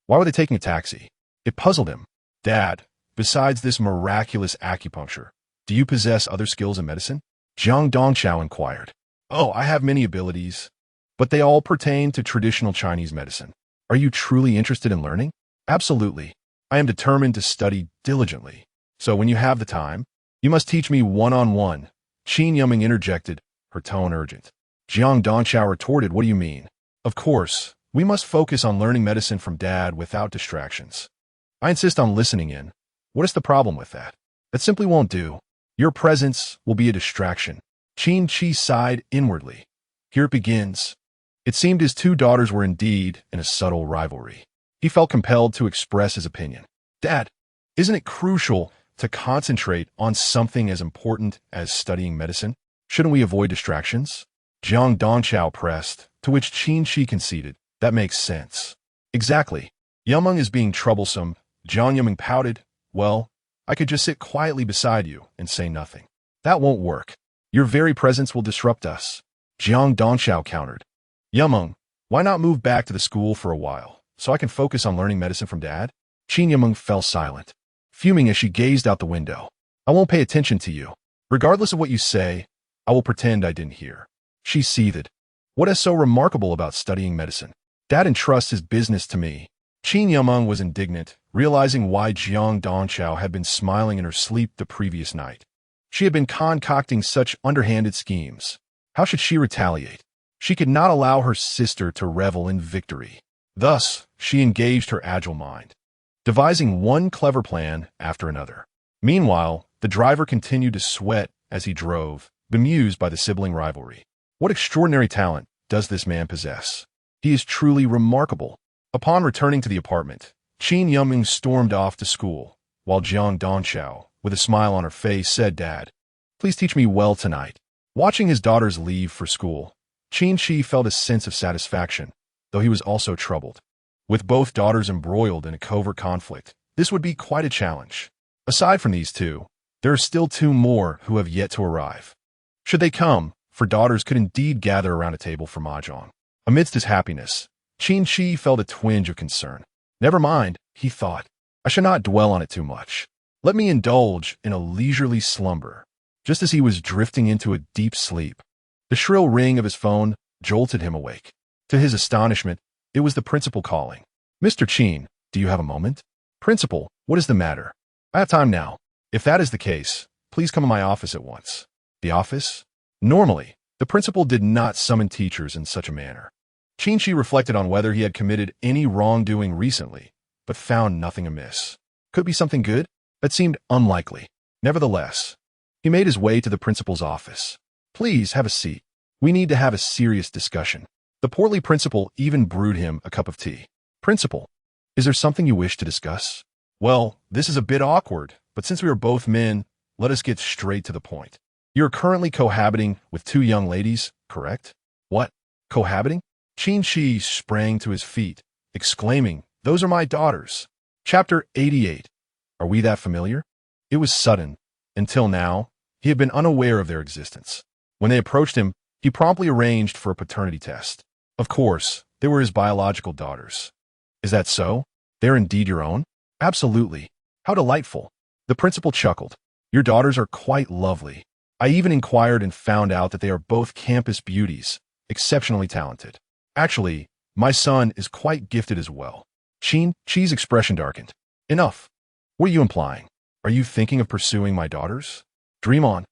why were they taking a taxi? It puzzled him. Dad, besides this miraculous acupuncture, do you possess other skills in medicine? Jiang Dongqiao inquired. Oh, I have many abilities, but they all pertain to traditional Chinese medicine. Are you truly interested in learning? Absolutely. I am determined to study diligently. So when you have the time, you must teach me one-on-one. Qin Yuming interjected, her tone urgent. Jiang Dongqiao retorted, what do you mean? Of course, we must focus on learning medicine from Dad without distractions. I insist on listening in. What is the problem with that? That simply won't do. Your presence will be a distraction. Qin Qi sighed inwardly. Here it begins. It seemed his 2 daughters were indeed in a subtle rivalry. He felt compelled to express his opinion. Dad, isn't it crucial to concentrate on something as important as studying medicine? Shouldn't we avoid distractions? Jiang Dongqiao pressed, to which Qin Qi conceded. That makes sense. Exactly. Yumeng is being troublesome. Jiang Yumeng pouted. Well, I could just sit quietly beside you and say nothing. That won't work. Your very presence will disrupt us. Jiang Dongqiao countered. Yumeng, why not move back to the school for a while, so I can focus on learning medicine from Dad? Qin Yumeng fell silent, fuming as she gazed out the window. I won't pay attention to you. Regardless of what you say, I will pretend I didn't hear. She seethed. What is so remarkable about studying medicine? Dad entrusts his business to me. Qin Yumeng was indignant, realizing why Jiang Dongqiao had been smiling in her sleep the previous night. She had been concocting such underhanded schemes. How should she retaliate? She could not allow her sister to revel in victory. Thus, she engaged her agile mind, devising one clever plan after another. Meanwhile, the driver continued to sweat as he drove, bemused by the sibling rivalry. What extraordinary talent does this man possess? He is truly remarkable. Upon returning to the apartment, Qin Yuming stormed off to school, while Jiang Dongqiao, with a smile on her face, said, Dad, please teach me well tonight. Watching his daughters leave for school, Qin Qi felt a sense of satisfaction, though he was also troubled. With both daughters embroiled in a covert conflict, this would be quite a challenge. Aside from these 2, there are still 2 more who have yet to arrive. Should they come, for daughters could indeed gather around a table for mahjong. Amidst his happiness, Qin Qi felt a twinge of concern. Never mind, he thought. I should not dwell on it too much. Let me indulge in a leisurely slumber. Just as he was drifting into a deep sleep, the shrill ring of his phone jolted him awake. To his astonishment, it was the principal calling. Mr. Qin, do you have a moment? Principal, what is the matter? I have time now. If that is the case, please come to my office at once. The office? Normally, the principal did not summon teachers in such a manner. Qin Qi reflected on whether he had committed any wrongdoing recently, but found nothing amiss. Could be something good? That seemed unlikely. Nevertheless, he made his way to the principal's office. Please have a seat. We need to have a serious discussion. The portly principal even brewed him a cup of tea. Principal, is there something you wish to discuss? Well, this is a bit awkward, but since we are both men, let us get straight to the point. You're currently cohabiting with two young ladies, correct? What? Cohabiting? Qin Qi sprang to his feet, exclaiming, "Those are my daughters." Chapter 88. Are we that familiar? It was sudden. Until now, he had been unaware of their existence. When they approached him, he promptly arranged for a paternity test. Of course, they were his biological daughters. Is that so? They're indeed your own? Absolutely. How delightful. The principal chuckled. Your daughters are quite lovely. I even inquired and found out that they are both campus beauties, exceptionally talented. Actually, my son is quite gifted as well. Qin Qi's expression darkened. Enough. What are you implying? Are you thinking of pursuing my daughters? Dream on.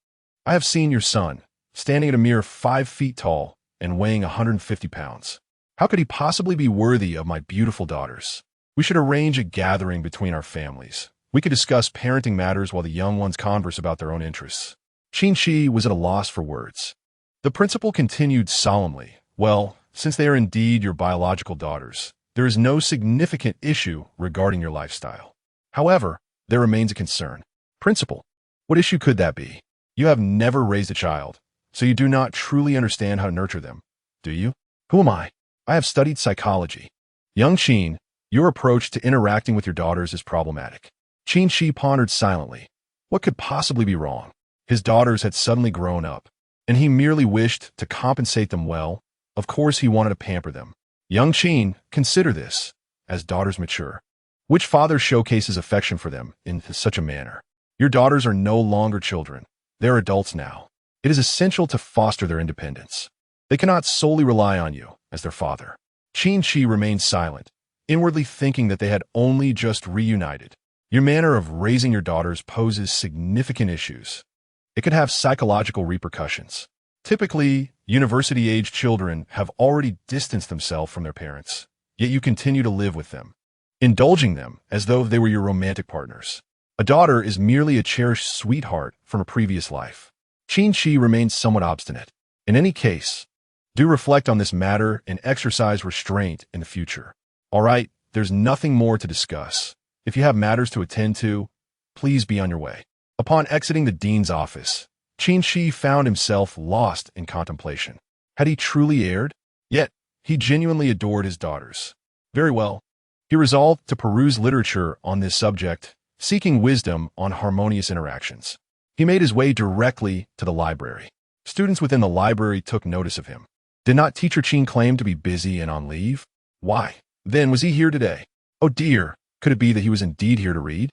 I have seen your son, standing at a mere 5 feet tall and weighing 150 pounds. How could he possibly be worthy of my beautiful daughters? We should arrange a gathering between our families. We could discuss parenting matters while the young ones converse about their own interests. Qin Qi was at a loss for words. The principal continued solemnly, well, since they are indeed your biological daughters, there is no significant issue regarding your lifestyle. However, there remains a concern. Principal, what issue could that be? You have never raised a child, so you do not truly understand how to nurture them, do you? Who am I? I have studied psychology. Young Qin, your approach to interacting with your daughters is problematic. Qin Qi pondered silently. What could possibly be wrong? His daughters had suddenly grown up, and he merely wished to compensate them well. Of course, he wanted to pamper them. Young Qin, consider this. As daughters mature, which father showcases affection for them in such a manner? Your daughters are no longer children. They're adults now. It is essential to foster their independence. They cannot solely rely on you as their father. Qin Qi remained silent, inwardly thinking that they had only just reunited. Your manner of raising your daughters poses significant issues. It could have psychological repercussions. Typically, university-age children have already distanced themselves from their parents, yet you continue to live with them, indulging them as though they were your romantic partners. A daughter is merely a cherished sweetheart from a previous life. Qin Qi remained somewhat obstinate. In any case, do reflect on this matter and exercise restraint in the future. All right, there's nothing more to discuss. If you have matters to attend to, please be on your way. Upon exiting the dean's office, Qin Qi found himself lost in contemplation. Had he truly erred? Yet, he genuinely adored his daughters. Very well. He resolved to peruse literature on this subject, seeking wisdom on harmonious interactions. He made his way directly to the library. Students within the library took notice of him. Did not Teacher Qin claim to be busy and on leave? Why, then, was he here today? Oh dear, could it be that he was indeed here to read?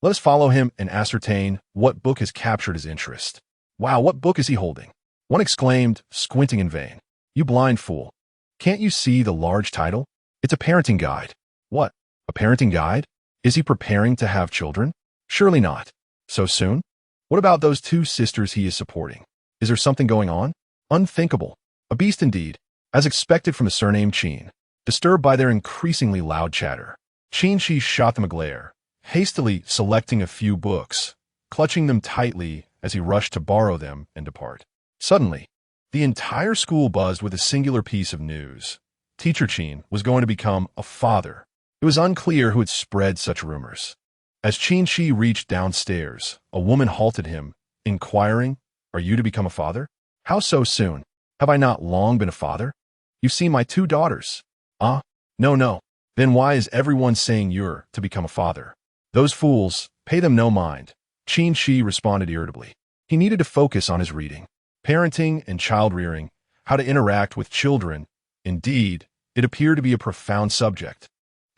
Let us follow him and ascertain what book has captured his interest. Wow, what book is he holding? One exclaimed, squinting in vain. You blind fool. Can't you see the large title? It's a parenting guide. What? A parenting guide? Is he preparing to have children? Surely not. So soon? What about those two sisters he is supporting? Is there something going on? Unthinkable. A beast indeed, as expected from the surname Qin. Disturbed by their increasingly loud chatter, Qin Qi shot them a glare, hastily selecting a few books, clutching them tightly as he rushed to borrow them and depart. Suddenly, the entire school buzzed with a singular piece of news. Teacher Qin was going to become a father. It was unclear who had spread such rumors. As Qin Qi reached downstairs, a woman halted him, inquiring, "Are you to become a father? How so soon? Have I not long been a father? You see my two daughters." "Ah, no. Then why is everyone saying you're to become a father?" "Those fools, pay them no mind," Qin Qi responded irritably. He needed to focus on his reading. Parenting and child-rearing, how to interact with children. Indeed, it appeared to be a profound subject.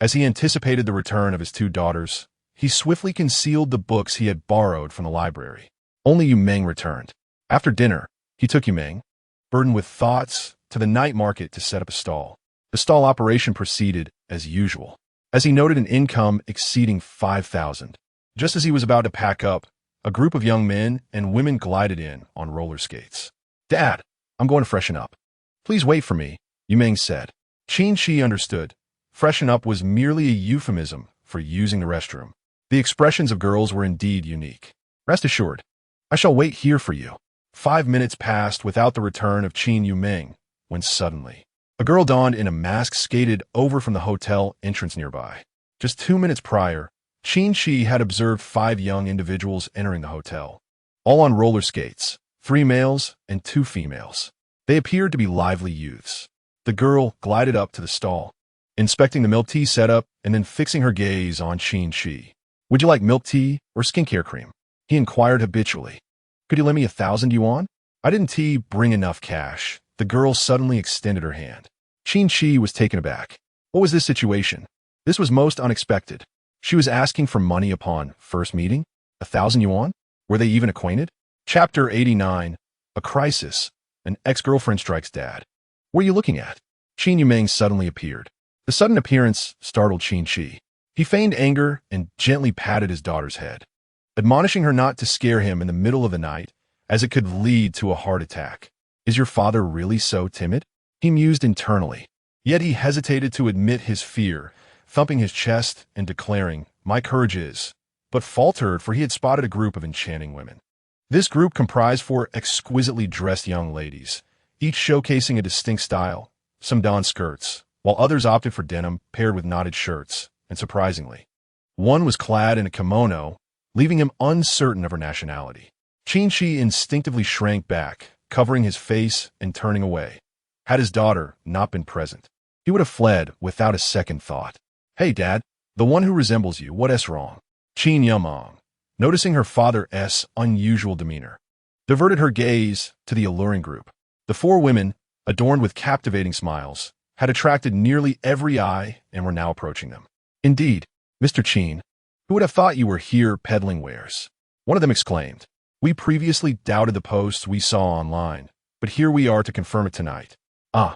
As he anticipated the return of his two daughters, he swiftly concealed the books he had borrowed from the library. Only Yu Meng returned. After dinner, he took Yu Meng, burdened with thoughts, to the night market to set up a stall. The stall operation proceeded as usual, as he noted an income exceeding 5,000. Just as he was about to pack up, a group of young men and women glided in on roller skates. "Dad, I'm going to freshen up." "Please wait for me," Yu Meng said. Qin Qi understood. Freshen up was merely a euphemism for using the restroom. The expressions of girls were indeed unique. Rest assured, I shall wait here for you. 5 minutes passed without the return of Qin Yumeng, when suddenly, a girl donned in a mask skated over from the hotel entrance nearby. Just 2 minutes prior, Qin Qi had observed 5 young individuals entering the hotel, all on roller skates, 3 males and 2 females. They appeared to be lively youths. The girl glided up to the stall, inspecting the milk tea setup and then fixing her gaze on Qin Qi. Would you like milk tea or skincare cream? He inquired habitually. Could you lend me 1,000 yuan? I didn't bring enough cash. The girl suddenly extended her hand. Qin Qi was taken aback. What was this situation? This was most unexpected. She was asking for money upon first meeting? 1,000 yuan? Were they even acquainted? Chapter 89. A Crisis. An ex-girlfriend strikes dad. What are you looking at? Qin Yumeng suddenly appeared. The sudden appearance startled Qin Qi. He feigned anger and gently patted his daughter's head, admonishing her not to scare him in the middle of the night, as it could lead to a heart attack. Is your father really so timid? He mused internally. Yet he hesitated to admit his fear, thumping his chest and declaring, "My courage is," but faltered, for he had spotted a group of enchanting women. This group comprised 4 exquisitely dressed young ladies, each showcasing a distinct style. Some donned skirts, while others opted for denim paired with knotted shirts, and surprisingly, one was clad in a kimono, leaving him uncertain of her nationality. Qin Qi instinctively shrank back, covering his face and turning away. Had his daughter not been present, he would have fled without a second thought. Hey, Dad, the one who resembles you, what's wrong? Qin Yumeng, noticing her father's unusual demeanor, diverted her gaze to the alluring group. The 4 women, adorned with captivating smiles, had attracted nearly every eye and were now approaching them. Indeed, Mr. Qin, who would have thought you were here peddling wares? One of them exclaimed. We previously doubted the posts we saw online, but here we are to confirm it tonight. Ah,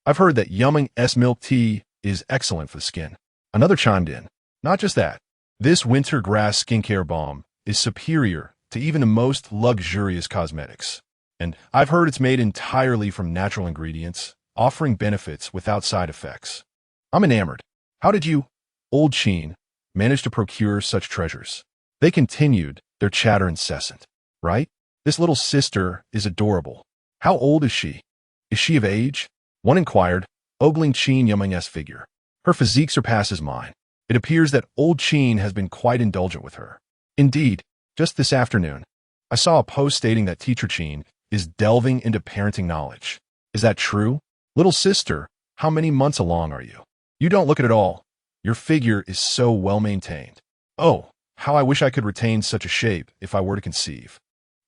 I've heard that Yumeng's milk tea is excellent for the skin. Another chimed in. Not just that, this winter grass skincare balm is superior to even the most luxurious cosmetics. And I've heard it's made entirely from natural ingredients, offering benefits without side effects. I'm enamored. How did you, old Qin, manage to procure such treasures? They continued, their chatter incessant. Right? This little sister is adorable. How old is she? Is she of age? One inquired, ogling Qin Yumeng's figure. Her physique surpasses mine. It appears that old Qin has been quite indulgent with her. Indeed, just this afternoon, I saw a post stating that teacher Qin is delving into parenting knowledge. Is that true? Little sister, how many months along are you? You don't look it at all. Your figure is so well maintained. Oh, how I wish I could retain such a shape if I were to conceive.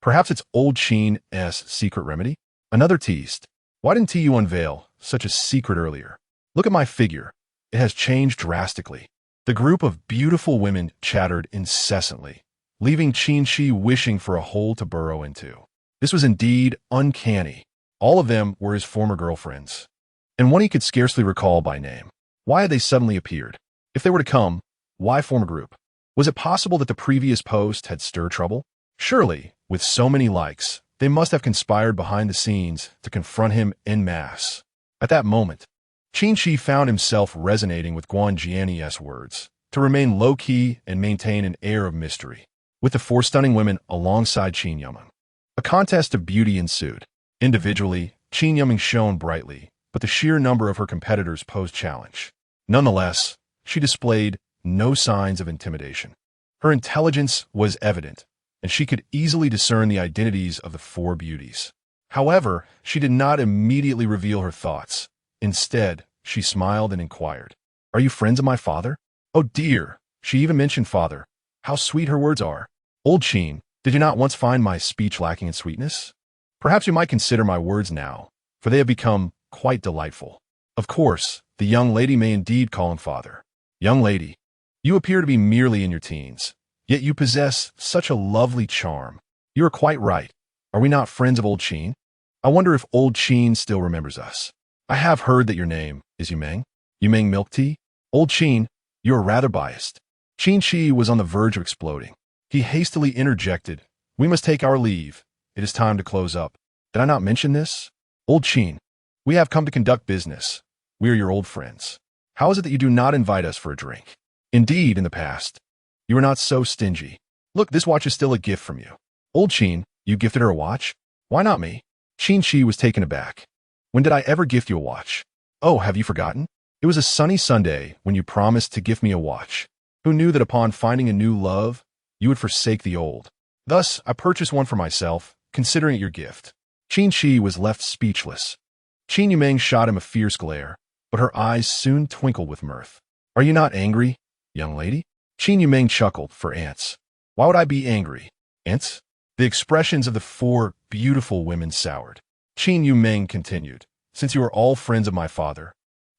Perhaps it's old Qin's secret remedy? Another teased. Why didn't you unveil such a secret earlier? Look at my figure. It has changed drastically. The group of beautiful women chattered incessantly, leaving Qin Qi wishing for a hole to burrow into. This was indeed uncanny. All of them were his former girlfriends, and one he could scarcely recall by name. Why had they suddenly appeared? If they were to come, why form a group? Was it possible that the previous post had stirred trouble? Surely, with so many likes, they must have conspired behind the scenes to confront him en masse. At that moment, Qin Qi found himself resonating with Guan Jianyi's words, to remain low-key and maintain an air of mystery. With the 4 stunning women alongside Qin Yumeng, a contest of beauty ensued. Individually, Qin Yumeng shone brightly, but the sheer number of her competitors posed challenge. Nonetheless, she displayed no signs of intimidation. Her intelligence was evident, and she could easily discern the identities of the 4 beauties. However, she did not immediately reveal her thoughts. Instead, she smiled and inquired, "Are you friends of my father?" Oh dear, she even mentioned father. How sweet her words are. Old Qin, did you not once find my speech lacking in sweetness? Perhaps you might consider my words now, for they have become quite delightful. Of course, the young lady may indeed call him father. Young lady, you appear to be merely in your teens, yet you possess such a lovely charm. You are quite right. Are we not friends of old Qin? I wonder if old Qin still remembers us. I have heard that your name is Yumeng. Yumeng milk tea? Old Qin, you are rather biased. Qin Qi was on the verge of exploding. He hastily interjected, "We must take our leave. It is time to close up. Did I not mention this? Old Qin, we have come to conduct business. We are your old friends. How is it that you do not invite us for a drink? Indeed, in the past, You are not so stingy. Look, this watch is still a gift from you. Old Qin, you gifted her a watch? Why not me? Qin Qi was taken aback. When did I ever gift you a watch? Oh, have you forgotten? It was a sunny Sunday when you promised to gift me a watch. Who knew that upon finding a new love, you would forsake the old? Thus, I purchased one for myself, considering it your gift. Qin Qi was left speechless. Qin Yumeng shot him a fierce glare, but her eyes soon twinkled with mirth. Are you not angry, young lady? Qin Yumeng chuckled for ants. Why would I be angry? Ants? The expressions of the four beautiful women soured. Qin Yumeng continued, since you are all friends of my father,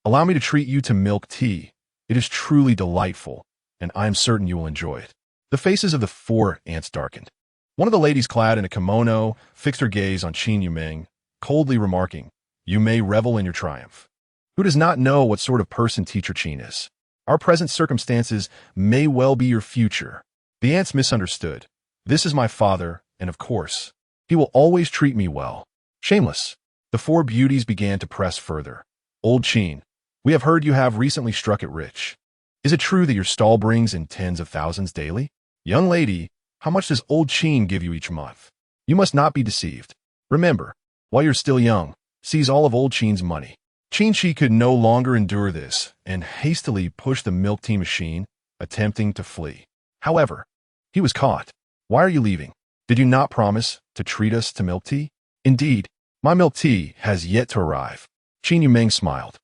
allow me to treat you to milk tea. It is truly delightful, and I am certain you will enjoy it. The faces of the four ants darkened. One of the ladies clad in a kimono fixed her gaze on Qin Yumeng, coldly remarking, You may revel in your triumph. Who does not know what sort of person Teacher Qin is? Our present circumstances may well be your future. The ants misunderstood. This is my father, and of course, he will always treat me well. Shameless. The four beauties began to press further. Old Qin, we have heard you have recently struck it rich. Is it true that your stall brings in tens of thousands daily? Young lady, how much does Old Qin give you each month? You must not be deceived. Remember, while you're still young, seize all of Old Qin's money. Qin Qi could no longer endure this and hastily pushed the milk tea machine, attempting to flee. However, he was caught. Why are you leaving? Did you not promise to treat us to milk tea? Indeed, my milk tea has yet to arrive. Qin Yumeng smiled.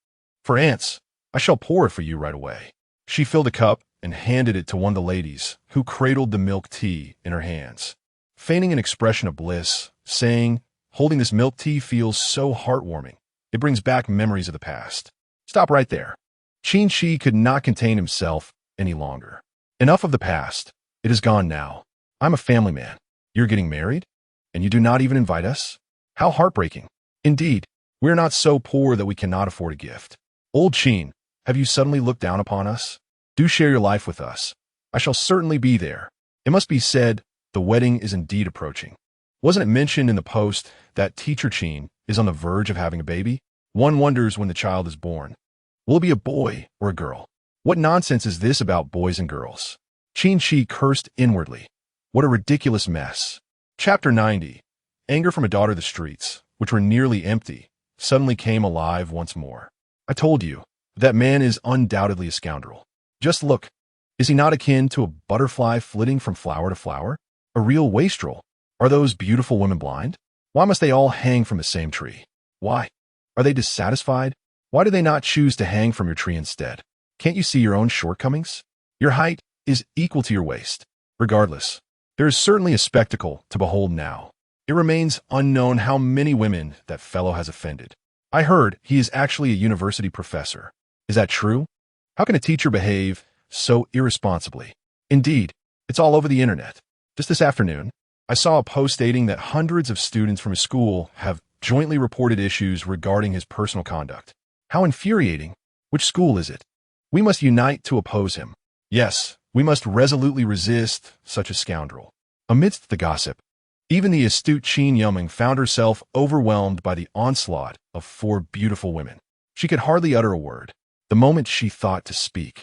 For ants, I shall pour it for you right away. She filled a cup and handed it to one of the ladies, who cradled the milk tea in her hands, feigning an expression of bliss, saying, Holding this milk tea feels so heartwarming. It brings back memories of the past. Stop right there. Qin Qi could not contain himself any longer. Enough of the past. It is gone now. I'm a family man. You're getting married? And you do not even invite us? How heartbreaking. Indeed, we're not so poor that we cannot afford a gift. Old Qin, have you suddenly looked down upon us? Do share your life with us. I shall certainly be there. It must be said, the wedding is indeed approaching. Wasn't it mentioned in the post that Teacher Qin is on the verge of having a baby? One wonders when the child is born. Will it be a boy or a girl? What nonsense is this about boys and girls? Qin Qi cursed inwardly. What a ridiculous mess. Chapter 90. Anger from a daughter of the streets, which were nearly empty, suddenly came alive once more. I told you, that man is undoubtedly a scoundrel. Just look. Is he not akin to a butterfly flitting from flower to flower? A real wastrel? Are those beautiful women blind? Why must they all hang from the same tree? Why? Are they dissatisfied? Why do they not choose to hang from your tree instead? Can't you see your own shortcomings? Your height is equal to your waist. Regardless, there is certainly a spectacle to behold now. It remains unknown how many women that fellow has offended. I heard he is actually a university professor. Is that true? How can a teacher behave so irresponsibly? Indeed, it's all over the internet. Just this afternoon, I saw a post stating that hundreds of students from his school have jointly reported issues regarding his personal conduct. How infuriating. Which school is it? We must unite to oppose him. Yes, we must resolutely resist such a scoundrel. Amidst the gossip, even the astute Qin Yumeng found herself overwhelmed by the onslaught of four beautiful women. She could hardly utter a word. The moment she thought to speak,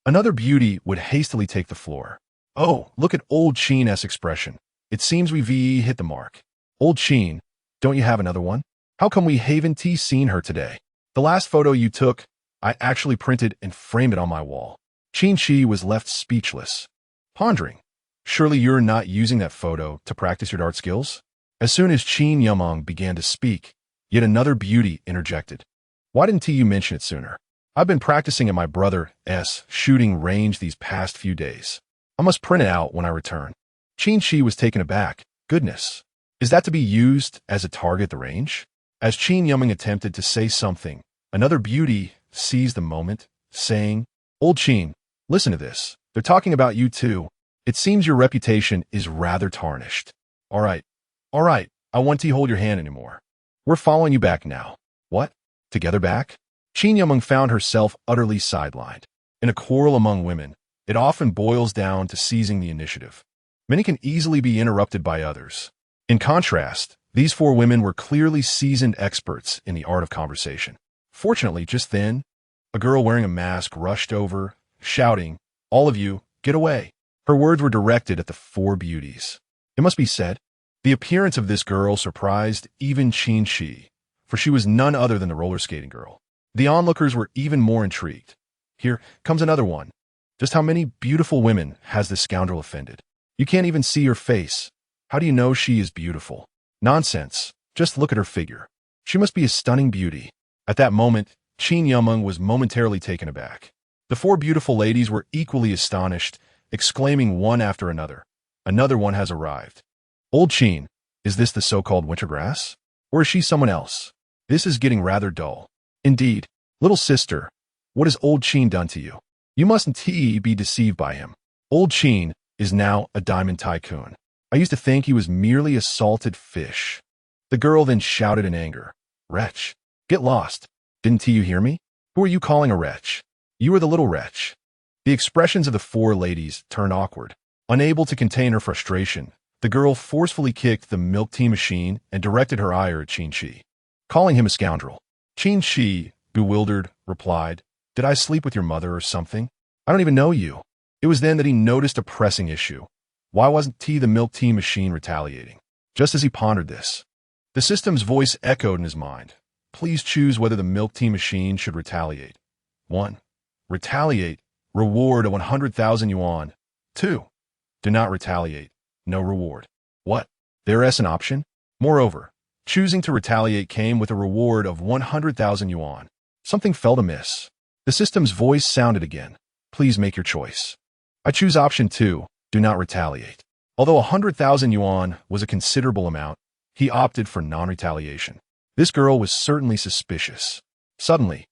another beauty would hastily take the floor. Oh, look at old Qin's expression. It seems we've hit the mark. Old Qin, don't you have another one? How come we haven't seen her today? The last photo you took, I actually printed and framed it on my wall. Qin Qi was left speechless, pondering. Surely you're not using that photo to practice your dart skills? As soon as Qin Yumeng began to speak, yet another beauty interjected. Why didn't you mention it sooner? I've been practicing at my brother's shooting range these past few days. I must print it out when I return. Qin Qi was taken aback. Goodness. Is that to be used as a target at the range? As Qin Yumeng attempted to say something, another beauty seized the moment, saying, Old Qin, listen to this. They're talking about you too. It seems your reputation is rather tarnished. All right, I want to hold your hand anymore. We're following you back now. What? Together back? Qin Yumeng found herself utterly sidelined. In a quarrel among women, it often boils down to seizing the initiative. Many can easily be interrupted by others. In contrast, these four women were clearly seasoned experts in the art of conversation. Fortunately, just then, a girl wearing a mask rushed over, shouting, All of you, get away. Her words were directed at the four beauties. It must be said, the appearance of this girl surprised even Qin Qi, for she was none other than the roller skating girl. The onlookers were even more intrigued. Here comes another one. Just how many beautiful women has this scoundrel offended? You can't even see her face. How do you know she is beautiful? Nonsense. Just look at her figure. She must be a stunning beauty. At that moment, Qin Yumeng was momentarily taken aback. The four beautiful ladies were equally astonished, exclaiming one after another. Another one has arrived. Old Qin, is this the so-called winter grass? Or is she someone else? This is getting rather dull. Indeed, little sister, what has old Qin done to you? You mustn't be deceived by him. Old Qin is now a diamond tycoon. I used to think he was merely a salted fish. The girl then shouted in anger. Wretch, get lost. Didn't you hear me? Who are you calling a wretch? You are the little wretch. The expressions of the four ladies turned awkward. Unable to contain her frustration, the girl forcefully kicked the milk tea machine and directed her ire at Qin Qi, calling him a scoundrel. Qin Qi, bewildered, replied, Did I sleep with your mother or something? I don't even know you. It was then that he noticed a pressing issue. Why wasn't the milk tea machine retaliating? Just as he pondered this, the system's voice echoed in his mind. Please choose whether the milk tea machine should retaliate. 1. Retaliate. Reward of 100,000 yuan. 2. Do not retaliate. No reward. What? There is an option? Moreover, choosing to retaliate came with a reward of 100,000 yuan. Something felt amiss. The system's voice sounded again. Please make your choice. I choose option 2. Do not retaliate. Although 100,000 yuan was a considerable amount, he opted for non-retaliation. This girl was certainly suspicious. Suddenly,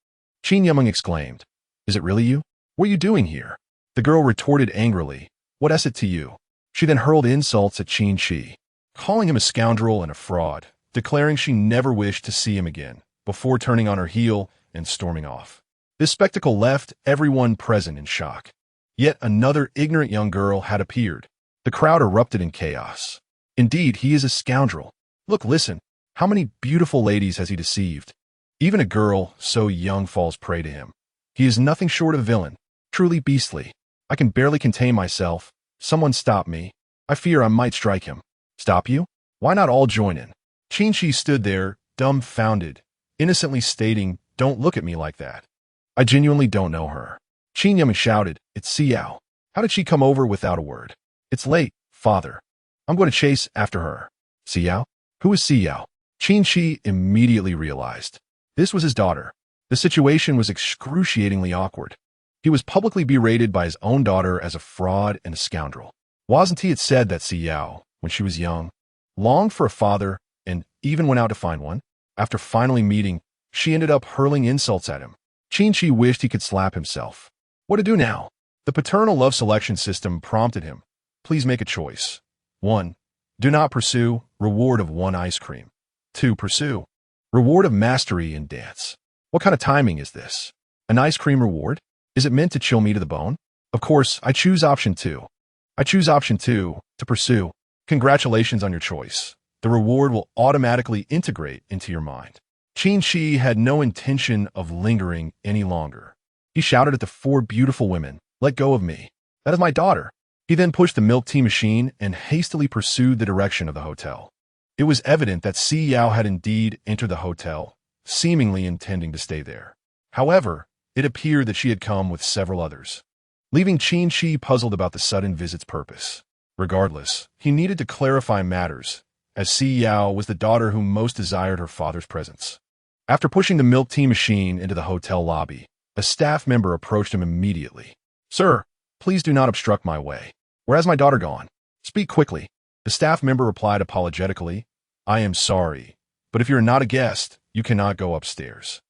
Qin Yumeng exclaimed, Is it really you? What are you doing here? The girl retorted angrily, What is it to you? She then hurled insults at Qin Qi, calling him a scoundrel and a fraud, declaring she never wished to see him again, before turning on her heel and storming off. This spectacle left everyone present in shock. Yet another ignorant young girl had appeared. The crowd erupted in chaos. Indeed, he is a scoundrel. Look, listen. How many beautiful ladies has he deceived? Even a girl so young falls prey to him. He is nothing short of villain, truly beastly. I can barely contain myself. Someone stop me. I fear I might strike him. Stop you? Why not all join in? Qin Qi stood there, dumbfounded, innocently stating, Don't look at me like that. I genuinely don't know her. Qin Yumeng shouted, It's Xiao. How did she come over without a word? It's late, father. I'm going to chase after her. Xiao? Who is Xiao? Qin Qi immediately realized. This was his daughter. The situation was excruciatingly awkward. He was publicly berated by his own daughter as a fraud and a scoundrel. Wasn't it said that Xiao, when she was young, longed for a father and even went out to find one? After finally meeting, she ended up hurling insults at him. Qin Qi wished he could slap himself. What to do now? The paternal love selection system prompted him. Please make a choice. 1. Do not pursue. Reward of 1 ice cream. 2. Pursue. Reward of mastery in dance. What kind of timing is this? An ice cream reward? Is it meant to chill me to the bone? Of course, I choose option 2. I choose option 2, to pursue. Congratulations on your choice. The reward will automatically integrate into your mind. Qin Qi had no intention of lingering any longer. He shouted at the 4 beautiful women, Let go of me. That is my daughter. He then pushed the milk tea machine and hastily pursued the direction of the hotel. It was evident that Xiao had indeed entered the hotel, seemingly intending to stay there. However, it appeared that she had come with several others, leaving Qin Qi puzzled about the sudden visit's purpose. Regardless, he needed to clarify matters, as Xiao was the daughter who most desired her father's presence. After pushing the milk tea machine into the hotel lobby, a staff member approached him immediately. Sir, please do not obstruct my way. Where has my daughter gone? Speak quickly. The staff member replied apologetically, I am sorry, but if you're not a guest, you cannot go upstairs.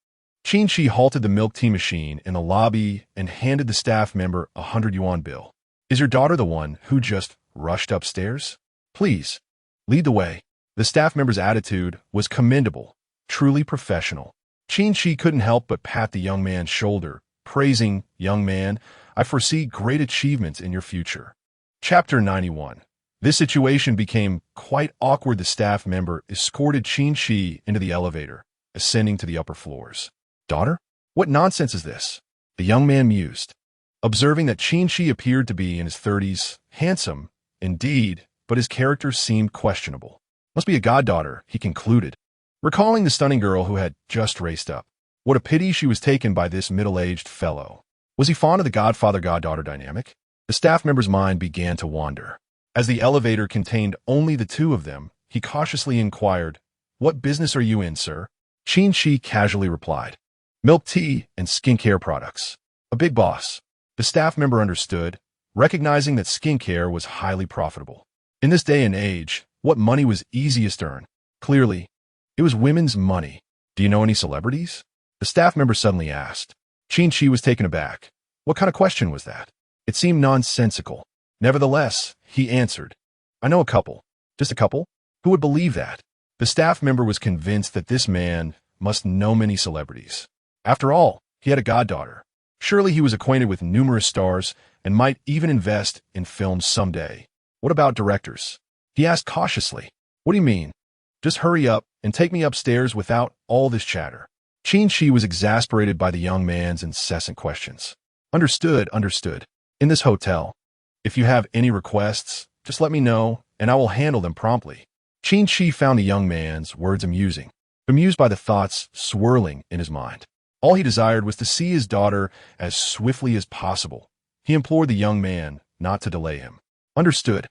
Qin Qi halted the milk tea machine in the lobby and handed the staff member a 100 yuan bill. Is your daughter the one who just rushed upstairs? Please, lead the way. The staff member's attitude was commendable, truly professional. Qin Qi couldn't help but pat the young man's shoulder, praising, Young man, I foresee great achievements in your future. Chapter 91. This situation became quite awkward. The staff member escorted Qin Qi into the elevator, ascending to the upper floors. Daughter? What nonsense is this? The young man mused. Observing that Qin Qi appeared to be in his 30s, Handsome, indeed, but his character seemed questionable. Must be a goddaughter, he concluded, recalling the stunning girl who had just raced up. What a pity she was taken by this middle-aged fellow. Was he fond of the godfather-goddaughter dynamic? The staff member's mind began to wander. As the elevator contained only the two of them, he cautiously inquired, "What business are you in, sir?" Qin Qi casually replied, "Milk tea and skincare products." A big boss. The staff member understood, recognizing that skincare was highly profitable. In this day and age, what money was easiest earned? Clearly, it was women's money. "Do you know any celebrities?" The staff member suddenly asked. Qin Qi was taken aback. What kind of question was that? It seemed nonsensical. Nevertheless, he answered, "I know a couple." "Just a couple? Who would believe that?" The staff member was convinced that this man must know many celebrities. After all, he had a goddaughter. Surely he was acquainted with numerous stars and might even invest in films someday. What about directors? He asked cautiously. "What do you mean? Just hurry up and take me upstairs without all this chatter." Qin Qi was exasperated by the young man's incessant questions. Understood. In this hotel. If you have any requests, just let me know, and I will handle them promptly. Qin Qi found the young man's words amusing, amused by the thoughts swirling in his mind. All he desired was to see his daughter as swiftly as possible. He implored the young man not to delay him. Understood.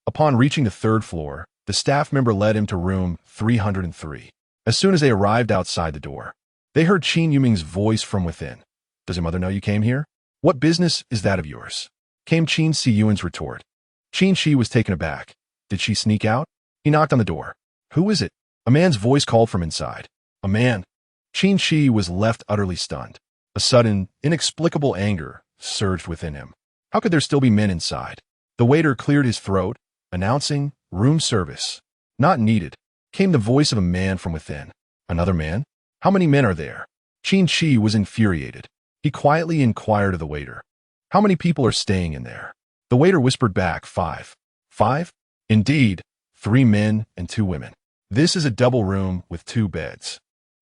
Upon reaching the third floor, the staff member led him to room 303. As soon as they arrived outside the door, they heard Qin Yuming's voice from within. "Does your mother know you came here?" "What business is that of yours?" came Qin Si Yuan's retort. Qin Qi was taken aback. Did she sneak out? He knocked on the door. "Who is it?" A man's voice called from inside. "A man." Qin Qi was left utterly stunned. A sudden, inexplicable anger surged within him. How could there still be men inside? The waiter cleared his throat, announcing, "Room service." "Not needed," came the voice of a man from within. "Another man? How many men are there?" Qin Qi was infuriated. He quietly inquired of the waiter, "How many people are staying in there?" The waiter whispered back, "Five." "Five? Indeed, 3 men and 2 women. This is a double room with 2 beds.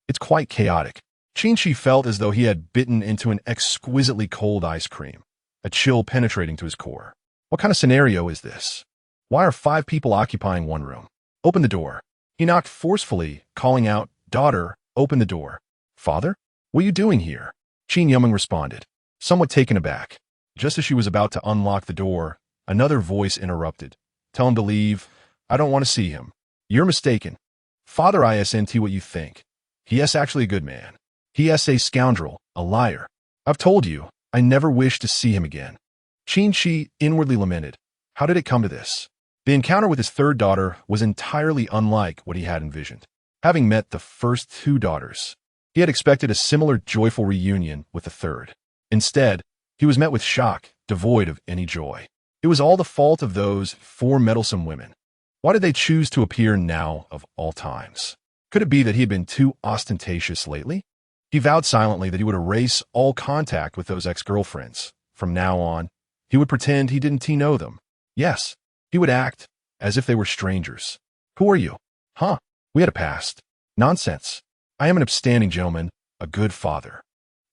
It's quite chaotic." Qin Qi felt as though he had bitten into an exquisitely cold ice cream, a chill penetrating to his core. What kind of scenario is this? Why are 5 people occupying one room? "Open the door." He knocked forcefully, calling out, "Daughter, open the door." "Father? What are you doing here?" Qin Yuming responded, somewhat taken aback. Just as she was about to unlock the door, another voice interrupted. "Tell him to leave. I don't want to see him." "You're mistaken. Father isn't what you think. He is actually a good man. He is a scoundrel, a liar. I've told you, I never wish to see him again." Qin Qi inwardly lamented. How did it come to this? The encounter with his third daughter was entirely unlike what he had envisioned. Having met the first 2 daughters, he had expected a similar joyful reunion with the third. Instead, he was met with shock, devoid of any joy. It was all the fault of those 4 meddlesome women. Why did they choose to appear now of all times? Could it be that he had been too ostentatious lately? He vowed silently that he would erase all contact with those ex-girlfriends. From now on, he would pretend he didn't know them. Yes, he would act as if they were strangers. "Who are you?" "Huh, we had a past." "Nonsense. I am an upstanding gentleman, a good father.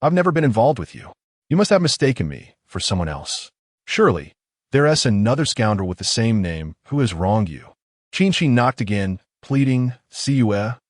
I've never been involved with you. You must have mistaken me for someone else. Surely, there is another scoundrel with the same name who has wronged you." Qin Qi knocked again, pleading,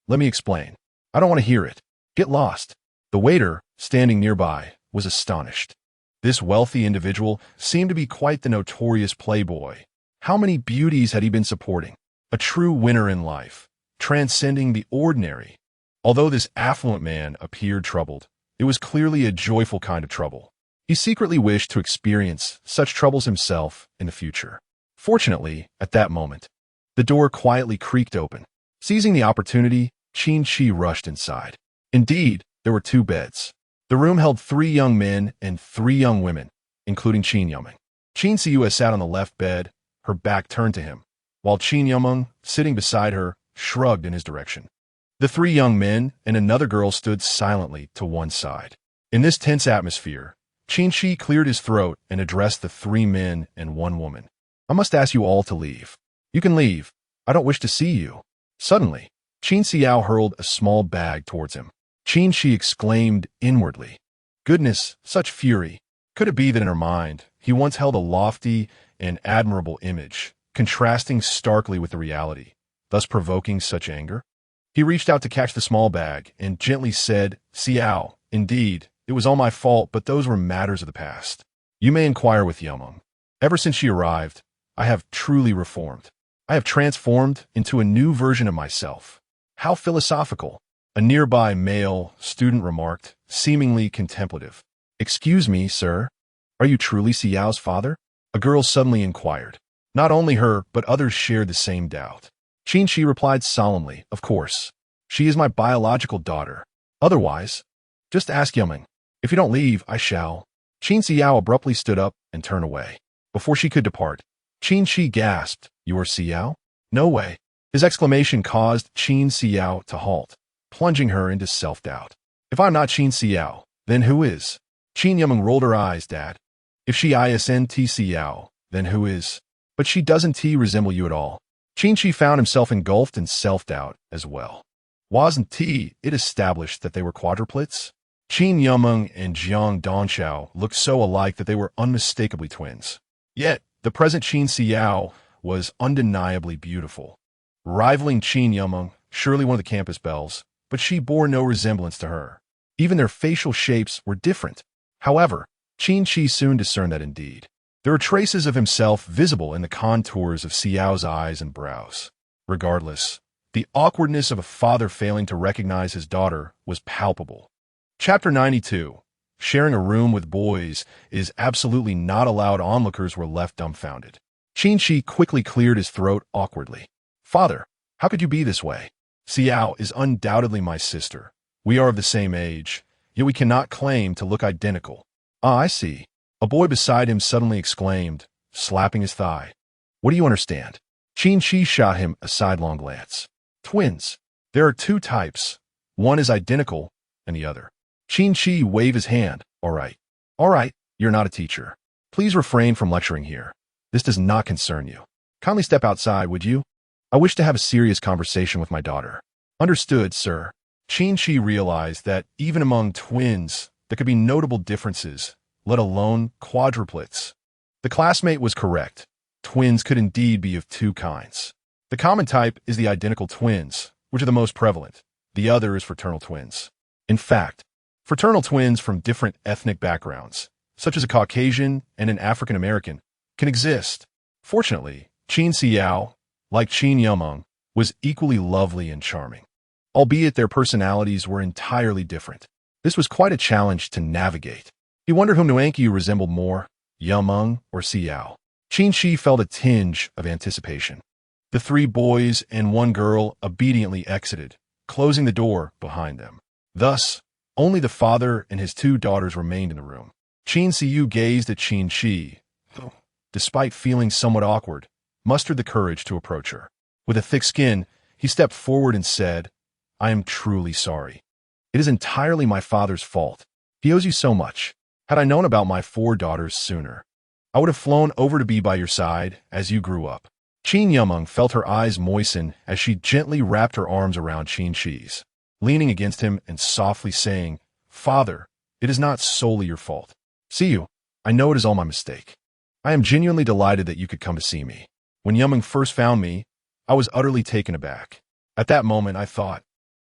"Let me explain." "I don't want to hear it. Get lost." The waiter, standing nearby, was astonished. This wealthy individual seemed to be quite the notorious playboy. How many beauties had he been supporting? A true winner in life, transcending the ordinary. Although this affluent man appeared troubled, it was clearly a joyful kind of trouble. He secretly wished to experience such troubles himself in the future. Fortunately, at that moment, the door quietly creaked open. Seizing the opportunity, Qin Qi rushed inside. Indeed, there were 2 beds. The room held 3 young men and 3 young women, including Qin Yuming. Qin Siyu sat on the left bed, her back turned to him, while Qin Yuming, sitting beside her, shrugged in his direction. The 3 young men and another girl stood silently to one side. In this tense atmosphere, Qin Qi cleared his throat and addressed the 3 men and 1 woman. "I must ask you all to leave." "You can leave. I don't wish to see you." Suddenly, Qin Xiao hurled a small bag towards him. Qin Qi exclaimed inwardly, "Goodness, such fury! Could it be that in her mind, he once held a lofty and admirable image, contrasting starkly with the reality, thus provoking such anger? He reached out to catch the small bag and gently said, Xiao, indeed, it was all my fault, but those were matters of the past. You may inquire with Yumeng. Ever since she arrived, I have truly reformed. I have transformed into a new version of myself. How philosophical, a nearby male student remarked, seemingly contemplative. Excuse me, sir. Are you truly Xiao's father? A girl suddenly inquired. Not only her, but others shared the same doubt. Qin Qi replied solemnly, Of course. She is my biological daughter. Otherwise, just ask Yumeng. If you don't leave, I shall. Qin Xiao abruptly stood up and turned away. Before she could depart, Qin Qi gasped, You are Xiao? No way. His exclamation caused Qin Xiao to halt, plunging her into self-doubt. If I'm not Qin Xiao, then who is? Qin Yumeng rolled her eyes, Dad. If she isn't Xiao, then who is? But she doesn't resemble you at all. Qin Qi found himself engulfed in self-doubt as well. Wasn't it established that they were quadruplets? Qin Yumeng and Jiang Donshao looked so alike that they were unmistakably twins. Yet, the present Qin Xiao was undeniably beautiful. Rivaling Qin Yumeng, surely one of the campus belles, but she bore no resemblance to her. Even their facial shapes were different. However, Qin Qi soon discerned that indeed. There were traces of himself visible in the contours of Xiao's eyes and brows. Regardless, the awkwardness of a father failing to recognize his daughter was palpable. Chapter 92. Sharing a room with boys is absolutely not allowed. Onlookers were left dumbfounded. Qin Qi quickly cleared his throat awkwardly. Father, how could you be this way? Xiao is undoubtedly my sister. We are of the same age, yet we cannot claim to look identical. Ah, I see. A boy beside him suddenly exclaimed, slapping his thigh. What do you understand? Qin Qi shot him a sidelong glance. Twins. There are two types. One is identical, and the other. Qin Qi waved his hand. All right. All right, you're not a teacher. Please refrain from lecturing here. This does not concern you. Kindly step outside, would you? I wish to have a serious conversation with my daughter. Understood, sir. Qin Qi realized that even among twins, there could be notable differences, let alone quadruplets. The classmate was correct. Twins could indeed be of two kinds. The common type is the identical twins, which are the most prevalent. The other is fraternal twins. In fact, fraternal twins from different ethnic backgrounds, such as a Caucasian and an African American, can exist. Fortunately, Qin Xiao, like Qin Yumeng, was equally lovely and charming, albeit their personalities were entirely different. This was quite a challenge to navigate. He wondered whom Nuanqiu resembled more, Yumeng or Xiao. Qin Qi felt a tinge of anticipation. The three boys and one girl obediently exited, closing the door behind them. Thus, only the father and his two daughters remained in the room. Qin Xiu gazed at Qin Qi, who, despite feeling somewhat awkward, mustered the courage to approach her. With a thick skin, he stepped forward and said, I am truly sorry. It is entirely my father's fault. He owes you so much. Had I known about my four daughters sooner, I would have flown over to be by your side as you grew up. Qin Yumeng felt her eyes moisten as she gently wrapped her arms around Qin Qi's, leaning against him and softly saying, Father, it is not solely your fault. See you. I know it is all my mistake. I am genuinely delighted that you could come to see me. When Yumeng first found me, I was utterly taken aback. At that moment, I thought,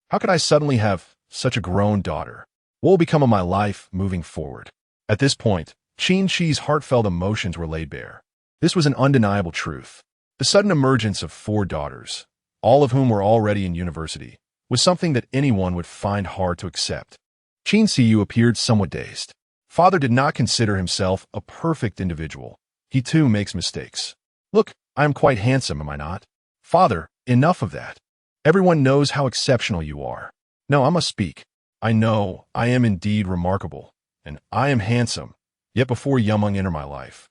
how could I suddenly have such a grown daughter? What will become of my life moving forward? At this point, Qin Qi's heartfelt emotions were laid bare. This was an undeniable truth. The sudden emergence of four daughters, all of whom were already in university, was something that anyone would find hard to accept. Qin Xiu appeared somewhat dazed. Father did not consider himself a perfect individual. He too makes mistakes. Look, I am quite handsome, am I not? Father, enough of that. Everyone knows how exceptional you are. No, I must speak. I know I am indeed remarkable, and I am handsome. Yet before Yumeng entered my life,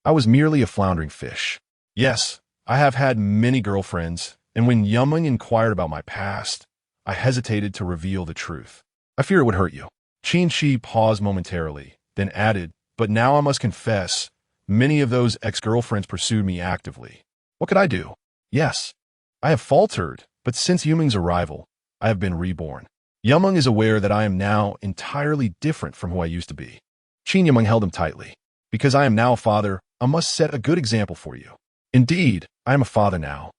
I was merely a floundering fish. Yes, I have had many girlfriends, and when Yumeng inquired about my past, I hesitated to reveal the truth. I fear it would hurt you. Qin Qi paused momentarily, then added, but now I must confess, many of those ex-girlfriends pursued me actively. What could I do? Yes, I have faltered, but since Yumeng's arrival, I have been reborn. Yumeng is aware that I am now entirely different from who I used to be. Qin Yimeng held him tightly. Because I am now a father, I must set a good example for you. Indeed, I am a father now,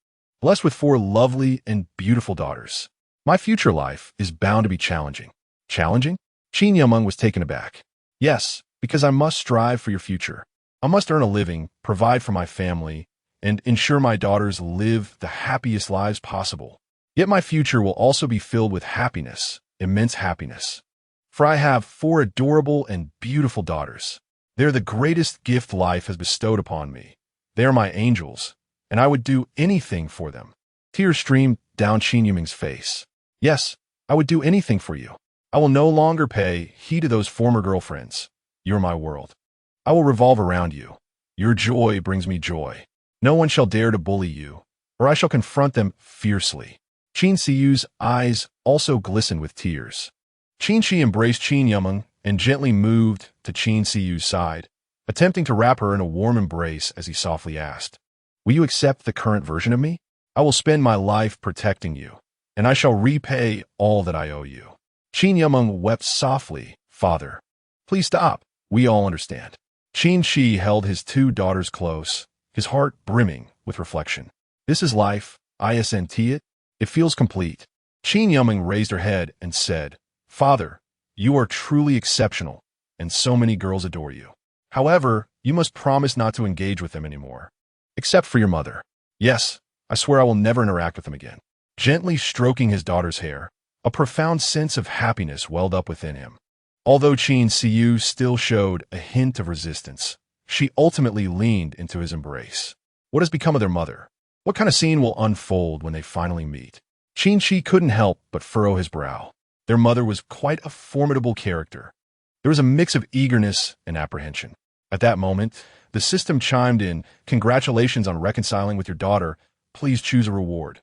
blessed with 4 lovely and beautiful daughters. My future life is bound to be challenging. Challenging? Qin Yimeng was taken aback. Yes, because I must strive for your future. I must earn a living, provide for my family, and ensure my daughters live the happiest lives possible. Yet my future will also be filled with happiness, immense happiness. For I have 4 adorable and beautiful daughters. They are the greatest gift life has bestowed upon me. They are my angels, and I would do anything for them. Tears streamed down Qin Yimeng's face. Yes, I would do anything for you. I will no longer pay heed to those former girlfriends. You're my world. I will revolve around you. Your joy brings me joy. No one shall dare to bully you, or I shall confront them fiercely. Qin Qi's eyes also glistened with tears. Qin Qi embraced Qin Yimeng and gently moved to Qin Qi's side, attempting to wrap her in a warm embrace as he softly asked, "Will you accept the current version of me? I will spend my life protecting you, and I shall repay all that I owe you." Qin Yimeng wept softly. "Father, please stop. We all understand." Qin Qi held his 2 daughters close, his heart brimming with reflection. This is life, isn't it? It feels complete. Qin Yimeng raised her head and said, "Father, you are truly exceptional, and so many girls adore you. However, you must promise not to engage with them anymore. Except for your mother." "Yes, I swear I will never interact with them again." Gently stroking his daughter's hair, a profound sense of happiness welled up within him. Although Qin Qiu still showed a hint of resistance, she ultimately leaned into his embrace. What has become of their mother? What kind of scene will unfold when they finally meet? Qin Qi couldn't help but furrow his brow. Their mother was quite a formidable character. There was a mix of eagerness and apprehension. At that moment, the system chimed in, "Congratulations on reconciling with your daughter. Please choose a reward.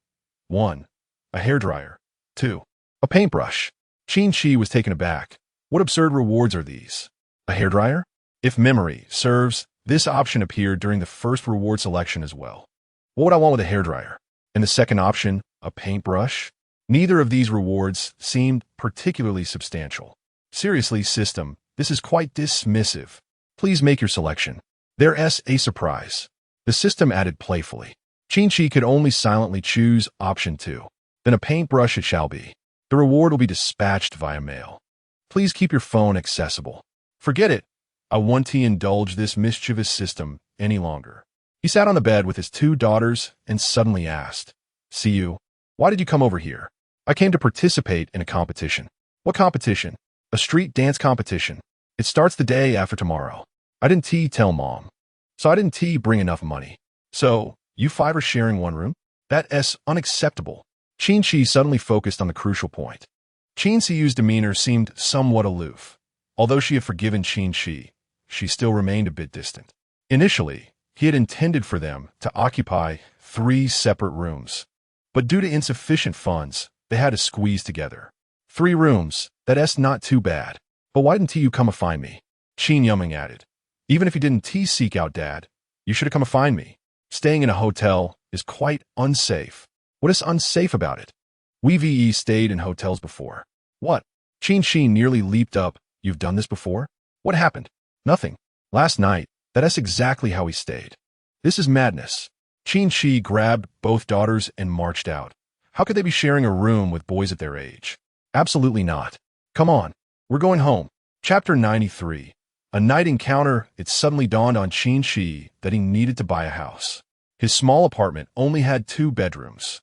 1. A hairdryer. 2. A paintbrush." Qin Qi was taken aback. What absurd rewards are these? A hairdryer? If memory serves, this option appeared during the first reward selection as well. What would I want with a hairdryer? And the second option, a paintbrush? Neither of these rewards seemed particularly substantial. Seriously, system, this is quite dismissive. Please make your selection. There's a surprise. The system added playfully. Qin Qi could only silently choose option 2. Then a paintbrush it shall be. The reward will be dispatched via mail. Please keep your phone accessible. Forget it. I won't indulge this mischievous system any longer. He sat on the bed with his 2 daughters and suddenly asked, "See you? Why did you come over here?" "I came to participate in a competition." "What competition?" "A street dance competition. It starts the day after tomorrow." "I didn't tell Mom." "So I didn't bring enough money." "So, you 5 are sharing one room?" "That's unacceptable." Qin Qi suddenly focused on the crucial point. Qin Qi's demeanor seemed somewhat aloof. Although she had forgiven Qin Qi, she still remained a bit distant. Initially, he had intended for them to occupy 3 separate rooms. But due to insufficient funds, they had to squeeze together. 3 rooms, that's not too bad. But why didn't you come and find me? Qin Yimeng added. Even if you didn't seek out Dad, you should have come and find me. Staying in a hotel is quite unsafe. What is unsafe about it? We've stayed in hotels before. What? Qin Qi nearly leaped up. You've done this before? What happened? Nothing. Last night, that's exactly how we stayed. This is madness. Qin Qi grabbed both daughters and marched out. How could they be sharing a room with boys at their age? Absolutely not. Come on, we're going home. Chapter 93. A night encounter. It suddenly dawned on Qin Qi that he needed to buy a house. His small apartment only had 2 bedrooms,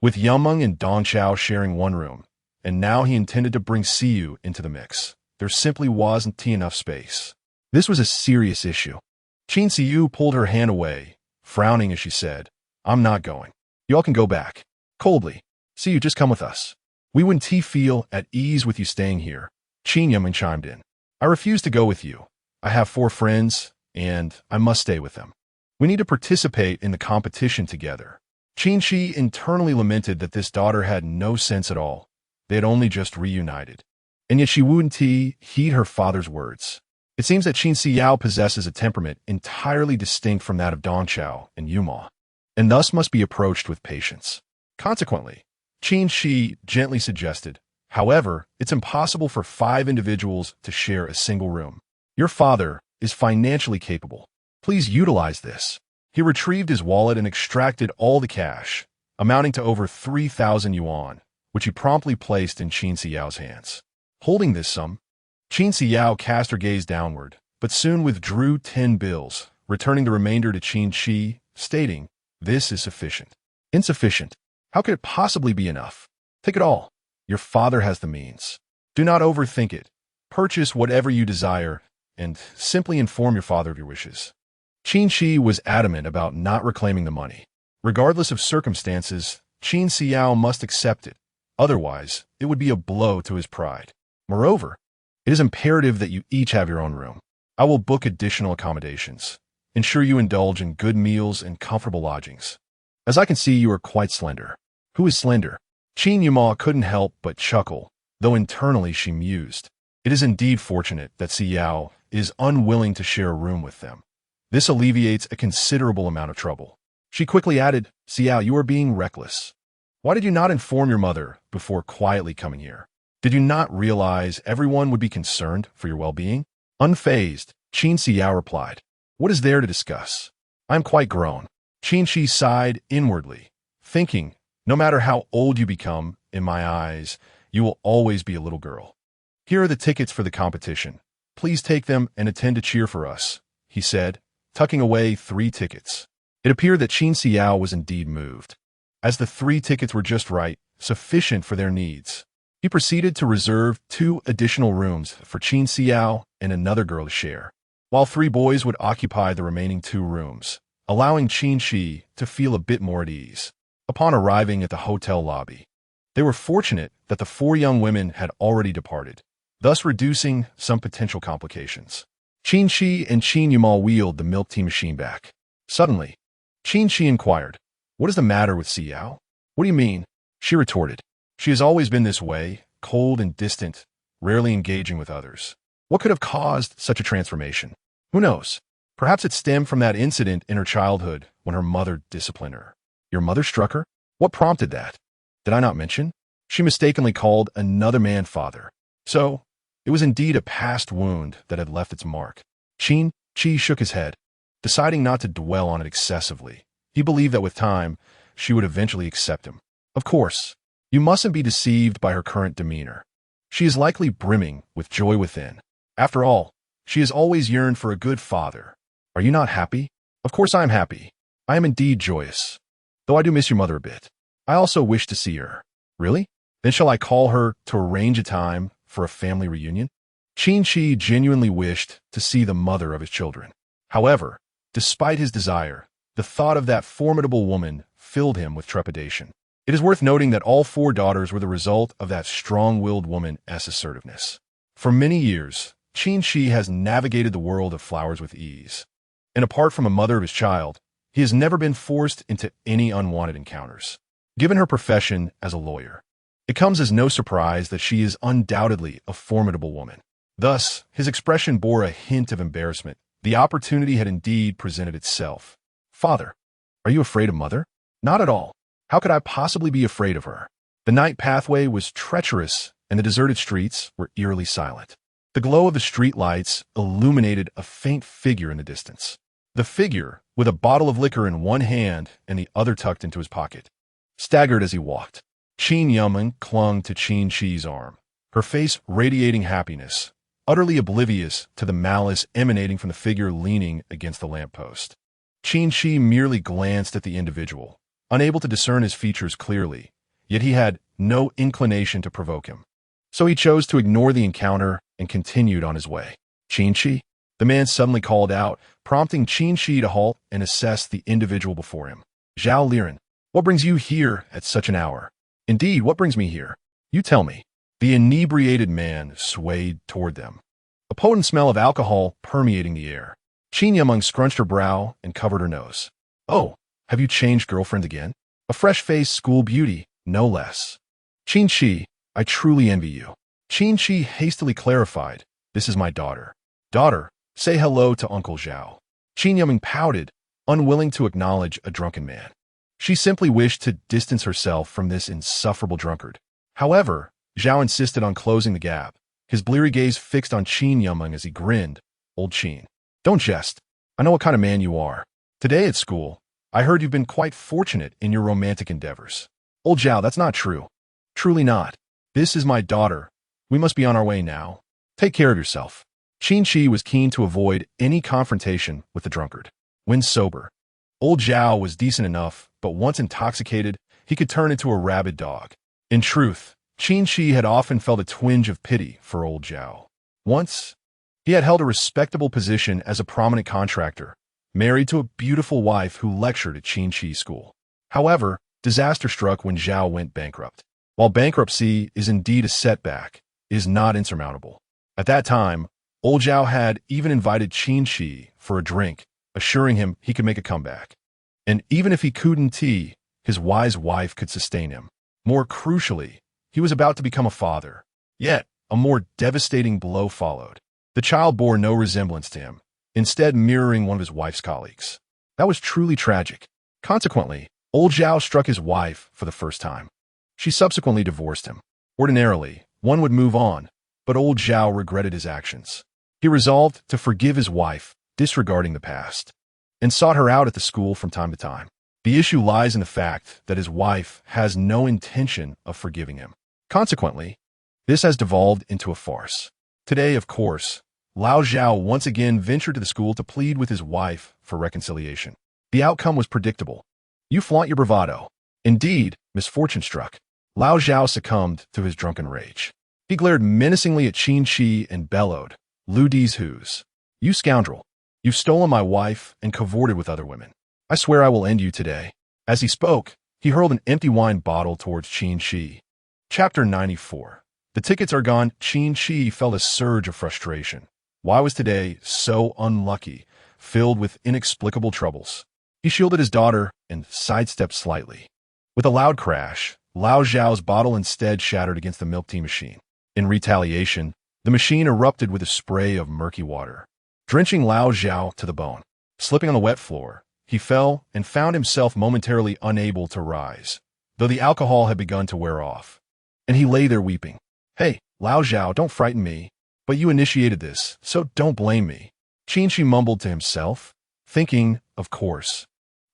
with Yumeng and Dongchao sharing one room, and now he intended to bring Siyu into the mix. There simply wasn't enough space. This was a serious issue. Qin Siyu pulled her hand away, frowning as she said, "I'm not going. You all can go back." Coldly, "Siyu, just come with us. We wouldn't feel at ease with you staying here." Qin Yimeng chimed in. "I refuse to go with you. I have 4 friends, and I must stay with them. We need to participate in the competition together." Qin Qi internally lamented that this daughter had no sense at all. They had only just reunited. And yet she wouldn't heed her father's words. It seems that Qin Xiao possesses a temperament entirely distinct from that of Dongchao and Yuma, and thus must be approached with patience. Consequently, Qin Qi gently suggested, "However, it's impossible for 5 individuals to share a single room. Your father is financially capable. Please utilize this. He retrieved his wallet and extracted all the cash, amounting to over 3,000 yuan, which he promptly placed in Qin Xiao's hands. Holding this sum, Qin Xiao cast her gaze downward, but soon withdrew 10 bills, returning the remainder to Qin Qi, stating, "This is sufficient." Insufficient. How could it possibly be enough? Take it all. Your father has the means. Do not overthink it. Purchase whatever you desire, and simply inform your father of your wishes. Qin Qi was adamant about not reclaiming the money. Regardless of circumstances, Qin Xiao must accept it. Otherwise, it would be a blow to his pride. Moreover, it is imperative that you each have your own room. I will book additional accommodations. Ensure you indulge in good meals and comfortable lodgings. As I can see, you are quite slender. Who is slender? Qin Yuma couldn't help but chuckle, though internally she mused. It is indeed fortunate that Xiao is unwilling to share a room with them. This alleviates a considerable amount of trouble. She quickly added, "Xiao, you are being reckless. Why did you not inform your mother before quietly coming here? Did you not realize everyone would be concerned for your well-being?" Unfazed, Qin Xiao replied, "What is there to discuss? I am quite grown." Qin Qi sighed inwardly, thinking, no matter how old you become, in my eyes, you will always be a little girl. "Here are the tickets for the competition. Please take them and attend to cheer for us," he said, tucking away 3 tickets. It appeared that Qin Xiao was indeed moved. As the 3 tickets were just right, sufficient for their needs, he proceeded to reserve 2 additional rooms for Qin Xiao and another girl to share, while 3 boys would occupy the remaining 2 rooms, allowing Qin Qi to feel a bit more at ease. Upon arriving at the hotel lobby, they were fortunate that the 4 young women had already departed, thus reducing some potential complications. Qin Qi and Qin Yumal wheeled the milk tea machine back. Suddenly, Qin Qi inquired, "What is the matter with Xiao?" "What do you mean?" She retorted. "She has always been this way, cold and distant, rarely engaging with others. What could have caused such a transformation? Who knows? Perhaps it stemmed from that incident in her childhood when her mother disciplined her." "Your mother struck her? What prompted that? Did I not mention? She mistakenly called another man father. So, it was indeed a past wound that had left its mark." Qin Qi shook his head, deciding not to dwell on it excessively. He believed that with time, she would eventually accept him. Of course, you mustn't be deceived by her current demeanor. She is likely brimming with joy within. After all, she has always yearned for a good father. Are you not happy? Of course I am happy. I am indeed joyous. Though I do miss your mother a bit. I also wish to see her. Really? Then shall I call her to arrange a time for a family reunion? Qin Qi genuinely wished to see the mother of his children. However, despite his desire, the thought of that formidable woman filled him with trepidation. It is worth noting that all 4 daughters were the result of that strong-willed woman's assertiveness. For many years, Qin Qi has navigated the world of flowers with ease. And apart from a mother of his child, he has never been forced into any unwanted encounters. Given her profession as a lawyer, it comes as no surprise that she is undoubtedly a formidable woman. Thus, his expression bore a hint of embarrassment. The opportunity had indeed presented itself. "Father, are you afraid of Mother?" "Not at all. How could I possibly be afraid of her?" The night pathway was treacherous, and the deserted streets were eerily silent. The glow of the street lights illuminated a faint figure in the distance. The figure, with a bottle of liquor in one hand and the other tucked into his pocket, staggered as he walked. Qin Yuman clung to Qin Qi's arm, her face radiating happiness, utterly oblivious to the malice emanating from the figure leaning against the lamppost. Qin Qi merely glanced at the individual, unable to discern his features clearly, yet he had no inclination to provoke him. So he chose to ignore the encounter and continued on his way. "Qin Qi?" The man suddenly called out, prompting Qin Qi to halt and assess the individual before him. "Zhao Liren, what brings you here at such an hour?" "Indeed, what brings me here? You tell me." The inebriated man swayed toward them, a potent smell of alcohol permeating the air. Qin Yameng scrunched her brow and covered her nose. "Oh, have you changed girlfriend again? A fresh-faced school beauty, no less." "Qin Qi, I truly envy you." Qin Qi hastily clarified, "This is my daughter." "Daughter, say hello to Uncle Zhao." Qin Yameng pouted, unwilling to acknowledge a drunken man. She simply wished to distance herself from this insufferable drunkard. However, Zhao insisted on closing the gap, his bleary gaze fixed on Qin Yameng as he grinned, Old Qin. Don't jest. I know what kind of man you are. Today at school, I heard you've been quite fortunate in your romantic endeavors. Old Zhao, that's not true. Truly not. This is my daughter. We must be on our way now. Take care of yourself. Qin Qi was keen to avoid any confrontation with the drunkard. When sober, Old Zhao was decent enough, but once intoxicated, he could turn into a rabid dog. In truth, Qin Qi had often felt a twinge of pity for Old Zhao. Once, he had held a respectable position as a prominent contractor, married to a beautiful wife who lectured at Qin Qi school. However, disaster struck when Zhao went bankrupt. While bankruptcy is indeed a setback, it is not insurmountable. At that time, Old Zhao had even invited Qin Qi for a drink, assuring him he could make a comeback. And even if he couldn't, his wise wife could sustain him. More crucially, he was about to become a father. Yet, a more devastating blow followed. The child bore no resemblance to him, instead mirroring one of his wife's colleagues. That was truly tragic. Consequently, Old Zhao struck his wife for the first time. She subsequently divorced him. Ordinarily, one would move on, but Old Zhao regretted his actions. He resolved to forgive his wife, disregarding the past, and sought her out at the school from time to time. The issue lies in the fact that his wife has no intention of forgiving him. Consequently, this has devolved into a farce. Today, of course, Lao Zhao once again ventured to the school to plead with his wife for reconciliation. The outcome was predictable. You flaunt your bravado. Indeed, misfortune struck. Lao Zhao succumbed to his drunken rage. He glared menacingly at Qin Qi and bellowed, "Lu Di's whos. You scoundrel. You've stolen my wife and cavorted with other women. I swear I will end you today." As he spoke, he hurled an empty wine bottle towards Qin Qi. Chapter 94. The tickets are gone. Qin Qi felt a surge of frustration. Why was today so unlucky, filled with inexplicable troubles? He shielded his daughter and sidestepped slightly. With a loud crash, Lao Zhao's bottle instead shattered against the milk tea machine. In retaliation, the machine erupted with a spray of murky water, drenching Lao Zhao to the bone. Slipping on the wet floor, he fell and found himself momentarily unable to rise, though the alcohol had begun to wear off. And he lay there weeping. "Hey, Lao Zhao, don't frighten me. But you initiated this, so don't blame me." Qin Qi mumbled to himself, thinking, of course.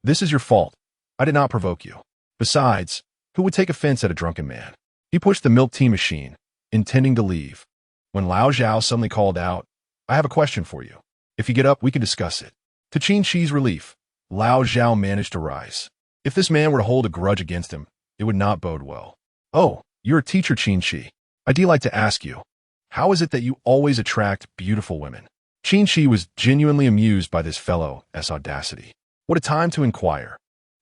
"This is your fault. I did not provoke you. Besides, who would take offense at a drunken man?" He pushed the milk tea machine, intending to leave, when Lao Zhao suddenly called out, "I have a question for you. If you get up, we can discuss it." To Qin Qi's relief, Lao Zhao managed to rise. If this man were to hold a grudge against him, it would not bode well. "Oh, you're a teacher, Qin Qi. I'd like to ask you, how is it that you always attract beautiful women?" Qin Qi was genuinely amused by this fellow's audacity. What a time to inquire.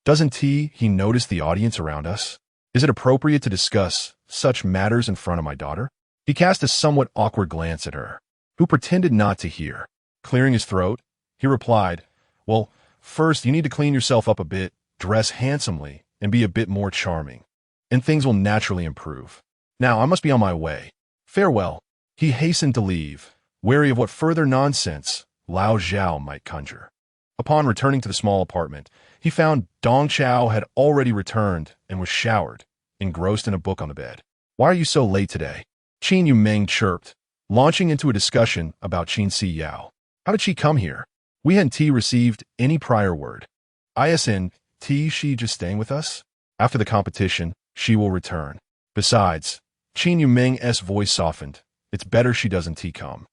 Doesn't he notice the audience around us? Is it appropriate to discuss such matters in front of my daughter? He cast a somewhat awkward glance at her, who pretended not to hear. Clearing his throat, he replied, "Well, first you need to clean yourself up a bit, dress handsomely, and be a bit more charming, and things will naturally improve. Now I must be on my way. Farewell." He hastened to leave, wary of what further nonsense Lao Zhao might conjure. Upon returning to the small apartment, he found Dong Chao had already returned and was showered, engrossed in a book on the bed. "Why are you so late today?" Qin Yu Meng chirped, launching into a discussion about Qin Si Yao. "How did she come here? We hadn't received any prior word. Isn't she just staying with us? After the competition, she will return. Besides," Qin Yu Meng's voice softened, "it's better she doesn't come.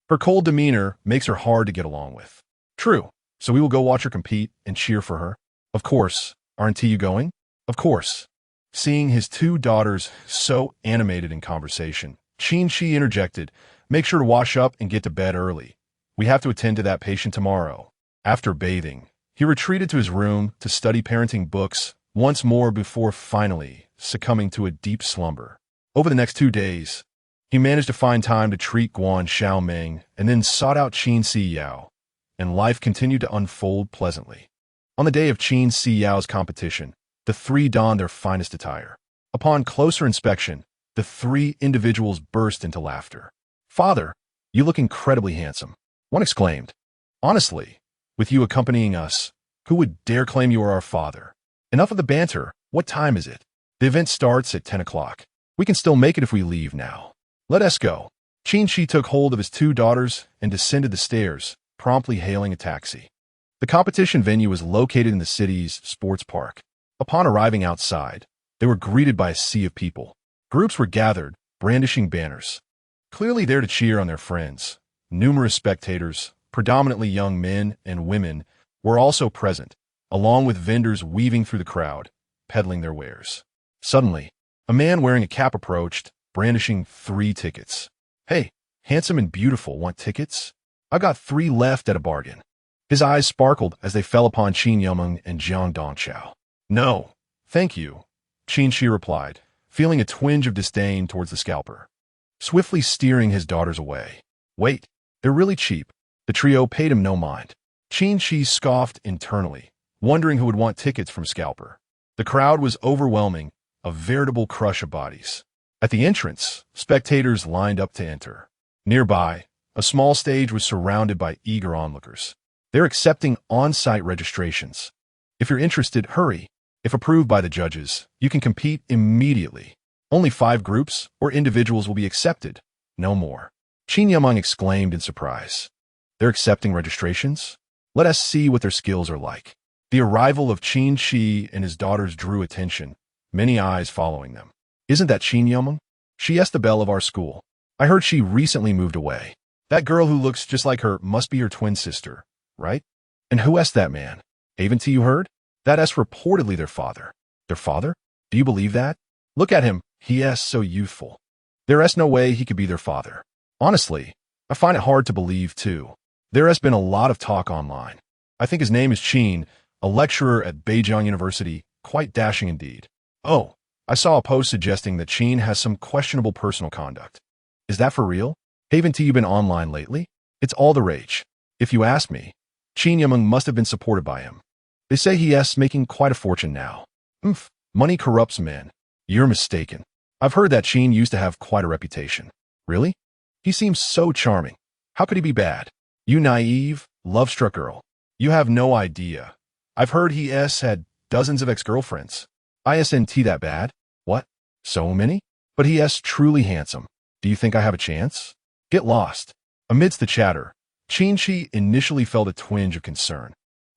Her cold demeanor makes her hard to get along with." "True. So we will go watch her compete and cheer for her." "Of course. Aren't you going?" "Of course." Seeing his two daughters so animated in conversation, Qin Qi interjected, "Make sure to wash up and get to bed early. We have to attend to that patient tomorrow." After bathing, he retreated to his room to study parenting books once more before finally succumbing to a deep slumber. Over the next 2 days, he managed to find time to treat Guan Xiaomeng and then sought out Qin Si Yao, and life continued to unfold pleasantly. On the day of Qin Si Yao's competition, the three donned their finest attire. Upon closer inspection, the three individuals burst into laughter. "Father, you look incredibly handsome," one exclaimed. "Honestly, with you accompanying us, who would dare claim you are our father?" "Enough of the banter. What time is it?" "The event starts at 10 o'clock. We can still make it if we leave now. Let us go." Qin Qi took hold of his two daughters and descended the stairs, promptly hailing a taxi. The competition venue was located in the city's sports park. Upon arriving outside, they were greeted by a sea of people. Groups were gathered, brandishing banners, clearly there to cheer on their friends. Numerous spectators, predominantly young men and women, were also present, along with vendors weaving through the crowd, peddling their wares. Suddenly, a man wearing a cap approached, brandishing 3 tickets. "Hey, handsome and beautiful, want tickets? I've got 3 left at a bargain." His eyes sparkled as they fell upon Qin Yumeng and Jiang Dongchao. "No, thank you," Qin Qi replied, feeling a twinge of disdain towards the scalper, swiftly steering his daughters away. "Wait, they're really cheap." The trio paid him no mind. Qin Qi scoffed internally, wondering who would want tickets from scalper. The crowd was overwhelming, a veritable crush of bodies. At the entrance, spectators lined up to enter. Nearby, a small stage was surrounded by eager onlookers. They're accepting on-site registrations. If you're interested, hurry. If approved by the judges, you can compete immediately. Only 5 groups or individuals will be accepted, no more. Qin Yumeng exclaimed in surprise. They're accepting registrations? Let us see what their skills are like. The arrival of Qin Qi and his daughters drew attention, many eyes following them. "Isn't that Qin Yumeng? She is the belle of our school. I heard she recently moved away. That girl who looks just like her must be her twin sister, right? And who is that man? Haven't you heard? That is reportedly their father." "Their father? Do you believe that? Look at him, he is so youthful. There is no way he could be their father. Honestly, I find it hard to believe too. There has been a lot of talk online. I think his name is Qin, a lecturer at Beijing University, quite dashing indeed. Oh, I saw a post suggesting that Qin has some questionable personal conduct. Is that for real? Haven't you been online lately? It's all the rage. If you ask me, Qin Yumeng must have been supported by him. They say he is making quite a fortune now. Money corrupts men. You're mistaken. I've heard that Qin used to have quite a reputation." "Really? He seems so charming. How could he be bad? You naive, love-struck girl. You have no idea. I've heard he has had dozens of ex-girlfriends. Isn't that bad? What? So many? But he is truly handsome. Do you think I have a chance?" Get lost. Amidst the chatter, Qin Qi initially felt a twinge of concern,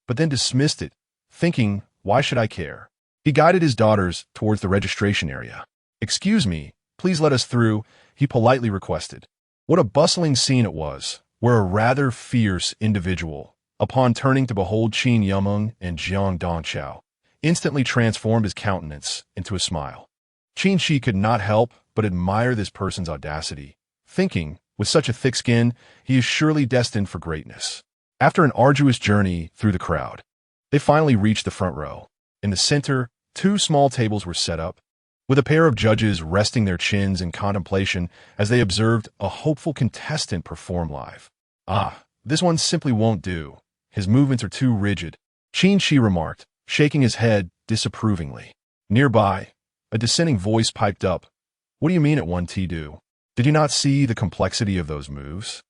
but then dismissed it, thinking, why should I care? He guided his daughters towards the registration area. "Excuse me, please let us through," he politely requested. What a bustling scene it was, where a rather fierce individual, upon turning to behold Qin Yumeng and Jiang Dongchao, instantly transformed his countenance into a smile. Qin Qi could not help but admire this person's audacity, thinking, with such a thick skin, he is surely destined for greatness. After an arduous journey through the crowd, they finally reached the front row. In the center, 2 small tables were set up, with a pair of judges resting their chins in contemplation as they observed a hopeful contestant perform live. This one simply won't do. His movements are too rigid," Qin Qi remarked, shaking his head disapprovingly. Nearby, a dissenting voice piped up. "What do you mean it won't do? Did you not see the complexity of those moves?"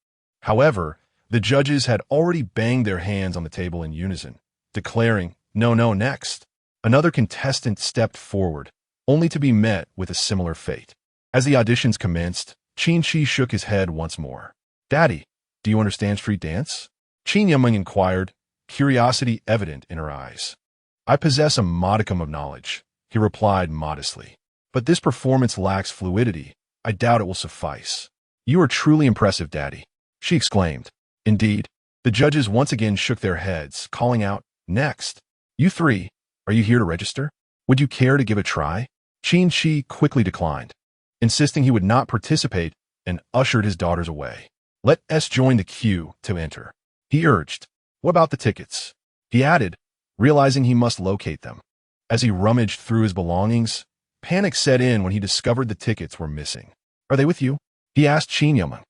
However, the judges had already banged their hands on the table in unison, declaring, "No, next." Another contestant stepped forward, only to be met with a similar fate. As the auditions commenced, Qin Qi shook his head once more. "Daddy, do you understand street dance?" Qin Yumeng inquired, curiosity evident in her eyes. "I possess a modicum of knowledge," he replied modestly. "But this performance lacks fluidity. I doubt it will suffice." "You are truly impressive, Daddy," she exclaimed. Indeed, the judges once again shook their heads, calling out, "Next. You 3, are you here to register? Would you care to give a try?" Qin Qi quickly declined, insisting he would not participate, and ushered his daughters away. "Let us join the queue to enter," he urged. "What about the tickets?" he added, realizing he must locate them. As he rummaged through his belongings, panic set in when he discovered the tickets were missing. "Are they with you?" he asked Qin Yumeng,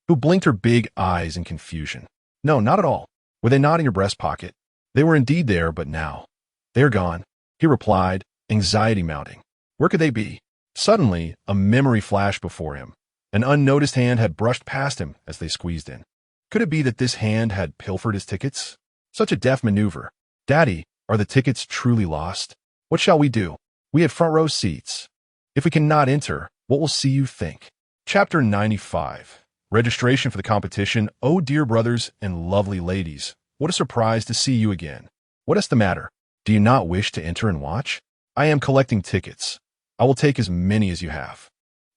who blinked her big eyes in confusion. "No, not at all. Were they not in your breast pocket?" "They were indeed there, but now they're gone," he replied, anxiety mounting. Where could they be? Suddenly, a memory flashed before him. An unnoticed hand had brushed past him as they squeezed in. Could it be that this hand had pilfered his tickets? Such a deft maneuver. "Daddy, are the tickets truly lost? What shall we do? We had front row seats. If we cannot enter, what will see you think?" Chapter 95. Registration for the competition. Oh, dear brothers and lovely ladies, what a surprise to see you again. What is the matter? Do you not wish to enter and watch? I am collecting tickets. I will take as many as you have.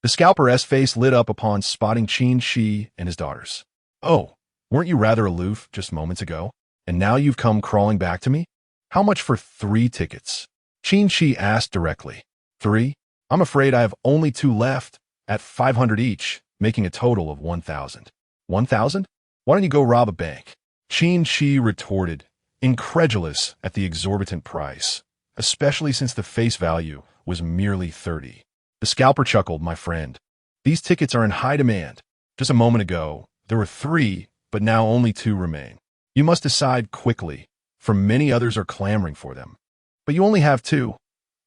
The scalper's face lit up upon spotting Qin Qi and his daughters. Oh, weren't you rather aloof just moments ago? And now you've come crawling back to me? How much for 3 tickets? Qin Qi asked directly. 3? I'm afraid I have only 2 left, at 500 each, making a total of 1,000. 1,000? Why don't you go rob a bank? Qin Qi retorted, incredulous at the exorbitant price, especially since the face value was merely 30. The scalper chuckled, my friend. These tickets are in high demand. Just a moment ago, there were 3, but now only 2 remain. You must decide quickly, for many others are clamoring for them. But you only have 2.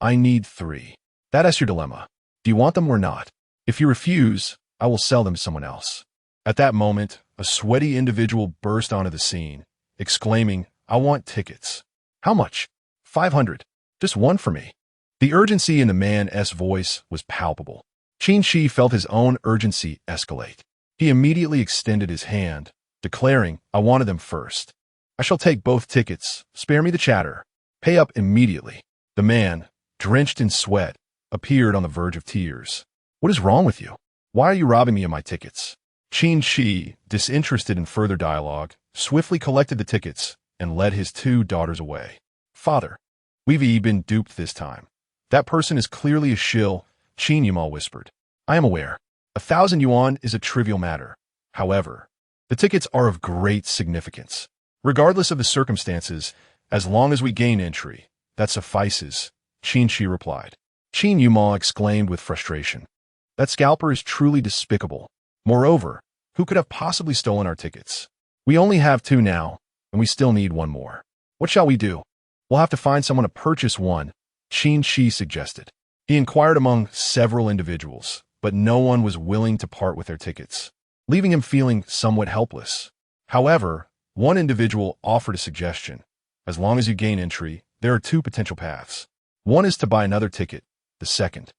I need 3. That is your dilemma. Do you want them or not? If you refuse, I will sell them to someone else. At that moment, a sweaty individual burst onto the scene, exclaiming, I want tickets. How much? 500. Just 1 for me. The urgency in the man's voice was palpable. Qin Qi felt his own urgency escalate. He immediately extended his hand, declaring, I wanted them first. I shall take both tickets. Spare me the chatter. Pay up immediately. The man, drenched in sweat, appeared on the verge of tears. What is wrong with you? Why are you robbing me of my tickets? Qin Qi, disinterested in further dialogue, swiftly collected the tickets and led his 2 daughters away. Father, we've been duped this time. That person is clearly a shill, Qin Yumal whispered. I am aware. 1,000 yuan is a trivial matter. However, the tickets are of great significance. Regardless of the circumstances, as long as we gain entry, that suffices, Qin Qi replied. Qin Yumal exclaimed with frustration. That scalper is truly despicable. Moreover, who could have possibly stolen our tickets? We only have 2 now, and we still need 1 more. What shall we do? We'll have to find someone to purchase one, Qin Qi suggested. He inquired among several individuals, but no one was willing to part with their tickets, leaving him feeling somewhat helpless. However, one individual offered a suggestion. As long as you gain entry, there are 2 potential paths. One is to buy another ticket. The second,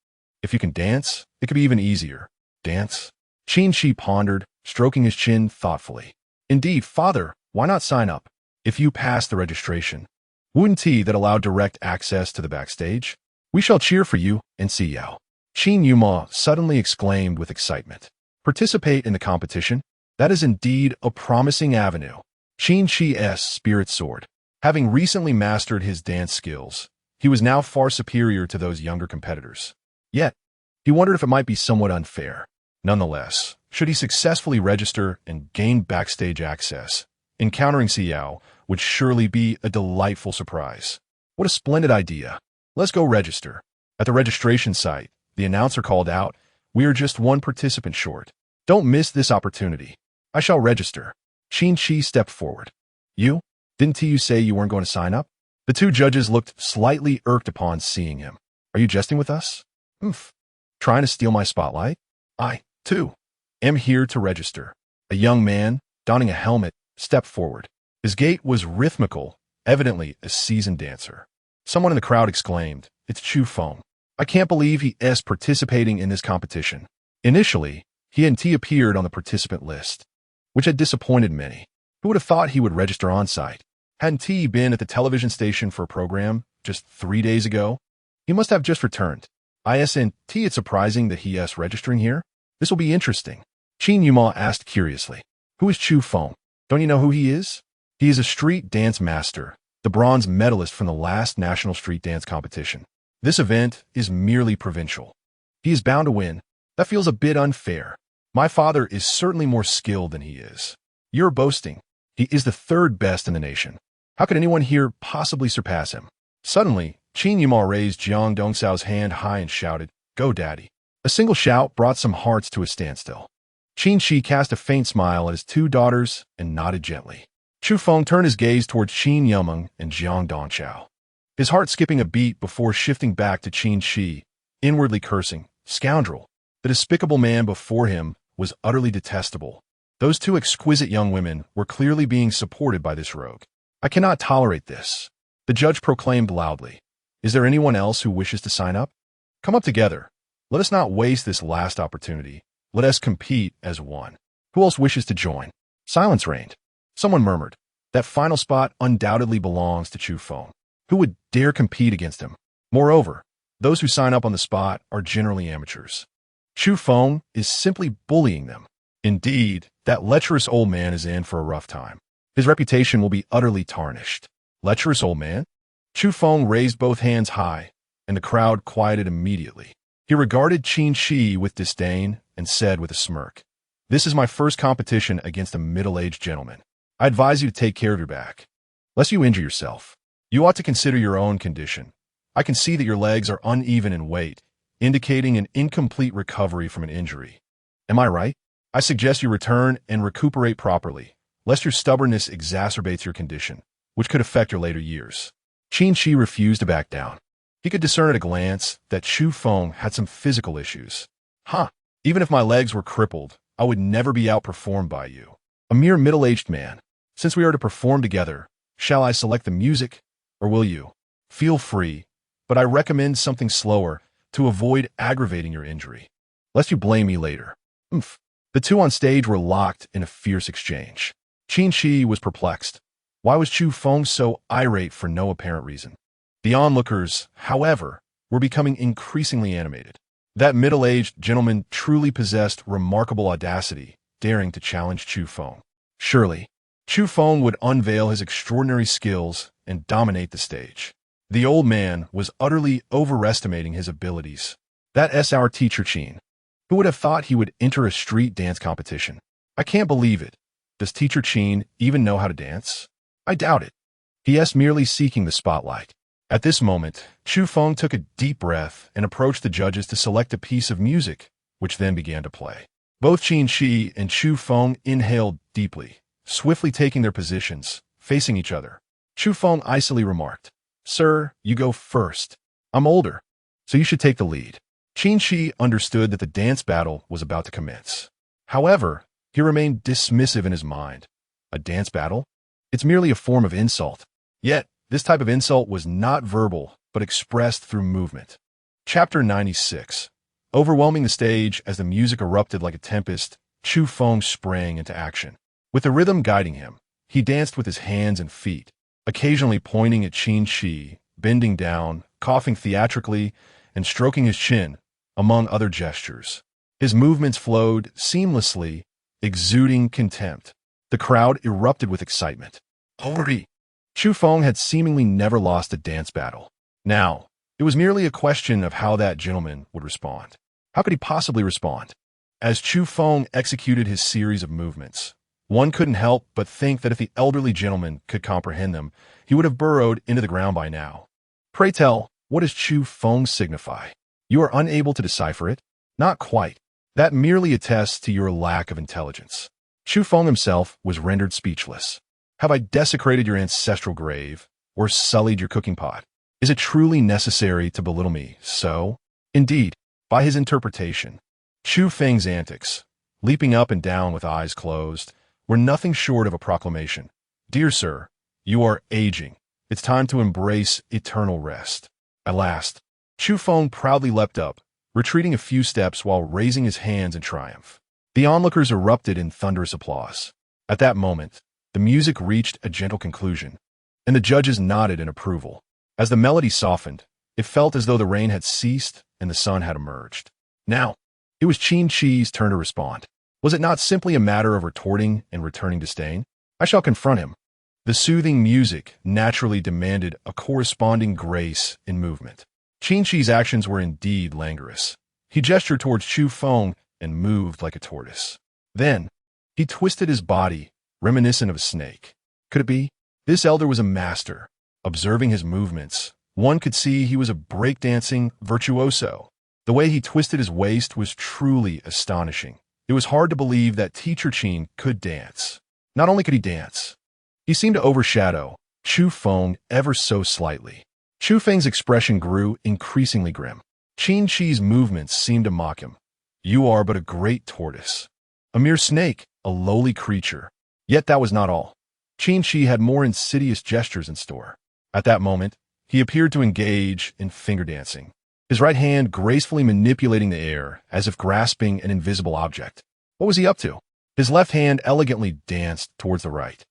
if you can dance, it could be even easier. Dance? Qin Qi pondered, stroking his chin thoughtfully. Indeed, father, why not sign up? If you pass the registration, wouldn't that allow direct access to the backstage? We shall cheer for you and see you. Qin Yumal suddenly exclaimed with excitement. Participate in the competition? That is indeed a promising avenue. Qin Qi's spirit soared. Having recently mastered his dance skills, he was now far superior to those younger competitors. Yet, he wondered if it might be somewhat unfair. Nonetheless, should he successfully register and gain backstage access, encountering Xiao would surely be a delightful surprise. What a splendid idea. Let's go register. At the registration site, the announcer called out, we are just 1 participant short. Don't miss this opportunity. I shall register. Qin Qi stepped forward. You? Didn't you say you weren't going to sign up? The 2 judges looked slightly irked upon seeing him. Are you jesting with us? Trying to steal my spotlight? I, too, am here to register. A young man, donning a helmet, stepped forward. His gait was rhythmical, evidently a seasoned dancer. Someone in the crowd exclaimed, It's Chu Feng. I can't believe he is participating in this competition. Initially, he appeared on the participant list, which had disappointed many. Who would have thought he would register on-site? Hadn't he been at the television station for a program just 3 days ago? He must have just returned. Isn't it surprising that he is registering here? This will be interesting. Qin Yumal asked curiously. Who is Chu Feng? Don't you know who he is? He is a street dance master, the bronze medalist from the last national street dance competition. This event is merely provincial. He is bound to win. That feels a bit unfair. My father is certainly more skilled than he is. You're boasting. He is the 3rd best in the nation. How could anyone here possibly surpass him? Suddenly, Qin Yumal raised Jiang Dongsao's hand high and shouted, Go, Daddy. A single shout brought some hearts to a standstill. Qin Qi cast a faint smile at his 2 daughters and nodded gently. Chu Feng turned his gaze towards Qin Yumeng and Jiang Dongchao, his heart skipping a beat before shifting back to Qin Qi, inwardly cursing, Scoundrel. The despicable man before him was utterly detestable. Those 2 exquisite young women were clearly being supported by this rogue. I cannot tolerate this. The judge proclaimed loudly. Is there anyone else who wishes to sign up? Come up together. Let us not waste this last opportunity. Let us compete as one. Who else wishes to join? Silence reigned. Someone murmured, that final spot undoubtedly belongs to Chu Feng. Who would dare compete against him? Moreover, those who sign up on the spot are generally amateurs. Chu Feng is simply bullying them. Indeed, that lecherous old man is in for a rough time. His reputation will be utterly tarnished. Lecherous old man? Chu Feng raised both hands high, and the crowd quieted immediately. He regarded Qin Qi with disdain and said with a smirk, "This is my first competition against a middle-aged gentleman. I advise you to take care of your back, lest you injure yourself. You ought to consider your own condition. I can see that your legs are uneven in weight, indicating an incomplete recovery from an injury. Am I right? I suggest you return and recuperate properly, lest your stubbornness exacerbates your condition, which could affect your later years." Qin Qi refused to back down. He could discern at a glance that Chu Feng had some physical issues. Even if my legs were crippled, I would never be outperformed by you. A mere middle-aged man. Since we are to perform together, shall I select the music, or will you? Feel free, but I recommend something slower to avoid aggravating your injury, lest you blame me later. The two on stage were locked in a fierce exchange. Qin Qi was perplexed. Why was Chu Feng so irate for no apparent reason? The onlookers, however, were becoming increasingly animated. That middle-aged gentleman truly possessed remarkable audacity, daring to challenge Chu Feng. Surely, Chu Feng would unveil his extraordinary skills and dominate the stage. The old man was utterly overestimating his abilities. That's our teacher Qin. Who would have thought he would enter a street dance competition? I can't believe it. Does teacher Qin even know how to dance? I doubt it. He is merely seeking the spotlight. At this moment, Chu Feng took a deep breath and approached the judges to select a piece of music, which then began to play. Both Qin Qi and Chu Feng inhaled deeply, swiftly taking their positions, facing each other. Chu Feng icily remarked, "Sir, you go first. I'm older, so you should take the lead." Qin Qi understood that the dance battle was about to commence. However, he remained dismissive in his mind. A dance battle? It's merely a form of insult. Yet, this type of insult was not verbal, but expressed through movement. Chapter 96. Overwhelming the stage as the music erupted like a tempest, Chu Feng sprang into action. With the rhythm guiding him, he danced with his hands and feet, occasionally pointing at Qin Qi, bending down, coughing theatrically, and stroking his chin, among other gestures. His movements flowed seamlessly, exuding contempt. The crowd erupted with excitement. Hurry! Chu Feng had seemingly never lost a dance battle. Now, it was merely a question of how that gentleman would respond. How could he possibly respond? As Chu Feng executed his series of movements, one couldn't help but think that if the elderly gentleman could comprehend them, he would have burrowed into the ground by now. Pray tell, what does Chu Feng signify? You are unable to decipher it? Not quite. That merely attests to your lack of intelligence. Chu Feng himself was rendered speechless. Have I desecrated your ancestral grave, or sullied your cooking pot? Is it truly necessary to belittle me so? Indeed, by his interpretation, Chu Feng's antics, leaping up and down with eyes closed, were nothing short of a proclamation. Dear sir, you are aging. It's time to embrace eternal rest. At last, Chu Feng proudly leapt up, retreating a few steps while raising his hands in triumph. The onlookers erupted in thunderous applause. At that moment, the music reached a gentle conclusion, and the judges nodded in approval. As the melody softened, it felt as though the rain had ceased and the sun had emerged. Now, it was Qin Qi's turn to respond. Was it not simply a matter of retorting and returning disdain? I shall confront him. The soothing music naturally demanded a corresponding grace in movement. Qin Qi's actions were indeed languorous. He gestured towards Chu Feng and moved like a tortoise. Then, he twisted his body, reminiscent of a snake. Could it be? This elder was a master. Observing his movements, one could see he was a breakdancing virtuoso. The way he twisted his waist was truly astonishing. It was hard to believe that teacher Qin could dance. Not only could he dance, he seemed to overshadow Chu Feng ever so slightly. Chu Feng's expression grew increasingly grim. Qin Qi's movements seemed to mock him. You are but a great tortoise. A mere snake, a lowly creature. Yet that was not all. Qin Qi had more insidious gestures in store. At that moment, he appeared to engage in finger dancing, his right hand gracefully manipulating the air as if grasping an invisible object. What was he up to? His left hand elegantly danced towards the right,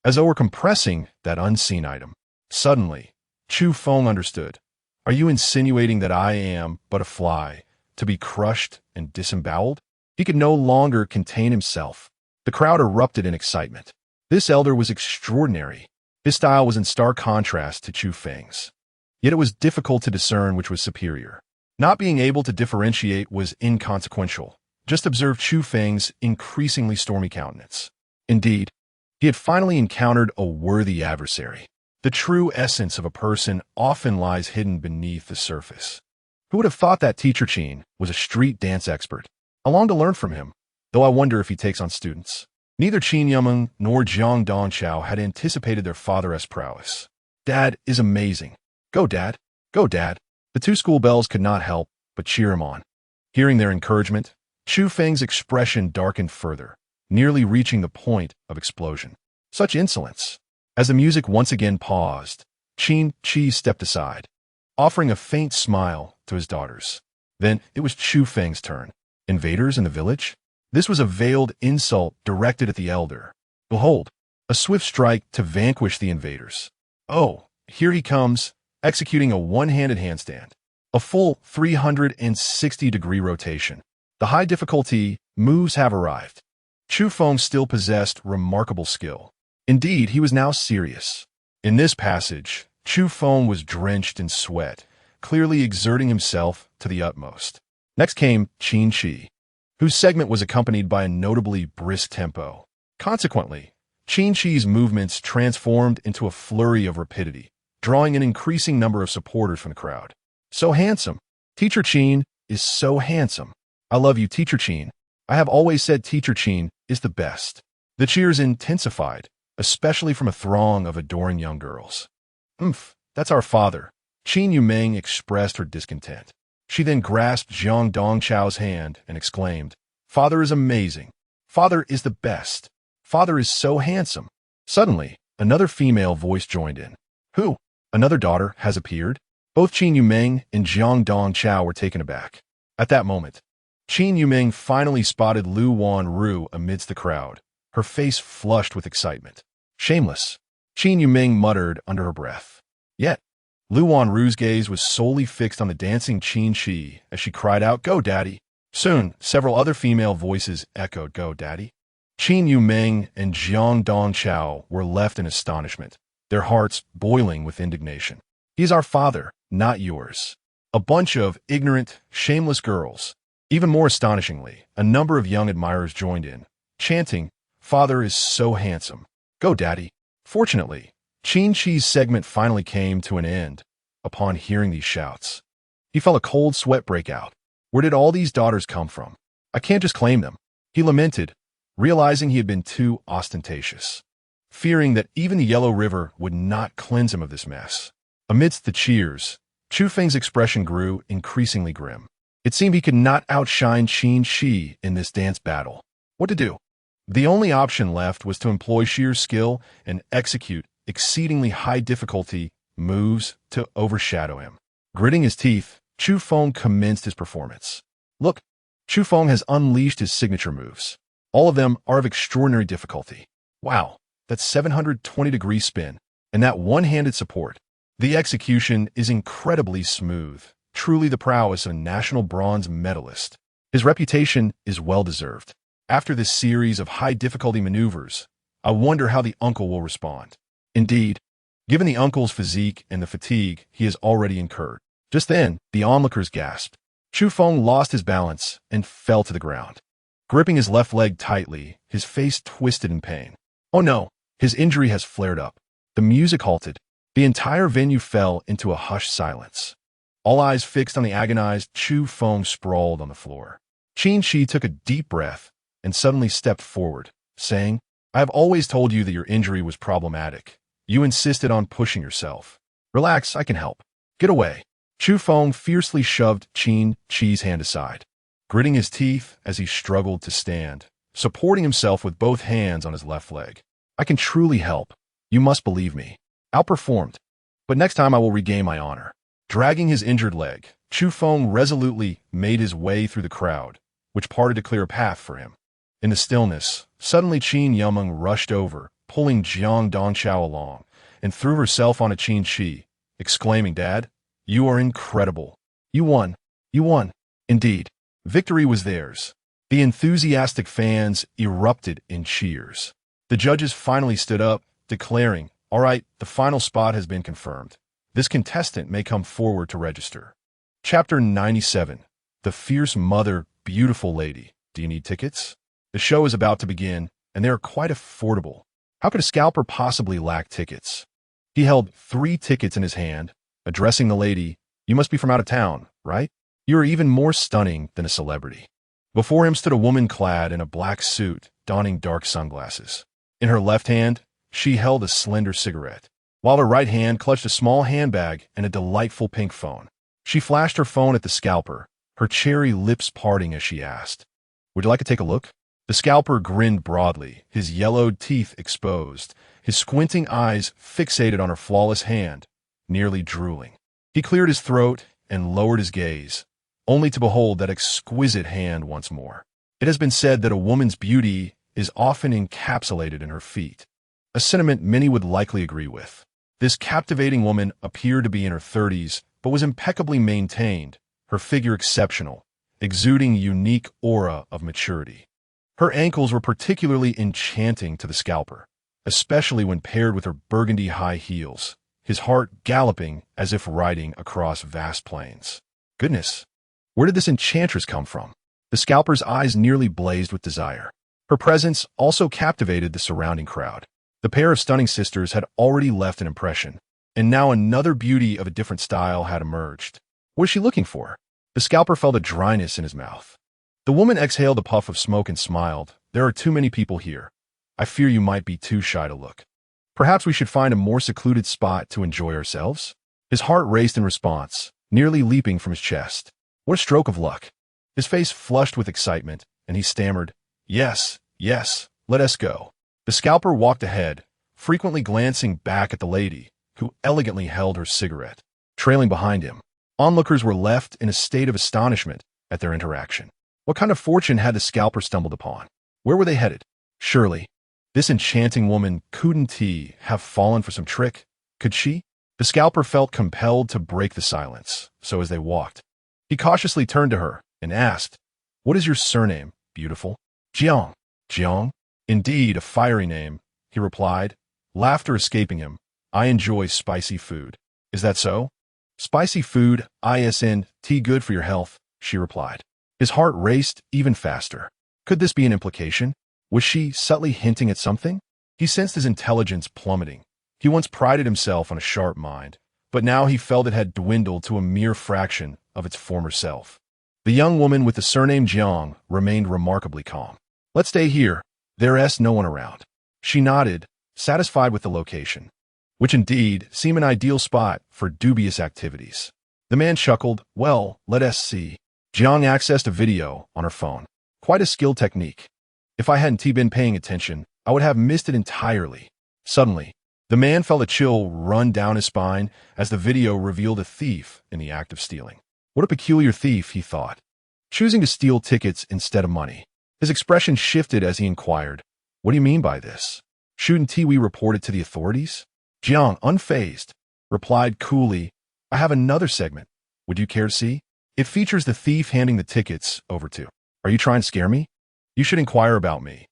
as though we're compressing that unseen item. Suddenly, Chu Feng understood. Are you insinuating that I am but a fly, to be crushed and disemboweled? He could no longer contain himself. The crowd erupted in excitement. This elder was extraordinary. His style was in stark contrast to Chu Feng's. Yet it was difficult to discern which was superior. Not being able to differentiate was inconsequential. Just observe Chu Feng's increasingly stormy countenance. Indeed, he had finally encountered a worthy adversary. The true essence of a person often lies hidden beneath the surface. Who would have thought that teacher Qin was a street dance expert? I long to learn from him, though I wonder if he takes on students. Neither Qin Yumeng nor Jiang Dongchao had anticipated their father's prowess. Dad is amazing. Go, Dad. Go, Dad. The two school bells could not help but cheer him on. Hearing their encouragement, Chu Feng's expression darkened further, nearly reaching the point of explosion. Such insolence! As the music once again paused, Qin Qi stepped aside, offering a faint smile to his daughters. Then it was Chu Feng's turn. Invaders in the village? This was a veiled insult directed at the elder. Behold, a swift strike to vanquish the invaders. Oh, here he comes, executing a one-handed handstand. A full 360-degree rotation. The high difficulty moves have arrived. Chu Feng still possessed remarkable skill. Indeed, he was now serious. In this passage, Chu Feng was drenched in sweat, clearly exerting himself to the utmost. Next came Qin Qi, whose segment was accompanied by a notably brisk tempo. Consequently, Qin Qi's movements transformed into a flurry of rapidity, drawing an increasing number of supporters from the crowd. So handsome. Teacher Qin is so handsome. I love you, Teacher Qin. I have always said Teacher Qin is the best. The cheers intensified, especially from a throng of adoring young girls. That's our father. Qin Yumeng expressed her discontent. She then grasped Jiang Dongchao's hand and exclaimed, Father is amazing. Father is the best. Father is so handsome. Suddenly, another female voice joined in. Who? Another daughter has appeared? Both Qin Yumeng and Jiang Dongchao were taken aback. At that moment, Qin Yumeng finally spotted Lu Wanru amidst the crowd, her face flushed with excitement. Shameless, Qin Yumeng muttered under her breath. Yet, Lu Wanru's gaze was solely fixed on the dancing Qin Qi as she cried out, Go, Daddy! Soon, several other female voices echoed, Go, Daddy! Qin Yumeng and Jiang Dongchao were left in astonishment, their hearts boiling with indignation. He's our father, not yours. A bunch of ignorant, shameless girls. Even more astonishingly, a number of young admirers joined in, chanting, Father is so handsome. Go, Daddy. Fortunately, Qin Qi's segment finally came to an end upon hearing these shouts. He felt a cold sweat break out. Where did all these daughters come from? I can't just claim them. He lamented, realizing he had been too ostentatious, fearing that even the Yellow River would not cleanse him of this mess. Amidst the cheers, Chu Feng's expression grew increasingly grim. It seemed he could not outshine Qin Qi in this dance battle. What to do? The only option left was to employ sheer skill and execute exceedingly high difficulty moves to overshadow him. Gritting his teeth, Chu Feng commenced his performance. Look, Chu Feng has unleashed his signature moves. All of them are of extraordinary difficulty. Wow, that 720-degree spin, and that one-handed support. The execution is incredibly smooth, truly the prowess of a national bronze medalist. His reputation is well-deserved. After this series of high-difficulty maneuvers, I wonder how the uncle will respond. Indeed, given the uncle's physique and the fatigue he has already incurred. Just then, the onlookers gasped. Chu Feng lost his balance and fell to the ground. Gripping his left leg tightly, his face twisted in pain. Oh no, his injury has flared up. The music halted. The entire venue fell into a hushed silence. All eyes fixed on the agonized Chu Feng sprawled on the floor. Qin Qi took a deep breath and suddenly stepped forward, saying, I have always told you that your injury was problematic. You insisted on pushing yourself. Relax, I can help. Get away. Chu Feng fiercely shoved Qin Qi's hand aside, gritting his teeth as he struggled to stand, supporting himself with both hands on his left leg. I can truly help. You must believe me. Outperformed. But next time I will regain my honor. Dragging his injured leg, Chu Feng resolutely made his way through the crowd, which parted to clear a path for him. In the stillness, suddenly Qin Yumeng rushed over, pulling Jiang Dongchao along, and threw herself onto Qin Qi, exclaiming, "Dad, you are incredible. You won. You won." Indeed, victory was theirs. The enthusiastic fans erupted in cheers. The judges finally stood up, declaring, "All right, the final spot has been confirmed. This contestant may come forward to register." Chapter 97. The Fierce Mother, Beautiful Lady. Do you need tickets? The show is about to begin, and they are quite affordable. How could a scalper possibly lack tickets? He held 3 tickets in his hand, addressing the lady. "You must be from out of town, right? You are even more stunning than a celebrity." Before him stood a woman clad in a black suit, donning dark sunglasses. In her left hand, she held a slender cigarette, while her right hand clutched a small handbag and a delightful pink phone. She flashed her phone at the scalper, her cherry lips parting as she asked, "Would you like to take a look?" The scalper grinned broadly, his yellowed teeth exposed, his squinting eyes fixated on her flawless hand, nearly drooling. He cleared his throat and lowered his gaze, only to behold that exquisite hand once more. It has been said that a woman's beauty is often encapsulated in her feet, a sentiment many would likely agree with. This captivating woman appeared to be in her 30s, but was impeccably maintained, her figure exceptional, exuding a unique aura of maturity. Her ankles were particularly enchanting to the scalper, especially when paired with her burgundy high heels, his heart galloping as if riding across vast plains. Goodness, where did this enchantress come from? The scalper's eyes nearly blazed with desire. Her presence also captivated the surrounding crowd. The pair of stunning sisters had already left an impression, and now another beauty of a different style had emerged. What was she looking for? The scalper felt a dryness in his mouth. The woman exhaled a puff of smoke and smiled. "There are too many people here. I fear you might be too shy to look. Perhaps we should find a more secluded spot to enjoy ourselves?" His heart raced in response, nearly leaping from his chest. What a stroke of luck. His face flushed with excitement, and he stammered, "Yes, yes, let us go." The scalper walked ahead, frequently glancing back at the lady, who elegantly held her cigarette. Trailing behind him, onlookers were left in a state of astonishment at their interaction. What kind of fortune had the scalper stumbled upon? Where were they headed? Surely, this enchanting woman couldn't he have fallen for some trick? Could she? The scalper felt compelled to break the silence, so as they walked, he cautiously turned to her and asked, "What is your surname, beautiful?" "Jiang." "Jiang? Indeed, a fiery name," he replied, laughter escaping him. "I enjoy spicy food." "Is that so?" "Spicy food, isn't good for your health," she replied. His heart raced even faster. Could this be an implication? Was she subtly hinting at something? He sensed his intelligence plummeting. He once prided himself on a sharp mind, but now he felt it had dwindled to a mere fraction of its former self. The young woman with the surname Jiang remained remarkably calm. "Let's stay here. There's no one around." She nodded, satisfied with the location, which indeed seemed an ideal spot for dubious activities. The man chuckled, "Well, let us see." Jiang accessed a video on her phone. Quite a skilled technique. If I hadn't been paying attention, I would have missed it entirely. Suddenly, the man felt a chill run down his spine as the video revealed a thief in the act of stealing. What a peculiar thief, he thought, choosing to steal tickets instead of money. His expression shifted as he inquired, "What do you mean by this? Shouldn't we report it to the authorities?" Jiang, unfazed, replied coolly, "I have another segment. Would you care to see? It features the thief handing the tickets over to. Are you trying to scare me? You should inquire about me.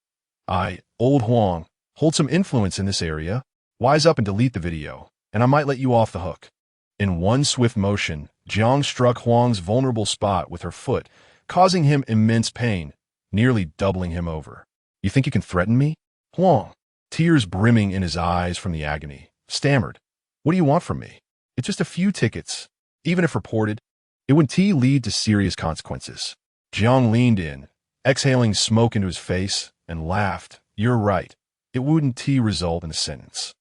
I, old Huang, hold some influence in this area. Wise up and delete the video, and I might let you off the hook." In one swift motion, Jiang struck Huang's vulnerable spot with her foot, causing him immense pain, nearly doubling him over. "You think you can threaten me?" Huang, tears brimming in his eyes from the agony, stammered, "What do you want from me? It's just a few tickets. Even if reported, it would lead to serious consequences." Jiang leaned in, exhaling smoke into his face, and laughed. "You're right. It wouldn't result in a sentence.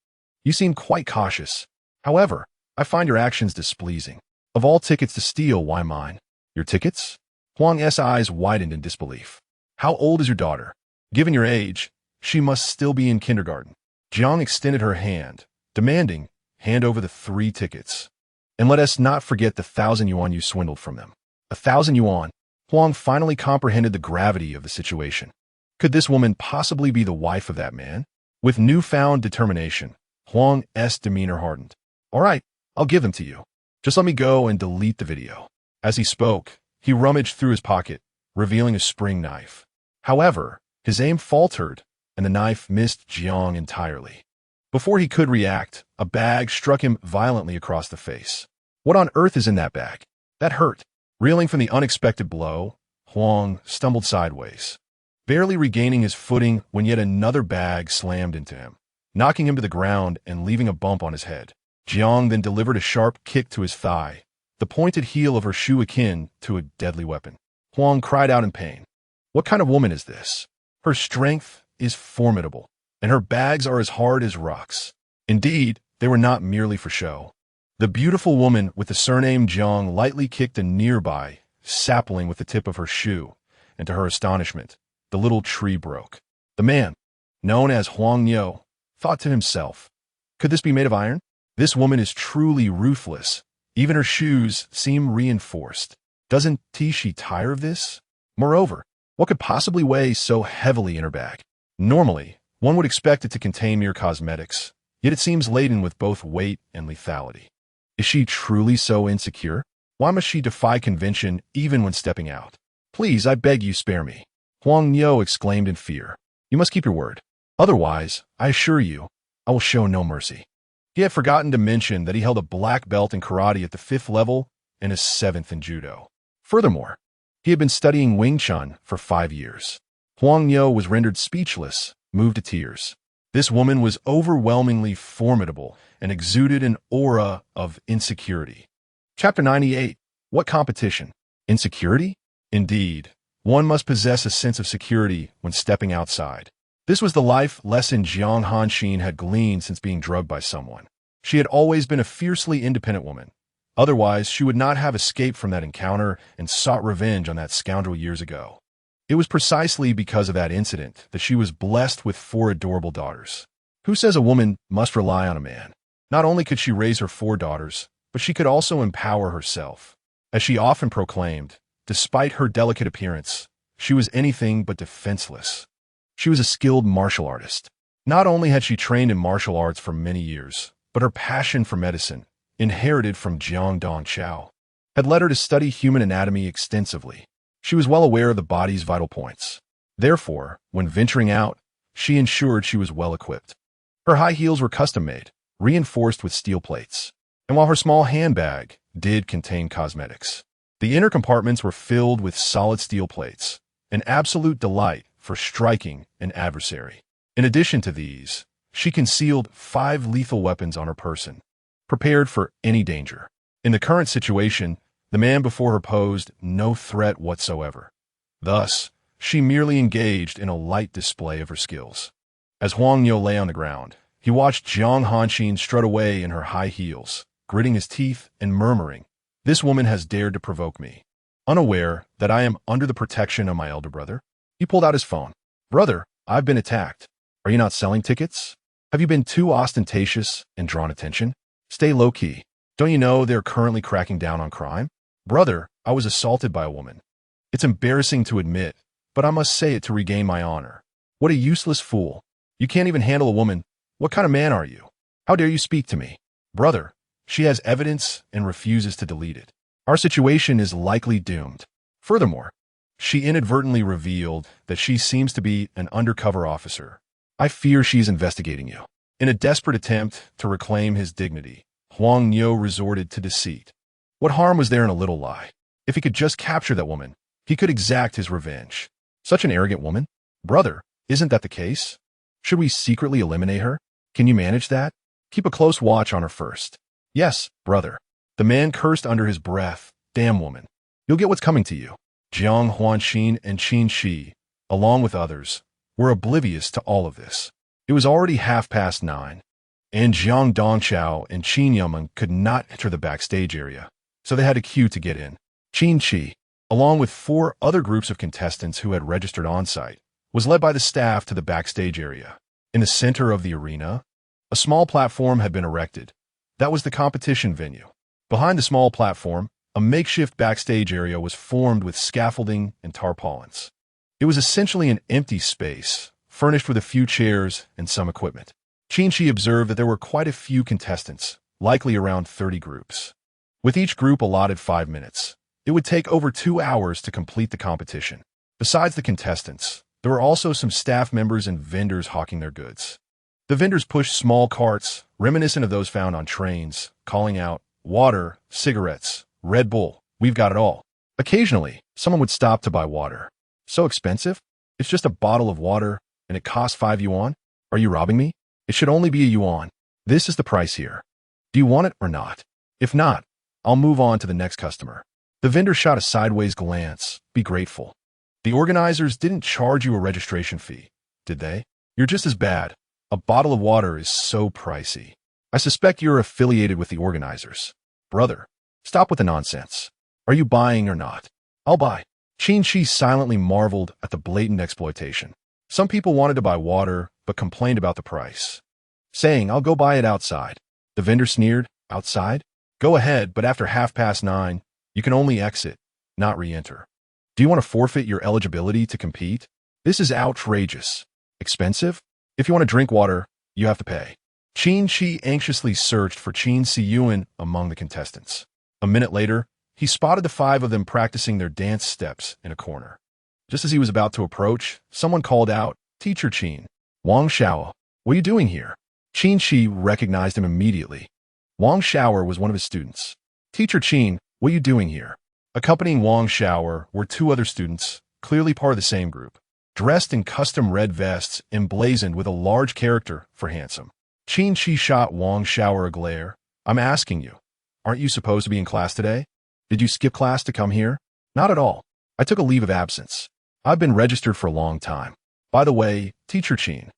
You seem quite cautious. However, I find your actions displeasing. Of all tickets to steal, why mine?" "Your tickets?" Huang's eyes widened in disbelief. "How old is your daughter? Given your age, she must still be in kindergarten." Jiang extended her hand, demanding, "Hand over the 3 tickets. And let us not forget the 1,000 yuan you swindled from them." 1,000 yuan. Huang finally comprehended the gravity of the situation. Could this woman possibly be the wife of that man? With newfound determination, Huang's demeanor hardened. All right, I'll give them to you. Just let me go and delete the video. As he spoke, he rummaged through his pocket, revealing a spring knife. However, his aim faltered, and the knife missed Jiang entirely. Before he could react, a bag struck him violently across the face. What on earth is in that bag? That hurt. Reeling from the unexpected blow, Huang stumbled sideways, barely regaining his footing when yet another bag slammed into him, knocking him to the ground and leaving a bump on his head. Jiang then delivered a sharp kick to his thigh, the pointed heel of her shoe akin to a deadly weapon. Huang cried out in pain. What kind of woman is this? Her strength is formidable, and her bags are as hard as rocks. Indeed, they were not merely for show. The beautiful woman with the surname Jiang lightly kicked a nearby sapling with the tip of her shoe, and to her astonishment, the little tree broke. The man, known as Huang Niu, thought to himself, could this be made of iron? This woman is truly ruthless. Even her shoes seem reinforced. Doesn't Qin Qi tire of this? Moreover, what could possibly weigh so heavily in her bag? Normally, one would expect it to contain mere cosmetics, yet it seems laden with both weight and lethality. Is she truly so insecure? Why must she defy convention even when stepping out? Please, I beg you, spare me. Huang Niu exclaimed in fear. You must keep your word. Otherwise, I assure you, I will show no mercy. He had forgotten to mention that he held a black belt in karate at the 5th level and a 7th in judo. Furthermore, he had been studying Wing Chun for 5 years. Huang Niu was rendered speechless, moved to tears. This woman was overwhelmingly formidable and exuded an aura of insecurity. Chapter 98. What competition? Insecurity? Indeed, one must possess a sense of security when stepping outside. This was the life lesson Jiang Hanxin had gleaned since being drugged by someone. She had always been a fiercely independent woman. Otherwise, she would not have escaped from that encounter and sought revenge on that scoundrel years ago. It was precisely because of that incident that she was blessed with 4 adorable daughters. Who says a woman must rely on a man? Not only could she raise her 4 daughters, but she could also empower herself. As she often proclaimed, despite her delicate appearance, she was anything but defenseless. She was a skilled martial artist. Not only had she trained in martial arts for many years, but her passion for medicine, inherited from Jiang Dongchao, had led her to study human anatomy extensively. She was well aware of the body's vital points. Therefore, when venturing out, she ensured she was well equipped. Her high heels were custom-made, reinforced with steel plates. And while her small handbag did contain cosmetics, the inner compartments were filled with solid steel plates, an absolute delight for striking an adversary. In addition to these, she concealed 5 lethal weapons on her person, prepared for any danger. In the current situation, the man before her posed no threat whatsoever. Thus, she merely engaged in a light display of her skills. As Huang Niu lay on the ground, he watched Jiang Hanxin strut away in her high heels, gritting his teeth and murmuring, "This woman has dared to provoke me. Unaware that I am under the protection of my elder brother." He pulled out his phone. "Brother, I've been attacked. Are you not selling tickets? Have you been too ostentatious and drawn attention? Stay low-key. Don't you know they're currently cracking down on crime? Brother, I was assaulted by a woman. It's embarrassing to admit, but I must say it to regain my honor. What a useless fool. You can't even handle a woman. What kind of man are you? How dare you speak to me? Brother, she has evidence and refuses to delete it. Our situation is likely doomed. Furthermore, she inadvertently revealed that she seems to be an undercover officer. I fear she's investigating you." In a desperate attempt to reclaim his dignity, Huang Niu resorted to deceit. What harm was there in a little lie? If he could just capture that woman, he could exact his revenge. Such an arrogant woman? Brother, isn't that the case? Should we secretly eliminate her? Can you manage that? Keep a close watch on her first. Yes, brother. The man cursed under his breath. Damn woman. You'll get what's coming to you. Jiang Huanxin and Qin Qi, along with others, were oblivious to all of this. It was already 9:30, and Jiang Dongchao and Qin Yamen could not enter the backstage area, so they had to queue to get in. Qin Qi, along with 4 other groups of contestants who had registered on-site, was led by the staff to the backstage area. In the center of the arena, a small platform had been erected. That was the competition venue. Behind the small platform, a makeshift backstage area was formed with scaffolding and tarpaulins. It was essentially an empty space, furnished with a few chairs and some equipment. Qin Qi observed that there were quite a few contestants, likely around 30 groups. With each group allotted 5 minutes, it would take over 2 hours to complete the competition. Besides the contestants, there were also some staff members and vendors hawking their goods. The vendors pushed small carts, reminiscent of those found on trains, calling out, "Water, cigarettes, Red Bull, we've got it all." Occasionally, someone would stop to buy water. "So expensive? It's just a bottle of water, and it costs 5 yuan? Are you robbing me? It should only be a yuan. This is the price here. Do you want it or not? If not, I'll move on to the next customer." The vendor shot a sideways glance. "Be grateful. The organizers didn't charge you a registration fee, did they? You're just as bad. A bottle of water is so pricey. I suspect you're affiliated with the organizers. Brother, stop with the nonsense. Are you buying or not? I'll buy." Qin Qi silently marveled at the blatant exploitation. Some people wanted to buy water, but complained about the price, saying, "I'll go buy it outside." The vendor sneered, "Outside? Go ahead, but after 9:30, you can only exit, not re-enter. Do you want to forfeit your eligibility to compete? This is outrageous. Expensive? If you want to drink water, you have to pay." Qin Qi anxiously searched for Qin Qi among the contestants. A minute later, he spotted the 5 of them practicing their dance steps in a corner. Just as he was about to approach, someone called out, "Teacher Qin, Wang Xiao, what are you doing here?" Qin Qi recognized him immediately. Wang Xiao was one of his students. "Teacher Qin, what are you doing here?" Accompanying Wang Xiao were 2 other students, clearly part of the same group, dressed in custom red vests emblazoned with a large character for handsome. Qin Qi shot Wang Xiao a glare. "I'm asking you, aren't you supposed to be in class today? Did you skip class to come here?" "Not at all. I took a leave of absence. I've been registered for a long time. By the way, Teacher Qin,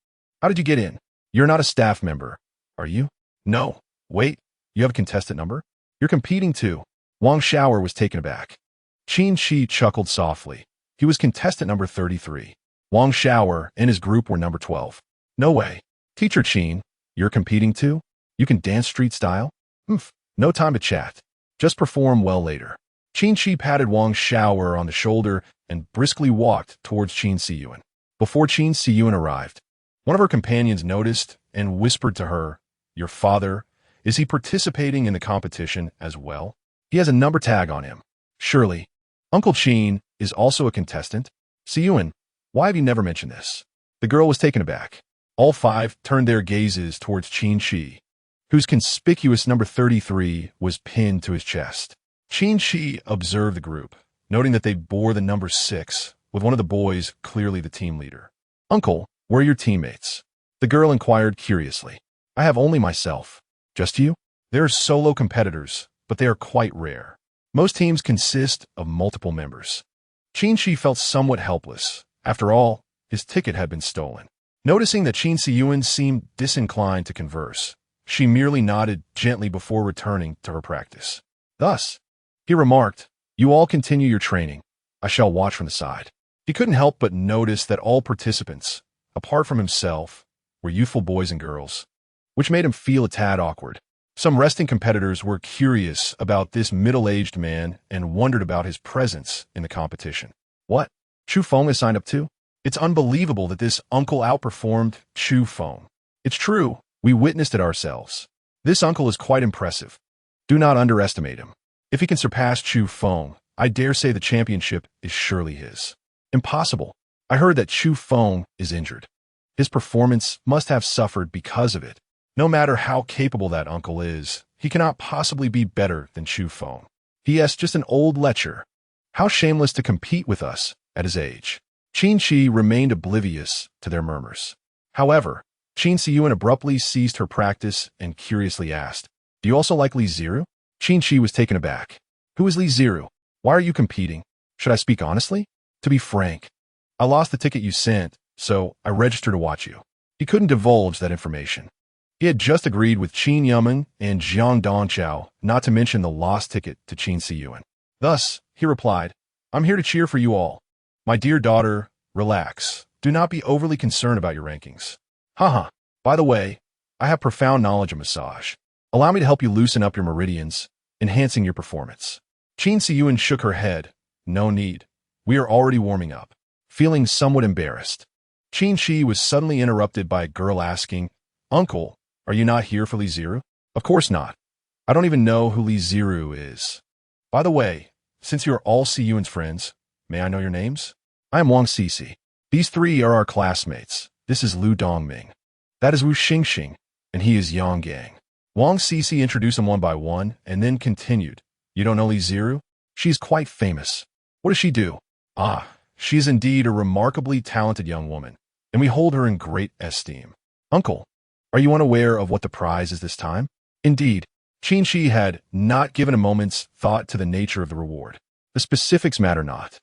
how did you get in? You're not a staff member, are you?" "No. Wait, you have a contestant number? You're competing too." Wang Xiao was taken aback. Qin Qi chuckled softly. He was contestant number 33. Wang Xiao and his group were number 12. "No way. Teacher Qin, you're competing too? You can dance street style?" No time to chat. Just perform well later." Qin Qi patted Wang Xiao on the shoulder and briskly walked towards Qin Qi. Before Qin Qi arrived, one of her companions noticed and whispered to her, "Your father, is he participating in the competition as well? He has a number tag on him. Surely, Uncle Qin is also a contestant? Qiyuan, why have you never mentioned this?" The girl was taken aback. All 5 turned their gazes towards Qin Qi, whose conspicuous number 33 was pinned to his chest. Qin Qi observed the group, noting that they bore the number 6, with one of the boys clearly the team leader. "Uncle, where are your teammates?" The girl inquired curiously. "I have only myself." "Just you?" "There are solo competitors, but they are quite rare. Most teams consist of multiple members." Qin Qi felt somewhat helpless. After all, his ticket had been stolen. Noticing that Qin Qi seemed disinclined to converse, she merely nodded gently before returning to her practice. Thus, he remarked, "You all continue your training. I shall watch from the side." He couldn't help but notice that all participants, apart from himself, were youthful boys and girls, which made him feel a tad awkward. Some resting competitors were curious about this middle-aged man and wondered about his presence in the competition. What? Chu Feng is signed up too? It's unbelievable that this uncle outperformed Chu Feng. It's true, we witnessed it ourselves. This uncle is quite impressive. Do not underestimate him. If he can surpass Chu Feng, I dare say the championship is surely his. Impossible. I heard that Chu Feng is injured. His performance must have suffered because of it. No matter how capable that uncle is, he cannot possibly be better than Chu Feng. He is just an old lecher. How shameless to compete with us at his age. Qin Qi remained oblivious to their murmurs. However, Qin Qi abruptly ceased her practice and curiously asked, "Do you also like Li Ziru?" Qin Qi was taken aback. "Who is Li Ziru? Why are you competing? Should I speak honestly? To be frank, I lost the ticket you sent, so I registered to watch you." He couldn't divulge that information. He had just agreed with Qin Yuman and Jiang Dongqiao not to mention the lost ticket to Qin Qi. Thus, he replied, "I'm here to cheer for you all. My dear daughter, relax. Do not be overly concerned about your rankings. Haha. By the way, I have profound knowledge of massage. Allow me to help you loosen up your meridians, enhancing your performance." Qin Qi shook her head. "No need. We are already warming up." feeling somewhat embarrassed. Qin Qi was suddenly interrupted by a girl asking, "Uncle, are you not here for Li Ziru?" "Of course not. I don't even know who Li Ziru is. By the way, since you are all Siyuan's friends, may I know your names?" "I am Wang Sisi. These three are our classmates. This is Lu Dongming. That is Wu Xingxing, and he is Yang Gang." Wang Sisi introduced them one by one and then continued, "You don't know Li Ziru? She is quite famous. What does she do?" "Ah, she is indeed a remarkably talented young woman, and we hold her in great esteem." "Uncle, are you unaware of what the prize is this time?" Indeed, Qin Qi had not given a moment's thought to the nature of the reward. "The specifics matter not.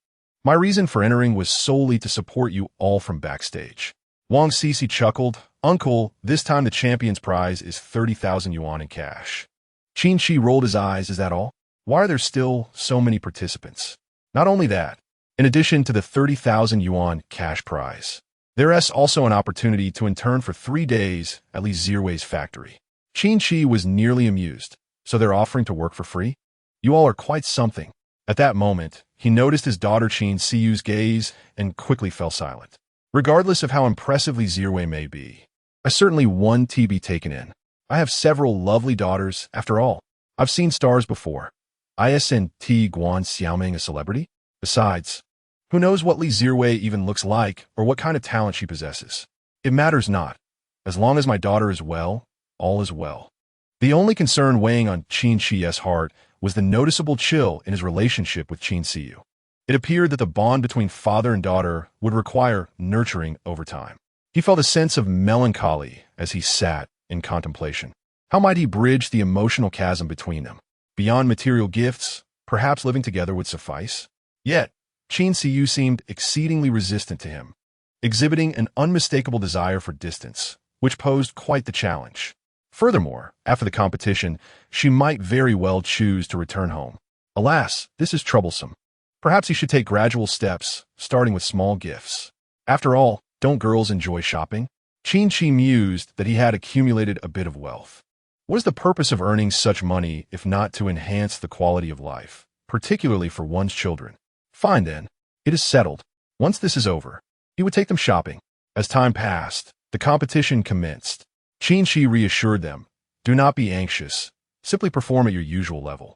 My reason for entering was solely to support you all from backstage." Wang Sisi chuckled, "Uncle, this time the champion's prize is 30,000 yuan in cash." Qin Qi rolled his eyes. "Is that all? Why are there still so many participants?" "Not only that, in addition to the 30,000 yuan cash prize, there is also an opportunity to intern for 3 days at Li Zirui's factory." Qin Qi was nearly amused. "So they're offering to work for free? You all are quite something." At that moment, he noticed his daughter Qin Siyu's gaze and quickly fell silent. Regardless of how impressive Li Zirui may be, I certainly want to be taken in. I have several lovely daughters, after all. I've seen stars before. Isn't Guan Xiaoming a celebrity? Besides, who knows what Li Zirui even looks like or what kind of talent she possesses? It matters not. As long as my daughter is well, all is well." The only concern weighing on Qin Qi's heart was the noticeable chill in his relationship with Qin Siyu. It appeared that the bond between father and daughter would require nurturing over time. He felt a sense of melancholy as he sat in contemplation. How might he bridge the emotional chasm between them? Beyond material gifts, perhaps living together would suffice. Yet, Qin Siyu seemed exceedingly resistant to him, exhibiting an unmistakable desire for distance, which posed quite the challenge. Furthermore, after the competition, she might very well choose to return home. Alas, this is troublesome. Perhaps he should take gradual steps, starting with small gifts. After all, don't girls enjoy shopping? Qin Qi mused that he had accumulated a bit of wealth. What is the purpose of earning such money if not to enhance the quality of life, particularly for one's children? Fine then, it is settled. Once this is over, he would take them shopping. As time passed, the competition commenced. Qin Qi reassured them, "Do not be anxious, simply perform at your usual level.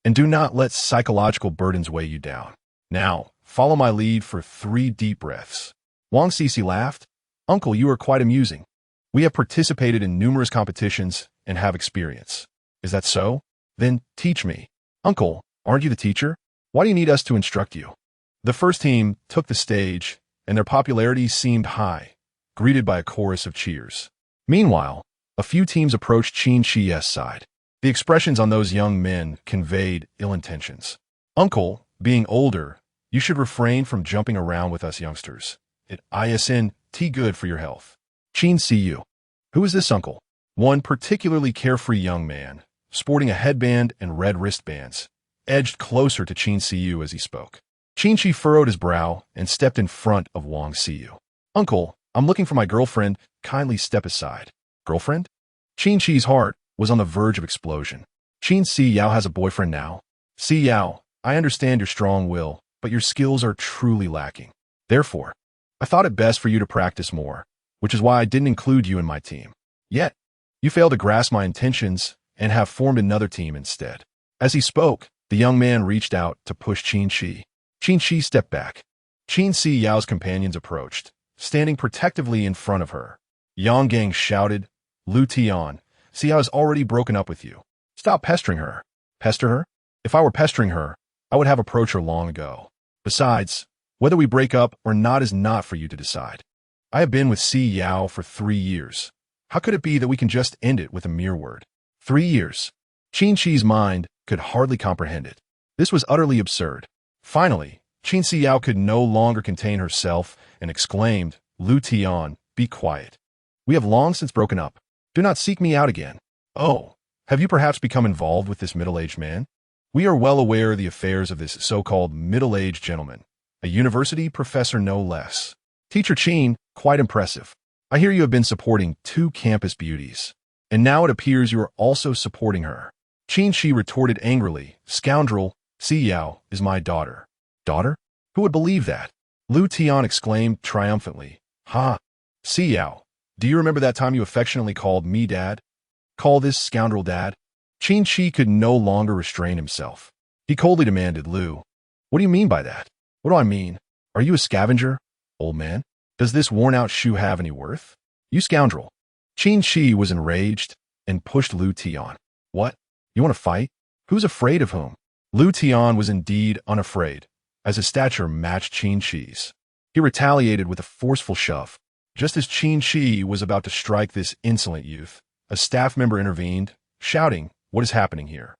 And do not let psychological burdens weigh you down. Now, follow my lead for 3 deep breaths." Wang Sisi laughed. "Uncle, you are quite amusing. We have participated in numerous competitions and have experience." "Is that so? Then teach me." "Uncle, aren't you the teacher? Why do you need us to instruct you?" The first team took the stage, and their popularity seemed high, greeted by a chorus of cheers. Meanwhile, a few teams approached Qin Qi's side. The expressions on those young men conveyed ill intentions. "Uncle, being older, you should refrain from jumping around with us youngsters. It isn't good for your health." Qin Siyu. "Who is this uncle?" One particularly carefree young man, sporting a headband and red wristbands, edged closer to Qin Siyu as he spoke. Qin Qi furrowed his brow and stepped in front of Wang Siyu. "Uncle, I'm looking for my girlfriend. Kindly step aside." "Girlfriend?" Qin Qi's heart was on the verge of explosion. "Qin Si Yao has a boyfriend now." "Si Yao, I understand your strong will, but your skills are truly lacking. Therefore, I thought it best for you to practice more, which is why I didn't include you in my team. Yet, you failed to grasp my intentions and have formed another team instead." As he spoke, the young man reached out to push Qin Qi. Qin Qi stepped back. Qin Si Yao's companions approached, standing protectively in front of her. Yang Gang shouted, "Lu Tian, Si Yao has already broken up with you. Stop pestering her." "Pester her? If I were pestering her, I would have approached her long ago. Besides, whether we break up or not is not for you to decide. I have been with Si Yao for 3 years. How could it be that we can just end it with a mere word? 3 years." Qin Qi's mind could hardly comprehend it. This was utterly absurd. Finally, Qin Si Yao could no longer contain herself and exclaimed, "Lu Tian, be quiet. We have long since broken up. Do not seek me out again." "Oh, have you perhaps become involved with this middle-aged man?" "We are well aware of the affairs of this so-called middle-aged gentleman, a university professor no less." "Teacher Qin, quite impressive. I hear you have been supporting 2 campus beauties, and now it appears you are also supporting her." Qin Qi retorted angrily, "Scoundrel, Si Yao is my daughter." "Daughter? Who would believe that?" Lu Tian exclaimed triumphantly. Ha! Si Yao, do you remember that time you affectionately called me dad? Call this scoundrel dad? Qin Qi could no longer restrain himself. He coldly demanded, Lu, what do you mean by that? What do I mean? Are you a scavenger, old man? Does this worn-out shoe have any worth? You scoundrel. Qin Qi was enraged and pushed Lu Tian. What? You want to fight? Who's afraid of whom? Lu Tian was indeed unafraid, as his stature matched Qin Qi's. He retaliated with a forceful shove. Just as Qin Qi was about to strike this insolent youth, a staff member intervened, shouting, What is happening here?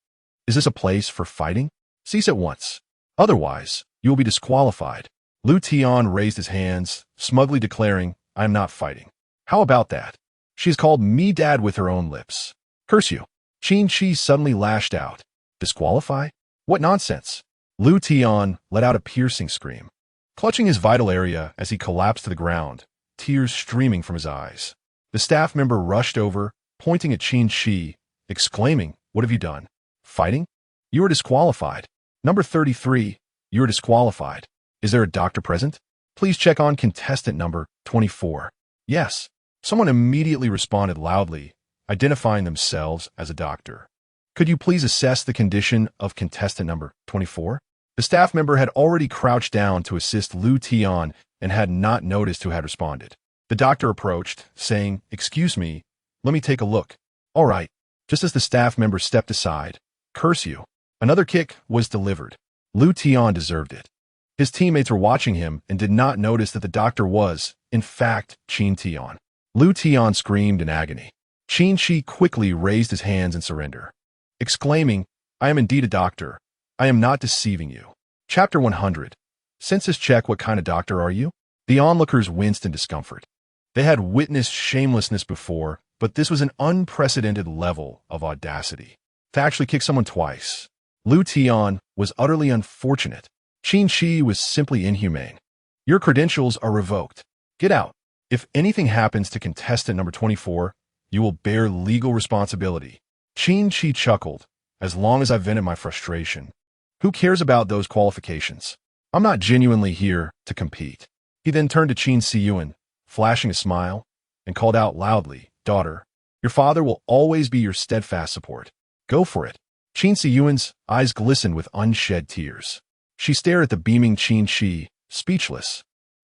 Is this a place for fighting? Cease at once. Otherwise, you will be disqualified. Lu Tian raised his hands, smugly declaring, I am not fighting. How about that? She has called me dad with her own lips. Curse you. Qin Qi suddenly lashed out. Disqualify? What nonsense. Lu Tian let out a piercing scream, clutching his vital area as he collapsed to the ground, tears streaming from his eyes. The staff member rushed over, pointing at Qin Qi, exclaiming, What have you done? Fighting? You are disqualified. Number 33, you are disqualified. Is there a doctor present? Please check on contestant number 24. Yes. Someone immediately responded loudly, identifying themselves as a doctor. Could you please assess the condition of contestant number 24? The staff member had already crouched down to assist Lu Tian and had not noticed who had responded. The doctor approached, saying, Excuse me, let me take a look. All right. Just as the staff member stepped aside, Curse you. Another kick was delivered. Lu Tian deserved it. His teammates were watching him and did not notice that the doctor was, in fact, Qin Tian. Lu Tian screamed in agony. Qin Qi quickly raised his hands in surrender, exclaiming, I am indeed a doctor. I am not deceiving you. Chapter 100. Census check. What kind of doctor are you? The onlookers winced in discomfort. They had witnessed shamelessness before, but this was an unprecedented level of audacity. To actually kick someone twice. Lu Tian was utterly unfortunate. Qin Qi was simply inhumane. Your credentials are revoked. Get out. If anything happens to contestant number 24, you will bear legal responsibility. Qin Qi chuckled. As long as I vented my frustration. Who cares about those qualifications? I'm not genuinely here to compete. He then turned to Qin Qi, flashing a smile, and called out loudly, Daughter, your father will always be your steadfast support. Go for it. Qin Qi eyes glistened with unshed tears. She stared at the beaming Qin Qi, speechless,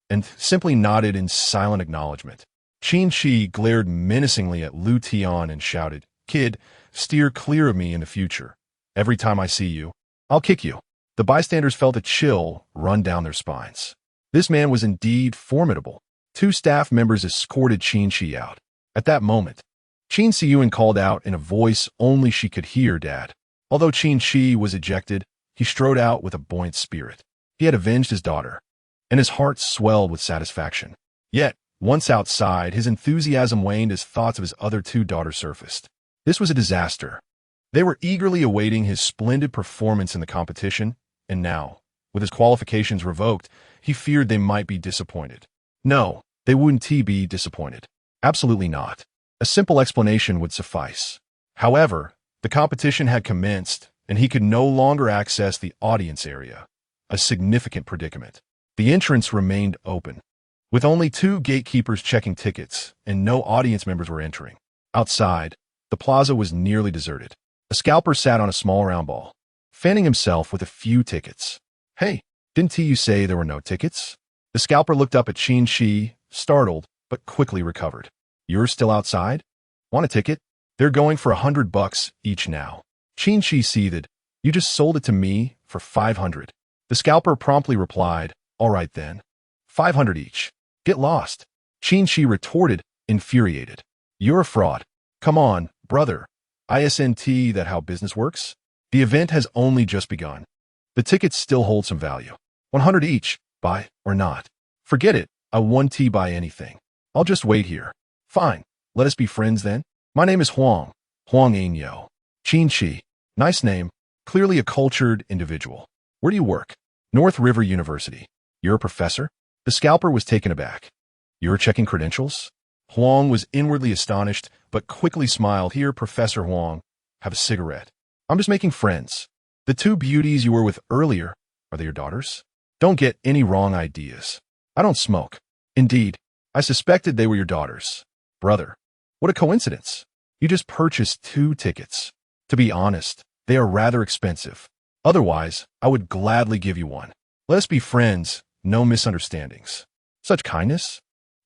and simply nodded in silent acknowledgement. Qin Qi glared menacingly at Lu Tian and shouted, Kid, steer clear of me in the future. Every time I see you, I'll kick you. The bystanders felt a chill run down their spines. This man was indeed formidable. Two staff members escorted Qin Qi out. At that moment, Qin Qi called out in a voice only she could hear, Dad. Although Qin Qi was ejected, he strode out with a buoyant spirit. He had avenged his daughter, and his heart swelled with satisfaction. Yet, once outside, his enthusiasm waned as thoughts of his other two daughters surfaced. This was a disaster. They were eagerly awaiting his splendid performance in the competition, and now, with his qualifications revoked, he feared they might be disappointed. No, they wouldn't be disappointed. Absolutely not. A simple explanation would suffice. However, the competition had commenced, and he could no longer access the audience area, a significant predicament. The entrance remained open, with only two gatekeepers checking tickets, and no audience members were entering. Outside, the plaza was nearly deserted. A scalper sat on a small round ball, fanning himself with a few tickets. Hey, didn't you say there were no tickets? The scalper looked up at Qin Qi, startled, but quickly recovered. You're still outside? Want a ticket? They're going for $100 each now. Qin Qi seethed. You just sold it to me for 500. The scalper promptly replied, All right then. 500 each. Get lost. Qin Qi retorted, infuriated. You're a fraud. Come on, brother. Isn't that how business works? The event has only just begun. The tickets still hold some value. 100 each, buy or not. Forget it, I won't buy anything. I'll just wait here. Fine, let us be friends then. My name is Huang Ainyo. Qin Qi. Nice name, clearly a cultured individual. Where do you work? North River University. You're a professor? The scalper was taken aback. You're checking credentials? Huang was inwardly astonished, but quickly smiled. Here, Professor Huang, have a cigarette. I'm just making friends. The two beauties you were with earlier, are they your daughters? Don't get any wrong ideas. I don't smoke. Indeed, I suspected they were your daughters. Brother, what a coincidence. You just purchased 2 tickets. To be honest, they are rather expensive. Otherwise, I would gladly give you one. Let us be friends, no misunderstandings. Such kindness?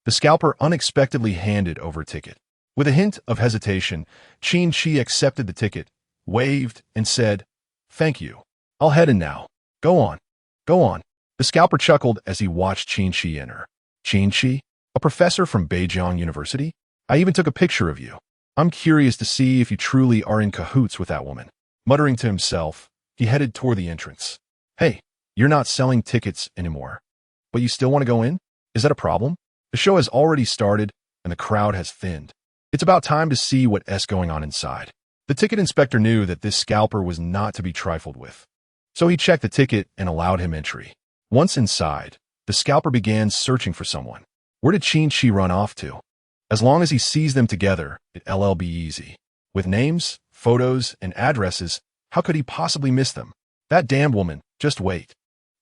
The scalper unexpectedly handed over a ticket. With a hint of hesitation, Qin Qi accepted the ticket, waved, and said, "Thank you. I'll head in now. Go on. Go on." The scalper chuckled as he watched Qin Qi enter. "Qin Qi? A professor from Beijing University? I even took a picture of you. I'm curious to see if you truly are in cahoots with that woman." Muttering to himself, he headed toward the entrance. "Hey, you're not selling tickets anymore. But you still want to go in? Is that a problem? The show has already started, and the crowd has thinned. It's about time to see what's going on inside." The ticket inspector knew that this scalper was not to be trifled with. So he checked the ticket and allowed him entry. Once inside, the scalper began searching for someone. Where did Qin Qi run off to? As long as he sees them together, it'll be easy. With names, photos, and addresses, how could he possibly miss them? That damned woman, just wait.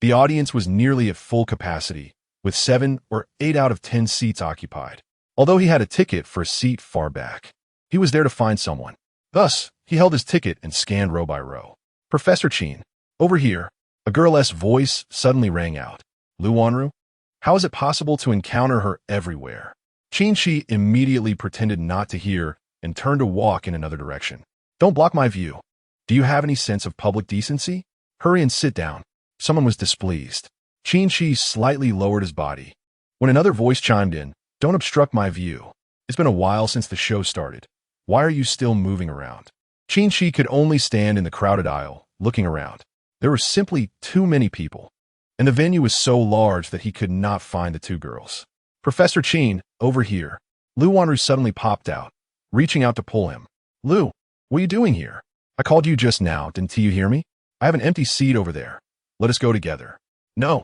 The audience was nearly at full capacity, with 7 or 8 out of 10 seats occupied. Although he had a ticket for a seat far back, he was there to find someone. Thus, he held his ticket and scanned row by row. "Professor Qin, over here." A girl's voice suddenly rang out. "Lu Wanru? How is it possible to encounter her everywhere?" Qin Qi immediately pretended not to hear and turned to walk in another direction. "Don't block my view. Do you have any sense of public decency? Hurry and sit down." Someone was displeased. Qin Qi slightly lowered his body. When another voice chimed in, "Don't obstruct my view. It's been a while since the show started. Why are you still moving around?" Qin Qi could only stand in the crowded aisle, looking around. There were simply too many people, and the venue was so large that he could not find the 2 girls. "Professor Qin, over here." Lu Wanru suddenly popped out, reaching out to pull him. "Lu, what are you doing here? I called you just now, didn't you hear me? I have an empty seat over there. Let us go together." "No,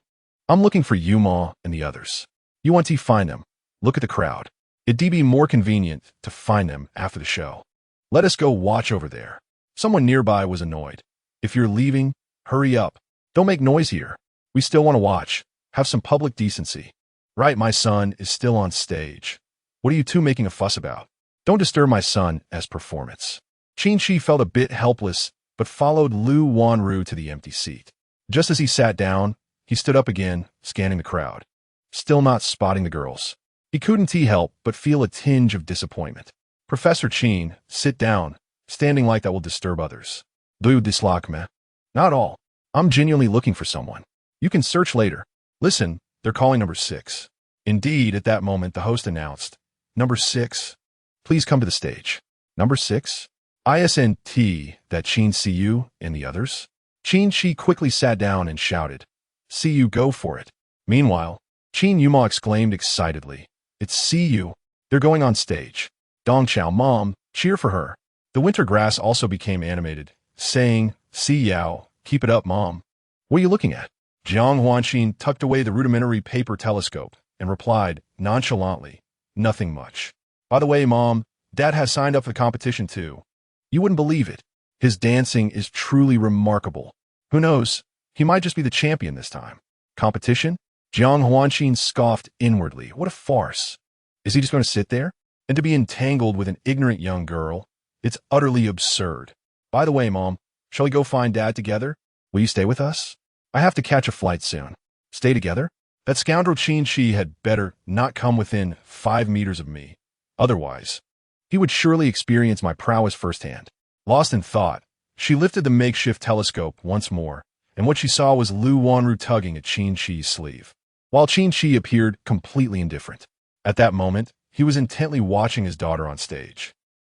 I'm looking for Yuma and the others. You want to find them. Look at the crowd. It'd be more convenient to find them after the show. Let us go watch over there." Someone nearby was annoyed. "If you're leaving, hurry up. Don't make noise here. We still want to watch. Have some public decency." "Right, my son is still on stage. What are you 2 making a fuss about? Don't disturb my son's performance." Qin Qi felt a bit helpless, but followed Lu Wanru to the empty seat. Just as he sat down, he stood up again, scanning the crowd. Still not spotting the girls. He couldn't help but feel a tinge of disappointment. "Professor Qin, sit down. Standing like that will disturb others." "Do you dislike me?" "Not all. I'm genuinely looking for someone. You can search later." "Listen, they're calling number 6. Indeed, at that moment, the host announced, "Number 6, please come to the stage." "Number 6? Isn't that Qin see you and the others?" Qin Qi quickly sat down and shouted, "See you, go for it." Meanwhile, Qin Yuma exclaimed excitedly, "It's see you. They're going on stage. Dongqiao, mom, cheer for her." The winter grass also became animated, saying, "See Yao, keep it up, mom." "What are you looking at?" Jiang Huanqin tucked away the rudimentary paper telescope and replied nonchalantly, "Nothing much. By the way, mom, dad has signed up for the competition too. You wouldn't believe it. His dancing is truly remarkable. Who knows, he might just be the champion this time." "Competition?" Jiang Huanqin scoffed inwardly. What a farce. Is he just going to sit there? And to be entangled with an ignorant young girl? It's utterly absurd. "By the way, mom, shall we go find dad together? Will you stay with us? I have to catch a flight soon." "Stay together?" That scoundrel Qin Qi had better not come within 5 meters of me. Otherwise, he would surely experience my prowess firsthand. Lost in thought, she lifted the makeshift telescope once more, and what she saw was Lu Wanru tugging at Qin Qi's sleeve, while Qin Qi appeared completely indifferent. At that moment, he was intently watching his daughter on stage.